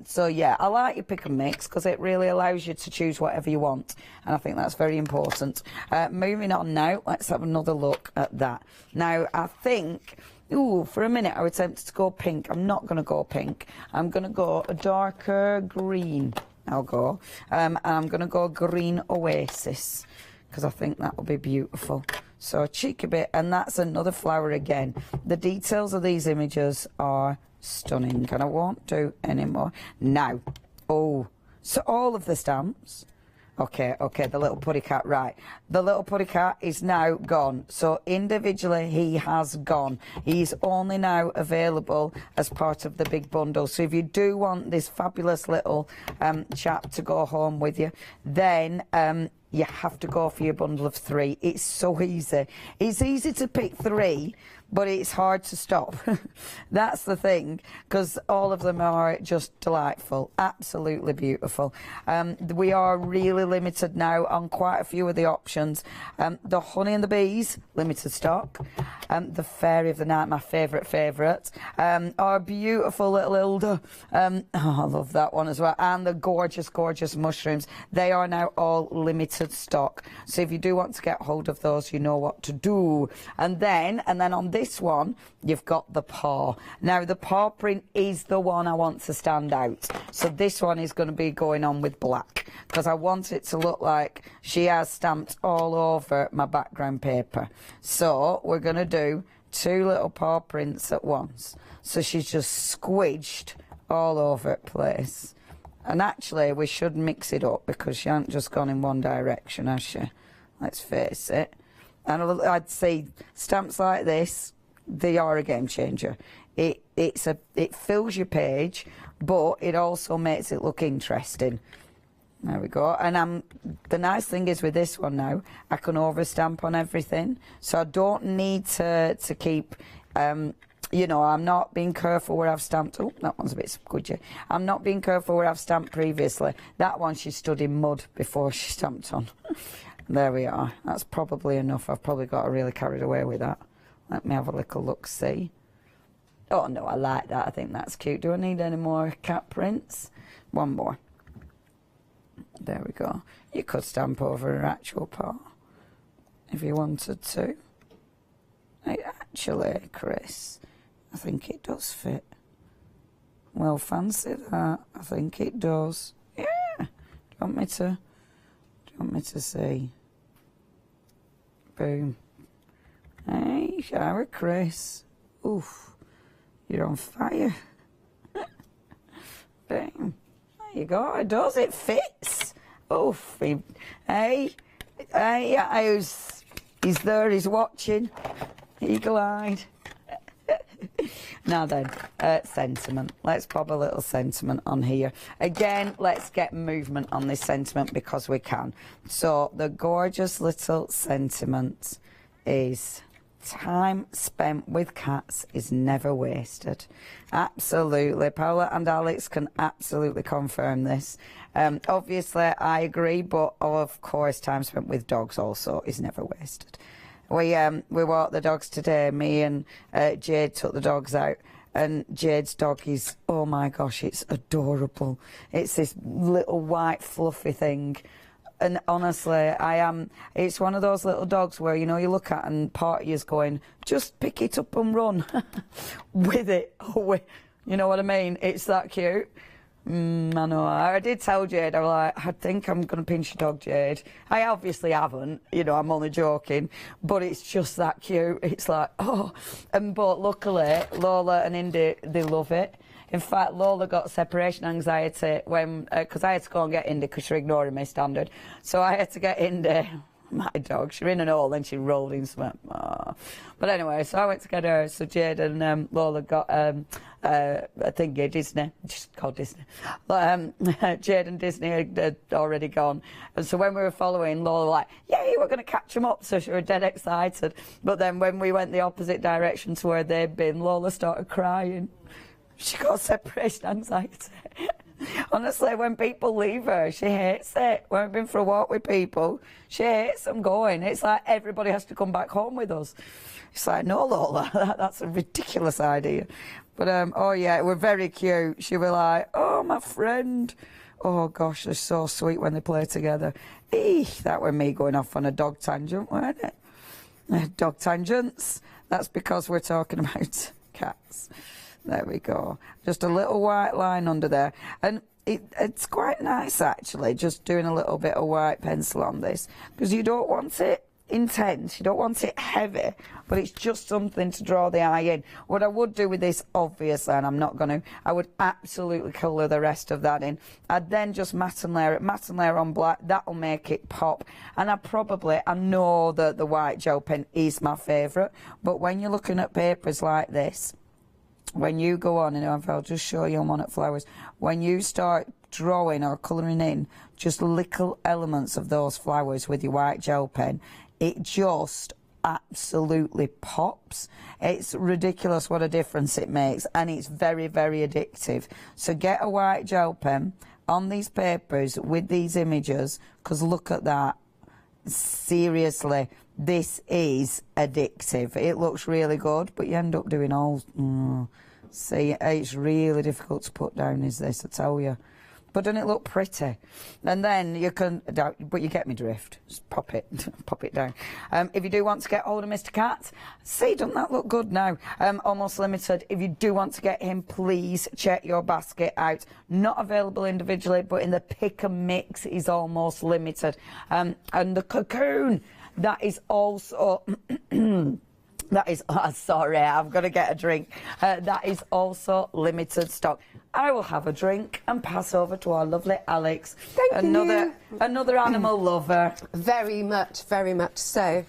So yeah, I like your pick and mix, because it really allows you to choose whatever you want, and I think that's very important. Moving on now, let's have another look at that. Now, I think, for a minute I was tempted to go pink. I'm not going to go pink. I'm going to go a darker green. I'll go. And I'm going to go green Oasis, because I think that will be beautiful. So a cheeky bit, and that's another flower again. The details of these images are stunning, and I won't do any more now. So all of the stamps. Okay, the little putty cat, right. The little putty cat is now gone. So individually he has gone. He's only now available as part of the big bundle. So if you do want this fabulous little chap to go home with you, then you have to go for your bundle of 3. It's so easy. It's easy to pick 3, but it's hard to stop. That's the thing, because all of them are just delightful, absolutely beautiful. We are really limited now on quite a few of the options. The Honey and the Bees, limited stock. The Fairy of the Night, my favourite. Our beautiful little Hilda. I love that one as well. And the gorgeous mushrooms. They are now all limited stock. So if you do want to get hold of those, you know what to do. And then on this one, you've got the paw. Now, the paw print is the one I want to stand out. So this one is going to be going on with black, because I want it to look like she has stamped all over my background paper. So we're going to do 2 little paw prints at once. So she's just squidged all over the place. And actually, we should mix it up, because she hasn't just gone in one direction, has she? Let's face it. And I'd say stamps like this, they are a game changer. It fills your page, but it also makes it look interesting. There we go. And the nice thing is with this one now, I can overstamp on everything. So I don't need to keep, you know, I'm not being careful where I've stamped. Oh, that one's a bit squidgy. I'm not being careful where I've stamped previously. That one she stood in mud before she stamped on. There we are. That's probably enough. I've probably got really carried away with that. Let me have a little look-see. Oh, no, I like that. I think that's cute. Do I need any more cat prints? One more. There we go. You could stamp over her actual part if you wanted to. Actually, Chris, I think it does fit. Well, fancy that. I think it does. Yeah. Do you want me to see? Boom. Hey, shower, Chris. Oof. You're on fire. Boom. There you go. It does. It fits. Oof. Hey, he's there. He's watching. Eagle-eyed. Now then, sentiment. Let's pop a little sentiment on here. Again, let's get movement on this sentiment because we can. So the gorgeous little sentiment is: time spent with cats is never wasted. Absolutely. Paula and Alex can absolutely confirm this. Obviously, I agree, but of course, time spent with dogs also is never wasted. We walked the dogs today. Me and Jade took the dogs out, and Jade's dog is, oh my gosh, it's adorable. It's this little white fluffy thing. And honestly, it's one of those little dogs where, you know, you look at and part of you's going, just pick it up and run with it. You know what I mean? It's that cute. I know. I did tell Jade, I was like, I think I'm going to pinch your dog, Jade. I obviously haven't, you know, I'm only joking, but it's just that cute. It's like, oh. But luckily, Lola and Indy, they love it. In fact, Lola got separation anxiety when, because I had to go and get Indy because she was ignoring me standard. So I had to get Indy, my dog. She was in an hole and she rolled in something. Oh. But anyway, so I went to get her. So Jade and Lola got a thingy, Disney, just called Disney. But Jade and Disney had already gone. And so when we were following, Lola was like, yay, we're going to catch them up. So she was dead excited. But then when we went the opposite direction to where they'd been, Lola started crying. She got separation anxiety. Honestly, when people leave her, she hates it. When we've been for a walk with people, she hates them going. It's like everybody has to come back home with us. It's like, no, Lola, that's a ridiculous idea. But, oh, yeah, we're very cute. She was like, oh, my friend. Oh, gosh, they're so sweet when they play together. Eesh, that was me going off on a dog tangent, weren't it? Dog tangents. That's because we're talking about cats. There we go. Just a little white line under there. And it's quite nice, actually, just doing a little bit of white pencil on this, because you don't want it intense, you don't want it heavy, but it's just something to draw the eye in. What I would do with this, obviously, and I'm not going to, I would absolutely colour the rest of that in. I'd then just matte and layer on black. That'll make it pop. And I know that the white gel pen is my favourite, but when you're looking at papers like this, when you go on, and I'll just show you on one at flowers, when you start drawing or colouring in just little elements of those flowers with your white gel pen, it just absolutely pops. It's ridiculous what a difference it makes, and it's very, very addictive. So get a white gel pen on these papers with these images, because look at that. Seriously, this is addictive. It looks really good, but you end up doing all... See, it's really difficult to put down, is this, I tell you. But doesn't it look pretty? And then you can... But you get me drift. Just pop it down. If you do want to get hold of Mr. Cat, see, doesn't that look good now? Almost limited. If you do want to get him, please check your basket out. Not available individually, but in the pick and mix is almost limited. And the cocoon, that is also... That is, oh, sorry, I've got to get a drink. That is also limited stock. I will have a drink and pass over to our lovely Alex. Another animal lover. Very much so.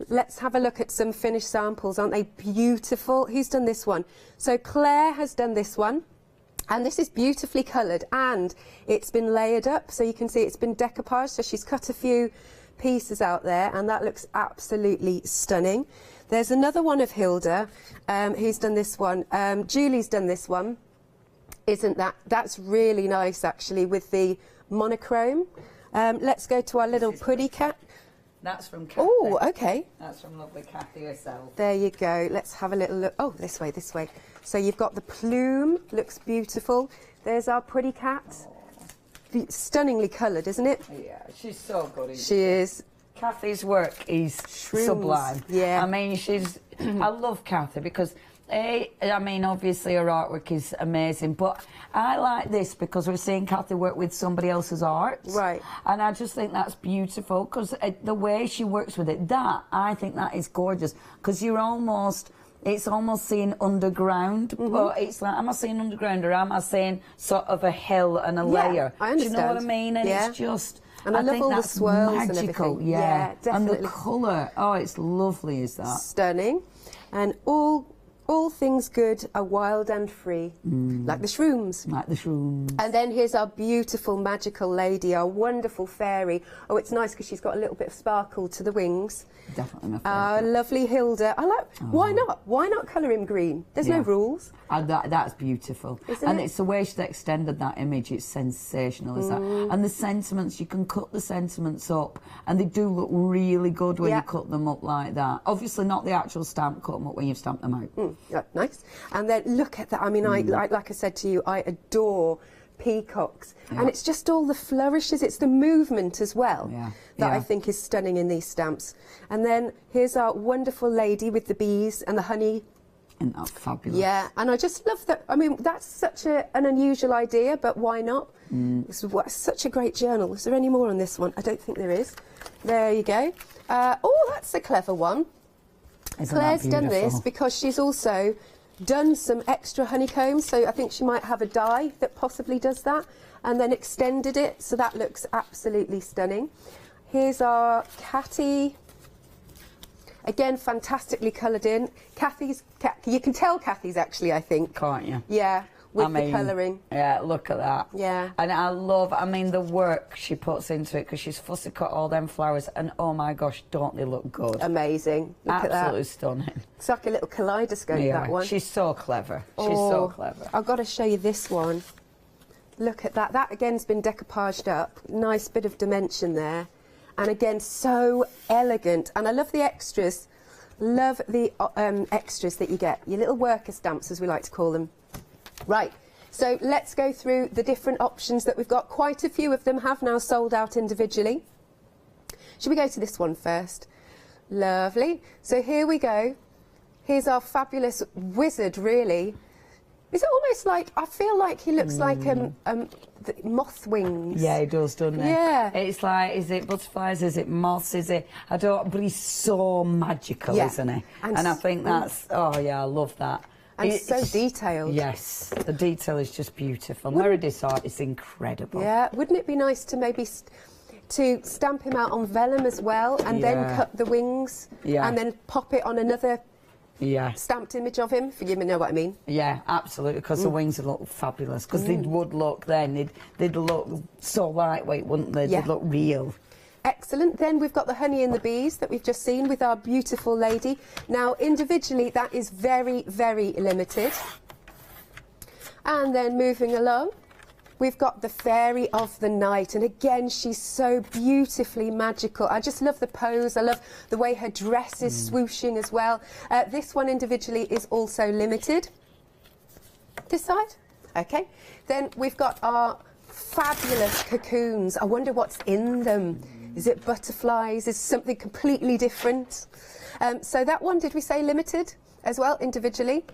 Let's have a look at some finished samples. Aren't they beautiful? Who's done this one? So Claire has done this one. And this is beautifully coloured, and it's been layered up, so you can see it's been decoupaged, so she's cut a few pieces out there, and that looks absolutely stunning. There's another one of Hilda, who's done this one. Julie's done this one. That's really nice, actually, with the monochrome. Let's go to our little puddy cat. That's from Kathy. Oh, okay. That's from lovely Kathy herself. There you go. Let's have a little look. Oh, this way, this way. So you've got the plume, looks beautiful. There's our puddy cat. Stunningly coloured, isn't it? Yeah, she's so good. She is. Kathy's work is sublime. Yeah. I mean, I love Kathy because, I mean, obviously her artwork is amazing, but I like this because we're seeing Kathy work with somebody else's art. Right. And I just think that's beautiful because the way she works with it, I think that is gorgeous because it's almost seeing underground, but it's like, am I seeing underground or am I seeing sort of a hill and a layer? I understand. Do you know what I mean? And it's just... And I love think all the that's swirls magical, and everything. yeah. Definitely. And the colour, oh, it's lovely, is that? Stunning. And all things good are wild and free, like the shrooms. Like the shrooms. And then here's our beautiful magical lady, our wonderful fairy. Oh, it's nice because she's got a little bit of sparkle to the wings. Definitely my favourite. Our lovely Hilda. Why not? Why not colour him green? There's no rules. That's beautiful. Isn't it? It's the way she's extended that image, it's sensational, is that? And the sentiments, you can cut the sentiments up, and they do look really good when you cut them up like that. Obviously not the actual stamp, cut them up when you've stamped them out. Yeah, nice. And then look at that. I mean, like I said to you, I adore peacocks. And it's just all the flourishes, it's the movement as well that I think is stunning in these stamps. And then here's our wonderful lady with the bees and the honey. Isn't that fabulous? Yeah, and I just love that. I mean, that's such an unusual idea, but why not? This is such a great journal. Is there any more on this one? I don't think there is. There you go. Oh, that's a clever one. Claire's done this because she's also done some extra honeycombs, so I think she might have a die that possibly does that, and then extended it, so that looks absolutely stunning. Here's our Catty. Again, fantastically coloured in. You can tell Kathy's actually, I think. Can't you? Yeah, with the colouring. Yeah, look at that. Yeah. And I mean, the work she puts into it, because she's fussy cut all them flowers, and oh my gosh, don't they look good? Amazing. Look at that. Absolutely stunning. It's like a little kaleidoscope, that one. She's so clever. She's so clever. I've got to show you this one. Look at that. That, again, has been decoupaged up. Nice bit of dimension there. And again, so elegant. And I love the extras. Love the extras that you get. Your little worker stamps, as we like to call them. Right. So let's go through the different options that we've got. Quite a few of them have now sold out individually. Should we go to this one first? Lovely. So here we go. Here's our fabulous wizard, really. Is it almost like, I feel like he looks like moth wings. Yeah, he does, doesn't he? Yeah. It's like, is it butterflies, is it moths, is it... I don't... But he's so magical, isn't he? And I think that's... Oh, yeah, I love that. And so detailed. Yes, the detail is just beautiful. Meredith's art is incredible. Yeah, wouldn't it be nice to maybe... to stamp him out on vellum as well, and then cut the wings, and then pop it on another... stamped image of him, if you know what I mean. Yeah, absolutely, because the wings would look fabulous, because they would look then, they'd look so lightweight, wouldn't they? They'd look real. Excellent. Then we've got the honey and the bees that we've just seen with our beautiful lady. Now, individually, that is very, very limited. And then moving along, we've got the Fairy of the Night, and again, she's so beautifully magical. I just love the pose. I love the way her dress is swooshing as well. This one individually is also limited. This side? Okay. Then we've got our fabulous cocoons. I wonder what's in them. Is it butterflies? Is it something completely different? So that one, did we say limited as well, individually?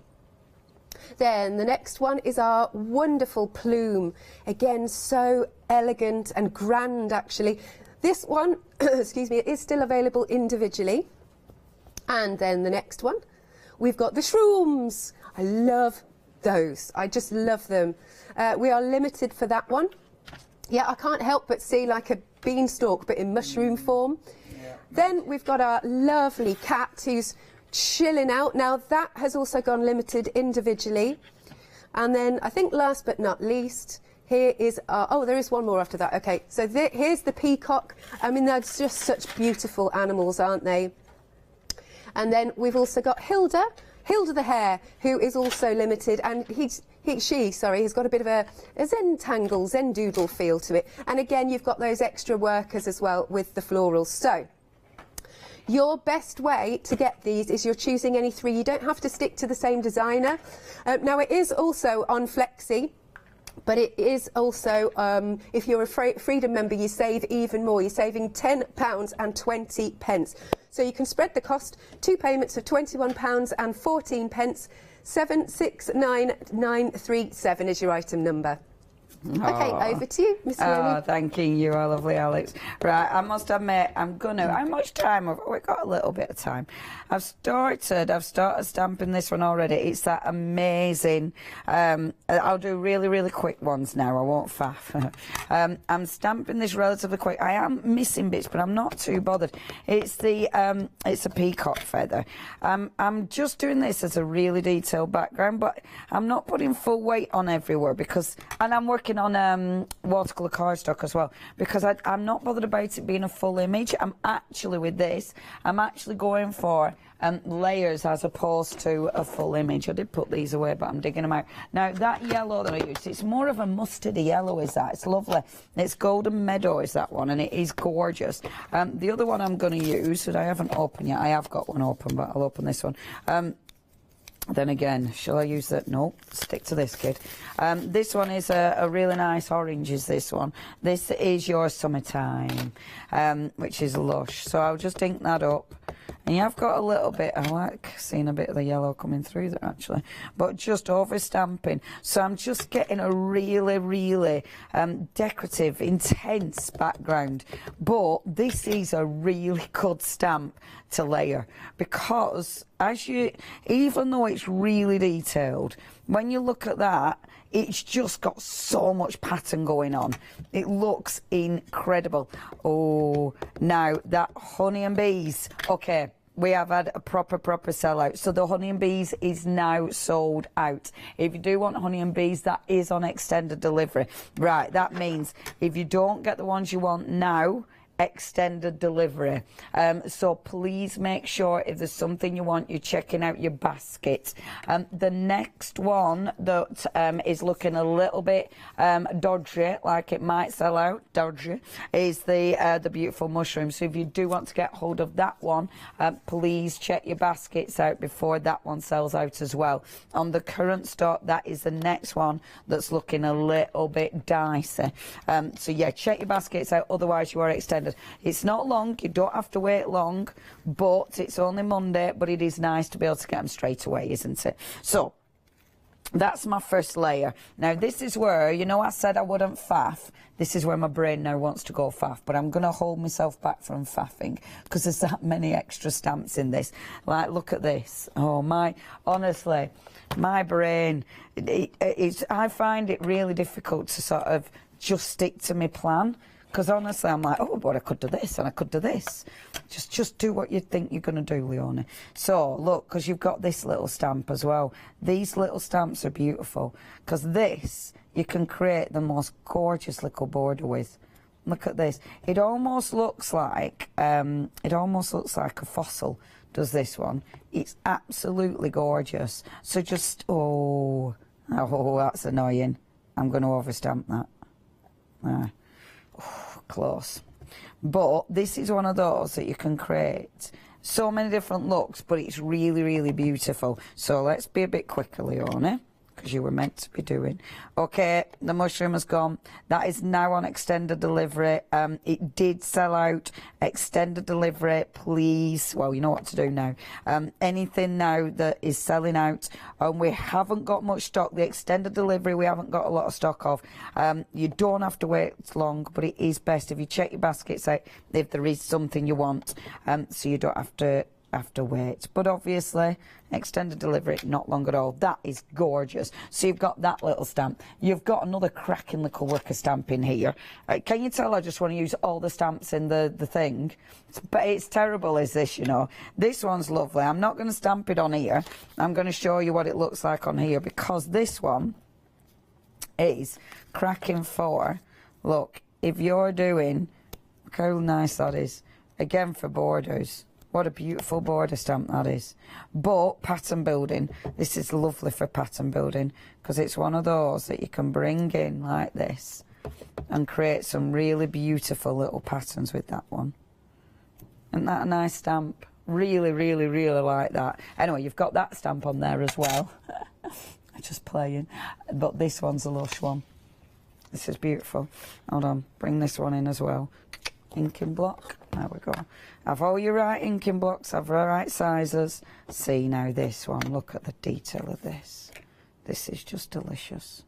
Then the next one is our wonderful plume. Again, so elegant and grand, actually. This one, excuse me, is still available individually. And then the next one, we've got the shrooms. I love those. I just love them. We are limited for that one. Yeah, I can't help but see like a beanstalk, but in mushroom form. Then we've got our lovely cat who's chilling out. Now that has also gone limited individually, And then I think last but not least, here is our, oh, there is one more after that. Okay, so here's the peacock. I mean, they're just such beautiful animals, aren't they? And then we've also got Hilda the hare, who is also limited, and she has got a bit of a zen doodle feel to it. And again, you've got those extra workers as well with the florals. So your best way to get these is you're choosing any three. You don't have to stick to the same designer. Now, it is also on Flexi, but it is also, if you're a Freedom member, you save even more. You're saving £10.20. So you can spread the cost. 2 payments of £21.14. 769937 is your item number. Okay, over to you, Miss Leonie. Oh, thank you. You are lovely, Alex. Right, I must admit, I'm gonna. How much time? We've got a little bit of time. I've started stamping this one already. It's that amazing. I'll do really quick ones now. I won't faff. I'm stamping this relatively quick. I am missing bits, but I'm not too bothered. It's a peacock feather. I'm just doing this as a really detailed background, but I'm not putting full weight on everywhere and I'm working on watercolour cardstock as well, because I'm not bothered about it being a full image. I'm actually going for layers as opposed to a full image. I did put these away, but I'm digging them out. Now, that yellow that I used, it's more of a mustardy yellow, is that? It's lovely. It's Golden Meadow, is that one, and it is gorgeous. The other one I'm going to use, that I haven't opened yet, I have got one open, but I'll open this one. Then again, shall I use that? No, stick to this, kid. This one is a really nice orange, is this one. This is your Summertime, which is lush. So I'll just ink that up. And you have got a little bit, I like seeing a bit of the yellow coming through there, actually. But just over stamping. So I'm just getting a really decorative, intense background. But this is a really good stamp to layer, because even though it's really detailed, when you look at that, it's just got so much pattern going on. It looks incredible. Oh, now that Honey and Bees, okay, we have had a proper sellout. So the Honey and Bees is now sold out. If you do want Honey and Bees, that is on extended delivery. Right, that means if you don't get the ones you want now, extended delivery. So please make sure if there's something you want, you're checking out your basket. The next one that is looking a little bit dodgy, like it might sell out, dodgy, is the beautiful mushroom. So if you do want to get hold of that one, please check your baskets out before that one sells out as well. On the current stock, that is the next one that's looking a little bit dicey. So yeah, check your baskets out, otherwise you are extended. It's not long, you don't have to wait long, but it's only Monday, but it is nice to be able to get them straight away, isn't it? So that's my first layer. Now this is where, you know, I said I wouldn't faff. This is where my brain now wants to go faff, but I'm going to hold myself back from faffing because there's that many extra stamps in this. Like, look at this. Oh my, honestly, my brain, I find it really difficult to sort of just stick to my plan. Because honestly, I'm like, oh, but I could do this and I could do this. Just do what you think you're going to do, Leonie. So, look, because you've got this little stamp as well. These little stamps are beautiful. Because this, you can create the most gorgeous little border with. Look at this. It almost looks like a fossil, does this one. It's absolutely gorgeous. So just, oh, that's annoying. I'm going to overstamp that. Close. But this is one of those that you can create so many different looks, but it's really beautiful. So let's be a bit quicker, Leonie, because you were meant to be doing. Okay, the mushroom has gone. That is now on extended delivery. It did sell out. Extended delivery, please. Well, you know what to do now. Anything now that is selling out, we haven't got much stock. The extended delivery, we haven't got a lot of stock of. You don't have to wait long, but it is best if you check your baskets out if there is something you want, so you don't have to wait. But obviously, extended delivery, not long at all. That is gorgeous. So you've got that little stamp. You've got another cracking little wicker stamp in here. Can you tell I just want to use all the stamps in the thing? But it's terrible, is this, you know. This one's lovely. I'm not going to stamp it on here. I'm going to show you what it looks like on here, because this one is cracking for, look, if you're doing, look how nice that is, again for borders. What a beautiful border stamp that is. But pattern building, this is lovely for pattern building because it's one of those that you can bring in like this and create some really beautiful little patterns with that one. Isn't that a nice stamp? Really, really, really like that. Anyway, you've got that stamp on there as well. I'm just playing. But this one's a lush one. This is beautiful. Hold on, bring this one in as well. Inking block. There we go. Have all your right inking blocks, have the right sizes. See now this one, look at the detail of this. This is just delicious.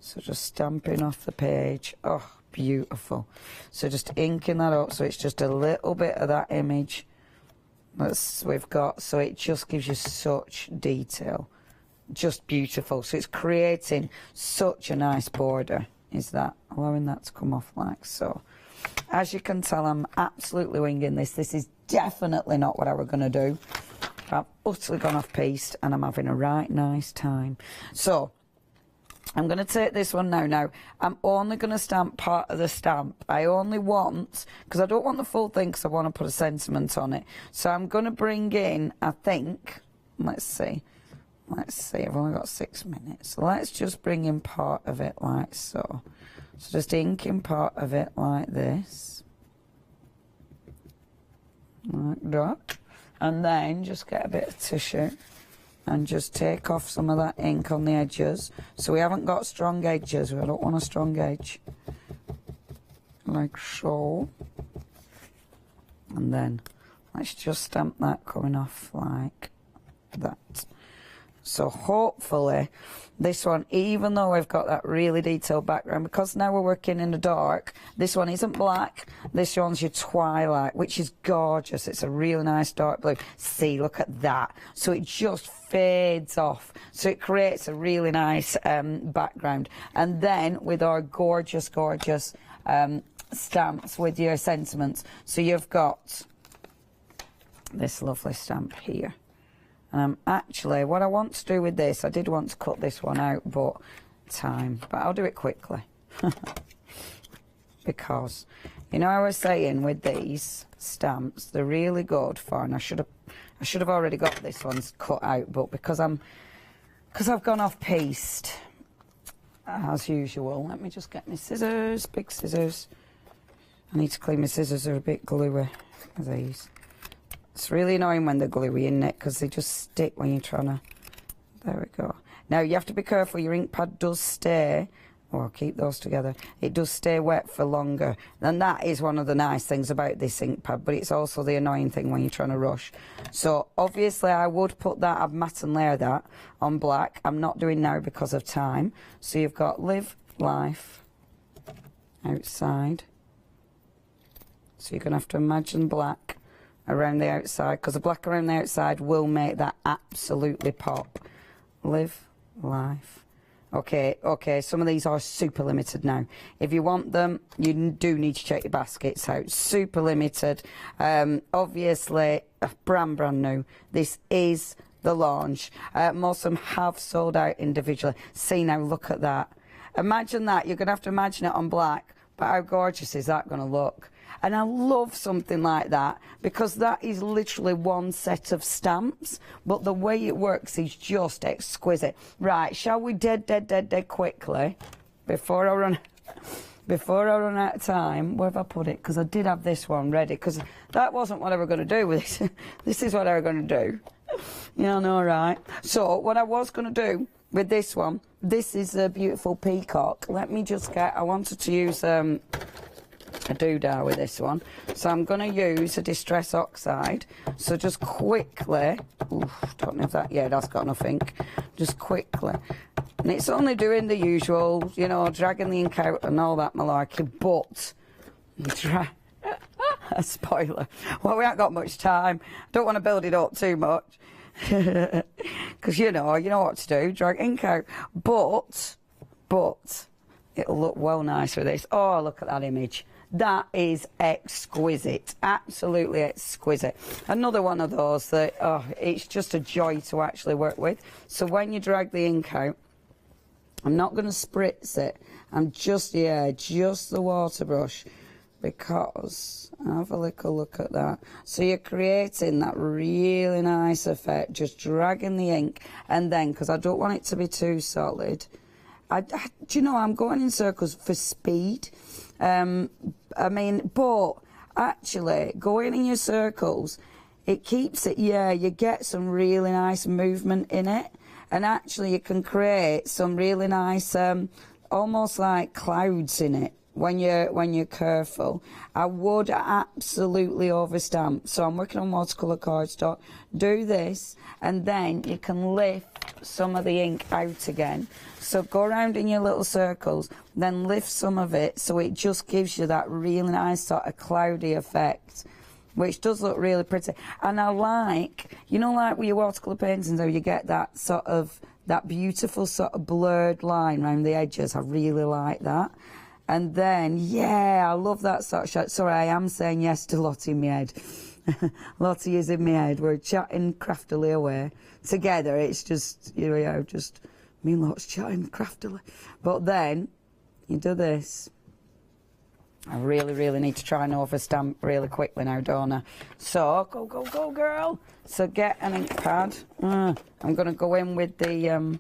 So just stamping off the page. Oh, beautiful. So just inking that up so it's just a little bit of that image that we've got. So it just gives you such detail. Just beautiful. So it's creating such a nice border. Is that allowing that to come off like so? As you can tell, I'm absolutely winging this. This is definitely not what I was going to do. I've utterly gone off piste and I'm having a right nice time. So I'm going to take this one now. Now, I'm only going to stamp part of the stamp. I only want, because I don't want the full thing because I want to put a sentiment on it. So I'm going to bring in, I think, let's see, I've only got 6 minutes. Let's just bring in part of it like so. So just inking part of it like this. Like that. And then just get a bit of tissue and just take off some of that ink on the edges. So we haven't got strong edges. We don't want a strong edge. Like so. And then let's just stamp that coming off like that. So hopefully this one, even though we've got that really detailed background, because now we're working in the dark, this one isn't black, this one's your Twilight, which is gorgeous. It's a really nice dark blue. See, look at that. So it just fades off. So it creates a really nice background. And then with our gorgeous, gorgeous stamps with your sentiments. So you've got this lovely stamp here. And actually, what I want to do with this, I did want to cut this one out, but I'll do it quickly. Because, you know, I was saying with these stamps, they're really good for, and I should have already got this one cut out, but because I've gone off piste, as usual. Let me just get my scissors, big scissors. I need to clean my scissors, they're a bit gluey, these. It's really annoying when they're gluey, isn't it? Because they just stick when you're trying to... There we go. Now, you have to be careful. Your ink pad does stay... Oh, I'll keep those together. It does stay wet for longer. And that is one of the nice things about this ink pad, but it's also the annoying thing when you're trying to rush. So, obviously, I would put that, I'd matte and layer that on black. I'm not doing now because of time. So, you've got Live Life outside. So, you're going to have to imagine black around the outside, because the black around the outside will make that absolutely pop. Live Life. Okay, some of these are super limited now. If you want them, you do need to check your baskets out. Super limited. Obviously, brand new. This is the launch. Most of them have sold out individually. See now, look at that. Imagine that. You're going to have to imagine it on black, but how gorgeous is that going to look? And I love something like that because that is literally one set of stamps, but the way it works is just exquisite. Right, shall we dead quickly before I run out of time? Where have I put it? Because I did have this one ready, because that wasn't what I was going to do with this. This is what I was going to do. Yeah, I know, right? So what I was going to do with this one, this is a beautiful peacock. Let me just get, I wanted to use a doodah with this one, so I'm going to use a Distress Oxide. So just quickly, don't know if that, yeah, that's got enough ink. Just quickly, and it's only doing the usual, you know, dragging the ink out and all that malarkey, but a spoiler. Well, we haven't got much time. Don't want to build it up too much because you know what to do, drag ink out, but it'll look well nice with this. Oh, look at that image. That is exquisite, absolutely exquisite. Another one of those that, oh, it's just a joy to actually work with. So when you drag the ink out, I'm not going to spritz it. I'm just, yeah, just the water brush, because have a little look at that. So you're creating that really nice effect, just dragging the ink, and then, because I don't want it to be too solid, do you know, I'm going in circles for speed. I mean, but actually, going in your circles, it keeps it, yeah, you get some really nice movement in it, and actually you can create some really nice, almost like clouds in it when you're careful. I would absolutely overstamp. So I'm working on watercolour cardstock. Do this, and then you can lift some of the ink out again. So go around in your little circles, then lift some of it, so it just gives you that really nice sort of cloudy effect, which does look really pretty. And I like, you know, like with your watercolour paintings, how you get that sort of, that beautiful sort of blurred line around the edges. I really like that. And then, yeah, I love that sort of shot. Sorry, I am saying yes to Lottie in my head. Lottie is in my head. We're chatting craftily away together. It's just, you know, just me and Lot's chatting craftily. But then you do this. I really, really need to try and overstamp really quickly now, don't I? So, go, go, go, girl. So get an ink pad. I'm going to go in with the...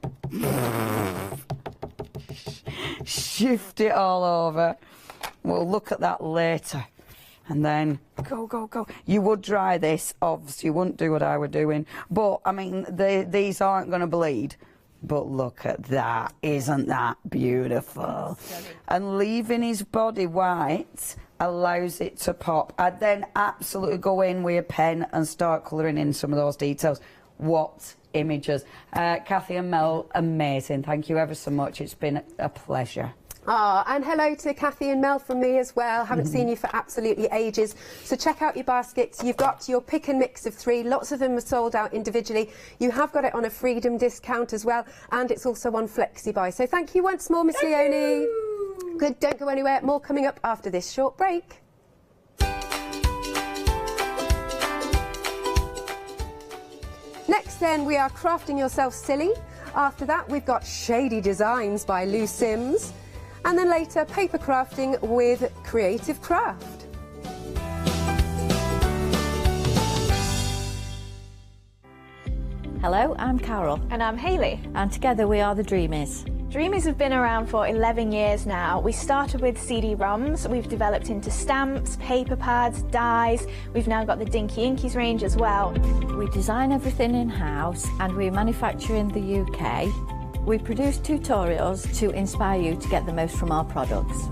shift it all over. We'll look at that later. And then go, go, go. You would dry this, obviously. You wouldn't do what I were doing. But, I mean, these aren't going to bleed. But look at that. Isn't that beautiful? And leaving his body white allows it to pop. I'd then absolutely go in with a pen and start colouring in some of those details. What images. Kathy and Mel, amazing. Thank you ever so much. It's been a pleasure. And hello to Kathy and Mel from me as well. Haven't seen you for absolutely ages. So check out your baskets. You've got your pick and mix of 3. Lots of them are sold out individually. You have got it on a freedom discount as well, and it's also on FlexiBuy. So thank you once more, Miss Leonie. Good, don't go anywhere. More coming up after this short break. Next then, we are Crafting Yourself Silly. After that, we've got Shady Designs by Lou Sims. And then later, paper crafting with Creative Craft. Hello, I'm Carol. And I'm Hayley. And together we are the Dreamies. Dreamies have been around for 11 years now. We started with CD-ROMs, we've developed into stamps, paper pads, dies. We've now got the Dinky Inkies range as well. We design everything in-house and we manufacture in the UK. We produce tutorials to inspire you to get the most from our products.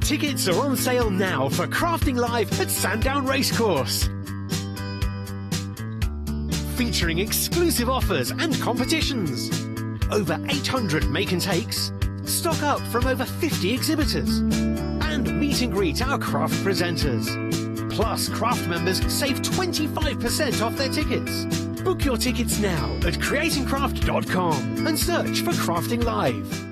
Tickets are on sale now for Crafting Live at Sandown Racecourse. Featuring exclusive offers and competitions. Over 800 make and takes. Stock up from over 50 exhibitors. And meet and greet our craft presenters. Plus, craft members save 25% off their tickets. Book your tickets now at creatingcraft.com and search for Crafting Live.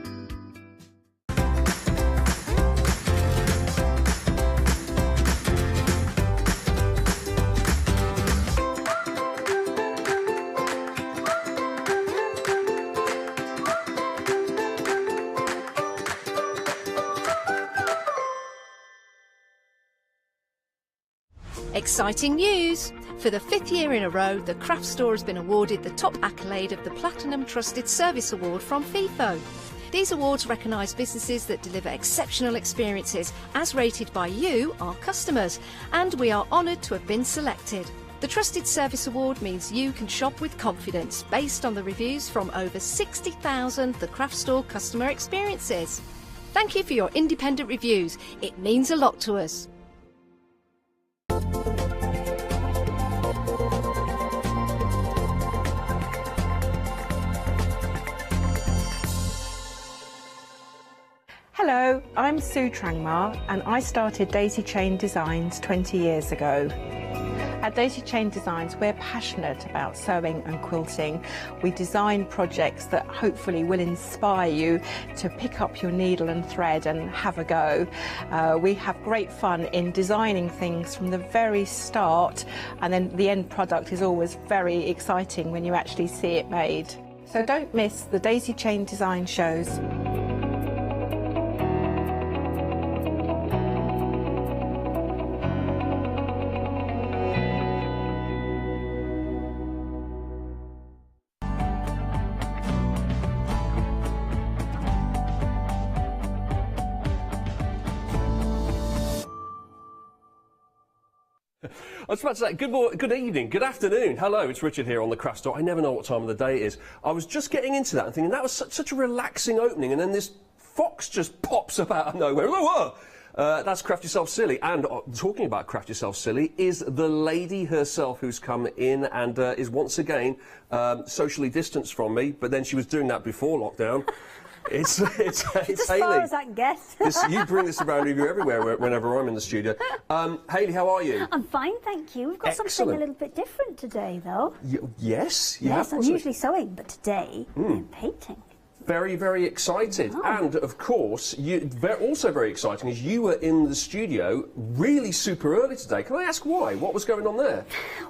Exciting news! For the 5th year in a row, the Craft Store has been awarded the top accolade of the Platinum Trusted Service Award from FIFO. These awards recognise businesses that deliver exceptional experiences as rated by you, our customers, and we are honoured to have been selected. The Trusted Service Award means you can shop with confidence based on the reviews from over 60,000 The Craft Store customer experiences. Thank you for your independent reviews. It means a lot to us. Hello, I'm Sue Trangmar and I started Daisy Chain Designs 20 years ago. At Daisy Chain Designs, we're passionate about sewing and quilting. We design projects that hopefully will inspire you to pick up your needle and thread and have a go. We have great fun in designing things from the very start, and then the end product is always very exciting when you actually see it made. So don't miss the Daisy Chain Design shows. I was about to say, good evening, good afternoon, hello, it's Richard here on the Craft Store. I never know what time of the day it is. I was just getting into that and thinking that was such a relaxing opening, and then this fox just pops up out of nowhere. Whoa, whoa. That's Craft Yourself Silly, and talking about Craft Yourself Silly is the lady herself who's come in and is once again socially distanced from me, but then she was doing that before lockdown. It's as Hayley. far as I can get. You bring this around with you everywhere whenever I'm in the studio. Hayley, how are you? I'm fine, thank you. We've got something a little bit different today, though. Yes, yes. I'm usually sewing, but today I'm painting. Very, very excited. Oh. And, of course, also very exciting is you were in the studio really super early today. Can I ask why? What was going on there?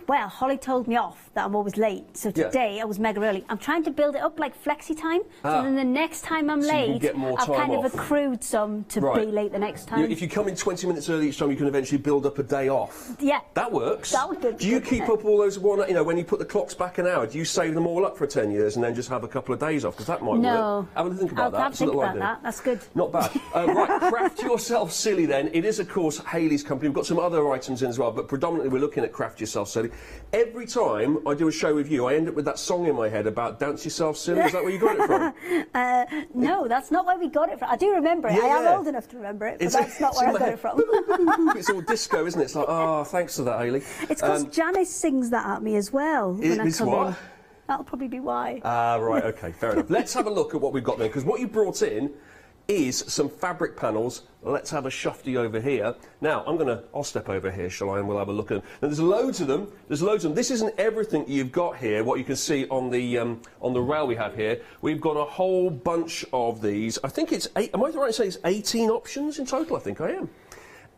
Well, Holly told me off that I'm always late, so today I was mega early. I'm trying to build it up like flexi time, so then the next time I'm late, I've kind of accrued some to be late the next time. If you come in 20 minutes early each time, you can eventually build up a day off. Yeah. That works. That would be good. Do you keep up all those, you know, when you put the clocks back an hour, do you save them all up for 10 years and then just have a couple of days off? Because that might work. Have a think about that. I'll think about that. That's good. Not bad. Right, Craft Yourself Silly then. It is, of course, Hayley's company. We've got some other items in as well, but predominantly we're looking at Craft Yourself Silly. Every time I do a show with you, I end up with that song in my head about Dance Yourself Silly. Is that where you got it from? No, that's not where we got it from. I do remember it. I am old enough to remember it, but that's not where I got it from. It's all disco, isn't it? It's like, oh, thanks for that, Hayley. It's because Janice sings that at me as well when I come in. That'll probably be why. Right, OK, fair enough. Let's have a look at what we've got there, because what you brought in is some fabric panels. Let's have a shufty over here. Now, I'll step over here, shall I, and we'll have a look at them. Now, there's loads of them. This isn't everything you've got here, what you can see on the rail we have here. We've got a whole bunch of these. I think it's, am I right to say it's 18 options in total? I think I am.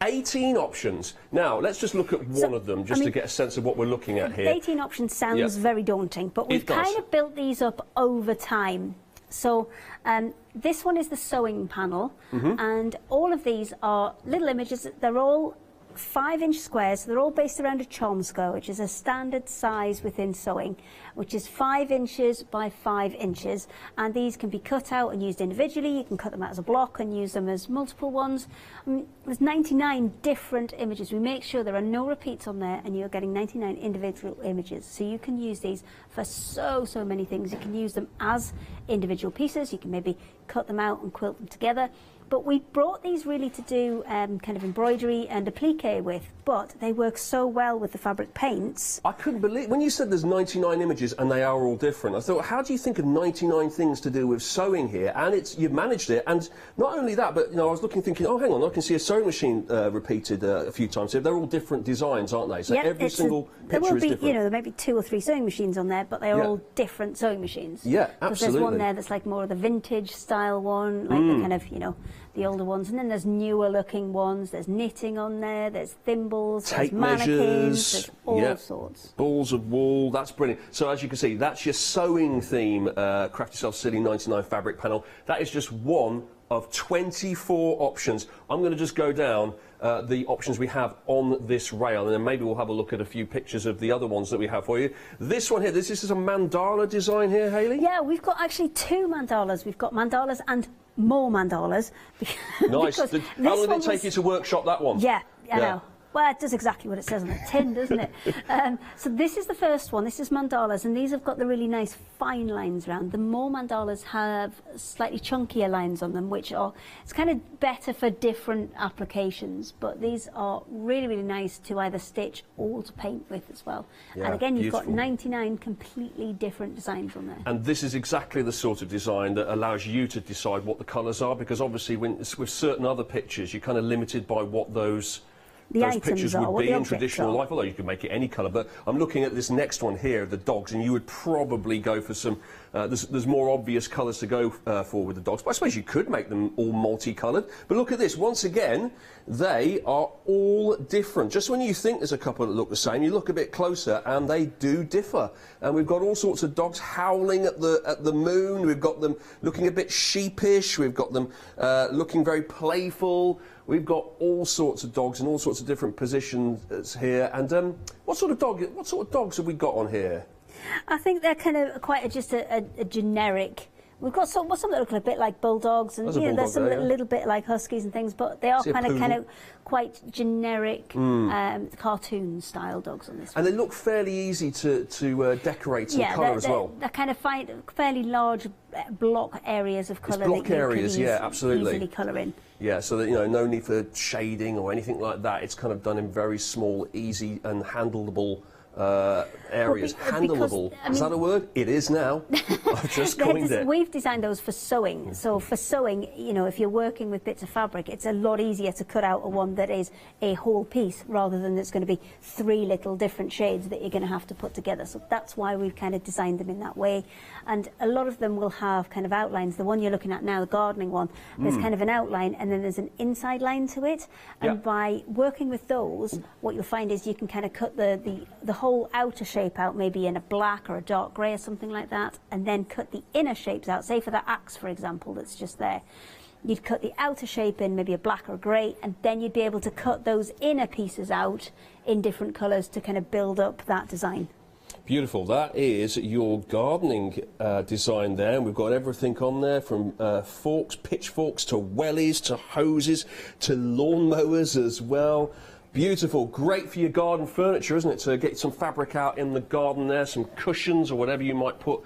18 options. Now, let's just look at one of them, just to get a sense of what we're looking at here. 18 options sounds very daunting, but we've kind of built these up over time. So this one is the sewing panel, and all of these are little images. They're all 5-inch squares. They're all based around a chom square, which is a standard size within sewing, which is 5 inches by 5 inches. And these can be cut out and used individually. You can cut them out as a block and use them as multiple ones. There's 99 different images. We make sure there are no repeats on there, and you're getting 99 individual images. So you can use these for so many things. You can use them as individual pieces. You can maybe cut them out and quilt them together. But we brought these really to do kind of embroidery and applique with, but they work so well with the fabric paints. I couldn't believe, when you said there's 99 images and they are all different, I thought, how do you think of 99 things to do with sewing here? And you've managed it, and not only that, but, you know, I was looking thinking, oh, hang on, I can see a sewing machine repeated a few times here. They're all different designs, aren't they? So every single picture is different. You know, there may be 2 or 3 sewing machines on there, but they're all different sewing machines. Yeah, absolutely. Because there's one there that's like more of the vintage style one, like the kind of, you know, the older ones, and then there's newer looking ones. There's knitting on there, there's thimbles, tape there's mannequins, measures, there's all sorts. Balls of wool, that's brilliant. So as you can see, that's your sewing theme, Craft Yourself Silly 99 fabric panel. That is just one of 24 options. I'm going to just go down the options we have on this rail, and then maybe we'll have a look at a few pictures of the other ones that we have for you. This one here, this is a mandala design here, Hayley? Yeah, we've got actually 2 mandalas. We've got mandalas and more mandalas. Nice. How long did it take you to workshop that one? Yeah, I know. Well, it does exactly what it says on the tin, doesn't it? So this is the first one. This is mandalas, and these have got the really nice fine lines around. The more mandalas have slightly chunkier lines on them, which are, it's kind of better for different applications, but these are really, really nice to either stitch or to paint with as well. Yeah, and again, you've got 99 completely different designs on there. And this is exactly the sort of design that allows you to decide what the colours are, because obviously with certain other pictures, you're kind of limited by what those the those items pictures are, would what be the in objects traditional are. life, although you can make it any colour. But I'm looking at this next one here of the dogs, and you would probably go for some, there's more obvious colours to go for with the dogs. But I suppose you could make them all multicoloured. But look at this, once again, they are all different. Just when you think there's a couple that look the same, you look a bit closer and they do differ. And we've got all sorts of dogs howling at the moon, we've got them looking a bit sheepish, we've got them looking very playful. We've got all sorts of dogs in all sorts of different positions here. And what sort of dogs have we got on here? I think they're kind of quite just a generic. We've got some that look a bit like bulldogs, and there's some little bit like huskies and things, but they are kind of quite generic cartoon style dogs on this one. And they look fairly easy to decorate and colour as well. They're kind of fairly large block areas of colour. Block areas, yeah, absolutely. Easily colour in. Yeah, so that, you know, no need for shading or anything like that. It's kind of done in very small, easy and handleable areas. Handleable. Is that a word? It is now. I've just coined it. We've designed those for sewing. So for sewing, you know, if you're working with bits of fabric, it's a lot easier to cut out a one that is a whole piece rather than it's going to be 3 little different shades that you're going to have to put together. So that's why we've kind of designed them in that way. And a lot of them will have kind of outlines. The one you're looking at now, the gardening one, there's kind of an outline and then there's an inside line to it. And by working with those, what you'll find is you can kind of cut the whole outer shape out, maybe in a black or a dark grey or something like that, and then cut the inner shapes out. Say for the axe, for example, that's just there. You'd cut the outer shape in maybe a black or a grey, and then you'd be able to cut those inner pieces out in different colours to kind of build up that design. Beautiful. That is your gardening design there. And we've got everything on there from forks, pitchforks, to wellies, to hoses, to lawnmowers as well. Beautiful. Great for your garden furniture, isn't it? To get some fabric out in the garden there, some cushions or whatever you might put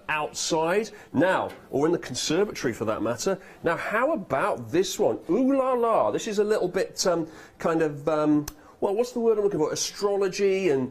outside. Now, or in the conservatory for that matter. Now, how about this one? Ooh la la. This is a little bit kind of... well, what's the word I'm looking for? Astrology and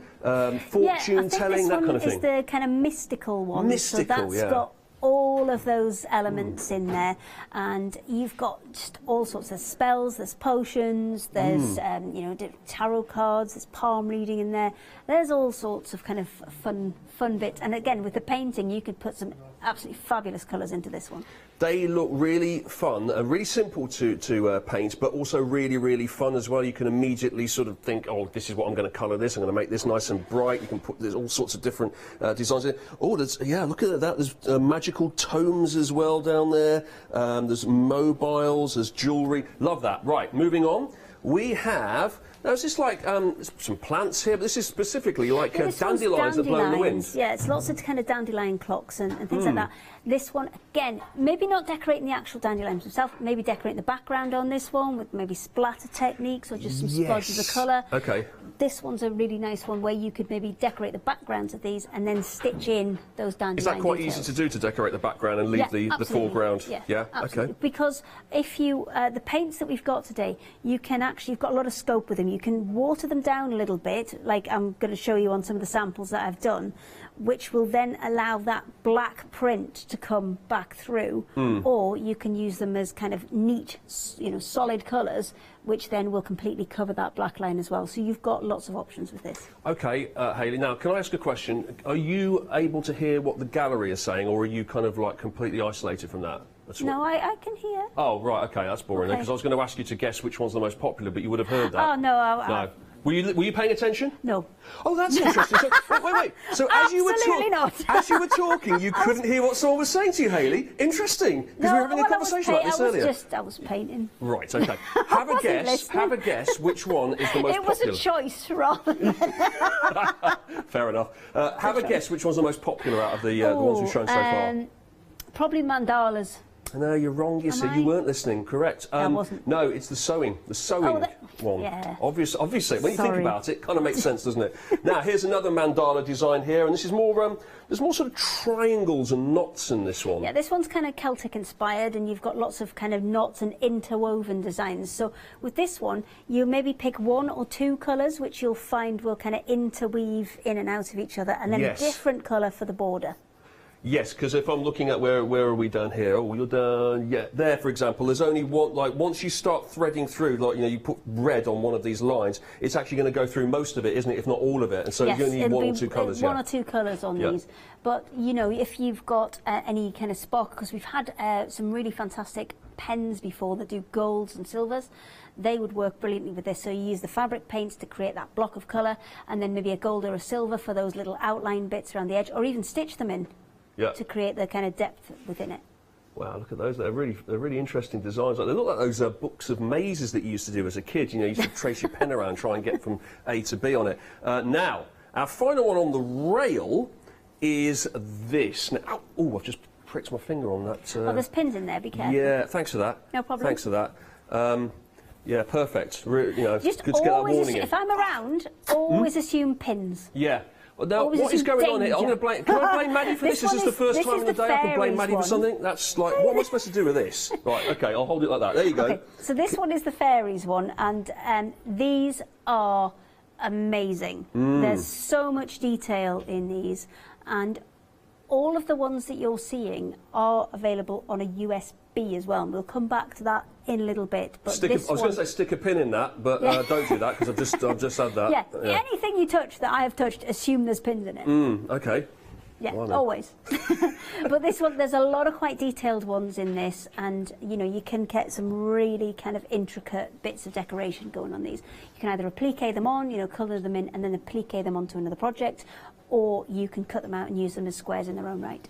fortune telling, that kind of thing. This one is the kind of mystical one. Mystical, so that's got all of those elements in there, and you've got just all sorts of spells. There's potions. There's you know, tarot cards. There's palm reading in there. There's all sorts of kind of fun bits. And again, with the painting, you could put some absolutely fabulous colours into this one. They look really fun, really simple to paint, but also really, really fun as well. You can immediately sort of think, oh, this is what I'm going to colour this. I'm going to make this nice and bright. You can put, there's all sorts of different designs in. Oh, there's, yeah, look at that. There's magical tomes as well down there. There's mobiles, there's jewellery. Love that. Right, moving on. We have... Now, is this like some plants here? But this is specifically like dandelions that blow in the wind. Yeah, it's lots of kind of dandelion clocks and things like that. This one, again, maybe not decorating the actual dandelions themselves, maybe decorating the background on this one with maybe splatter techniques or just some splodges of colour. Okay. This one's a really nice one where you could maybe decorate the backgrounds of these and then stitch in those dandelion Is that quite details. easy to do, to decorate the background and leave the foreground? Yeah, absolutely. Okay. Because if you, the paints that we've got today, you can actually, you've got a lot of scope with them. You can water them down a little bit, like I'm going to show you on some of the samples that I've done, which will then allow that black print to come back through, or you can use them as kind of neat, you know, solid colours, which then will completely cover that black line as well. So you've got lots of options with this. Okay, Hayley, now can I ask a question? Are you able to hear what the gallery is saying, or are you kind of like completely isolated from that? No, I can hear. Oh, right, okay, that's boring, because I was going to ask you to guess which one's the most popular, but you would have heard that. Oh, no. No. Were you paying attention? No. Oh, that's interesting. So, wait. So as you were talking, you couldn't hear what someone was saying to you, Hayley. Interesting, because we were having a conversation like this earlier. I was painting. Right. Okay. Have a guess. Have a guess. Which one is the most popular? It was a choice, rather than... Fair enough. Have a guess. Which one's the most popular out of the ones we've shown so far? Probably mandalas. No, you're wrong, you see. You weren't listening, correct. I wasn't. No, it's the sewing one. Yeah. Obviously, when you think about it, kind of makes sense, doesn't it? Now, here's another mandala design here, and this is more, there's more sort of triangles and knots in this one. Yeah, this one's kind of Celtic inspired, and you've got lots of kind of knots and interwoven designs. So with this one, you maybe pick 1 or 2 colours, which you'll find will kind of interweave in and out of each other, and then a different colour for the border. Yes, because if I'm looking at where are we down here? Oh, you're down, yeah, there, for example. There's only one, like, once you start threading through, like, you know, you put red on one of these lines, it's actually going to go through most of it, isn't it, if not all of it? And so yes, you only need one or two colours, one or two colours on these. But, you know, if you've got any kind of spark, because we've had some really fantastic pens before that do golds and silvers, they would work brilliantly with this. So you use the fabric paints to create that block of colour, and then maybe a gold or a silver for those little outline bits around the edge, or even stitch them in. To create the kind of depth within it. Wow, look at those. They're really interesting designs. They look like those books of mazes that you used to do as a kid. You know, you used to trace your pen around, try and get from A to B on it. Now, our final one on the rail is this. Now, oh, I've just pricked my finger on that. Oh, there's pins in there, be careful. Yeah, thanks for that. No problem. Thanks for that. Yeah, perfect. You know, just good to get that warning in. If I'm around, always assume pins. Yeah. Well, now, what is going on here? I'm going to blame. Can I blame Maddie for this? This is the first time of the day I can blame Maddie for something. That's like, what am I supposed to do with this? Right, okay, I'll hold it like that. There you go. Okay, so this one is the fairies one, and these are amazing. There's so much detail in these, and all of the ones that you're seeing are available on a USB as well, and we'll come back to that in a little bit. But I was going to say stick a pin in that, but don't do that, because I've just had that. Yeah. Anything you touch that I have touched, assume there's pins in it. Okay. Yeah, always. But this one, there's a lot of quite detailed ones in this, and you know, you can get some really kind of intricate bits of decoration going on these. You can either applique them on, you know, colour them in, and then applique them onto another project, or you can cut them out and use them as squares in their own right.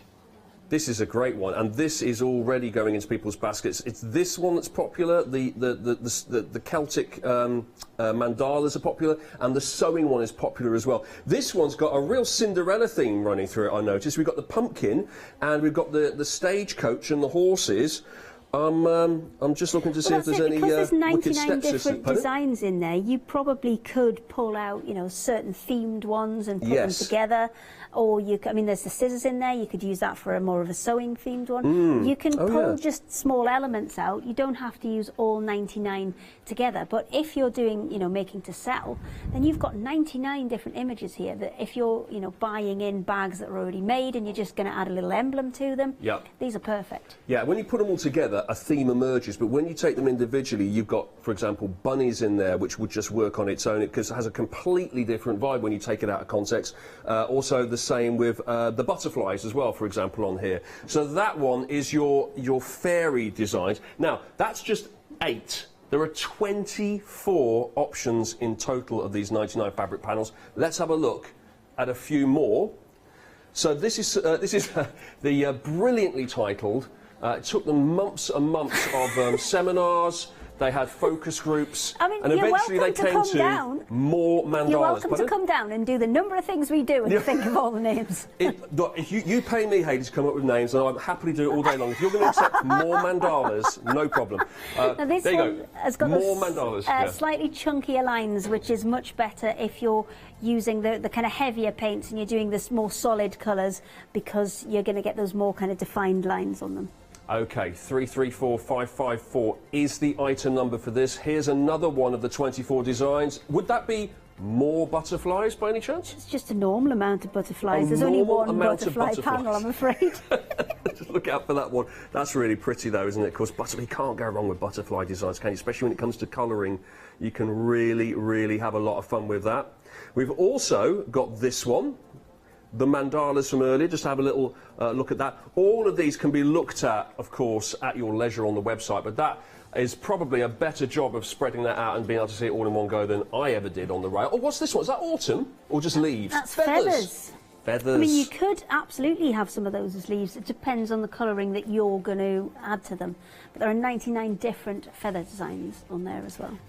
This is a great one, and this is already going into people's baskets. It's this one that's popular. The Celtic mandalas are popular, and the sewing one is popular as well. This one's got a real Cinderella theme running through it, I noticed. We've got the pumpkin, and we've got the stagecoach and the horses. I'm just looking to see if there's any because there's 99 wicked different designs in there. You probably could pull out, you know, certain themed ones and put them together. Or you, I mean, there's the scissors in there. You could use that for a more of a sewing themed one. You can pull just small elements out. You don't have to use all 99 together. But if you're doing, you know, making to sell, then you've got 99 different images here. That if you're, you know, buying in bags that are already made and you're just going to add a little emblem to them, these are perfect. Yeah, when you put them all together, a theme emerges. But when you take them individually, you've got, for example, bunnies in there, which would just work on its own because it has a completely different vibe when you take it out of context. Also, the same with the butterflies as well, for example, on here. So that one is your fairy designs. Now, that's just 8. There are 24 options in total of these 99 fabric panels. Let's have a look at a few more. So this is the brilliantly titled. It took them months and months of seminars. They had focus groups, I mean, and eventually they came to more mandalas. You're welcome to come down and do the number of things we do and think of all the names. If you pay me, Hayley, to come up with names, and I'll happily do it all day long. If you're going to accept more mandalas, no problem. Now this there you one go. has got more mandalas. Slightly chunkier lines, which is much better if you're using the kind of heavier paints and you're doing this more solid colours, because you're going to get those more kind of defined lines on them. Okay, 334554 is the item number for this. Here's another one of the 24 designs. Would that be more butterflies by any chance? It's just a normal amount of butterflies. There's only one butterfly panel, I'm afraid. Just look out for that one. That's really pretty though, isn't it? Of course, you can't go wrong with butterfly designs, can you? Especially when it comes to colouring. You can really, really have a lot of fun with that. We've also got this one. The mandalas from earlier, just have a little look at that. All of these can be looked at, of course, at your leisure on the website, but that is probably a better job of spreading that out and being able to see it all in one go than I ever did on the rail. Oh, what's this one? Is that autumn or just leaves? That's feathers. Feathers. I mean, you could absolutely have some of those as leaves. It depends on the colouring that you're going to add to them. But there are 99 different feather designs on there as well.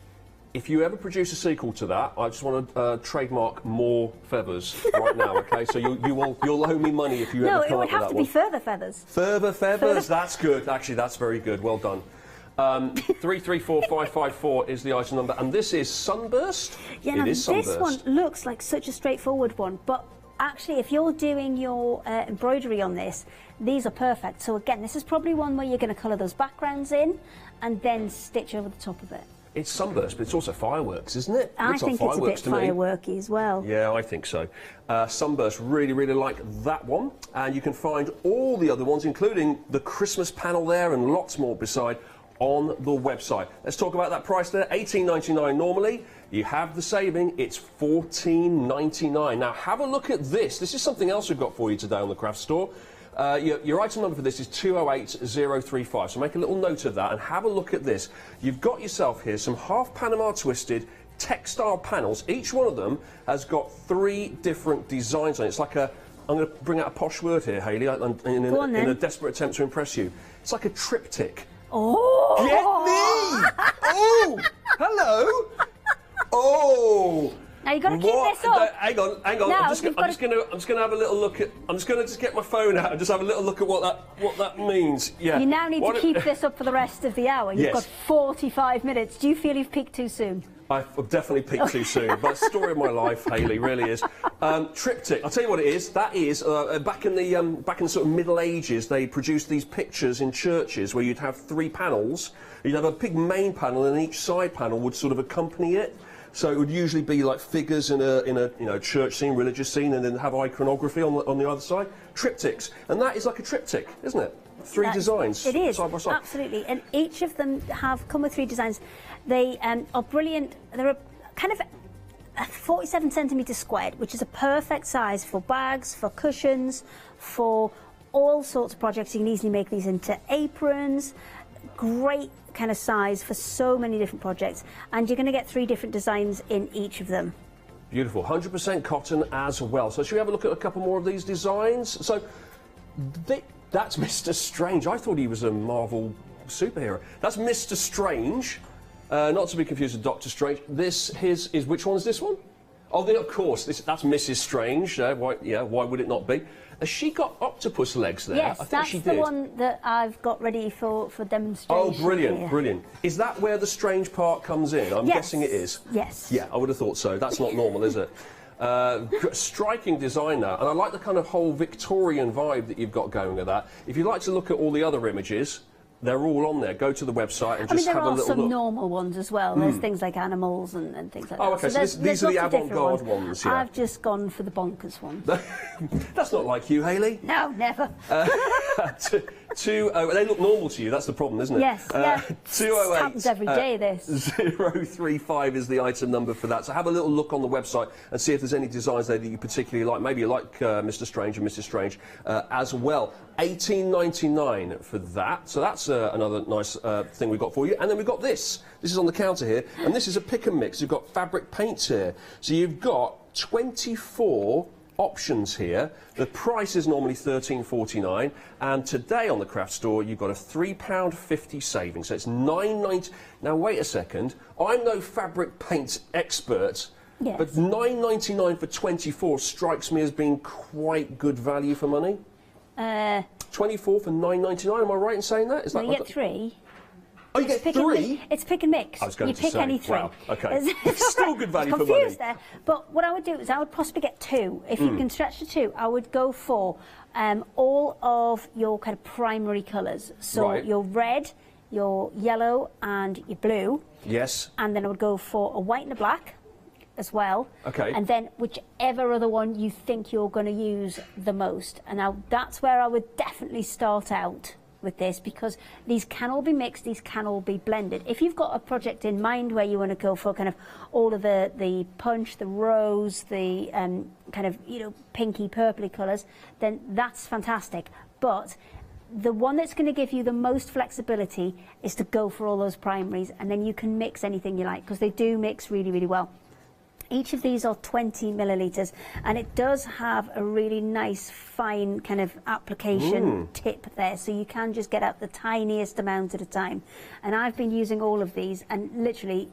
If you ever produce a sequel to that, I just want to trademark more feathers right now, okay? So you'll owe me money if you ever come up with that one. No, it would have to be further feathers. Further feathers, that's good. Actually, that's very good. Well done. 334554 is the item number, and this is Sunburst. Yeah, now this one looks like such a straightforward one, but actually, if you're doing your embroidery on this, these are perfect. So again, this is probably one where you're going to colour those backgrounds in and then stitch over the top of it. It's sunburst, but it's also fireworks, isn't it? I think it's a bit fireworky as well. Yeah, I think so. Sunburst, really, really like that one. And you can find all the other ones, including the Christmas panel there and lots more beside, on the website. Let's talk about that price there. $18.99 normally. You have the saving. It's $14.99. Now, have a look at this. This is something else we've got for you today on the Craft Store. Your item number for this is 208035, so make a little note of that and have a look at this. You've got yourself here some half Panama twisted textile panels. Each one of them has got 3 different designs on it. It's like a, I'm going to bring out a posh word here, Hayley, in a desperate attempt to impress you. It's like a triptych. Oh! Get me! Oh! Hello! Oh! Now you've got to keep this up. Hang on. No, I'm just going to have a little look at. I'm just going to get my phone out and just have a little look at what that means. Yeah. You now need to keep this up for the rest of the hour. You've got 45 minutes. Do you feel you've peaked too soon? I've definitely peaked too soon, but story of my life, Hayley, really is. Triptych. I'll tell you what it is. That is back in the sort of Middle Ages, they produced these pictures in churches where you'd have 3 panels. You'd have a big main panel, and each side panel would sort of accompany it. So it would usually be like figures in a church scene, religious scene, and then have iconography on the other side. Triptychs, and that is like a triptych, isn't it? 3 designs. It is, side by side. absolutely, and each of them have come with 3 designs. They are brilliant. They're kind of 47 centimetres squared, which is a perfect size for bags, for cushions, for all sorts of projects. You can easily make these into aprons. Great kind of size for so many different projects, and you're going to get 3 different designs in each of them. Beautiful, 100% cotton as well. So should we have a look at a couple more of these designs? So that's Mr. Strange. I thought he was a Marvel superhero. That's Mr. Strange, not to be confused with Doctor Strange. His is which one is this one? Oh, of course, that's Mrs. Strange. Why would it not be? Has she got octopus legs there? Yes, I think that's she the did. one that I've got ready for demonstration. Oh, brilliant, here. brilliant. Is that where the strange part comes in? I'm guessing it is. Yes. Yeah, I would have thought so. That's not normal, is it? Striking design now, and I like the kind of whole Victorian vibe that you've got going with that. If you'd like to look at all the other images, they're all on there. Go to the website and just have a little look. There are some normal ones as well. There's things like animals and things like that. Oh, okay, so these are the avant-garde ones, yeah. I've just gone for the bonkers ones. That's not like you, Hayley. No, never. They look normal to you, that's the problem, isn't it? Yes, yeah. 208. It happens every day, this. 035 is the item number for that. So have a little look on the website and see if there's any designs there that you particularly like. Maybe you like Mr. Strange and Mrs. Strange as well. $18.99 for that. So that's another nice thing we've got for you. And then we've got this. This is on the counter here. And this is a pick and mix. You've got fabric paints here. So you've got 24 options here. The price is normally $13.49, and today on the Craft Store you've got a £3.50 saving, so it's $9.90. Now wait a second, I'm no fabric paint expert, but $9.99 for 24 strikes me as being quite good value for money. 24 for $9.99. Am I right in saying that? Is that? You get 3. Oh, you get 3? It's pick and mix. I was going you to pick say, any 3. wow, okay. It's still good value for money. Confused there, but what I would do is I would possibly get 2. If you can stretch to 2, I would go for all of your kind of primary colours. So your red, your yellow, and your blue. Yes. And then I would go for a white and a black as well. Okay. And then whichever other one you think you're going to use the most. And now that's where I would definitely start out with this, because these can all be mixed, these can all be blended. If you've got a project in mind where you want to go for kind of all of the punch, the rose, the kind of, you know, pinky purpley colours, then that's fantastic. But the one that's going to give you the most flexibility is to go for all those primaries, and then you can mix anything you like, because they do mix really, really well. Each of these are 20 millilitres, and it does have a really nice fine kind of application tip there, so you can just get out the tiniest amount at a time. And I've been using all of these, and literally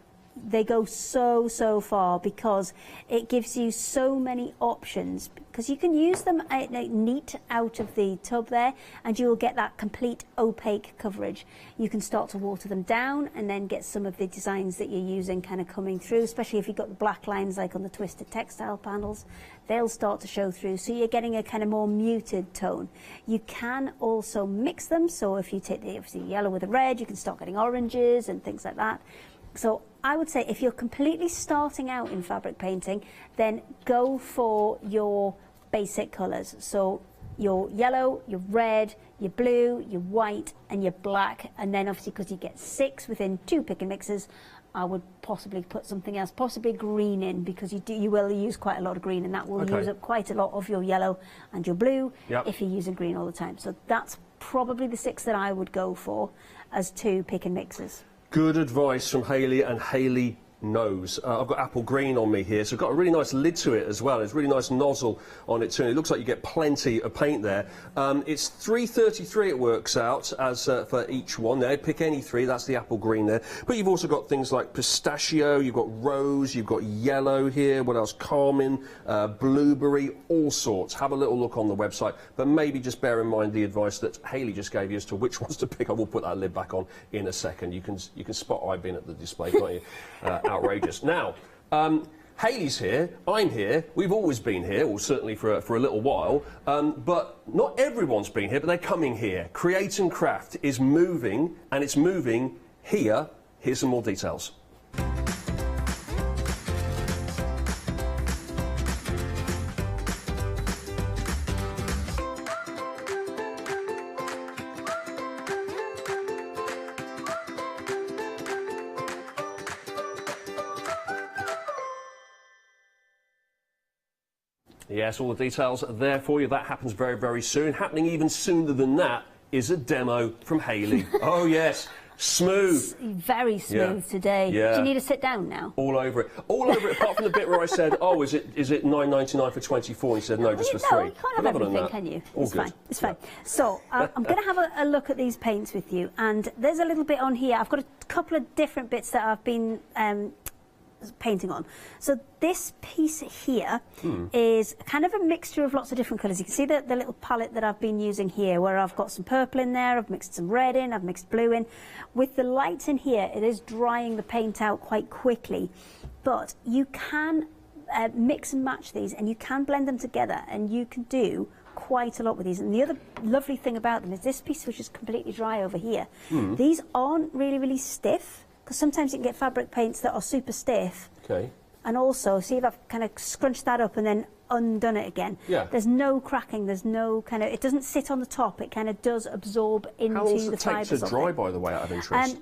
they go so far, because it gives you so many options, because you can use them neat out of the tub there, and you will get that complete opaque coverage. You can start to water them down and then get some of the designs that you're using kind of coming through, especially if you've got the black lines like on the twisted textile panels. They'll start to show through, so you're getting a kind of more muted tone. You can also mix them, so if you take the obviously yellow with the red, you can start getting oranges and things like that. So I would say if you're completely starting out in fabric painting, then go for your basic colours. So your yellow, your red, your blue, your white and your black, and then obviously because you get 6 within 2 pick and mixes, I would possibly put something else, possibly green in, because you will use quite a lot of green, and that will use up quite a lot of your yellow and your blue if you're using green all the time. So that's probably the 6 that I would go for as 2 pick and mixes. Good advice from Hayley, and Hayley knows. I've got apple green on me here, so I've got a really nice lid to it as well. It's a really nice nozzle on it too. It looks like you get plenty of paint there. It's $3.33 it works out as for each one there. Pick any 3, that's the apple green there. But you've also got things like pistachio, you've got rose, you've got yellow here, what else? Carmine, blueberry, all sorts. Have a little look on the website, but maybe just bear in mind the advice that Hayley just gave you as to which ones to pick. I will put that lid back on in a second. You can spot I've been at the display, can't you? Outrageous. Now, Hayley's here, I'm here, we've always been here, or certainly for a little while, but not everyone's been here, but they're coming here. Create and Craft is moving, and it's moving here. Here's some more details. Yes, all the details are there for you. That happens very, very soon. Happening even sooner than that is a demo from Hayley. Oh, yes. Smooth. Very smooth today. Yeah. Do you need to sit down now? All over it. All over it, apart from the bit where I said, oh, is it $9.99 for 24? And he said, no, just for 3. No, you can't have everything, can you? All it's good. fine. It's fine. So, I'm going to have a look at these paints with you. And there's a little bit on here. I've got a couple of different bits that I've been painting on. So this piece here is kind of a mixture of lots of different colours. You can see the little palette that I've been using here, where I've got some purple in there, I've mixed some red in, I've mixed blue in. With the light in here, it is drying the paint out quite quickly, but you can mix and match these, and you can blend them together, and you can do quite a lot with these. And the other lovely thing about them is this piece, which is completely dry over here. These aren't really, really stiff, because sometimes you can get fabric paints that are super stiff. Okay. And also, see if I've kind of scrunched that up and then undone it again. Yeah. There's no cracking, there's no kind of, it doesn't sit on the top, it kind of does absorb into the fibres. How long does it take to dry, by the way, out of interest?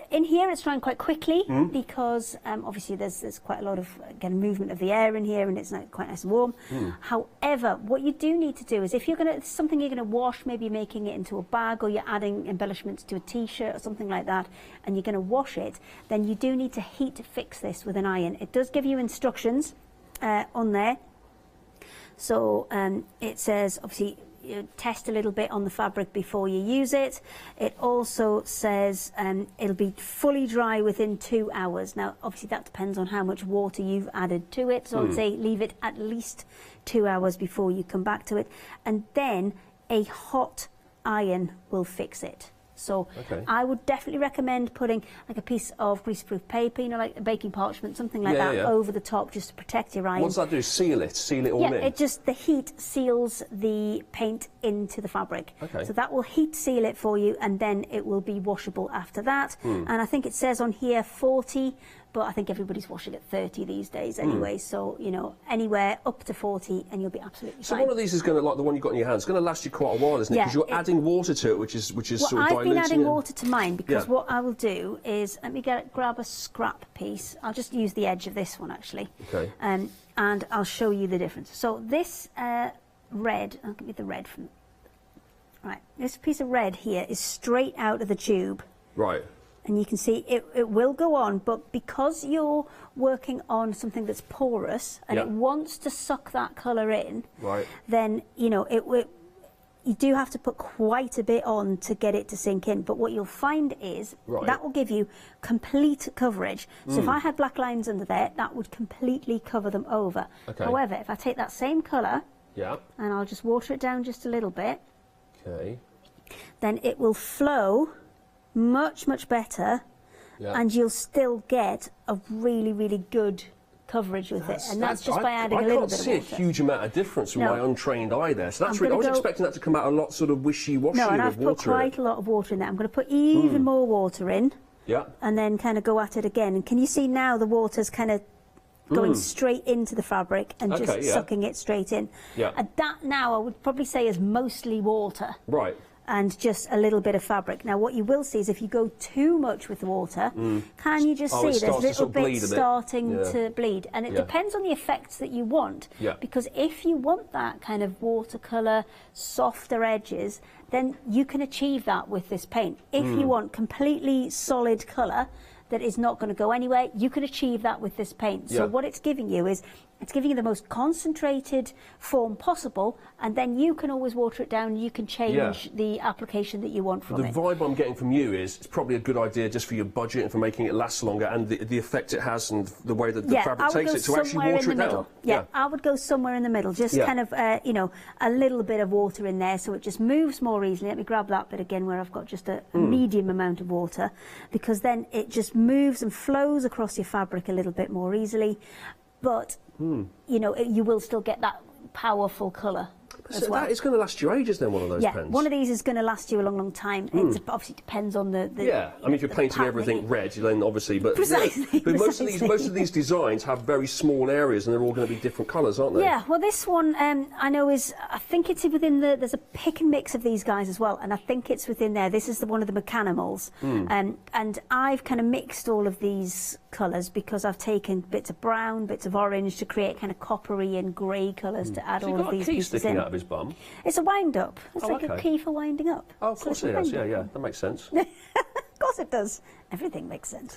In here it's drying quite quickly because obviously there's quite a lot of movement of the air in here, and it's quite nice and warm. However, what you do need to do is, if you're going to, something you're going to wash, maybe you're making it into a bag, or you're adding embellishments to a t-shirt or something like that, and you're going to wash it, then you do need to heat fix this with an iron. It does give you instructions on there. So it says, obviously, test a little bit on the fabric before you use it. It also says it'll be fully dry within 2 hours. Now, obviously, that depends on how much water you've added to it. So I'd say leave it at least 2 hours before you come back to it. And then a hot iron will fix it. So I would definitely recommend putting like a piece of greaseproof paper, you know, like a baking parchment, something like that, over the top, just to protect your iron. What does that do? Seal it all in? Yeah, the heat seals the paint into the fabric. So that will heat seal it for you, and then it will be washable after that. And I think it says on here 40, but I think everybody's washing at 30 these days anyway. So, you know, anywhere up to 40 and you'll be absolutely fine. So one of these is going to, like the one you've got in your hand, it's going to last you quite a while, isn't it? Because you're adding water to it, which is sort of diluting. I've been adding water to mine because what I will do is, let me grab a scrap piece. I'll just use the edge of this one actually. Okay. And I'll show you the difference. So this red, I'll give you the red from, right, this piece of red here is straight out of the tube. Right. And you can see it will go on, but because you're working on something that's porous and it wants to suck that colour in, then, you know, you do have to put quite a bit on to get it to sink in. But what you'll find is that will give you complete coverage. So if I had black lines under there, that would completely cover them over. However, if I take that same colour and I'll just water it down just a little bit, then it will flow much, much better, and you'll still get a really, really good coverage with it. And that's just by adding a little bit of water. I can't see a huge amount of difference with my untrained eye there. So that's really, I was expecting that to come out a lot sort of wishy-washy with water. No, and I've put quite a lot of water in there. I'm going to put even more water in. Yeah. And then kind of go at it again. And can you see now the water's kind of going straight into the fabric and just sucking it straight in? Yeah. And that now I would probably say is mostly water. Right. And just a little bit of fabric. Now what you will see is if you go too much with the water, can you just see there's little bits starting to bleed? And it depends on the effects that you want. Yeah. Because if you want that kind of watercolour, softer edges, then you can achieve that with this paint. If you want completely solid colour that is not going to go anywhere, you can achieve that with this paint. So what it's giving you is, it's giving you the most concentrated form possible, and then you can always water it down. You can change the application that you want from it. The vibe I'm getting from you is it's probably a good idea just for your budget and for making it last longer, and the effect it has and the way that the fabric takes it to actually water it down. Yeah, I would go somewhere in the middle, just kind of, you know, a little bit of water in there so it just moves more easily. Let me grab that bit again where I've got just a medium amount of water, because then it just moves and flows across your fabric a little bit more easily. But, you know, you will still get that powerful colour as well. That is going to last you ages then, one of those pens? One of these is going to last you a long, long time. It obviously depends on the yeah, I mean, if you're painting everything red, then obviously, but, precisely, but most of these designs have very small areas and they're all going to be different colours, aren't they? Yeah, well, this one I know is, I think it's within there's a pick and mix of these guys as well, and I think it's within there. This is one of the Mechanimals, and I've kind of mixed all of these colours because I've taken bits of brown, bits of orange to create kind of coppery and grey colours to add all of these pieces in. Sticking out of his bum. It's a wind up. It's like a key for winding up. Oh, of course it is. Yeah, that makes sense. Of course it does. Everything makes sense.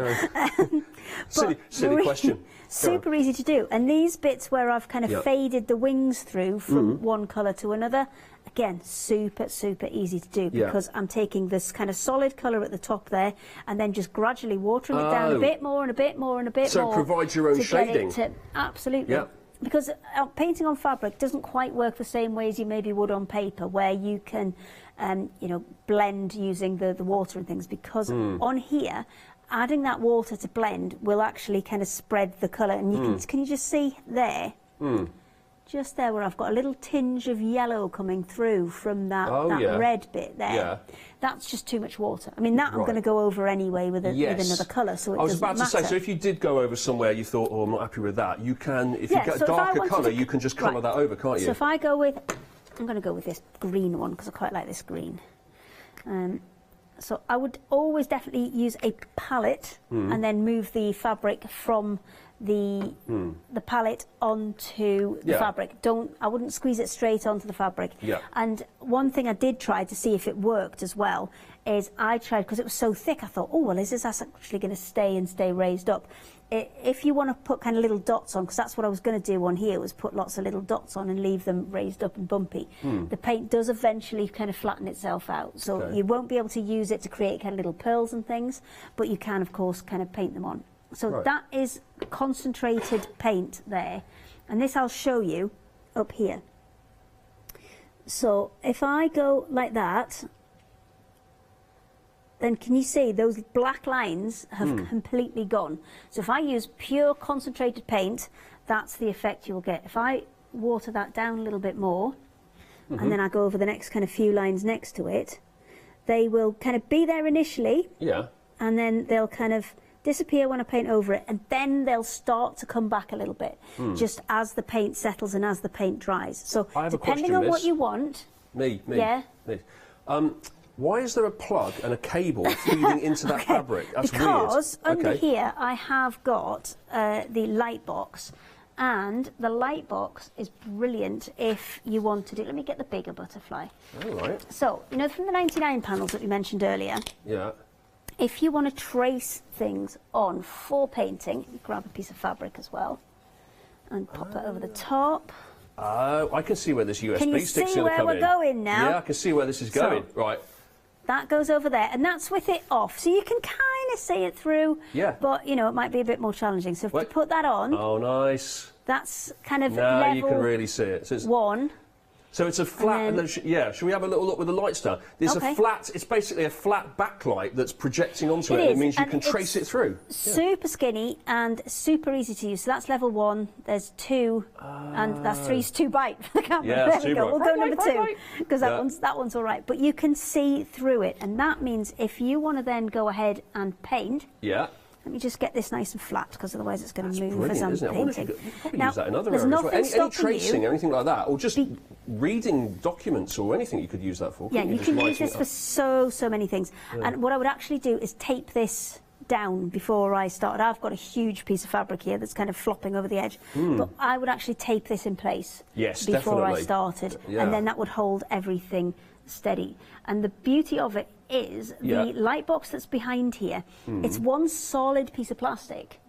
Silly question. Super easy to do. And these bits where I've kind of faded the wings through from one colour to another, again, super, super easy to do because I'm taking this kind of solid colour at the top there and then just gradually watering it down a bit more and a bit more and a bit more. So it provides your own shading. Absolutely. Yeah. Because painting on fabric doesn't quite work the same way as you maybe would on paper, where you can, you know, blend using the water and things. Because on here, adding that water to blend will actually kind of spread the colour. And you can you just see there? Just there where I've got a little tinge of yellow coming through from that red bit there. Yeah. That's just too much water. I mean, that I'm going to go over anyway with another colour, so it doesn't matter. I was about to say, so if you did go over somewhere you thought, oh, I'm not happy with that, you can, if you get a darker colour, you can just colour that over, can't you? So if I go with, I'm going to go with this green one, because I quite like this green. So I would always definitely use a palette and then move the fabric from the palette onto the fabric. I wouldn't squeeze it straight onto the fabric. Yeah. And one thing I did try to see if it worked as well is I tried, because it was so thick, I thought, oh, well, is this actually going to stay raised up? If you want to put kind of little dots on, because that's what I was going to do on here, was put lots of little dots on and leave them raised up and bumpy. The paint does eventually kind of flatten itself out, so you won't be able to use it to create kind of little pearls and things, but you can, of course, kind of paint them on. So that is concentrated paint there, and this I'll show you up here. So if I go like that, then can you see those black lines have completely gone? So if I use pure concentrated paint, that's the effect you'll get. If I water that down a little bit more, and then I go over the next kind of few lines next to it, they will kind of be there initially, and then they'll kind of disappear when I paint over it, and then they'll start to come back a little bit, just as the paint settles and as the paint dries. So depending on what you want... Why is there a plug and a cable feeding into that fabric? That's because weird. Under here I have got the light box, and the light box is brilliant if you want to do... Let me get the bigger butterfly. All right. So, you know, from the 99 panels that we mentioned earlier, if you want to trace things on for painting, grab a piece of fabric as well and pop that over the top. I can see where this USB stick's going to come in. Can you see where we're going now? Yeah, I can see where this is going. Right. That goes over there, and that's with it off, so you can kind of see it through. Yeah. But you know, it might be a bit more challenging. So if you put that on, oh, nice. That's kind of now level. You can really see it. So it's 1, So it's a flat, and then should we have a little look with the lights down? There's a flat, it's basically a flat backlight that's projecting onto it, and it means you can trace it through. Super skinny and super easy to use. So that's level 1, there's 2, and that's 3's too bright for the camera. Yeah, there we go, we'll go number 2, because that one's all right. But you can see through it, and that means if you want to then go ahead and paint, let me just get this nice and flat, because otherwise it's going to move as I'm painting. You could probably use that in other areas. Any tracing, anything like that, or just reading documents or anything you could use that for. Yeah, you can use this for so many things. Yeah. And what I would actually do is tape this down before I started. I've got a huge piece of fabric here that's kind of flopping over the edge, but I would actually tape this in place before I started, and then that would hold everything steady. And the beauty of it is the light box that's behind here, it's one solid piece of plastic.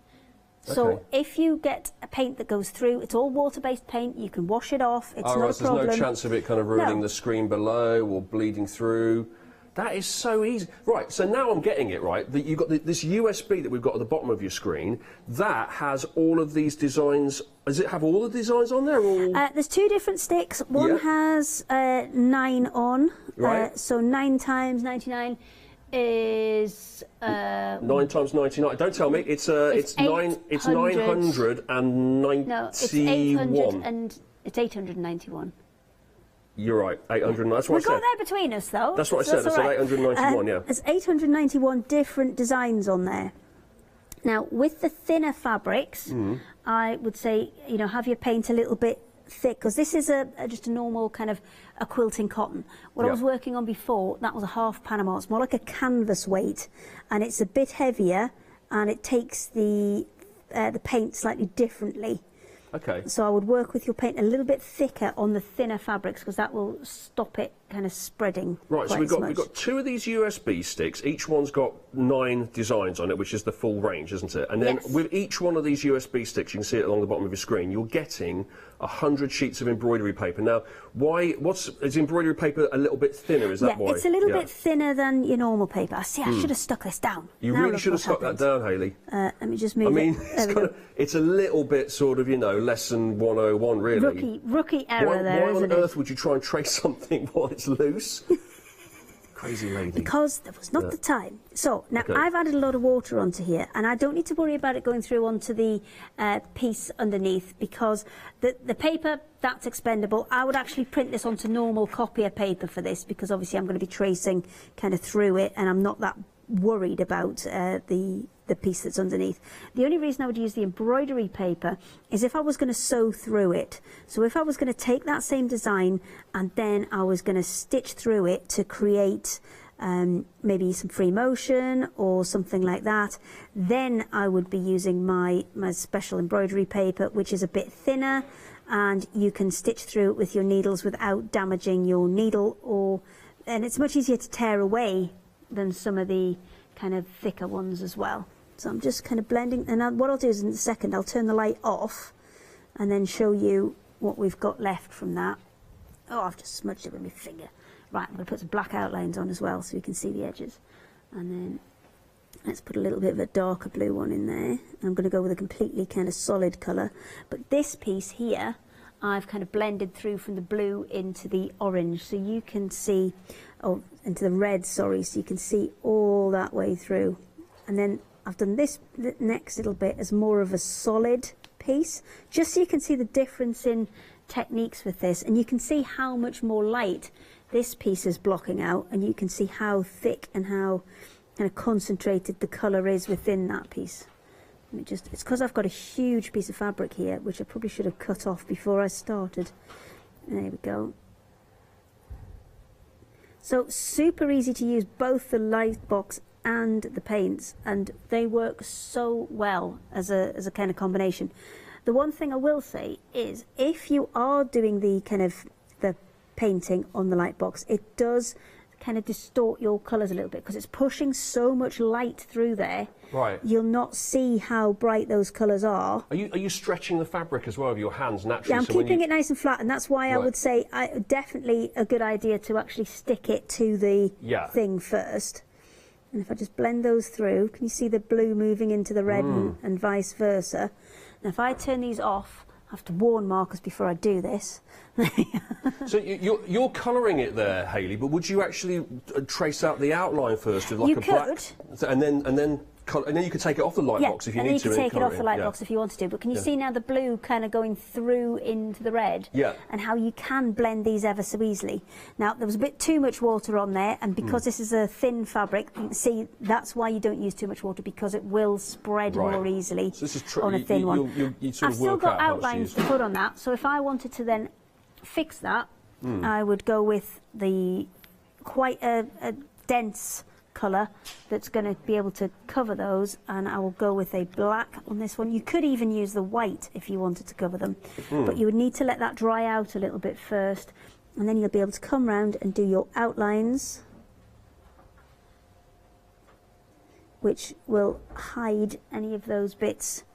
So if you get a paint that goes through, it's all water-based paint, you can wash it off, it's not a problem. There's no chance of it kind of ruining the screen below or bleeding through. That is so easy. Right, so now I'm getting it, right, that you've got this USB that we've got at the bottom of your screen, that has all of these designs. Does it have all the designs on there? Or? There's 2 different sticks. One has 9 on, so 9 times 99 is 9 times 99. Don't tell me. It's 991. No, it's 800 and it's 891. You're right, 800. That's what I said. We got there between us, though. That's what I said. I said 891. There's 891 different designs on there. Now, with the thinner fabrics, I would say, you know, have your paint a little bit thick, because this is just a normal kind of a quilting cotton. What I was working on before, that was a half Panama. It's more like a canvas weight, and it's a bit heavier, and it takes the paint slightly differently. Okay. So I would work with your paint a little bit thicker on the thinner fabrics, because that will stop it kind of spreading. Right, so we've got 2 of these USB sticks. Each one's got 9 designs on it, which is the full range, isn't it? And then with each one of these USB sticks, you can see it along the bottom of your screen, you're getting 100 sheets of embroidery paper. Now, is embroidery paper a little bit thinner? Is that why? Yeah, it's a little bit thinner than your normal paper. I should have stuck this down. You really should have stuck that down, Hayley. Let me just move it. It's a little bit sort of, you know, lesson 101, really. Rookie error there, isn't it? Why on earth would you try and trace something while it's loose? Crazy lady. Because there was not the time. So now I've added a lot of water onto here, and I don't need to worry about it going through onto the piece underneath, because the paper, that's expendable. I would actually print this onto normal copier paper for this, because obviously I'm going to be tracing kind of through it, and I'm not that worried about the piece that's underneath. The only reason I would use the embroidery paper is if I was going to sew through it. So if I was going to take that same design and then I was going to stitch through it to create maybe some free motion or something like that, then I would be using my special embroidery paper, which is a bit thinner, and you can stitch through it with your needles without damaging your needle, and it's much easier to tear away than some of the kind of thicker ones as well. So I'm just kind of blending, and what I'll do is in a second I'll turn the light off and then show you what we've got left from that. Oh, I've just smudged it with my finger. Right, I'm going to put some black outlines on as well so you can see the edges. And then let's put a little bit of a darker blue one in there. I'm going to go with a completely kind of solid colour. But this piece here, I've kind of blended through from the blue into the orange, so you can see, into the red, sorry, so you can see all that way through. And then I've done this next little bit as more of a solid piece, just so you can see the difference in techniques with this, and you can see how much more light this piece is blocking out, and you can see how thick and how kind of concentrated the colour is within that piece. It's because I've got a huge piece of fabric here, which I probably should have cut off before I started. There we go. So super easy to use both the light box and the paints, and they work so well as a kind of combination. The one thing I will say is, if you are doing the kind of the painting on the light box, it does kind of distort your colours a little bit, because it's pushing so much light through there. Right. You'll not see how bright those colours are. Are you stretching the fabric as well with your hands naturally? Yeah, I'm keeping it nice and flat, and that's why I would say definitely a good idea to actually stick it to the thing first. And if I just blend those through, can you see the blue moving into the red and vice versa? And if I turn these off, have to warn Marcus before I do this. So you're colouring it there, Hayley, but would you actually trace out the outline first with like You a black, could. and then you could take it off the light box if you and need then to. you can take it off the light yeah. box if you wanted to. But can you Yeah. see now the blue kind of going through into the red? Yeah. And how you can blend these ever so easily. Now, there was a bit too much water on there, and because this is a thin fabric, you can see that's why you don't use too much water, because it will spread Right. more easily So this is on a thin one. You sort I've of still work got out how much to outlines use. to put on that, so if I wanted to then fix that, I would go with the quite a dense colour that's going to be able to cover those, and I will go with a black on this one. You could even use the white if you wanted to cover them, but you would need to let that dry out a little bit first, and then you'll be able to come round and do your outlines, which will hide any of those bits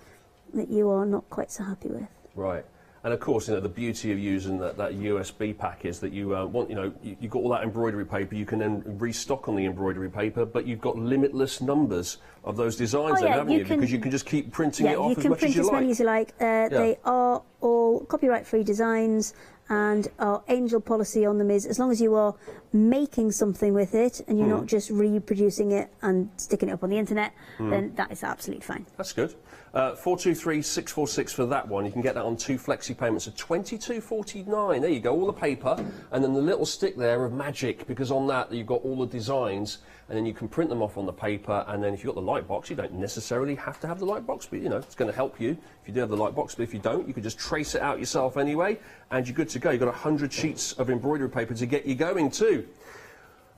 that you are not quite so happy with. Right. And of course, the beauty of using that USB pack is that you want, you've got all that embroidery paper. You can then restock on the embroidery paper, but you've got limitless numbers of those designs, then, haven't you? Because you can just keep printing it off as much as you like. You can print as many as you like. They are all copyright-free designs, and our angel policy on them is as long as you are making something with it and you're not just reproducing it and sticking it up on the internet, then that is absolutely fine. That's good. 423646 for that one. You can get that on 2 flexi payments of £22.49. There you go, all the paper, and then the little stick there of magic, because on that you've got all the designs, and then you can print them off on the paper, and then if you've got the light box, you don't necessarily have to have the light box, but it's going to help you if you do have the light box, but if you don't, you can just trace it out yourself anyway, and you're good to go. You've got 100 sheets of embroidery paper to get you going too.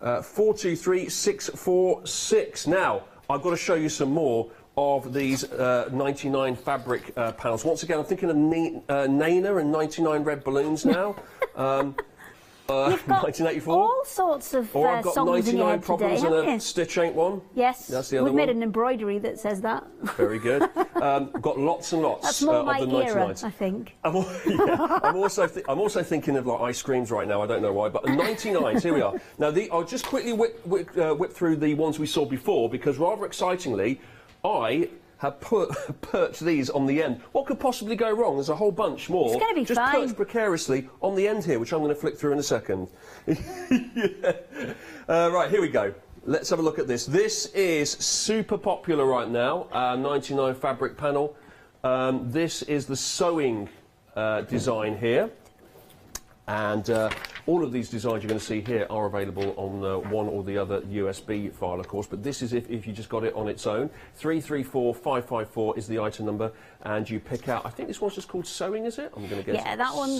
423646. Now, I've got to show you some more of these 99 fabric panels. Once again, I'm thinking of Nana and 99 red balloons now. You've got 1984. all sorts of Or I've got songs in your 99 head problems today, and haven't a you? stitch ain't one. Yes, That's the other we've made one. an embroidery that says that. Very good. Got lots and lots That's more of my the era, 99s. I think. I'm also thinking of like ice creams right now. I don't know why, but the 99s. Here we are. Now, I'll just quickly whip through the ones we saw before, because rather excitingly, I have perched these on the end. What could possibly go wrong? There's a whole bunch more. It's going to be just fine. perched precariously on the end here, which I'm going to flick through in a second. Right, here we go. Let's have a look at this. This is super popular right now, 99 fabric panel. This is the sewing design here. And all of these designs you're going to see here are available on one or the other USB file, of course, but this is if you just got it on its own. 334554 is the item number, and you pick out, I think this one's just called Sewing, is it? I'm going to guess. Yeah, that one's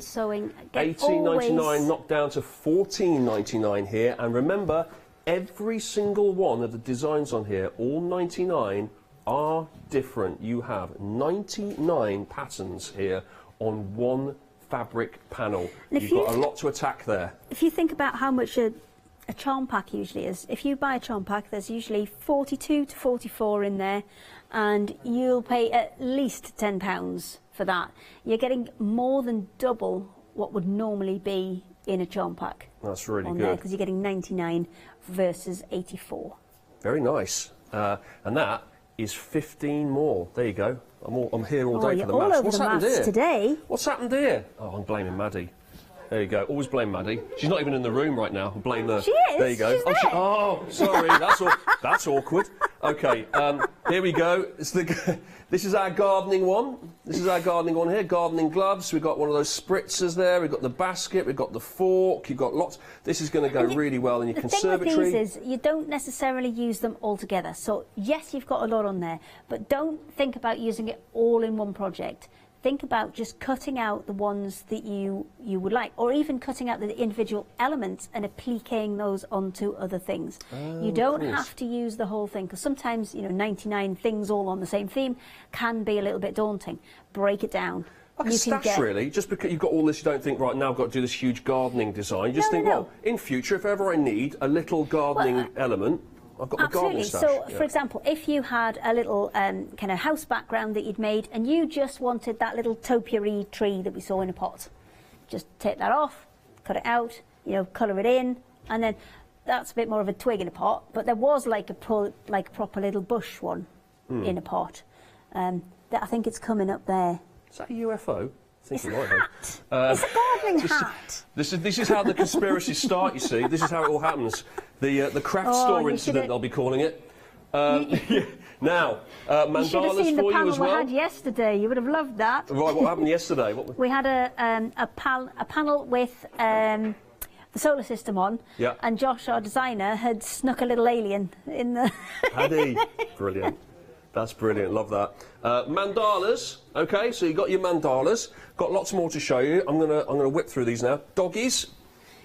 sewing. $18.99 knocked down to $14.99 here, and remember, every single one of the designs on here, all 99, are different. You have 99 patterns here on one fabric panel. You've got a lot to attack there. If you think about how much a charm pack usually is, if you buy a charm pack, there's usually 42 to 44 in there, and you'll pay at least £10 for that. You're getting more than double what would normally be in a charm pack. That's really on good. there, because you're getting 99 versus 84. Very nice. And that is 15 more. There you go. I'm here all day for the all maths. over What's the happened maths here? today. What's happened here? Oh, I'm blaming Maddie. There you go. Always blame Maddie. She's not even in the room right now. Blame her. She is. There you go. She's there. Oh, sorry. That's awkward. Okay. Here we go. This is our gardening one. This is our gardening one here. Gardening gloves. We've got one of those spritzers there. We've got the basket. We've got the fork. You've got lots. This is going to go really well in your conservatory. The thing with these is you don't necessarily use them all together. So yes, you've got a lot on there, but don't think about using it all in one project. Think about just cutting out the ones that you would like, or even cutting out the individual elements and appliquing those onto other things. You don't have to use the whole thing, because sometimes 99 things all on the same theme can be a little bit daunting. Break it down. Like a stash, really. Just because you've got all this, you don't think, right, now I've got to do this huge gardening design. You just think, well, in future, if ever I need a little gardening element, I've got my gardening stash. So, for example, if you had a little kind of house background that you'd made, and you just wanted that little topiary tree that we saw in a pot, just take that off, cut it out, colour it in, and then that's a bit more of a twig in a pot. But there was like a proper little bush one in a pot. I think it's coming up there. Is that a UFO? I think it might be. It's a gardening hat. This is how the conspiracies start, you see. This is how it all happens. The craft store incident, they'll be calling it. Now, mandalas you should have seen the for you panel as well. we had yesterday. You would have loved that. Right, what happened yesterday? We had a panel with the solar system on, and Josh, our designer, had snuck a little alien in the... Had he? Brilliant. That's brilliant, love that. Mandalas, okay, so you got your mandalas. Got lots more to show you. I'm gonna whip through these now. Doggies.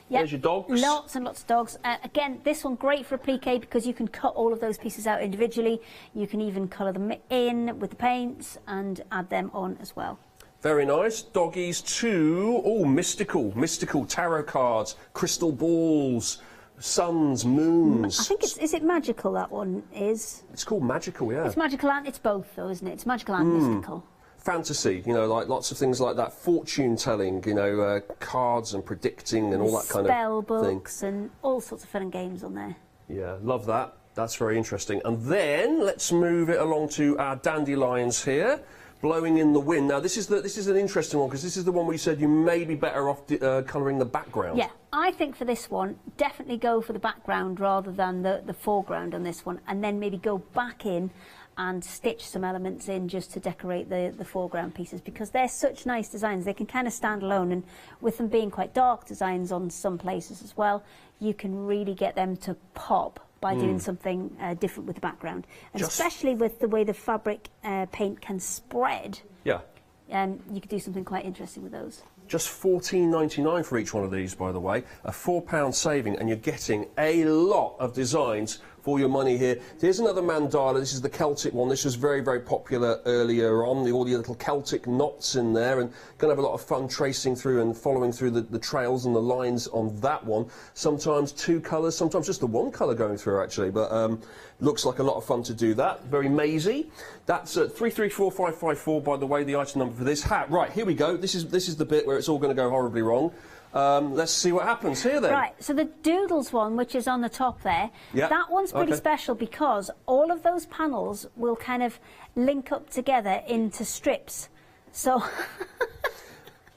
Yep. There's your dogs. Lots and lots of dogs. Again, this one great for applique because you can cut all of those pieces out individually. You can even colour them in with the paints and add them on as well. Very nice. Doggies too. Oh, mystical tarot cards, crystal balls, suns, moons. I think is it magical, that one is? It's called magical, yeah. It's magical and it's both though, isn't it? It's magical and mystical. Fantasy, you know, like lots of things like that. Fortune telling, you know, cards and predicting and all that kind of thing. Spell books and all sorts of fun and games on there. Yeah, love that. That's very interesting. And then let's move it along to our dandelions here, blowing in the wind. Now this is an interesting one because this is the one where you said you may be better off colouring the background. Yeah, I think for this one, definitely go for the background rather than the foreground on this one, and then maybe go back in and stitch some elements in just to decorate the foreground pieces because they're such nice designs. They can kind of stand alone, and with them being quite dark designs on some places as well, you can really get them to pop by doing something different with the background. And especially with the way the fabric paint can spread, you could do something quite interesting with those. Just $14.99 for each one of these, by the way. A £4 saving, and you're getting a lot of designs for your money here. Here's another mandala. This is the Celtic one. This was very, very popular earlier on. All the little Celtic knots in there, and going to have a lot of fun tracing through and following through the trails and the lines on that one. Sometimes two colours, sometimes just the one colour going through, actually. But looks like a lot of fun to do that. Very mazy. That's 334554, by the way, the item number for this hat. Right, here we go. This is the bit where it's all going to go horribly wrong. Let's see what happens here then. Right, so the Doodles one, which is on the top there, that one's pretty special because all of those panels will kind of link up together into strips. So...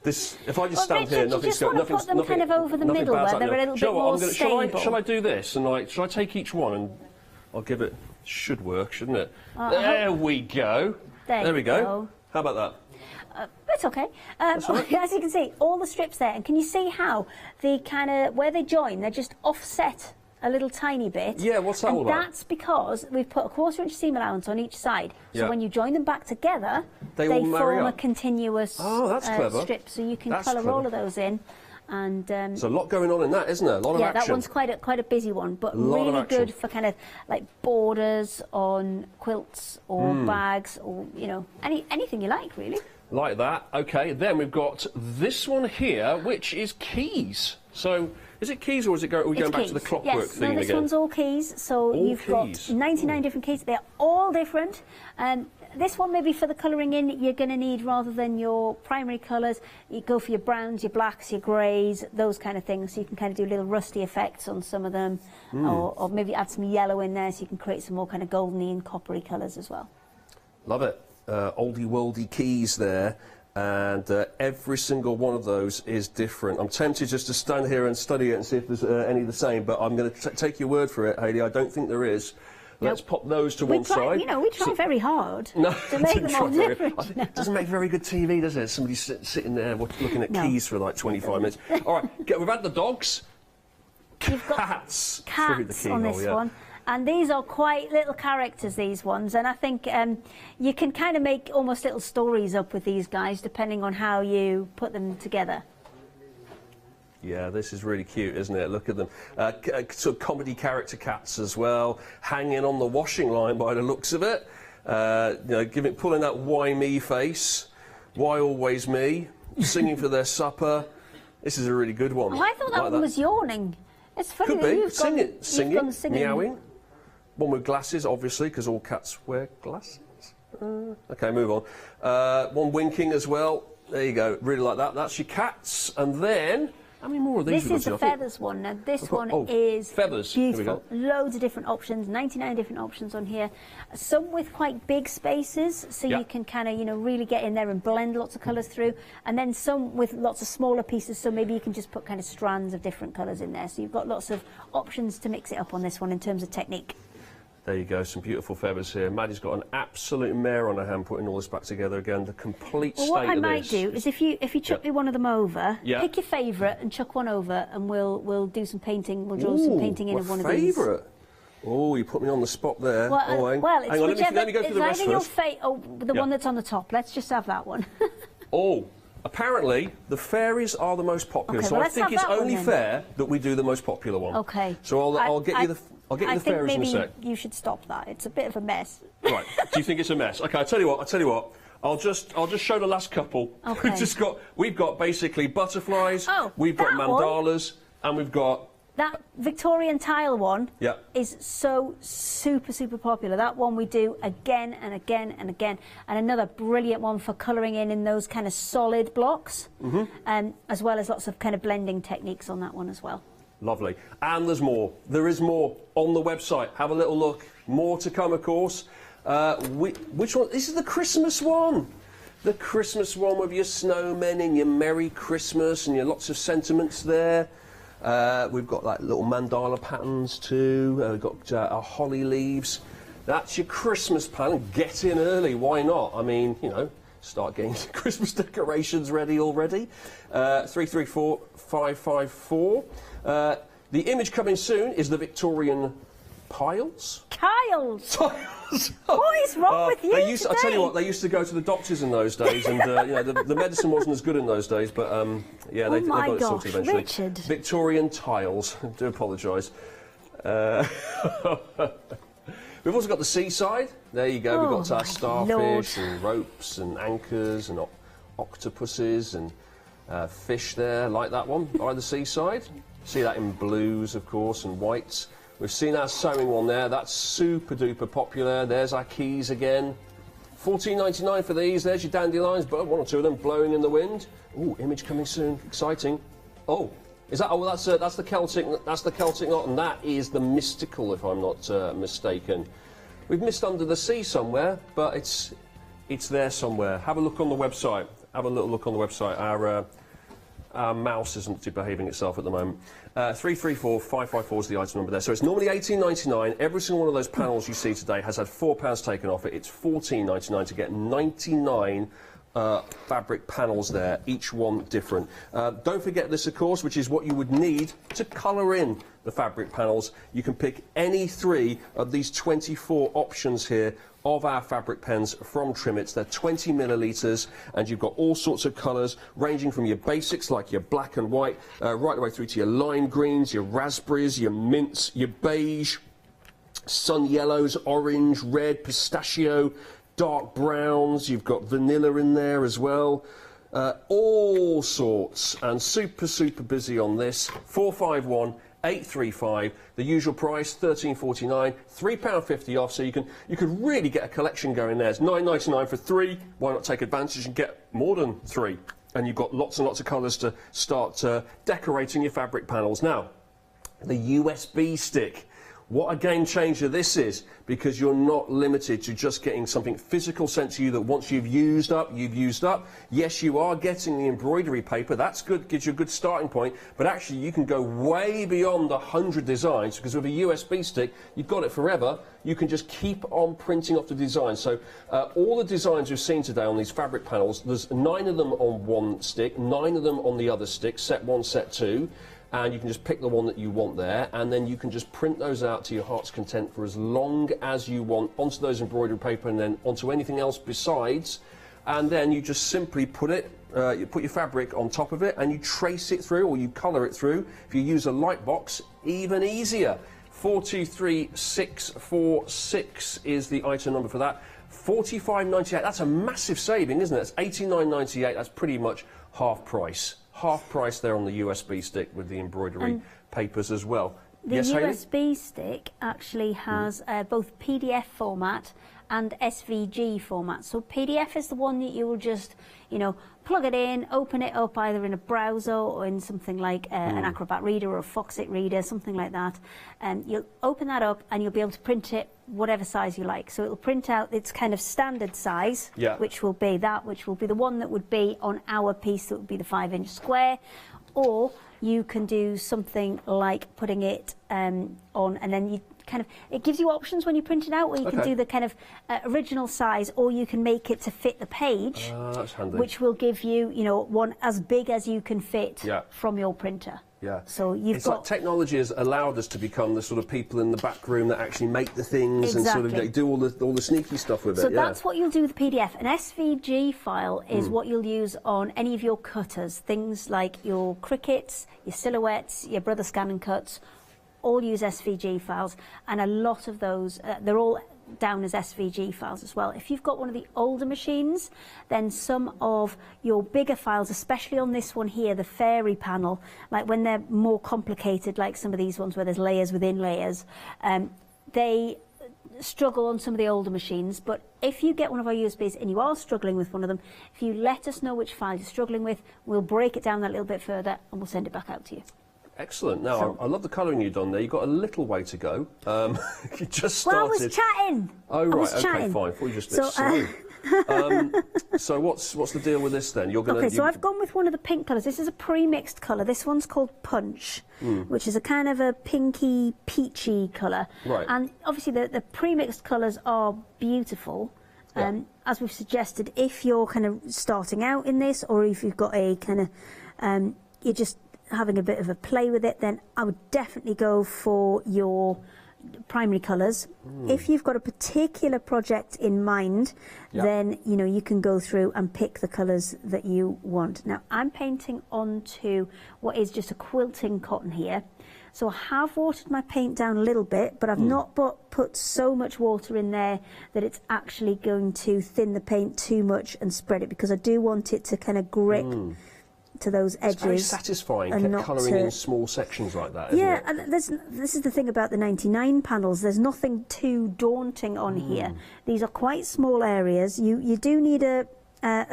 if I just stand here, nothing's going. Nothing's put them kind of over the middle where they're a little bit more stable. Shall I do this and shall I take each one and I'll give it? Should work, shouldn't it? There we go. There we go. How about that? It's okay. That's right. As you can see, all the strips there, and can you see how the kind of where they join? They're just offset a little tiny bit. Yeah, what's that all about? That's because we've put a 1/4 inch seam allowance on each side. So when you join them back together, they form a continuous strip. So you can colour all of those in. And there's a lot going on in that, isn't there? A lot of action. Yeah, that one's quite a busy one, but really good for kind of like borders on quilts or bags, or anything you like, really. Like that. Okay, then we've got this one here, which is keys. So, is it keys or is it going back to the clockwork thing again? This one's all keys. So you've got 99 different keys. They're all different. This one, maybe for the colouring in, you're going to need, rather than your primary colours, you go for your browns, your blacks, your greys, those kind of things. So you can kind of do little rusty effects on some of them, or maybe add some yellow in there so you can create some more kind of goldeny and coppery colours as well. Love it. Oldie worldy keys there, and every single one of those is different. I'm tempted just to stand here and study it and see if there's any the same, but I'm going to take your word for it, Hayley. I don't think there is. Let's pop those to one side. We try very hard to make them all different. It doesn't make very good TV, does it? Somebody sitting there looking at keys for like 25 minutes. All right, we've had the dogs. You've got cats on this one. And these are quite little characters, these ones, and I think you can kind of make almost little stories up with these guys depending on how you put them together. Yeah, this is really cute, isn't it? Look at them. Sort of comedy character cats as well, hanging on the washing line by the looks of it. Pulling that why me face, why always me, singing for their supper. This is a really good one. Oh, I thought that one was yawning. It's funny that you've gone singing, meowing. One with glasses, obviously, because all cats wear glasses. Okay, move on. One winking as well. There you go. Really like that. That's your cats. And then How many more of these? This is the feathers one. Now this one is feathers. Beautiful. Loads of different options. 99 different options on here. Some with quite big spaces, so you can kind of really get in there and blend lots of colours through. And then some with lots of smaller pieces, so maybe you can just put kind of strands of different colours in there. So you've got lots of options to mix it up on this one in terms of technique. There you go, some beautiful feathers here. Maddie's got an absolute mare on her hand putting all this back together again. The complete state of this. What I might do is if you chuck me one of them over, pick your favourite and chuck one over, and we'll do some painting. We'll draw some painting in of one of these. Favourite? Oh, you put me on the spot there. Well, hang on, let me go through the rest first. The one that's on the top. Let's just have that one. Apparently, the fairies are the most popular, so I think it's only fair that we do the most popular one. Okay. So I'll get you the fairies in a sec. You should stop that. It's a bit of a mess. Right. Do you think it's a mess? Okay. I'll tell you what. I'll just show the last couple. Okay. We've got basically butterflies. We've got mandalas, and we've got. That Victorian tile one is so super popular. That one we do again and again and again. And another brilliant one for colouring in those kind of solid blocks, as well as lots of kind of blending techniques on that one as well. Lovely. And there's more. There is more on the website. Have a little look. More to come, of course. Which one? This is the Christmas one. The Christmas one with your snowmen and your Merry Christmas and your lots of sentiments there. We've got like little mandala patterns too. We've got our holly leaves. That's your Christmas pattern. Get in early. Why not? I mean, start getting Christmas decorations ready already. 334554. The image coming soon is the Victorian piles. Tiles. What is wrong with you today? I tell you what, they used to go to the doctors in those days, and the medicine wasn't as good in those days. But they got it sorted eventually. Richard. Victorian tiles. I do apologise. We've also got the seaside. There you go. We've got our starfish and ropes and anchors and octopuses and fish there, like that one by the seaside. See that in blues, of course, and whites. We've seen our sewing one there. That's super duper popular. There's our keys again. $14.99 for these. There's your dandelions, but one or two of them blowing in the wind. Ooh, image coming soon. Exciting. Oh, is that? Oh, that's the Celtic. That's the Celtic knot, and that is the mystical, if I'm not mistaken. We've missed under the sea somewhere, but it's there somewhere. Have a look on the website. Have a little look on the website. Our mouse isn't behaving itself at the moment. 334554 is the item number there. So it's normally $18.99. Every single one of those panels you see today has had £4 taken off it. It's $14.99 to get 99 fabric panels there, each one different. Don't forget this, of course, which is what you would need to colour in the fabric panels. You can pick any 3 of these 24 options here of our fabric pens from Trimmets. They're 20 millilitres, and you've got all sorts of colours, ranging from your basics like your black and white, right the way through to your lime greens, your raspberries, your mints, your beige, sun yellows, orange, red, pistachio, dark browns. You've got vanilla in there as well. All sorts, and super busy on this. 451-835. The usual price, £13.49, £3.50 off. So you can really get a collection going there. It's $9.99 for 3. Why not take advantage and get more than 3? And you've got lots and lots of colours to start decorating your fabric panels. Now, the USB stick. What a game changer this is, because you're not limited to just getting something physical sent to you that once you've used up, you've used up. Yes, you are getting the embroidery paper. That's good, gives you a good starting point. But actually, you can go way beyond 100 designs, because with a USB stick, you've got it forever. You can just keep on printing off the designs. So all the designs you've seen today on these fabric panels, there's 9 of them on one stick, 9 of them on the other stick, set 1, set 2. And you can just pick the one that you want there, and then you can just print those out to your heart's content for as long as you want onto those embroidery paper and then onto anything else besides. And then you just simply put it, you put your fabric on top of it, and you trace it through, or you colour it through. If you use a light box, even easier. 423646 is the item number for that. $45.98. That's a massive saving, isn't it? It's $89.98. That's pretty much half price. Half price there on the USB stick with the embroidery papers as well. The USB stick actually has both PDF format and SVG format. So PDF is the one that you will just, you know, plug it in, open it up either in a browser or in something like an Acrobat reader or a Foxit reader, something like that. And you'll open that up and you'll be able to print it whatever size you like. So it'll print out its kind of standard size, which will be the one that would be on our piece, that would be the 5-inch square. Or you can do something like putting it on, and then you kind of, it gives you options when you print it out, where you can do the kind of original size, or you can make it to fit the page, that's handy. which will give you, you know, one as big as you can fit from your printer. Yeah. So you've got... like technology has allowed us to become the sort of people in the back room that actually make the things and sort of do all the sneaky stuff with it. So that's what you'll do with the PDF. An SVG file is what you'll use on any of your cutters, things like your Cricuts, your Silhouettes, your Brother Scan and Cuts, all use SVG files, and a lot of those, they're all down as SVG files as well. If you've got one of the older machines, then some of your bigger files, especially on this one here, the fairy panel, like when they're more complicated, like some of these ones where there's layers within layers, they struggle on some of the older machines. But if you get one of our USBs and you are struggling with one of them, if you let us know which file you're struggling with, we'll break it down that little bit further and we'll send it back out to you. Excellent. Now, I love the colouring you've done there. You've got a little way to go. You just started. Well, I was chatting. Oh, right. Okay, chatting. fine. I thought you were just a bit slow. So what's the deal with this then? You're going Okay, so I've gone with one of the pink colours. This is a pre-mixed colour. This one's called Punch, which is a kind of a pinky, peachy colour. Right. And obviously the pre-mixed colours are beautiful. As we've suggested, if you're kind of starting out in this, or if you've got a kind of, you're just having a bit of a play with it, then I would definitely go for your primary colours. If you've got a particular project in mind, then you know you can go through and pick the colours that you want. Now I'm painting onto what is just a quilting cotton here, so I have watered my paint down a little bit, but I've not put so much water in there that it's actually going to thin the paint too much and spread it, because I do want it to kind of grip to those edges. It's very satisfying colouring in small sections like that, isn't it? And this is the thing about the 99 panels. There's nothing too daunting on here. These are quite small areas. You do need a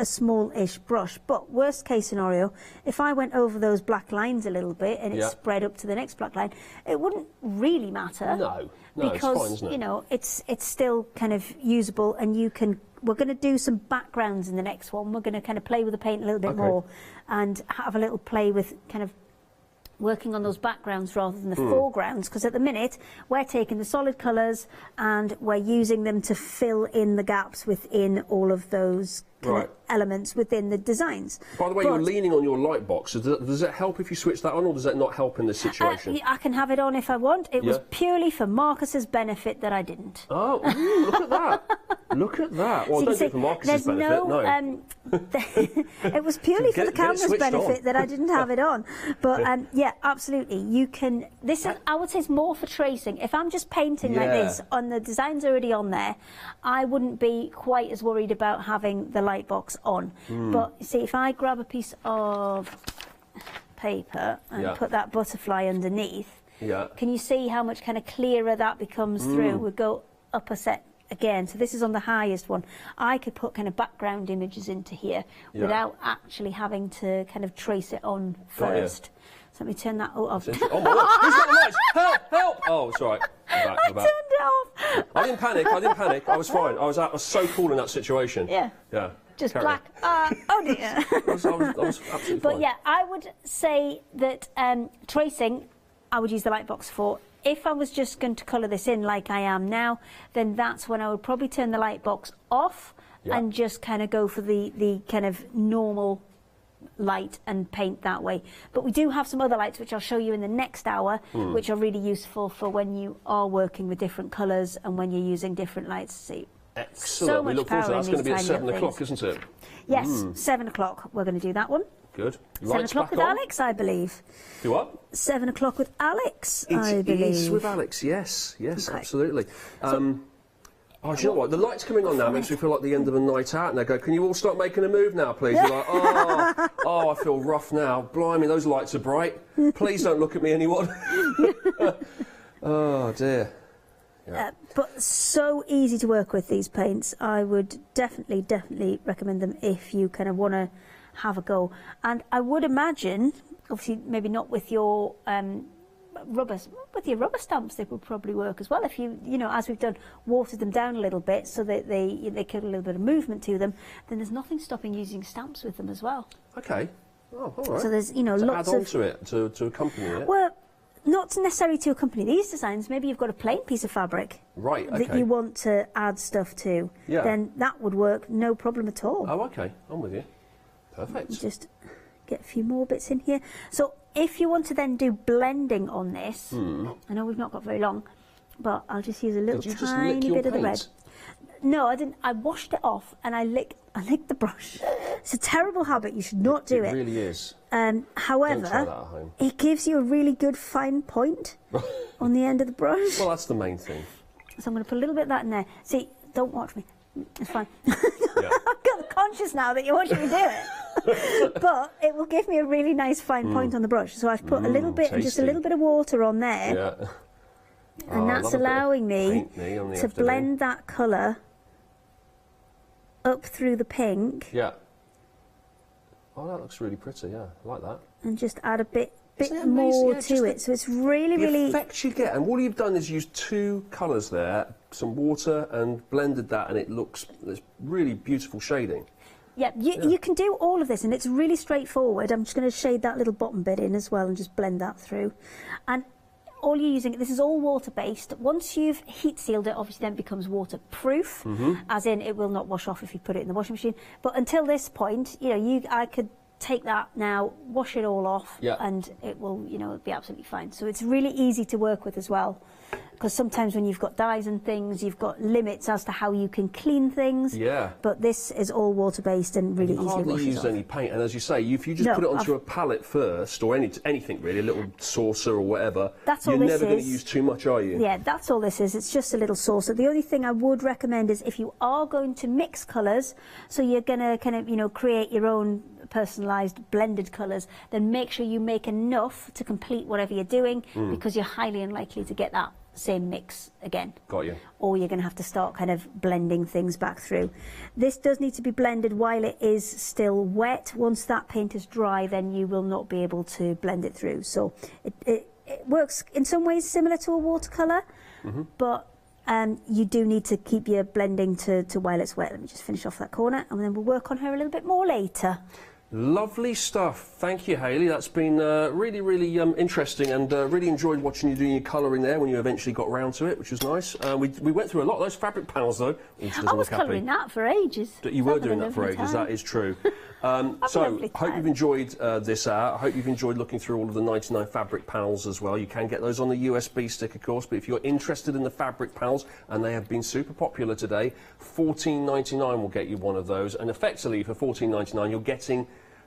small-ish brush, but worst case scenario, if I went over those black lines a little bit and it spread up to the next black line, it wouldn't really matter. No, because it's fine, isn't it? You know, it's still kind of usable, and you can. We're going to do some backgrounds in the next one. We're going to kind of play with the paint a little bit more and have a little play with kind of working on those backgrounds rather than the foregrounds, because at the minute we're taking the solid colours and we're using them to fill in the gaps within all of those kind of elements within the designs. By the way, you're leaning on your light box. Does it help if you switch that on, or does that not help in this situation? I can have it on if I want. It was purely for Marcus's benefit that I didn't. Oh, look at that. Look at that. Well, so don't do it for Marcus's benefit, no. It was purely for the camera's benefit that I didn't have it on. But yeah, absolutely. You can. This is, I would say, it's more for tracing. If I'm just painting like this, and the design's already on there, I wouldn't be quite as worried about having the light box on. But you see, if I grab a piece of paper and put that butterfly underneath, can you see how much kind of clearer that becomes through? We'll go up a set again. So this is on the highest one. I could put kind of background images into here without actually having to kind of trace it on first. So let me turn that off. Oh my God! Who's got the lights? Help! Help! Oh, it's all right. I turned it off. I didn't panic. I was fine. I was so cool in that situation. Yeah. Just black. Oh dear. I was absolutely But fine. yeah, I would say that tracing, I would use the light box for. If I was just going to colour this in like I am now, then that's when I would probably turn the light box off and just kind of go for the kind of normal light and paint that way. But we do have some other lights which I'll show you in the next hour, which are really useful for when you are working with different colours and when you're using different lights. See, excellent. So we look forward to that. That's going to be at 7 o'clock, isn't it? Yes, 7 o'clock. We're going to do that one. Good. 7 o'clock with Alex, I believe. Do what? 7 o'clock with Alex, I believe. It is with Alex, yes, absolutely. Oh, do you know what? The lights coming on now makes me feel like the end of a night out, and they go, can you all start making a move now, please? You're like, oh, I feel rough now. Blimey, those lights are bright. Please don't look at me, anyone. Oh, dear. But so easy to work with, these paints. I would definitely recommend them if you kind of want to have a go. And I would imagine, obviously maybe not with your rubber stamps, they would probably work as well. If you know, as we've done, watered them down a little bit so that they get a little bit of movement to them, then there's nothing stopping using stamps with them as well. Okay. Oh, all right. So there's, you know, to lots add on of... to it, to accompany it? Well, not necessarily to accompany these designs. Maybe you've got a plain piece of fabric that you want to add stuff to. Yeah. Then that would work, no problem at all. Oh, okay. I'm with you. Perfect. Just get a few more bits in here. So if you want to then do blending on this, I know we've not got very long, but I'll just use a little tiny bit of the red. No, I didn't. I washed it off and I licked the brush. It's a terrible habit. You should not do it. It really is. However, it gives you a really good fine point on the end of the brush. Well, that's the main thing. So I'm going to put a little bit of that in there. See, don't watch me. It's fine. I've got conscious now that you're watching me do it. But it will give me a really nice fine point on the brush. So I've put a little bit, and just a little bit of water on there. Yeah. And that's allowing me to blend that colour up through the pink. Yeah. Oh, that looks really pretty, yeah. I like that. And just add a bit more to it. So it's really, the effect you get, and all you've done is use two colours there, some water, and blended that, and it's really beautiful shading. Yeah, you can do all of this, and it's really straightforward. I'm just going to shade that little bottom bit in as well and just blend that through. And all you're using, this is all water-based. Once you've heat sealed it, obviously then it becomes waterproof, as in it will not wash off if you put it in the washing machine. But until this point, you know, I could take that now, wash it all off, and it will, you know, be absolutely fine. So it's really easy to work with as well. Because sometimes when you've got dyes and things, you've got limits as to how you can clean things. Yeah. But this is all water-based and really easily washes off. You hardly use any paint, and as you say, if you just put it onto a palette first, or anything really, a little saucer or whatever, you're never going to use too much, are you? Yeah, that's all this is. It's just a little saucer. The only thing I would recommend is if you are going to mix colours, so you're going to kind of, you know, create your own personalised blended colours, then make sure you make enough to complete whatever you're doing, because you're highly unlikely to get that same mix again. Got you. Or you're going to have to start kind of blending things back through. This does need to be blended while it is still wet. Once that paint is dry, then you will not be able to blend it through. So it works in some ways similar to a watercolour, but you do need to keep your blending to while it's wet. Let me just finish off that corner, and then we'll work on her a little bit more later. Lovely stuff. Thank you, Hayley. That's been really, really interesting, and really enjoyed watching you doing your colouring there when you eventually got round to it, which was nice. We went through a lot of those fabric panels, though. I was colouring that for ages. You were doing that for ages, that is true. So, hope you've enjoyed this hour. I hope you've enjoyed looking through all of the 99 fabric panels as well. You can get those on the USB stick, of course, but if you're interested in the fabric panels, and they have been super popular today, $14.99 will get you one of those, and effectively for $14.99 you're getting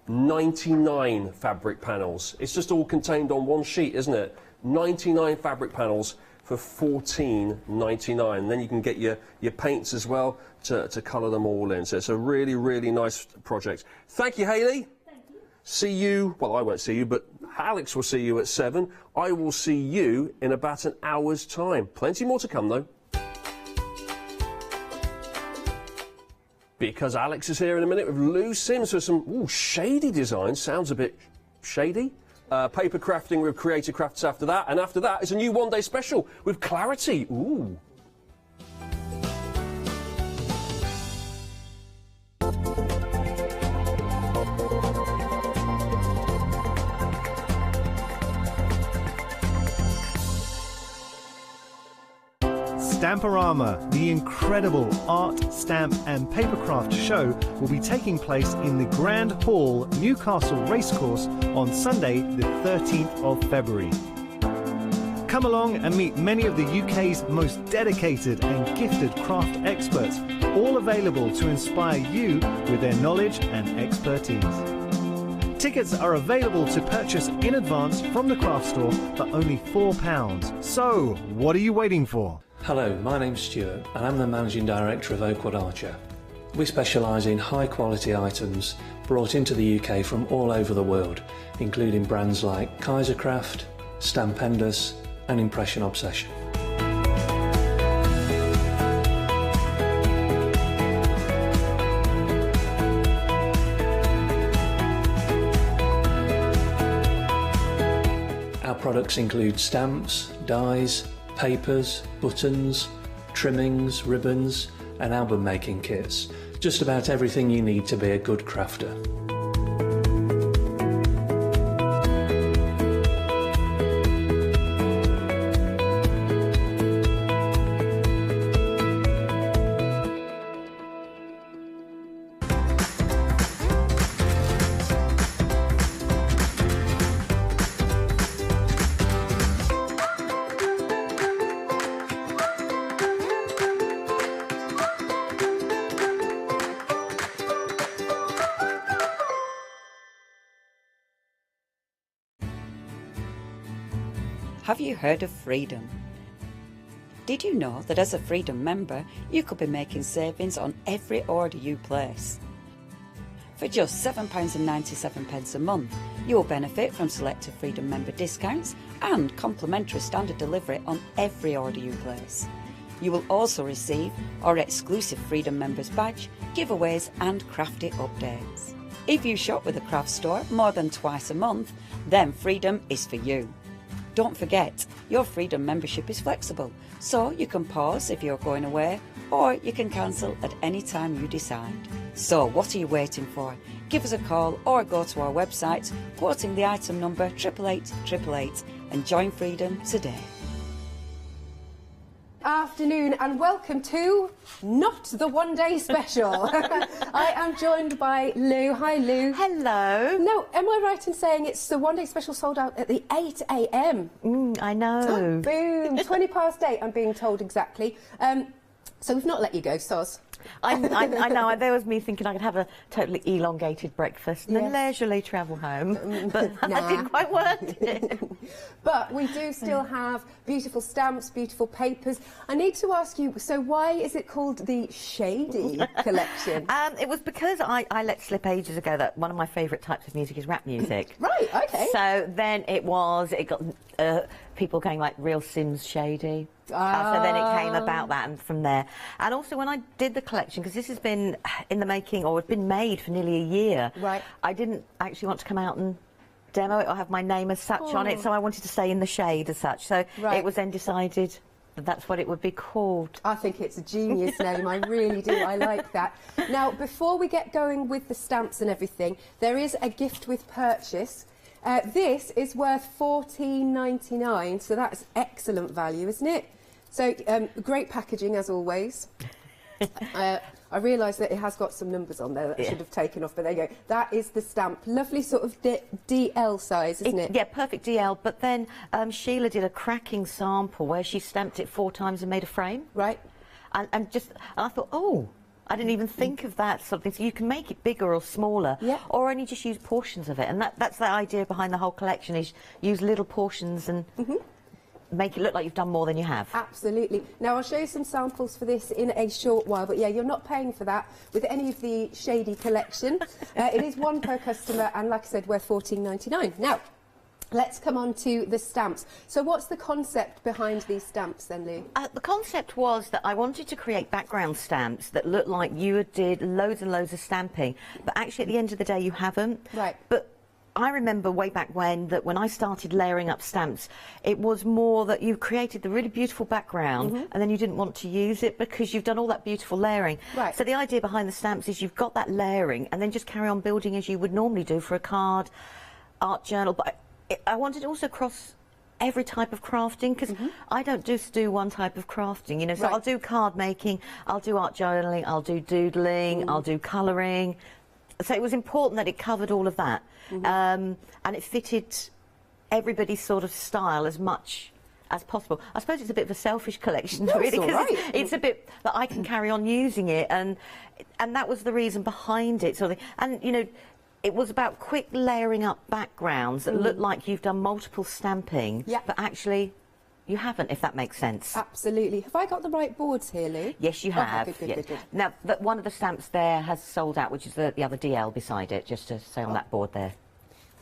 99 fabric panels. It's just all contained on one sheet, isn't it? 99 fabric panels for $14.99. Then you can get your paints as well to colour them all in. So it's a really, really nice project. Thank you, Hayley. Thank you. See you, well, I won't see you, but Alex will see you at 7. I will see you in about an hour's time. Plenty more to come, though. Because Alex is here in a minute with Lou Sims for some shady designs. Sounds a bit shady. Paper crafting with Creative Crafts after that. And after that is a new one-day special with Clarity. Ooh. Stamporama, the incredible art, stamp and papercraft show, will be taking place in the Grand Hall, Newcastle Racecourse on Sunday the 13th of February. Come along and meet many of the UK's most dedicated and gifted craft experts, all available to inspire you with their knowledge and expertise. Tickets are available to purchase in advance from the craft store for only £4. So, what are you waiting for? Hello, my name's Stuart and I'm the Managing Director of Oakwood Archer. We specialise in high quality items brought into the UK from all over the world, including brands like Kaisercraft, Stampendous and Impression Obsession. products include stamps, dies, papers, buttons, trimmings, ribbons and album making kits. Just about everything you need to be a good crafter. Have you heard of Freedom? Did you know that as a Freedom member, you could be making savings on every order you place? For just £7.97 a month, you'll benefit from selected Freedom member discounts and complimentary standard delivery on every order you place. You will also receive our exclusive Freedom members badge, giveaways and crafty updates. If you shop with a craft store more than twice a month, then Freedom is for you. Don't forget, your Freedom membership is flexible, so you can pause if you're going away, or you can cancel at any time you decide. So what are you waiting for? Give us a call or go to our website, quoting the item number 88888 and join Freedom today. Afternoon and welcome to Not the One Day Special. I am joined by Lou. Hi Lou. Hello. No, am I right in saying it's the One Day Special sold out at the 8 a.m? I know. Oh, boom. 20 past 8 I'm being told exactly. So we've not let you go, Soz. I know, there was me thinking I could have a totally elongated breakfast and then leisurely travel home, but that didn't quite work, did it? But we do still have beautiful stamps, beautiful papers. I need to ask you, so why is it called the Shady Collection? It was because I let slip ages ago that one of my favourite types of music is rap music. Right, okay. So then it got people going like Real Sims Shady. So then it came about that, and from there. And also when I did the collection, because this has been in the making, or it's been made for nearly a year, right. I didn't actually want to come out and demo it or have my name as such on it, so I wanted to stay in the shade as such. So it was then decided that that's what it would be called. I think it's a genius name, I really do, I like that. Now, before we get going with the stamps and everything, there is a gift with purchase. This is worth £14.99, so that's excellent value, isn't it? So, great packaging as always. I realise that it has got some numbers on there that I should have taken off, but there you go. That is the stamp. Lovely sort of DL size, isn't it? Yeah, perfect DL. But then Sheila did a cracking sample where she stamped it 4 times and made a frame. Right. And I thought, oh, I didn't even think of that sort of thing. So you can make it bigger or smaller, or only just use portions of it. And that's the idea behind the whole collection, is use little portions and make it look like you've done more than you have. Absolutely. Now, I'll show you some samples for this in a short while, but yeah, you're not paying for that with any of the Shady collection. It is one per customer, and like I said, worth £14.99. Now, let's come on to the stamps. So what's the concept behind these stamps then, Lou? The concept was that I wanted to create background stamps that looked like you did loads and loads of stamping, but actually at the end of the day you haven't. Right. But I remember way back when I started layering up stamps, it was more that you created the really beautiful background and then you didn't want to use it because you've done all that beautiful layering. Right. So the idea behind the stamps is you've got that layering and then just carry on building as you would normally do for a card, art journal. But I wanted to also cross every type of crafting, because I don't just do one type of crafting, you know. So I'll do card making, I'll do art journaling, I'll do doodling, I'll do colouring. So it was important that it covered all of that, and it fitted everybody's sort of style as much as possible. I suppose it's a bit of a selfish collection, really, because it's a bit that I can carry on using it, and that was the reason behind it. And you know, it was about quick layering up backgrounds that look like you've done multiple stamping, but actually you haven't, if that makes sense. Absolutely. Have I got the right boards here, Lou? Yes, you have. Okay, good. Now, one of the stamps there has sold out, which is the other DL beside it, just to say on that board there.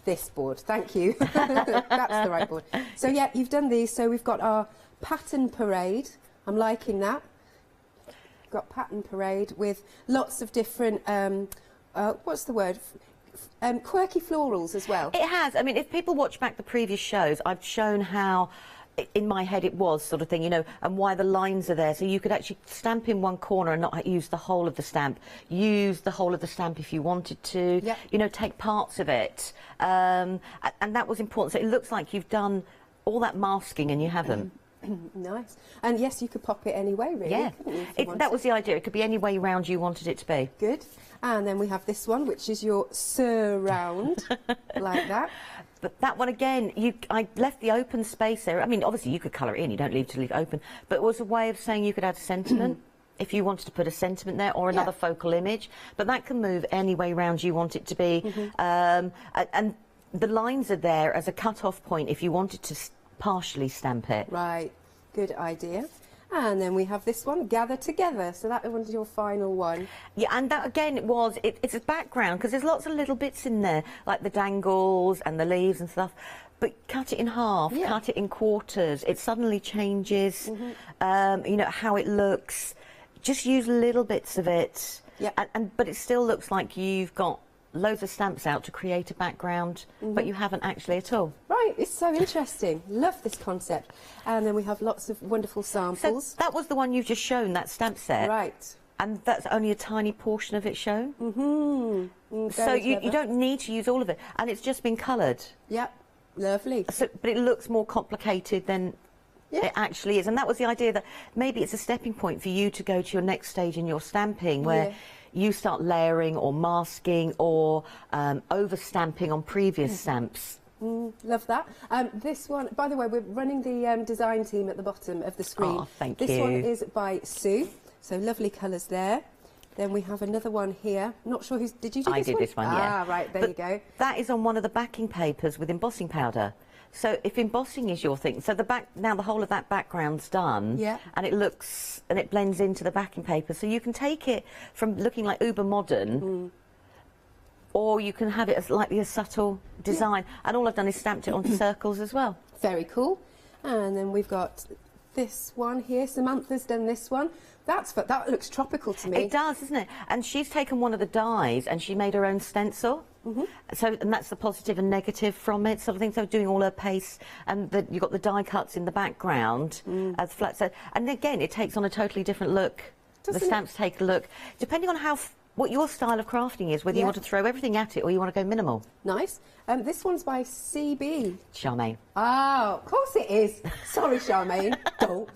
This board, thank you. That's the right board. So, yeah, you've done these. So we've got our pattern parade. I'm liking that. Got pattern parade with lots of different, what's the word? quirky florals as well. It has. I mean, if people watch back the previous shows, I've shown how in my head it was sort of thing, you know, and why the lines are there. So you could actually stamp in one corner and not use the whole of the stamp. Use the whole of the stamp if you wanted to. Yep. You know, take parts of it. And that was important. So it looks like you've done all that masking and you haven't. Nice. And yes, you could pop it any way, really. Yeah. Couldn't you, if you That wanted? was the idea. It could be any way round you wanted it to be. Good. And then we have this one, which is your surround, like that. But that one again, I left the open space there. I mean, obviously you could colour it in, you don't leave it open, but it was a way of saying you could add sentiment if you wanted to put a sentiment there or another focal image. But that can move any way round you want it to be. And the lines are there as a cut-off point if you wanted to partially stamp it. Right, good idea. And then we have this one, Gather Together. So that was your final one. Yeah, and that again, it's a background because there's lots of little bits in there, like the dangles and the leaves and stuff. But cut it in half, cut it in quarters. It suddenly changes, you know, how it looks. Just use little bits of it. Yeah. But it still looks like you've got loads of stamps out to create a background, but you haven't actually at all. Right, it's so interesting. Love this concept. And then we have lots of wonderful samples. So that was the one you've just shown, that stamp set. Right. And that's only a tiny portion of it shown. So you don't need to use all of it. And it's just been coloured. Yep, lovely. So, but it looks more complicated than it actually is. And that was the idea, that maybe it's a stepping point for you to go to your next stage in your stamping, where you start layering or masking or over-stamping on previous stamps. Love that. This one, by the way, we're running the design team at the bottom of the screen. Oh, thank this you. one is by Sue, so lovely colours there. Then we have another one here. Not sure who's... Did you do this one? I did this one, yeah. Ah, right, there you go. That is on one of the backing papers with embossing powder. So if embossing is your thing, so now the whole of that background's done, and it looks, and it blends into the backing paper. So you can take it from looking like uber modern, or you can have it as slightly a subtle design. And all I've done is stamped it onto circles as well. Very cool. And then we've got this one here. Samantha's done this one. That looks tropical to me. It does, doesn't it? And she's taken one of the dies and she made her own stencil. So, and that's the positive and negative from it, sort of thing. So doing all her paste, and you've got the die cuts in the background as flat. So, and again, it takes on a totally different look. The stamps take a look, depending on what your style of crafting is, whether you want to throw everything at it or you want to go minimal. Nice. This one's by CB. Charmaine. Oh, of course it is. Sorry, Charmaine. Don't.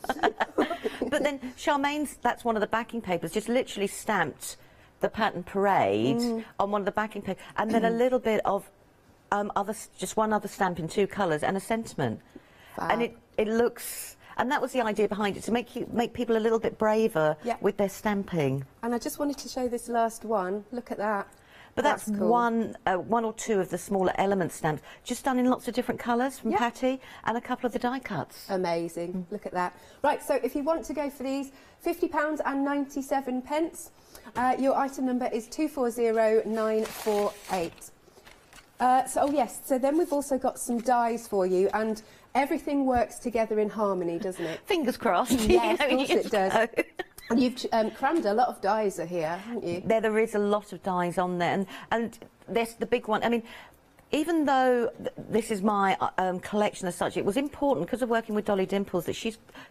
But then Charmaine's, that's one of the backing papers, just literally stamped the pattern Parade on one of the backing papers, and then a little bit of just one other stamp in two colours and a sentiment. And it looks... And that was the idea behind it, to make people a little bit braver with their stamping. And I just wanted to show this last one. Look at that. But that's cool. one or two of the smaller element stamps, just done in lots of different colours from Patty, and a couple of the die cuts. Amazing. Look at that. Right, so if you want to go for these, £50.97. Your item number is 240948. So then we've also got some dies for you, and everything works together in harmony, doesn't it? Fingers crossed. Yes, of course it does. And you've crammed a lot of dies are here, haven't you? There is a lot of dies on there, and there's the big one. I mean, even though this is my collection as such, it was important because of working with Dolly Dimples that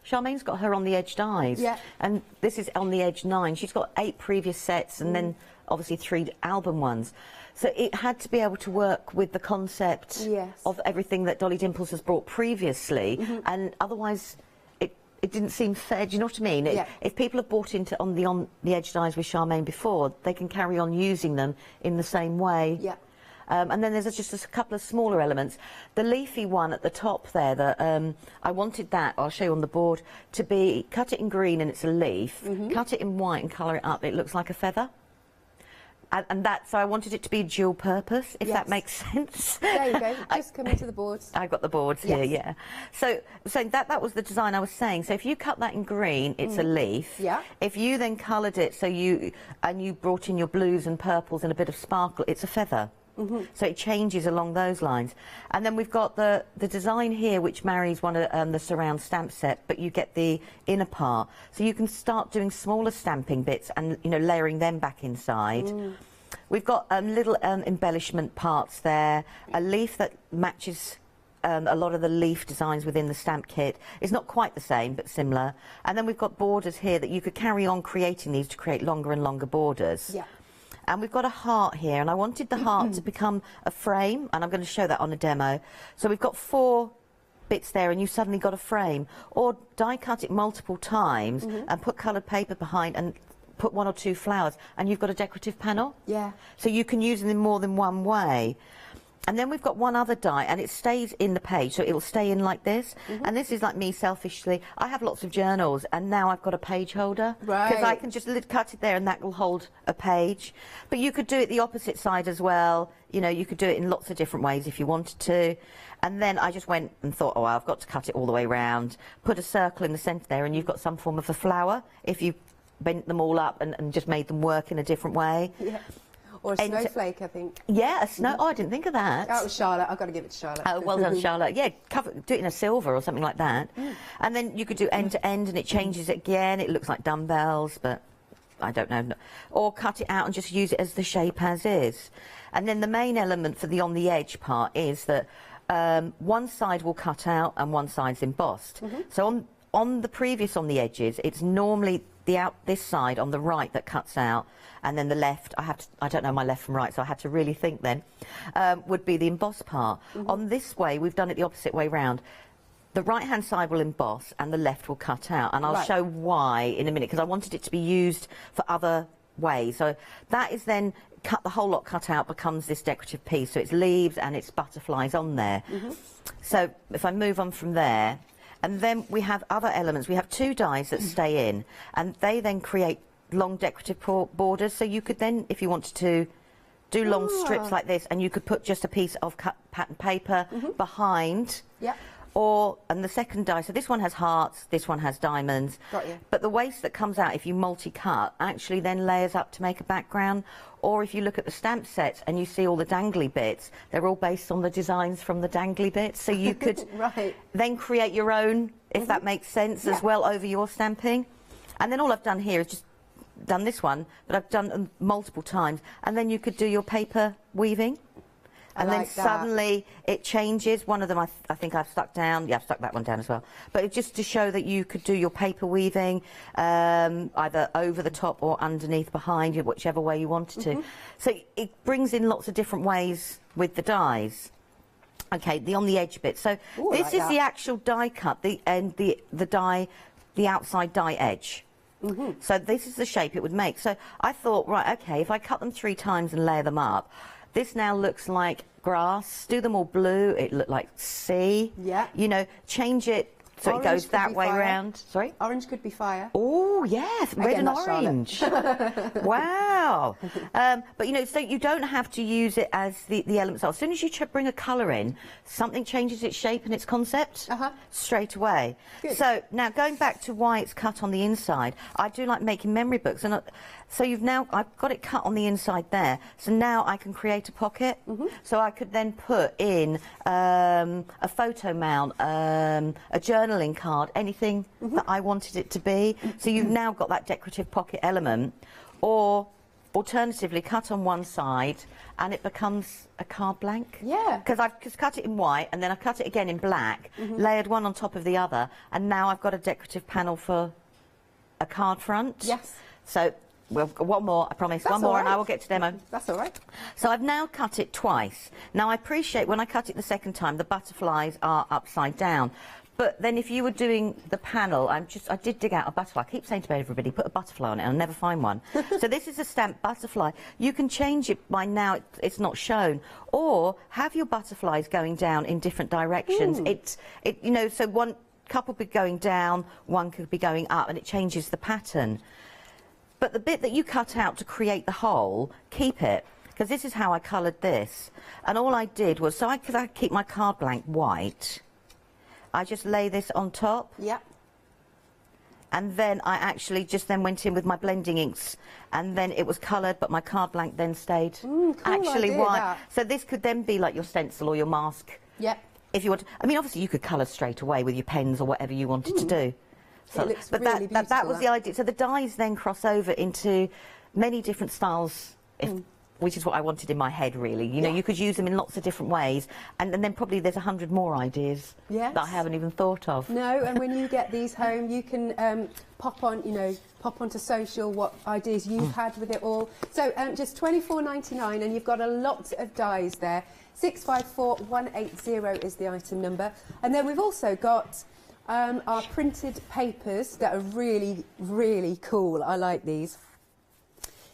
Charmaine's got her on the edge dies. Yeah. And this is on the edge 9. She's got 8 previous sets and then obviously 3 album ones. So it had to be able to work with the concept of everything that Dolly Dimples has brought previously, and otherwise it didn't seem fair. Do you know what I mean? If people have bought into on the edge dies with Charmaine before, they can carry on using them in the same way. Yeah. And then there's just a couple of smaller elements. The leafy one at the top there, I wanted that, I'll show you on the board, to be, cut it in green and it's a leaf, cut it in white and colour it up, it looks like a feather. So I wanted it to be dual purpose, if that makes sense. There you go, just come into the boards. I've got the boards here, yeah. So that was the design I was saying. So if you cut that in green, it's a leaf. Yeah. If you then coloured it, you brought in your blues and purples and a bit of sparkle, it's a feather. So it changes along those lines. And then we've got the design here, which marries one of the surround stamp set, but you get the inner part. So you can start doing smaller stamping bits and, layering them back inside. We've got little embellishment parts there, a leaf that matches a lot of the leaf designs within the stamp kit. It's not quite the same, but similar. And then we've got borders here that you could carry on creating these to create longer and longer borders. Yeah. And we've got a heart here, and I wanted the heart to become a frame, and I'm going to show that on a demo. So we've got 4 bits there, and you suddenly got a frame. Or die cut it multiple times and put coloured paper behind and put 1 or 2 flowers, and you've got a decorative panel. Yeah. So you can use them in more than one way. And then we've got one other die, and it stays in the page, so it'll stay in like this. And this is like me selfishly. I have lots of journals, and now I've got a page holder. Because I can just cut it there, and that will hold a page. But you could do it the opposite side as well. You know, you could do it in lots of different ways if you wanted to. And then I just went and thought, oh, I've got to cut it all the way round. Put a circle in the centre there, and you've got some form of a flower if you bent them all up and just made them work in a different way. Yeah. Or a snowflake, I think. Yeah, a snow. Oh, I didn't think of that. That was Charlotte. I've got to give it to Charlotte. Oh, well done, Charlotte. Yeah, do it in a silver or something like that. And then you could do end to end, and it changes it again. It looks like dumbbells, but I don't know. Or cut it out and just use it as the shape as is. And then the main element for the on the edge part is that one side will cut out and one side's embossed. So on the previous on the edges, it's normally this side on the right that cuts out, and then the left, I don't know my left from right, so I had to really think then, would be the embossed part. On this way, we've done it the opposite way round. The right-hand side will emboss and the left will cut out, and I'll show why in a minute, because I wanted it to be used for other ways. So that is then the whole lot cut out becomes this decorative piece, so it's leaves and it's butterflies on there. So if I move on from there, and then we have other elements. We have 2 dies that stay in, and they then create long decorative borders. So you could then, if you wanted to, do long strips like this, and you could put just a piece of cut pattern paper behind. Yeah. And the second die, so this one has hearts, this one has diamonds. Got you. But the waste that comes out if you multi-cut actually then layers up to make a background. Or if you look at the stamp sets and you see all the dangly bits, they're all based on the designs from the dangly bits. So you could then create your own, if that makes sense, as well over your stamping. And then all I've done here is just done this one, but I've done them multiple times. And then you could do your paper weaving. And then suddenly it changes. One of them I think I've stuck down. Yeah, I've stuck that one down as well. But it's just to show that you could do your paper weaving either over the top or underneath, behind you, whichever way you wanted to. So it brings in lots of different ways with the dies. Okay, the on the edge bit. So this is the actual die cut, the die, the outside die edge. So this is the shape it would make. So I thought, right, okay, if I cut them 3 times and layer them up, this now looks like grass. Do them all blue, it looked like sea. Yeah. You know, change it so it goes that way round. Sorry? Orange could be fire. Oh, yes, red and orange. Wow. But, you know, so you don't have to use it as the elements are. As soon as you bring a colour in, something changes its shape and its concept straight away. Good. So, now, going back to why it's cut on the inside, I do like making memory books. And so I've got it cut on the inside there. So now I can create a pocket. So I could then put in a photo mount, a journaling card, anything that I wanted it to be. So you've now got that decorative pocket element. Or alternatively, cut on one side and it becomes a card blank. Yeah. Because I've just cut it in white and then I cut it again in black, layered one on top of the other, and now I've got a decorative panel for a card front. Yes. So well, one more, I promise. That's one more, and I will get to demo. That's all right. So I've now cut it twice. Now, I appreciate when I cut it the second time, the butterflies are upside down. But then if you were doing the panel, I did dig out a butterfly. I keep saying to everybody, put a butterfly on it, and I'll never find one. So this is a stamped butterfly. You can change it by now, it's not shown. Or have your butterflies going down in different directions. You know, so one couple could be going down, one could be going up, and it changes the pattern. But the bit that you cut out to create the hole, keep it, because this is how I coloured this. And all I did was, because I keep my card blank white, I just lay this on top. Yep. And then I actually just then went in with my blending inks, and then it was coloured, but my card blank then stayed actually white. So this could then be like your stencil or your mask. Yep. If you want, I mean, obviously you could colour straight away with your pens or whatever you wanted to do. So, but really that was the idea. So the dies then cross over into many different styles which is what I wanted in my head, really. You know, you could use them in lots of different ways, and then probably there's 100 more ideas that I haven't even thought of. No, and when you get these home, you can pop onto social what ideas you've had with it all. So just £24.99, and you've got a lot of dies there. 654180 is the item number, and then we've also got our printed papers that are really, really cool. I like these.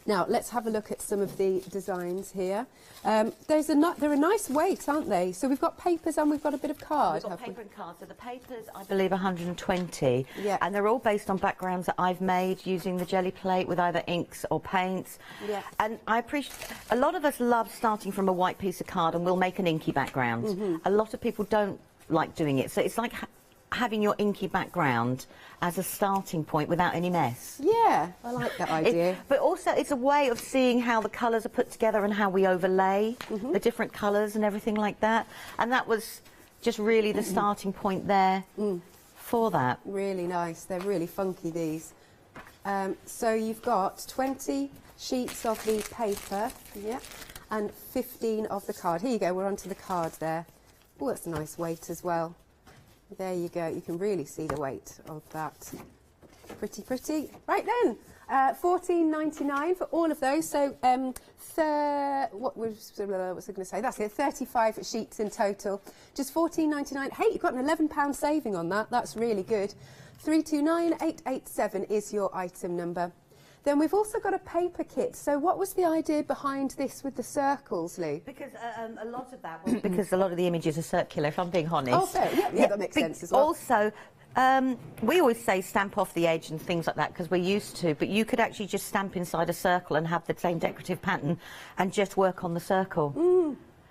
Now, let's have a look at some of the designs here. They're a nice weight, aren't they? So we've got papers and we've got a bit of card. We've got paper and card. So the papers, I believe, 120. Yeah. And they're all based on backgrounds that I've made using the jelly plate with either inks or paints. Yeah. And I appreciate, a lot of us love starting from a white piece of card and we'll make an inky background. Mm-hmm. A lot of people don't like doing it. So it's like having your inky background as a starting point without any mess. Yeah, I like that idea. But also it's a way of seeing how the colours are put together and how we overlay the different colours and everything like that. And that was just really the starting point there for that. Really nice. They're really funky, these. So you've got 20 sheets of the paper, and 15 of the card. Here you go, we're onto the card there. Oh, that's a nice weight as well. There you go, you can really see the weight of that. Pretty, pretty. Right then, £14.99 for all of those. So, what was I going to say? That's it, 35 sheets in total. Just £14.99. Hey, you've got an £11 saving on that. That's really good. 329887 is your item number. Then we've also got a paper kit. So what was the idea behind this with the circles, Lou? Because a lot of that was because a lot of the images are circular, if I'm being honest. Oh, fair. Yeah, that makes sense as well. Also, we always say stamp off the edge and things like that because we're used to, but you could actually just stamp inside a circle and have the same decorative pattern and just work on the circle.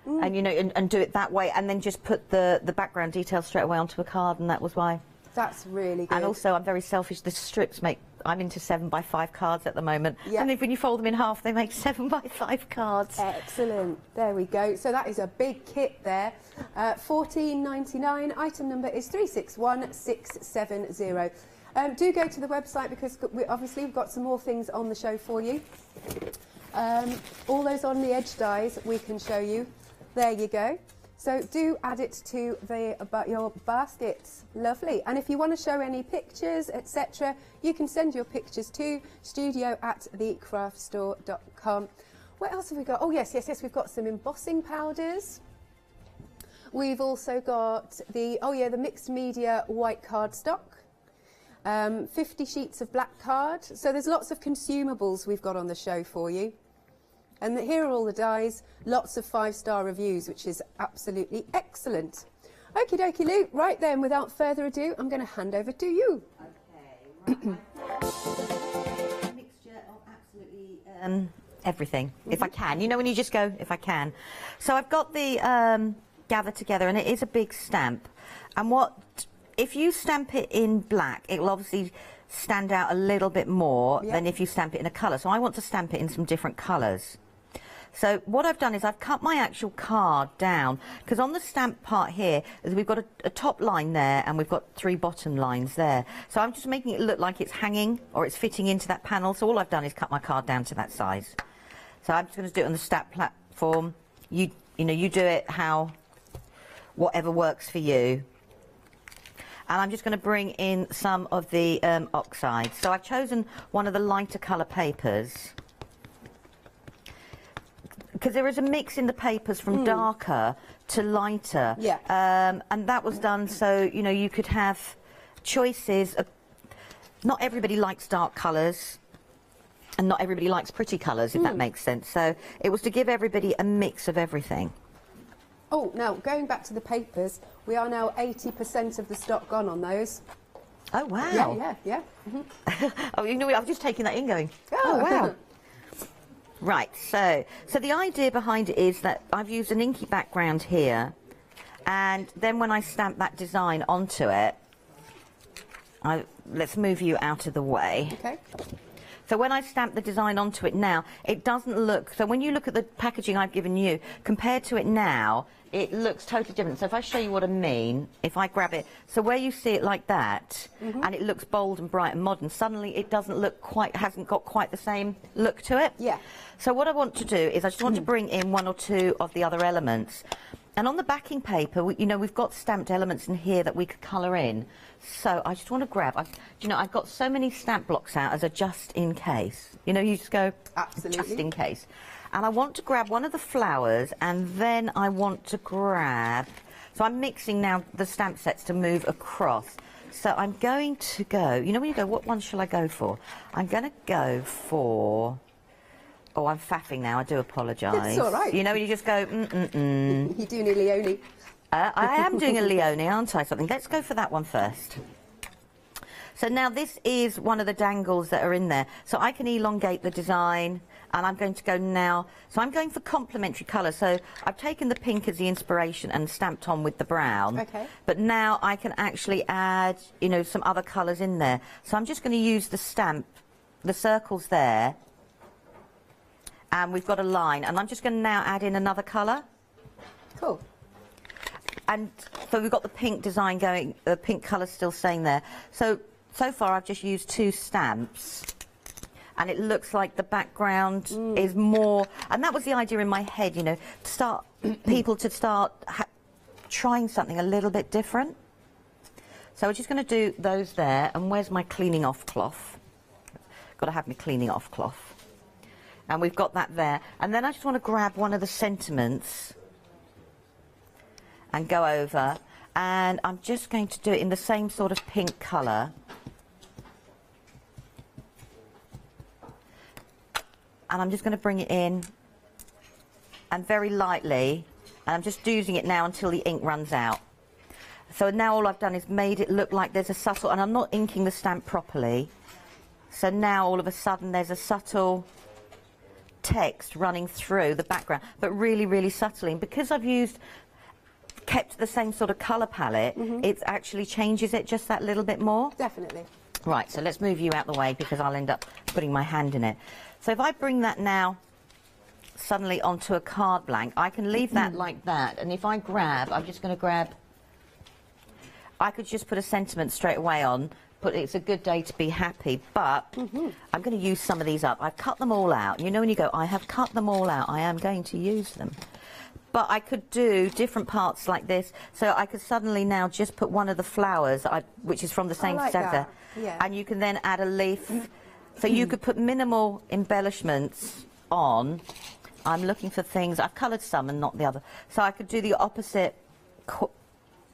And, you know, and do it that way, and then just put the background details straight away onto a card, and that was why. That's really good. And also, I'm very selfish. The strips make... I'm into 7x5 cards at the moment. Yep. And if when you fold them in half, they make 7x5 cards. Excellent. There we go. So that is a big kit there. £14.99. Item number is 361670. Do go to the website because we've got some more things on the show for you. All those on the edge dies we can show you. There you go. So do add it to your baskets. Lovely. And if you want to show any pictures, etc., you can send your pictures to studio@thecraftstore.com. What else have we got? Oh, yes, we've got some embossing powders. We've also got the mixed media white cardstock. 50 sheets of black card. So there's lots of consumables we've got on the show for you. And here are all the dies, lots of 5-star reviews, which is absolutely excellent. Okie dokie, Lou. Right then, without further ado, I'm going to hand over to you. Okay, right. Mixture of absolutely everything, if I can. You know when you just go, if I can. So I've got the Gather Together, and it is a big stamp. And if you stamp it in black, it will obviously stand out a little bit more than if you stamp it in a colour. So I want to stamp it in some different colours. So what I've done is I've cut my actual card down, because on the stamp part here, we've got a top line there and we've got 3 bottom lines there. So I'm just making it look like it's hanging or it's fitting into that panel. So all I've done is cut my card down to that size. So I'm just going to do it on the stamp platform. You know, you do it whatever works for you. And I'm just going to bring in some of the oxide. So I've chosen one of the lighter colour papers, because there is a mix in the papers from darker to lighter. Yeah. And that was done so, you know, you could have choices. Not everybody likes dark colours, and not everybody likes pretty colours, if that makes sense. So it was to give everybody a mix of everything. Oh, now, going back to the papers, we are now 80% of the stock gone on those. Oh, wow. Yeah. Oh, you know, I was just taking that in going, oh wow. Right, so the idea behind it is that I've used an inky background here, and then when I stamp that design onto it, let's move you out of the way. Okay. So when I stamp the design onto it now, it doesn't look, so when you look at the packaging I've given you, compared to it now, it looks totally different. So if I show you what I mean, if I grab it, so where you see it like that, and it looks bold and bright and modern, suddenly it doesn't look quite, hasn't got quite the same look to it. Yeah. So what I want to do is I just want to bring in one or two of the other elements. And on the backing paper, you know, we've got stamped elements in here that we could colour in. So I just want to grab, you know, I've got so many stamp blocks out as a just in case. You know, you just go, absolutely, just in case. And I want to grab one of the flowers, and then I want to grab, so I'm mixing now the stamp sets to move across. So I'm going to go, you know when you go, what one shall I go for? I'm going to go for, oh, I'm faffing now, I do apologise. It's all right. You know, you just go, You're doing a Leone. I am doing a Leone, aren't I? Something. Let's go for that one first. So now this is one of the dangles that are in there. So I can elongate the design, and I'm going to go now. So I'm going for complementary colours. So I've taken the pink as the inspiration and stamped on with the brown. Okay. But now I can actually add, you know, some other colours in there. So I'm just going to use the stamp, the circles there, and we've got a line. And I'm just going to now add in another colour. Cool. And so we've got the pink design going, the pink colour still staying there. So far I've just used 2 stamps, and it looks like the background is more, and that was the idea in my head, you know, to start, people to start trying something a little bit different. So we're just going to do those there, and where's my cleaning off cloth? Got to have my cleaning off cloth. And we've got that there. And then I just want to grab one of the sentiments and go over, and I'm just going to do it in the same sort of pink colour. And I'm just going to bring it in, and very lightly, and I'm just using it now until the ink runs out. So now all I've done is made it look like there's a subtle, and I'm not inking the stamp properly, so now all of a sudden there's a subtle text running through the background, but really, really subtly. And because I've kept the same sort of colour palette, it actually changes it just that little bit more. Definitely. Right, so let's move you out the way because I'll end up putting my hand in it. So if I bring that now suddenly onto a card blank, I can leave that like that, and if I grab, I'm just going to grab, I could just put a sentiment straight away on, but it's a good day to be happy, but I'm going to use some of these up. I've cut them all out. You know when you go, I have cut them all out, I am going to use them. But I could do different parts like this, so I could suddenly now just put one of the flowers, which is from the same sector, and you can then add a leaf. So you could put minimal embellishments on. I'm looking for things, I've coloured some and not the other. So I could do the opposite,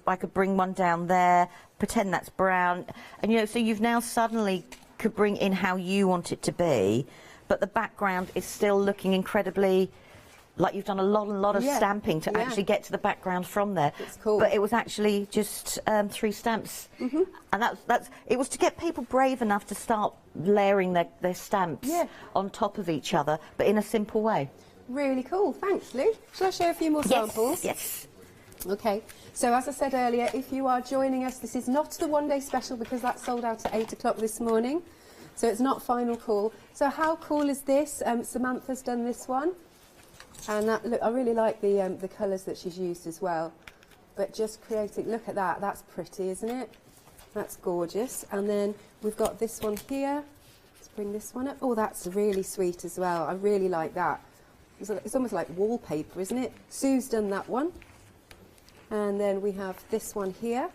I could bring one down there, pretend that's brown, and you know, so you've now suddenly could bring in how you want it to be, but the background is still looking incredibly, like you've done a lot of stamping to actually get to the background from there. It's cool. But it was actually just 3 stamps. And it was to get people brave enough to start layering their stamps on top of each other, but in a simple way. Really cool. Thanks, Lou. Shall I show a few more samples? Yes. Okay. So as I said earlier, if you are joining us, this is not the one-day special because that sold out at 8 o'clock this morning. So it's not final call. So how cool is this? Samantha's done this one. And that, look, I really like the colours that she's used as well. But just creating, look at that, that's pretty, isn't it? That's gorgeous. And then we've got this one here. Let's bring this one up. Oh, that's really sweet as well. I really like that. It's almost like wallpaper, isn't it? Sue's done that one. And then we have this one here.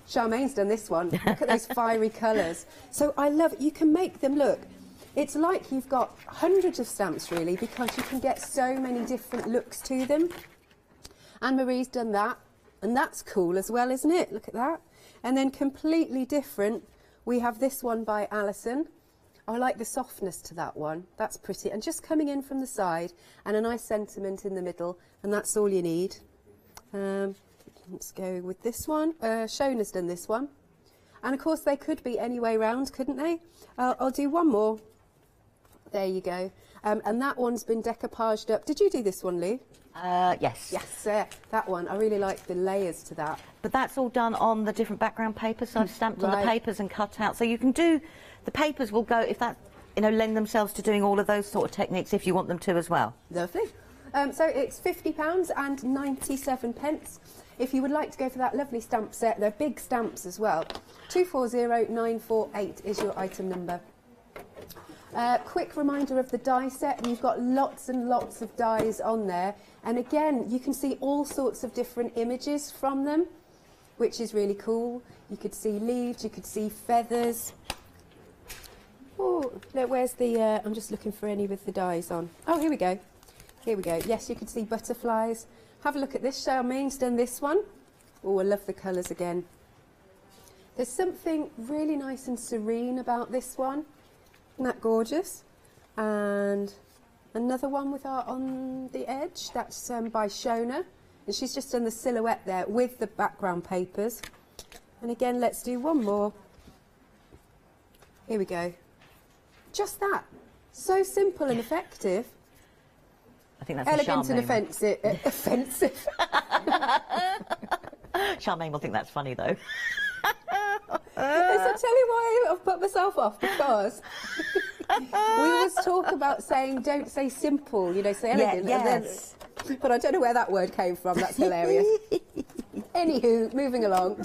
Charmaine's done this one. Look at those fiery colours. So I love it. You can make them look. It's like you've got hundreds of stamps, really, because you can get so many different looks to them. Anne-Marie's done that, and that's cool as well, isn't it? Look at that. And then completely different, we have this one by Alison. I like the softness to that one. That's pretty. And just coming in from the side, and a nice sentiment in the middle, and that's all you need. Let's go with this one. Shona's done this one. And, of course, they could be any way round, couldn't they? I'll do one more. There you go. And that one's been decoupaged up. Did you do this one, Lou? Yes. Yes, that one. I really like the layers to that. But that's all done on the different background papers, so I've stamped on the papers and cut out. So you can do, the papers will go, if that you know, lend themselves to doing all of those sort of techniques if you want them to as well. Lovely. So it's £50 and 97 pence. If you would like to go for that lovely stamp set, they're big stamps as well. 240948 is your item number. Quick reminder of the die set. You've got lots and lots of dies on there. And again, you can see all sorts of different images from them, which is really cool. You could see leaves, you could see feathers. Oh, look, where's the... I'm just looking for any with the dies on. Oh, here we go. Here we go. Yes, you could see butterflies. Have a look at this. Charmaine's done this one. Oh, I love the colours again. There's something really nice and serene about this one. Isn't that gorgeous? And another one with art on the edge. That's by Shona. And she's just done the silhouette there with the background papers. And again, let's do one more. Here we go. Just that. So simple and effective. I think that's elegant and offensive. Offensive. Charmaine will think that's funny, though. I'll tell you why I've put myself off, because we always talk about saying, don't say simple, you know, say elegant. Yeah, yes. And then, but I don't know where that word came from. That's hilarious. Anywho, moving along.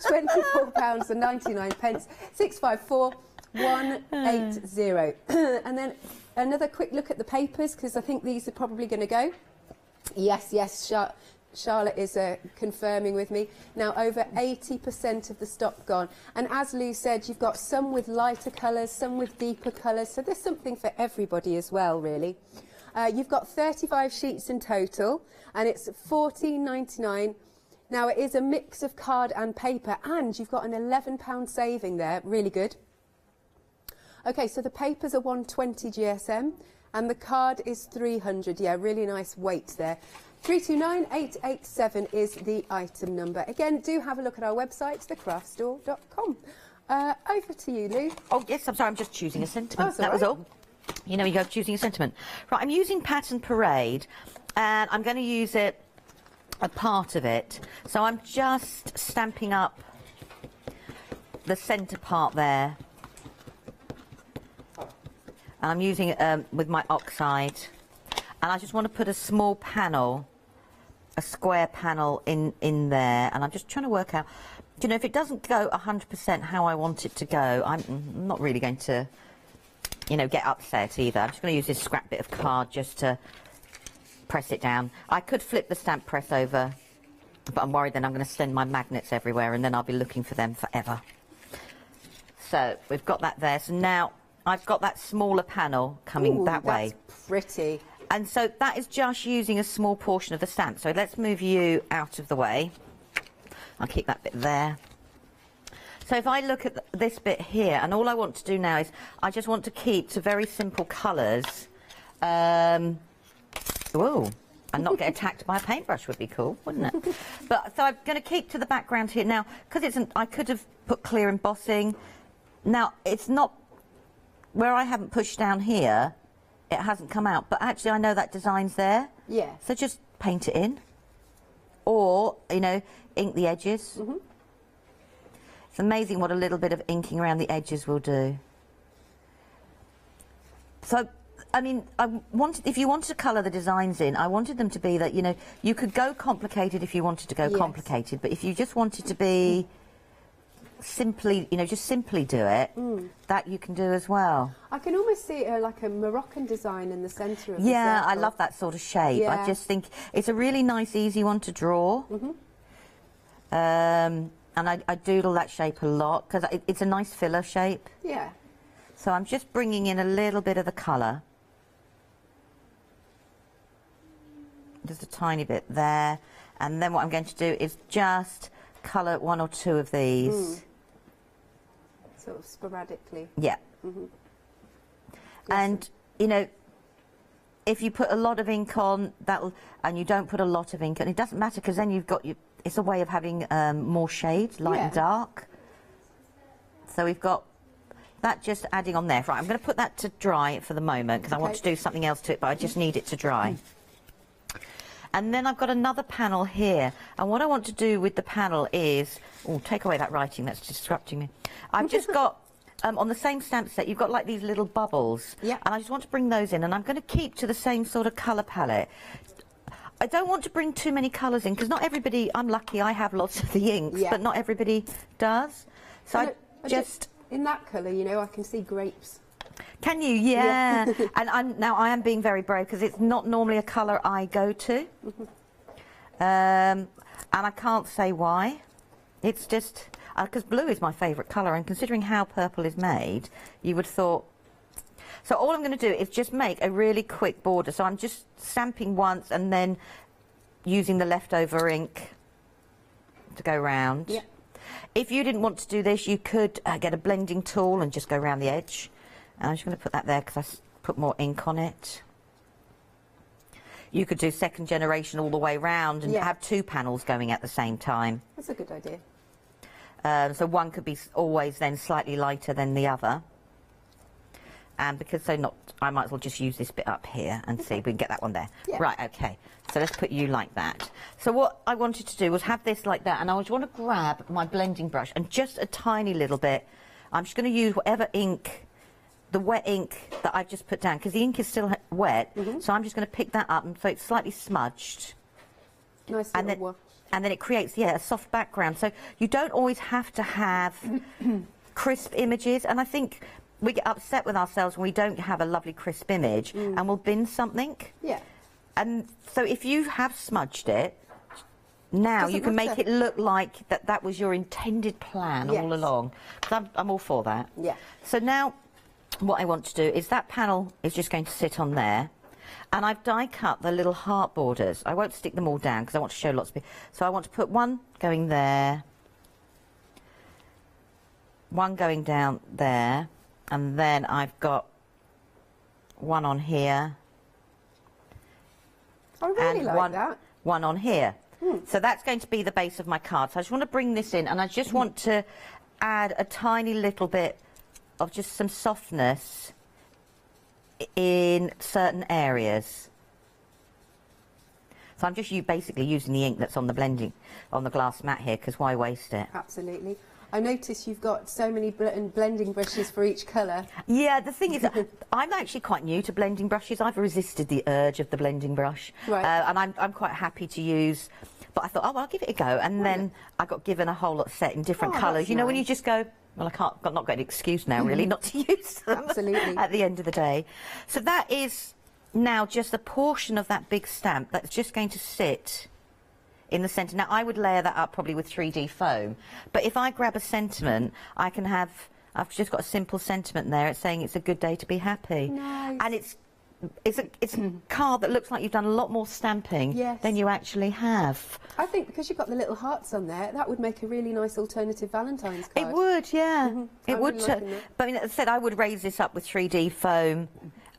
£24 and 99 pence. 654 180. And then another quick look at the papers, because I think these are probably going to go. Yes, Charlotte is confirming with me. Now, over 80% of the stock gone. And as Lou said, you've got some with lighter colours, some with deeper colours. So there's something for everybody as well, really. You've got 35 sheets in total, and it's $14.99. Now, it is a mix of card and paper, and you've got an £11 saving there. Really good. OK, so the papers are 120 GSM, and the card is 300. Yeah, really nice weight there. 329887 is the item number. Again, do have a look at our website, thecraftstore.com. Over to you, Lou. Oh, yes, I'm sorry, I'm just choosing a sentiment. Oh, that was all. You know, you go choosing a sentiment. Right, I'm using Pattern Parade, and I'm going to use it, a part of it. So I'm just stamping up the centre part there. And I'm using it with my oxide. And I just want to put a small panel, a square panel in there. And I'm just trying to work out, you know, if it doesn't go 100% how I want it to go, I'm not really going to, you know, get upset either. I'm just going to use this scrap bit of card just to press it down. I could flip the stamp press over, but I'm worried then I'm going to send my magnets everywhere and then I'll be looking for them forever. So we've got that there. So now I've got that smaller panel coming that way. That's pretty. And so that is just using a small portion of the stamp. So let's move you out of the way. I'll keep that bit there. So if I look at this bit here, and all I want to do now is I just want to keep to very simple colours. Whoa, and not get attacked by a paintbrush would be cool, wouldn't it? But so I'm going to keep to the background here now, because I could have put clear embossing. Now it's not where I haven't pushed down here. It hasn't come out, but actually I know that design's there. Yeah. So just paint it in, or you know, ink the edges. Mm-hmm. It's amazing what a little bit of inking around the edges will do. So, I mean, if you wanted to colour the designs in, I wanted them to be that, you know, you could go complicated if you wanted to go complicated, but if you just wanted to be simply, you know, just simply do it, that you can do as well. I can almost see like a Moroccan design in the centre of the Yeah, I circle. love that sort of shape. Yeah. I just think it's a really nice, easy one to draw. And I doodle that shape a lot because it's a nice filler shape. Yeah. So I'm just bringing in a little bit of the colour. Just a tiny bit there. And then what I'm going to do is just colour one or two of these. Sort of sporadically. Yeah. And, you know, if you put a lot of ink on, and you don't put a lot of ink on, it doesn't matter because then you've got it's a way of having more shades, light and dark. So we've got that just adding on there. Right, I'm going to put that to dry for the moment because I want to do something else to it, but I just need it to dry. And then I've got another panel here. And what I want to do with the panel is... Oh, take away that writing, that's disrupting me. I've just got on the same stamp set, you've got like these little bubbles. Yeah. And I just want to bring those in, and I'm going to keep to the same sort of colour palette. I don't want to bring too many colours in, because not everybody, I'm lucky, I have lots of the inks, but not everybody does. So in that colour, you know, I can see grapes. Can you? Yeah. And now I am being very brave, because it's not normally a colour I go to. And I can't say why. It's just because blue is my favourite colour, and considering how purple is made, you would have thought. So all I'm going to do is just make a really quick border. So I'm just stamping once and then using the leftover ink to go round. Yeah. If you didn't want to do this, you could get a blending tool and just go around the edge. And I'm just going to put that there because I put more ink on it. You could do second generation all the way round and have 2 panels going at the same time. That's a good idea. So one could be always then slightly lighter than the other. And because they're not, I might as well just use this bit up here and see if we can get that one there. Yeah. Right, okay. So let's put you like that. So what I wanted to do was have this like that, and I just want to grab my blending brush and just a tiny little bit. I'm just going to use whatever ink, the wet ink that I've just put down, because the ink is still wet. So I'm just going to pick that up, and so it's slightly smudged. Nice and little then, and then it creates, a soft background. So you don't always have to have crisp images, and I think we get upset with ourselves when we don't have a lovely crisp image and we'll bin something. Yeah. And so if you have smudged it, now you can make it look like that was your intended plan all along. 'Cause I'm all for that. Yeah. So now what I want to do is that panel is just going to sit on there. And I've die cut the little heart borders. I won't stick them all down because I want to show lots of people. So I want to put one going there, one going down there, and then I've got one on here. I really like that. One on here. So that's going to be the base of my card. So I just want to bring this in, and I just want to add a tiny little bit of just some softness in certain areas. So I'm just basically using the ink that's on the blending, on the glass mat here, because why waste it? Absolutely. I notice you've got so many blending brushes for each colour. Yeah, the thing is, I'm actually quite new to blending brushes. I've resisted the urge of the blending brush. Right. And I'm quite happy to use, but I thought, oh, well, I'll give it a go. And then I got given a whole lot set in different colours. You know, when you just go, well, I've not got an excuse now, really, not to use them. Absolutely. At the end of the day. So that is now just a portion of that big stamp that's just going to sit in the centre. Now, I would layer that up probably with 3D foam, but if I grab a sentiment, I can have, I've just got a simple sentiment there. It's saying it's a good day to be happy. Nice. And it's a card that looks like you've done a lot more stamping than you actually have. I think because you've got the little hearts on there, that would make a really nice alternative Valentine's card. It would, yeah. It would. But I mean, as I said, I would raise this up with 3D foam.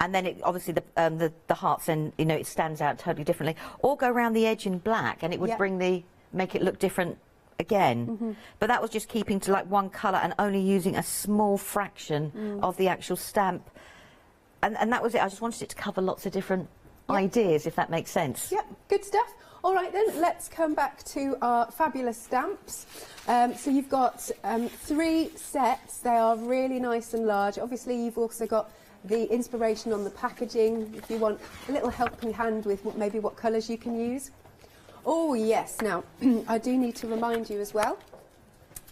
And then, obviously, the hearts, and you know, it stands out totally differently. Or go around the edge in black, and it would make it look different again. But that was just keeping to like one colour and only using a small fraction of the actual stamp. And that was it. I just wanted it to cover lots of different ideas, if that makes sense. Yep, good stuff. All right then, let's come back to our fabulous stamps. So you've got 3 sets. They are really nice and large. Obviously, you've also got the inspiration on the packaging, if you want a little helping hand with maybe what colours you can use. Oh yes, now I do need to remind you as well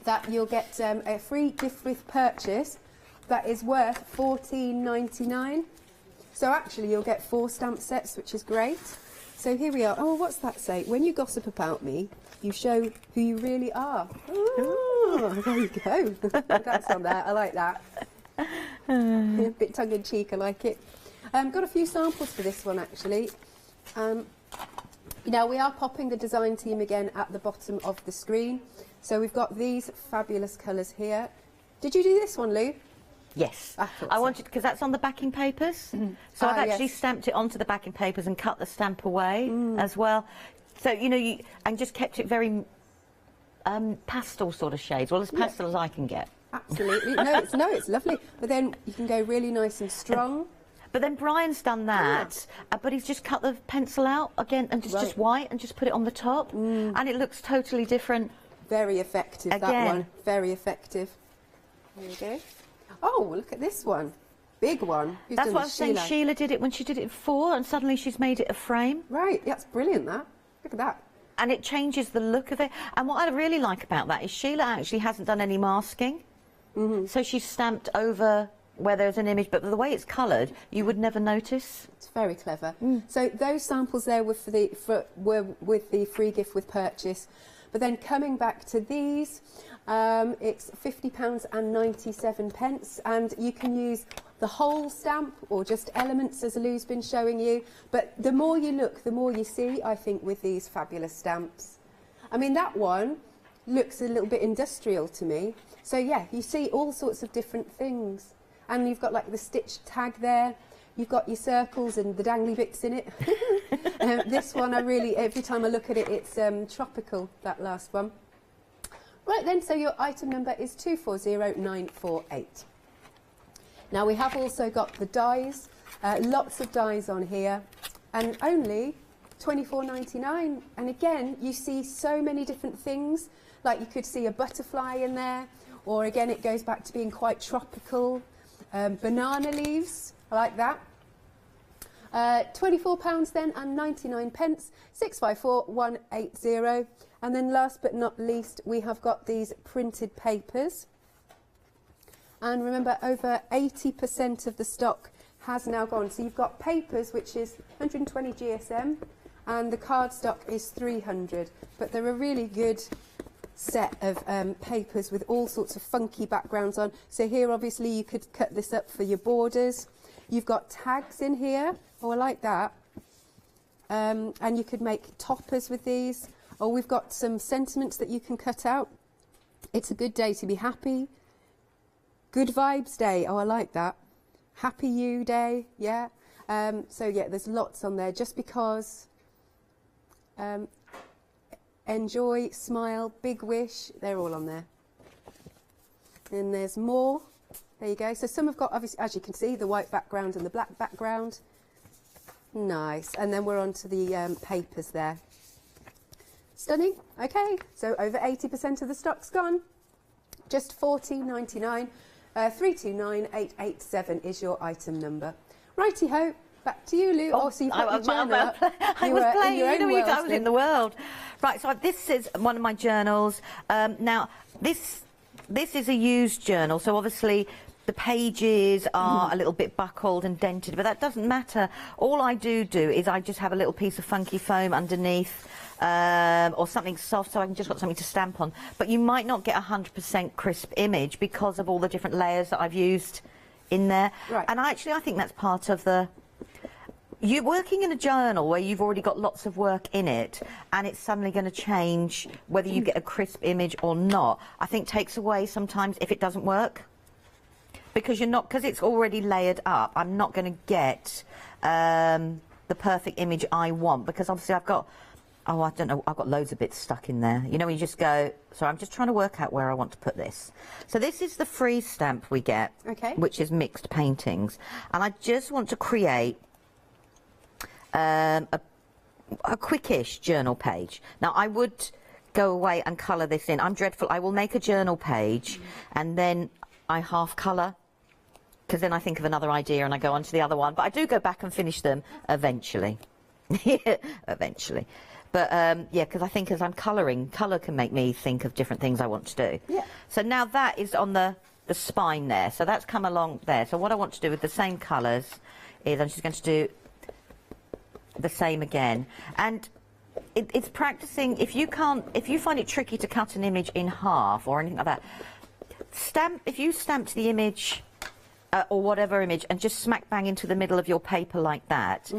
that you'll get a free gift with purchase that is worth $14.99. So actually you'll get 4 stamp sets, which is great. So here we are. Oh, what's that say? When you gossip about me, you show who you really are. Oh, there you go. That's on there, I like that. A bit tongue-in-cheek, I like it. Got a few samples for this one, actually. Now, we are popping the design team again at the bottom of the screen. So we've got these fabulous colours here. Did you do this one, Lou? Yes. I wanted, because that's on the backing papers. So I've actually stamped it onto the backing papers and cut the stamp away as well. So, you know, and just kept it very pastel sort of shades. Well, as pastel as I can get. Absolutely. No, it's lovely. But then you can go really nice and strong. But then Brian's done that, but he's just cut the pencil out again and just white and just put it on the top. And it looks totally different. Very effective, that one. Very effective. There you go. Oh, look at this one. Big one. Who's That's done what I this? was saying. Sheila did it when she did it before, and suddenly she's made it a frame. Right, that's brilliant, that. Look at that. And it changes the look of it. And what I really like about that is Sheila actually hasn't done any masking. So she's stamped over where there's an image, but the way it's coloured, you would never notice. It's very clever. So those samples there were were with the free gift with purchase. But then coming back to these, it's £50.97, and you can use the whole stamp or just elements, as Lou's been showing you. But the more you look, the more you see, I think, with these fabulous stamps. I mean, that one looks a little bit industrial to me. So yeah, you see all sorts of different things. And you've got like the stitched tag there. You've got your circles and the dangly bits in it. This one, I really, every time I look at it, it's tropical, that last one. Right then, so your item number is 240948. Now we have also got the dies, lots of dies on here, and only £24.99. And again, you see so many different things, like you could see a butterfly in there, or again, it goes back to being quite tropical. Banana leaves, I like that. £24 then and 99 pence, 654180. And then last but not least, we have got these printed papers. And remember, over 80% of the stock has now gone. So you've got papers, which is 120 GSM, and the card stock is 300. But they're a really good set of papers with all sorts of funky backgrounds on. So here, obviously, you could cut this up for your borders. You've got tags in here. Oh, I like that. And you could make toppers with these. Oh, we've got some sentiments that you can cut out. It's a good day to be happy. Good vibes day. Oh, I like that. Happy you day. Yeah. So yeah, there's lots on there. Just because. Enjoy, smile, big wish. They're all on there. And there's more. There you go. So some have got, obviously, as you can see, the white background and the black background. Nice. And then we're on to the papers there. Stunning. Okay. So over 80% of the stock's gone. Just $14.99. 329887 is your item number. Righty-ho. Back to you, Lou. Oh, so you've got your journal up. I was playing, I was in the world. Right, so this is one of my journals. Now, this is a used journal, so obviously the pages are a little bit buckled and dented, but that doesn't matter. All I do is I just have a little piece of funky foam underneath, or something soft, so I can just got something to stamp on. But you might not get a 100% crisp image because of all the different layers that I've used in there. Right. And I think that's part of the... You're working in a journal where you've already got lots of work in it, and it's suddenly going to change whether you get a crisp image or not. I think takes away sometimes if it doesn't work, because because it's already layered up. I'm not going to get the perfect image I want, because obviously I've got, oh, I don't know, I've got loads of bits stuck in there. You know, when you just go, so I'm just trying to work out where I want to put this. So this is the free stamp we get, which is mixed paintings, and I just want to create a quickish journal page. Now I would go away and colour this in. I'm dreadful. I will make a journal page and then I half colour, because then I think of another idea and I go on to the other one. But I do go back and finish them eventually. Eventually. But yeah, because I think as I'm colouring, colour can make me think of different things I want to do. Yeah. So now that is on the spine there. So that's come along there. So what I want to do with the same colours is I'm just going to do the same again, and it's practicing. If you find it tricky to cut an image in half or anything like that, if you stamped the image or whatever image and just smack bang into the middle of your paper like that,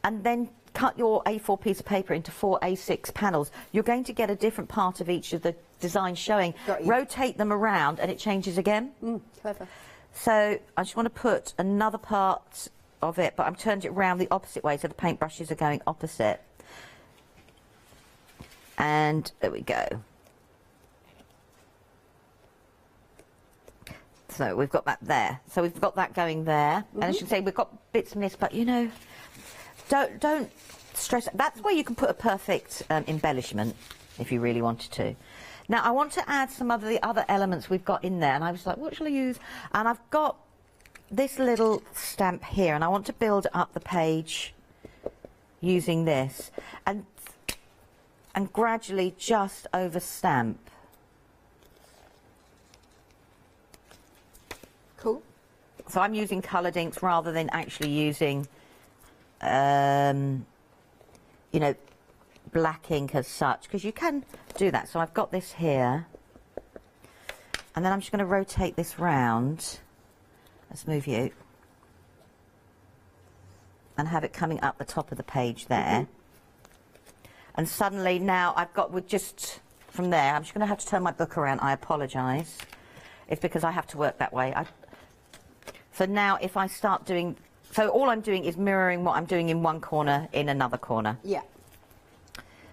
and then cut your A4 piece of paper into 4 A6 panels, you're going to get a different part of each of the designs showing. Rotate them around and it changes again. Clever. So I just want to put another part of it, but I'm turned it round the opposite way, so the paintbrushes are going opposite. And there we go. So we've got that there. So we've got that going there. And as you say, we've got bits missed, but you know, don't stress. That's where you can put a perfect embellishment if you really wanted to. Now I want to add some of the other elements we've got in there, and I was like, what shall I use? And I've got this little stamp here, and I want to build up the page using this, and gradually just over stamp. Cool. So I'm using coloured inks rather than actually using, you know, black ink as such, because you can do that. So I've got this here, and then I'm just going to rotate this round. Let's move you. And have it coming up the top of the page there. And suddenly now I've got, with just from there, I'm just going to have to turn my book around. I apologise. It's because I have to work that way. So now if I start doing, so all I'm doing is mirroring what I'm doing in one corner in another corner. Yeah.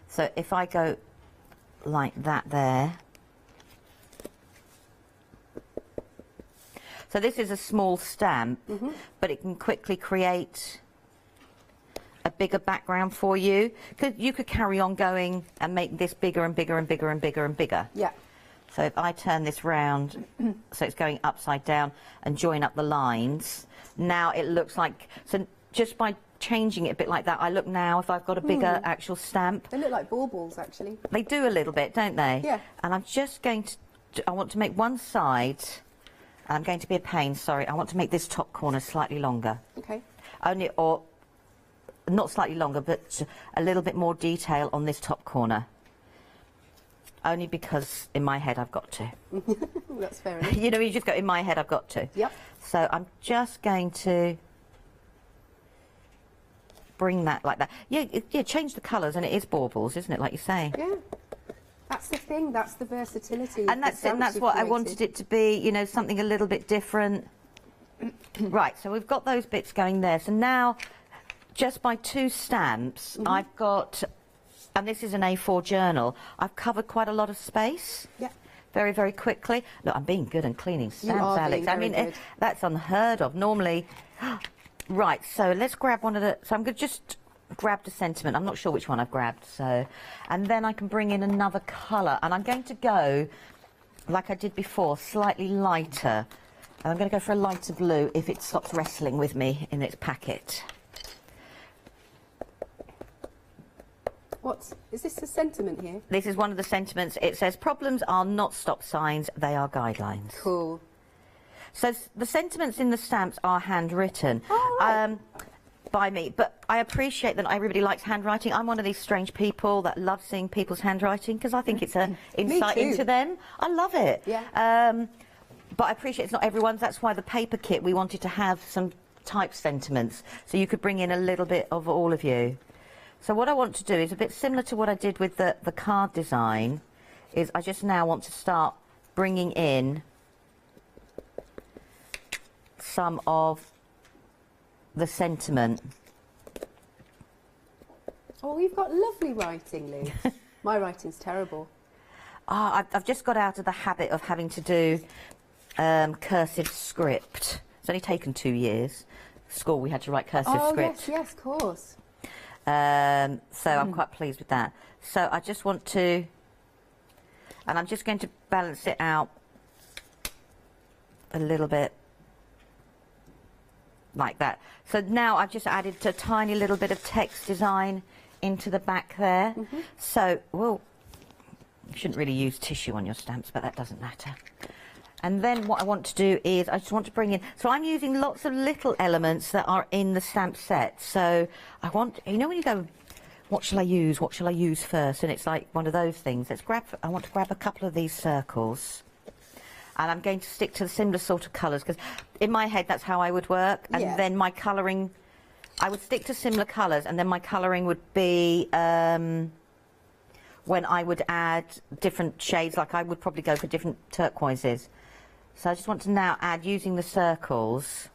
So if I go like that there. So this is a small stamp, but it can quickly create a bigger background for you. Because you could carry on going and make this bigger and bigger and bigger and bigger and bigger. Yeah. So if I turn this round, so it's going upside down, and join up the lines, now it looks like, so just by changing it a bit like that, I look now, if I've got a bigger actual stamp. They look like baubles, actually. They do a little bit, don't they? Yeah. And I'm just going to, I want to make one side, and I'm going to be a pain, sorry, I want to make this top corner slightly longer. Okay. Only, or not slightly longer, but a little bit more detail on this top corner. Only because in my head I've got to. That's fair enough. You know, you just go, in my head I've got to. Yep. So I'm just going to bring that like that. Yeah, yeah, change the colours, and it is baubles, isn't it, like you say? Yeah. That's the thing, that's the versatility. And that's it, and that's what I wanted it to be, you know, something a little bit different. Right, so we've got those bits going there. So now, just by 2 stamps, I've got, and this is an A4 journal, I've covered quite a lot of space. Yeah. Very, very quickly. Look, I'm being good and cleaning stamps, Alex. I mean, good. that's unheard of. Normally, right, so let's grab one of the, so I'm going to just grab the sentiment. I'm not sure which one I've grabbed, so, and then I can bring in another colour, and I'm going to go, like I did before, slightly lighter. And I'm going to go for a lighter blue if it stops wrestling with me in its packet. Is this a sentiment here? This is one of the sentiments. It says, problems are not stop signs, they are guidelines. Cool. So the sentiments in the stamps are handwritten by me, but I appreciate that everybody likes handwriting. I'm one of these strange people that love seeing people's handwriting because I think it's an insight into them. I love it. Yeah. But I appreciate it's not everyone's. That's why the paper kit, we wanted to have some type sentiments, so you could bring in a little bit of all of you. So what I want to do is a bit similar to what I did with the card design, is I just now want to start bringing in some of the sentiment. Oh, you've got lovely writing, Liz. My writing's terrible. I've just got out of the habit of having to do cursive script. It's only taken 2 years. School, we had to write cursive script. Oh, yes, of course. So I'm quite pleased with that. So I just want to, and I'm just going to balance it out a little bit like that. So now I've just added a tiny little bit of text design into the back there. So, well, you shouldn't really use tissue on your stamps, but that doesn't matter. And then what I want to do is I just want to bring in, so I'm using lots of little elements that are in the stamp set. So I want, you know when you go, what shall I use first? And it's like one of those things. I want to grab a couple of these circles. And I'm going to stick to the similar sort of colours, because in my head that's how I would work. And then my colouring, I would stick to similar colours, and then my colouring would be when I would add different shades, like I would probably go for different turquoises. So I just want to now add, using the circles,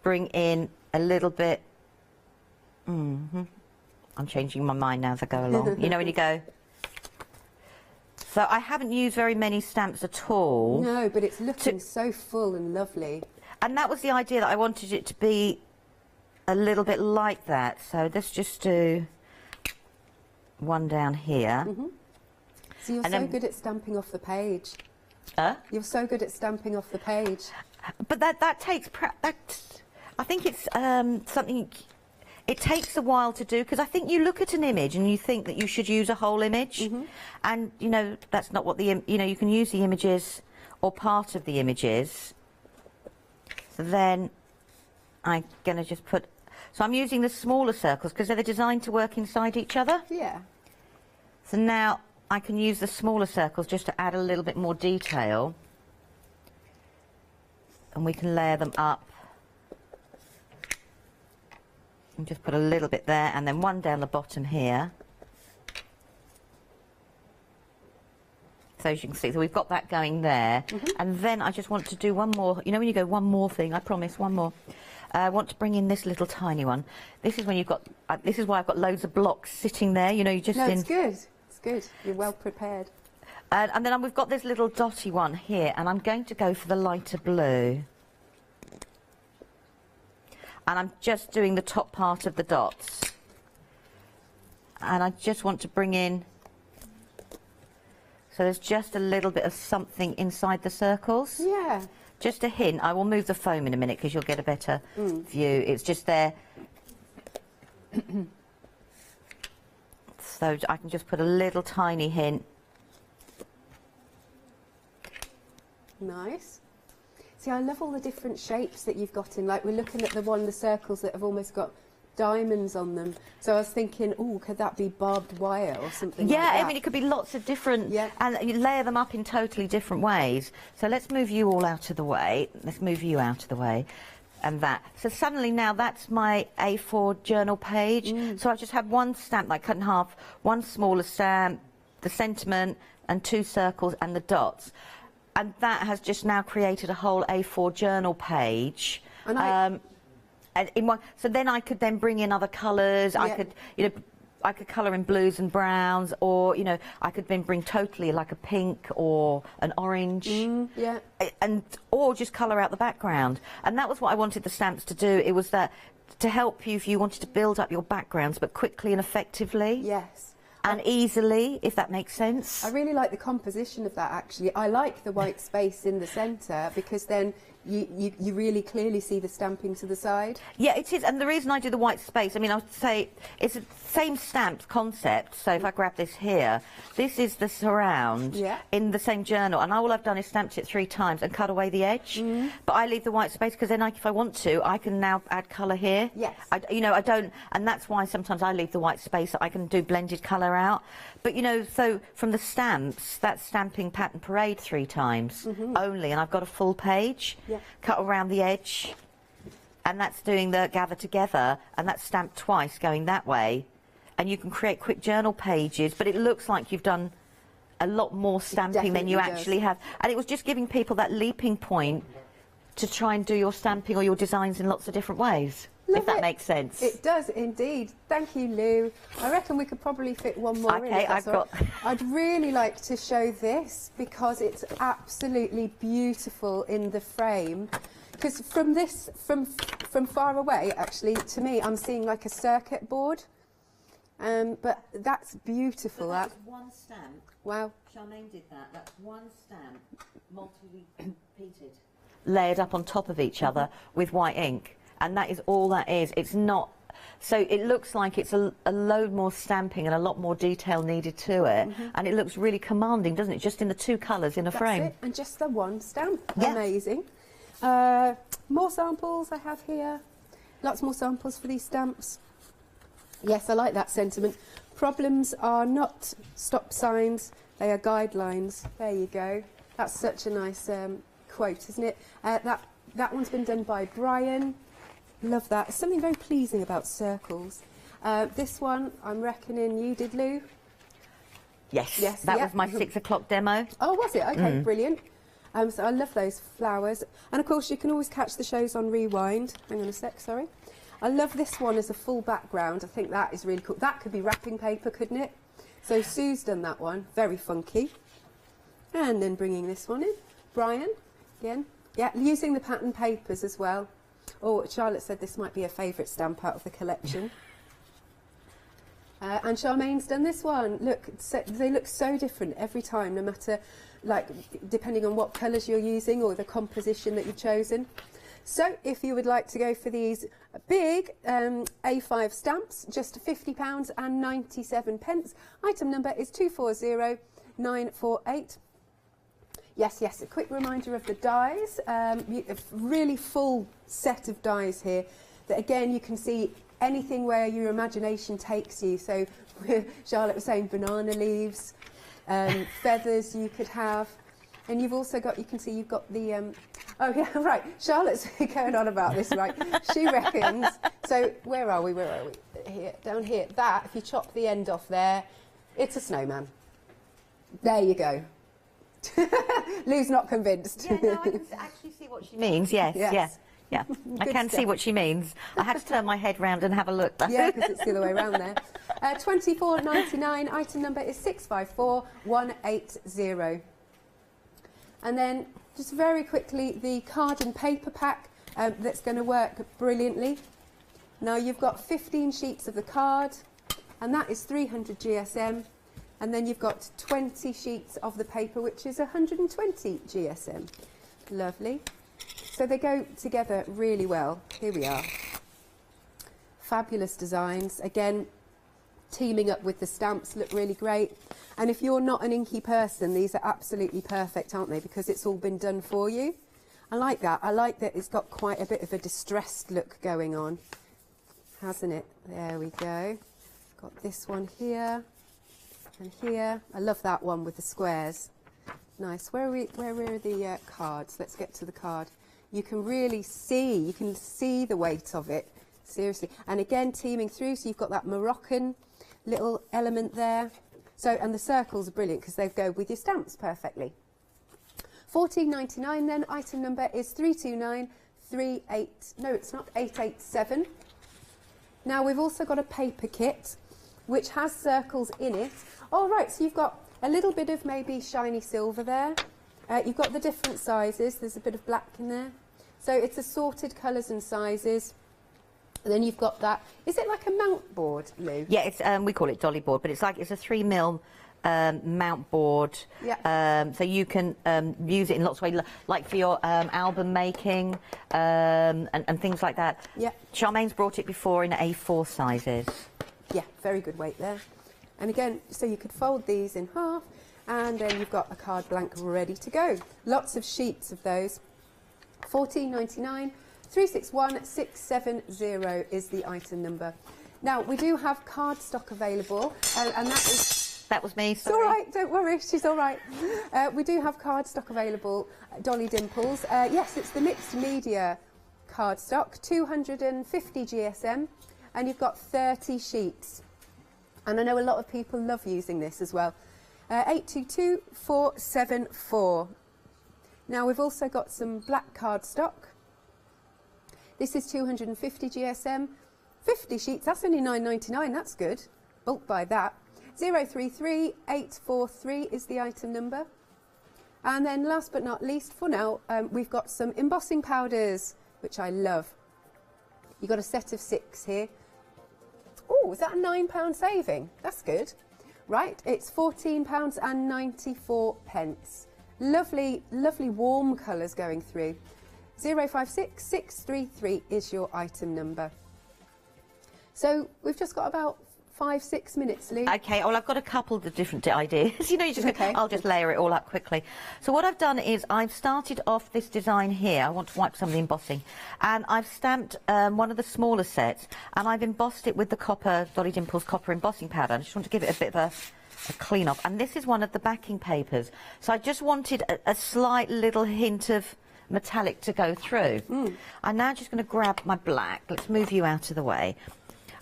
bring in a little bit. I'm changing my mind now as I go along. You know when you go. So I haven't used very many stamps at all. No, but it's looking so full and lovely. And that was the idea, that I wanted it to be a little bit like that. So let's just do one down here. So you're so good at stamping off the page. You're so good at stamping off the page. But that takes I think it's something. It takes a while to do, because I think you look at an image and you think that you should use a whole image, and you know that's not what the you can use the images or part of the images. So then I'm going to just put. So I'm using the smaller circles because they're designed to work inside each other. Yeah. So now I can use the smaller circles just to add a little bit more detail, and we can layer them up. And just put a little bit there, and then one down the bottom here. So as you can see, so we've got that going there. And then I just want to do one more. You know when you go one more thing, I promise, one more. I want to bring in this little tiny one. This is when you've got, this is why I've got loads of blocks sitting there. You know, you just No, it's good. It's good. You're well prepared. And then we've got this little dotty one here, and I'm going to go for the lighter blue. And I'm just doing the top part of the dots. And I just want to bring in, so there's just a little bit of something inside the circles. Yeah. Just a hint. I will move the foam in a minute because you'll get a better view. It's just there. So I can just put a little tiny hint. Nice. See, I love all the different shapes that you've got in. Like, we're looking at the circles that have almost got diamonds on them. So I was thinking, oh, could that be barbed wire or something like that? Yeah, I mean, it could be lots of different, and you layer them up in totally different ways. So let's move you all out of the way. Let's move you out of the way. And that. So suddenly now that's my A4 journal page. So I've just had one stamp, like cut in half, one smaller stamp, the sentiment, and two circles and the dots. And that has just now created a whole A4 journal page. And so then I could then bring in other colours. I could, you know, I could colour in blues and browns, or you know, I could then bring totally like a pink or an orange, or just colour out the background. And that was what I wanted the stamps to do. It was that to help you if you wanted to build up your backgrounds, but quickly and effectively. Yes. And easily, if that makes sense. I really like the composition of that, actually. I like the white space in the centre because then you really clearly see the stamping to the side. Yeah, it is. And the reason I do the white space, I mean, I would say it's the same stamp concept. So if I grab this here, this is the surround in the same journal. And all I've done is stamped it 3 times and cut away the edge. But I leave the white space because then if I want to, I can now add colour here. Yes. You know, I don't, and that's why sometimes I leave the white space so I can do blended colour out. But, you know, so from the stamps, that's stamping Pattern Parade 3 times only, and I've got a full page. Cut around the edge, and that's doing the gather together, and that's stamped twice going that way. And you can create quick journal pages, but it looks like you've done a lot more stamping than you actually have. And it was just giving people that leaping point to try and do your stamping or your designs in lots of different ways. If that makes sense. It does indeed. Thank you, Lou. I reckon we could probably fit one more in. Okay, I'd really like to show this because it's absolutely beautiful in the frame. Because from far away, actually, to me, I'm seeing like a circuit board. But that's beautiful. So that's one stamp. Wow. Charmaine did that. That's one stamp, multi-repeated, layered up on top of each other with white ink. And that is all that is. It's not... So it looks like it's a load more stamping and a lot more detail needed to it. And it looks really commanding, doesn't it? Just in the 2 colours in a frame. That's it. And just the one stamp. Amazing. More samples I have here. Lots more samples for these stamps. Yes, I like that sentiment. Problems are not stop signs, they are guidelines. There you go. That's such a nice quote, isn't it? That one's been done by Brian. Love that. Something very pleasing about circles. This one, I'm reckoning you did, Lou? Yes. That was my 6 o'clock demo. Oh, was it? Okay, brilliant. So I love those flowers. And of course, you can always catch the shows on Rewind. Hang on a sec, sorry. I love this one as a full background. I think that is really cool. That could be wrapping paper, couldn't it? So Sue's done that one. Very funky. And then bringing this one in. Brian, again. Yeah, using the pattern papers as well. Oh, Charlotte said this might be a favourite stamp out of the collection. And Charmaine's done this one. Look, they look so different every time, no matter, like, depending on what colours you're using or the composition that you've chosen. So if you would like to go for these big A5 stamps, just £50 and 97 pence. Item number is 240948. Yes, yes, a quick reminder of the dies. A really full set of dies here that, again, you can see anything where your imagination takes you. So Charlotte was saying banana leaves, feathers you could have. And you've also got, you can see you've got the, oh yeah, right, Charlotte's going on about this, right. She reckons, so where are we? Here, down here. That, if you chop the end off there, it's a snowman. There you go. Lou's not convinced. Yeah, no, I can actually see what she means, yes. Yeah. I can see what she means. I had to turn my head round and have a look. Yeah, because it's the other way around there. £24.99, item number is 654180. And then, just very quickly, the card and paper pack that's going to work brilliantly. Now, you've got 15 sheets of the card, and that is 300 GSM. And then you've got 20 sheets of the paper, which is 120 GSM. Lovely. So they go together really well. Here we are. Fabulous designs. Again, teaming up with the stamps look really great. And if you're not an inky person, these are absolutely perfect, aren't they? Because it's all been done for you. I like that. I like that it's got quite a bit of a distressed look going on, hasn't it? There we go. Got this one here and here. I love that one with the squares. Nice. Where are the cards? Let's get to the card. You can really see, you can see the weight of it, seriously. And again, teaming through, so you've got that Moroccan little element there. So, and the circles are brilliant because they go with your stamps perfectly. £14.99 then, item number is 32938, no it's not, 887. Now we've also got a paper kit which has circles in it. Oh right, so you've got a little bit of maybe shiny silver there. You've got the different sizes, there's a bit of black in there. So it's assorted colours and sizes. And then you've got that, is it like a mount board, Lou? Yeah, it's we call it dolly board, but it's a 3mm mount board. Yeah. So you can use it in lots of ways, like for your album making and things like that. Yeah. Charmaine's brought it before in A4 sizes. Yeah, very good weight there. And again, so you could fold these in half, and then you've got a card blank ready to go. Lots of sheets of those. £14.99. 361670 is the item number. Now, we do have card stock available, and that is... That was me, sorry. It's all right, don't worry, she's all right. We do have card stock available, Dolly Dimples. Yes, it's the mixed media card stock, 250 GSM, and you've got 30 sheets. And I know a lot of people love using this as well. 822474. Now, we've also got some black card stock. This is 250 GSM, 50 sheets, that's only £9.99, that's good. Bulk buy that. 033843 is the item number. And then last but not least, for now, we've got some embossing powders, which I love. You've got a set of 6 here. Oh, is that a £9 saving? That's good. Right, it's £14.94. Lovely, lovely warm colours going through. 056633 is your item number. So we've just got about 5-6 minutes, Lee. Okay, well, I've got a couple of different ideas. You know, you just I'll just layer it all up quickly. So what I've done is I've started off this design here. I want to wipe some of the embossing. And I've stamped one of the smaller sets, and I've embossed it with the copper, Dolly Dimples copper embossing powder. I just want to give it a bit of a clean off. And this is one of the backing papers. So I just wanted a slight little hint of metallic to go through. I'm now just going to grab my black. Let's move you out of the way.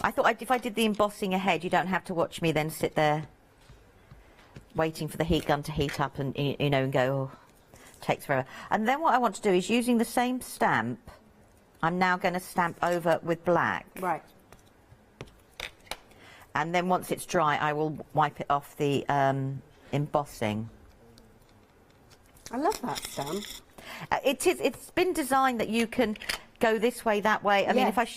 I thought if I did the embossing ahead, you don't have to watch me then sit there waiting for the heat gun to heat up and, you know, and go, oh, takes forever. And then what I want to do is, using the same stamp, I'm now going to stamp over with black. Right. And then once it's dry, I will wipe it off the embossing. I love that stamp. It's been designed that you can go this way, that way. I mean, if I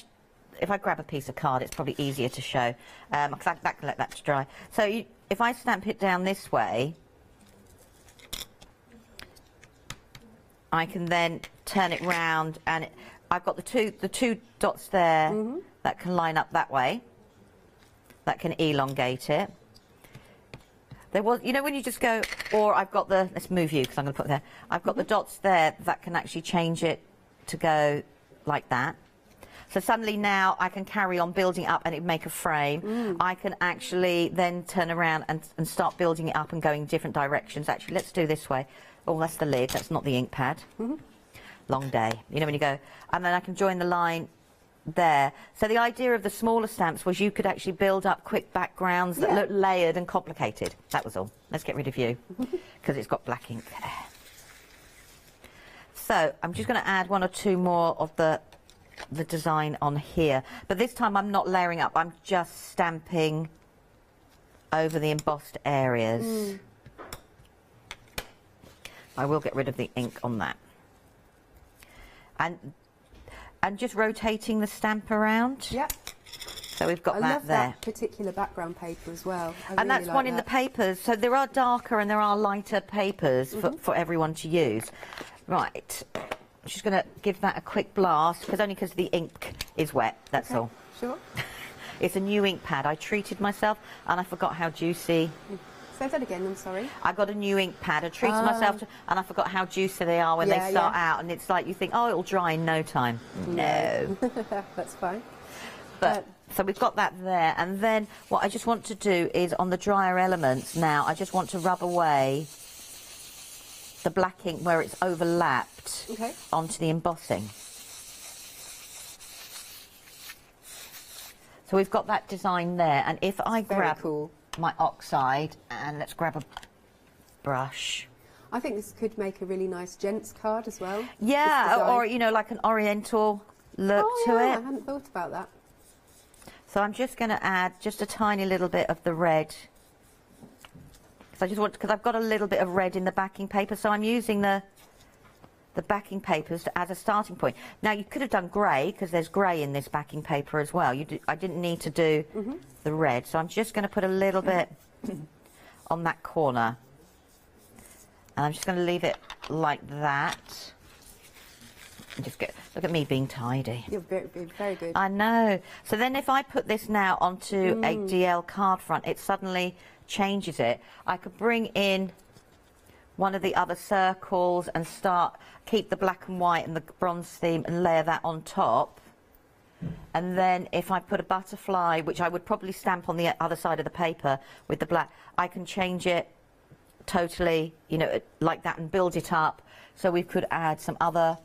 if I grab a piece of card, it's probably easier to show, because I can let that dry. So if I stamp it down this way, I can then turn it round, and I've got the two dots there that can line up that way. That can elongate it. There was, you know, when you just go, or I've got the, let's move you because I'm going to put there. I've got the dots there that can actually change it to go like that. So suddenly now I can carry on building up and it make a frame. I can actually then turn around and start building it up and going different directions. Actually, let's do this way. Oh, that's the lid. That's not the ink pad. Long day. You know when you go, and then I can join the line there. So the idea of the smaller stamps was you could actually build up quick backgrounds that look layered and complicated. That was all. Let's get rid of you because it's got black ink there. So I'm just going to add 1 or 2 more of the design on here, but this time I'm not layering up. I'm just stamping over the embossed areas. I will get rid of the ink on that, and just rotating the stamp around. Yep. So we've got I that love there. that particular background paper as well. I And really that's like one in the that. papers. So there are darker and there are lighter papers for everyone to use. Right. I'm just going to give that a quick blast, because the ink is wet, that's all. Sure. It's a new ink pad. I treated myself and I forgot how juicy. Say that again, I'm sorry. I got a new ink pad. I treated myself and I forgot how juicy they are when they start out, and it's like you think, oh, it'll dry in no time. No. That's fine. But so we've got that there, and then what I just want to do is on the drier elements now, I just want to rub away the black ink where it's overlapped onto the embossing. So we've got that design there, and if I grab my oxide, and let's grab a brush. I think this could make a really nice gents card as well. Yeah, or you know, like an oriental look to it. I hadn't thought about that. So I'm just going to add just a tiny little bit of the red. So I just want, because I've got a little bit of red in the backing paper, so I'm using the backing papers as a starting point. Now you could have done grey, because there's grey in this backing paper as well. I didn't need to do the red, so I'm just going to put a little bit on that corner. And I'm just going to leave it like that. And just look at me being tidy. You're very, very good. I know. So then if I put this now onto a DL card front, it suddenly changes it. I could bring in one of the other circles and keep the black and white and the bronze theme and layer that on top. And then if I put a butterfly, which I would probably stamp on the other side of the paper with the black, I can change it totally, you know, like that, and build it up. So we could add some other,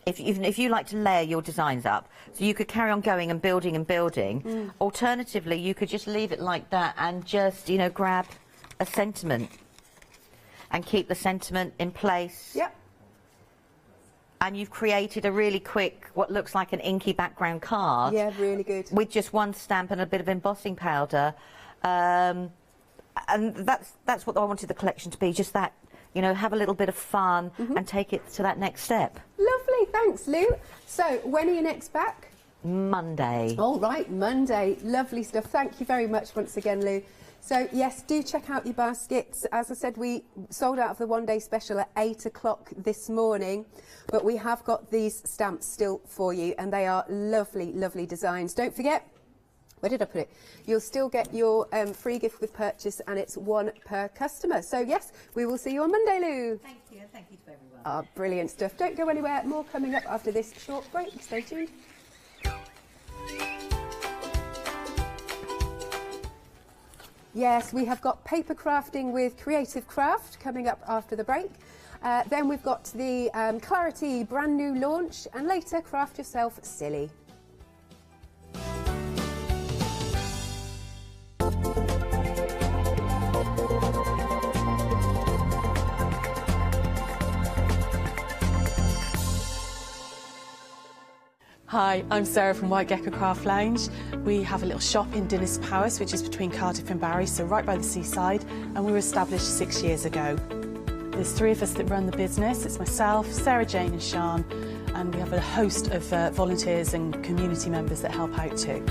even if you like to layer your designs up, so you could carry on going and building and building. Alternatively, you could just leave it like that and just, you know, grab a sentiment and keep the sentiment in place. Yep. And you've created a really quick, what looks like an inky background card. Yeah, really good. With just one stamp and a bit of embossing powder. And that's what I wanted the collection to be, just that, you know, have a little bit of fun and take it to that next step. Lovely, thanks, Lou. So, when are you next back? Monday. All right, Monday. Lovely stuff. Thank you very much once again, Lou. So, yes, do check out your baskets. As I said, we sold out of the one-day special at 8 o'clock this morning, but we have got these stamps still for you, and they are lovely, lovely designs. Don't forget, where did I put it? You'll still get your free gift with purchase, and it's 1 per customer. So, yes, we will see you on Monday, Lou. Thank you. Thank you to everyone. Ah, brilliant stuff. Don't go anywhere. More coming up after this short break. Stay tuned. Yes, we have got paper crafting with Creative Craft coming up after the break. Then we've got the Clarity brand new launch, and later Craft Yourself Silly. Hi, I'm Sarah from White Gecko Craft Lounge. We have a little shop in Dinas Powys, which is between Cardiff and Barry, so right by the seaside, and we were established 6 years ago. There's 3 of us that run the business. It's myself, Sarah Jane and Sian, and we have have a host of volunteers and community members that help out too.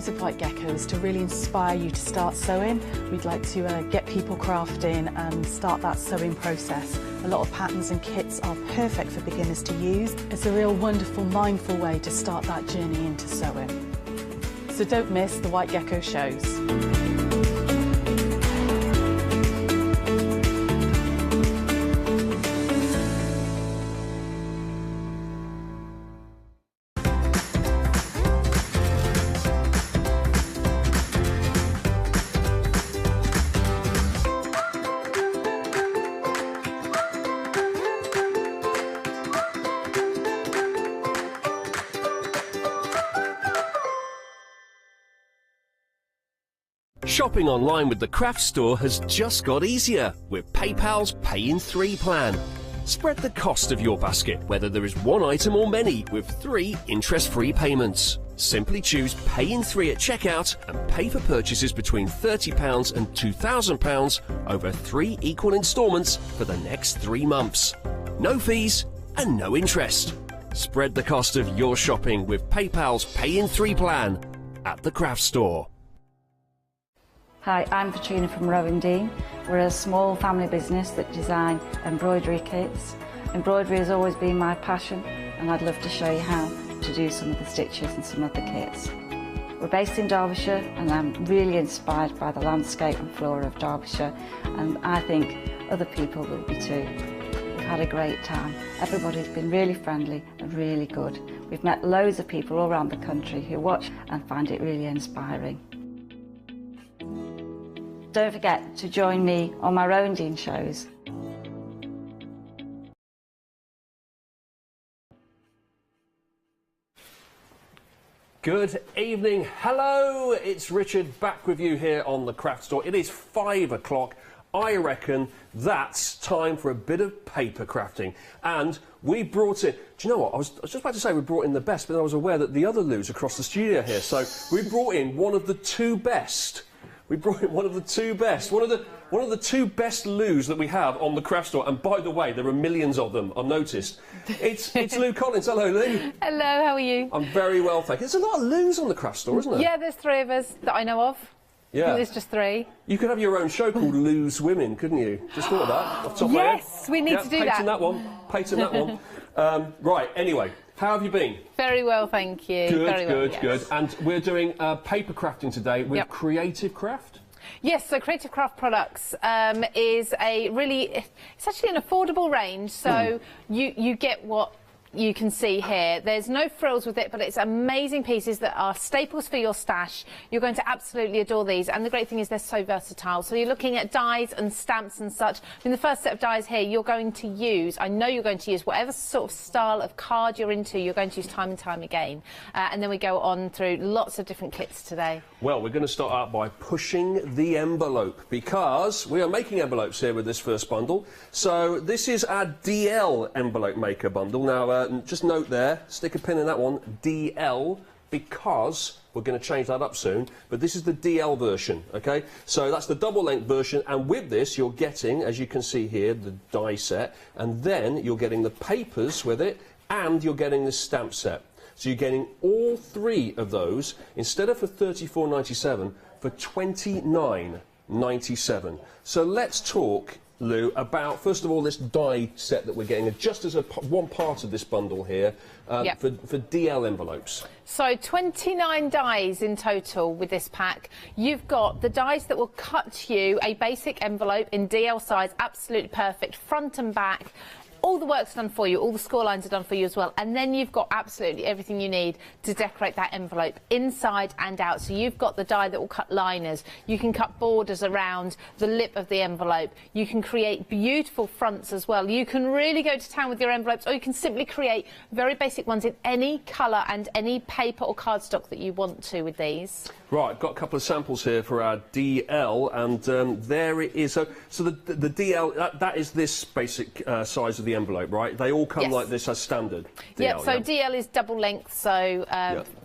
Of White Gecko is to really inspire you to start sewing. We'd like to get people crafting and start that sewing process. A lot of patterns and kits are perfect for beginners to use. It's a real wonderful, mindful way to start that journey into sewing. So don't miss the White Gecko shows. Shopping online with the Craft Store has just got easier with PayPal's Pay in 3 plan. Spread the cost of your basket, whether there is one item or many, with 3 interest-free payments. Simply choose Pay in 3 at checkout and pay for purchases between £30 and £2,000 over 3 equal instalments for the next 3 months. No fees and no interest. Spread the cost of your shopping with PayPal's Pay in 3 plan at the Craft Store. Hi, I'm Katrina from Rowan Dean. We're a small family business that design embroidery kits. Embroidery has always been my passion, and I'd love to show you how to do some of the stitches and some of the kits. We're based in Derbyshire, and I'm really inspired by the landscape and flora of Derbyshire, and I think other people will be too. We've had a great time. Everybody's been really friendly and really good. We've met loads of people all around the country who watch and find it really inspiring. Don't forget to join me on my Rowan Dean shows. Good evening. Hello, it's Richard back with you here on the Craft Store. It is 5 o'clock. I reckon that's time for a bit of paper crafting. And we brought in, do you know what? I was just about to say we brought in the best, but I was aware that the other Lou's across the studio here. So we brought in one of the 2 best. We brought in one of the 2 best, one of the 2 best Lou's that we have on the Craft Store. And by the way, there are millions of them, I've noticed. It's Lou Collins. Hello, Lou. Hello, how are you? I'm very well, thank you. There's a lot of Lou's on the Craft Store, isn't there? Yeah, there's 3 of us that I know of. Yeah. There's just 3. You could have your own show called Lou's Women, couldn't you? Just thought of that off the top of my head. Yes, we need to do patent that. Patent that one. Right, anyway, how have you been? Very well, thank you. Good, Very well, good, yes. good. And we're doing paper crafting today with Creative Craft. Yes, so Creative Craft Products is it's actually an affordable range, so you get what you can see here. There's no frills with it, but it's amazing pieces that are staples for your stash. You're going to absolutely adore these, and the great thing is they're so versatile. So you're looking at dies and stamps and such. In the first set of dies here, you're going to use, I know you're going to use whatever sort of style of card you're into, you're going to use time and time again. And then we go on through lots of different kits today. Well, we're going to start out by pushing the envelope, because we are making envelopes here with this first bundle. So this is our DL envelope maker bundle. Now, just note there, stick a pin in that one, DL, because we're going to change that up soon, but this is the DL version, okay? So that's the double-length version, and with this you're getting, as you can see here, the die set, and then you're getting the papers with it, and you're getting the stamp set. So you're getting all 3 of those, instead of for £34.97, for £29.97. So let's talk, Lou, about, first of all, this die set that we're getting, just as one part of this bundle here, for DL envelopes. So 29 dies in total with this pack. You've got the dies that will cut you a basic envelope in DL size, absolutely perfect, front and back. All the work's done for you, all the score lines are done for you as well, and then you've got absolutely everything you need to decorate that envelope inside and out. So you've got the die that will cut liners, you can cut borders around the lip of the envelope, you can create beautiful fronts as well. You can really go to town with your envelopes, or you can simply create very basic ones in any colour and any paper or cardstock that you want to with these. Right, I've got a couple of samples here for our DL, and there it is. So the DL, that is this basic size of the the envelope, right? They all come like this as standard. Yep, so DL is double length, so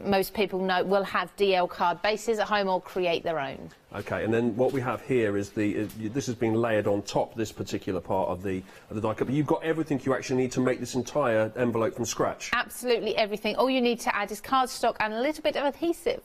most people will have DL card bases at home or create their own. Okay, and then what we have here is this has been layered on top, this particular part of the die cut, but you've got everything you actually need to make this entire envelope from scratch. Absolutely everything. All you need to add is cardstock and a little bit of adhesive.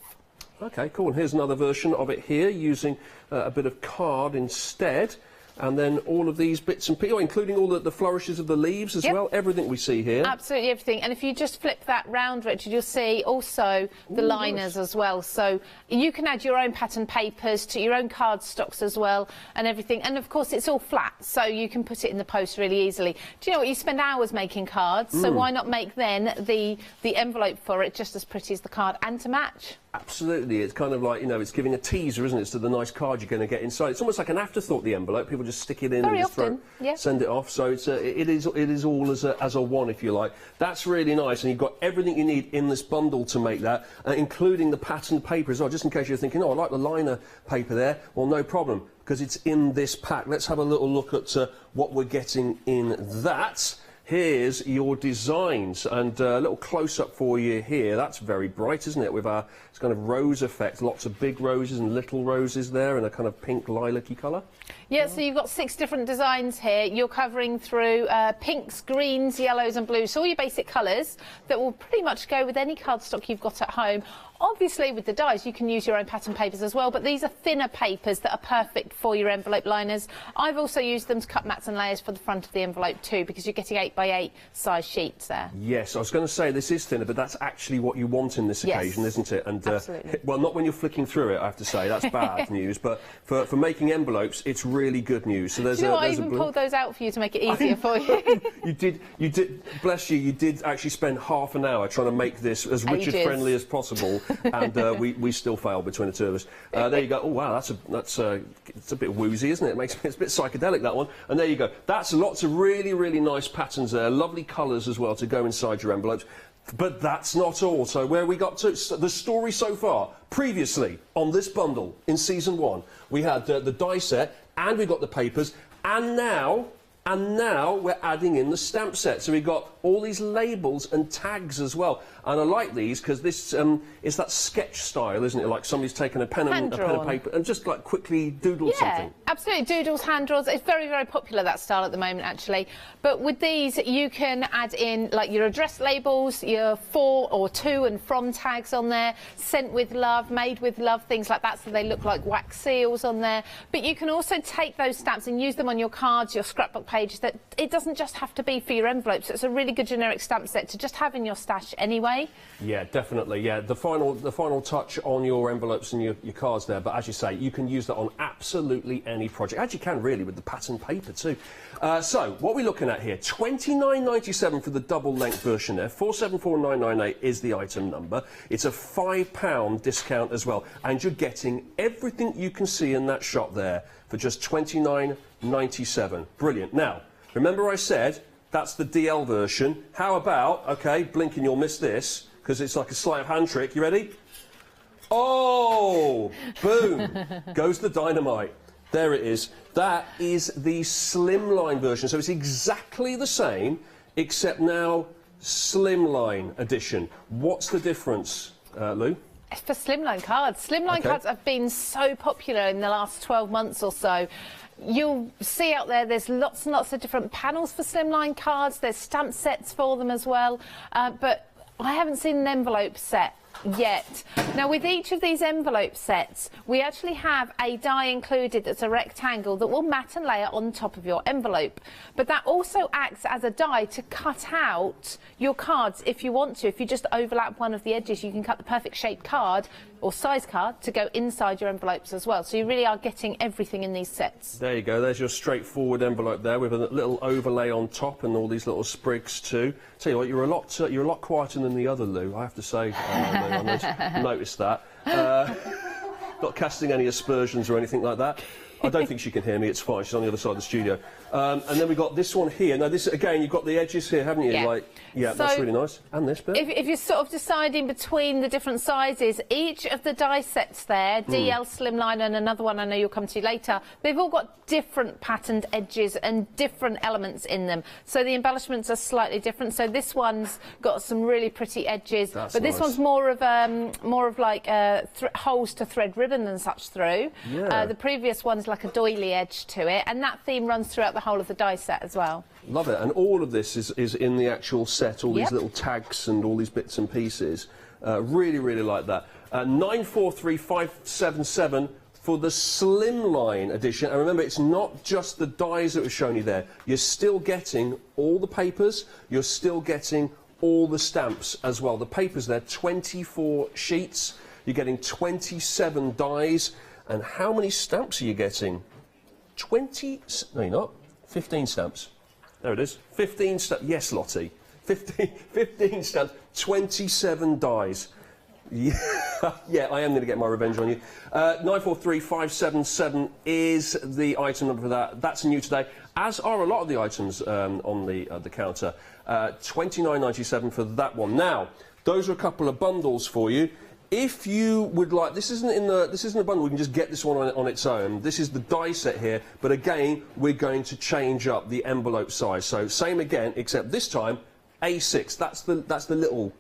Okay, cool. And here's another version of it here, using a bit of card instead. And then all of these bits and pieces, including all the flourishes of the leaves as well, everything we see here. Absolutely everything. And if you just flip that round, Richard, you'll see also the liners as well. So you can add your own pattern papers to your own card stocks as well and everything. And of course, it's all flat, so you can put it in the post really easily. Do you know what? You spend hours making cards, so why not make then the envelope for it just as pretty as the card and to match? Absolutely. It's kind of like, you know, it's giving a teaser, isn't it, to the nice card you're going to get inside. It's almost like an afterthought, the envelope. People just stick it in and just send it off. So it's it is all as a one, if you like. That's really nice, and you've got everything you need in this bundle to make that, including the pattern paper as well, just in case you're thinking, oh, I like the liner paper there. Well, no problem, because it's in this pack. Let's have a little look at what we're getting in that. Here's your designs, and a little close-up for you here. That's very bright, isn't it, with our it's kind of rose effect. Lots of big roses and little roses there, and a kind of pink lilac-y colour. Yeah, so you've got 6 different designs here. You're covering through pinks, greens, yellows and blues, so all your basic colours that will pretty much go with any cardstock you've got at home. Obviously, with the dies, you can use your own pattern papers as well, but these are thinner papers that are perfect for your envelope liners. I've also used them to cut mats and layers for the front of the envelope too, because you're getting 8x8 size sheets there. Yes, I was going to say this is thinner, but that's actually what you want in this occasion, isn't it? And absolutely. Well, not when you're flicking through it, I have to say. That's bad news, but for making envelopes, it's really good news. So there's Do you know what? I even pulled those out for you to make it easier for you. You did, bless you, you did actually spend half an hour trying to make this as Richard-friendly as possible, and we still failed between the two of us. There you go. Oh, wow, it's a bit woozy, isn't it? It's a bit psychedelic, that one. And there you go. That's lots of really, really nice patterns there. Lovely colours as well to go inside your envelopes. But that's not all. So where we got to, the story so far, previously on this bundle in Season 1, we had the die set, and we got the papers, and now we're adding in the stamp set. So we've got all these labels and tags as well. And I like these because this is that sketch style, isn't it? Like somebody's taken a pen and paper and just like quickly doodled something. Absolutely. Doodles, hand draws. It's very, very popular, that style at the moment, actually. But with these, you can add in like your address labels, your for or to and from tags on there, sent with love, made with love, things like that, so they look like wax seals on there. But you can also take those stamps and use them on your cards, your scrapbook pages. That it doesn't just have to be for your envelopes. It's a really good generic stamp set to just have in your stash anyway. Yeah, definitely. Yeah, the final touch on your envelopes and your cards there. But as you say, you can use that on absolutely any project. As you can really with the pattern paper too. So what we're looking at here: £29.97 for the double length version there. 474998 is the item number. It's a £5 discount as well, and you're getting everything you can see in that shop there for just £29.97. Brilliant. Now, remember I said that's the DL version. How about, okay, blink and you'll miss this, because it's like a sleight of hand trick. You ready? Oh, boom, goes the dynamite. There it is. That is the slimline version. So it's exactly the same, except now slimline edition. What's the difference, Lou? For slimline cards. Slimline cards have been so popular in the last 12 months or so. You'll see out there's lots and lots of different panels for slimline cards. There's stamp sets for them as well. But I haven't seen an envelope set yet. Now, with each of these envelope sets, we actually have a die included that's a rectangle that will mat and layer on top of your envelope. But that also acts as a die to cut out your cards if you want to. If you just overlap one of the edges, you can cut the perfect shaped card or size card to go inside your envelopes as well. So you really are getting everything in these sets. There you go. There's your straightforward envelope there with a little overlay on top and all these little sprigs too. Tell you what, you're a lot quieter than the other Lou, I have to say. I noticed that. Not casting any aspersions or anything like that. I don't think she can hear me, it's fine, she's on the other side of the studio. And then we've got this one here. Now this, again, you've got the edges here, haven't you? Yeah. Like, yeah, So that's really nice. And this bit. If you're sort of deciding between the different sizes, each of the die sets there, DL Slimline and another one I know you'll come to later, they've all got different patterned edges and different elements in them. So the embellishments are slightly different. So this one's got some really pretty edges, That's but this nice. one's more of like holes to thread ribbon and such through. Yeah. The previous one's like a doily edge to it, and that theme runs throughout the whole of the die set as well. Love it. And all of this is in the actual set, all these little tags and all these bits and pieces. Really, really like that. 943577 for the slimline edition. And remember, it's not just the dies that were shown you there. You're still getting all the papers. You're still getting all the stamps as well. The papers there, 24 sheets. You're getting 27 dies. And how many stamps are you getting? 20... No, you're not. 15 stamps. There it is. 15 stamps. Yes, Lottie. 15 stamps. 27 dies. Yeah, yeah, I am going to get my revenge on you. 943577 is the item number for that. That's new today, as are a lot of the items on the counter. $29.97 for that one. Now, those are a couple of bundles for you. If you would like, this isn't a bundle. We can just get this one on its own. This is the die set here, but again, we're going to change up the envelope size. So same again, except this time A6. That's the little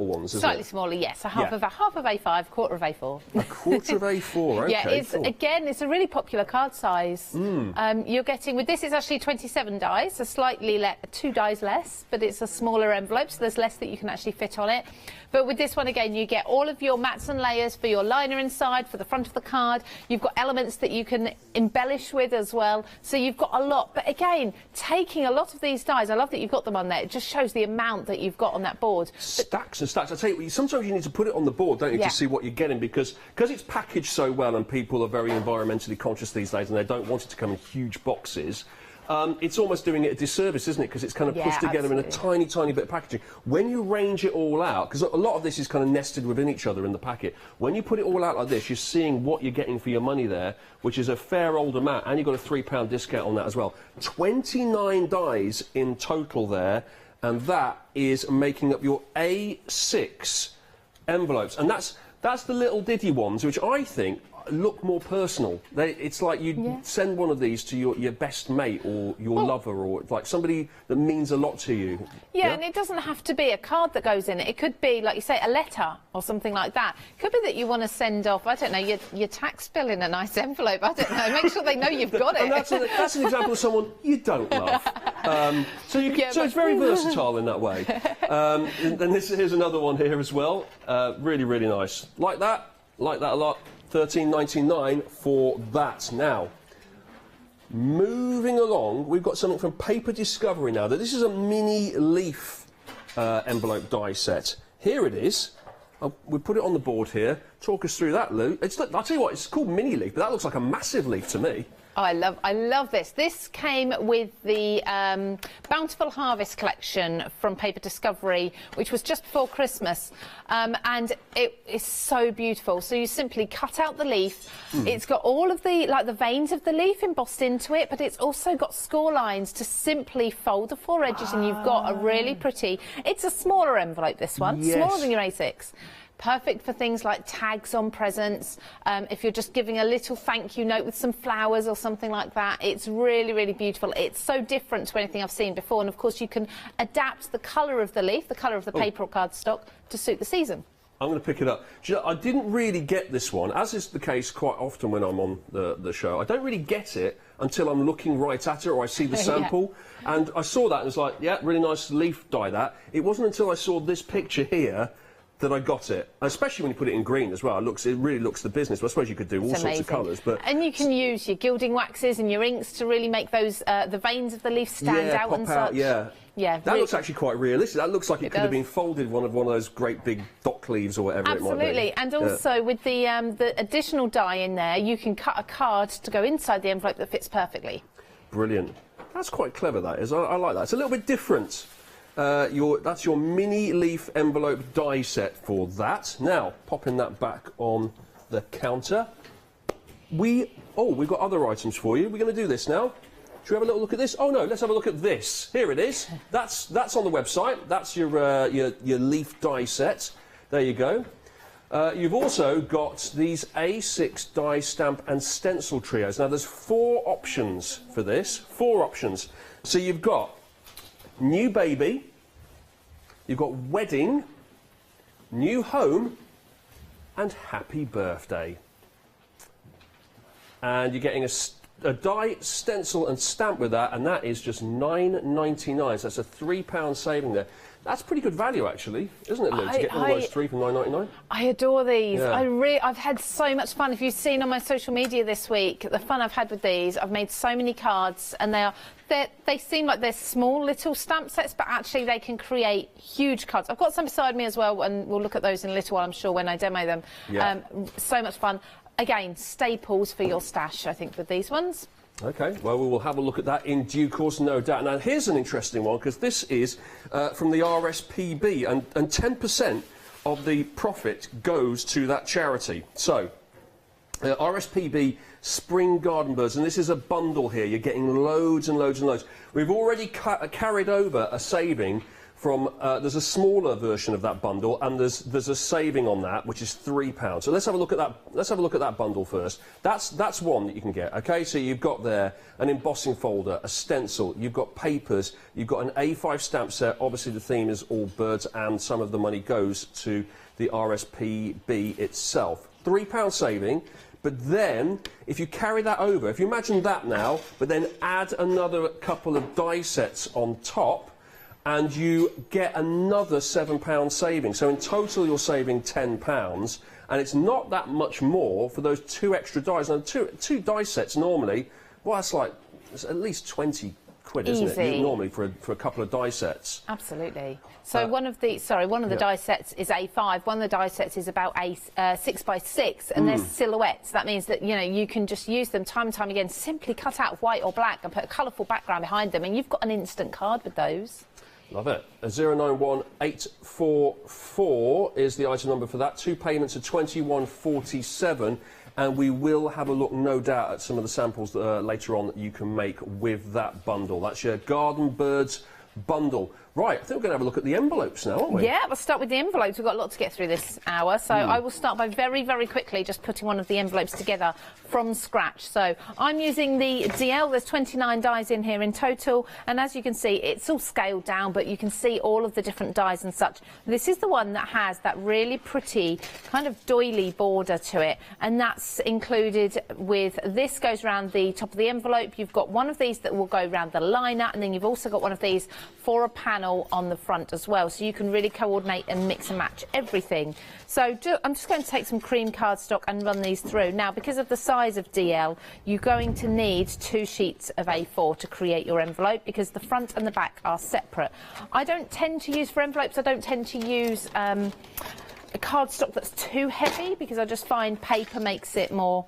ones, isn't Slightly it? smaller, yes. So half of A5, quarter of A4. A quarter of A4. Okay. Yeah, it's cool. again, it's a really popular card size. You're getting with this, it's actually 27 dies, so slightly 2 dies less, but it's a smaller envelope, so there's less that you can actually fit on it. But with this one, again, you get all of your mats and layers for your liner inside, for the front of the card. You've got elements that you can embellish with as well. So you've got a lot. But again, taking a lot of these dies, I love that you've got them on there. It just shows the amount that you've got on that board. Stacks and stacks. I tell you, sometimes you need to put it on the board, don't you, to see what you're getting, because it's packaged so well and people are very environmentally conscious these days and they don't want it to come in huge boxes. It's almost doing it a disservice, isn't it? Because it's kind of pushed together in a tiny, tiny bit of packaging. When you range it all out, because a lot of this is kind of nested within each other in the packet, when you put it all out like this, you're seeing what you're getting for your money there, which is a fair old amount, and you've got a £3 discount on that as well. 29 dies in total there, and that is making up your A6 envelopes. And that's the little ditty ones, which I think look more personal. It's like you send one of these to your best mate or your lover or like somebody that means a lot to you. Yeah, and it doesn't have to be a card that goes in it. It could be, like you say, a letter or something like that. It could be that you want to send off, I don't know, your tax bill in a nice envelope. I don't know. Make sure they know you've got it. And that's an example of someone you don't love. So it's very versatile in that way. And here's another one here as well. Really, really nice. Like that a lot. $13.99 for that. Now, moving along, we've got something from Paper Discovery now. This is a mini leaf envelope die set. Here it is. We put it on the board here. Talk us through that, Lou. I'll tell you what, it's called mini leaf, but that looks like a massive leaf to me. Oh, I love this. This came with the Bountiful Harvest collection from Paper Discovery, which was just before Christmas, and it is so beautiful. So you simply cut out the leaf. It's got all of the veins of the leaf embossed into it, but it's also got score lines to simply fold the 4 edges, and you've got a really pretty. It's a smaller envelope, this one, smaller than your A6. Perfect for things like tags on presents, if you're just giving a little thank you note with some flowers or something like that. It's really, really beautiful. It's so different to anything I've seen before, and of course you can adapt the colour of the leaf, the colour of the paper or cardstock, to suit the season. I'm going to pick it up. Do you know, I didn't really get this one, as is the case quite often when I'm on the show. I don't really get it until I'm looking right at it or I see the sample. And I saw that and was like, yeah, really nice leaf die that. It wasn't until I saw this picture here that I got it, especially when you put it in green as well. It really looks the business. Well, I suppose you could do all sorts of colours, but and you can use your gilding waxes and your inks to really make those the veins of the leaf stand out pop and out, such. Yeah, that looks actually quite realistic. That looks like it could have been folded one of those great big dock leaves or whatever it might be. Absolutely, and also with the additional die in there, you can cut a card to go inside the envelope that fits perfectly. Brilliant. That's quite clever. That is. I like that. It's a little bit different. That's your mini leaf envelope die set for that. Now, popping that back on the counter, we Oh, we've got other items for you. We're going to do this now. Should we have a little look at this? Oh no, let's have a look at this. Here it is. That's on the website. That's your leaf die set. There you go. You've also got these A6 die stamp and stencil trios. Now there's 4 options for this. 4 options. So you've got new baby, you've got wedding, new home, and happy birthday. And you're getting a die, stencil and stamp with that, and that is just £9.99. So that's a £3 saving there. That's pretty good value, actually, isn't it, Lou, to get all those 3 from £9.99? I adore these. Yeah. I've had so much fun. If you've seen on my social media this week, the fun I've had with these, I've made so many cards, and they seem like they're small little stamp sets, but actually they can create huge cards. I've got some beside me as well, and we'll look at those in a little while, I'm sure, when I demo them. Yeah. So much fun. Again, staples for your stash, I think, with these ones. OK, well, we will have a look at that in due course, no doubt. Now, here's an interesting one, because this is from the RSPB, and 10% of the profit goes to that charity. So, RSPB Spring Garden Birds, and this is a bundle here. You're getting loads and loads and loads. We've already carried over a saving from, there's a smaller version of that bundle, and there's a saving on that, which is £3. So let's have a look at that. Let's have a look at that bundle first. That's one that you can get. Okay, so you've got there an embossing folder, a stencil, you've got papers, you've got an A5 stamp set. Obviously, the theme is all birds, and some of the money goes to the RSPB itself. £3 saving. But then, if you carry that over, if you imagine that now, but then add another couple of die sets on top, and you get another £7 saving. So in total, you're saving £10, and it's not that much more for those 2 extra dies. Now, two die sets normally, well, it's at least 20 quid, isn't it? Normally for a couple of die sets. Absolutely. So one of the die sets is A5. One of the die sets is about 6x6, and they're silhouettes. That means that you can just use them time and time again. Simply cut out white or black and put a colourful background behind them, and you've got an instant card with those. Love it. 091844 is the item number for that. 2 payments of £21.47, and we will have a look, no doubt, at some of the samples later on that you can make with that bundle. That's your Garden Birds bundle. Right, I think we're going to have a look at the envelopes now, aren't we? Yeah, we'll start with the envelopes. We've got a lot to get through this hour, so I will start by very, very quickly just putting one of the envelopes together from scratch. So I'm using the DL. There's 29 dies in here in total, and as you can see, it's all scaled down, but you can see all of the different dies and such. This is the one that has that really pretty kind of doily border to it, and that's included with this goes around the top of the envelope. You've got one of these that will go around the liner, and then you've also got one of these for a panel on the front as well, so you can really coordinate and mix and match everything. So I'm just going to take some cream cardstock and run these through. Now, because of the size of DL, you're going to need 2 sheets of A4 to create your envelope, because the front and the back are separate. I don't tend to use, for envelopes, I don't tend to use a cardstock that's too heavy, because I just find paper makes it more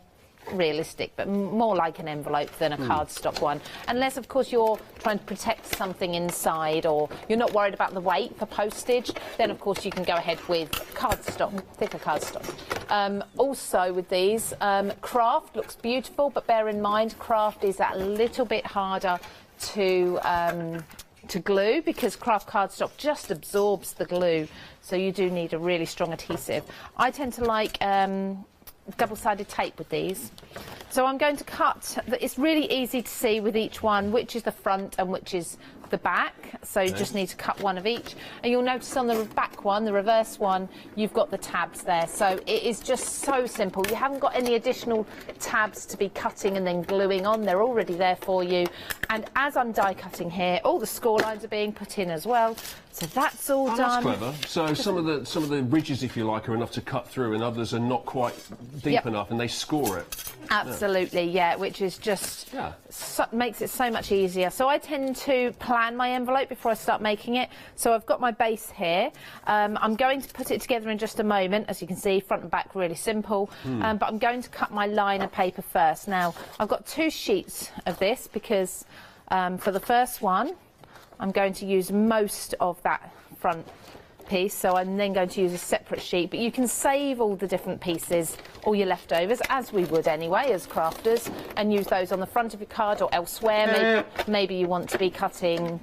realistic, but more like an envelope than a cardstock one, unless of course you're trying to protect something inside, or you're not worried about the weight for postage, then of course you can go ahead with cardstock, thicker cardstock. Also with these, craft looks beautiful, but bear in mind craft is a little bit harder to glue, because craft cardstock just absorbs the glue, so you do need a really strong adhesive. I tend to like double-sided tape with these. So I'm going to cut, it's really easy to see with each one which is the front and which is the back, so you just need to cut one of each, and you'll notice on the back one, the reverse one, you've got the tabs there, so it is just so simple. You haven't got any additional tabs to be cutting and then gluing on, they're already there for you. And as I'm die cutting here, all the score lines are being put in as well, so that's all done. That's clever. So some of the ridges, if you like, are enough to cut through, and others are not quite deep enough, and they score it. Absolutely, yeah, which is just makes it so much easier. So I tend to plan my envelope before I start making it. So I've got my base here. I'm going to put it together in just a moment. As you can see, front and back really simple. But I'm going to cut my liner paper first. Now, I've got 2 sheets of this because for the first one, I'm going to use most of that front piece, so I'm then going to use a separate sheet, but you can save all the different pieces, all your leftovers, as we would anyway as crafters, and use those on the front of your card or elsewhere. Maybe you want to be cutting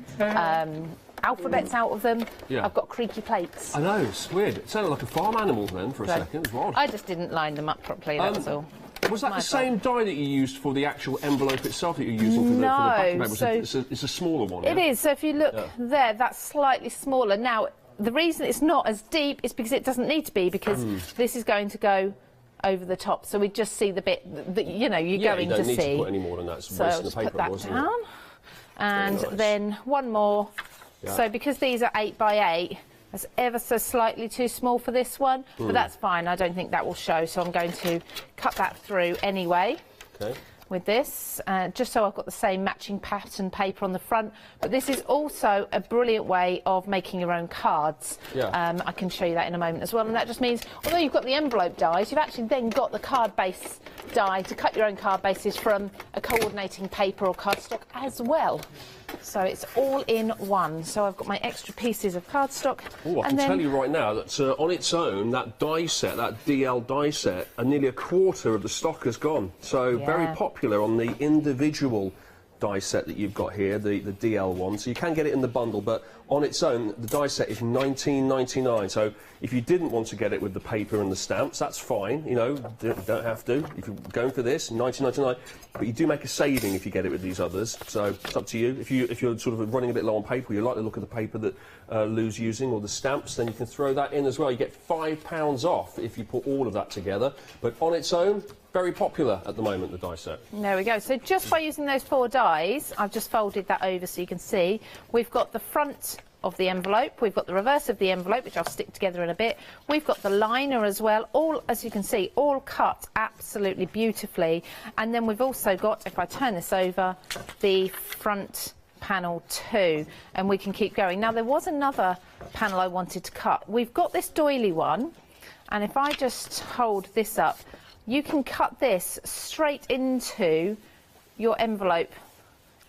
alphabets out of them. Yeah. I've got creaky plates. I know, it's weird. It sounded like a farm animal then for a second. It was odd. I just didn't line them up properly, that was all. Was that the same die that you used for the actual envelope itself that you're using for the backing paper? It's a smaller one. It is. So if you look there, that's slightly smaller. Now, the reason it's not as deep is because it doesn't need to be, because this is going to go over the top. So we just see the bit that, you know, you're going to see. You don't need to put any more than that. It's wasting the paper, put that wasn't down. it? And then one more. Yeah. So because these are 8 by 8, that's ever so slightly too small for this one, but that's fine. I don't think that will show, so I'm going to cut that through anyway. Okay. With this, just so I've got the same matching pattern paper on the front. But this is also a brilliant way of making your own cards. Yeah. I can show you that in a moment as well. And that just means, although you've got the envelope dies, you've actually then got the card base die to cut your own card bases from a coordinating paper or cardstock as well. So it's all in one. So I've got my extra pieces of cardstock. Oh, I can tell you right now that on its own, that die set, that DL die set, nearly a quarter of the stock has gone. So very popular on the individual die set that you've got here, the DL one. So you can get it in the bundle, but on its own, the die set is $19.99. So if you didn't want to get it with the paper and the stamps, that's fine. You know, don't have to. If you're going for this, $19.99. But you do make a saving if you get it with these others. So it's up to you. If you're sort of running a bit low on paper, you like the look of the paper that Lou's using, or the stamps, then you can throw that in as well. You get £5 off if you put all of that together. But on its own, very popular at the moment, the die set. There we go. So just by using those 4 dies, I've just folded that over so you can see, we've got the front of the envelope, we've got the reverse of the envelope, which I'll stick together in a bit, we've got the liner as well, all, as you can see, all cut absolutely beautifully. And then we've also got, if I turn this over, the front panel too, and we can keep going. Now, there was another panel I wanted to cut. We've got this doily one, and if I just hold this up, you can cut this straight into your envelope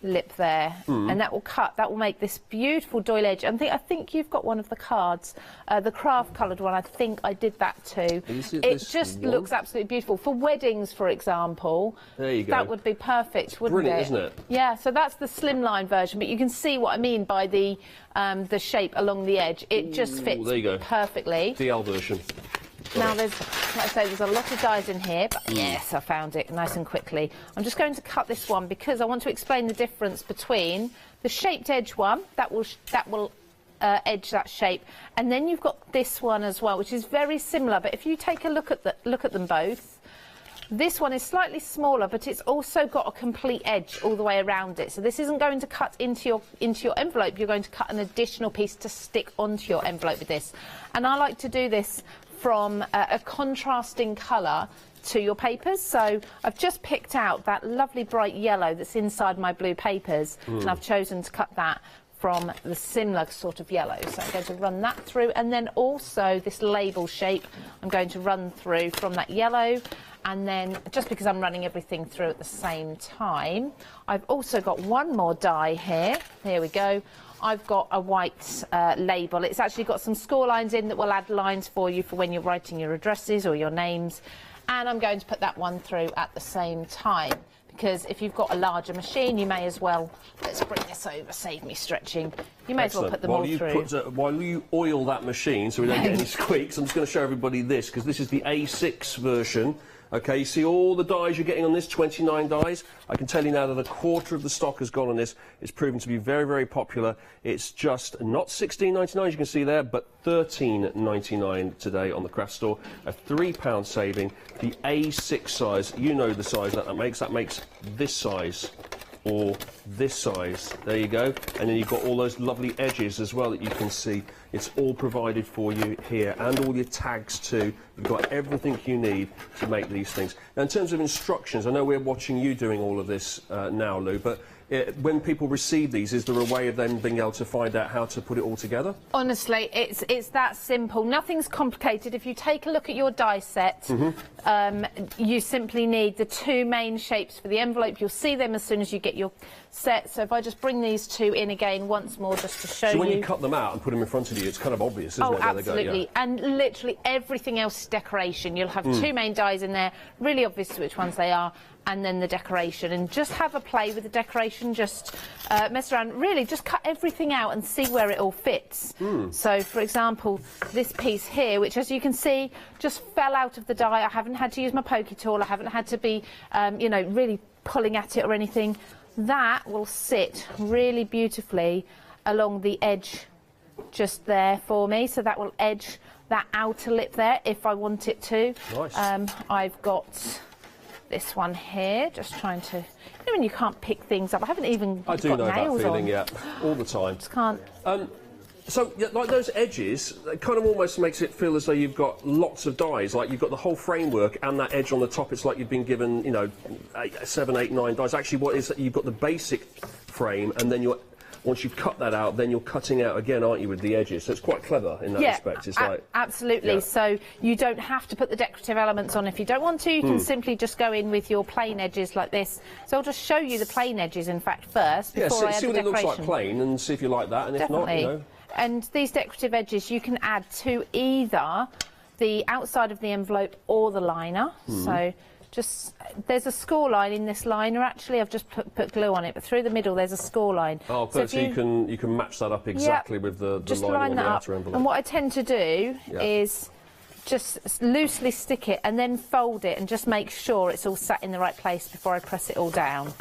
lip there, and that will make this beautiful doily edge. And I think you've got one of the cards, the craft coloured one. I think I did that too. It just looks absolutely beautiful for weddings, for example. There you go. That would be perfect, wouldn't Brilliant, it? isn't it? Yeah. So that's the slimline version, but you can see what I mean by the shape along the edge. It just fits perfectly. DL version. Now, there's, like I say, there's a lot of dies in here, but yes, I found it nice and quickly. I'm just going to cut this one because I want to explain the difference between the shaped edge one, that will edge that shape, and then you've got this one as well, which is very similar. But if you take a look at them both, this one is slightly smaller, but it's also got a complete edge all the way around it. So this isn't going to cut into your envelope. You're going to cut an additional piece to stick onto your envelope with this. And I like to do this from a contrasting colour to your papers. So I've just picked out that lovely bright yellow that's inside my blue papers, and I've chosen to cut that from the similar sort of yellow. So I'm going to run that through, and then also this label shape I'm going to run through from that yellow. And then, just because I'm running everything through at the same time, I've also got one more die here. Here we go. I've got a white label. It's actually got some score lines in that will add lines for you for when you're writing your addresses or your names. And I'm going to put that one through at the same time, because if you've got a larger machine, you may as well, let's bring this over, save me stretching, you may as well put them all through. While you oil that machine so we don't get any squeaks, I'm just going to show everybody this, because this is the A6 version. Okay, you see all the dies you're getting on this, 29 dies. I can tell you now that a quarter of the stock has gone on this. It's proven to be very, very popular. It's just not $16.99, as you can see there, but $13.99 today on the craft store. A £3 saving. The A6 size, you know the size that makes. That makes this size or this size. There you go. And then you've got all those lovely edges as well that you can see. It's all provided for you here, and all your tags too. You've got everything you need to make these things. Now, in terms of instructions, I know we're watching you doing all of this now, Lou, but when people receive these, is there a way of them being able to find out how to put it all together? Honestly, it's that simple. Nothing's complicated. If you take a look at your die set, you simply need the 2 main shapes for the envelope. You'll see them as soon as you get your set. So if I just bring these two in again once more just to show you. So when you cut them out and put them in front of you, it's kind of obvious, isn't it? There Absolutely. they go, yeah. And literally everything else is decoration. You'll have two main dies in there, really obvious which ones they are, and then the decoration. And just have a play with the decoration, just mess around, really just cut everything out and see where it all fits. So for example, this piece here, which as you can see just fell out of the die. I haven't had to use my pokey tool, I haven't had to be you know, really pulling at it or anything. That will sit really beautifully along the edge just there for me, so that will edge that outer lip there if I want it to. Nice. I've got this one here, just trying to, you know when you can't pick things up, I haven't even I do got know that nails feeling, on. yeah, all the time. Just can't. So, yeah, like those edges, it kind of almost makes it feel as though you've got lots of dies, like you've got the whole framework and that edge on the top. It's like you've been given, you know, 7, 8, 9 dies. Actually, what is that? You've got the basic frame, and then once you cut that out, then you're cutting out again, aren't you, with the edges? So it's quite clever in that respect. It's like absolutely. Yeah. So you don't have to put the decorative elements on if you don't want to. You can simply just go in with your plain edges like this. So I'll just show you the plain edges, in fact, first before I add see the what it decoration. looks like plain, and see if you like that, and Definitely. if not, you know. And these decorative edges you can add to either the outside of the envelope or the liner. So just, there's a score line in this liner actually. I've just put glue on it, but through the middle there's a score line. Oh, so you can match that up exactly with the line on the outer envelope. And what I tend to do is just loosely stick it and then fold it and just make sure it's all sat in the right place before I press it all down.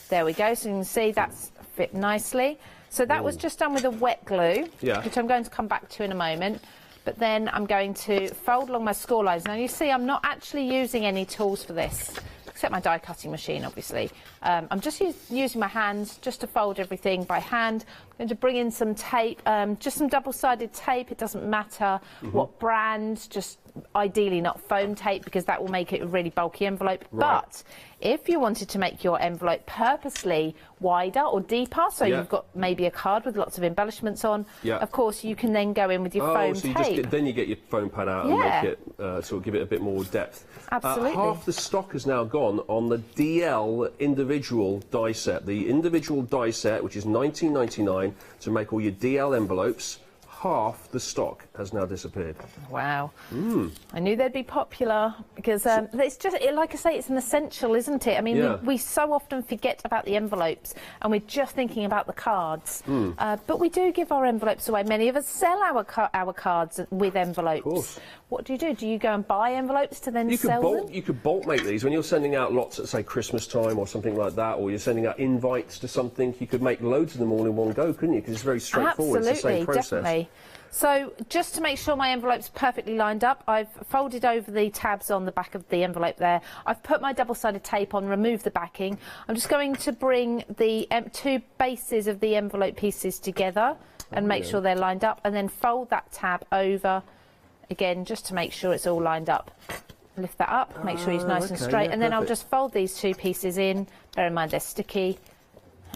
There we go. So you can see that's fit nicely. So that was just done with a wet glue, which I'm going to come back to in a moment. But then I'm going to fold along my score lines. Now you see I'm not actually using any tools for this, except my die cutting machine, obviously. I'm just using my hands just to fold everything by hand. I'm going to bring in some tape, just some double-sided tape. It doesn't matter what brand, just ideally not foam tape, because that will make it a really bulky envelope. But if you wanted to make your envelope purposely wider or deeper, so you've got maybe a card with lots of embellishments on, of course you can then go in with your foam tape. Then you get your foam pad out and make it sort of give it a bit more depth. Absolutely. Half the stock has now gone on the DL individual die set. The individual die set, which is $19.99 to make all your DL envelopes. Half the stock has now disappeared. Wow. I knew they'd be popular because it's just, like I say, it's an essential, isn't it? I mean, we so often forget about the envelopes and we're just thinking about the cards. But we do give our envelopes away. Many of us sell our cards with envelopes. Of course. What do? Do you go and buy envelopes to then sell them? You could bulk make these. When you're sending out lots at, say, Christmas time or something like that, or you're sending out invites to something, you could make loads of them all in one go, couldn't you? Because it's very straightforward. Absolutely, it's the same process. Definitely. So just to make sure my envelope's perfectly lined up, I've folded over the tabs on the back of the envelope there. I've put my double-sided tape on, removed the backing. I'm just going to bring the two bases of the envelope pieces together and make sure they're lined up, and then fold that tab over again just to make sure it's all lined up. Lift that up, make sure it's nice and straight, and then I'll just fold these two pieces in. Bear in mind they're sticky,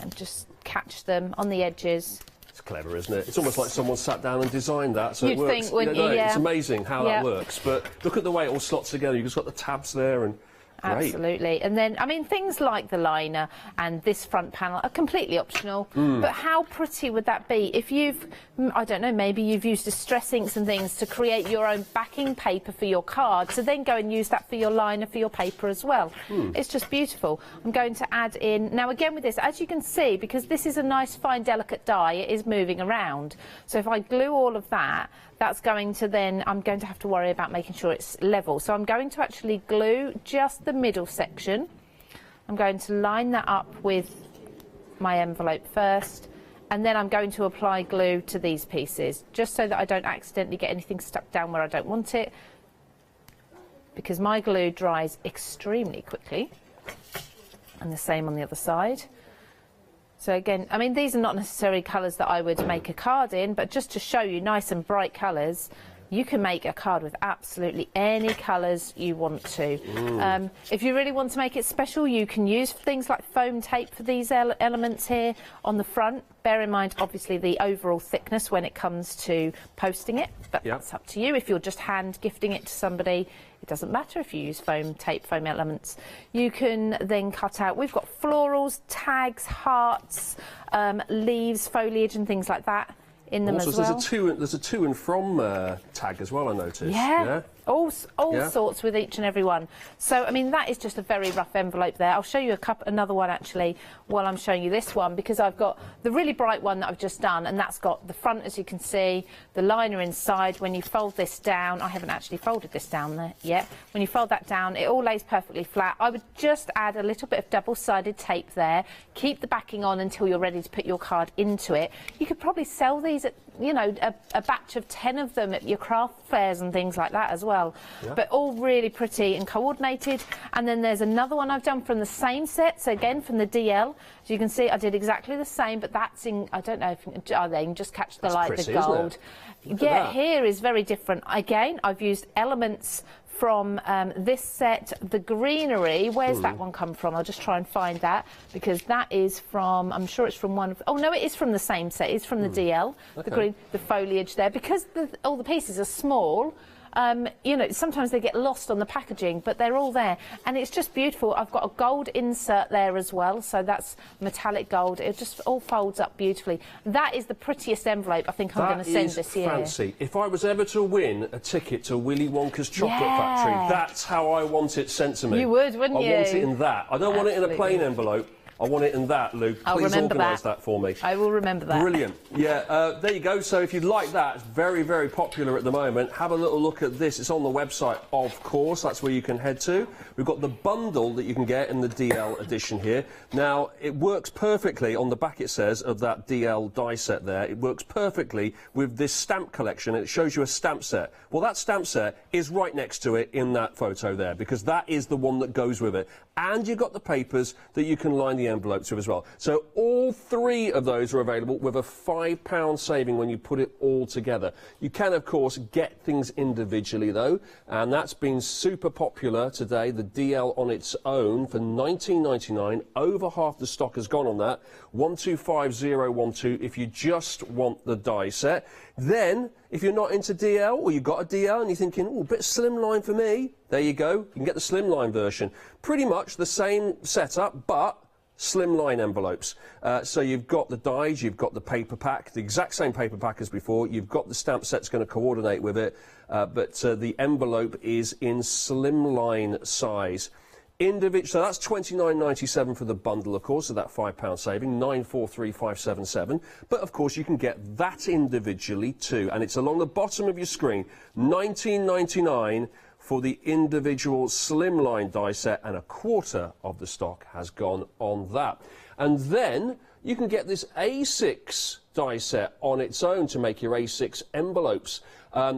and just catch them on the edges. It's clever, isn't it? It's almost like someone sat down and designed that, so You'd it works. think, wouldn't you? It's amazing how that works. But look at the way it all slots together. You've just got the tabs there, and great. Absolutely. And then, I mean, things like the liner and this front panel are completely optional. But how pretty would that be if you've, I don't know, maybe you've used distress inks and things to create your own backing paper for your card, so then go and use that for your liner for your paper as well. It's just beautiful. I'm going to add in, now again with this, as you can see, because this is a nice fine delicate die, it is moving around. So if I glue all of that, that's going to then, I'm going to have to worry about making sure it's level. So I'm going to actually glue just the middle section. I'm going to line that up with my envelope first, and then I'm going to apply glue to these pieces, just so that I don't accidentally get anything stuck down where I don't want it, because my glue dries extremely quickly, and the same on the other side. So again, I mean, these are not necessarily colours that I would make a card in, but just to show you nice and bright colours, you can make a card with absolutely any colours you want to. If you really want to make it special, you can use things like foam tape for these elements here on the front. Bear in mind, obviously, the overall thickness when it comes to posting it, but that's up to you. If you're just hand gifting it to somebody, it doesn't matter if you use foam tape, foam elements. You can then cut out, we've got florals, tags, hearts, leaves, foliage and things like that in them as well. There's a to and from tag as well, I noticed. Yeah. All sorts with each and every one. So, I mean, that is just a very rough envelope there. I'll show you another one, actually, while I'm showing you this one, because I've got the really bright one that I've just done, and that's got the front, as you can see, the liner inside. When you fold this down, I haven't actually folded this down there yet. When you fold that down, it all lays perfectly flat. I would just add a little bit of double-sided tape there, keep the backing on until you're ready to put your card into it. You could probably sell these at, you know, a batch of 10 of them at your craft fairs and things like that as well. But all really pretty and coordinated. And then there's another one I've done from the same set, so again from the DL. As you can see, I did exactly the same, but that's in, I don't know if you can just catch the light, the gold. Yeah, here is very different. Again, I've used elements from this set, the greenery. Where's that one come from? I'll just try and find that, because that is from, I'm sure it's from one of, oh no, it is from the same set. It's from the DL, the green, the foliage there. Because all the pieces are small, you know, sometimes they get lost on the packaging, but they're all there, and it's just beautiful. I've got a gold insert there as well, so that's metallic gold. It just all folds up beautifully. That is the prettiest envelope I think I'm going to send this year. Fancy. If I was ever to win a ticket to Willy Wonka's Chocolate Factory, that's how I want it sent to me. You would, wouldn't you? I want it in that. I don't want it in a plain envelope. I want it in that, Lou. Please organise that for me. I will remember that. Brilliant. Yeah, there you go. So if you'd like that, it's very, very popular at the moment. Have a little look at this. It's on the website, of course. That's where you can head to. We've got the bundle that you can get in the DL edition here. Now, it works perfectly, on the back it says, of that DL die set there. It works perfectly with this stamp collection. It shows you a stamp set. Well, that stamp set is right next to it in that photo there, because that is the one that goes with it. And you've got the papers that you can line the envelopes with as well. So all three of those are available with a £5 saving when you put it all together. You can, of course, get things individually, though, and that's been super popular today. The DL on its own for £19.99. Over half the stock has gone on that. 125012 if you just want the die set. Then, if you're not into DL, or you've got a DL and you're thinking, oh, a bit slimline for me, there you go. You can get the slimline version. Pretty much the same setup, but slimline envelopes. So you've got the dies, you've got the paper pack, the exact same paper pack as before. You've got the stamp set's going to coordinate with it, but the envelope is in slimline size. So that's £29.97 for the bundle, of course, so that £5 saving, £943,577. But, of course, you can get that individually, too, and it's along the bottom of your screen, £19.99 for the individual slimline die set, and a quarter of the stock has gone on that. And then you can get this A6 die set on its own to make your A6 envelopes.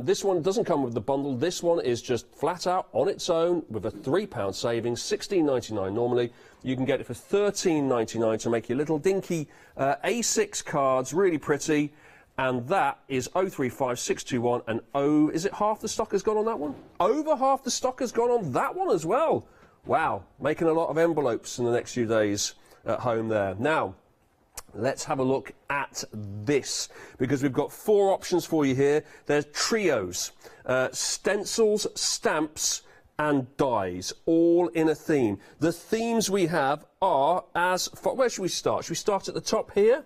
This one doesn't come with the bundle. This one is just flat out on its own with a £3 saving, £16.99 normally. You can get it for £13.99 to make your little dinky A6 cards, really pretty. And that is 035621, and is it half the stock has gone on that one? Over half the stock has gone on that one as well. Wow, making a lot of envelopes in the next few days at home there. Now, let's have a look at this, because we've got 4 options for you here. There's trios, stencils, stamps, and dies, all in a theme. The themes we have are where should we start? Should we start at the top here?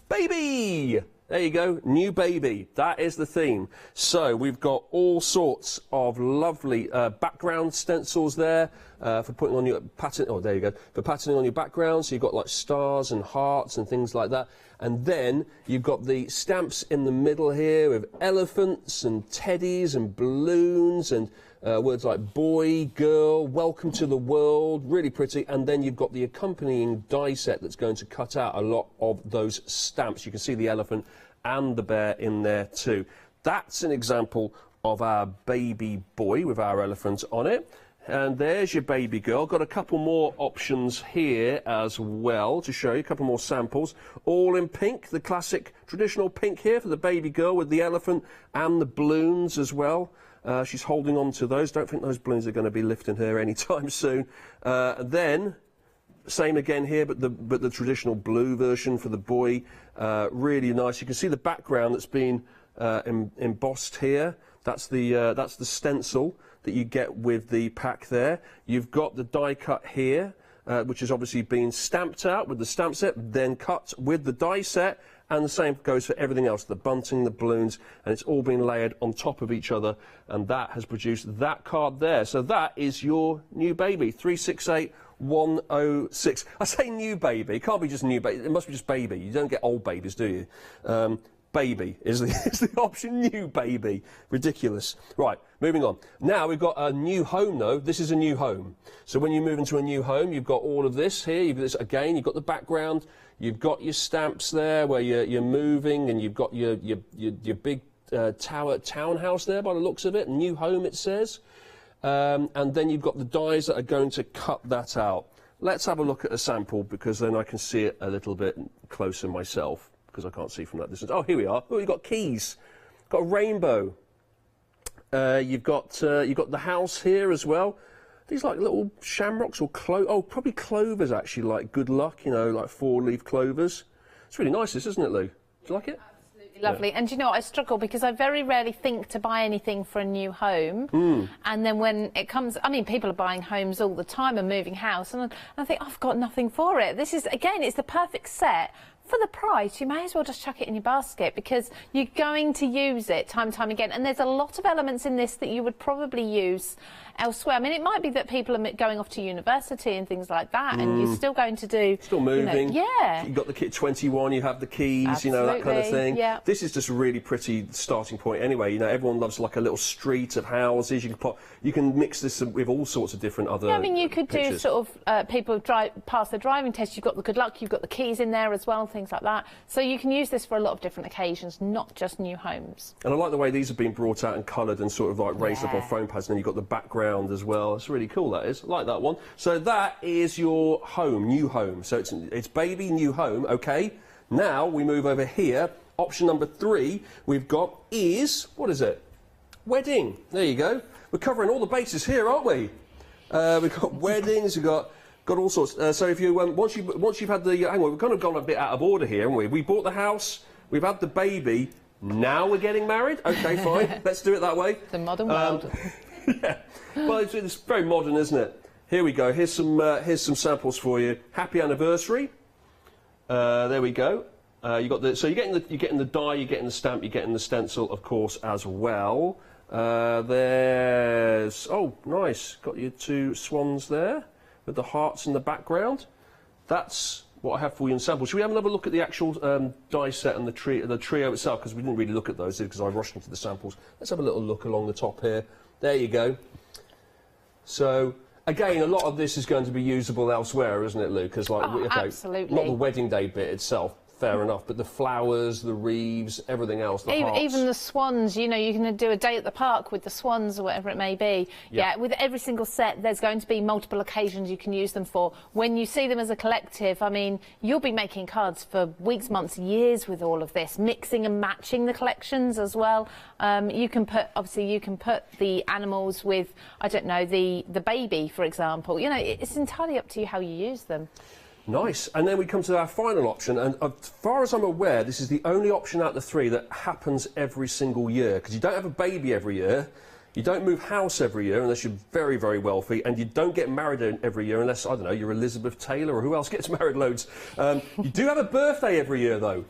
Baby! There you go, new baby. That is the theme. So we've got all sorts of lovely background stencils there for putting on your pattern. Oh, there you go. For patterning on your background. So you've got like stars and hearts and things like that. And then you've got the stamps in the middle here with elephants and teddies and balloons and words like boy, girl, welcome to the world, really pretty. And then you've got the accompanying die set that's going to cut out a lot of those stamps. You can see the elephant and the bear in there too. That's an example of our baby boy with our elephant on it. And there's your baby girl. Got a couple more options here as well to show you, a couple more samples. All in pink, the classic traditional pink here for the baby girl with the elephant and the balloons as well. She's holding on to those. Don't think those balloons are going to be lifting her anytime soon. Then, same again here, but the traditional blue version for the boy. Really nice. You can see the background that's been embossed here. That's the stencil that you get with the pack there. You've got the die cut here, which has obviously been stamped out with the stamp set, then cut with the die set, and the same goes for everything else, the bunting, the balloons, and it's all been layered on top of each other, and that has produced that card there. So that is your new baby, 368106. I say new baby, it can't be just new baby, it must be just baby. You don't get old babies, do you? Baby is the option, new baby. Ridiculous. Right, moving on. Now we've got a new home though. This is a new home. So when you move into a new home, you've got all of this here. You've got this again, you've got the background, you've got your stamps there where you're moving, and you've got your big townhouse there by the looks of it. New home it says. And then you've got the dies that are going to cut that out. Let's have a look at a sample because then I can see it a little bit closer myself, because I can't see from that distance. Oh, here we are. Oh, you've got keys. Got a rainbow. You've got the house here as well. These like little shamrocks or probably clovers actually, like good luck, you know, like 4-leaf clovers. It's really nice, this, isn't it, Lou? Do you like it? Absolutely lovely. Yeah. And you know what, I struggle because I very rarely think to buy anything for a new home. And then when it comes, I mean, people are buying homes all the time and moving house, and I think, I've got nothing for it. This is, again, it's the perfect set. For the price, you may as well just chuck it in your basket because you're going to use it time and time again. And there's a lot of elements in this that you would probably use elsewhere. I mean, it might be that people are going off to university and things like that, and you're still going to do... Still moving. You know, yeah. You've got the kit 21, you have the keys, Absolutely. You know, that kind of thing. Yeah. This is just a really pretty starting point anyway. You know, everyone loves like a little street of houses. You can mix this with all sorts of different other I mean, you could pictures. do sort of people pass their driving test. You've got the good luck, you've got the keys in there as well, things like that. So you can use this for a lot of different occasions, not just new homes. And I like the way these have been brought out and coloured and sort of like raised up on foam pads, and then you've got the background as well. It's really cool, that is. I like that one. So that is your home, new home. So it's baby, new home, okay. Now we move over here. Option number 3 we've got is, what is it? Wedding. There you go. We're covering all the bases here, aren't we? We've got weddings, we've got all sorts. So if you once you've had the hang on, we've kind of gone a bit out of order here, haven't we? We bought the house, we've had the baby, now we're getting married. Okay, fine. Let's do it that way. The modern world. Yeah. Well, it's very modern, isn't it? Here we go. Here's some samples for you. Happy anniversary. There we go. You got so you're getting the die, you're getting the stamp, you're getting the stencil, of course, as well. There's nice. Got your 2 swans there with the hearts in the background. That's what I have for you in samples. Should we have another look at the actual die set and the trio itself, because we didn't really look at those because I rushed into the samples. Let's have a little look along the top here. There you go. So again, a lot of this is going to be usable elsewhere, isn't it, Lou? Because absolutely. Not the wedding day bit itself. Fair enough, but the flowers, the wreaths, everything else, the hearts. Even the swans, you know, you can do a day at the park with the swans or whatever it may be. Yeah, with every single set, there's going to be multiple occasions you can use them for. When you see them as a collective, I mean, you'll be making cards for weeks, months, years with all of this, mixing and matching the collections as well. You can put the animals with, I don't know, the baby, for example. You know, it's entirely up to you how you use them. Nice. And then we come to our final option, and as far as I'm aware, this is the only option out of the 3 that happens every single year, because you don't have a baby every year, you don't move house every year unless you're very, very wealthy, and you don't get married every year unless, I don't know, you're Elizabeth Taylor or who else gets married loads. You do have a birthday every year, though.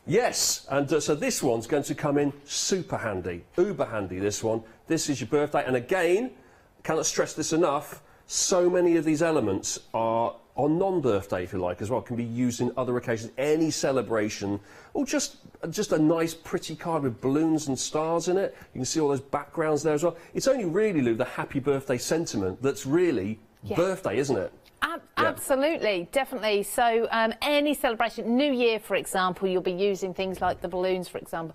Yes, and so this one's going to come in super handy, uber handy, this one. This is your birthday, and again, cannot stress this enough, so many of these elements are on non-birthday, if you like, as well, can be used in other occasions, any celebration, or just a nice, pretty card with balloons and stars in it. You can see all those backgrounds there as well. It's only really, Lou, the happy birthday sentiment that's really birthday, isn't it? Absolutely, definitely. So any celebration, New Year, for example, you'll be using things like the balloons, for example.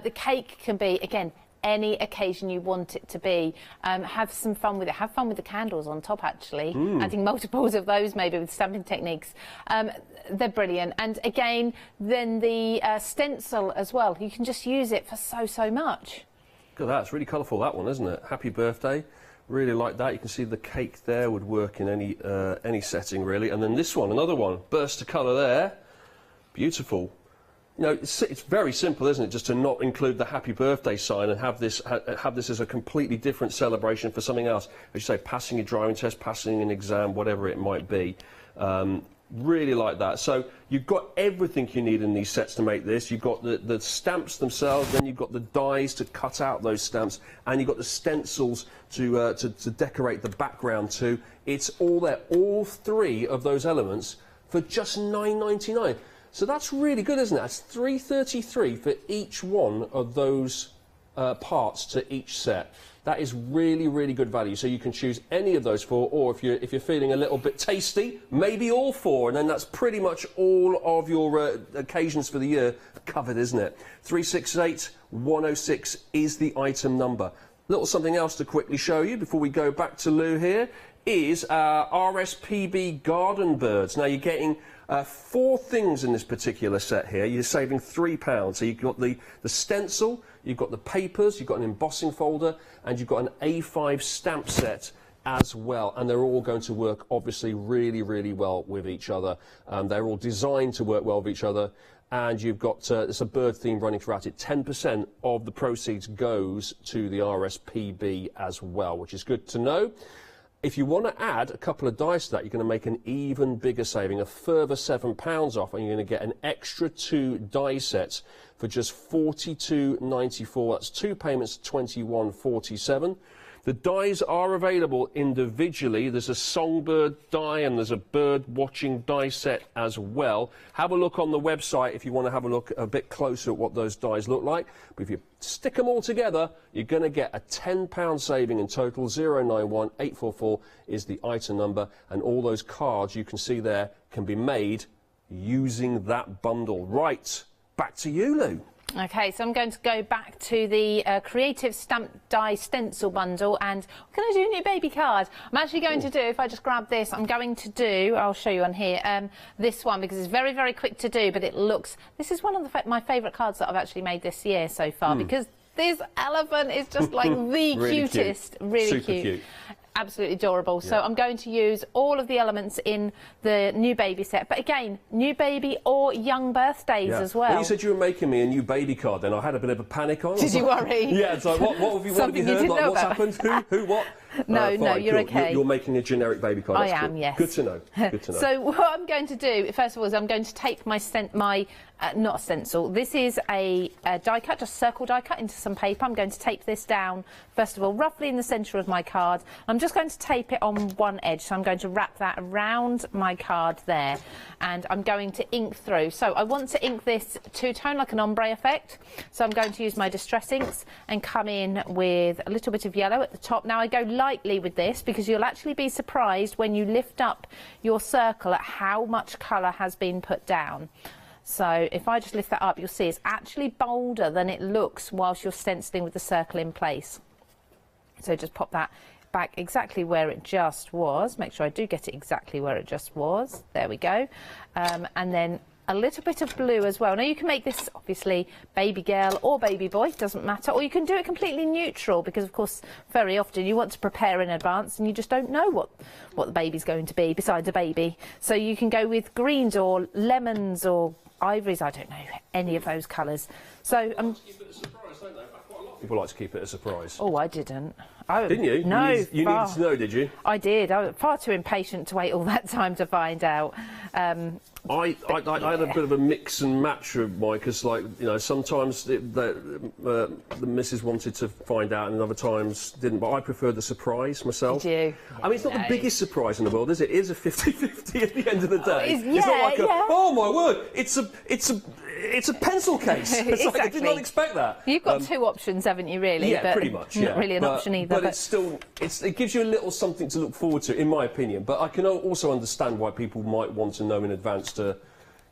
The cake can be, again, any occasion you want it to be. Have some fun with it. Have fun with the candles on top, actually. Adding multiples of those, maybe with stamping techniques. They're brilliant. And again, then the stencil as well. You can just use it for so much. Look at that. It's really colourful, that one, isn't it? Happy birthday. Really like that. You can see the cake there would work in any setting, really. And then this one, another one. Burst of colour there. Beautiful. You know, it's very simple, isn't it, just to not include the happy birthday sign and have this as a completely different celebration for something else. As you say, passing your driving test, passing an exam, whatever it might be. Really like that. So you've got everything you need in these sets to make this. You've got the stamps themselves, then you've got the dies to cut out those stamps, and you've got the stencils to decorate the background too. It's all there, all three of those elements for just £9.99. So that's really good, isn't it? That's $3.33 for each one of those parts to each set. That is really, really good value. So you can choose any of those four, or if you're feeling a little bit tasty, maybe all four, and then that's pretty much all of your occasions for the year covered, isn't it? 368106 is the item number. Little something else to quickly show you before we go back to Lou here is RSPB garden birds. Now you're getting 4 things in this particular set here. You're saving £3. So you've got the stencil, you've got the papers, you've got an embossing folder, and you've got an A5 stamp set as well. And they're all going to work, obviously, really, really well with each other. They're all designed to work well with each other. And you've got it's a bird theme running throughout it. 10% of the proceeds goes to the RSPB as well, which is good to know. If you want to add a couple of dice to that, you're going to make an even bigger saving, a further £7 off, and you're going to get an extra 2 die sets for just $42.94. That's 2 payments, $21.47. The dies are available individually. There's a songbird die and there's a bird watching die set as well. Have a look on the website if you want to have a look a bit closer at what those dies look like. But if you stick them all together, you're going to get a £10 saving in total. 091844 is the item number, and all those cards you can see there can be made using that bundle. Right, back to you, Lou. Okay, so I'm going to go back to the Creative Stamp Die Stencil Bundle, and can I do a new baby card? I'm actually going to do, if I just grab this, I'm going to do, I'll show you on here, this one, because it's very, very quick to do, but it looks, this is one of my favourite cards that I've actually made this year so far, because this elephant is just like the really cutest, cute. really Super cute. Absolutely adorable. Yeah. So I'm going to use all of the elements in the new baby set. But again, new baby or young birthdays as well. When you said you were making me a new baby card, then I had a bit of a panic on. Did you worry? Yeah, it's like, what have you heard? Like, what's happened? Who, what? No, no, you're cool. okay. You're making a generic baby card. That's I am, cool. yes. Good to know. Good to know. So what I'm going to do, first of all, is I'm going to take my not a stencil. This is a die cut, just circle die cut into some paper. I'm going to tape this down, first of all, roughly in the centre of my card. I'm just going to tape it on one edge, so I'm going to wrap that around my card there, and I'm going to ink through. So I want to ink this two-tone, like an ombre effect. So I'm going to use my Distress inks and come in with a little bit of yellow at the top. Now I go lightly with this because you'll actually be surprised when you lift up your circle at how much colour has been put down. So if I just lift that up, you'll see it's actually bolder than it looks whilst you're stenciling with the circle in place. So just pop that back exactly where it just was. Make sure I do get it exactly where it just was. There we go. And then a little bit of blue as well. Now you can make this obviously baby girl or baby boy, doesn't matter, or you can do it completely neutral, because of course very often you want to prepare in advance and you just don't know what the baby's going to be besides a baby. So you can go with greens or lemons or ivories, I don't know, any of those colours. So people like to keep it a surprise. Oh, I didn't. Didn't you? No. You needed to know, did you? I did. I was far too impatient to wait all that time to find out. I had a bit of a mix and match with mine, because, like, you know, sometimes the missus wanted to find out and other times didn't, but I prefer the surprise myself. Did you? I mean, it's not the biggest surprise in the world, is it? It is a 50-50 at the end of the day. It's not like oh my word, it's a pencil case. It's Exactly. like, I did not expect that. You've got two options, haven't you, really? Yeah, but pretty much. Yeah. Not really an option either. But it's still, it gives you a little something to look forward to, in my opinion. But I can also understand why people might want to know in advance to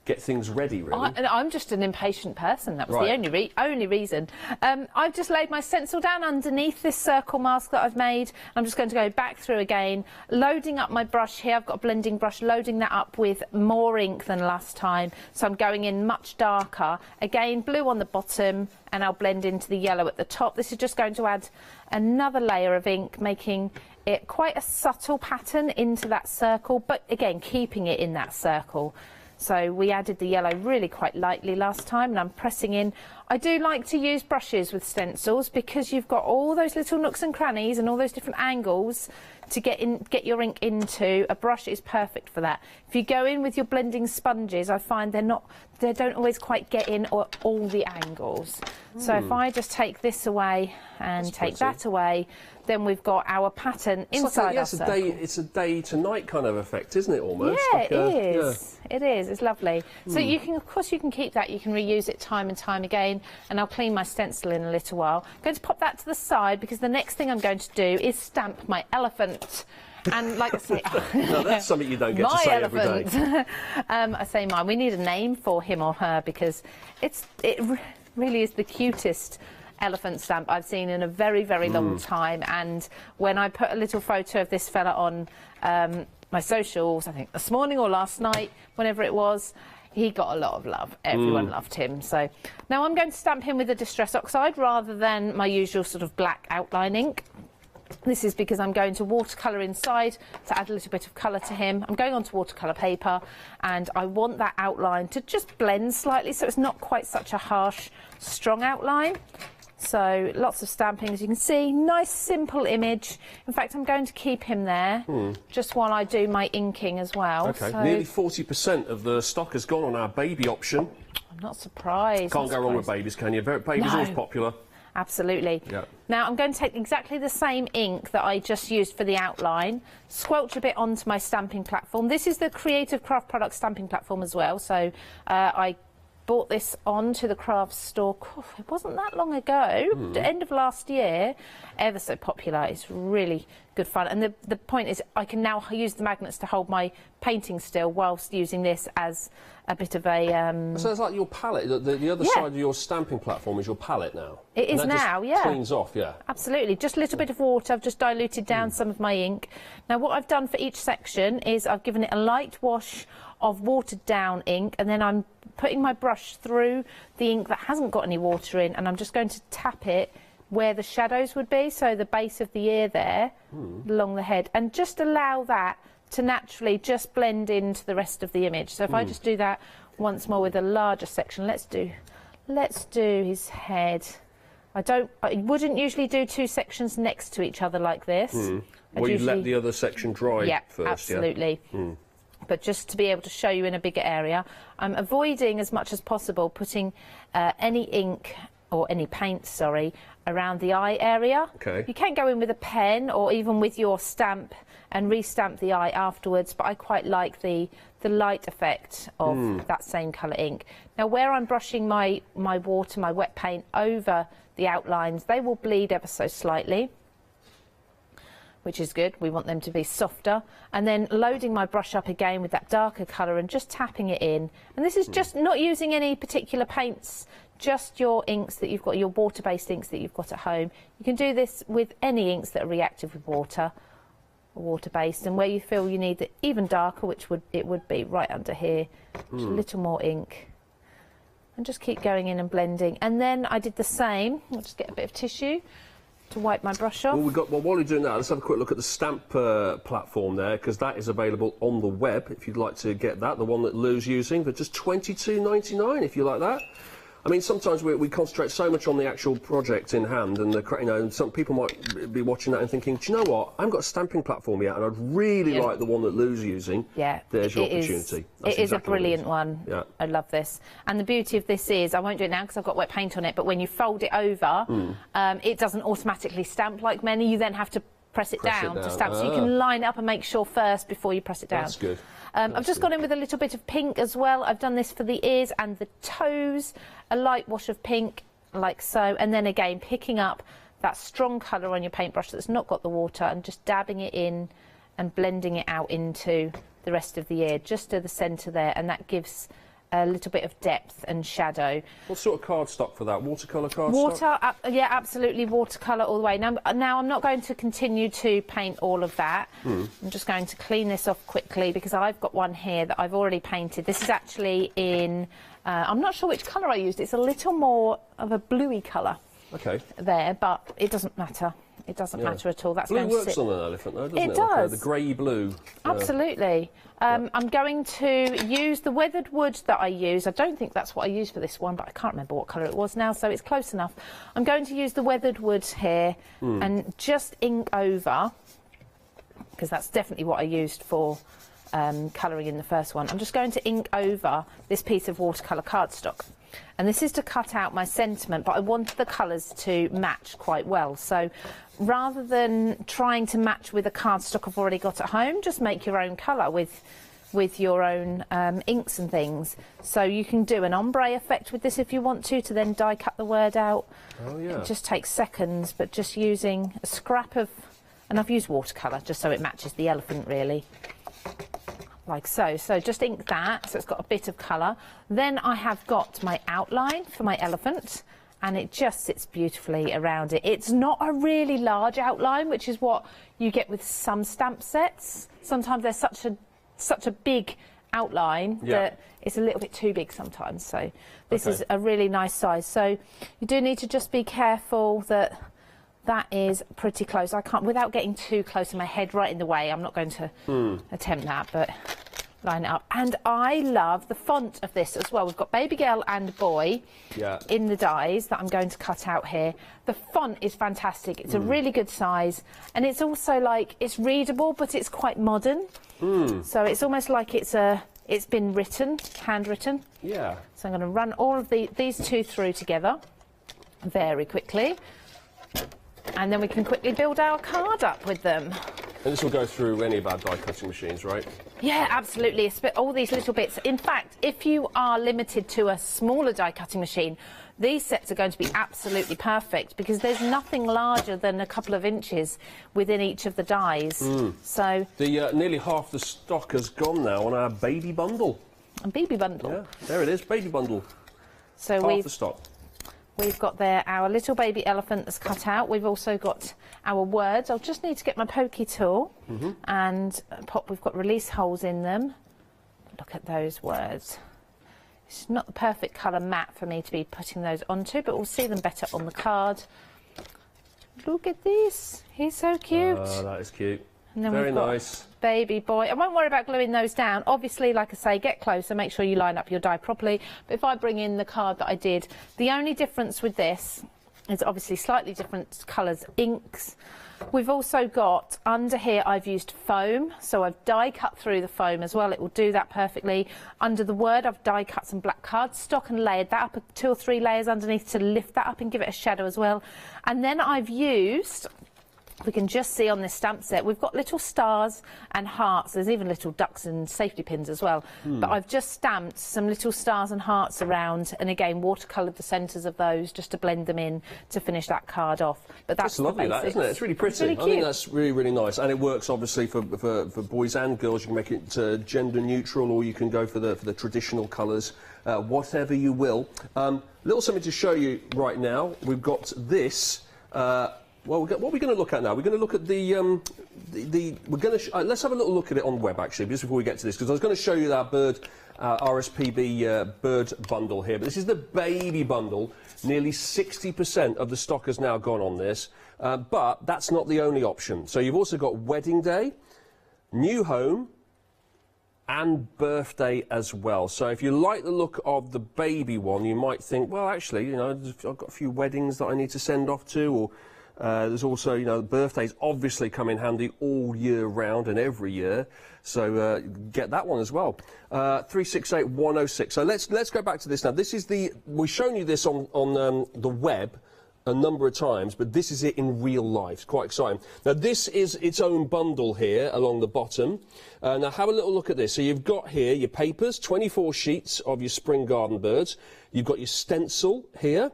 get things ready, really. I'm just an impatient person. That was the only reason. I've just laid my stencil down underneath this circle mask that I've made. I'm just going to go back through again, loading up my brush here. I've got a blending brush, loading that up with more ink than last time. So I'm going in much darker. Again, blue on the bottom, and I'll blend into the yellow at the top. This is just going to add another layer of ink, making it quite a subtle pattern into that circle, but again, keeping it in that circle. So we added the yellow really quite lightly last time, and I'm pressing in. I do like to use brushes with stencils because you've got all those little nooks and crannies and all those different angles to get your ink into. A brush is perfect for that. If you go in with your blending sponges, I find they don't always quite get in all the angles. So if I just take this away and take that away, then we've got our pattern inside our circle. It's a day to night kind of effect, isn't it, almost? Yeah, it is. Yeah. It is. It's lovely. So you can, of course, you can keep that. You can reuse it time and time again. And I'll clean my stencil in a little while. I'm going to pop that to the side because the next thing I'm going to do is stamp my elephant. And like I say, no, that's something you don't get to say every day. I say mine. We need a name for him or her because it really is the cutest elephant stamp I've seen in a very, very long time. And when I put a little photo of this fella on my socials, I think this morning or last night, whenever it was, he got a lot of love. Everyone loved him. So now I'm going to stamp him with a Distress Oxide rather than my usual sort of black outline ink. This is because I'm going to watercolour inside to add a little bit of colour to him. I'm going on to watercolour paper, and I want that outline to just blend slightly so it's not quite such a harsh, strong outline. So lots of stamping, as you can see. Nice, simple image. In fact, I'm going to keep him there just while I do my inking as well. OK, so nearly 40% of the stock has gone on our baby option. I'm not surprised. Can't go wrong with babies, can you? Babies always popular. Absolutely. Yeah. Now I'm going to take exactly the same ink that I just used for the outline, squelch a bit onto my stamping platform. This is the Creative Craft Products stamping platform as well, so I bought this onto the craft store. It wasn't that long ago, the end of last year. Ever so popular. It's really good fun, and the point is I can now use the magnets to hold my painting still whilst using this as a bit of a So it's like your palette. The other side of your stamping platform is your palette now. It is now, just cleans off, yeah. Absolutely. Just a little bit of water. I've just diluted down some of my ink. Now what I've done for each section is I've given it a light wash of watered down ink, and then I'm putting my brush through the ink that hasn't got any water in, and I'm just going to tap it where the shadows would be, so the base of the ear there, along the head, and just allow that to naturally just blend into the rest of the image. So if I just do that once more with a larger section, let's do his head. I wouldn't usually do two sections next to each other like this. Well, you let the other section dry first, absolutely. Yeah. But just to be able to show you in a bigger area, I'm avoiding as much as possible putting any ink or any paint, sorry, around the eye area. Okay. You can go in with a pen or even with your stamp and re-stamp the eye afterwards, but I quite like the light effect of that same colour ink. Now where I'm brushing my water, my wet paint over the outlines, they will bleed ever so slightly, which is good. We want them to be softer. And then loading my brush up again with that darker colour and just tapping it in. And this is just not using any particular paints, just your inks that you've got, your water-based inks that you've got at home. You can do this with any inks that are reactive with water, water-based, and where you feel you need it even darker, which it would be right under here, just a little more ink. And just keep going in and blending. And then I did the same. I'll just get a bit of tissue to wipe my brush off. Well, while you're doing that, let's have a quick look at the stamp platform there, because that is available on the web if you'd like to get that, the one that Lou's using, for just $22.99 if you like that. I mean, sometimes we concentrate so much on the actual project in hand, and and some people might be watching that and thinking, do you know what? I haven't got a stamping platform yet, and I'd really like the one that Lou's using. Yeah, there's your opportunity. It is a brilliant one. Yeah. I love this. And the beauty of this is, I won't do it now because I've got wet paint on it, but when you fold it over, it doesn't automatically stamp like many. You then have to press it down to stamp. So you can line it up and make sure first before you press it down. That's good. I've just gone in with a little bit of pink as well. I've done this for the ears and the toes, a light wash of pink like so, and then again picking up that strong colour on your paintbrush that's not got the water and just dabbing it in and blending it out into the rest of the ear, just to the centre there, and that gives a little bit of depth and shadow. What sort of cardstock for that? Watercolour cardstock? Yeah, absolutely, watercolour all the way. Now I'm not going to continue to paint all of that. I'm just going to clean this off quickly because I've got one here that I've already painted. This is actually in, I'm not sure which colour I used. It's a little more of a bluey colour. Okay. There, but it doesn't matter. It doesn't matter at all. That's blue going works to sit... on an elephant, though, doesn't it? It does. Like, the grey blue. Absolutely. I'm going to use the weathered wood that I use. I don't think that's what I used for this one, but I can't remember what colour it was now, so it's close enough. I'm going to use the weathered wood here and just ink over, because that's definitely what I used for colouring in the first one. I'm just going to ink over this piece of watercolour cardstock. And this is to cut out my sentiment, but I wanted the colours to match quite well. So rather than trying to match with a cardstock I've already got at home, just make your own colour with your own inks and things. So you can do an ombre effect with this if you want to then die cut the word out. Oh, yeah. It just takes seconds, but just using a scrap of, and I've used watercolour just so it matches the elephant really. Like so. So just ink that, so it's got a bit of colour. Then I have got my outline for my elephant, and it just sits beautifully around it. It's not a really large outline, which is what you get with some stamp sets. Sometimes they're such a big outline that it's a little bit too big sometimes. So this is a really nice size. So you do need to just be careful that that is pretty close. I can't, without getting too close to my head right in the way, I'm not going to attempt that, but line it up. And I love the font of this as well. We've got baby girl and boy in the dies that I'm going to cut out here. The font is fantastic. It's a really good size, and it's also like, it's readable, but it's quite modern. So it's almost like it's been written, handwritten. Yeah. So I'm going to run all of these two through together very quickly. And then we can quickly build our card up with them. And this will go through any of our die cutting machines, right? Yeah, absolutely. All these little bits. In fact, if you are limited to a smaller die cutting machine, these sets are going to be absolutely perfect because there's nothing larger than a couple of inches within each of the dies. So the nearly half the stock has gone now on our baby bundle. A baby bundle. Yeah, there it is, baby bundle. So half the stock. We've got there our little baby elephant that's cut out. We've also got our words. I'll just need to get my pokey tool and pop. We've got release holes in them. Look at those words. It's not the perfect colour matte for me to be putting those onto, but we'll see them better on the card. Look at this. He's so cute. Oh, that is cute. And then very we've got nice. Baby boy. I won't worry about gluing those down. Obviously, like I say, get closer, make sure you line up your die properly. But if I bring in the card that I did, the only difference with this is obviously slightly different colours, inks. We've also got, under here, I've used foam, so I've die cut through the foam as well. It will do that perfectly. Under the word, I've die cut some black cardstock and layered that up, 2 or 3 layers underneath to lift that up and give it a shadow as well. And then I've used, we can just see on this stamp set, we've got little stars and hearts. There's even little ducks and safety pins as well. But I've just stamped some little stars and hearts around, and again, watercoloured the centres of those just to blend them in to finish that card off. But that's lovely, that, isn't it? It's really pretty. It's really I think that's really, really nice. And it works, obviously, for boys and girls. You can make it gender neutral, or you can go for the traditional colours, whatever you will. Little something to show you right now. We've got this. Well, what are we going to look at now? We're going to look at let's have a little look at it on the web, actually, just before we get to this, because I was going to show you that RSPB bird bundle here, but this is the baby bundle. Nearly 60% of the stock has now gone on this, but that's not the only option. So you've also got wedding day, new home, and birthday as well. So if you like the look of the baby one, you might think, well, actually, you know, I've got a few weddings that I need to send off to, or there's also, you know, birthdays obviously come in handy all year round and every year, so get that one as well. 368106. So let's go back to this now. This is we've shown you this on the web a number of times, but this is it in real life. It's quite exciting. Now this is its own bundle here along the bottom. Now have a little look at this. So you've got here your papers, 24 sheets of your spring garden birds. You've got your stencil here.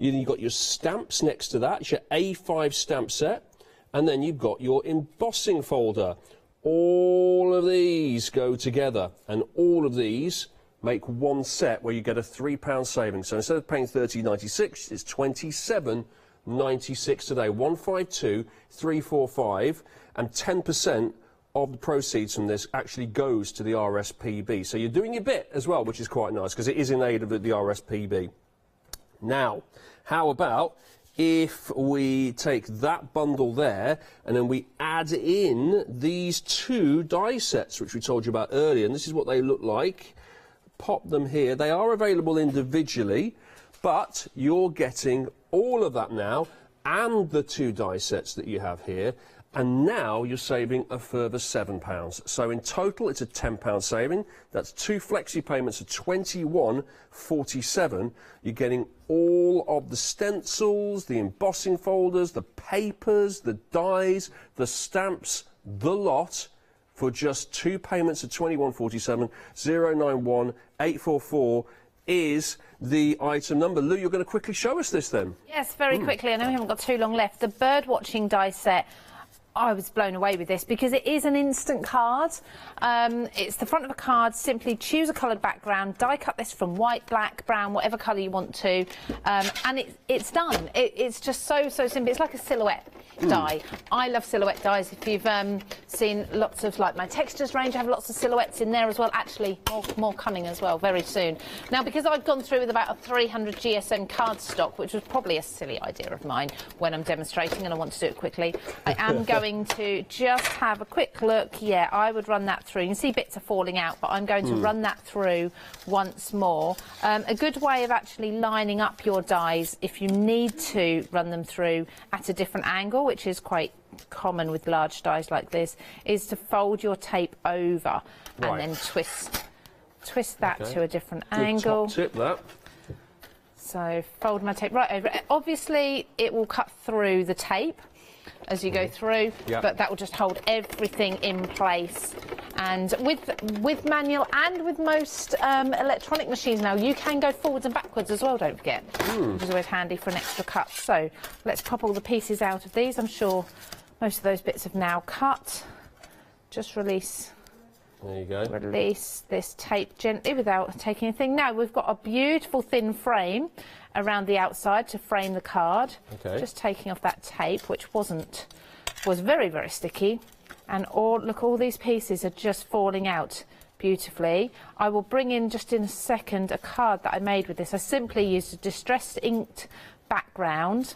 You've got your stamps next to that. It's your A5 stamp set. And then you've got your embossing folder. All of these go together, and all of these make one set where you get a £3 saving. So instead of paying £30.96, it's £27.96 today. 152,345, and 10% of the proceeds from this actually goes to the RSPB. So you're doing your bit as well, which is quite nice because it is in aid of the RSPB. Now, how about if we take that bundle there and then we add in these two die sets, which we told you about earlier, and this is what they look like. Pop them here. They are available individually, but you're getting all of that now and the two die sets that you have here. And now you're saving a further £7. So in total, it's a £10 saving. That's two flexi payments of £21.47. You're getting all of the stencils, the embossing folders, the papers, the dies, the stamps, the lot, for just two payments of £21.47. 091844 is the item number. Lou, you're going to quickly show us this then. Yes, very quickly. I know we haven't got too long left. The bird watching die set. I was blown away with this because it is an instant card. It's the front of a card. Simply choose a coloured background, die cut this from white, black, brown, whatever colour you want to, and it's done. It's just so simple. It's like a silhouette die. I love silhouette dies. If you've seen lots of, like, my textures range, I have lots of silhouettes in there as well. Actually, more coming as well very soon. Now, because I've gone through with about a 300 GSM card stock, which was probably a silly idea of mine when I'm demonstrating and I want to do it quickly, I am going to just have a quick look. Yeah, I would run that through. You can see bits are falling out, but I'm going to run that through once more. A good way of actually lining up your dies, if you need to run them through at a different angle, which is quite common with large dies like this, is to fold your tape over and then twist that to a different angle. Top tip, that. So fold my tape right over. Obviously, it will cut through the tape as you go through, but that will just hold everything in place. And with manual and with most electronic machines now, you can go forwards and backwards as well, don't forget, which is always handy for an extra cut. So let's pop all the pieces out of these. I'm sure most of those bits have now cut. Just release. There you go. Release this tape gently without taking anything. Now we've got a beautiful thin frame around the outside to frame the card. Okay. Just taking off that tape, which was very, very sticky. And all these pieces are just falling out beautifully. I will bring in just in a second a card that I made with this. I simply used a distressed inked background.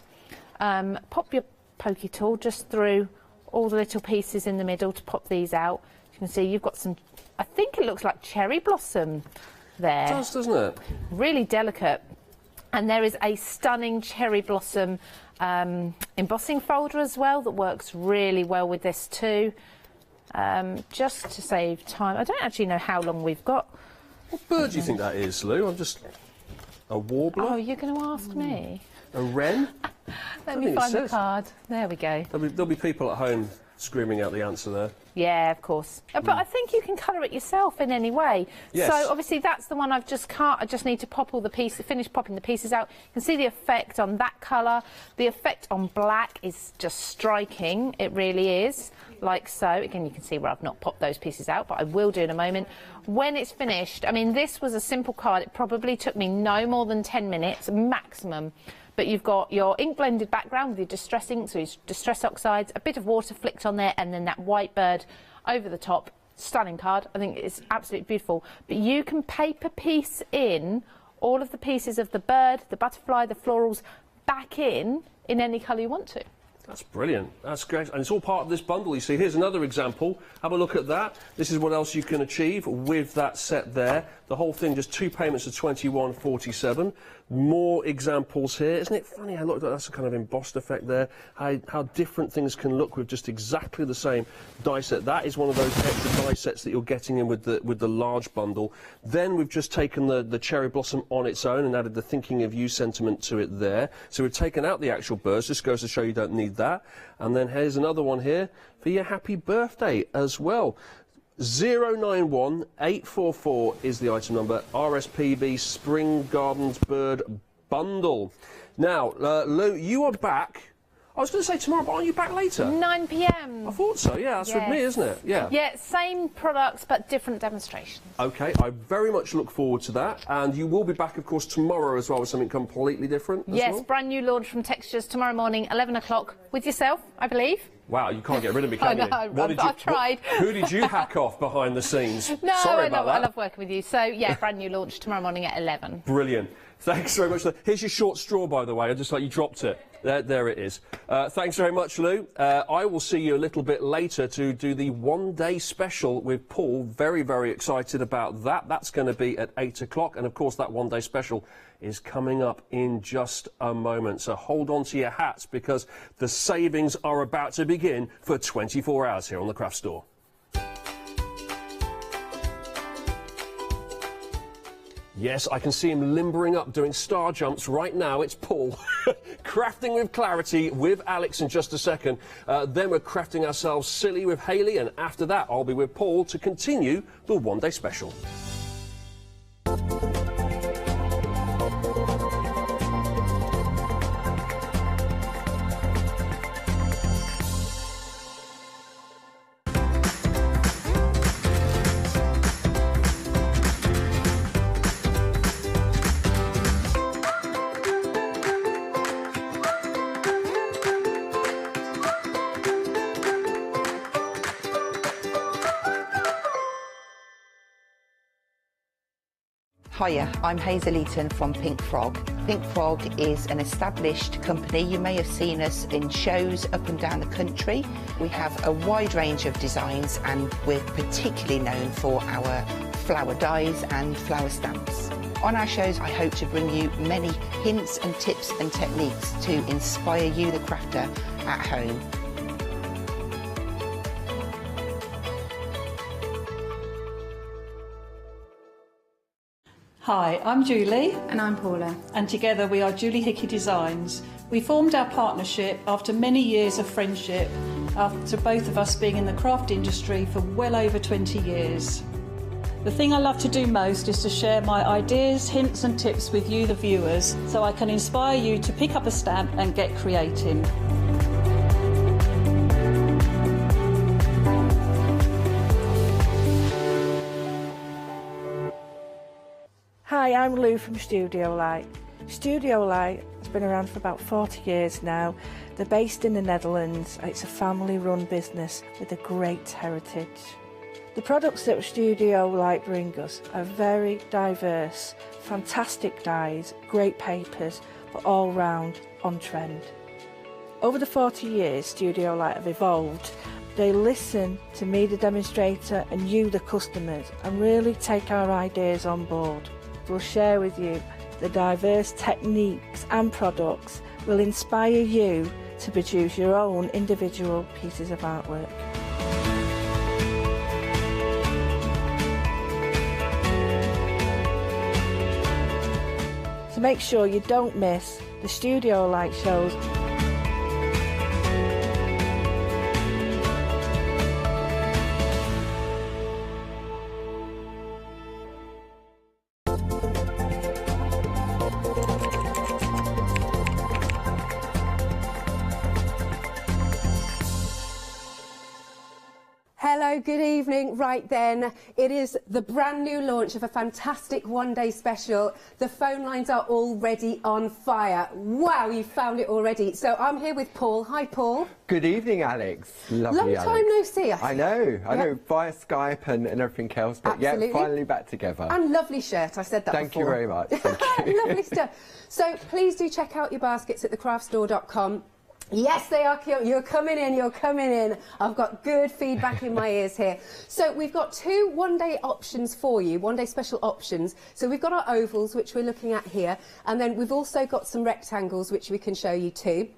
Pop your pokey tool just through all the little pieces in the middle to pop these out. You can see you've got some, I think it looks like cherry blossom there. It does, doesn't it? Really delicate. And there is a stunning cherry blossom embossing folder as well that works really well with this too. Just to save time, I don't actually know how long we've got. What bird do you think that is, Lou? A warbler? Oh, you're going to ask me? A wren? Let me find the card. There we go. There'll be people at home screaming out the answer there. Yeah, of course. But I think you can colour it yourself in any way. Yes. So obviously that's the one I've just cut. I just need to pop all the pieces, finish popping the pieces out. You can see the effect on that colour. The effect on black is just striking. It really is, like so. Again, you can see where I've not popped those pieces out, but I will do in a moment. When it's finished, I mean, this was a simple card. It probably took me no more than 10 minutes maximum. But you've got your ink blended background with your distress inks, so your distress oxides, a bit of water flicked on there, and then that white bird over the top. Stunning card. I think it's absolutely beautiful. But you can paper piece in all of the pieces of the bird, the butterfly, the florals back in any colour you want to. That's brilliant. That's great. And it's all part of this bundle, you see. Here's another example. Have a look at that. This is what else you can achieve with that set there. The whole thing, just two payments of £21.47. More examples here. Isn't it funny how, look, that's a kind of embossed effect there, how different things can look with just exactly the same die set. That is one of those extra die sets that you're getting in with the large bundle. Then we've just taken the cherry blossom on its own and added the thinking of you sentiment to it there. So we've taken out the actual birds. Just goes to show you don't need that. And then here's another one here for your happy birthday as well. 091844 is the item number. RSPB Spring Gardens Bird Bundle. Now, Lou, you are back I was going to say tomorrow, but aren't you back later? 9 p.m. I thought so, yeah, that's with me, isn't it? Yeah. Yeah, same products, but different demonstrations. OK, I very much look forward to that. And you will be back, of course, tomorrow as well with something completely different as Yes, well? brand new launch from Textures tomorrow morning, 11 o'clock, with yourself, I believe. Wow, you can't get rid of me, can I know, you? I've tried. Who did you hack off behind the scenes? No, Sorry about that. I love working with you. So, yeah, brand new launch tomorrow morning at 11. Brilliant. Thanks very much. Here's your short straw, by the way. I just like you dropped it. There it is. Thanks very much, Lou. I will see you a little bit later to do the one-day special with Paul. Very, very excited about that. That's going to be at 8 o'clock. And, of course, that one-day special is coming up in just a moment. So hold on to your hats because the savings are about to begin for 24 hours here on the Craft Store. Yes, I can see him limbering up, doing star jumps right now. It's Paul. Crafting with Clarity with Alex in just a second. Then we're crafting ourselves silly with Hayley, and after that I'll be with Paul to continue the one-day special. Hiya, I'm Hazel Eaton from Pink Frog. Pink Frog is an established company. You may have seen us in shows up and down the country. We have a wide range of designs and we're particularly known for our flower dies and flower stamps. On our shows, I hope to bring you many hints and tips and techniques to inspire you, the crafter, at home. Hi, I'm Julie. And I'm Paula. And together we are Julie Hickey Designs. We formed our partnership after many years of friendship, after both of us being in the craft industry for well over 20 years. The thing I love to do most is to share my ideas, hints and tips with you, the viewers, so I can inspire you to pick up a stamp and get creating. Hi, I'm Lou from Studio Light. Studio Light has been around for about 40 years now. They're based in the Netherlands. It's a family-run business with a great heritage. The products that Studio Light bring us are very diverse, fantastic dyes, great papers, but all round on trend. Over the 40 years Studio Light have evolved. They listen to me, the demonstrator, and you, the customers, and really take our ideas on board. We'll share with you the diverse techniques and products will inspire you to produce your own individual pieces of artwork. So make sure you don't miss the Studio Light shows. Hello, good evening. Right then, it is the brand new launch of a fantastic one-day special. The phone lines are already on fire. Wow, you found it already. So I'm here with Paul. Hi, Paul. Good evening, Alex. Lovely, Long time no see. I know, via Skype and everything else, but Absolutely. yeah, finally back together. And lovely shirt, I said that Thank before. you very much. Thank you. Lovely stuff. So please do check out your baskets at thecraftstore.com. Yes, they are cute. You're coming in, you're coming in. I've got good feedback in my ears here. So we've got two one-day options for you, one-day special options. So we've got our ovals, which we're looking at here, and then we've also got some rectangles, which we can show you too.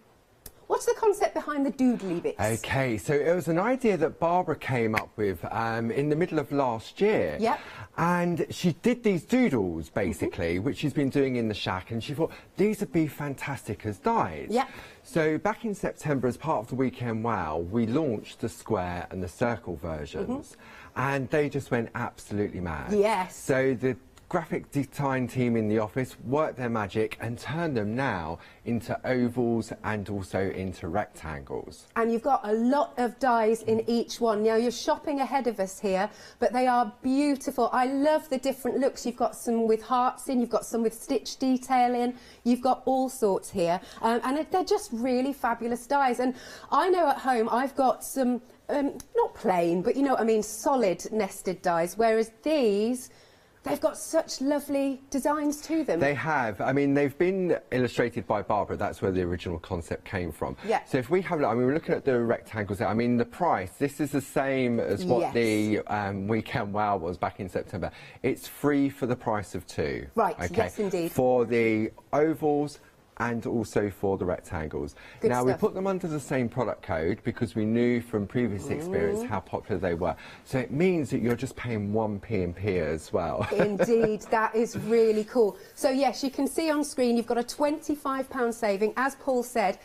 What's the concept behind the doodly bits? Okay, so it was an idea that Barbara came up with in the middle of last year. Yep. And she did these doodles, basically, which she's been doing in the shack, and she thought, these would be fantastic as dies. Yep. So back in September, as part of the Weekend Wow, we launched the square and the circle versions, and they just went absolutely mad. Yes. So the graphic design team in the office work their magic and turn them now into ovals and also into rectangles. And you've got a lot of dies in each one. Now you're shopping ahead of us here, but they are beautiful. I love the different looks. You've got some with hearts in, you've got some with stitch detail in, you've got all sorts here. And they're just really fabulous dies. And I know at home I've got some, not plain, but you know what I mean, solid nested dies, whereas these, they've got such lovely designs to them. They have. I mean, they've been illustrated by Barbara. That's where the original concept came from. Yeah. So if we have, I mean, we're looking at the rectangles there. I mean, the price, this is the same as what the Weekend Wow was back in September. It's free for the price of 2. Right, okay, yes indeed. For the ovals and also for the rectangles. Good now, stuff. we put them under the same product code because we knew from previous experience how popular they were. So it means that you're just paying 1p and p as well. Indeed, that is really cool. So yes, you can see on screen you've got a £25 saving. As Paul said,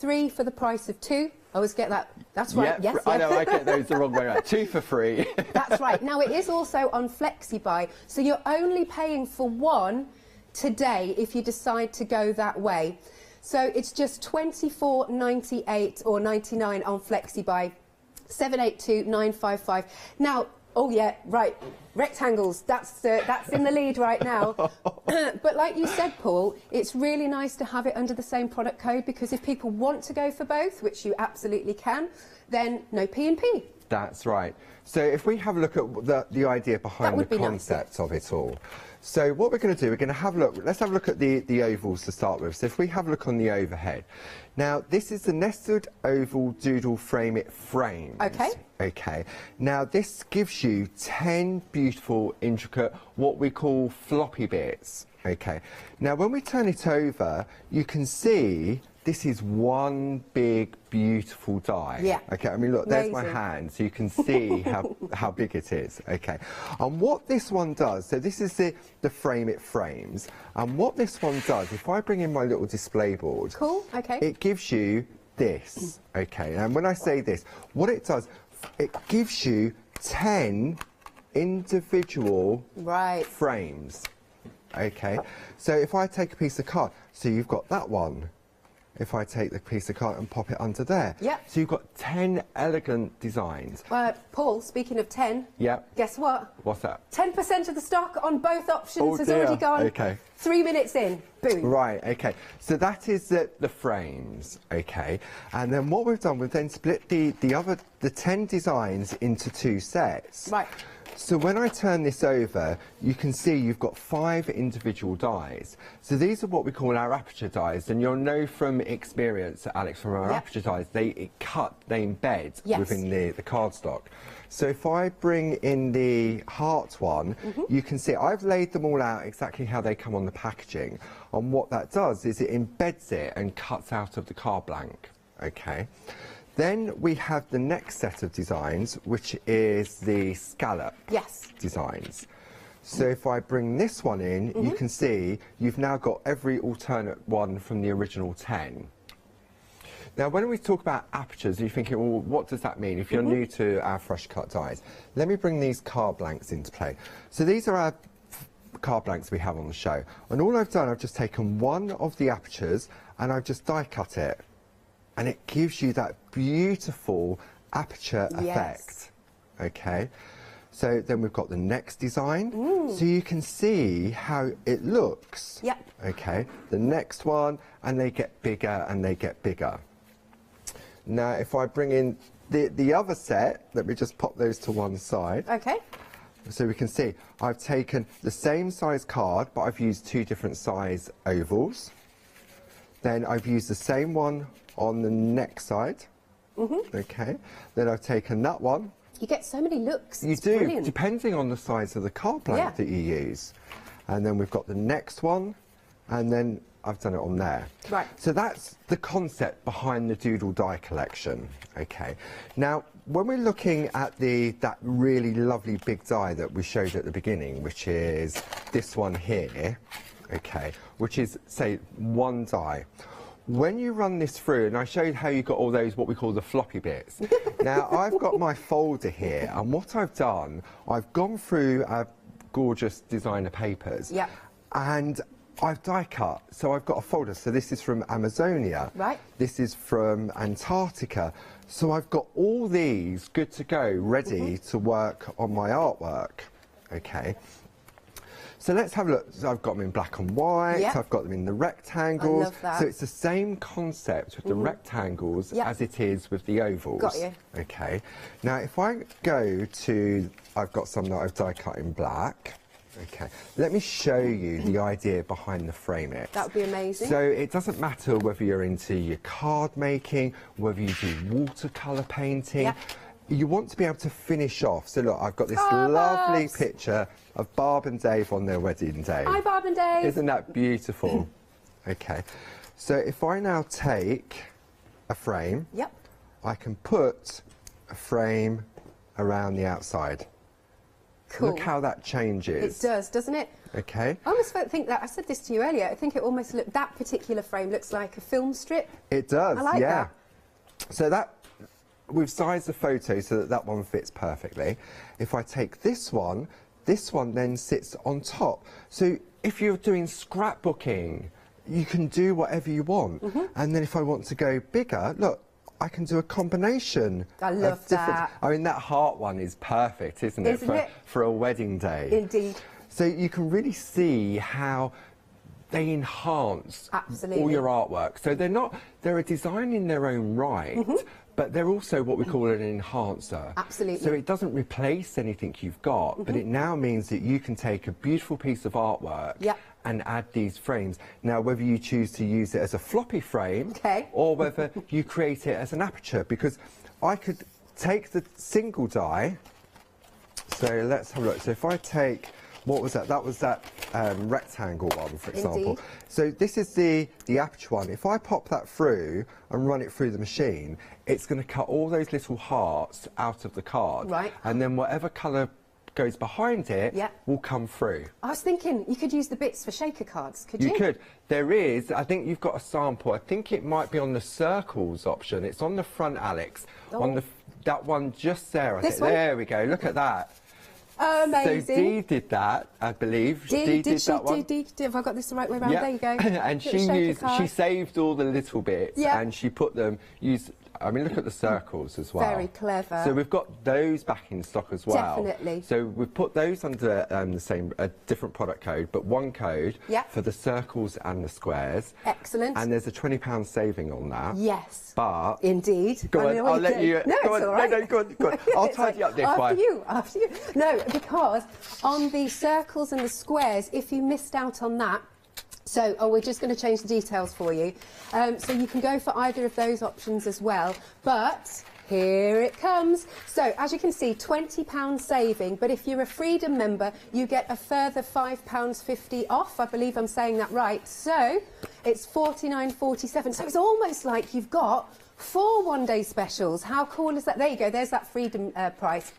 3 for the price of 2. I always get that. That's right. Yep, yes. I know, I get those the wrong way around. 2 for free. That's right. Now it is also on FlexiBuy, so you're only paying for 1 today if you decide to go that way. So it's just £24.98 or 99 on FlexiBuy, 782-955. Now, oh yeah, right, rectangles, that's in the lead right now. But like you said, Paul, it's really nice to have it under the same product code, because if people want to go for both, which you absolutely can, then no P&P. That's right. So if we have a look at the idea behind the concept of it all. So what we're going to do, we're going to have a look, let's have a look at the ovals to start with. So if we have a look on the overhead. Now, this is the nested oval doodle frame it frames. Okay. Okay. Now, this gives you 10 beautiful, intricate, what we call floppy bits. Okay. Now, when we turn it over, you can see this is one big, beautiful die. Yeah. Okay, I mean, look, there's Amazing. my hand, so you can see how big it is. Okay. And what this one does, so this is the frame it frames, and what this one does, if I bring in my little display board, cool, okay, it gives you this. Okay, and when I say this, what it does, it gives you 10 individual frames. Okay, so if I take a piece of card, so you've got that one. If I take the piece of card and pop it under there. Yep. So you've got 10 elegant designs. Paul, speaking of 10, Yep. guess what? What's that? 10% of the stock on both options has dear. already gone. Okay. 3 minutes in, boom. Right, okay. So that is the frames, okay. And then what we've done, we've then split the 10 designs into 2 sets. Right. So when I turn this over, you can see you've got 5 individual dies. So these are what we call our aperture dies, and you'll know from experience, Alex, from our aperture dies, they embed within the cardstock. So if I bring in the heart one, you can see I've laid them all out exactly how they come on the packaging. And what that does is it embeds it and cuts out of the card blank, okay? Then we have the next set of designs, which is the scallop designs. So if I bring this one in, you can see you've now got every alternate one from the original 10. Now, when we talk about apertures, you're thinking, well, what does that mean? If you're new to our fresh cut dies, let me bring these card blanks into play. So these are our card blanks we have on the show. And all I've done, I've just taken one of the apertures and I've just die cut it. And it gives you that beautiful aperture effect. Okay. So then we've got the next design. So you can see how it looks. Yep. Okay. The next one, and they get bigger and they get bigger. Now, if I bring in the other set, let me just pop those to one side. Okay. So we can see I've taken the same size card, but I've used 2 different size ovals. Then I've used the same one on the next side. Okay. Then I've taken that one. You get so many looks. You It's do, brilliant. depending on the size of the card blank that you use. And then we've got the next one, and then I've done it on there. Right. So that's the concept behind the Doodle Die collection. Okay. Now, when we're looking at that really lovely big die that we showed at the beginning, which is this one here, okay, which is, say, 1 die. When you run this through, and I showed how you got all those, what we call the floppy bits. Now, I've got my folder here, and what I've done, I've gone through gorgeous designer papers. Yeah. And I've die cut, so I've got a folder. So this is from Amazonia. Right. This is from Antarctica. So I've got all these good to go, ready to work on my artwork. Okay. So let's have a look. So I've got them in black and white. Yep. I've got them in the rectangles. I love that. So it's the same concept with the rectangles as it is with the ovals. Got you. Okay. Now, if I go to, I've got some that I've die cut in black. Okay. Let me show you the idea behind the frame it. That would be amazing. So it doesn't matter whether you're into your card making, whether you do watercolour painting. Yep. You want to be able to finish off. So look, I've got this lovely Babs. picture of Barb and Dave on their wedding day. Hi, Barb and Dave. Isn't that beautiful? Okay. So if I now take a frame, yep, I can put a frame around the outside. Cool. Look how that changes. It does, doesn't it? Okay. I almost think that, I said this to you earlier, I think it almost that particular frame looks like a film strip. It does, I like yeah. that. So that, we've sized the photo so that that one fits perfectly. If I take this one then sits on top. So if you're doing scrapbooking, you can do whatever you want. And then if I want to go bigger, look, I can do a combination. I love that. I mean, that heart one is perfect, isn't it? For a wedding day. Indeed. So you can really see how they enhance all your artwork. So they're a design in their own right, but they're also what we call an enhancer. Absolutely. So it doesn't replace anything you've got, but it now means that you can take a beautiful piece of artwork and add these frames. Now, whether you choose to use it as a floppy frame or whether you create it as an aperture, because I could take the single die. So let's have a look. So if I take, what was that? That was that rectangle one, for example. Indeed. So this is the aperture one. If I pop that through and run it through the machine, it's going to cut all those little hearts out of the card. Right. And then whatever colour goes behind it will come through. I was thinking you could use the bits for shaker cards, could you? You could. There is, I think you've got a sample. I think it might be on the circles option. It's on the front, Alex. On the that one just there. I think. There we go. Look at that. Amazing. So Dee did that, I believe. Dee did that one. Have I got this the right way around? There you go. And she saved all the little bits and she put them, I mean, look at the circles as well. Very clever. So we've got those back in stock as well. Definitely. So we've put those under the same, different product code, but one code for the circles and the squares. Excellent. And there's a £20 saving on that. Yes. But... Indeed. Go on, I'll let you... No, go it's on, all right. No, go on. I'll tidy up this one. After you. No, because on the circles and the squares, if you missed out on that, we're just going to change the details for you. So you can go for either of those options as well. But here it comes. So as you can see, £20 saving. But if you're a Freedom member, you get a further £5.50 off. I believe I'm saying that right. So it's $49.47. So it's almost like you've got 4 one-day specials. How cool is that? There you go. There's that Freedom price.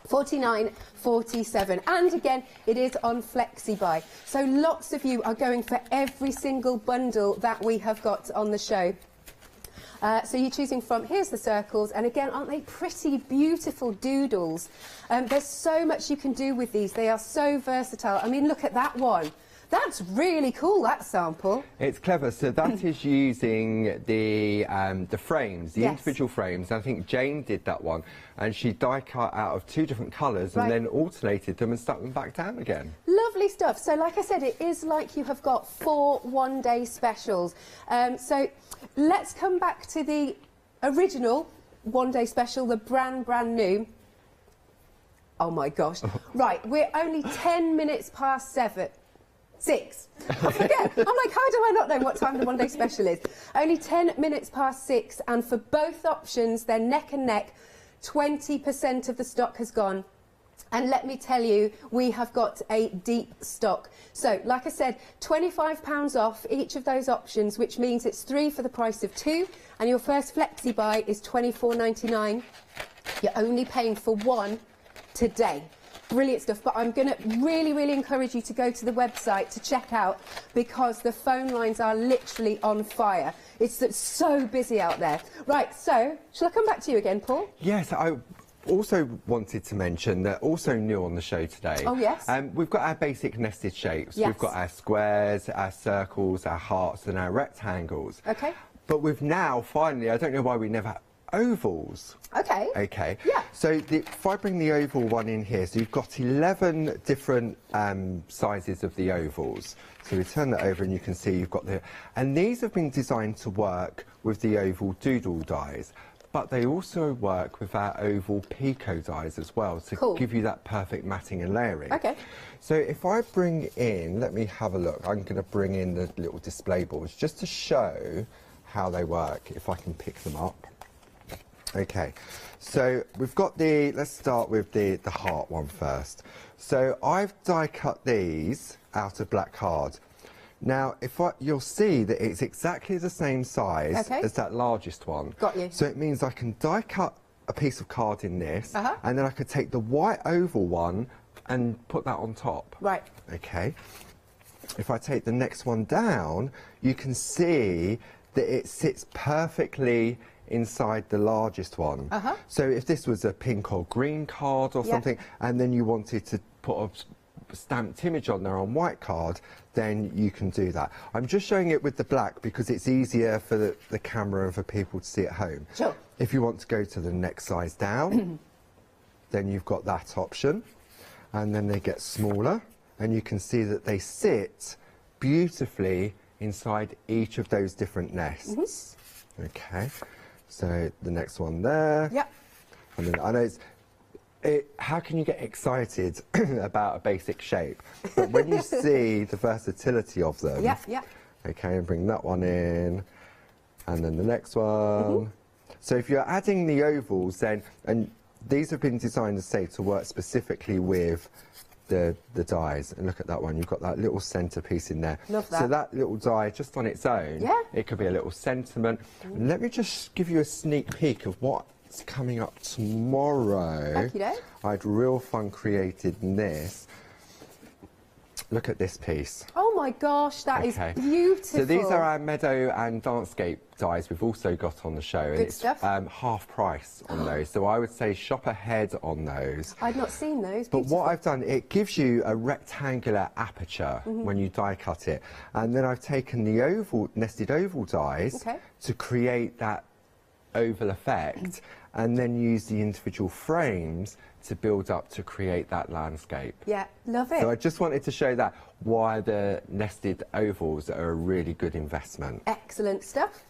$49.47, and again it is on FlexiBuy, so lots of you are going for every single bundle that we have got on the show. So you're choosing from, here's the circles, and again, aren't they pretty beautiful doodles? There's so much you can do with these. They are so versatile. I mean, look at that one. That's really cool, that sample. It's clever. So that is using the frames, the individual frames. I think Jane did that one, and she die cut out of 2 different colours and then alternated them and stuck them back down again. Lovely stuff. So like I said, it is like you have got 4 one-day specials. So let's come back to the original one-day special, the brand new. Oh my gosh. Right, we're only 10 minutes past 6. I forget. I'm like, how do I not know what time the one-day special is? Only 10 minutes past 6, and for both options, they're neck and neck. 20% of the stock has gone. And let me tell you, we have got a deep stock. So, like I said, £25 off each of those options, which means it's 3 for the price of 2, and your first flexi buy is £24.99. You're only paying for 1 today. Brilliant stuff, but I'm going to really encourage you to go to the website to check out, because the phone lines are literally on fire. It's so busy out there. Right, so, shall I come back to you again, Paul? Yes, also wanted to mention that also new on the show today. Oh, yes. We've got our basic nested shapes. Yes. We've got our squares, our circles, our hearts and our rectangles. Okay. But we've now finally, I don't know why we never had ovals. Okay. Okay. Yeah. So if I bring the oval one in here, so you've got 11 different sizes of the ovals. So we turn that over and you can see you've got and these have been designed to work with the oval doodle dies, but they also work with our oval Pico dies as well to give you that perfect matting and layering. Okay. So if I bring in, let me have a look, I'm going to bring in the little display boards just to show how they work, if I can pick them up. Okay, so we've got let's start with the heart one first. So I've die cut these out of black card. Now, you'll see that it's exactly the same size as that largest one. Got you. So it means I can die cut a piece of card in this, and then I could take the white oval one and put that on top. Right. Okay. If I take the next one down, you can see that it sits perfectly inside the largest one. So if this was a pink or green card or something, and then you wanted to put a stamped image on there on white card, then you can do that. I'm just showing it with the black because it's easier for the camera and for people to see at home. Sure. If you want to go to the next size down, then you've got that option, and then they get smaller, and you can see that they sit beautifully inside each of those different nests. Okay, so the next one there. Yep. And then I know how can you get excited about a basic shape? But when you see the versatility of them. Okay, and bring that one in, and then the next one. So if you're adding the ovals, then, and these have been designed, to say, to work specifically with the dies. And look at that one, you've got that little centerpiece in there. Love that. So that little die just on its own, it could be a little sentiment. And let me just give you a sneak peek of what's coming up tomorrow. I had real fun creating this. Look at this piece. Oh my gosh, that is beautiful. So these are our meadow and landscape dies we've also got on the show. Good and it's stuff. Half price on those. So I would say shop ahead on those. I'd not seen those. But what I've done, it gives you a rectangular aperture when you die cut it. And then I've taken the nested oval dies to create that oval effect, and then use the individual frames to build up to create that landscape. Yeah, love it. So I just wanted to show that why the nested ovals are a really good investment. Excellent stuff.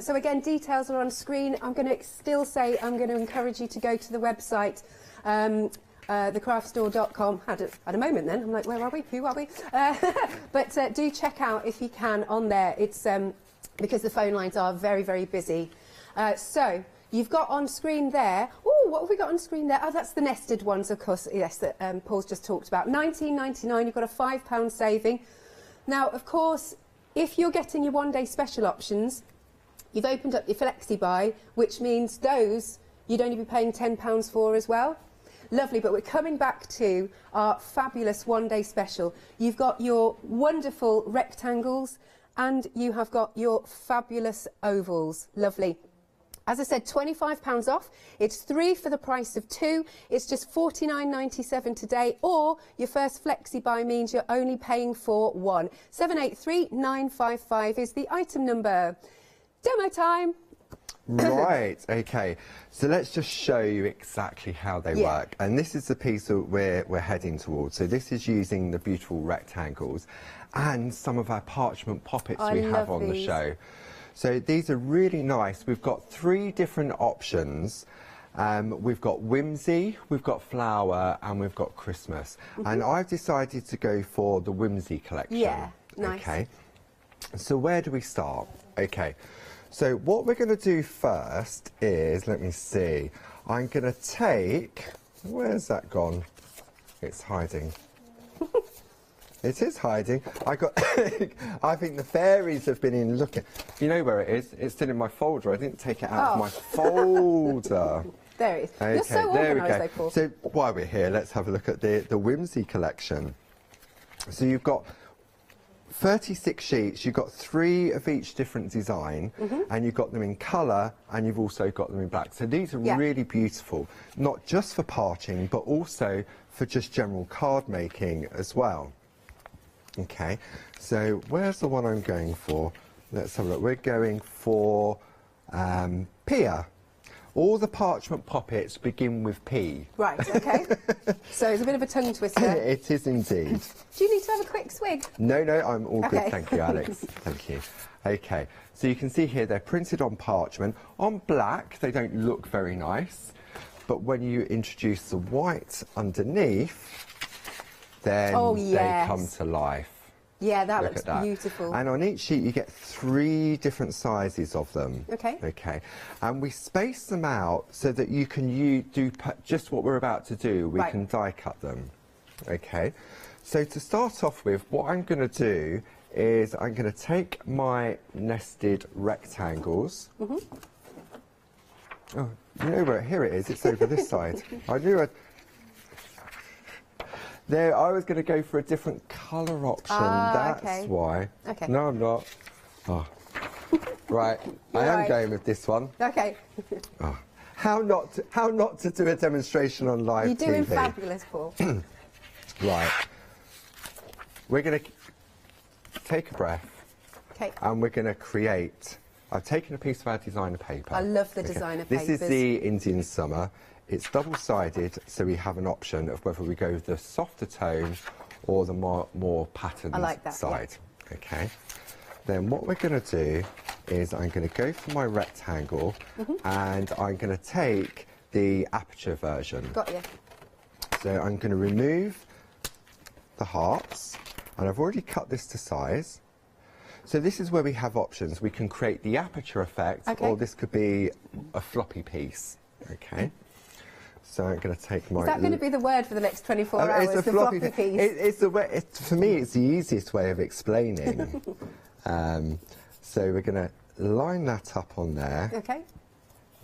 So again, details are on screen. I'm going to still say I'm going to encourage you to go to the website, thecraftstore.com. Had a moment then. I'm like, where are we? Who are we? But do check out if you can on there. It's because the phone lines are very, very busy. So you've got on screen there. Oh, what have we got on screen there? Oh, that's the nested ones, of course. Yes, that Paul's just talked about. £19.99. You've got a £5 saving. Now, of course, if you're getting your one-day special options, you've opened up your flexi buy, which means those you'd only be paying £10 for as well. Lovely, but we're coming back to our fabulous one-day special. You've got your wonderful rectangles and you have got your fabulous ovals. Lovely. As I said, £25 off. It's 3 for the price of 2. It's just $49.97 today, or your first flexi buy means you're only paying for 1. 783955 is the item number. Demo time. Right, okay. So let's just show you exactly how they work. And this is the piece that we're heading towards. So this is using the beautiful rectangles and some of our parchment poppets we have on the show. So these are really nice. We've got 3 different options. We've got whimsy, we've got flower, and we've got Christmas. And I've decided to go for the whimsy collection. Yeah, nice. Okay. So where do we start? Okay. So what we're going to do first is, let me see, I'm going to take, where's that gone? It's hiding. It is hiding. I think the fairies have been in looking. You know where it is? It's still in my folder. I didn't take it out of my folder. There it is. Okay, You're so organised, Paul. So while we're here, let's have a look at the whimsy collection. So you've got 36 sheets, you've got 3 of each different design, and you've got them in colour, and you've also got them in black. So these are really beautiful, not just for parching, but also for just general card making as well. Okay, so where's the one I'm going for? Let's have a look. We're going for Pia. All the parchment poppets begin with P. Right, okay. So it's a bit of a tongue twister. It is indeed. Do you need to have a quick swig? No, I'm all Okay. good, thank you, Alex. Thank you. Okay, so you can see here they're printed on parchment. On black, they don't look very nice, but when you introduce the white underneath, then they come to life. Yeah, that Look looks at that. beautiful. And on each sheet you get 3 different sizes of them. Okay. Okay. And we space them out so that you can do just what we're about to do. We can die cut them. Okay. So to start off with, what I'm going to do is I'm going to take my nested rectangles. Oh, you know where? Here it is. It's over this side. I knew there, I was going to go for a different colour option. That's why. Okay. No, I'm not. Oh. Right. I am going with this one. Okay. Oh. How not to do a demonstration on live TV? You're doing fabulous, Paul. Right. We're going to take a breath. Okay. And we're going to create. I've taken a piece of our designer paper. I love the designer papers. This is the Indian Summer. It's double-sided, so we have an option of whether we go with the softer tone or the more patterned side. Yeah. Okay. Then what we're going to do is I'm going to go for my rectangle and I'm going to take the aperture version. Got you. So I'm going to remove the hearts, and I've already cut this to size. So this is where we have options. We can create the aperture effect, or this could be a floppy piece. Okay. So I'm going to take my... Is that going to be the word for the next 24 hours, it's a the floppy piece? It's the way, for me, it's the easiest way of explaining. So we're going to line that up on there. Okay.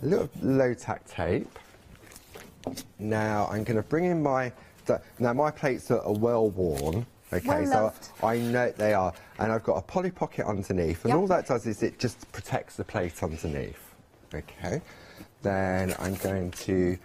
A little low-tack tape. Now I'm going to bring in my... Now my plates are well worn. Okay, so I know they are. And I've got a poly pocket underneath. And all that does is it just protects the plate underneath. Okay. Then I'm going to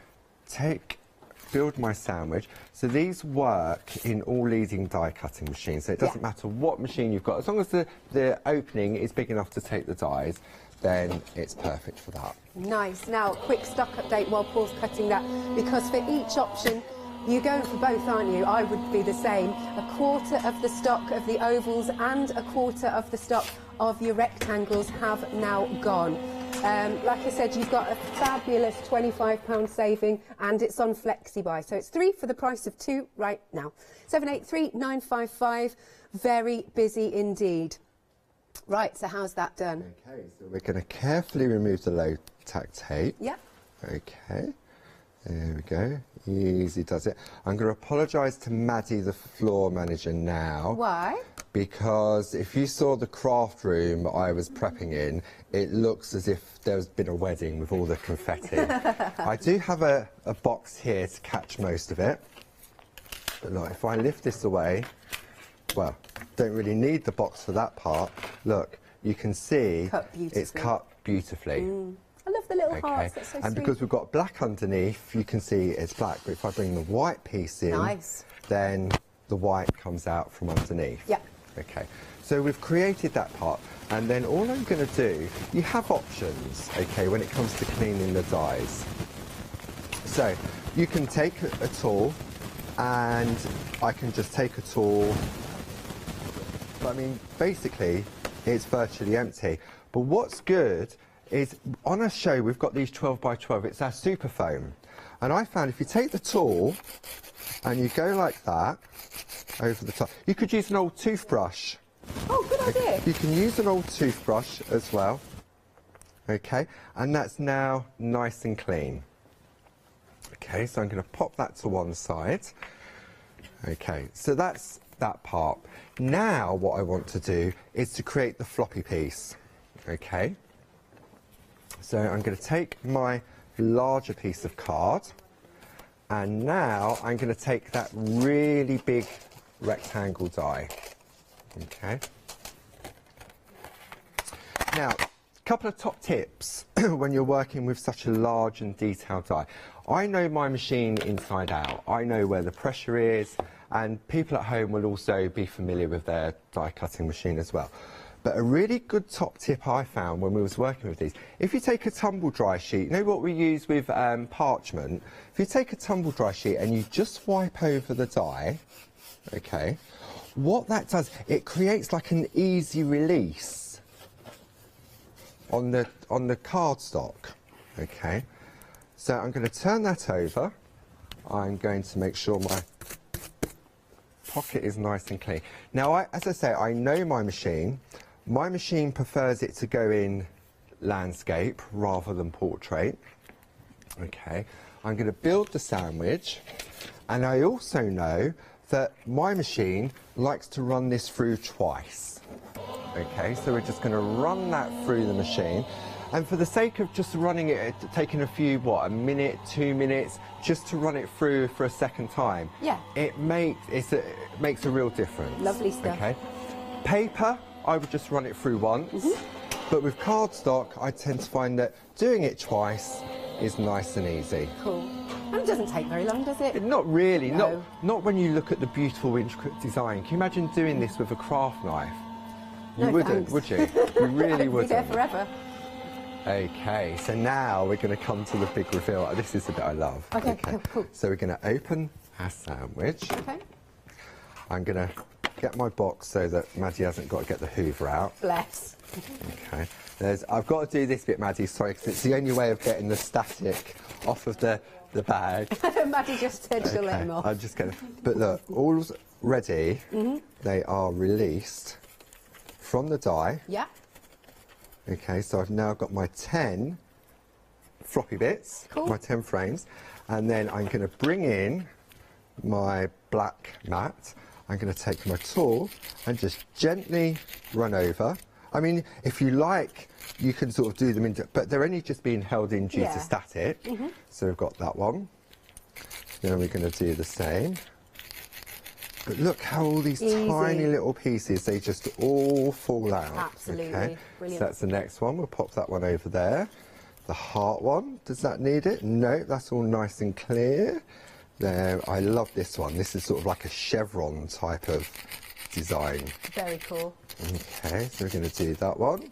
build my sandwich. So these work in all leading die cutting machines. So it doesn't matter what machine you've got. As long as the opening is big enough to take the dies, then it's perfect for that. Nice. Now, quick stock update while Paul's cutting that, because for each option, you're going for both, aren't you? I would be the same. 1/4 of the stock of the ovals and 1/4 of the stock of your rectangles have now gone. Like I said, you've got a fabulous £25 saving, and it's on FlexiBuy. So it's 3 for the price of 2 right now. 783955. Very busy indeed. Right, so how's that done? Okay, so we're going to carefully remove the low tack tape. Yep. Okay, there we go. Easy does it. I'm going to apologise to Maddie, the floor manager, now. Why? Because if you saw the craft room I was prepping in, it looks as if there's been a wedding with all the confetti. I do have a box here to catch most of it. But look, if I lift this away, well, don't really need the box for that part. Look, you can see it's cut beautifully. I love the little hearts, that's so and sweet. because we've got black underneath, you can see it's black. But if I bring the white piece in, then the white comes out from underneath. Yeah. Okay, so we've created that part, and then all I'm going to do, you have options, okay, when it comes to cleaning the dies. So you can take a tool, and I can just take a tool. I mean, basically, it's virtually empty. But what's good is, on a show, we've got these 12 by 12, it's our super foam. And I found if you take the tool, and you go like that, over the top. You could use an old toothbrush. Oh, good idea. You can use an old toothbrush as well. Okay, and that's now nice and clean. Okay, so I'm going to pop that to one side. Okay, so that's that part. Now what I want to do is to create the floppy piece. Okay, so I'm going to take my larger piece of card, and now I'm going to take that really big rectangle die. Okay, Now, a couple of top tips when you're working with such a large and detailed die. I know my machine inside out. I know where the pressure is, and people at home will also be familiar with their die cutting machine as well. But a really good top tip I found when we was working with these, if you take a tumble dry sheet, you know what we use with parchment? If you take a tumble dry sheet and you just wipe over the die, okay, what that does, it creates like an easy release on the cardstock, okay. So I'm going to turn that over. I'm going to make sure my pocket is nice and clean. Now, as I say, I know my machine. My machine prefers it to go in landscape rather than portrait. Okay, I'm going to build the sandwich, and I also know that my machine likes to run this through twice. Okay, so we're just going to run that through the machine. And for the sake of just running it, taking a few, a minute, 2 minutes, just to run it through for a second time, yeah, it makes a real difference. Lovely stuff. Okay, paper, I would just run it through once, but with cardstock, I tend to find that doing it twice is nice and easy. Cool. And it doesn't take very long, does it? Not really. No. Not when you look at the beautiful intricate design. Can you imagine doing this with a craft knife? You No, wouldn't, thanks. would you? You really wouldn't. Be there forever. Okay, so now we're going to come to the big reveal. This is the bit I love. Okay, cool. So we're going to open our sandwich. Okay. I'm going to get my box so that Maddie hasn't got to get the Hoover out. Bless. Okay. I've got to do this bit, Maddie, sorry, because it's the only way of getting the static off of the bag. Maddie just said she'll let him off. I'm just going to... But look, all's ready. They are released from the die. Yeah. Okay, so I've now got my 10 floppy bits, my 10 frames, and then I'm going to bring in my black mat. I'm going to take my tool and just gently run over. I mean, if you like, you can sort of do them into, but they're only just being held in due to static. So we've got that one. Then we're going to do the same. But look how all these tiny little pieces, they just all fall out. Absolutely. Okay? Brilliant. So that's the next one. We'll pop that one over there. The heart one, does that need it? No, that's all nice and clear. There, I love this one. This is sort of like a chevron type of design. Very cool. Okay, so we're going to do that one.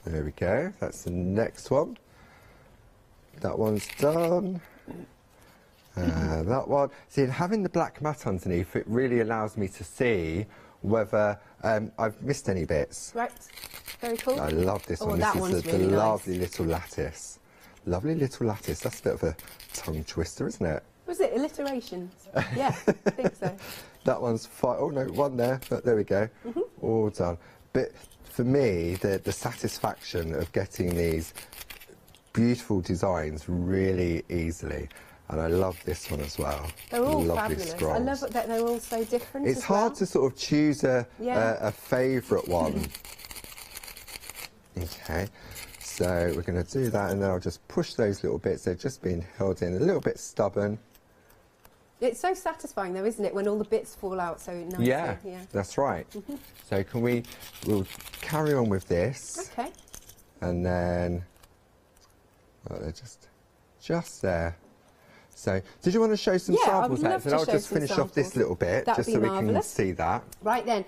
There we go. That's the next one. That one's done. That one. See, having the black mat underneath, it really allows me to see whether I've missed any bits. Right. Very cool. I love this one. That This one's is the really nice. lovely little lattice. Lovely little lattice. That's a bit of a tongue twister, isn't it? Was it alliteration? Yeah, I think so. That one's fine. Oh no, one there. But there we go. All done. But for me, the satisfaction of getting these beautiful designs really easily. And I love this one as well. They're all lovely fabulous. scrolls. I love that they're all so different. It's as hard well. to sort of choose a favourite one. Okay, so we're going to do that, and then I'll just push those little bits. They're just being held in, a little bit stubborn. It's so satisfying, though, isn't it, when all the bits fall out so nicely? Yeah, that's right. So we'll carry on with this. Okay. And then, they're just there. So, did you want to show some samples, Alex? And I'll just finish off this little bit, That'd just so we can marvellous. see that. Right then,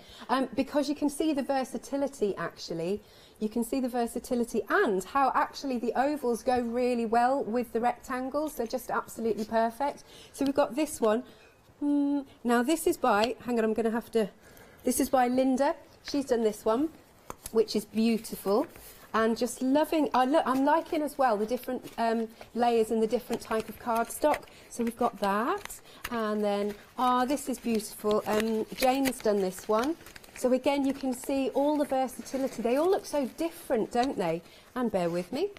because you can see the versatility, actually. You can see the versatility and how actually the ovals go really well with the rectangles. They're just absolutely perfect. So we've got this one. Now this is by, hang on, I'm going to have to, this is by Linda. She's done this one, which is beautiful. And just loving, I'm liking as well the different layers and the different type of cardstock. So we've got that. And then, this is beautiful. Jane's done this one. So again, you can see all the versatility. They all look so different, don't they? And bear with me.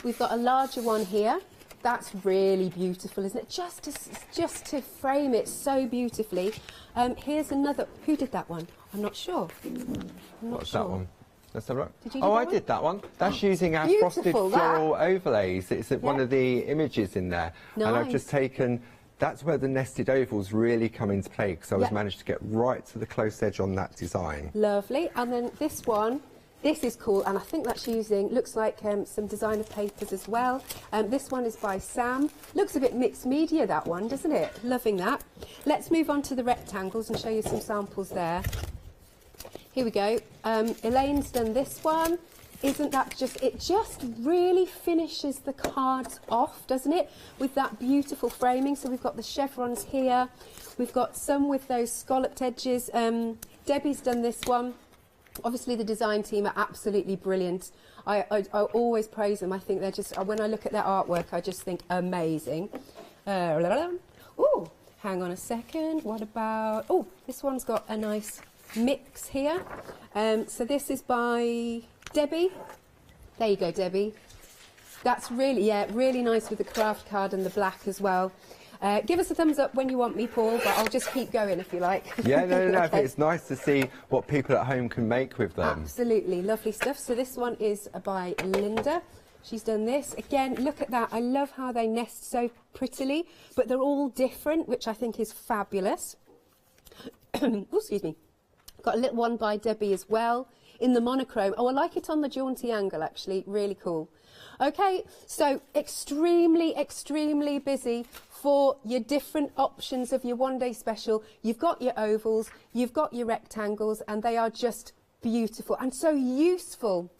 We've got a larger one here. That's really beautiful, isn't it? Just to frame it so beautifully. Here's another. Who did that one? I'm not sure. What's that one? Let's have a look. Did you do I that one? did that one. That's using our Beautiful, frosted floral overlays. It's one of the images in there. And I've Nice. just taken, that's where the nested ovals really come into play, because I was managed to get right to the close edge on that design. Lovely. And then this one, This is cool, and I think that's using, looks like some designer papers as well. This one is by Sam. Looks a bit mixed media, that one, doesn't it? Loving that. Let's move on to the rectangles and show you some samples there. Here we go. Elaine's done this one. Isn't that just, it just really finishes the cards off, doesn't it? With that beautiful framing. So we've got the chevrons here. We've got some with those scalloped edges. Debbie's done this one. Obviously the design team are absolutely brilliant. I always praise them. I think they're just, when I look at their artwork, I just think amazing. Oh, hang on a second. What about, oh, this one's got a nice mix here. So this is by Debbie. There you go, Debbie. That's really, yeah, really nice with the craft card and the black as well. Give us a thumbs up when you want me, Paul, but I'll just keep going if you like. Yeah, no, I think it's nice to see what people at home can make with them. Absolutely, lovely stuff. So this one is by Linda. She's done this. Again, look at that. I love how they nest so prettily, but they're all different, which I think is fabulous. Oh, excuse me. Got a little one by Debbie as well in the monochrome. Oh, I like it on the jaunty angle, actually. Really cool. Okay, so extremely, extremely busy for your different options of your one-day special. You've got your ovals, you've got your rectangles, and they are just beautiful and so useful.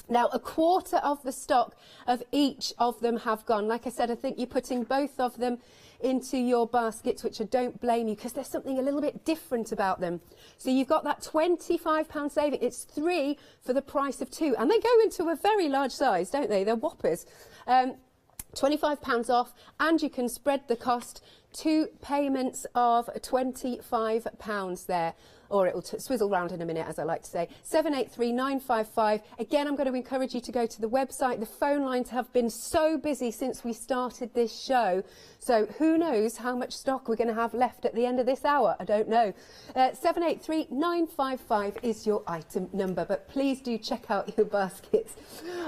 Now, a quarter of the stock of each of them have gone. Like I said, I think you're putting both of them into your baskets, which I don't blame you, because there's something a little bit different about them. So you've got that £25 saving. It's 3 for the price of 2. And they go into a very large size, don't they? They're whoppers. £25 off, and you can spread the cost. 2 payments of £25 there. Or it will swizzle round in a minute, as I like to say. 783955. Again, I'm going to encourage you to go to the website. The phone lines have been so busy since we started this show. So who knows how much stock we're going to have left at the end of this hour? I don't know. 783955 is your item number. But please do check out your baskets.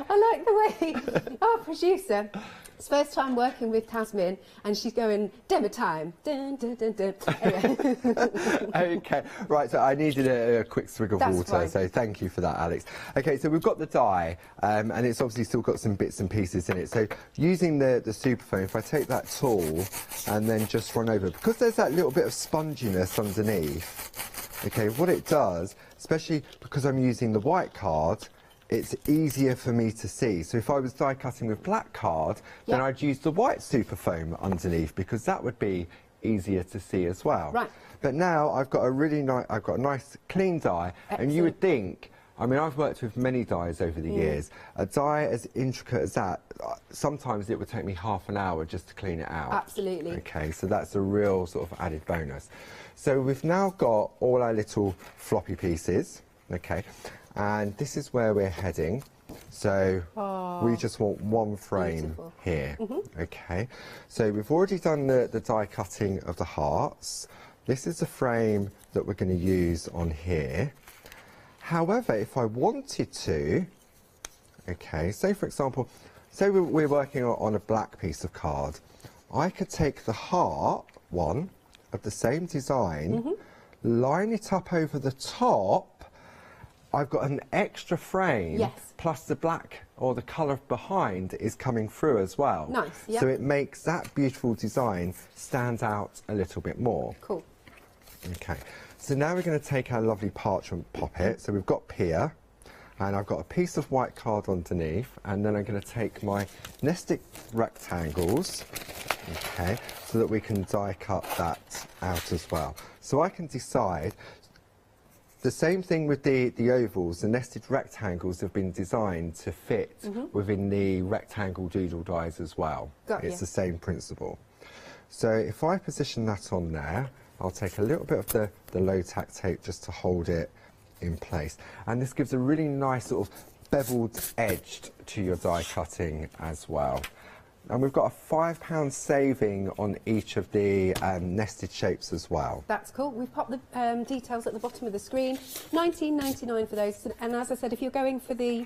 I like the way our producer... It's first time working with Tasmin, and she's going, demo time. Dun, dun, dun, dun. Anyway. Okay, right, so I needed a quick swig of water, fine. So thank you for that, Alex. Okay, so we've got the die, and it's obviously still got some bits and pieces in it. So using the Superfoam, if I take that tool and then just run over, because there's that little bit of sponginess underneath, okay, what it does, especially because I'm using the white card, it's easier for me to see. So if I was die cutting with black card, then I'd use the white Superfoam underneath, because that would be easier to see as well. Right. But now I've got a really nice, I've got a nice clean die. Excellent. And you would think, I mean, I've worked with many dies over the years. A die as intricate as that, sometimes it would take me half an hour just to clean it out. Absolutely. Okay, so that's a real sort of added bonus. So we've now got all our little floppy pieces, okay, and this is where we're heading. So we just want one frame here, okay. So we've already done the die cutting of the hearts. This is the frame that we're going to use on here. However, if I wanted to, okay, say for example, say we're working on a black piece of card, I could take the heart one of the same design, line it up over the top. I've got an extra frame, plus the black or the colour behind is coming through as well. Nice, So it makes that beautiful design stand out a little bit more. Cool. Okay, so now we're going to take our lovely parchment poppet. So we've got Pia, and I've got a piece of white card underneath, and then I'm going to take my nested rectangles, okay, so that we can die cut that out as well. So I can decide. The same thing with the ovals. The nested rectangles have been designed to fit within the rectangle doodle dies as well. It's the same principle. So if I position that on there, I'll take a little bit of the low-tack tape just to hold it in place. And this gives a really nice sort of beveled edge to your die cutting as well. And we've got a £5 saving on each of the nested shapes as well. That's cool. We've popped the details at the bottom of the screen. £19.99 for those. And as I said, if you're going for the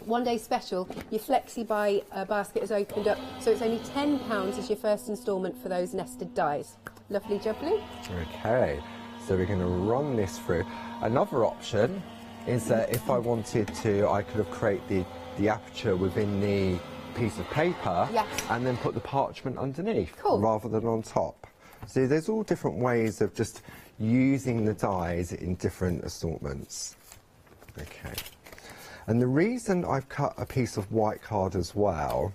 one-day special, your Flexi Buy basket has opened up, so it's only £10 as your first instalment for those nested dies. Lovely jubbly. Okay, so we're going to run this through. Another option is that if I wanted to, I could have created the aperture within the piece of paper and then put the parchment underneath rather than on top. So there's all different ways of just using the dies in different assortments. Okay. And the reason I've cut a piece of white card as well,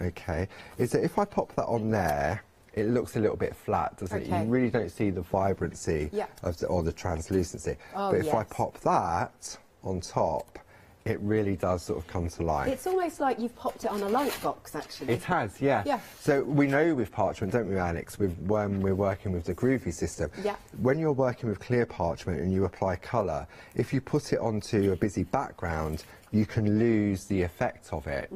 okay, is that if I pop that on there, it looks a little bit flat, doesn't it? You really don't see the vibrancy of or the translucency. But if I pop that on top, it really does sort of come to life. It's almost like you've popped it on a light box, actually. It has, yeah. So we know with parchment, don't we, Alex, when we're working with the groovy system, when you're working with clear parchment and you apply colour, if you put it onto a busy background, you can lose the effect of it.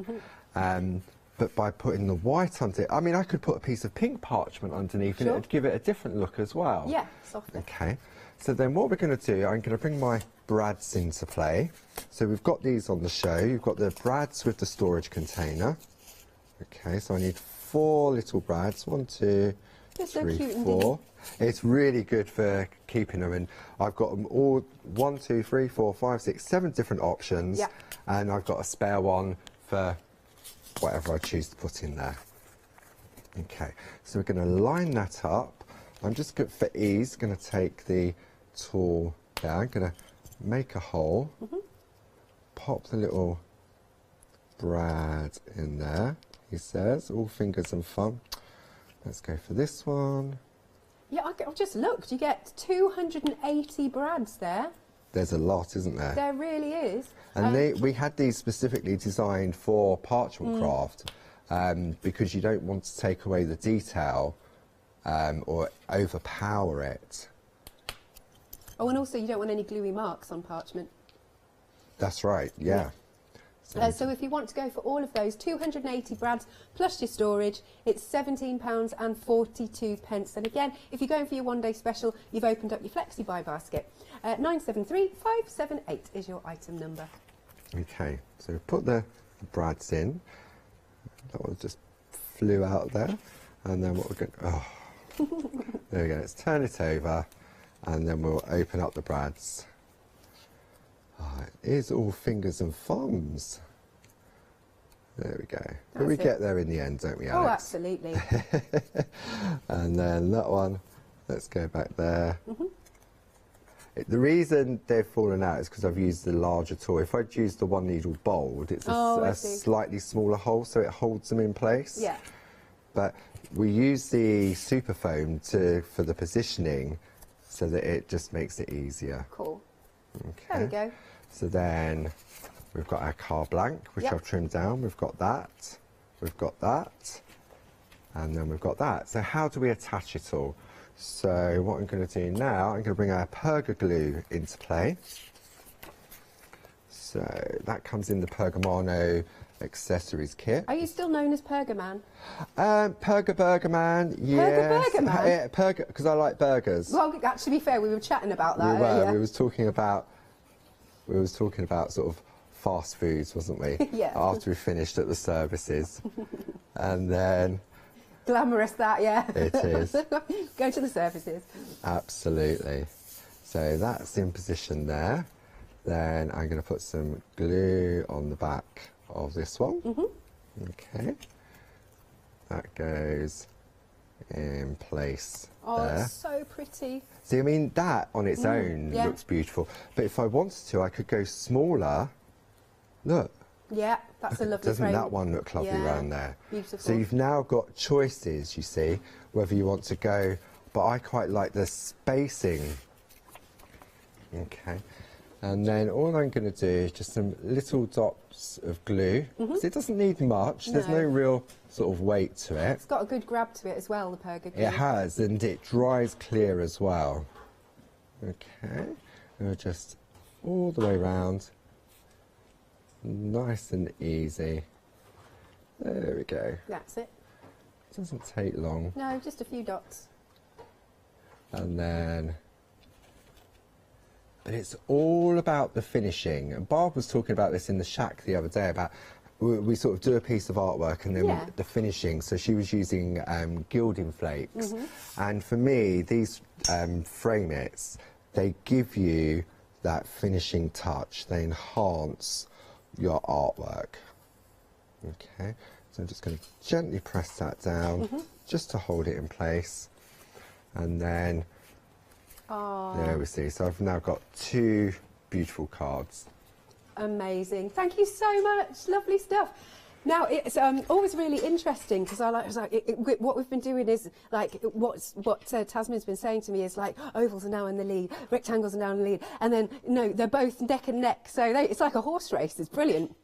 But by putting the white onto it, I mean, I could put a piece of pink parchment underneath and it would give it a different look as well. Yeah, softer. Okay, so then what we're going to do, I'm going to bring my brads into play. So we've got these on the show. You've got the brads with the storage container. Okay, so I need 4 little brads. 1, 2, 3, 4. It's really good for keeping them, and I've got them all 1, 2, 3, 4, 5, 6, 7 different options, and I've got a spare one for whatever I choose to put in there. Okay, so we're going to line that up. I'm just good for ease going to take the tool there. I'm going to make a hole, pop the little brad in there. He says, all fingers and thumb. Let's go for this one. Yeah, I've just looked. You get 280 brads there. There's a lot, isn't there? There really is. And we had these specifically designed for parchment craft because you don't want to take away the detail or overpower it. Oh, and also you don't want any gluey marks on parchment. That's right, yeah. So if you want to go for all of those 280 brads plus your storage, it's £17.42. And again, if you're going for your one-day special, you've opened up your Flexi Buy basket. 973578 is your item number. Okay, so put the brads in. That one just flew out there. And then what we're going to... Oh, there we go. Let's turn it over. And then we'll open up the brads. Oh, it is all fingers and thumbs. There we go. But we get there in the end, don't we, Alex? Oh, absolutely. And then that one, let's go back there. The reason they've fallen out is because I've used the larger tool. If I'd used the one needle bold, it's a slightly smaller hole, so it holds them in place. Yeah. But we use the super foam for the positioning so that it just makes it easier. Cool. Okay. There we go. So then we've got our card blank, which I've trimmed down. We've got that. We've got that. And then we've got that. So how do we attach it all? So what I'm going to do now, I'm going to bring our perga glue into play. So that comes in the Pergamano accessories kit. Are you still known as Pergaman? Perga Burger Man, yes. Perga Burger Man? Yeah, Perga, because I like burgers. Well, actually, to be fair, we were chatting about that earlier. We was talking about sort of fast foods, wasn't we? Yeah. After we finished at the services. And then... Glamorous that, yeah. It is. Go to the services. Absolutely. So that's in position there. Then I'm going to put some glue on the back of this one. Okay. That goes in place there. It's so pretty. See, I mean, that on its own looks beautiful. But if I wanted to, I could go smaller. Look. Yeah, that's a lovely Doesn't frame. that one look lovely around there? Beautiful. So you've now got choices, you see, whether you want to go, but I quite like the spacing. Okay. And then all I'm going to do is just some little dots of glue. So it doesn't need much. There's no real sort of weight to it. It's got a good grab to it as well, the Perga glue. It has, and it dries clear as well. Okay. And just all the way around. Nice and easy. There we go. That's it. Doesn't take long. No, just a few dots. And then... But it's all about the finishing. And Barb was talking about this in the shack the other day about we sort of do a piece of artwork and then the finishing. So she was using gilding flakes. And for me, these frame-its, they give you that finishing touch. They enhance your artwork. Okay, so I'm just going to gently press that down just to hold it in place, and then there we see. So I've now got 2 beautiful cards. Amazing. Thank you so much. Lovely stuff. Now, it's always really interesting because what we've been doing is like what Tasman's been saying to me is like ovals are now in the lead, rectangles are now in the lead, and then no, they're both neck and neck. So it's like a horse race. It's brilliant.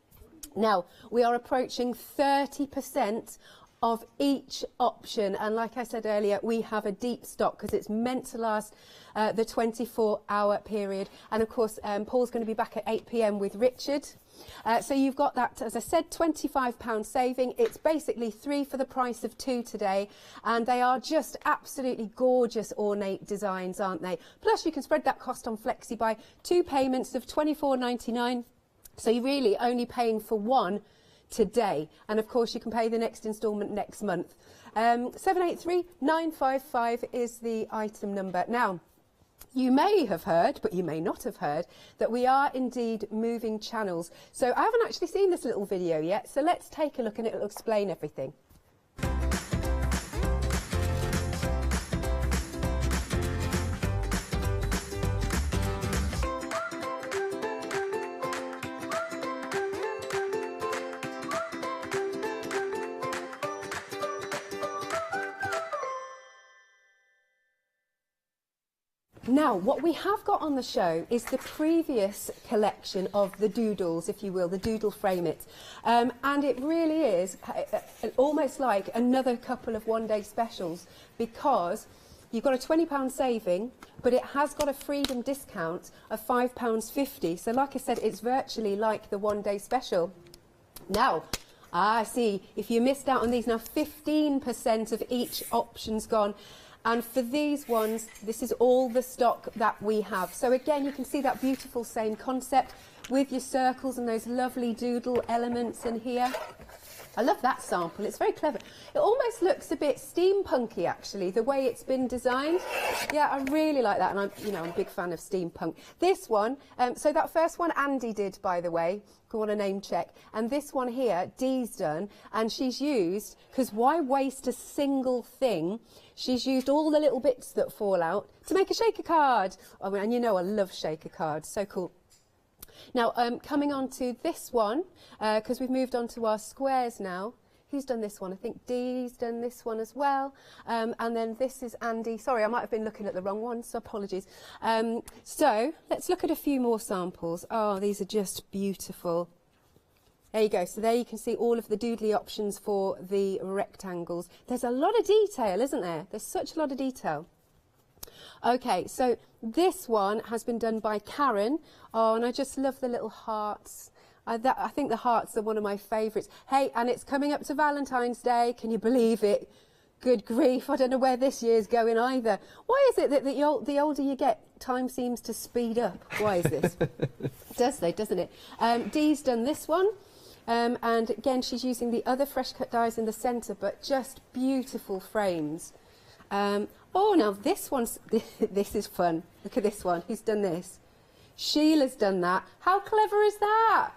Now, we are approaching 30% of each option, and like I said earlier, we have a deep stock because it's meant to last the 24-hour period. And of course, Paul's going to be back at 8 p.m. with Richard. So you've got that, as I said, £25 saving. It's basically 3 for the price of 2 today, and they are just absolutely gorgeous ornate designs, aren't they? Plus you can spread that cost on Flexi by 2 payments of £24.99, so you're really only paying for 1 today, and of course you can pay the next instalment next month. 783955 is the item number. Now, you may have heard, but you may not have heard, that we are indeed moving channels. So I haven't actually seen this little video yet, so let's take a look and it'll explain everything. Now, what we have got on the show is the previous collection of the doodles, if you will, the doodle frame it. And it really is almost like another couple of one-day specials, because you've got a £20 saving, but it has got a freedom discount of £5.50. So like I said, it's virtually like the one-day special. Now, I see, if you missed out on these, now 15% of each option's gone. And for these ones, this is all the stock that we have. So again, you can see that beautiful same concept with your circles and those lovely doodle elements in here. I love that sample, it's very clever. It almost looks a bit steampunky actually, the way it's been designed. Yeah, I really like that, and I'm a big fan of steampunk. This one, so that first one Andy did, by the way, go on a name check, and this one here, Dee's done, and she's used, because why waste a single thing? She's used all the little bits that fall out to make a shaker card. I mean, and you know I love shaker cards, so cool. Now, coming on to this one, because we've moved on to our squares now. Who's done this one? I think Dee's done this one as well. And then this is Andy. Sorry, I might have been looking at the wrong one, so apologies. So let's look at a few more samples. Oh, these are just beautiful. There you go. So there you can see all of the doodly options for the rectangles. There's a lot of detail, isn't there? There's such a lot of detail. Okay, so this one has been done by Karen. Oh, and I just love the little hearts. I think the hearts are one of my favourites. Hey, and it's coming up to Valentine's Day. Can you believe it? Good grief, I don't know where this year's going either. Why is it that the older you get, time seems to speed up? Why is this? Doesn't it? Dee's done this one. And again, she's using the other fresh cut dies in the centre, but just beautiful frames. Oh, now this is fun. Look at this one. Who's done this? Sheila's done that. How clever is that?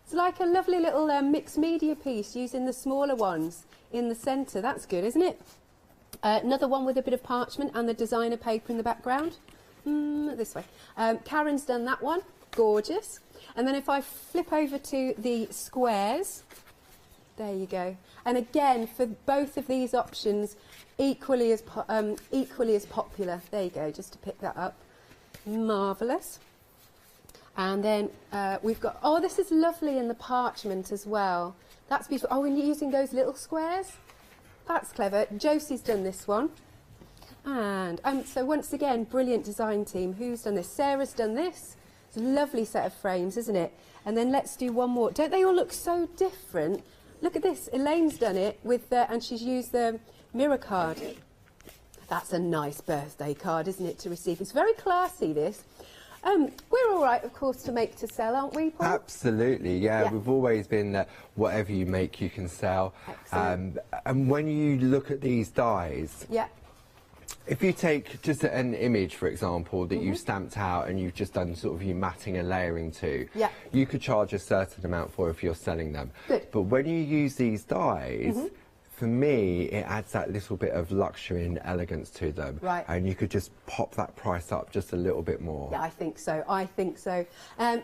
It's like a lovely little mixed media piece using the smaller ones in the centre. That's good, isn't it? Another one with a bit of parchment and the designer paper in the background. This way. Karen's done that one. Gorgeous. And then if I flip over to the squares, there you go. And again, for both of these options, equally as popular. There you go, just to pick that up. Marvellous. And then we've got, oh, this is lovely in the parchment as well. That's beautiful. Oh, and you're using those little squares? That's clever. Josie's done this one. And so once again, brilliant design team. Who's done this? Sarah's done this. It's a lovely set of frames, isn't it? And then let's do one more. Don't they all look so different? Look at this. Elaine's done it with and she's used the mirror card. That's a nice birthday card, isn't it, to receive? It's very classy, this. We're all right, of course, to make to sell, aren't we, Paul? Absolutely, yeah. We've always been whatever you make, you can sell. And when you look at these dies, If you take just an image, for example, that you've stamped out and you've just done sort of your matting and layering to, you could charge a certain amount for if you're selling them. Good. But when you use these dies, for me, it adds that little bit of luxury and elegance to them. Right. And you could just pop that price up just a little bit more. Yeah, I think so. I think so.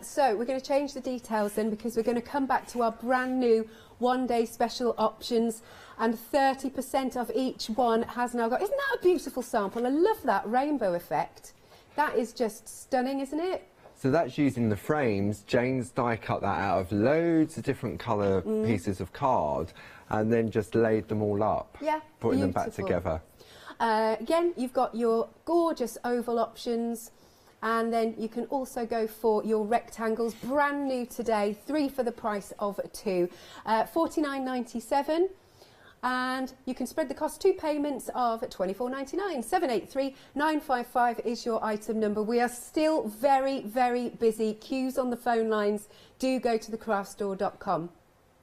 So we're going to change the details then, because we're going to come back to our brand new one-day special options, and 30% of each one has now got... Isn't that a beautiful sample? I love that rainbow effect. That is just stunning, isn't it? So that's using the frames. Jane's die cut that out of loads of different colour pieces of card, and then just laid them all up, putting them back together. Again, you've got your gorgeous oval options, and then you can also go for your rectangles, brand new today, 3 for the price of 2, $49.97. And you can spread the cost, 2 payments of $24.99. 783-955 is your item number. We are still very, very busy. Queues on the phone lines. Do go to thecraftstore.com.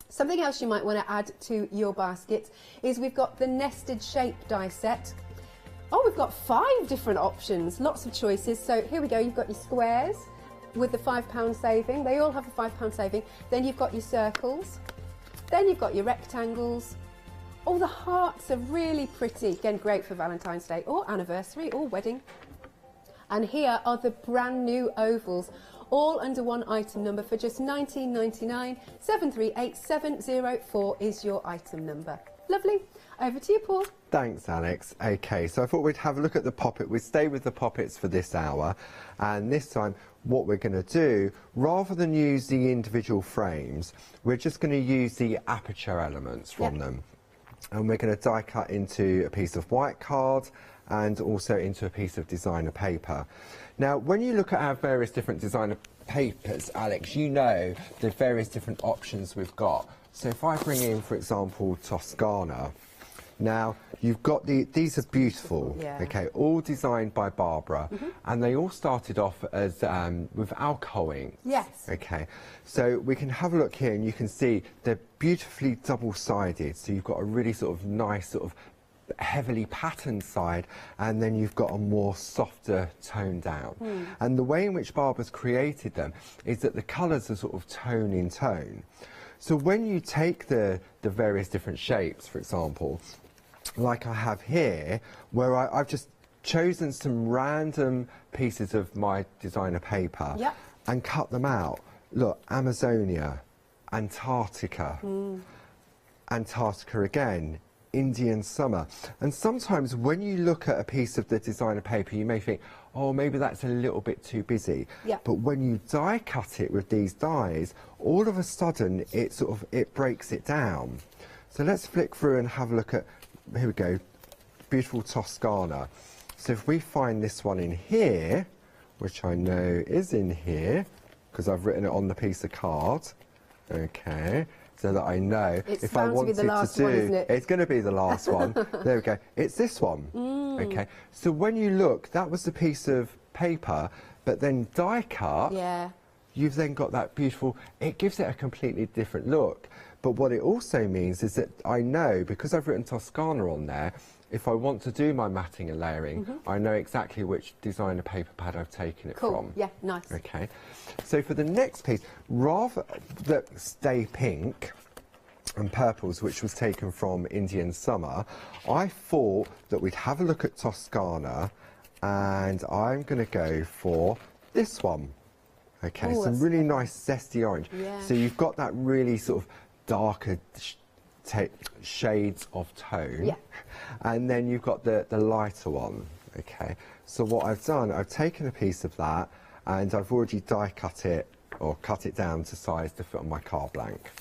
Something else you might want to add to your basket is we've got the nested shape die set. Oh, we've got 5 different options, lots of choices. So here we go, you've got your squares with the £5 saving. They all have a £5 saving. Then you've got your circles. Then you've got your rectangles. Oh, the hearts are really pretty. Again, great for Valentine's Day or anniversary or wedding. And here are the brand new ovals, all under one item number for just $19.99. 738-704 is your item number. Lovely. Over to you, Paul. Thanks, Alex. Okay, so I thought we'd have a look at the poppet. We'd stay with the poppets for this hour, and this time what we're going to do, rather than use the individual frames, we're just going to use the aperture elements from them. And we're going to die cut into a piece of white card and also into a piece of designer paper. Now, when you look at our various different designer papers, Alex, you know the various different options we've got. So if I bring in, for example, Toscana, now you've got these are beautiful, okay, all designed by Barbara, and they all started off as with alcohol ink. Yes. Okay, so we can have a look here, and you can see they're beautifully double-sided. So you've got a really sort of nice sort of heavily patterned side, and then you've got a more softer tone down. And the way in which Barbara's created them is that the colours are sort of tone in tone. So when you take the various different shapes, for example, like I have here, where I've just chosen some random pieces of my designer paper and cut them out. Look, Amazonia, Antarctica, Antarctica again, Indian summer. And sometimes when you look at a piece of the designer paper, you may think, oh, maybe that's a little bit too busy. But when you die cut it with these dies, all of a sudden it breaks it down. So let's flick through and have a look at, here we go, beautiful Toscana. So if we find this one in here, which I know is in here, because I've written it on the piece of card, okay, so that I know if I wanted to do, it's going to be the last one. There we go. It's this one. Okay. So when you look, that was the piece of paper, but then die cut. You've then got that beautiful. It gives it a completely different look. But what it also means is that I know, because I've written Toscana on there, if I want to do my matting and layering, I know exactly which designer paper pad I've taken it from. Yeah, nice. Okay. So for the next piece, rather than stay pink and purples, which was taken from Indian Summer, I thought that we'd have a look at Toscana, and I'm going to go for this one. Okay, some really nice zesty orange. So you've got that really sort of darker shades of tone, and then you've got the lighter one. Okay, so what I've done, I've taken a piece of that, and I've already die cut it, or cut it down to size to fit on my card blank.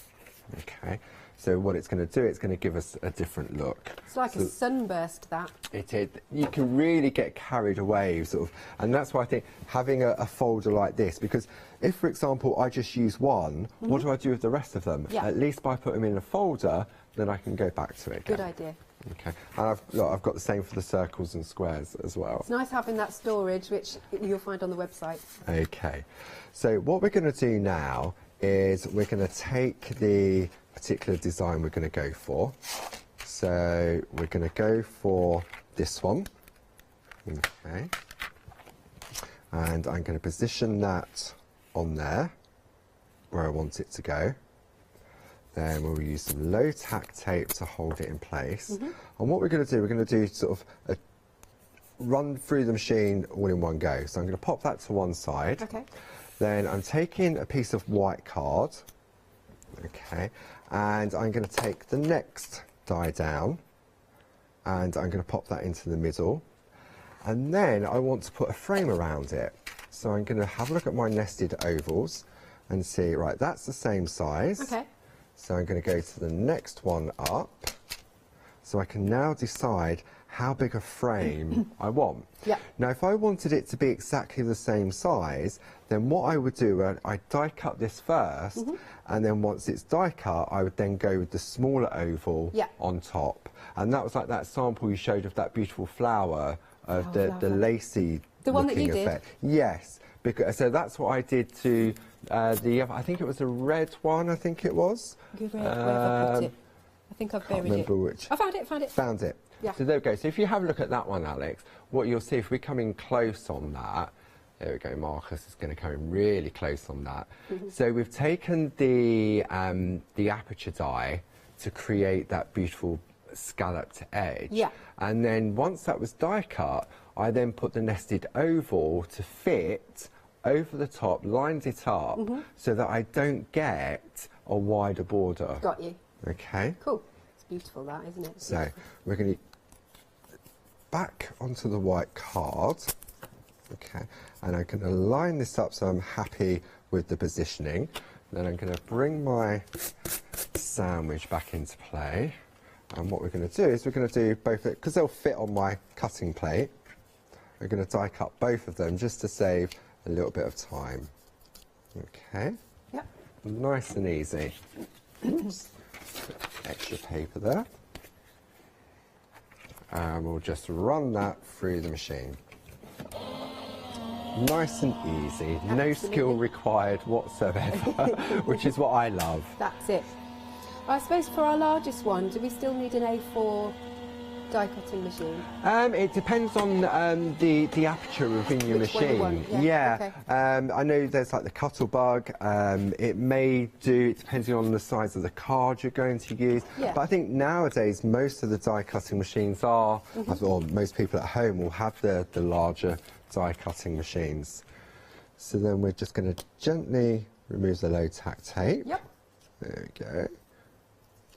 Okay, so what it's going to do, it's going to give us a different look. It's like a sunburst, that. It is. You can really get carried away, sort of, and that's why I think having a folder like this, because if, for example, I just use one, what do I do with the rest of them? At least by putting them in a folder, then I can go back to it again. Good idea. Okay, and I've got the same for the circles and squares as well. It's nice having that storage, which you'll find on the website. Okay, so what we're going to do now is we're going to take the particular design we're going to go for. So we're going to go for this one. Okay. And I'm going to position that on there where I want it to go. Then we'll use some low tack tape to hold it in place. And what we're going to do sort of a run through the machine all in one go. So I'm going to pop that to one side. Okay. Then I'm taking a piece of white card. Okay. And I'm going to take the next die down and I'm going to pop that into the middle. And then I want to put a frame around it. So I'm going to have a look at my nested ovals and see, right, that's the same size. Okay. So I'm going to go to the next one up. So I can now decide how big a frame I want. Yeah. Now, if I wanted it to be exactly the same size, then what I would do, I'd die cut this first, and then once it's die cut, I would then go with the smaller oval on top. And that was like that sample you showed of that beautiful flower, of the lacy The one that you looking effect. Yes, because so that's what I did to I think it was a red one. I think it was. Good, where have I put it? I think I've buried it. Remember which? I found it. Found it. Yeah. So there we go. So if you have a look at that one, Alex, what you'll see, if we come in close on that, there we go, Marcus is going to come in really close on that. So we've taken the aperture die to create that beautiful scalloped edge. Yeah. And then once that was die cut, I then put the nested oval to fit over the top, lined it up so that I don't get a wider border. Got you. Okay. Cool. It's beautiful, that, isn't it? So we're going to back onto the white card. Okay. And I'm going to line this up so I'm happy with the positioning. Then I'm going to bring my sandwich back into play. And what we're going to do is we're going to do both, because they'll fit on my cutting plate, we're going to die cut both of them just to save a little bit of time. Okay. Yep. Nice and easy. Oops. Extra paper there. And we'll just run that through the machine. Nice and easy. Absolutely. No skill required whatsoever, which is what I love. That's it. I suppose for our largest one, do we still need an A4 die cutting machine? It depends on the aperture within your machine. Yeah. Okay. I know there's like the Cuttlebug. It may do, depending on the size of the card you're going to use. Yeah. But I think nowadays most of the die cutting machines are, or most people at home will have the larger die cutting machines. So then we're just going to gently remove the low tack tape. Yep. There we go.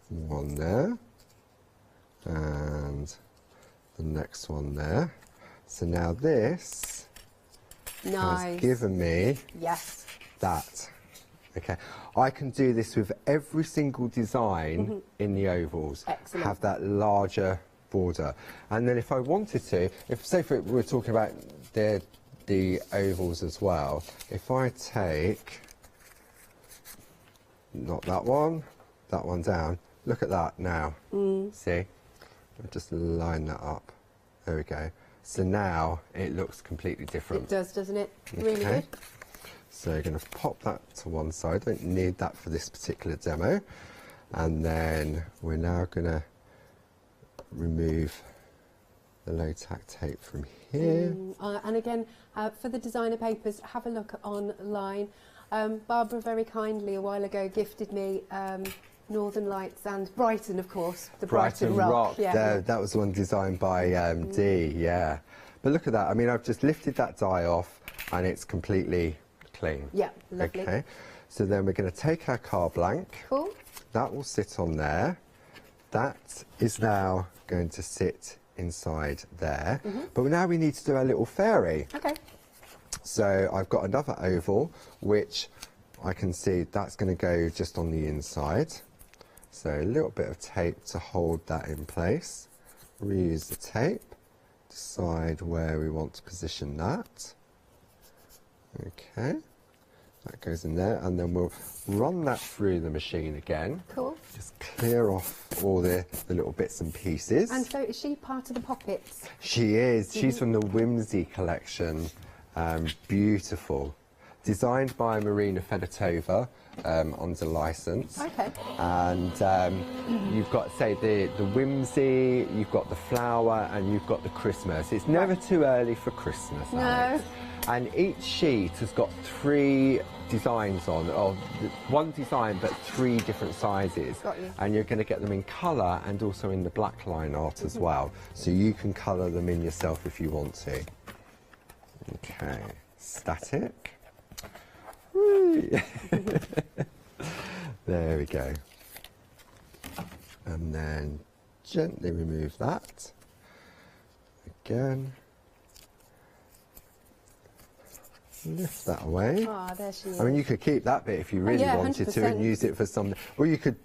One there. And the next one there. So now this has given me that. Okay, I can do this with every single design in the ovals. Excellent. Have that larger border, and then if I wanted to, if say we're talking about the ovals as well, if I take not that one down, look at that now. See. I'll just line that up. There we go. So now it looks completely different. It does, doesn't it? Really good. So you're going to pop that to one side. Don't need that for this particular demo. And then we're now going to remove the low tack tape from here. And again, for the designer papers, have a look online. Barbara very kindly a while ago gifted me Northern Lights and Brighton, of course, the Brighton Rock. Yeah. That was the one designed by Dee, yeah. But look at that. I mean, I've just lifted that die off and it's completely clean. Yeah, lovely. Okay. So then we're going to take our card blank. Cool. That will sit on there. That is now going to sit inside there. But now we need to do our little fairy. Okay. So I've got another oval, which I can see that's going to go just on the inside. So a little bit of tape to hold that in place. Reuse the tape. Decide where we want to position that. Okay. That goes in there, and then we'll run that through the machine again. Cool. Just clear off all the little bits and pieces. And so is she part of the poppets? She is. She's from the Whimsy collection. Beautiful. designed by Marina Fedotova under licence. Okay. And you've got, say, the whimsy, you've got the flower, and you've got the Christmas. It's never too early for Christmas, Alex. And each sheet has got 3 designs on, or 1 design but 3 different sizes. Got you. And you're going to get them in colour and also in the black line art as well. So you can colour them in yourself if you want to. Okay, static. There we go. And then gently remove that. Again. Lift that away. Ah, there she is. I mean, you could keep that bit if you really wanted to and use it for something. Or you could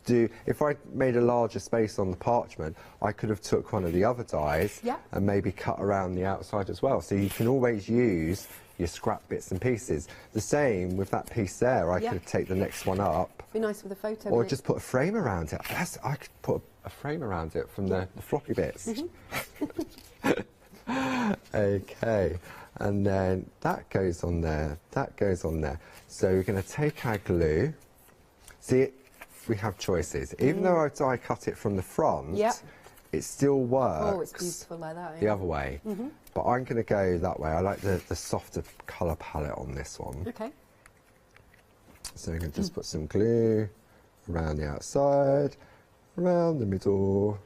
do, if I made a larger space on the parchment, I could have took one of the other dies and maybe cut around the outside as well. So you can always use your scrap bits and pieces. The same with that piece there. I could take the next one up. Be nice with a photo. Or just put a frame around it. I could put a frame around it from the floppy bits. Okay. And then that goes on there, that goes on there. So we're going to take our glue. See, we have choices. Even though I die cut it from the front, it still works. Oh, it's beautiful like that. The other way. But I'm going to go that way. I like the softer colour palette on this one. Okay. So I'm going to just put some glue around the outside, around the middle,